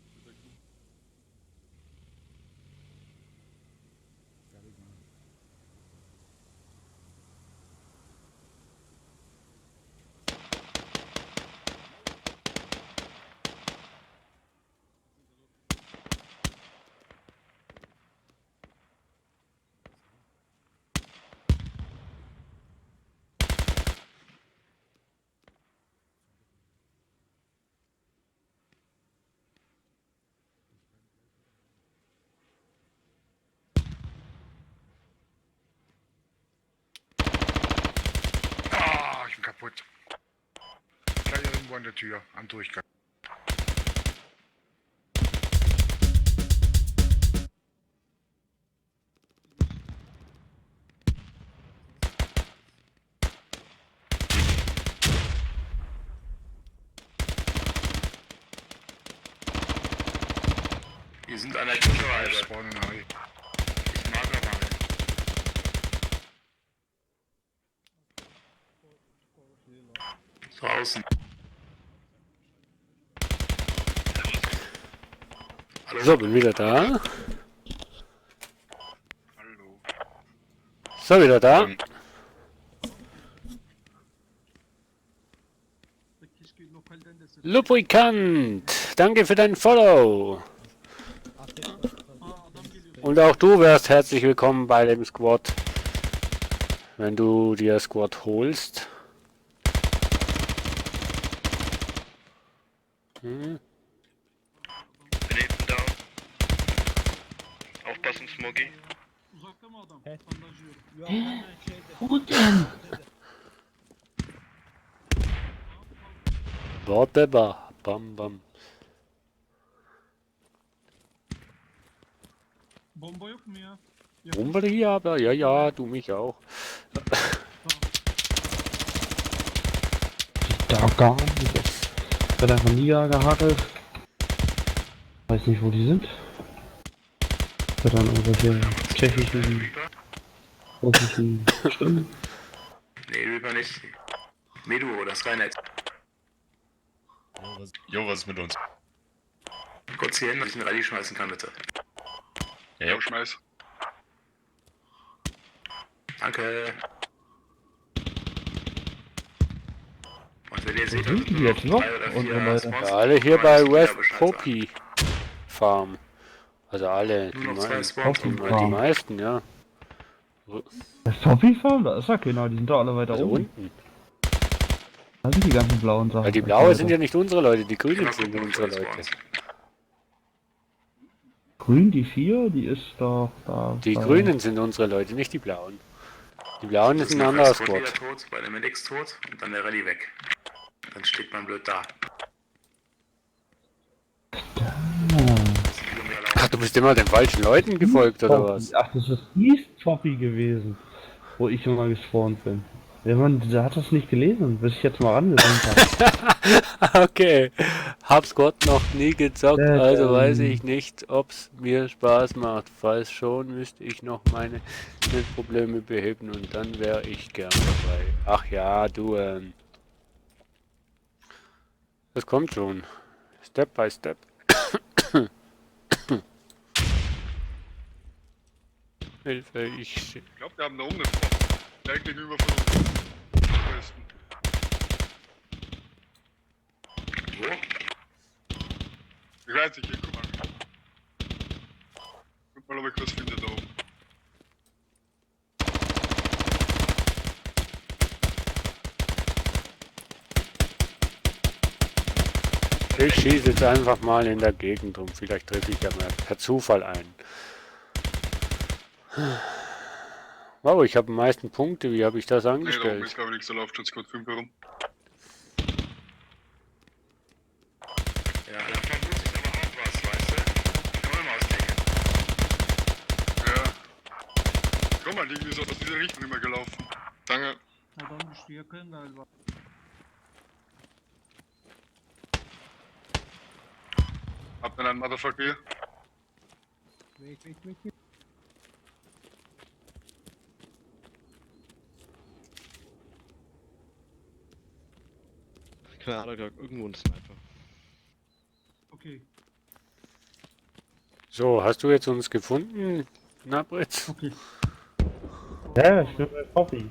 Fertig machen. Ah, ich bin kaputt. Gleich irgendwo an der Tür, am Durchgang. Wir sind an der Küchenreihe. Spawnen neu. Ich mag noch mal. Draußen. So, bin wieder da. So, wieder da. Lubrikant, danke für dein Follow. Und auch du wärst herzlich willkommen bei dem Squad, wenn du dir Squad holst. Bin hinten down. Aufpassen, Smoggy. Wo denn? Warte, bam, bam. Bomba yok mu ya? Bomber hier, aber ja, du mich auch. Da gar nicht. Ich werde einfach nie gehakelt. Weiß nicht, wo die sind. Ich werde dann irgendwelche tschechischen, russischen Stimmen. Nee, Reaper nicht. Medu oder Skynet. Jo, was ist mit uns? Kurz hier hin, dass ich einen Rallye schmeißen kann, bitte. Ja, schmeiß. Danke. Warte, wenn ihr seht, sind die jetzt noch? Unsere Leute. Ja, alle hier bei West Poppy Farm. Also alle, Nur noch 2 Spawns. die meisten, ja. Das Poppy Farm? Da ist ja keiner, die sind doch alle weiter Also oben. unten. Da sind die ganzen blauen Sachen. Weil die blaue sind ja nicht unsere Leute, die grünen sind unsere Leute. Grün, die 4, die ist doch da. Die grünen sind unsere Leute, nicht die blauen. Die blauen Das sind ist ein anderer Squad wieder Squad. tot, bei dem Medix tot und dann der Rallye weg. Dann steht man blöd da. Ach, du bist immer den falschen Leuten gefolgt, oder was? Ach, das ist East Poppy gewesen, wo ich immer gespawnt bin. Ja, Mann, der hat das nicht gelesen, bis ich jetzt mal rangesendet habe. Okay. Hab Squad noch nie gezockt, also weiß ich nicht, ob's mir Spaß macht. Falls schon, müsste ich noch meine Probleme beheben und dann wäre ich gern dabei. Ach ja, du, das kommt schon. Step by Step. Hilfe, ich glaube, wir haben da oben eine Frau. Direkt gegenüber von uns. Am besten. Wo? Ich weiß nicht, hier, guck mal. Guck mal, ob ich was finde da oben. Ich schieße jetzt einfach mal in der Gegend rum. Vielleicht treffe ich ja mal per Zufall ein. Wow, ich habe am meisten Punkte. Wie habe ich das Nee, da oben angestellt? ist glaube ich nichts, da läuft schon Squad 5 herum. Ja, da vermute ich aber auch was, weißt du? Kann man mal ausdenken. Ja. Guck mal, die ist aus dieser Richtung immer gelaufen. Danke. Adam düştü yakın galiba. Habt ihr einen Motherfucker hier? Wait. Keine Ahnung, irgendwo ein Sniper. Okay. So, hast du jetzt uns gefunden, Nabritz? Okay. Ja, ich bin bei Poppy.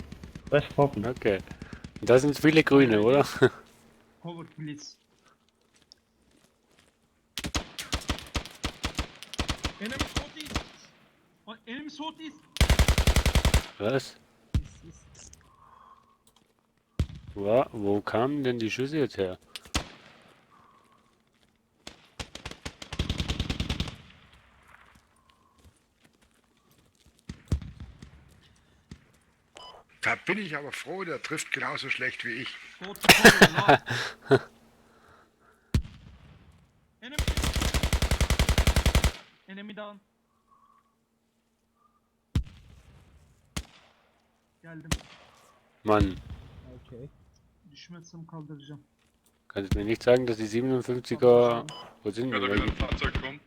West Poppy. Okay. Und da sind viele Grüne, oder? Cover please. Enemy southeast. Oh, enemy southeast. Was? Wo kamen denn die Schüsse jetzt her? Da bin ich aber froh, der trifft genauso schlecht wie ich. Go to cover now. Enemy down. Geldim. Mann, Okay. Düşmezsem kaldıracağım. kannst du mir nicht sagen, dass die 57er... Wo sind Ja, da die? wieder ein Fahrzeug kommen.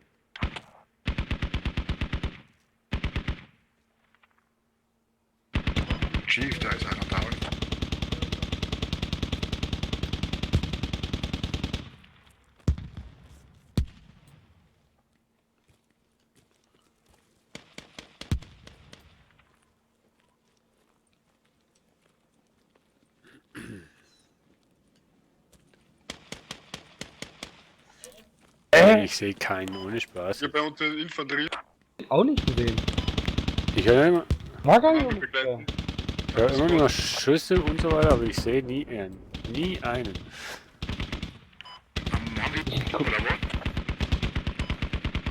Chief, da ist einer down. Ich sehe keinen, ohne Spaß. Hier bei uns in Infanterie. Auch nicht gesehen. Ich höre immer, War gar nicht. Begleiten. ich höre immer nur Schüsse und so weiter, aber ich sehe nie einen. Nie einen.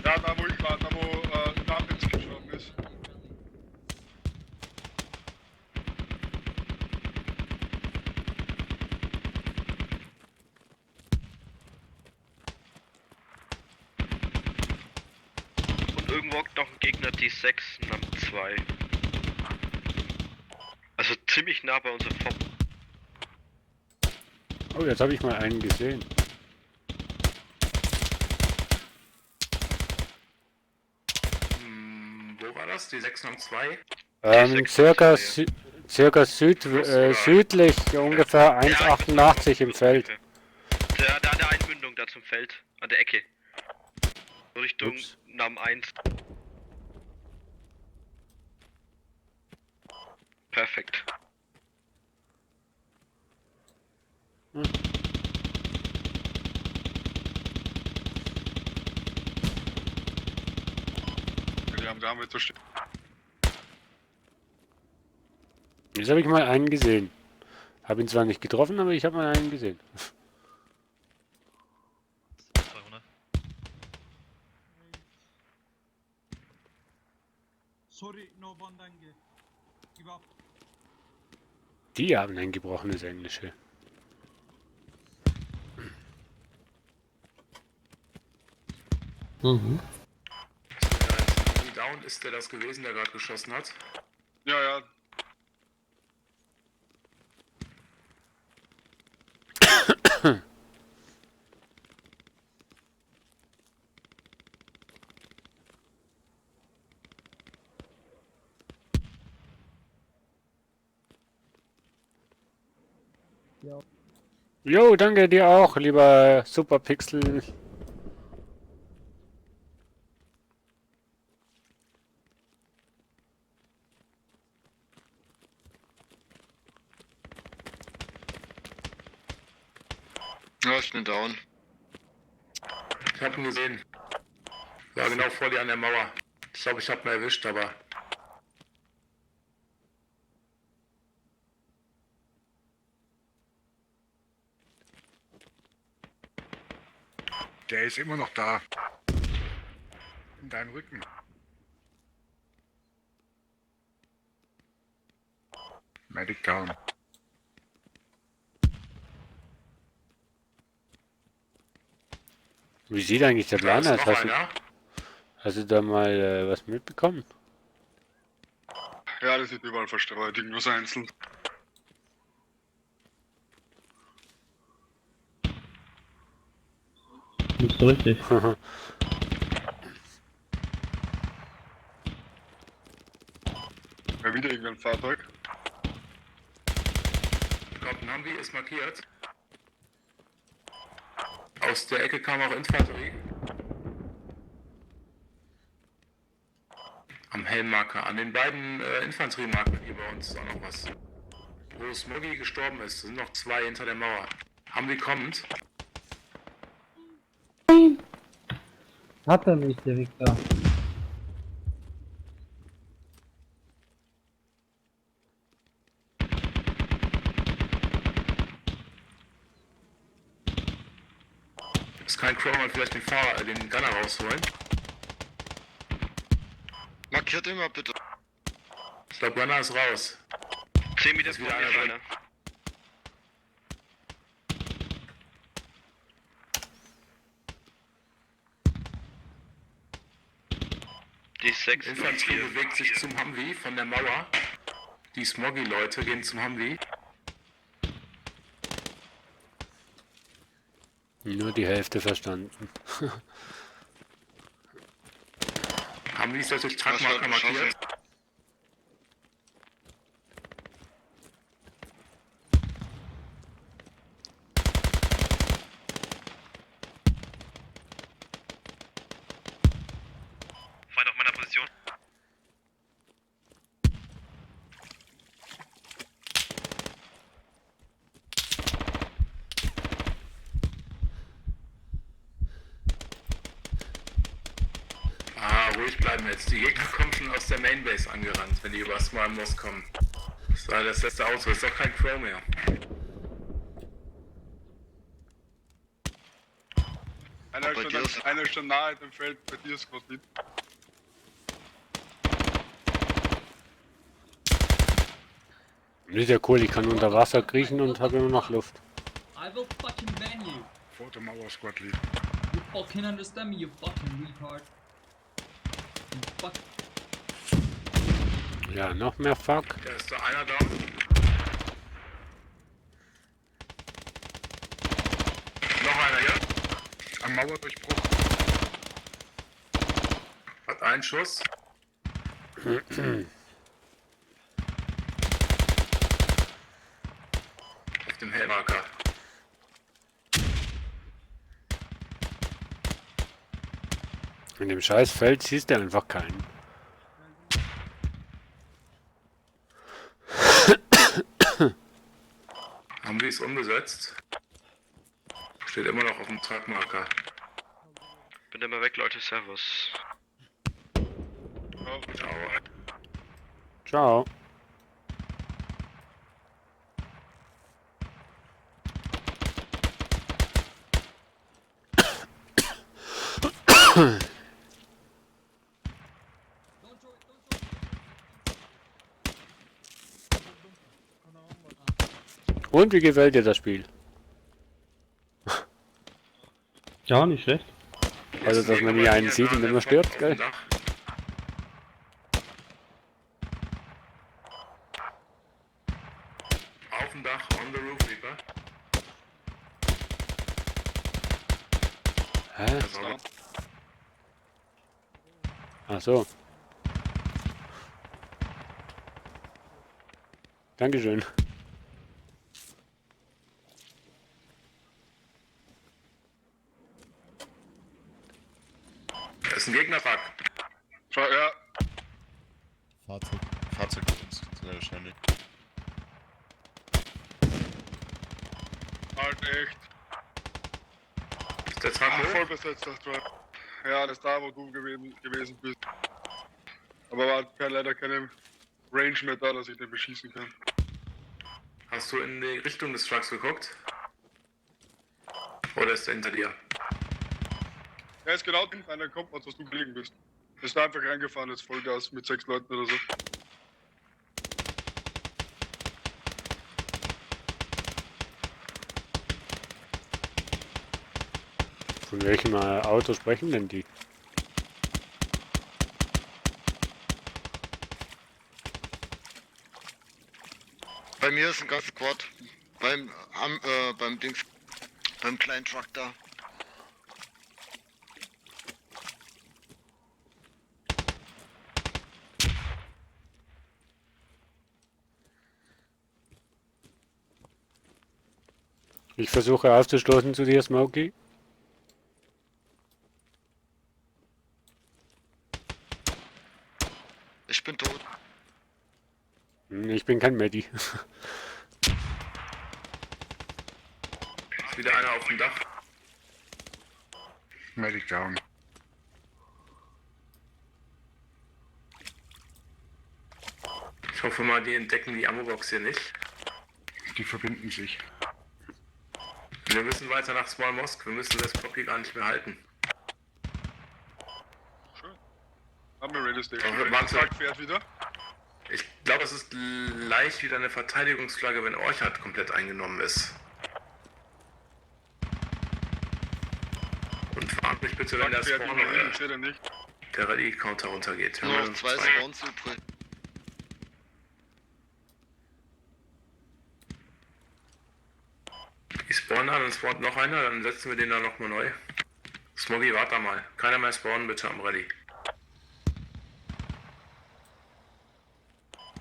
Ja, da wo ich war, da wo Nabitz gestorben ist. Und irgendwo hockt noch ein Gegner, die 6 Nam 2. Also ziemlich nah bei unserem Fob. Oh, jetzt habe ich mal einen gesehen. Wo war das? Die 602? Circa südlich, ungefähr 1,88 im Feld. Da an der Einmündung da zum Feld. An der Ecke. So Richtung Ups. Nam 1. Perfekt. Hm. da haben wir zu stehen. Jetzt habe ich mal einen gesehen. Habe ihn zwar nicht getroffen, aber ich habe mal einen gesehen. Sorry, no Bandange. Give up. Die haben ein gebrochenes Englische. Mhm. Wie down ist der das gewesen, der gerade geschossen hat? Ja, ja. Jo, danke dir auch, lieber Superpixel. Ja, ich bin down. Ich hab ihn gesehen. War genau vor dir an der Mauer. Ich glaube, ich hab ihn erwischt, aber... Der ist immer noch da. In deinem Rücken. Medic down. Wie sieht eigentlich der Plan Da aus? ist noch einer. Hast du da mal was mitbekommen? Ja, das sind überall verstreut, irgendwas einzeln. Nicht so richtig. Ja, wieder irgendein Fahrzeug. Kommt ein Humvee, ist markiert. Aus der Ecke kam auch Infanterie. Am Helmmarker. An den beiden Infanteriemarken hier bei uns ist auch noch was. Wo Smoggy gestorben ist, sind noch zwei hinter der Mauer. Humvee kommt. Hat er nicht, der Victor. Ist kein Chrome, vielleicht den Fahrer, den Gunner rausholen. Markiert immer bitte. Ich glaube, Gunner ist raus. 10 Meter Ist vor wieder mir einer einer. drin. Die 6 Infanterie bewegt sich zum Humvee von der Mauer. Die Smoggy-Leute gehen zum Humvee. Nur die Hälfte verstanden. Humvee ist durch Truckmarker markiert. Feind auf meiner Position. Ruhig bleiben jetzt. Die Gegner kommen schon aus der Mainbase angerannt, wenn die über Small Moss kommen. Das war das letzte Auto, ist doch kein Crow mehr. Einer ist schon nahe dem Feld, bei dir ist was mit. Nicht ja cool, ich kann unter Wasser kriechen und habe immer noch Luft. I will fucking ban you. Vor der Mauer Squad Lead. You fucking understand me, you fucking retard. You fuck. Ja, noch mehr Fuck. Da ist da einer da. Noch einer hier. Am Mauerdurchbruch. Hat einen Schuss. Auf dem Hellmarker. In dem scheiß Feld siehst du einfach keinen. Humvee ist unbesetzt. Steht immer noch auf dem Truckmarker. Bin immer weg, Leute. Servus. Ciao. Ciao. Und wie gefällt dir das Spiel? Ja, nicht schlecht. Also, dass man nie einen sieht und immer stirbt, gell? Auf dem Dach, on the roof, Reaper. Hä? Ach so. Dankeschön. Das ist ein Gegnerpack. Ja. Fahrzeug uns. Sehr schnell. Halt echt. Ist der Truck hoch? Voll besetzt, das Truck. Ja, das ist da, wo du gewesen bist. Aber war leider keine Range mehr da, dass ich den beschießen kann. Hast du in die Richtung des Trucks geguckt? Oder ist er hinter dir? Er ist genau hinten, einer kommt, was du gelegen bist. Er ist da einfach reingefahren, jetzt Vollgas mit 6 Leuten oder so. Von welchem Auto sprechen denn die? Bei mir ist ein ganzes Squad. Beim Dings. Beim kleinen Truck da. Ich versuche aufzustoßen zu dir, Smokey. Ich bin tot. Ich bin kein Medi. Ist wieder einer auf dem Dach. Medic down. Ich hoffe mal, die entdecken die Ammo-Box hier nicht. Die verbinden sich. Wir müssen weiter nach Small Mosque. Wir müssen das Poppy gar nicht mehr halten. Schön. Haben wir Radio Station. Aber Der Truck fährt wieder. Ich glaube, es ist leicht wieder eine Verteidigungsflagge, wenn Orchard komplett eingenommen ist. Und frag mich bitte, wenn der Spawn der Rallye-Counter runtergeht. Nur noch 2 Spawns übrig. Die spawnen an, dann spawnt noch einer, dann setzen wir den da nochmal neu. Smoggy, warte mal. Keiner mehr spawnen bitte am Rallye.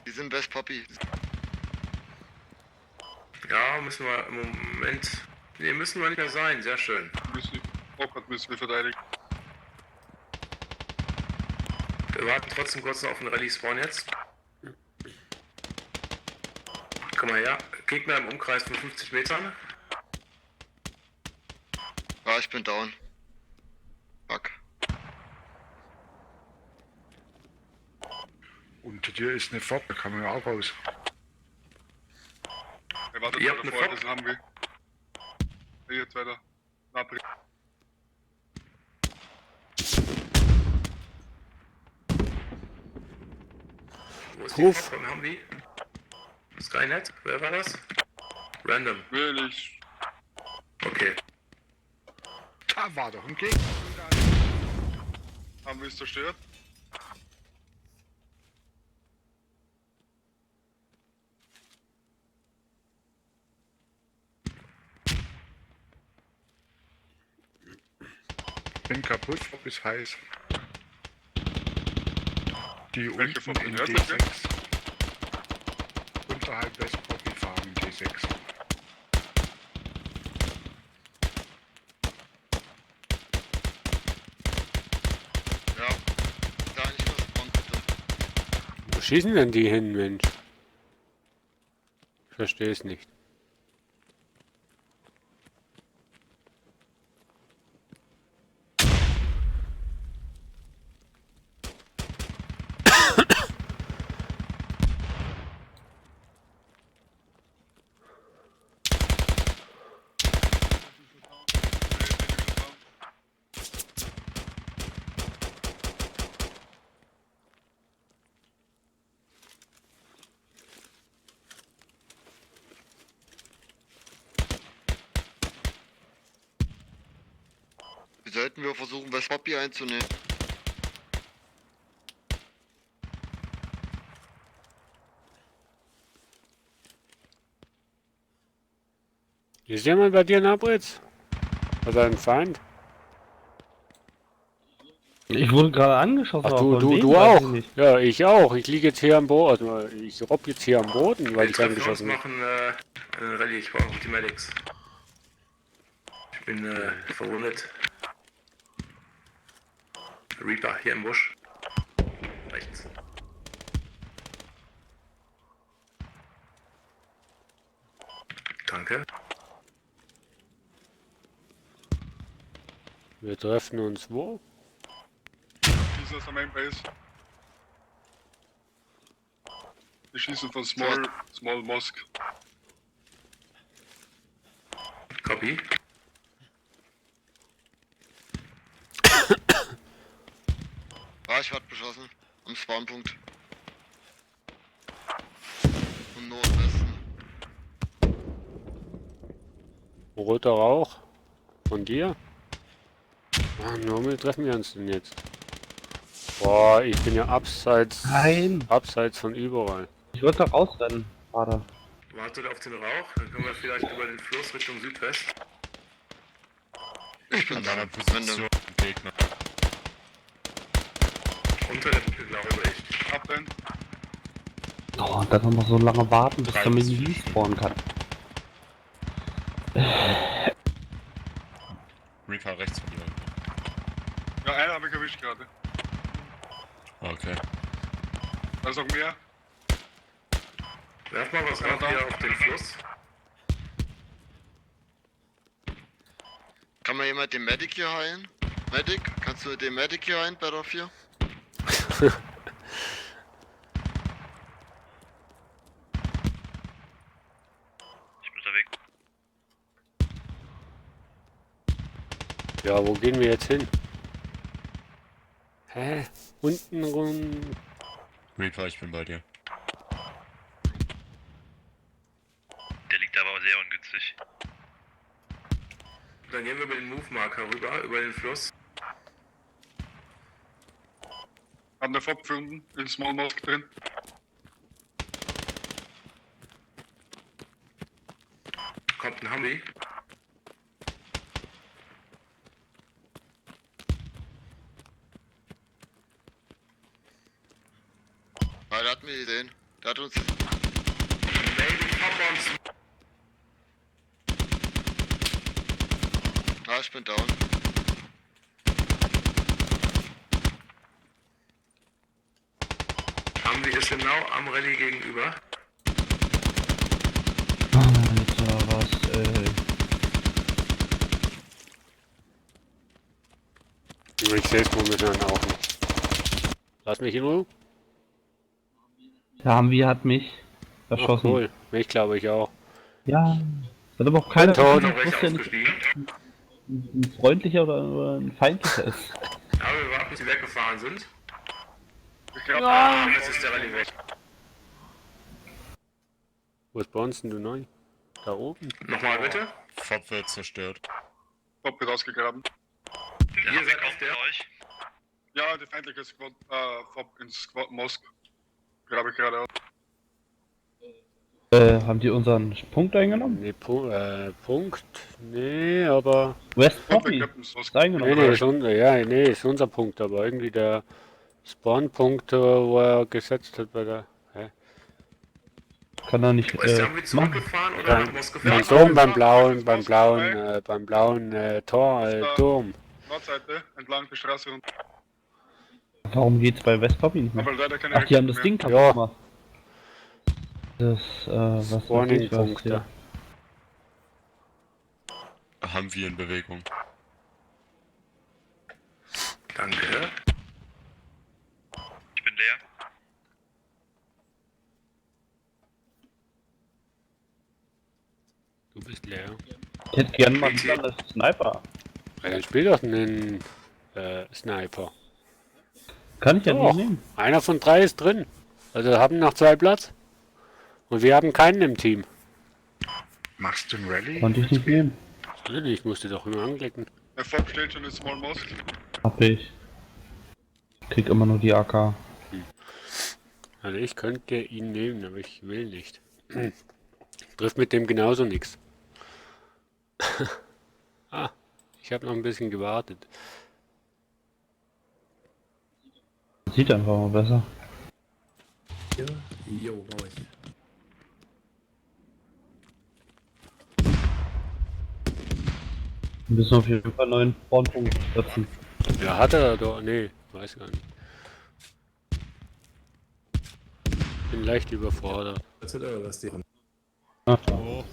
Die sind West Poppy. Ja, müssen wir im Moment... Ne, müssen wir nicht mehr sein, sehr schön. Müssen wir verteidigen. Wir warten trotzdem kurz noch auf den Rallye-Spawn jetzt. Komm mal her, Gegner im Umkreis von 50 Metern. Ja, ich bin down. Fuck. Unter dir ist eine Ford, da kann man ja auch raus. Er wartet Ihr mal habt eine davor, Ford? das haben wir. Hier, zweiter. Napri. Wo ist die Ford? Haben die? Skynet? Wer war das? Random. Will ich. Okay. Da war doch ein Gegner. Haben wir es zerstört? Bin kaputt, ist heiß. Die Welche unten von in den D6. Unterhalb West Poppy fahren D6. Ja. Da nicht mehr spawnen, bitte. Wo schießen denn die hin, Mensch? Ich verstehe es nicht. sollten wir versuchen, West Poppy einzunehmen. Ist jemand bei dir in Abritz? Oder ein Feind? Ich wurde gerade angeschossen. Ach, aber von wem, du weiß auch? ich nicht. Ja, ich auch. Ich liege jetzt hier am Boden. Also ich robb jetzt hier am Boden, weil Wir ich treffen uns, angeschossen bin. machen eine Rallye. Ich brauche die Medics. Ich bin verwundet. Reaper hier im Busch. Rechts. Danke. Wir treffen uns wo? Schießen aus der Main Base. Wir schießen von Small Mosque. Copy. Ich werde beschossen. Am Spawnpunkt. Im Nordwesten. Roter Rauch. Von dir? Mann, warum treffen wir uns denn jetzt? Boah, ich bin ja abseits. Nein. Abseits von überall. Ich wollte doch rausrennen, Vater. Wartet auf den Rauch, dann können wir vielleicht über den Fluss Richtung Südwest. Ich bin An deiner Position, Gegner. Unter der Brücke, glaube ich. Abrennen. Oh, und dann noch mal so lange warten, bis er mich nicht spawnen kann. Reaper rechts von dir. Ja, einen habe ich erwischt gerade. Okay. Da ist noch mehr. Werf mal was auf hier auf den Fluss. Kann mal jemand den Medic hier heilen? Medic? Kannst du den Medic hier heilen, Battle 4? Ich bin unterwegs. Ja, wo gehen wir jetzt hin? Hä? Unten rum. Reaper, ich bin bei dir. Der liegt aber sehr ungünstig. Dann gehen wir über den Move-Marker rüber, über den Fluss. Haben eine Fob gefunden, in Small Mosque drin. Kommt ein Humvee. Ah, der hat mir gesehen. Der hat uns... Ah, ich bin down. Humvee ist genau am Rallye gegenüber. Alter, was, Ich sehe es momentan auch nicht. Lass mich in Ruhe. Der Humvee hat mich erschossen. Ach, cool. Mich glaube ich auch. Ja. Hat aber auch keiner tot. gewusst, ja nicht ein freundlicher oder ein feindlicher ist. Aber wir warten, bis sie weggefahren sind. Ich glaube, Jetzt ist der Rallye weg. Wo ist bei uns denn du neu? Da oben? Nochmal bitte. Fob wird zerstört. Fob wird ausgegraben. Ihr seid auf der... euch. Ja, die feindliche Squad, Fob in Squad Mosque. Grabe ich gerade aus. Haben die unseren Punkt eingenommen? Nee, Punkt? Nee, aber... West Poppy ist eingenommen. Nee, ist unser Punkt, aber irgendwie der Spawn-Punkt, wo er gesetzt hat bei der... Hä? Kann er nicht, Ist der Humvee zurückgefahren oder nach Moskau gefahren? Ganz oben beim blauen Tor, Turm. Nordseite, entlang der Straße runter. Warum geht's bei West Poppy nicht mehr? Aber leider keine Ach, die haben das Rechte Ding mehr. kaputt gemacht. Das, was Spawning-Punkt, ja. Humvee in Bewegung. Danke. Ich bin leer. Du bist leer. Ich hätte gern mal wieder einen Sniper. Ja, dann spiel doch einen Sniper. Kann ich ja Doch, nicht nehmen. einer von 3 ist drin. Also haben noch 2 Platz. Und wir haben keinen im Team. Machst du ein Rallye? Konnte ich nicht nehmen. Ich musste doch immer anklicken. Der Fob steht schon in Small Most. Hab ich. Krieg immer nur die AK. Also ich könnte ihn nehmen, aber ich will nicht. Trifft mit dem genauso nichts. Ah, ich habe noch ein bisschen gewartet. Sieht einfach mal besser. Ja, jo, brauche ich. Wir müssen auf jeden Fall 9 Spawnpunkte setzen. Ja, hat er doch. Nee, weiß gar nicht. Bin leicht überfordert. Das wird aber was die haben. Ah, oh.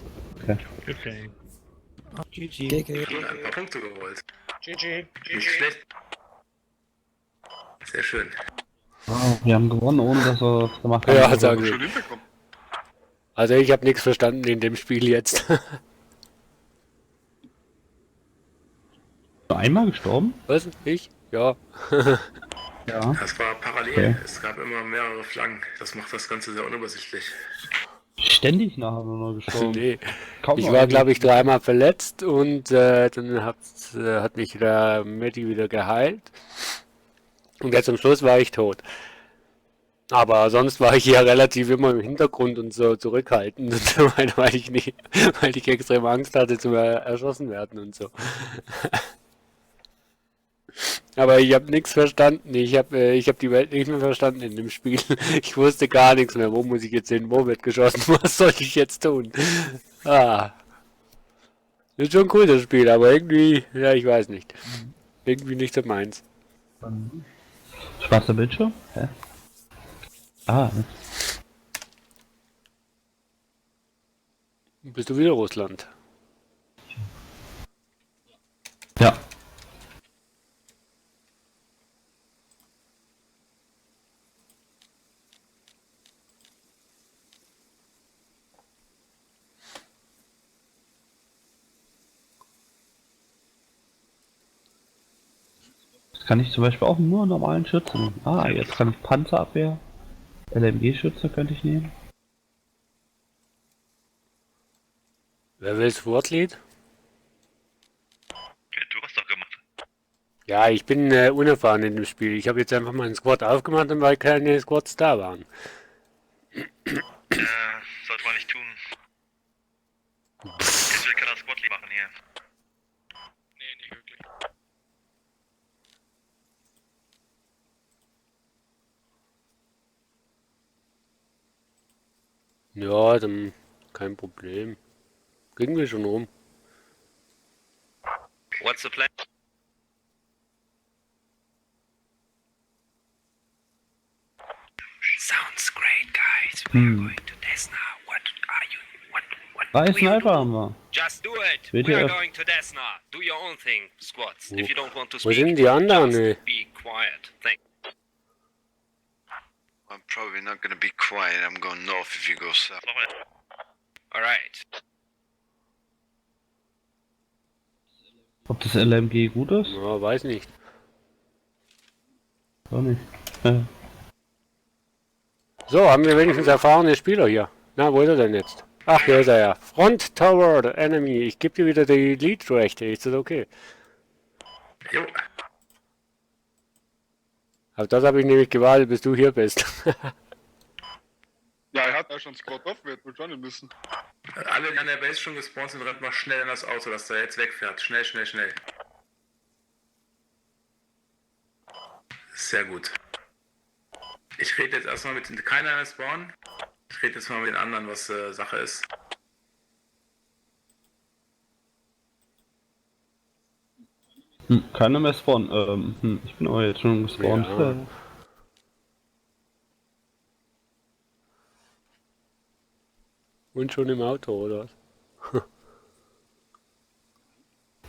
Okay. Okay. GG. Ein paar Punkte geholt. GG. Nicht schlecht. Sehr schön. Wow, wir haben gewonnen, ohne dass wir was gemacht haben. Ja, sagen wir. Also ich habe nichts verstanden in dem Spiel jetzt. Einmal gestorben? Was? Ich? Ja. Ja. Das war parallel. Okay. Es gab immer mehrere Flaggen. Das macht das Ganze sehr unübersichtlich. Ständig nachher nur noch gestorben. Nee. Kaum Ich noch war, einer. glaube ich, 3-mal verletzt und dann hat mich der Matti wieder geheilt. Und jetzt am Schluss war ich tot. Aber sonst war ich ja relativ immer im Hintergrund und so zurückhaltend, weil ich extrem Angst hatte zu erschossen werden und so. Aber ich habe nichts verstanden. Ich hab die Welt nicht mehr verstanden in dem Spiel. Ich wusste gar nichts mehr. Wo muss ich jetzt hin? Wo wird geschossen? Was soll ich jetzt tun? Ah. Ist schon cool, das Spiel, aber irgendwie, ja, ich weiß nicht. Irgendwie nicht so meins. Schwarzer Bildschirm? Hä? Ah. Bist du wieder Russland? Ja. Jetzt kann ich zum Beispiel auch nur normalen Schützen. Ah, jetzt kann ich Panzerabwehr. LMG-Schütze könnte ich nehmen. Wer will das Wortlied? Du hast doch gemacht. Ja, ich bin unerfahren in dem Spiel. Ich habe jetzt einfach mal einen Squad aufgemacht, weil keine Squads da waren. Sollte man nicht tun. Jetzt will keiner Squadly machen hier. Nee, nicht wirklich. Ja, dann kein Problem. Kriegen wir schon rum. What's the plan? Sounds great, guys. We are going to Desna. What are you? What Drei will you Sniper do? haben wir. Just do it. WTF. We are going to Desna. Do your own thing, squads. If you don't want to Wo speak, sind die anderen? ey? be quiet. Thank. I'm probably not gonna be quiet. I'm going north if you go south. All right. Ob das LMG gut ist? Ja, weiß nicht. Auch nicht. Ja. So, haben wir wenigstens erfahrene Spieler hier. Na, wo ist er denn jetzt? Ach, hier ist er ja. Front Tower, the Enemy. Ich gebe dir wieder die Lead-Rechte. Ist das okay? Jo. Auf das habe ich nämlich gewartet, bis du hier bist. Ja, er hat ja schon Squad off, wir hätten schon müssen. Alle, die an der Base schon gespawnt sind, rennt mal schnell in das Auto, dass der jetzt wegfährt. Schnell, schnell, schnell. Sehr gut. Ich rede jetzt erstmal mit keiner Spawn. Ich rede jetzt mal mit den anderen, was Sache ist. Keiner mehr spawnen. Ich bin aber jetzt schon gespawnt. Ja. Und schon im Auto, oder was?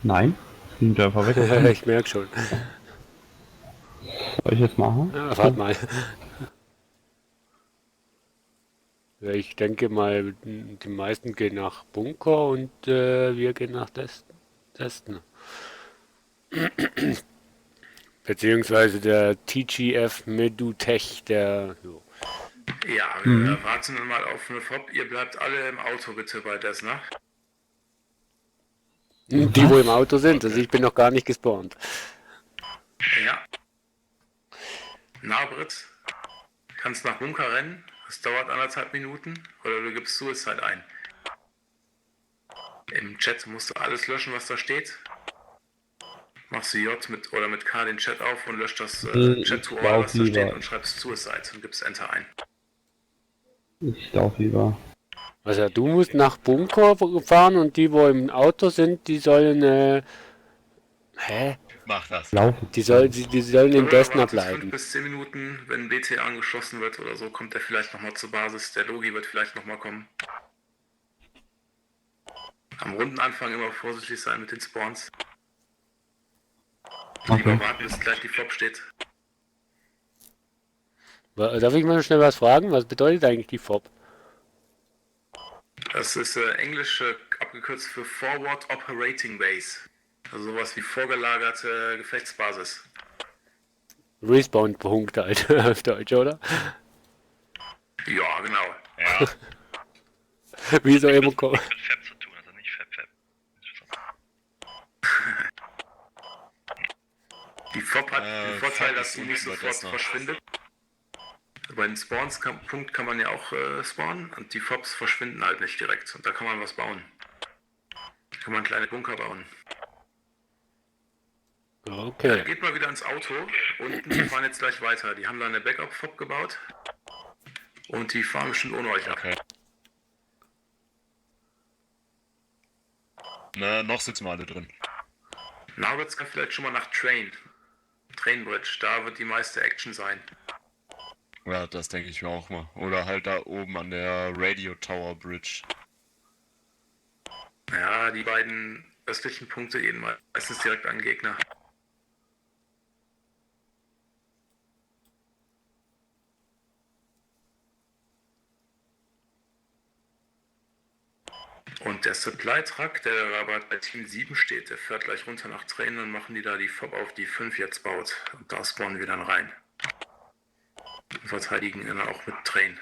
Nein, sind einfach weg. Ich merke schon. Soll ich jetzt machen? Ja, warte mal. Ja, ich denke mal, die meisten gehen nach Bunker und wir gehen nach Testen. Beziehungsweise der TGF Medutech, der... Jo. Ja, wir warten mal auf eine FOB. Ihr bleibt alle im Auto bitte bei Desna. Die, wo im Auto sind, also ich bin noch gar nicht gespawnt. Ja. Nabritz, kannst nach Bunker rennen, das dauert 1,5 Minuten, oder du gibst Suicide ein. Im Chat musst du alles löschen, was da steht. Machst du J mit oder mit K den Chat auf und löscht das Chat to all, was da steht, und schreibst Suicide und gibst Enter ein. Ich laufe lieber. Also du musst nach Bunker fahren und die, wo im Auto sind, die sollen Mach das. Laufen. Die sollen in Destner bleiben. 5 bis 10 Minuten, wenn BT angeschlossen wird oder so, kommt er vielleicht nochmal zur Basis. Der Logi wird vielleicht nochmal kommen. Am Rundenanfang immer vorsichtig sein mit den Spawns. Lieber warten, bis gleich die FOB steht. Darf ich mal schnell was fragen? Was bedeutet eigentlich die FOB? Das ist Englisch abgekürzt für Forward Operating Base. Also sowas wie vorgelagerte Gefechtsbasis. Respawn-Punkt halt, auf Deutsch, oder? Ja, genau. Ja. Wie soll immer kommen? Mit Fab zu tun, also nicht Fab. Die FOB hat den Vorteil, dass sie nicht sofort verschwindet. Bei den Spawns-Punkt kann man ja auch spawnen und die FOBs verschwinden halt nicht direkt. Und da kann man was bauen. Da kann man kleine Bunker bauen. Okay. Geht mal wieder ins Auto und die fahren jetzt gleich weiter. Die haben da eine Backup-FOB gebaut und die fahren bestimmt ohne euch ab. Na, noch sitzen wir alle drin. Nauritz kann vielleicht schon mal nach Trainbridge, da wird die meiste Action sein. Ja, das denke ich mir auch mal. Oder halt da oben an der Radio Tower Bridge. Ja, die beiden östlichen Punkte gehen meistens direkt an den Gegner. Und der Supply-Truck, der aber bei Team 7 steht, der fährt gleich runter nach Train und machen die da die FOB auf die 5 jetzt baut. Und da spawnen wir dann rein. Und verteidigen dann auch mit Train.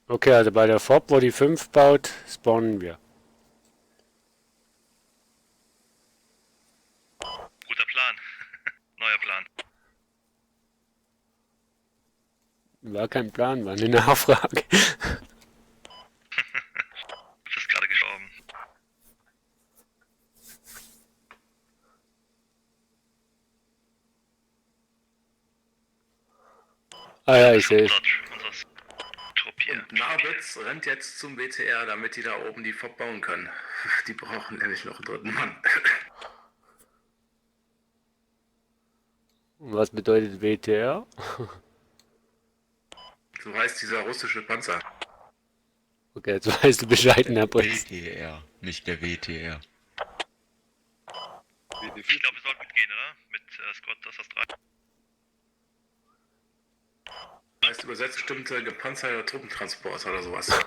Okay, also bei der FOB, wo die 5 baut, spawnen wir. Guter Plan. Neuer Plan. War kein Plan, war eine Nachfrage. Du bist gerade gestorben. Ah ja, ich sehe es. Und Nabitz rennt jetzt zum BTR, damit die da oben die FOB bauen können. Die brauchen nämlich noch einen dritten Mann. Was bedeutet WTR? So heißt dieser russische Panzer. Okay, jetzt weißt du Bescheid, Herr Prinz. WTR, nicht der WTR. Ich glaube, es soll gut gehen, oder? Mit Scott, das ist 3. Heißt übersetzt bestimmte gepanzerte Truppentransporter oder sowas.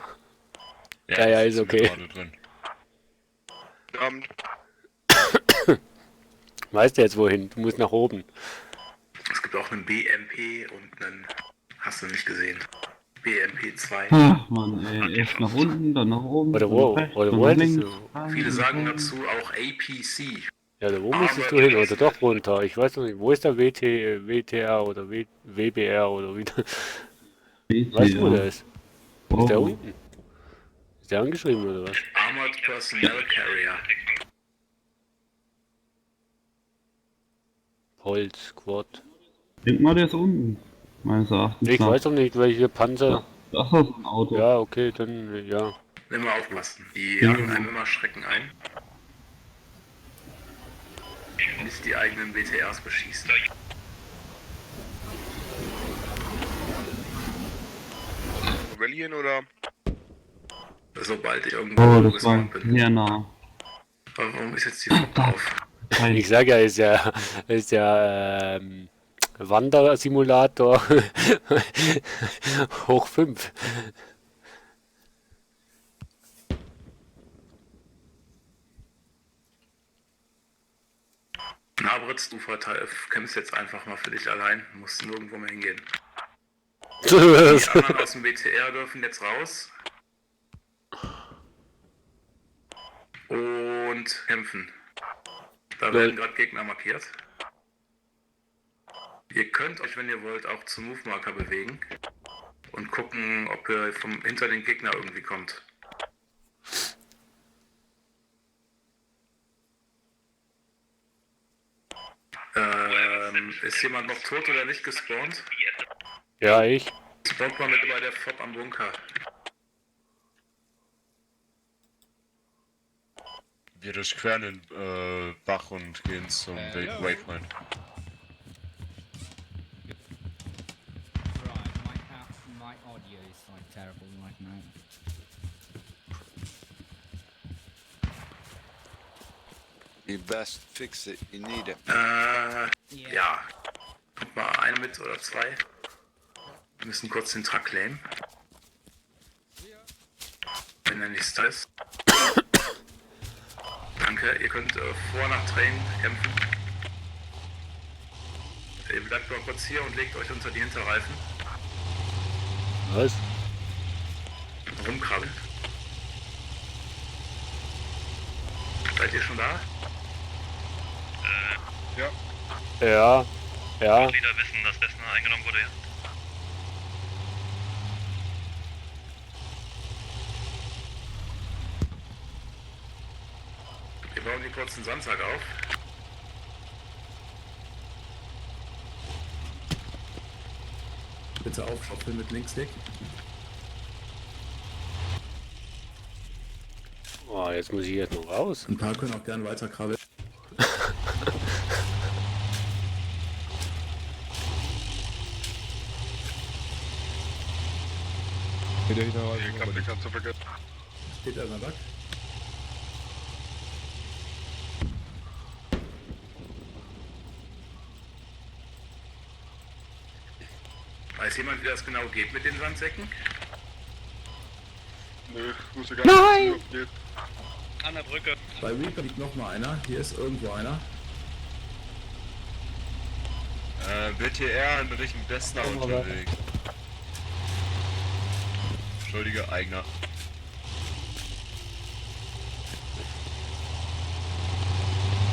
Ja, ist okay. Weißt du jetzt wohin? Du musst nach oben. Es gibt auch einen BMP und einen, hast du nicht gesehen, BMP 2. Ach man, ey, erst nach unten, dann nach oben. Oder wo? Oder wo hättest du? Viele sagen dazu auch APC. Ja, da wo musstest du hin? Oder doch runter? Ich weiß noch nicht. Wo ist der WTR oder WBR oder wie? Weißt du, wo der ist? Ist der unten? Ist der angeschrieben oder was? Armored Personnel Carrier. Holz, Quad. Ich denk mal, der ist unten. Meines Erachtens. Ich weiß doch nicht, welche Panzer. Das ist ein Auto. Ja, okay, dann ja. Immer aufpassen. Die jagen einem immer Schrecken ein. Nicht die eigenen BTRs beschießen. Rebellion oder? Sobald ich irgendwo Oh, das war gespawnt bin. sehr nah. Warum ist jetzt die FOB auf? Ich sag ja, ist ja Wandersimulator hoch 5. Nabritz, du kämpfst jetzt einfach mal für dich allein, musst nirgendwo mehr hingehen. Die anderen aus dem BTR dürfen jetzt raus. Und kämpfen. Da werden gerade Gegner markiert. Ihr könnt euch, wenn ihr wollt, auch zum Move-Marker bewegen. Und gucken, ob ihr hinter den Gegner irgendwie kommt. Ist jemand noch tot oder nicht gespawnt? Ja, ich. Spawnt mal mit bei der FOB am Bunker. Wir durchqueren den Bach und gehen zum Waypoint. My audio is like terrible right now. You best fix it, you need it. Ja. Kommt mal einer mit oder zwei. Wir müssen kurz den Truck claimen. Wenn er nicht da ist. Danke, ihr könnt vor nach Train kämpfen. Ihr bleibt mal kurz hier und legt euch unter die Hinterreifen. Was? Rumkrabbeln. Seid ihr schon da? Ja. Ja. Ja. Mitglieder wissen, dass Dessen eingenommen wurde, ja? Wir bauen hier kurz den Sandsack auf. Bitte aufschaufeln mit Linksklick. Oh, jetzt muss ich jetzt noch raus. Ein paar können auch gerne weiter krabbeln. Ich glaube, den kannst du vergessen. Steht er in der Back? Weiß jemand, wie das genau geht mit den Sandsäcken? Nö, muss ich gar nicht wissen, wie es geht. An der Brücke. Bei Reaper liegt noch mal einer. Hier ist irgendwo einer. BTR in Richtung Dessner unterwegs. Entschuldige, Eigner.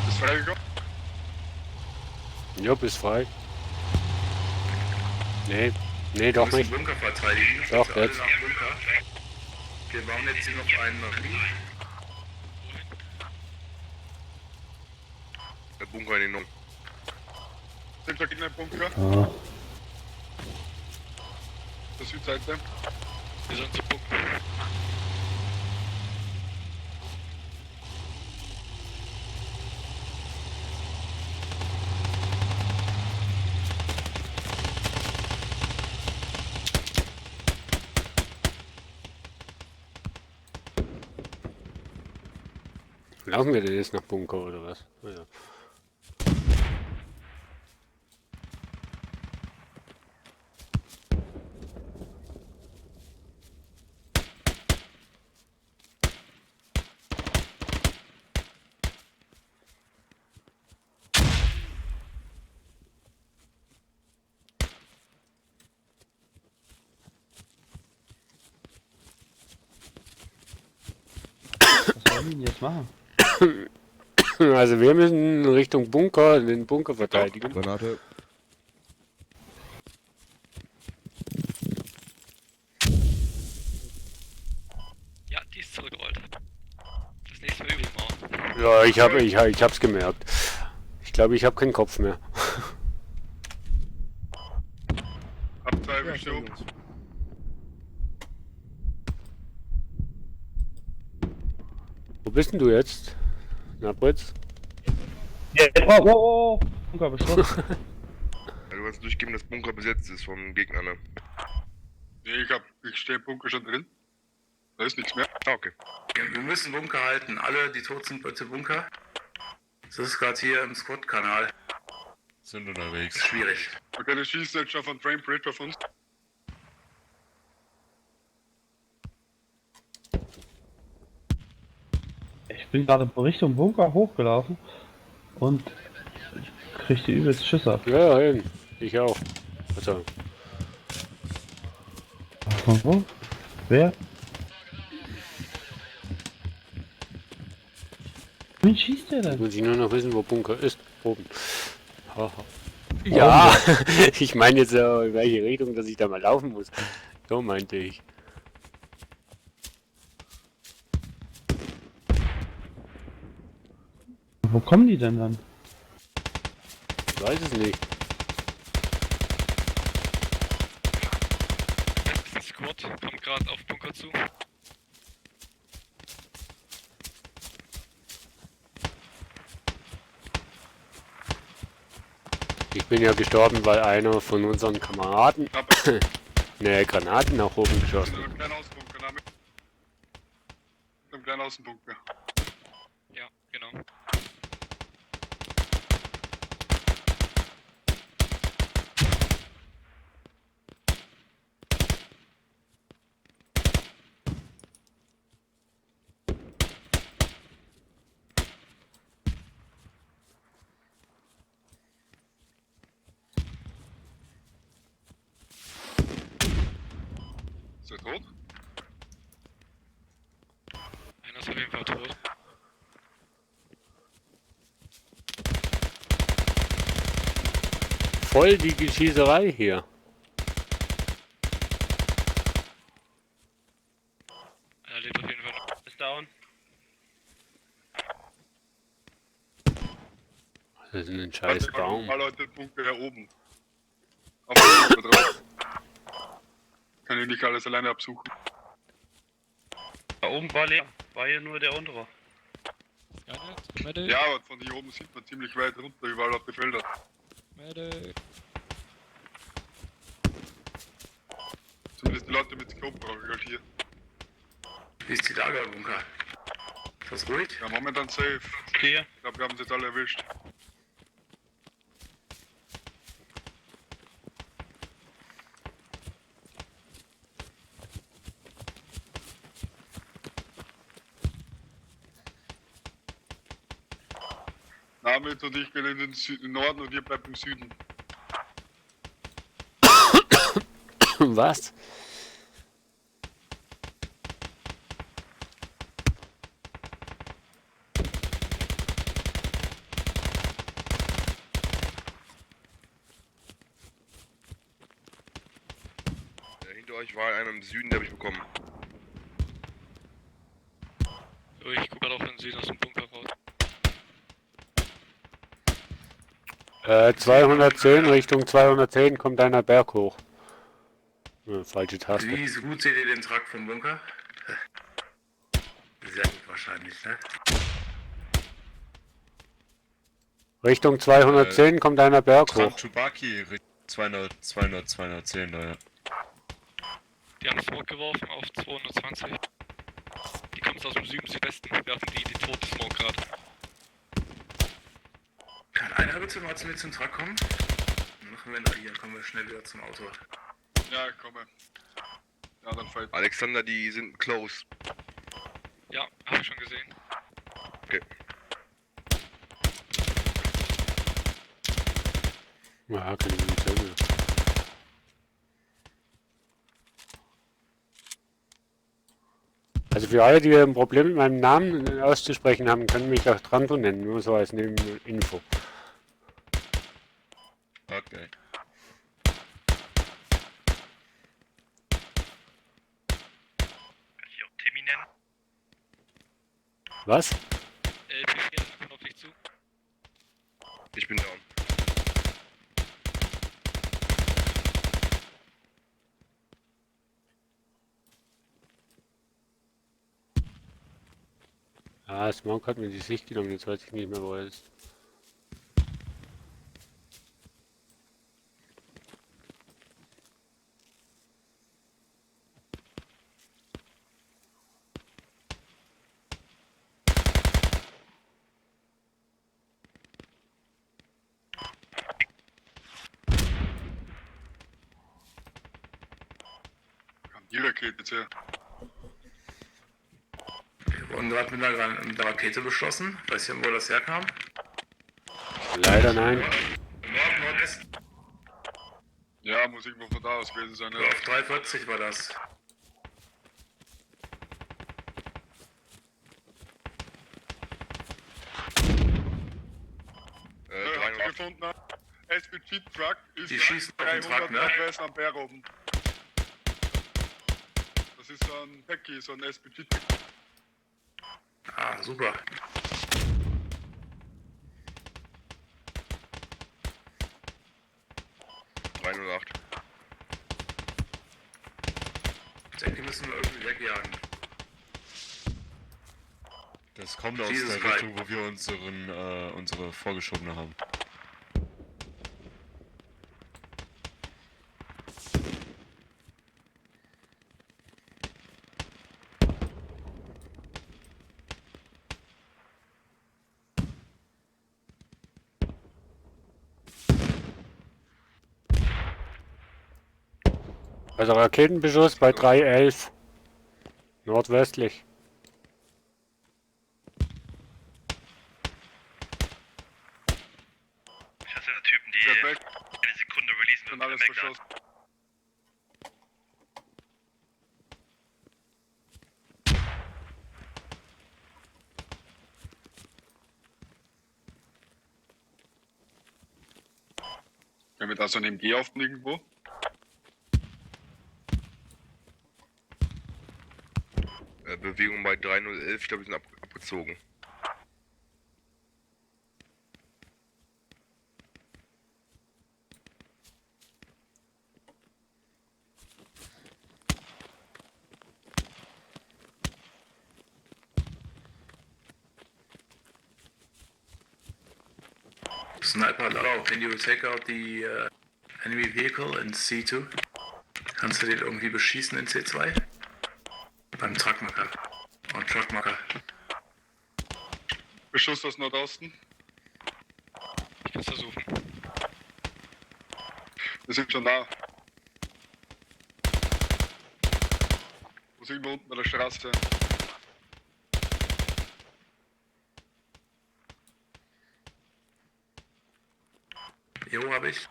Ist freigekommen? Job ist frei. Nee, nee, doch Wir müssen nicht. den Bunker verteidigen. Doch, Bitte alle jetzt. nach Bunker. Wir bauen jetzt hier noch einen nach links. Der Bunker in den Norden. Sind da Gegner im Bunker? Ah. Das Südseite. Wir sind zu Bunker. Laufen wir denn jetzt nach Bunker oder was? Ja. Was wollen die denn jetzt machen? Also wir müssen Richtung Bunker, den Bunker verteidigen. Granate. Ja, die ist zurückgerollt. Das nächste Mal übe ich mal. Ja, ich hab's gemerkt. Ich glaube, ich habe keinen Kopf mehr. Abtreibung, ja, Wo bist denn du jetzt? Na, Britz? Ja, oh, Bunker beschossen. Ja, du kannst durchgeben, dass Bunker besetzt ist vom Gegner, ne? Nee, ich stehe im Bunker schon drin. Da ist nichts mehr. Ah, okay. Wir müssen Bunker halten. Alle, die tot sind, bitte Bunker. Das ist gerade hier im Squad-Kanal. Sind unterwegs. Schwierig. Okay, der schießt jetzt schon von Frame Bridge auf uns. Ich bin gerade Richtung Bunker hochgelaufen und krieg die übelst Schüsse ab. Ja, eben. Ich auch. Also. Von wo? Wer? Wen schießt der denn? Muss ich nur noch wissen, wo Bunker ist. Oben. Haha. Ja, ich meine jetzt in welche Richtung, dass ich da mal laufen muss. So meinte ich. Wo kommen die denn dann? Ich weiß es nicht. Letzter Squad kommt gerade auf Bunker zu. Ich bin ja gestorben, weil einer von unseren Kameraden eine Granate nach oben geschossen hat. Im kleinen Außenbunker, damit. Im kleinen Außenbunker. Ja, genau. Ist er tot? Einer ist auf jeden Fall tot. Voll die Geschießerei hier. Einer lebt auf jeden Fall noch. Ist down. Das ist ein scheiß Baum. Mal Leute, Bunker hier oben. Auf dem Bunker drauf. Kann ich nicht alles alleine absuchen. Da oben war leer. War hier nur der untere. Ja, aber von hier oben sieht man ziemlich weit runter, überall auf die Felder. Zumindest die Leute mit Scope brauche ich halt hier. Wie ist die Lage, Bunker? Ist das ruhig? Ja, momentan safe. Hier. Ich glaube, wir haben sie jetzt alle erwischt. Namit und ich gehen in den Norden und ihr bleibt im Süden. Was? Hinter euch war einer im Süden, der habe ich bekommen. So, ich gucke gerade auf den Süden aus dem Bunker raus. 210, Richtung 210 kommt einer Berg hoch. Falsche Taste. Wie gut seht ihr den Truck vom Bunker? Sehr gut wahrscheinlich, ne? Richtung 210 kommt einer Berg hoch. Chubaki, 210, da ja. Die haben Smoke geworfen auf 220. Die kommt aus dem Süden, Südwesten. Wir hatten die tote Smoke gerade. Kann einer bitte mal zu mir zum Truck kommen? Dann machen wir hier, kommen wir schnell wieder zum Auto. Ja, ich komme. Ja, dann fight. Alexander, die sind close. Ja, hab ich schon gesehen. Okay. Ja, kann ich nicht sagen. Also für alle, die ein Problem mit meinem Namen auszusprechen haben, können mich auch Tranto nennen, nur so als Nebeninfo. Okay. Kann ich auch Timmy nennen? Was? P4 kommt auf dich zu. Ich bin down. Ah, Smoke hat mir die Sicht genommen, jetzt weiß ich nicht mehr, wo er ist. Die Rakete jetzt her. Wir wurden gerade mit einer Rakete beschossen. Weißt du, wo das herkam? Leider nein. weiß? Ja, muss irgendwo von da aus gewesen sein. So, auf 340 war das. Habt ihr gefunden? SPG Truck ist Die schießen auf den 300 Truck, ne? Nordwest am Berg oben. Das ist so ein Becky, so ein SPG Truck. Ah, super. Ich denke, die müssen wir irgendwie wegjagen. Das kommt aus Jesus der Christ. Richtung, wo wir unsere vorgeschobene haben. Also Raketenbeschuss bei 311. Nordwestlich. Ich hasse der Typen, die eine Sekunde releasen und alles verschossen. Können wir da so ein MG aufnehmen irgendwo? Bewegung bei 3011, ich glaube, wir sind abgezogen. Sniper Lau, can you take out the enemy vehicle in C2? Kannst du den irgendwie beschießen in C2? Beim Truckmarker. Und Truckmarker. Beschuss aus Nordosten. Ich kann's versuchen. Wir sind schon da. Wo sind wir unten an der Straße? Jo, hab ich.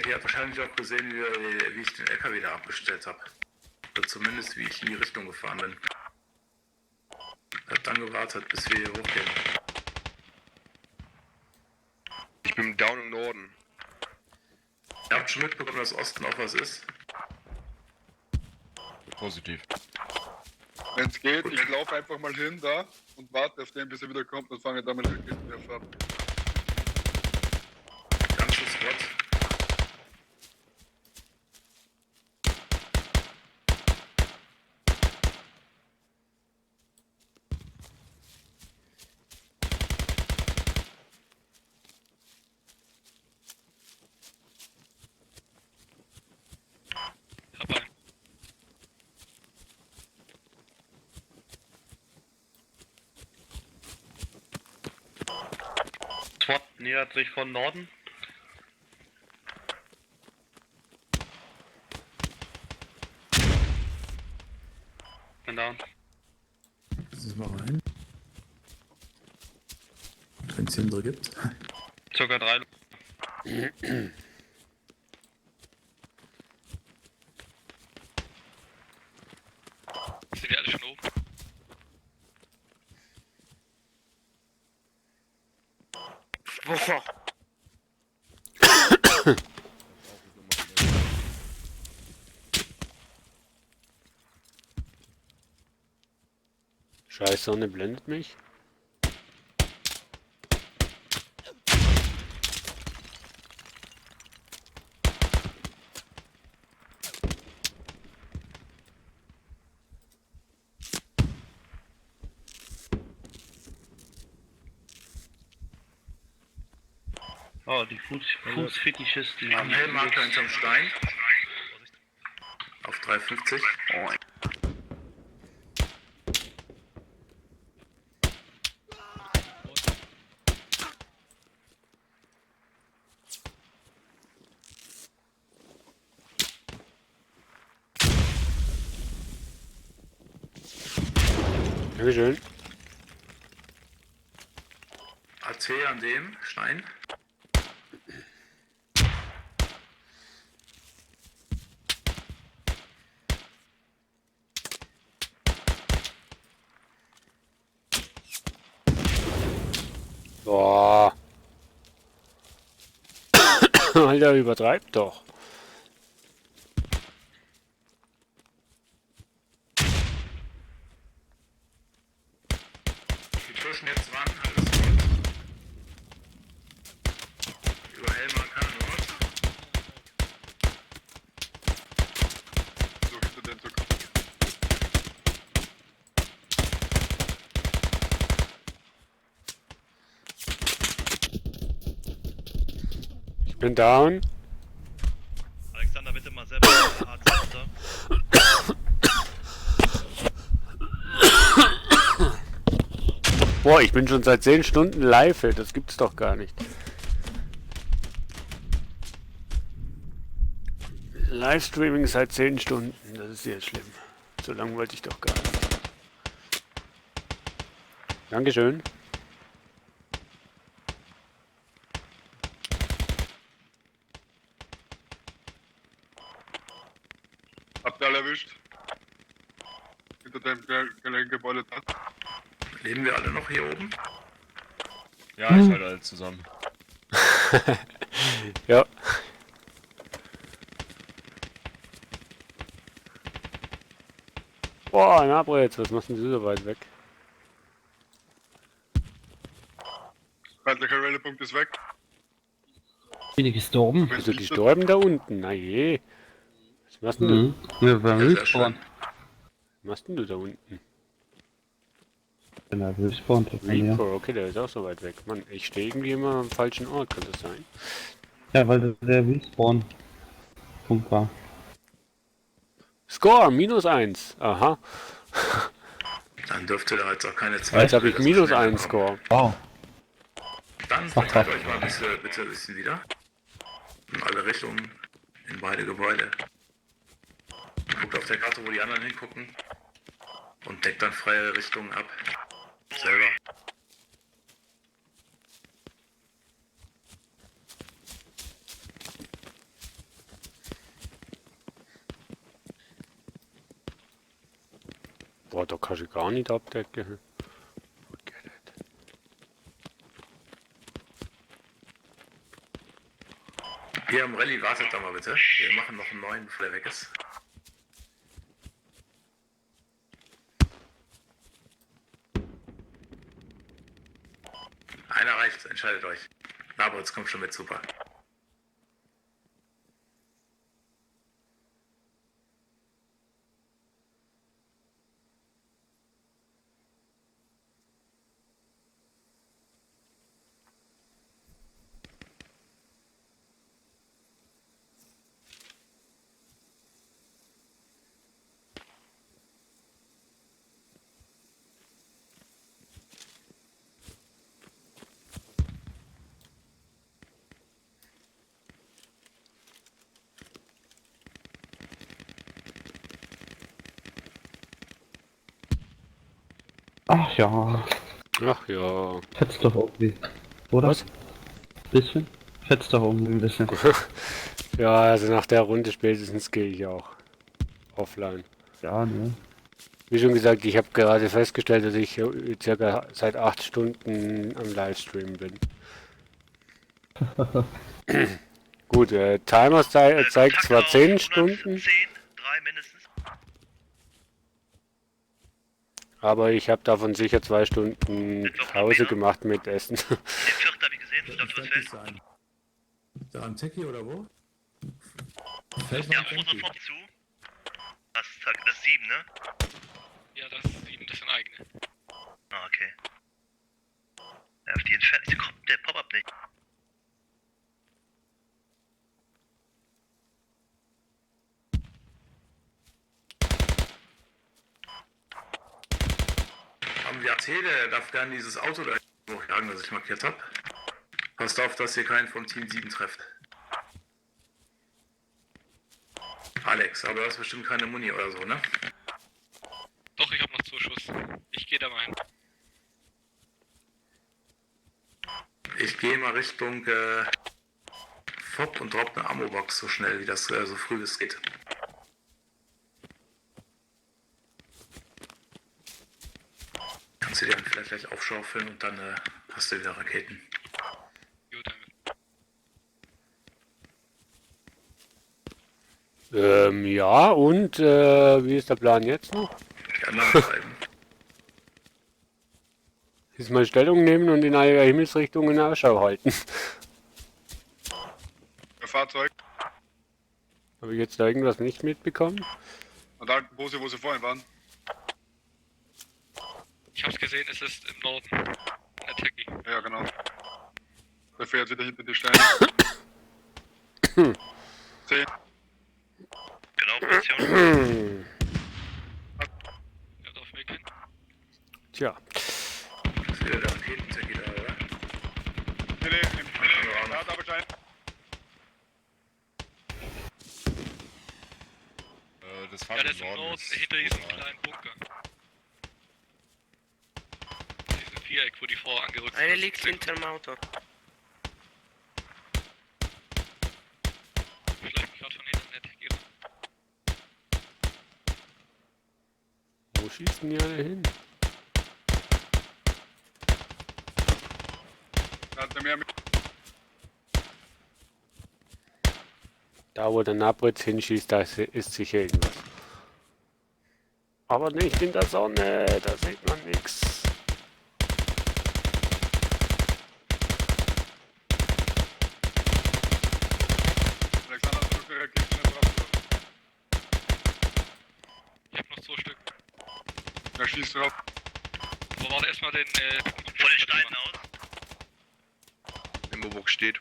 Ihr habt wahrscheinlich auch gesehen, wie ich den LKW da abgestellt habe. Oder zumindest wie ich in die Richtung gefahren bin. Hab dann gewartet, bis wir hier hochgehen. Ich bin down im Norden. Ihr habt schon mitbekommen, dass Osten auch was ist? Positiv. Wenn es geht, ich laufe einfach mal hin da und warte auf den, bis er wieder kommt und fange damit wirklich wieder ab. Ganz schön Spot. SWAT nähert sich von Norden. Bin down. Lass uns mal rein. Wenn es Hinder gibt. Circa 3. Sind die alle schon oben? Boah. Scheiß Sonne blendet mich. Oh, die Fußfetischisten Am Helmmarker hinterm Stein. Auf 350. Oh. Dankeschön. AC an dem Stein. Boah. Alter, übertreibt doch. Die pushen jetzt ran, alles gut. Über Helmmarker Nord. So hinter den Zucker. Ich bin down. Alexander, bitte mal selber Arzt runter. Boah, ich bin schon seit 10 Stunden live, ey. Das gibt's doch gar nicht. Livestreaming seit 10 Stunden, das ist sehr schlimm. So lange wollte ich doch gar nicht. Dankeschön. Habt ihr alle erwischt? Hinter dem Geländegebäude da. Leben wir alle noch hier oben? Ja, ich halte alle zusammen. Ja. Boah, na Brez, was machst denn du so weit weg? Feindlicher Rallye-Punkt ist weg. Bin ich gestorben? Bist du gestorben da unten? Na je. Was machst denn du? Wir waren respawn. Was machst denn du da unten? Bin halt respawned. Reaper, okay, der ist auch so weit weg. Mann, ich stehe irgendwie immer am falschen Ort, kann das sein? Ja, weil der Respawn-Punkt war. Score, -1. Aha. Dann dürfte da jetzt auch keine zwei. Jetzt habe ich -1 Score. Wow. Dann verteilt euch mal bitte ein bisschen wieder. In alle Richtungen, in beide Gebäude. Guckt auf der Karte, wo die anderen hingucken. Und deckt dann freie Richtungen ab. Selber. Boah, da kann ich gar nicht abdecken. Hier am Rallye, wartet da mal bitte. Wir machen noch einen neuen, bevor der weg ist. Einer reicht, entscheidet euch. Nabritz kommt schon mit, super. Ach ja. Ach ja. Fetzt doch irgendwie. Oder? Was? Bisschen? Fetzt doch irgendwie ein bisschen. Ja, also nach der Runde spätestens gehe ich auch offline. Ja, ne. Wie schon gesagt, ich habe gerade festgestellt, dass ich circa seit 8 Stunden am Livestream bin. Gut, Timer zeigt zwar 10 Stunden, 3 mindestens. aber ich habe davon sicher 2 Stunden Pause gemacht mit Essen. Den vierten habe ich gesehen, ich glaube, das fällt. sein. Da am Techie oder wo? Ja, fuhr sofort zu. Das ist 7, ne? Ja, das ist 7, das sind eigene. Ah, okay. Ja, auf die Entfernung kommt der Pop-Up nicht. der darf gerne dieses Auto da hochjagen, das ich markiert habe. Passt auf, dass ihr keinen vom Team 7 trefft. Alex, aber du hast bestimmt keine Muni oder so, ne? Doch, ich habe noch Zuschuss. Ich gehe da mal hin. Ich gehe mal Richtung FOB und drop eine Ammo-Box so schnell wie das, so früh es geht. Kannst du dir dann vielleicht gleich aufschaufeln und dann hast du wieder Raketen. Jo, danke. Ja, und wie ist der Plan jetzt noch? Ja, nachschreiben. Ist mal Stellung nehmen und in einer Himmelsrichtung in Ausschau halten. Fahrzeug. Habe ich jetzt da irgendwas nicht mitbekommen? An der alten Pose, wo sie vorhin waren. Ich hab's gesehen, es ist im Norden. Der Techie. Ja, genau. Der fährt wieder hinter die Steine. 10. Genau, Position. Ja, darf weg hin. Tja. Ist wieder der Raketenzecki da, oder? Nee, im Radarbescheid. Das Ja, Fahrzeug der ist im Norden, hinter diesem kleinen Bunker. Dieses Viereck, wo die Frau angerückt ist. Eine liegt hinterm Auto. Vielleicht mich gerade von hinten der Techie ran. Wo schießen die alle hin? Da wo der Napritz hinschießt, da ist sicher irgendwas. Aber nicht in der Sonne, da sieht man nichts. Alexander, hast du noch eine Rakete in der Brust? Ich hab noch 2 Stück. Ja, schieß drauf. Aber warte erstmal den, Von den Steinen aus. Immoburg steht.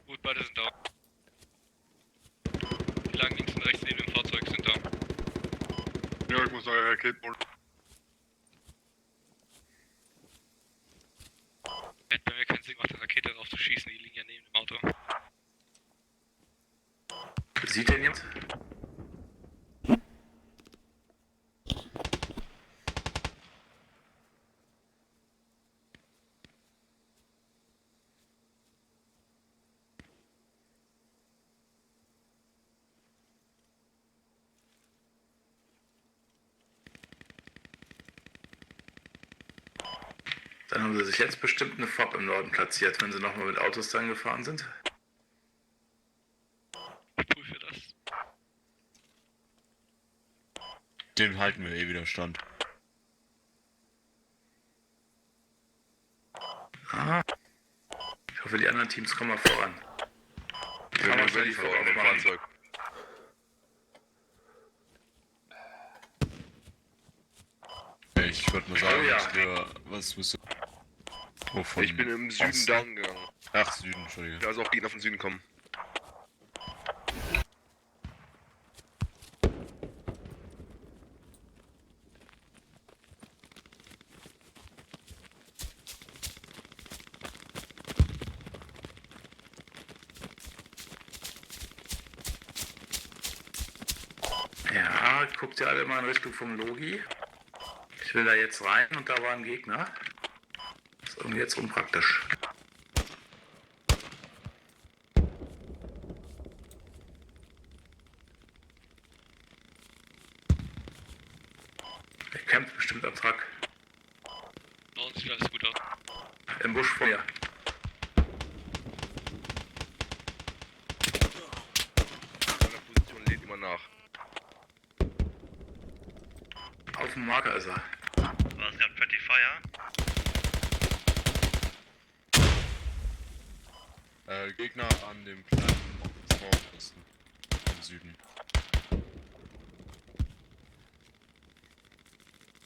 Gut, beide sind da. Die lagen links und rechts neben dem Fahrzeug, sind da. Ja, ich muss eure Raketen holen. Hätte bei mir keinen Sinn gemacht, eine Rakete drauf zu schießen, die liegen ja neben dem Auto. Sieht denn jemand? Dann haben sie sich jetzt bestimmt eine FOB im Norden platziert, wenn sie nochmal mit Autos dann gefahren sind. Ich prüfe das. Den halten wir eh wieder stand. Ah. Ich hoffe, die anderen Teams kommen mal voran. Ich bin mal ready vor dem Fahrzeug. Ich würde mal sagen, Oh ja. dass wir... Was bist du? Wovon? Ich bin im Süden Osten. down gegangen. Ach, Süden, Entschuldige. Ja, also auch Gegner von Süden kommen. Ja, guckt ihr alle mal in Richtung vom Logi. Ich will da jetzt rein und da war ein Gegner. Das ist irgendwie jetzt unpraktisch. Der campt bestimmt am Truck. Norden sieht alles gut aus. Im Busch vor mir. Meine Position lädt immer nach. Auf dem Marker ist er. War es gerade Pretty Fire? Gegner an dem kleinen Mauerposten im Süden.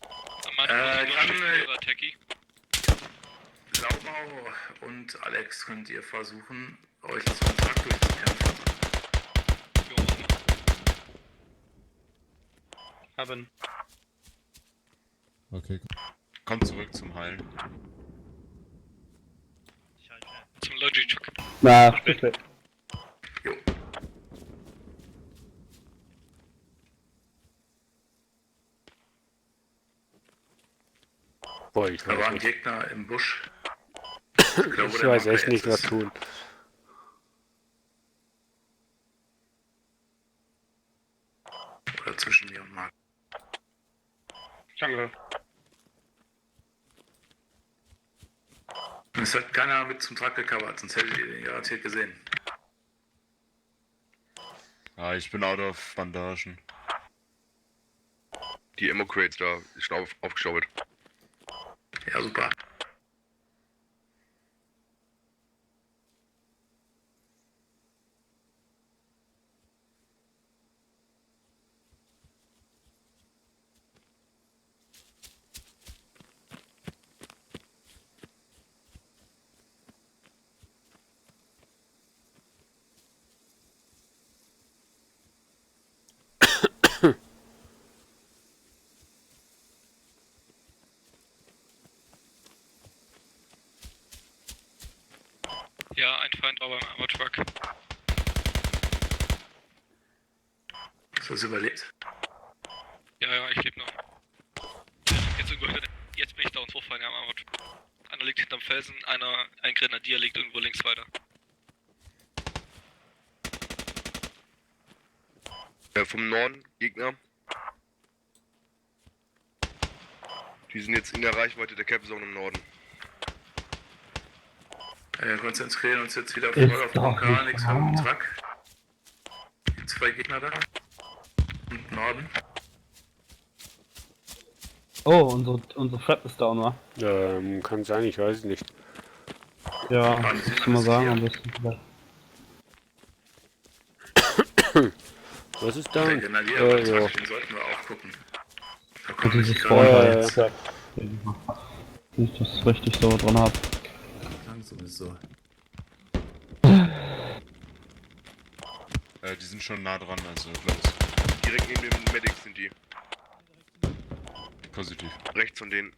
An meiner Position steht der Techie. Laubau und Alex könnt ihr versuchen, euch das Kontakt durchzukämpfen. Haben. Okay. Komm zurück zum Heilen. Zum Logitech. Na, bitte. Boah, ich Da war ein weiß, Gegner im Busch. ich weiß echt nicht, was tun. Oder zwischen mir und Marc. Danke. Es hat keiner mit zum Truck gecovert, sonst hättet ihr den garantiert gesehen. Ah, ich bin out of Bandagen. Die Ammo-Crates da ist aufgestaubelt. Ja, super. Ja, ein Feind war beim Armor Truck. Hast du das überlebt? Ja, ich lebe noch. Jetzt bin ich da und hochfallen am Armor Truck. Einer liegt hinterm Felsen, ein Grenadier liegt irgendwo links weiter. Vom Norden, Gegner. Die sind jetzt in der Reichweite der Cap Zone im Norden. Wir konzentrieren uns jetzt wieder Ist voll auf doch Bunker, nicht nichts wahr. vom Truck. 2 Gegner da. Und Norden. Oh, unsere Trap ist down, wa? Kann sein, ich weiß es nicht. Ja, muss ich mal sagen, am besten vielleicht. Was ist Der da? Grenadier, Ja. den sollten wir auch gucken. Da Und kommt dieses nicht Spawn gerade. halt. Ja. Nicht, dass ich es richtig so dran hab. Klang sowieso. Die sind schon nah dran, also los. Direkt neben dem Medics sind die. Positiv. Rechts von denen.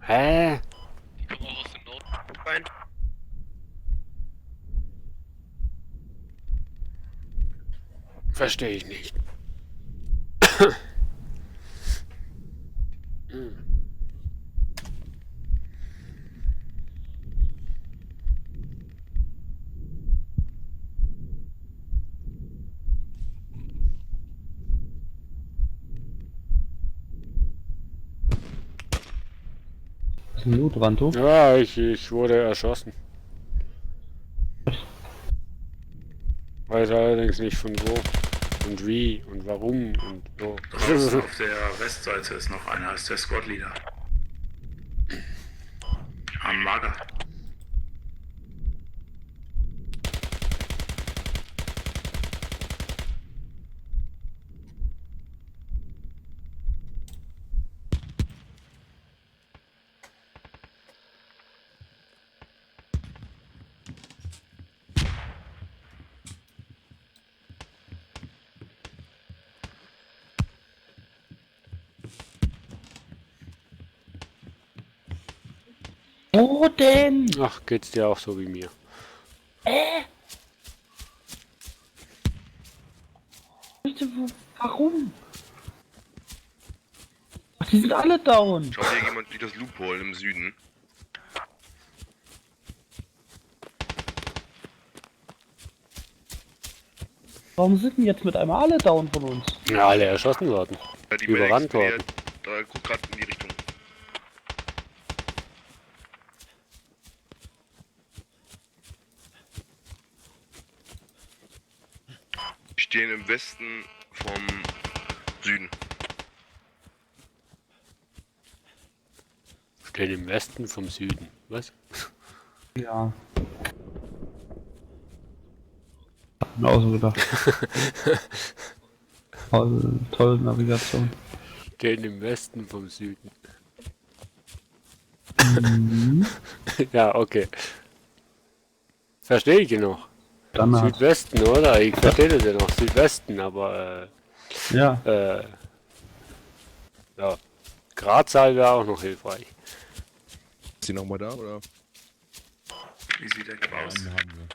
Hä? Die kommen auch aus dem Norden. Rein. Verstehe ich nicht. Ist ein Loot dran, du? Ja, ich wurde erschossen. Weiß allerdings nicht von wo und wie und warum und so. Draußen auf der Westseite ist noch einer, ist der Squad Leader. Am Mager. Wo denn? Ach, geht's dir auch so wie mir. Bitte, warum? Ach, die sind alle down. Schau dir jemand wie das Loophole im Süden. Warum sind denn jetzt mit einmal alle down von uns? Ja, alle erschossen worden. Ja, die Überrannt Medics, worden. Da guck grad in die Richtung. Die stehen im Westen vom Süden. Stehen im Westen vom Süden. Was? Ja. Hab mir auch so gedacht. Tolle Navigation. Stehen im Westen vom Süden. Mhm. Ja, okay. Verstehe ich noch. Standard. Südwesten, oder? Ich verstehe das ja noch. Südwesten, aber Ja. ja. Gradzahl wäre auch noch hilfreich. Ist sie nochmal da, oder? Wie sieht der aus? Einen haben wir.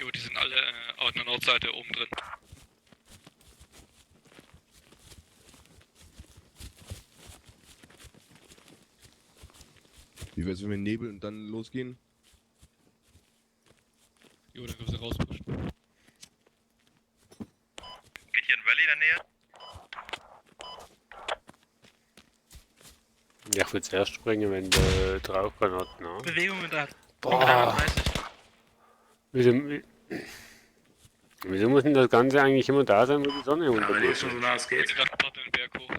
Jo, die sind alle auf der Nordseite oben drin. Wie wär's, wenn wir Nebel und dann losgehen? Jo, dann können wir sie rauspushen. Geht hier ein Valley in der Nähe? Ja, ich würde zuerst springen, wenn der Draufgranaten haben. Bewegung da. Boah. Wieso muss denn das Ganze eigentlich immer da sein, wo die Sonne untergeht? Schon so nah es geht. Den Berg hoch.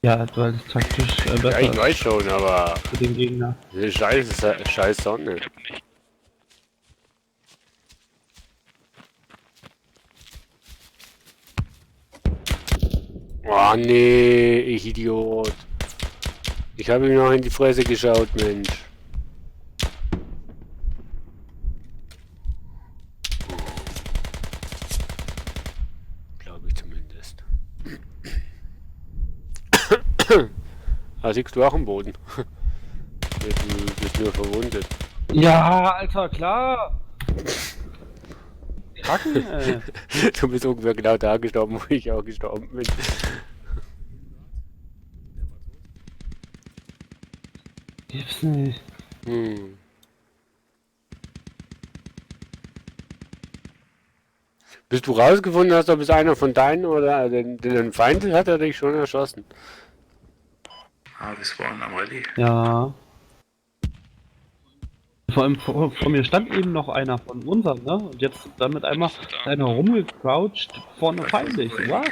Ja, weil es taktisch besser Ja, ich weiß schon, aber für den Gegner. diese scheiß Sonne. Oh nee, ich Idiot. Ich habe ihm noch in die Fresse geschaut, Mensch. Glaube ich zumindest. Ah, siehst du auch am Boden? Du bist nur verwundet. Ja, Alter, klar! Kacken, ey. Du bist ungefähr genau da gestorben, wo ich auch gestorben bin. Gibt's nicht. Bis du rausgefunden hast, ob es einer von deinen oder den Feind ist, hat er dich schon erschossen. Ah, wir spawnen am Rallye. Ja. Vor allem vor mir stand eben noch einer von unseren, ne? Und jetzt dann mit einmal einer rumgecroucht vorne feindlich. Was?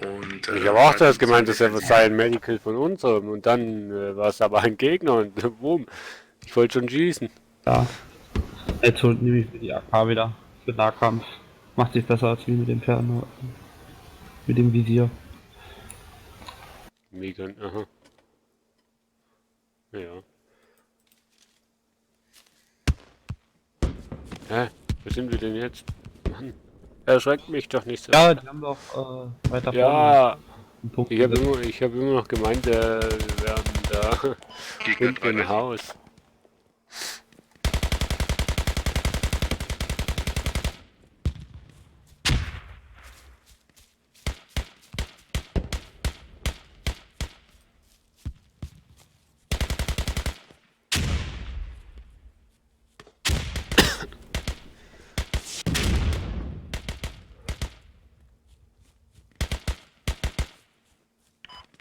Und, Ich habe auch das gemeint, das sei ein Medical von unserem und dann war es aber ein Gegner und boom. Ich wollte schon schießen. Ja. Jetzt nehme ich mir die AK wieder für Nahkampf. Macht sich besser als wie mit dem Fern mit dem Visier. Mega, aha. Ja. Hä? Wo sind wir denn jetzt? Mann. Erschreckt mich doch nicht so. Ja, die haben doch weiter ja, vorne. Ich hab immer noch gemeint, wir wären da unten im Haus.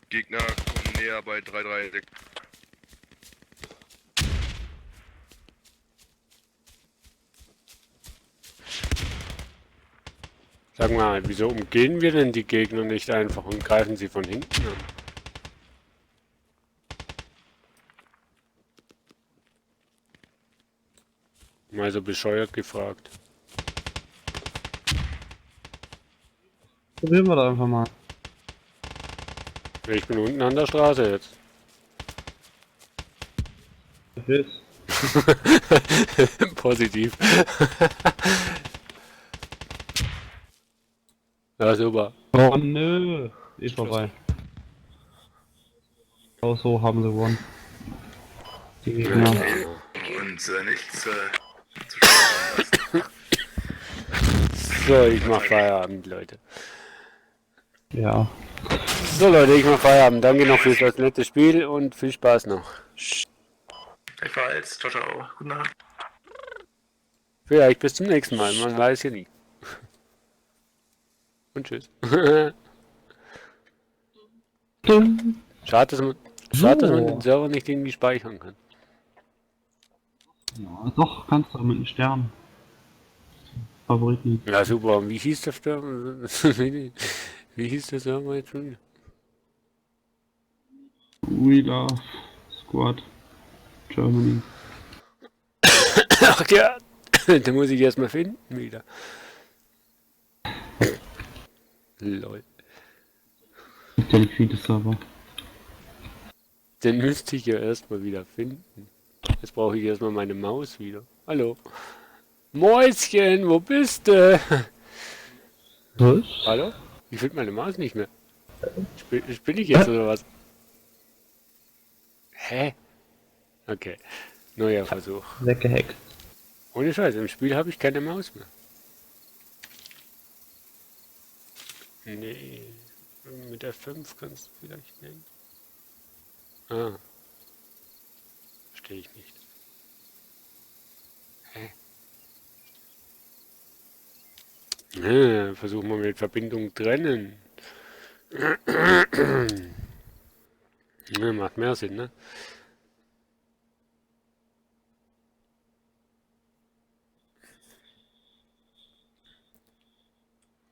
Gegner kommen näher bei 336. Sag mal, wieso umgehen wir denn die Gegner nicht einfach und greifen sie von hinten an? Mal so bescheuert gefragt. Probieren wir da einfach mal. Ich bin unten an der Straße jetzt. Positiv. Ja, super. Oh nö, ist vorbei. Oh, so haben sie gewonnen. Die Gegner. Und nichts zu schauen. So, ich mach Feierabend, Leute. Ja. So Leute, ich mach Feierabend. Danke noch für das nette Spiel und viel Spaß noch. Gleichfalls. Ciao, ciao. Guten Nacht. Vielleicht bis zum nächsten Mal, man weiß ja nie. Und tschüss. Schade, dass man den Server nicht irgendwie speichern kann. Ja, doch, kannst du mit einem Stern. Favoriten. Ja, super. Und wie hieß der Server? Wie hieß der Server jetzt schon? We Love Squad Germany. Ach ja, den muss ich erstmal finden wieder. Lol. Der liquide Server. Den müsste ich ja erstmal wieder finden. Jetzt brauche ich erstmal meine Maus wieder. Hallo. Mäuschen, wo bist du? Was? Hallo? Ich finde meine Maus nicht mehr. Spiel ich jetzt oder was? Hä? Okay. Neuer Versuch. Weggehackt. Ohne Scheiß, im Spiel habe ich keine Maus mehr. Nee. Mit der 5 kannst du vielleicht nehmen. Ah. Verstehe ich nicht. Hä? Versuchen wir mit Verbindung trennen. Ja, macht mehr Sinn, ne?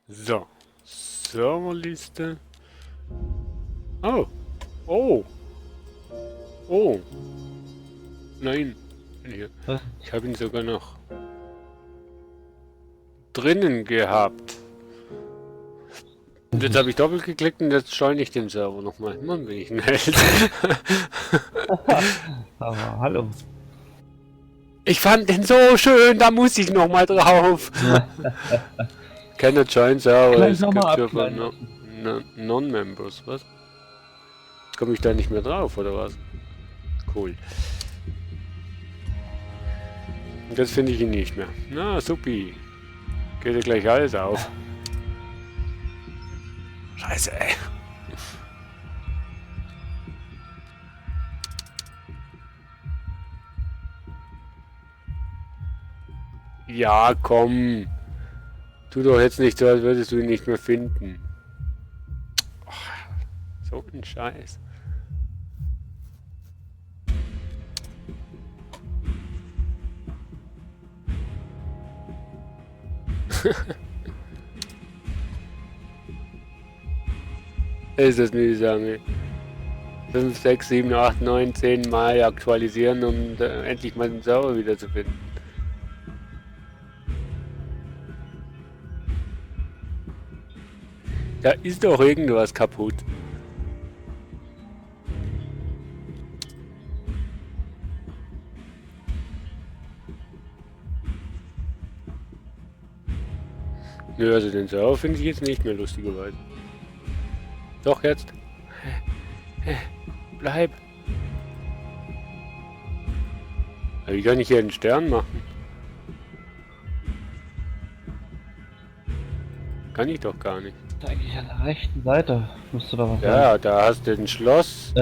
So. Serverliste. Oh. Oh. Oh. Nein. Hier. Ich habe ihn sogar noch drinnen gehabt. Und jetzt habe ich doppelt geklickt und jetzt scheune ich den Server nochmal. Mann, bin ich ein Held. Aber hallo. Ich fand den so schön, da muss ich nochmal drauf. Cannot join Server. Gleich nochmal abklären. Non-Members, was? Komme ich da nicht mehr drauf, oder was? Cool. Und jetzt finde ich ihn nicht mehr. Na, supi. Geht ja gleich alles auf. Scheiße, ey. Ja, komm. Tu doch jetzt nicht so, als würdest du ihn nicht mehr finden. Oh, so ein Scheiß. Ist das mühsam, ey. 5, 6, 7, 8, 9, 10 Mal aktualisieren, um endlich mal den Server wieder zu finden. Da ist doch irgendwas kaputt. Nö, also den Server finde ich jetzt nicht mehr, lustigerweise. Doch, jetzt. Bleib. Aber wie kann ich hier einen Stern machen? Kann ich doch gar nicht. Eigentlich an der rechten Seite musst du da was Ja, da hast du ein Schloss,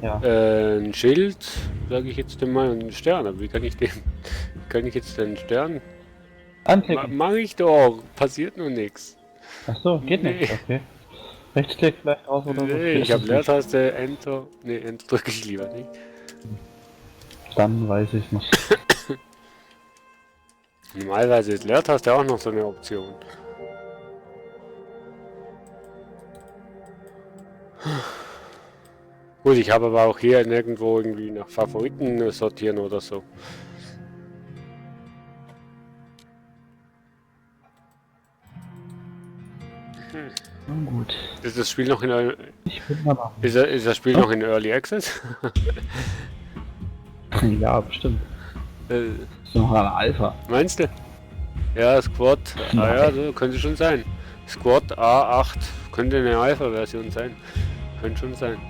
ja. ein Schild, sage ich jetzt mal, und einen Stern. Aber wie kann ich den, kann ich jetzt den Stern anklicken? Mach ich doch, passiert nur nichts. Ach so, geht nicht, okay. Rechtsklick vielleicht raus oder so? Nee, ich habe Leertaste, Enter, nee, Enter drücke ich lieber nicht. Dann weiß ich nicht. Normalerweise ist Leertaste auch noch so eine Option. Gut, ich habe aber auch hier nirgendwo irgendwie nach Favoriten sortieren oder so. Gut. Ist das Spiel noch in ich bin aber ist das Spiel noch in Early Access? ja, bestimmt. Ist noch eine Alpha. Meinst du? Ja, Squad. Ah ja, so könnte schon sein. Squad A8 könnte eine Alpha-Version sein. Könnte schon sein.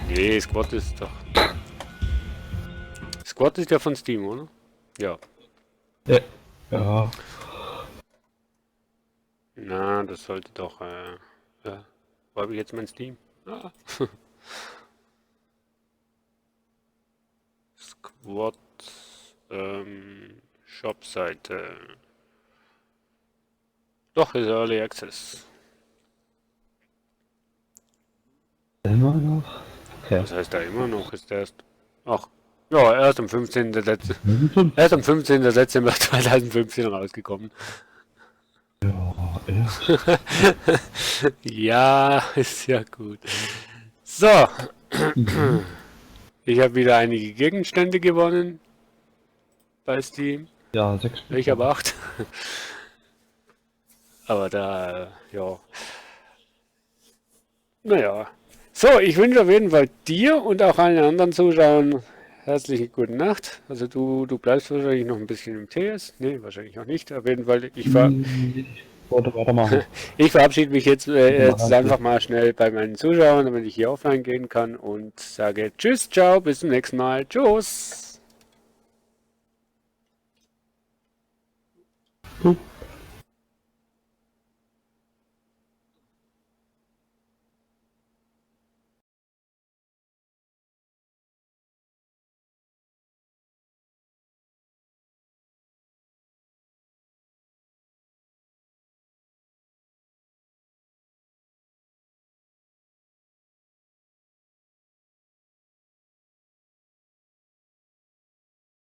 Nee, Squad ist doch. Squad ist ja von Steam, oder? Ja. Ja. Na, das sollte doch. Ja. Wo habe ich jetzt mein Steam? Ah. Squad Shop-Seite. Doch, ist Early Access. Immer noch? Okay. Was heißt da immer noch? Ist erst. Ach. Ja, erst am 15. Dezember 2015 rausgekommen. Ja, echt. Ja, ist ja gut. So. Ich habe wieder einige Gegenstände gewonnen. Bei Steam. Ja, 6 Stück. Ich habe 8. Aber da, ja. Naja. So, ich wünsche auf jeden Fall dir und auch allen anderen Zuschauern herzliche gute Nacht. Also du bleibst wahrscheinlich noch ein bisschen im TS. Nee, wahrscheinlich auch nicht. Auf jeden Fall, ich wollte weitermachen. Ich verabschiede mich jetzt einfach mal schnell bei meinen Zuschauern, damit ich hier offline gehen kann und sage Tschüss, ciao, bis zum nächsten Mal. Tschüss. Gut.